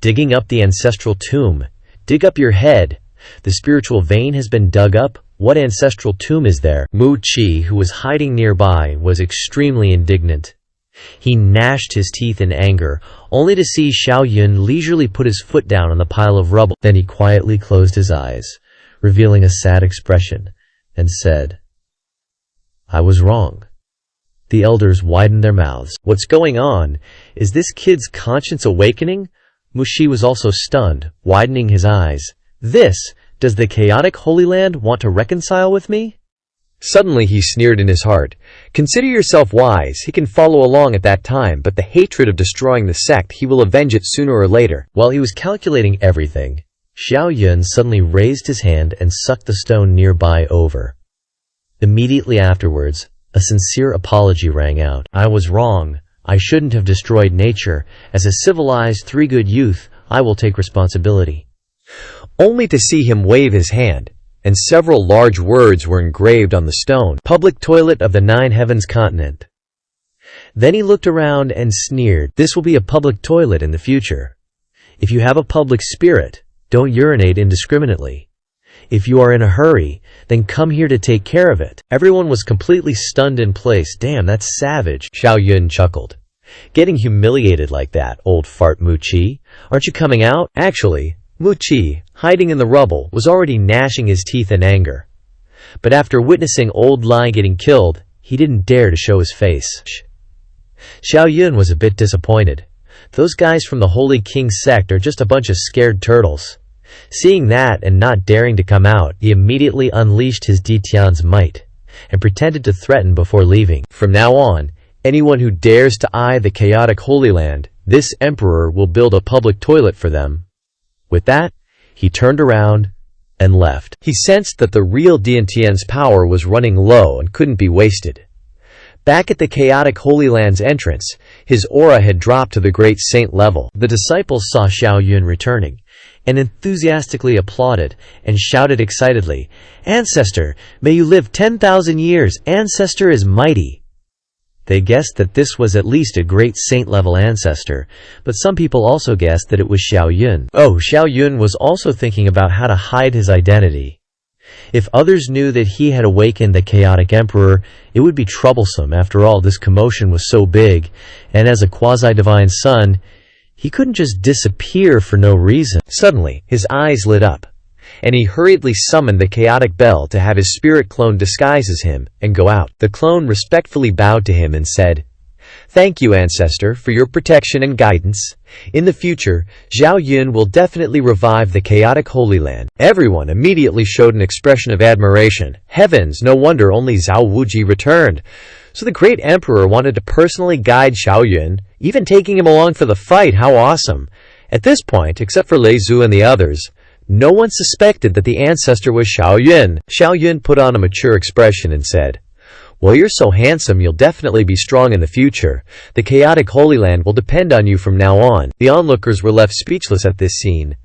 Digging up the ancestral tomb. Dig up your head. The spiritual vein has been dug up. What ancestral tomb is there? Mu Qi, who was hiding nearby, was extremely indignant. He gnashed his teeth in anger, only to see Xiao Yun leisurely put his foot down on the pile of rubble. Then he quietly closed his eyes, revealing a sad expression, and said, I was wrong. The elders widened their mouths. What's going on? Is this kid's conscience awakening? Mu Qi was also stunned, widening his eyes. Does the chaotic Holy Land want to reconcile with me? Suddenly he sneered in his heart. Consider yourself wise, he can follow along at that time, but the hatred of destroying the sect, he will avenge it sooner or later. While he was calculating everything, Xiao Yun suddenly raised his hand and sucked the stone nearby over. Immediately afterwards, a sincere apology rang out. I was wrong. I shouldn't have destroyed nature. As a civilized three-good youth, I will take responsibility. Only to see him wave his hand, and several large words were engraved on the stone. Public toilet of the Nine Heavens continent. Then he looked around and sneered. This will be a public toilet in the future. If you have a public spirit, don't urinate indiscriminately. If you are in a hurry, then come here to take care of it. Everyone was completely stunned in place. Damn, that's savage. Xiao Yun chuckled. Getting humiliated like that, old fart Mu Qi. Aren't you coming out? Actually, Mu Qi, hiding in the rubble, was already gnashing his teeth in anger. But after witnessing old Lai getting killed, he didn't dare to show his face. Xiao Yun was a bit disappointed. Those guys from the Holy King sect are just a bunch of scared turtles. Seeing that and not daring to come out, he immediately unleashed his Ditian's might and pretended to threaten before leaving. From now on, anyone who dares to eye the chaotic Holy Land, this emperor will build a public toilet for them. With that, he turned around and left. He sensed that the real Diantian's power was running low and couldn't be wasted. Back at the chaotic Holy Land's entrance, his aura had dropped to the great saint level. The disciples saw Xiao Yun returning, and enthusiastically applauded and shouted excitedly, Ancestor, may you live 10,000 years! Ancestor is mighty! They guessed that this was at least a great saint-level ancestor, but some people also guessed that it was Xiao Yun. Oh, Xiao Yun was also thinking about how to hide his identity. If others knew that he had awakened the chaotic emperor, it would be troublesome. After all, this commotion was so big, and as a quasi-divine son, he couldn't just disappear for no reason. Suddenly, his eyes lit up, and he hurriedly summoned the chaotic bell to have his spirit clone disguise as him and go out. The clone respectfully bowed to him and said, "Thank you, Ancestor, for your protection and guidance. In the future, Zhao Yun will definitely revive the chaotic Holy Land." Everyone immediately showed an expression of admiration. Heavens, no wonder only Zhao Wuji returned. So the great emperor wanted to personally guide Xiao Yun, even taking him along for the fight. How awesome! At this point, except for Lei Zhu and the others, no one suspected that the ancestor was Xiao Yun. Xiao Yun put on a mature expression and said, "Well, you're so handsome, you'll definitely be strong in the future. The chaotic Holy Land will depend on you from now on." The onlookers were left speechless at this scene.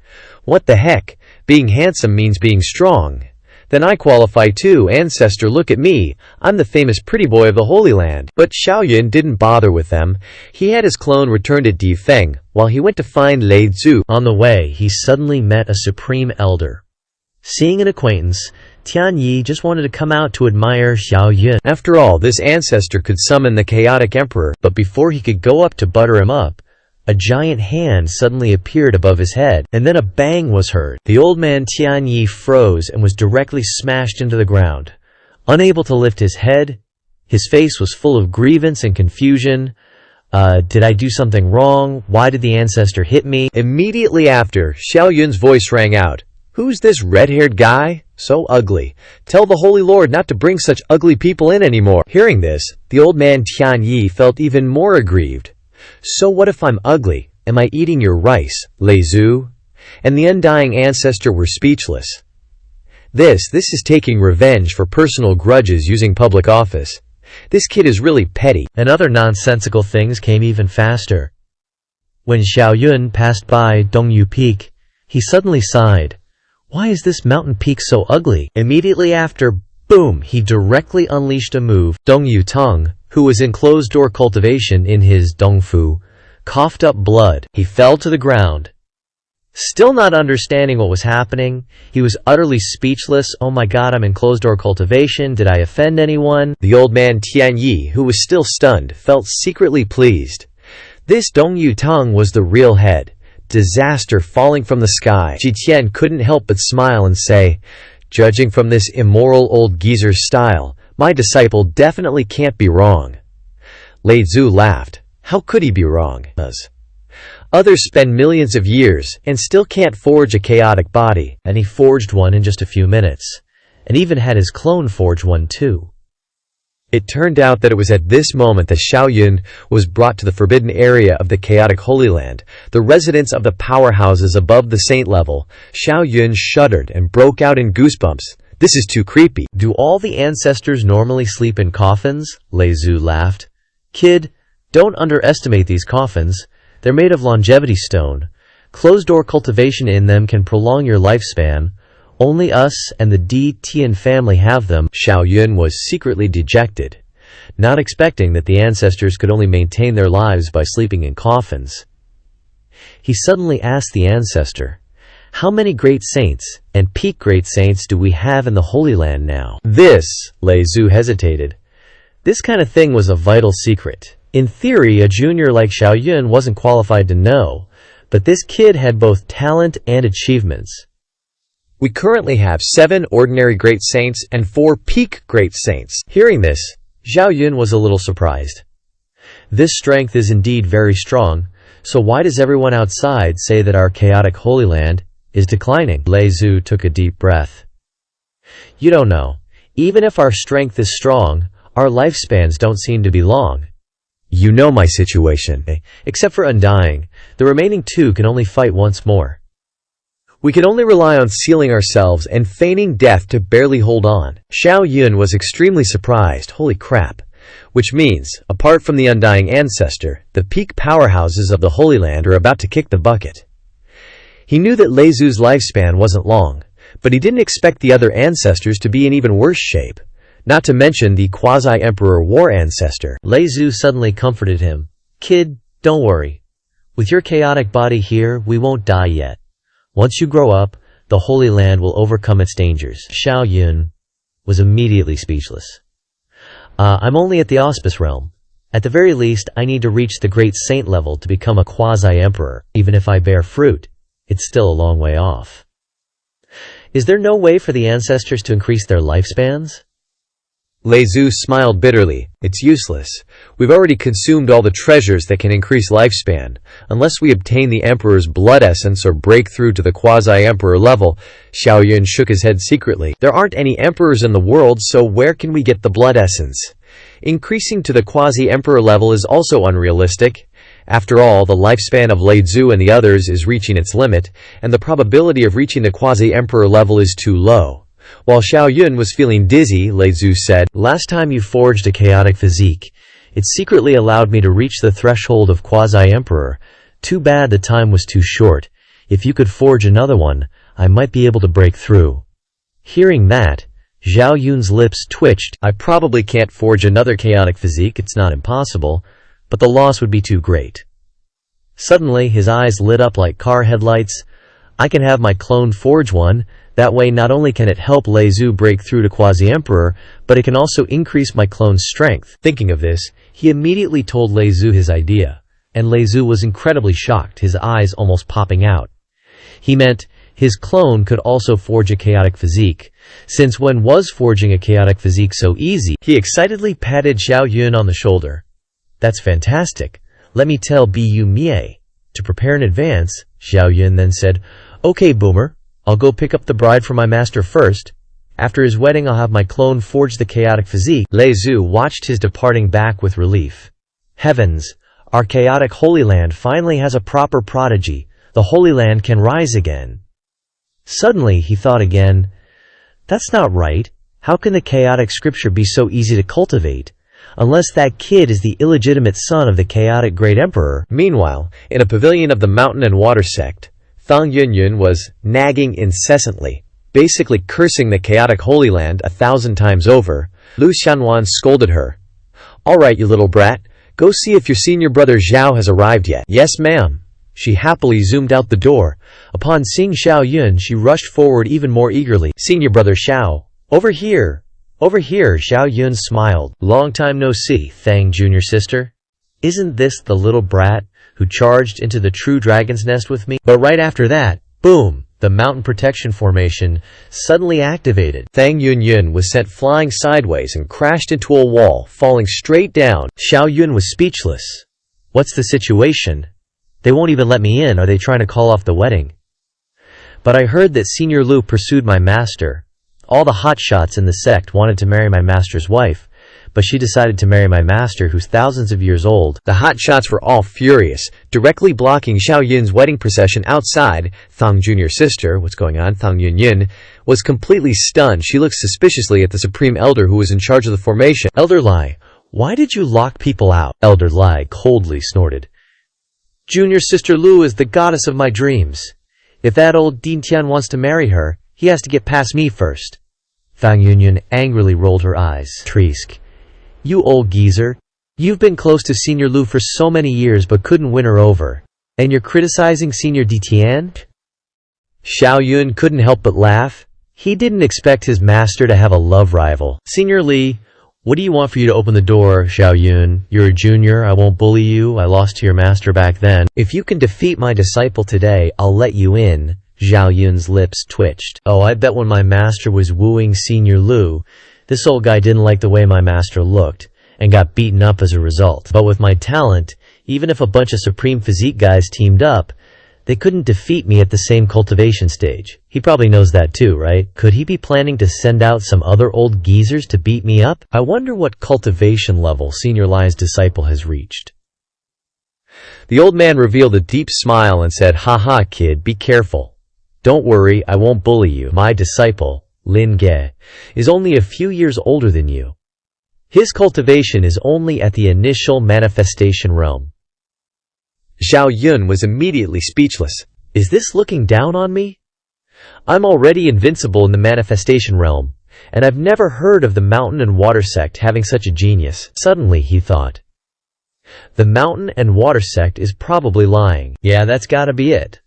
What the heck? Being handsome means being strong. Then I qualify too, Ancestor, look at me. I'm the famous pretty boy of the Holy Land. But Xiao Yun didn't bother with them. He had his clone return to Di Feng, while he went to find Lei Zhu. On the way, he suddenly met a supreme elder. Seeing an acquaintance, Tian Yi just wanted to come out to admire Xiao Yun. After all, this ancestor could summon the chaotic emperor, but before he could go up to butter him up, a giant hand suddenly appeared above his head, and then a bang was heard. The old man Tian Yi froze and was directly smashed into the ground. Unable to lift his head, his face was full of grievance and confusion. Did I do something wrong? Why did the ancestor hit me? Immediately after, Xiao Yun's voice rang out. "Who's this red-haired guy? So ugly. Tell the Holy Lord not to bring such ugly people in anymore." Hearing this, the old man Tian Yi felt even more aggrieved. "So what if I'm ugly? Am I eating your rice, Lei Zhu?" And the undying ancestor were speechless. This is taking revenge for personal grudges using public office. This kid is really petty. And other nonsensical things came even faster. When Xiao Yun passed by Dongyu Peak, he suddenly sighed. Why is this mountain peak so ugly? Immediately after, boom, he directly unleashed a move. Dongyu Tong, who was in closed-door cultivation in his Dongfu, coughed up blood. He fell to the ground. Still not understanding what was happening, he was utterly speechless. Oh my god, I'm in closed-door cultivation. Did I offend anyone? The old man Tian Yi, who was still stunned, felt secretly pleased. This Dongyu Tong was the real head. Disaster falling from the sky. Ji Tian couldn't help but smile and say, "Judging from this immoral old geezer's style, my disciple definitely can't be wrong." Lei Zhu laughed. How could he be wrong? Others spend millions of years and still can't forge a chaotic body, and he forged one in just a few minutes, and even had his clone forge one too. It turned out that it was at this moment that Xiao Yun was brought to the forbidden area of the chaotic Holy Land, the residence of the powerhouses above the saint level. Xiao Yun shuddered and broke out in goosebumps. This is too creepy. Do all the ancestors normally sleep in coffins? Lei Zhu laughed. Kid, don't underestimate these coffins. They're made of longevity stone. Closed-door cultivation in them can prolong your lifespan. Only us and the Di Tian family have them. Xiao Yun was secretly dejected, not expecting that the ancestors could only maintain their lives by sleeping in coffins. He suddenly asked the ancestor, "How many great saints and peak great saints do we have in the Holy Land now?" Lei Zhu hesitated. This kind of thing was a vital secret. In theory, a junior like Xiao Yun wasn't qualified to know, but this kid had both talent and achievements. "We currently have 7 ordinary great saints and 4 peak great saints." Hearing this, Xiao Yun was a little surprised. This strength is indeed very strong, so why does everyone outside say that our chaotic Holy Land is declining? Lei Zhu took a deep breath. You don't know. Even if our strength is strong, our lifespans don't seem to be long. You know my situation. Except for Undying, the remaining 2 can only fight once more. We can only rely on sealing ourselves and feigning death to barely hold on. Xiao Yun was extremely surprised. Holy crap. Which means, apart from the Undying ancestor, the peak powerhouses of the Holy Land are about to kick the bucket. He knew that Lei Zhu's lifespan wasn't long, but he didn't expect the other ancestors to be in even worse shape. not to mention the quasi-emperor war ancestor. Lei Zhu suddenly comforted him. Kid, don't worry. With your chaotic body here, we won't die yet. Once you grow up, the Holy Land will overcome its dangers. Xiao Yun was immediately speechless. I'm only at the auspice realm. At the very least, I need to reach the great saint level to become a quasi-emperor. Even if I bear fruit, it's still a long way off. Is there no way for the ancestors to increase their lifespans? Lei Zhu smiled bitterly. It's useless. We've already consumed all the treasures that can increase lifespan. Unless we obtain the Emperor's blood essence or break through to the quasi-emperor level. Xiao Yun shook his head secretly. There aren't any emperors in the world, so where can we get the blood essence? Increasing to the quasi-emperor level is also unrealistic. After all, the lifespan of Lei Zhu and the others is reaching its limit, and the probability of reaching the quasi-emperor level is too low. While Xiao Yun was feeling dizzy, Lei Zhu said, Last time you forged a chaotic physique, it secretly allowed me to reach the threshold of quasi-emperor. Too bad the time was too short. If you could forge another one, I might be able to break through. Hearing that, Xiao Yun's lips twitched. I probably can't forge another chaotic physique, it's not impossible, but the loss would be too great. Suddenly, his eyes lit up like car headlights. I can have my clone forge one. That way, not only can it help Lei Zhu break through to quasi-emperor, but it can also increase my clone's strength. Thinking of this, he immediately told Lei Zhu his idea, and Lei Zhu was incredibly shocked, his eyes almost popping out. He meant his clone could also forge a chaotic physique. Since when was forging a chaotic physique so easy? He excitedly patted Xiao Yun on the shoulder. That's fantastic. Let me tell Bu Mie. To prepare in advance, Xiao Yun then said, Okay, Boomer. I'll go pick up the bride for my master first. After his wedding, I'll have my clone forge the chaotic physique. Lei Zhu watched his departing back with relief. Heavens, our chaotic Holy Land finally has a proper prodigy. The Holy Land can rise again. Suddenly, he thought again, that's not right. How can the chaotic scripture be so easy to cultivate? Unless that kid is the illegitimate son of the chaotic great emperor. Meanwhile, in a pavilion of the Mountain and Water sect, Fang Yunyun was nagging incessantly, basically cursing the chaotic Holy Land 1,000 times over. Lu Xianwan scolded her. All right, you little brat, go see if your senior brother Zhao has arrived yet. Yes, ma'am. She happily zoomed out the door. Upon seeing Xiao Yun, she rushed forward even more eagerly. Senior brother Xiao, over here. Over here, Xiao Yun smiled. Long time no see, Fang junior sister. Isn't this the little brat who charged into the true dragon's nest with me? But right after that, boom, the mountain protection formation suddenly activated. Fang Yunyun was sent flying sideways and crashed into a wall, falling straight down. Xiao Yun was speechless. What's the situation? They won't even let me in. Are they trying to call off the wedding? But I heard that Senior Lu pursued my master. All the hotshots in the sect wanted to marry my master's wife, but she decided to marry my master, who's thousands of years old. The hotshots were all furious, directly blocking Xiao Yun's wedding procession outside. Thang Junior sister, what's going on? Thang Yunyun was completely stunned. She looked suspiciously at the Supreme Elder who was in charge of the formation. Elder Lai, why did you lock people out? Elder Lai coldly snorted. Junior sister Lu is the goddess of my dreams. If that old Din Tian wants to marry her, he has to get past me first. Fang Yunyun angrily rolled her eyes. Treesk. You old geezer. You've been close to Senior Lu for so many years but couldn't win her over. And you're criticizing Senior Di Tian? Xiao Yun couldn't help but laugh. He didn't expect his master to have a love rival. Senior Li, what do you want for you to open the door, Xiao Yun? You're a junior, I won't bully you, I lost to your master back then. If you can defeat my disciple today, I'll let you in. Xiao Yun's lips twitched. Oh, I bet when my master was wooing Senior Lu, this old guy didn't like the way my master looked, and got beaten up as a result. But with my talent, even if a bunch of Supreme Physique guys teamed up, they couldn't defeat me at the same cultivation stage. He probably knows that too, right? Could he be planning to send out some other old geezers to beat me up? I wonder what cultivation level Senior Lai's disciple has reached. The old man revealed a deep smile and said, Haha, kid, be careful. Don't worry, I won't bully you. My disciple, Lin Ge, is only a few years older than you. His cultivation is only at the initial manifestation realm. Xiao Yun was immediately speechless. Is this looking down on me? I'm already invincible in the manifestation realm. And I've never heard of the mountain and water sect having such a genius. Suddenly, he thought, the mountain and water sect is probably lying. Yeah, that's gotta be it.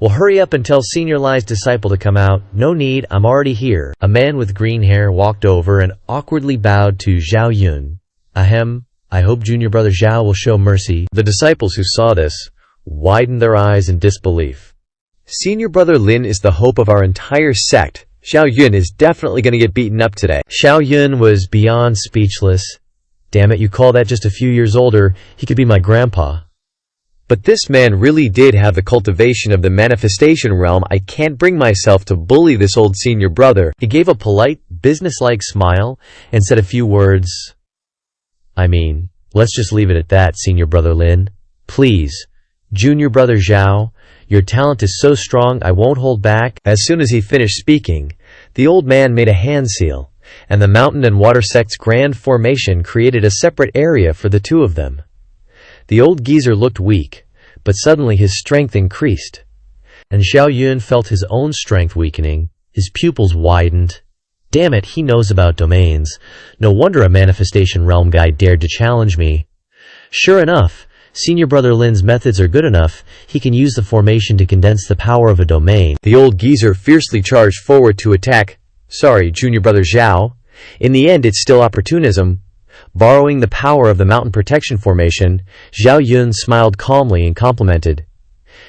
Well, hurry up and tell Senior Lai's disciple to come out. No need, I'm already here. A man with green hair walked over and awkwardly bowed to Zhao Yun. Ahem, I hope Junior Brother Zhao will show mercy. The disciples who saw this widened their eyes in disbelief. Senior Brother Lin is the hope of our entire sect. Zhao Yun is definitely going to get beaten up today. Zhao Yun was beyond speechless. Damn it, you call that just a few years older? He could be my grandpa. But this man really did have the cultivation of the manifestation realm. I can't bring myself to bully this old senior brother. He gave a polite, businesslike smile and said a few words. I mean, let's just leave it at that, Senior Brother Lin. Please, Junior Brother Zhao, your talent is so strong I won't hold back. As soon as he finished speaking, the old man made a hand seal, and the mountain and water sect's grand formation created a separate area for the two of them. The old geezer looked weak, but suddenly his strength increased. And Zhao Yun felt his own strength weakening. His pupils widened. Damn it, he knows about domains. No wonder a manifestation realm guy dared to challenge me. Sure enough, Senior Brother Lin's methods are good enough. He can use the formation to condense the power of a domain. The old geezer fiercely charged forward to attack. Sorry, Junior Brother Zhao. In the end, it's still opportunism. Borrowing the power of the mountain protection formation, Zhao Yun smiled calmly and complimented.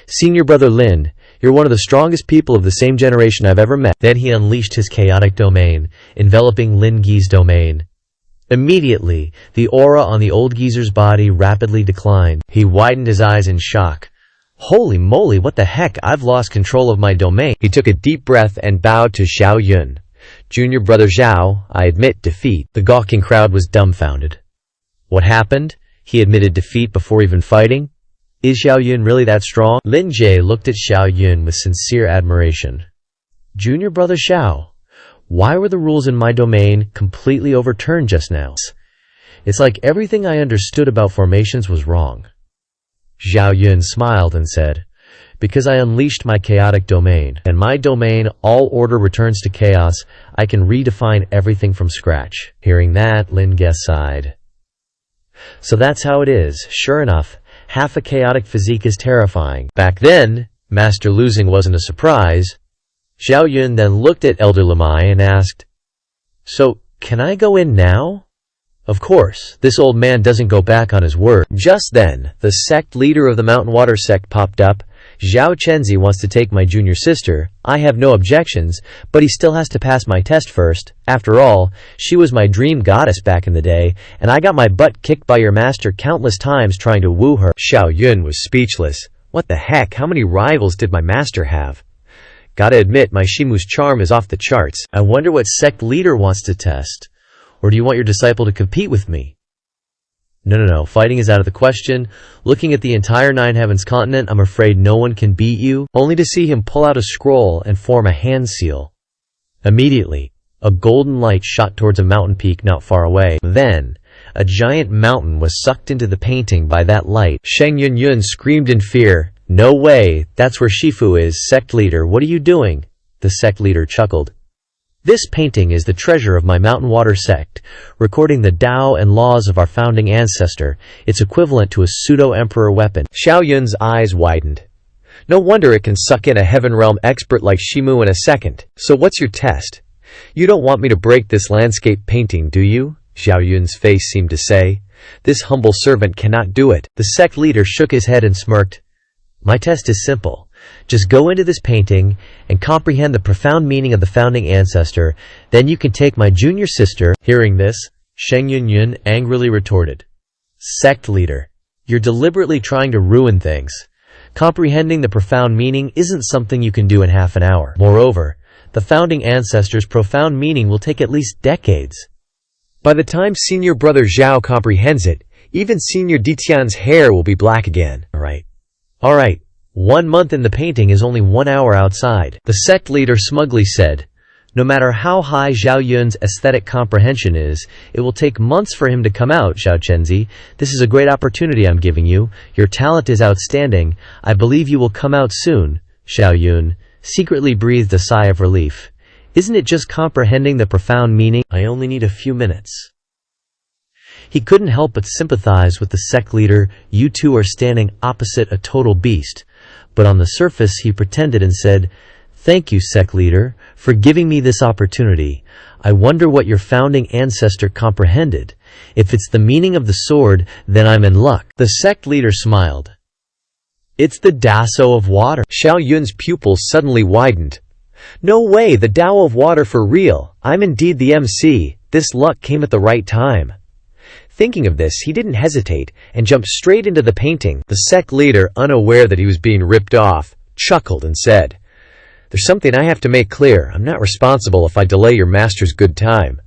Senior Brother Lin, you're one of the strongest people of the same generation I've ever met. Then he unleashed his chaotic domain, enveloping Lin Gee's domain. Immediately, the aura on the old geezer's body rapidly declined. He widened his eyes in shock. Holy moly, what the heck, I've lost control of my domain. He took a deep breath and bowed to Zhao Yun. Junior Brother Zhao, I admit defeat. The gawking crowd was dumbfounded. What happened? He admitted defeat before even fighting? Is Zhao Yun really that strong? Lin Jie looked at Zhao Yun with sincere admiration. Junior Brother Zhao, why were the rules in my domain completely overturned just now? It's like everything I understood about formations was wrong. Zhao Yun smiled and said, because I unleashed my chaotic domain. And my domain, all order returns to chaos. I can redefine everything from scratch. Hearing that, Lin Ge sighed. So that's how it is. Sure enough, half a chaotic physique is terrifying. Back then, Master losing wasn't a surprise. Zhao Yun then looked at Elder Lamai and asked, so, can I go in now? Of course, this old man doesn't go back on his word. Just then, the sect leader of the Mountain Water sect popped up. Zhao Chenzi wants to take my junior sister. I have no objections, but he still has to pass my test first. After all, she was my dream goddess back in the day, and I got my butt kicked by your master countless times trying to woo her. Zhao Yun was speechless. What the heck, how many rivals did my master have? Gotta admit, my Shimu's charm is off the charts. I wonder what sect leader wants to test. Or do you want your disciple to compete with me? No, fighting is out of the question. Looking at the entire Nine Heavens continent, I'm afraid no one can beat you, only to see him pull out a scroll and form a hand seal. Immediately, a golden light shot towards a mountain peak not far away. Then, a giant mountain was sucked into the painting by that light. Sheng Yun screamed in fear. No way, that's where Shifu is. Sect leader, what are you doing? The sect leader chuckled. This painting is the treasure of my Mountain Water sect, recording the Tao and laws of our founding ancestor. It's equivalent to a pseudo-emperor weapon. Zhao Yun's eyes widened. No wonder it can suck in a heaven realm expert like Shimu in a second. So what's your test? You don't want me to break this landscape painting, do you? Zhao Yun's face seemed to say. This humble servant cannot do it. The sect leader shook his head and smirked. My test is simple. Just go into this painting and comprehend the profound meaning of the founding ancestor. Then you can take my junior sister. Hearing this, Sheng Yun angrily retorted. Sect leader, you're deliberately trying to ruin things. Comprehending the profound meaning isn't something you can do in half an hour. Moreover, the founding ancestor's profound meaning will take at least decades. By the time Senior Brother Zhao comprehends it, even Senior Ditian's hair will be black again. All right. 1 month in the painting is only 1 hour outside. The sect leader smugly said, no matter how high Zhao Yun's aesthetic comprehension is, it will take months for him to come out, Zhao Chenzi. This is a great opportunity I'm giving you. Your talent is outstanding. I believe you will come out soon. Zhao Yun secretly breathed a sigh of relief. Isn't it just comprehending the profound meaning? I only need a few minutes. He couldn't help but sympathize with the sect leader. You two are standing opposite a total beast. But on the surface he pretended and said, "Thank you, sect leader, for giving me this opportunity. I wonder what your founding ancestor comprehended. If it's the meaning of the sword, then I'm in luck." The sect leader smiled. "It's the Daso of water." Xiao Yun's pupils suddenly widened. "No way, the Tao of water for real. I'm indeed the MC. This luck came at the right time." Thinking of this, he didn't hesitate and jumped straight into the painting. The sect leader, unaware that he was being ripped off, chuckled and said, "There's something I have to make clear. I'm not responsible if I delay your master's good time."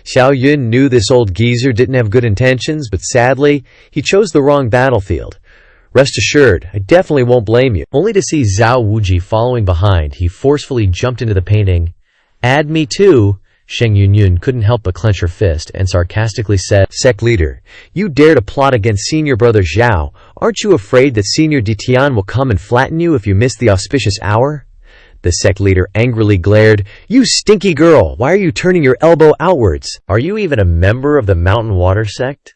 Xiao Yun knew this old geezer didn't have good intentions, but sadly, he chose the wrong battlefield. "Rest assured, I definitely won't blame you." Only to see Zhao Wuji following behind, he forcefully jumped into the painting. "Add me too." Sheng Yunyun couldn't help but clench her fist and sarcastically said, "Sect leader, you dare to plot against senior brother Zhao. Aren't you afraid that senior Ditian will come and flatten you if you miss the auspicious hour?" The sect leader angrily glared. "You stinky girl, why are you turning your elbow outwards? "Are you even a member of the Mountain Water sect?"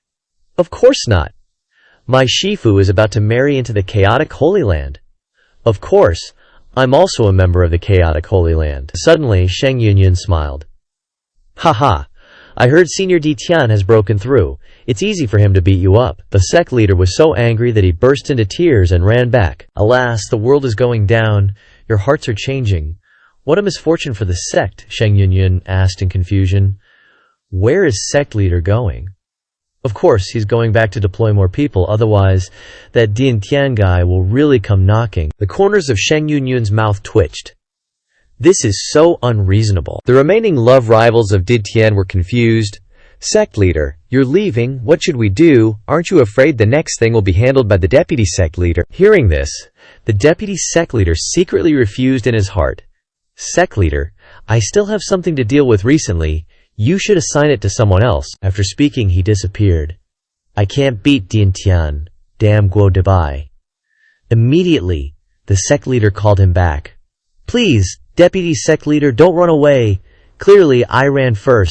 "Of course not. My Shifu is about to marry into the chaotic Holy Land." "Of course, I'm also a member of the chaotic Holy Land." Suddenly, Sheng Yunyun smiled. "Haha, I heard Senior Ditian has broken through. It's easy for him to beat you up." The sect leader was so angry that he burst into tears and ran back. "Alas, the world is going down. Your hearts are changing. What a misfortune for the sect," Sheng Yunyun asked in confusion. "Where is sect leader going?" "Of course, he's going back to deploy more people, otherwise that Dian Tian guy will really come knocking." The corners of Sheng Yunyun's mouth twitched. This is so unreasonable. The remaining love rivals of Ditian were confused. "Sect leader, you're leaving. What should we do? Aren't you afraid the next thing will be handled by the deputy sect leader?" Hearing this, the deputy sect leader secretly refused in his heart. "Sect leader, I still have something to deal with recently. You should assign it to someone else." After speaking, he disappeared. "I can't beat Dian Tian. Damn Guo Debai." Immediately, the sect leader called him back. "Please, deputy sect leader, don't run away. Clearly, I ran first."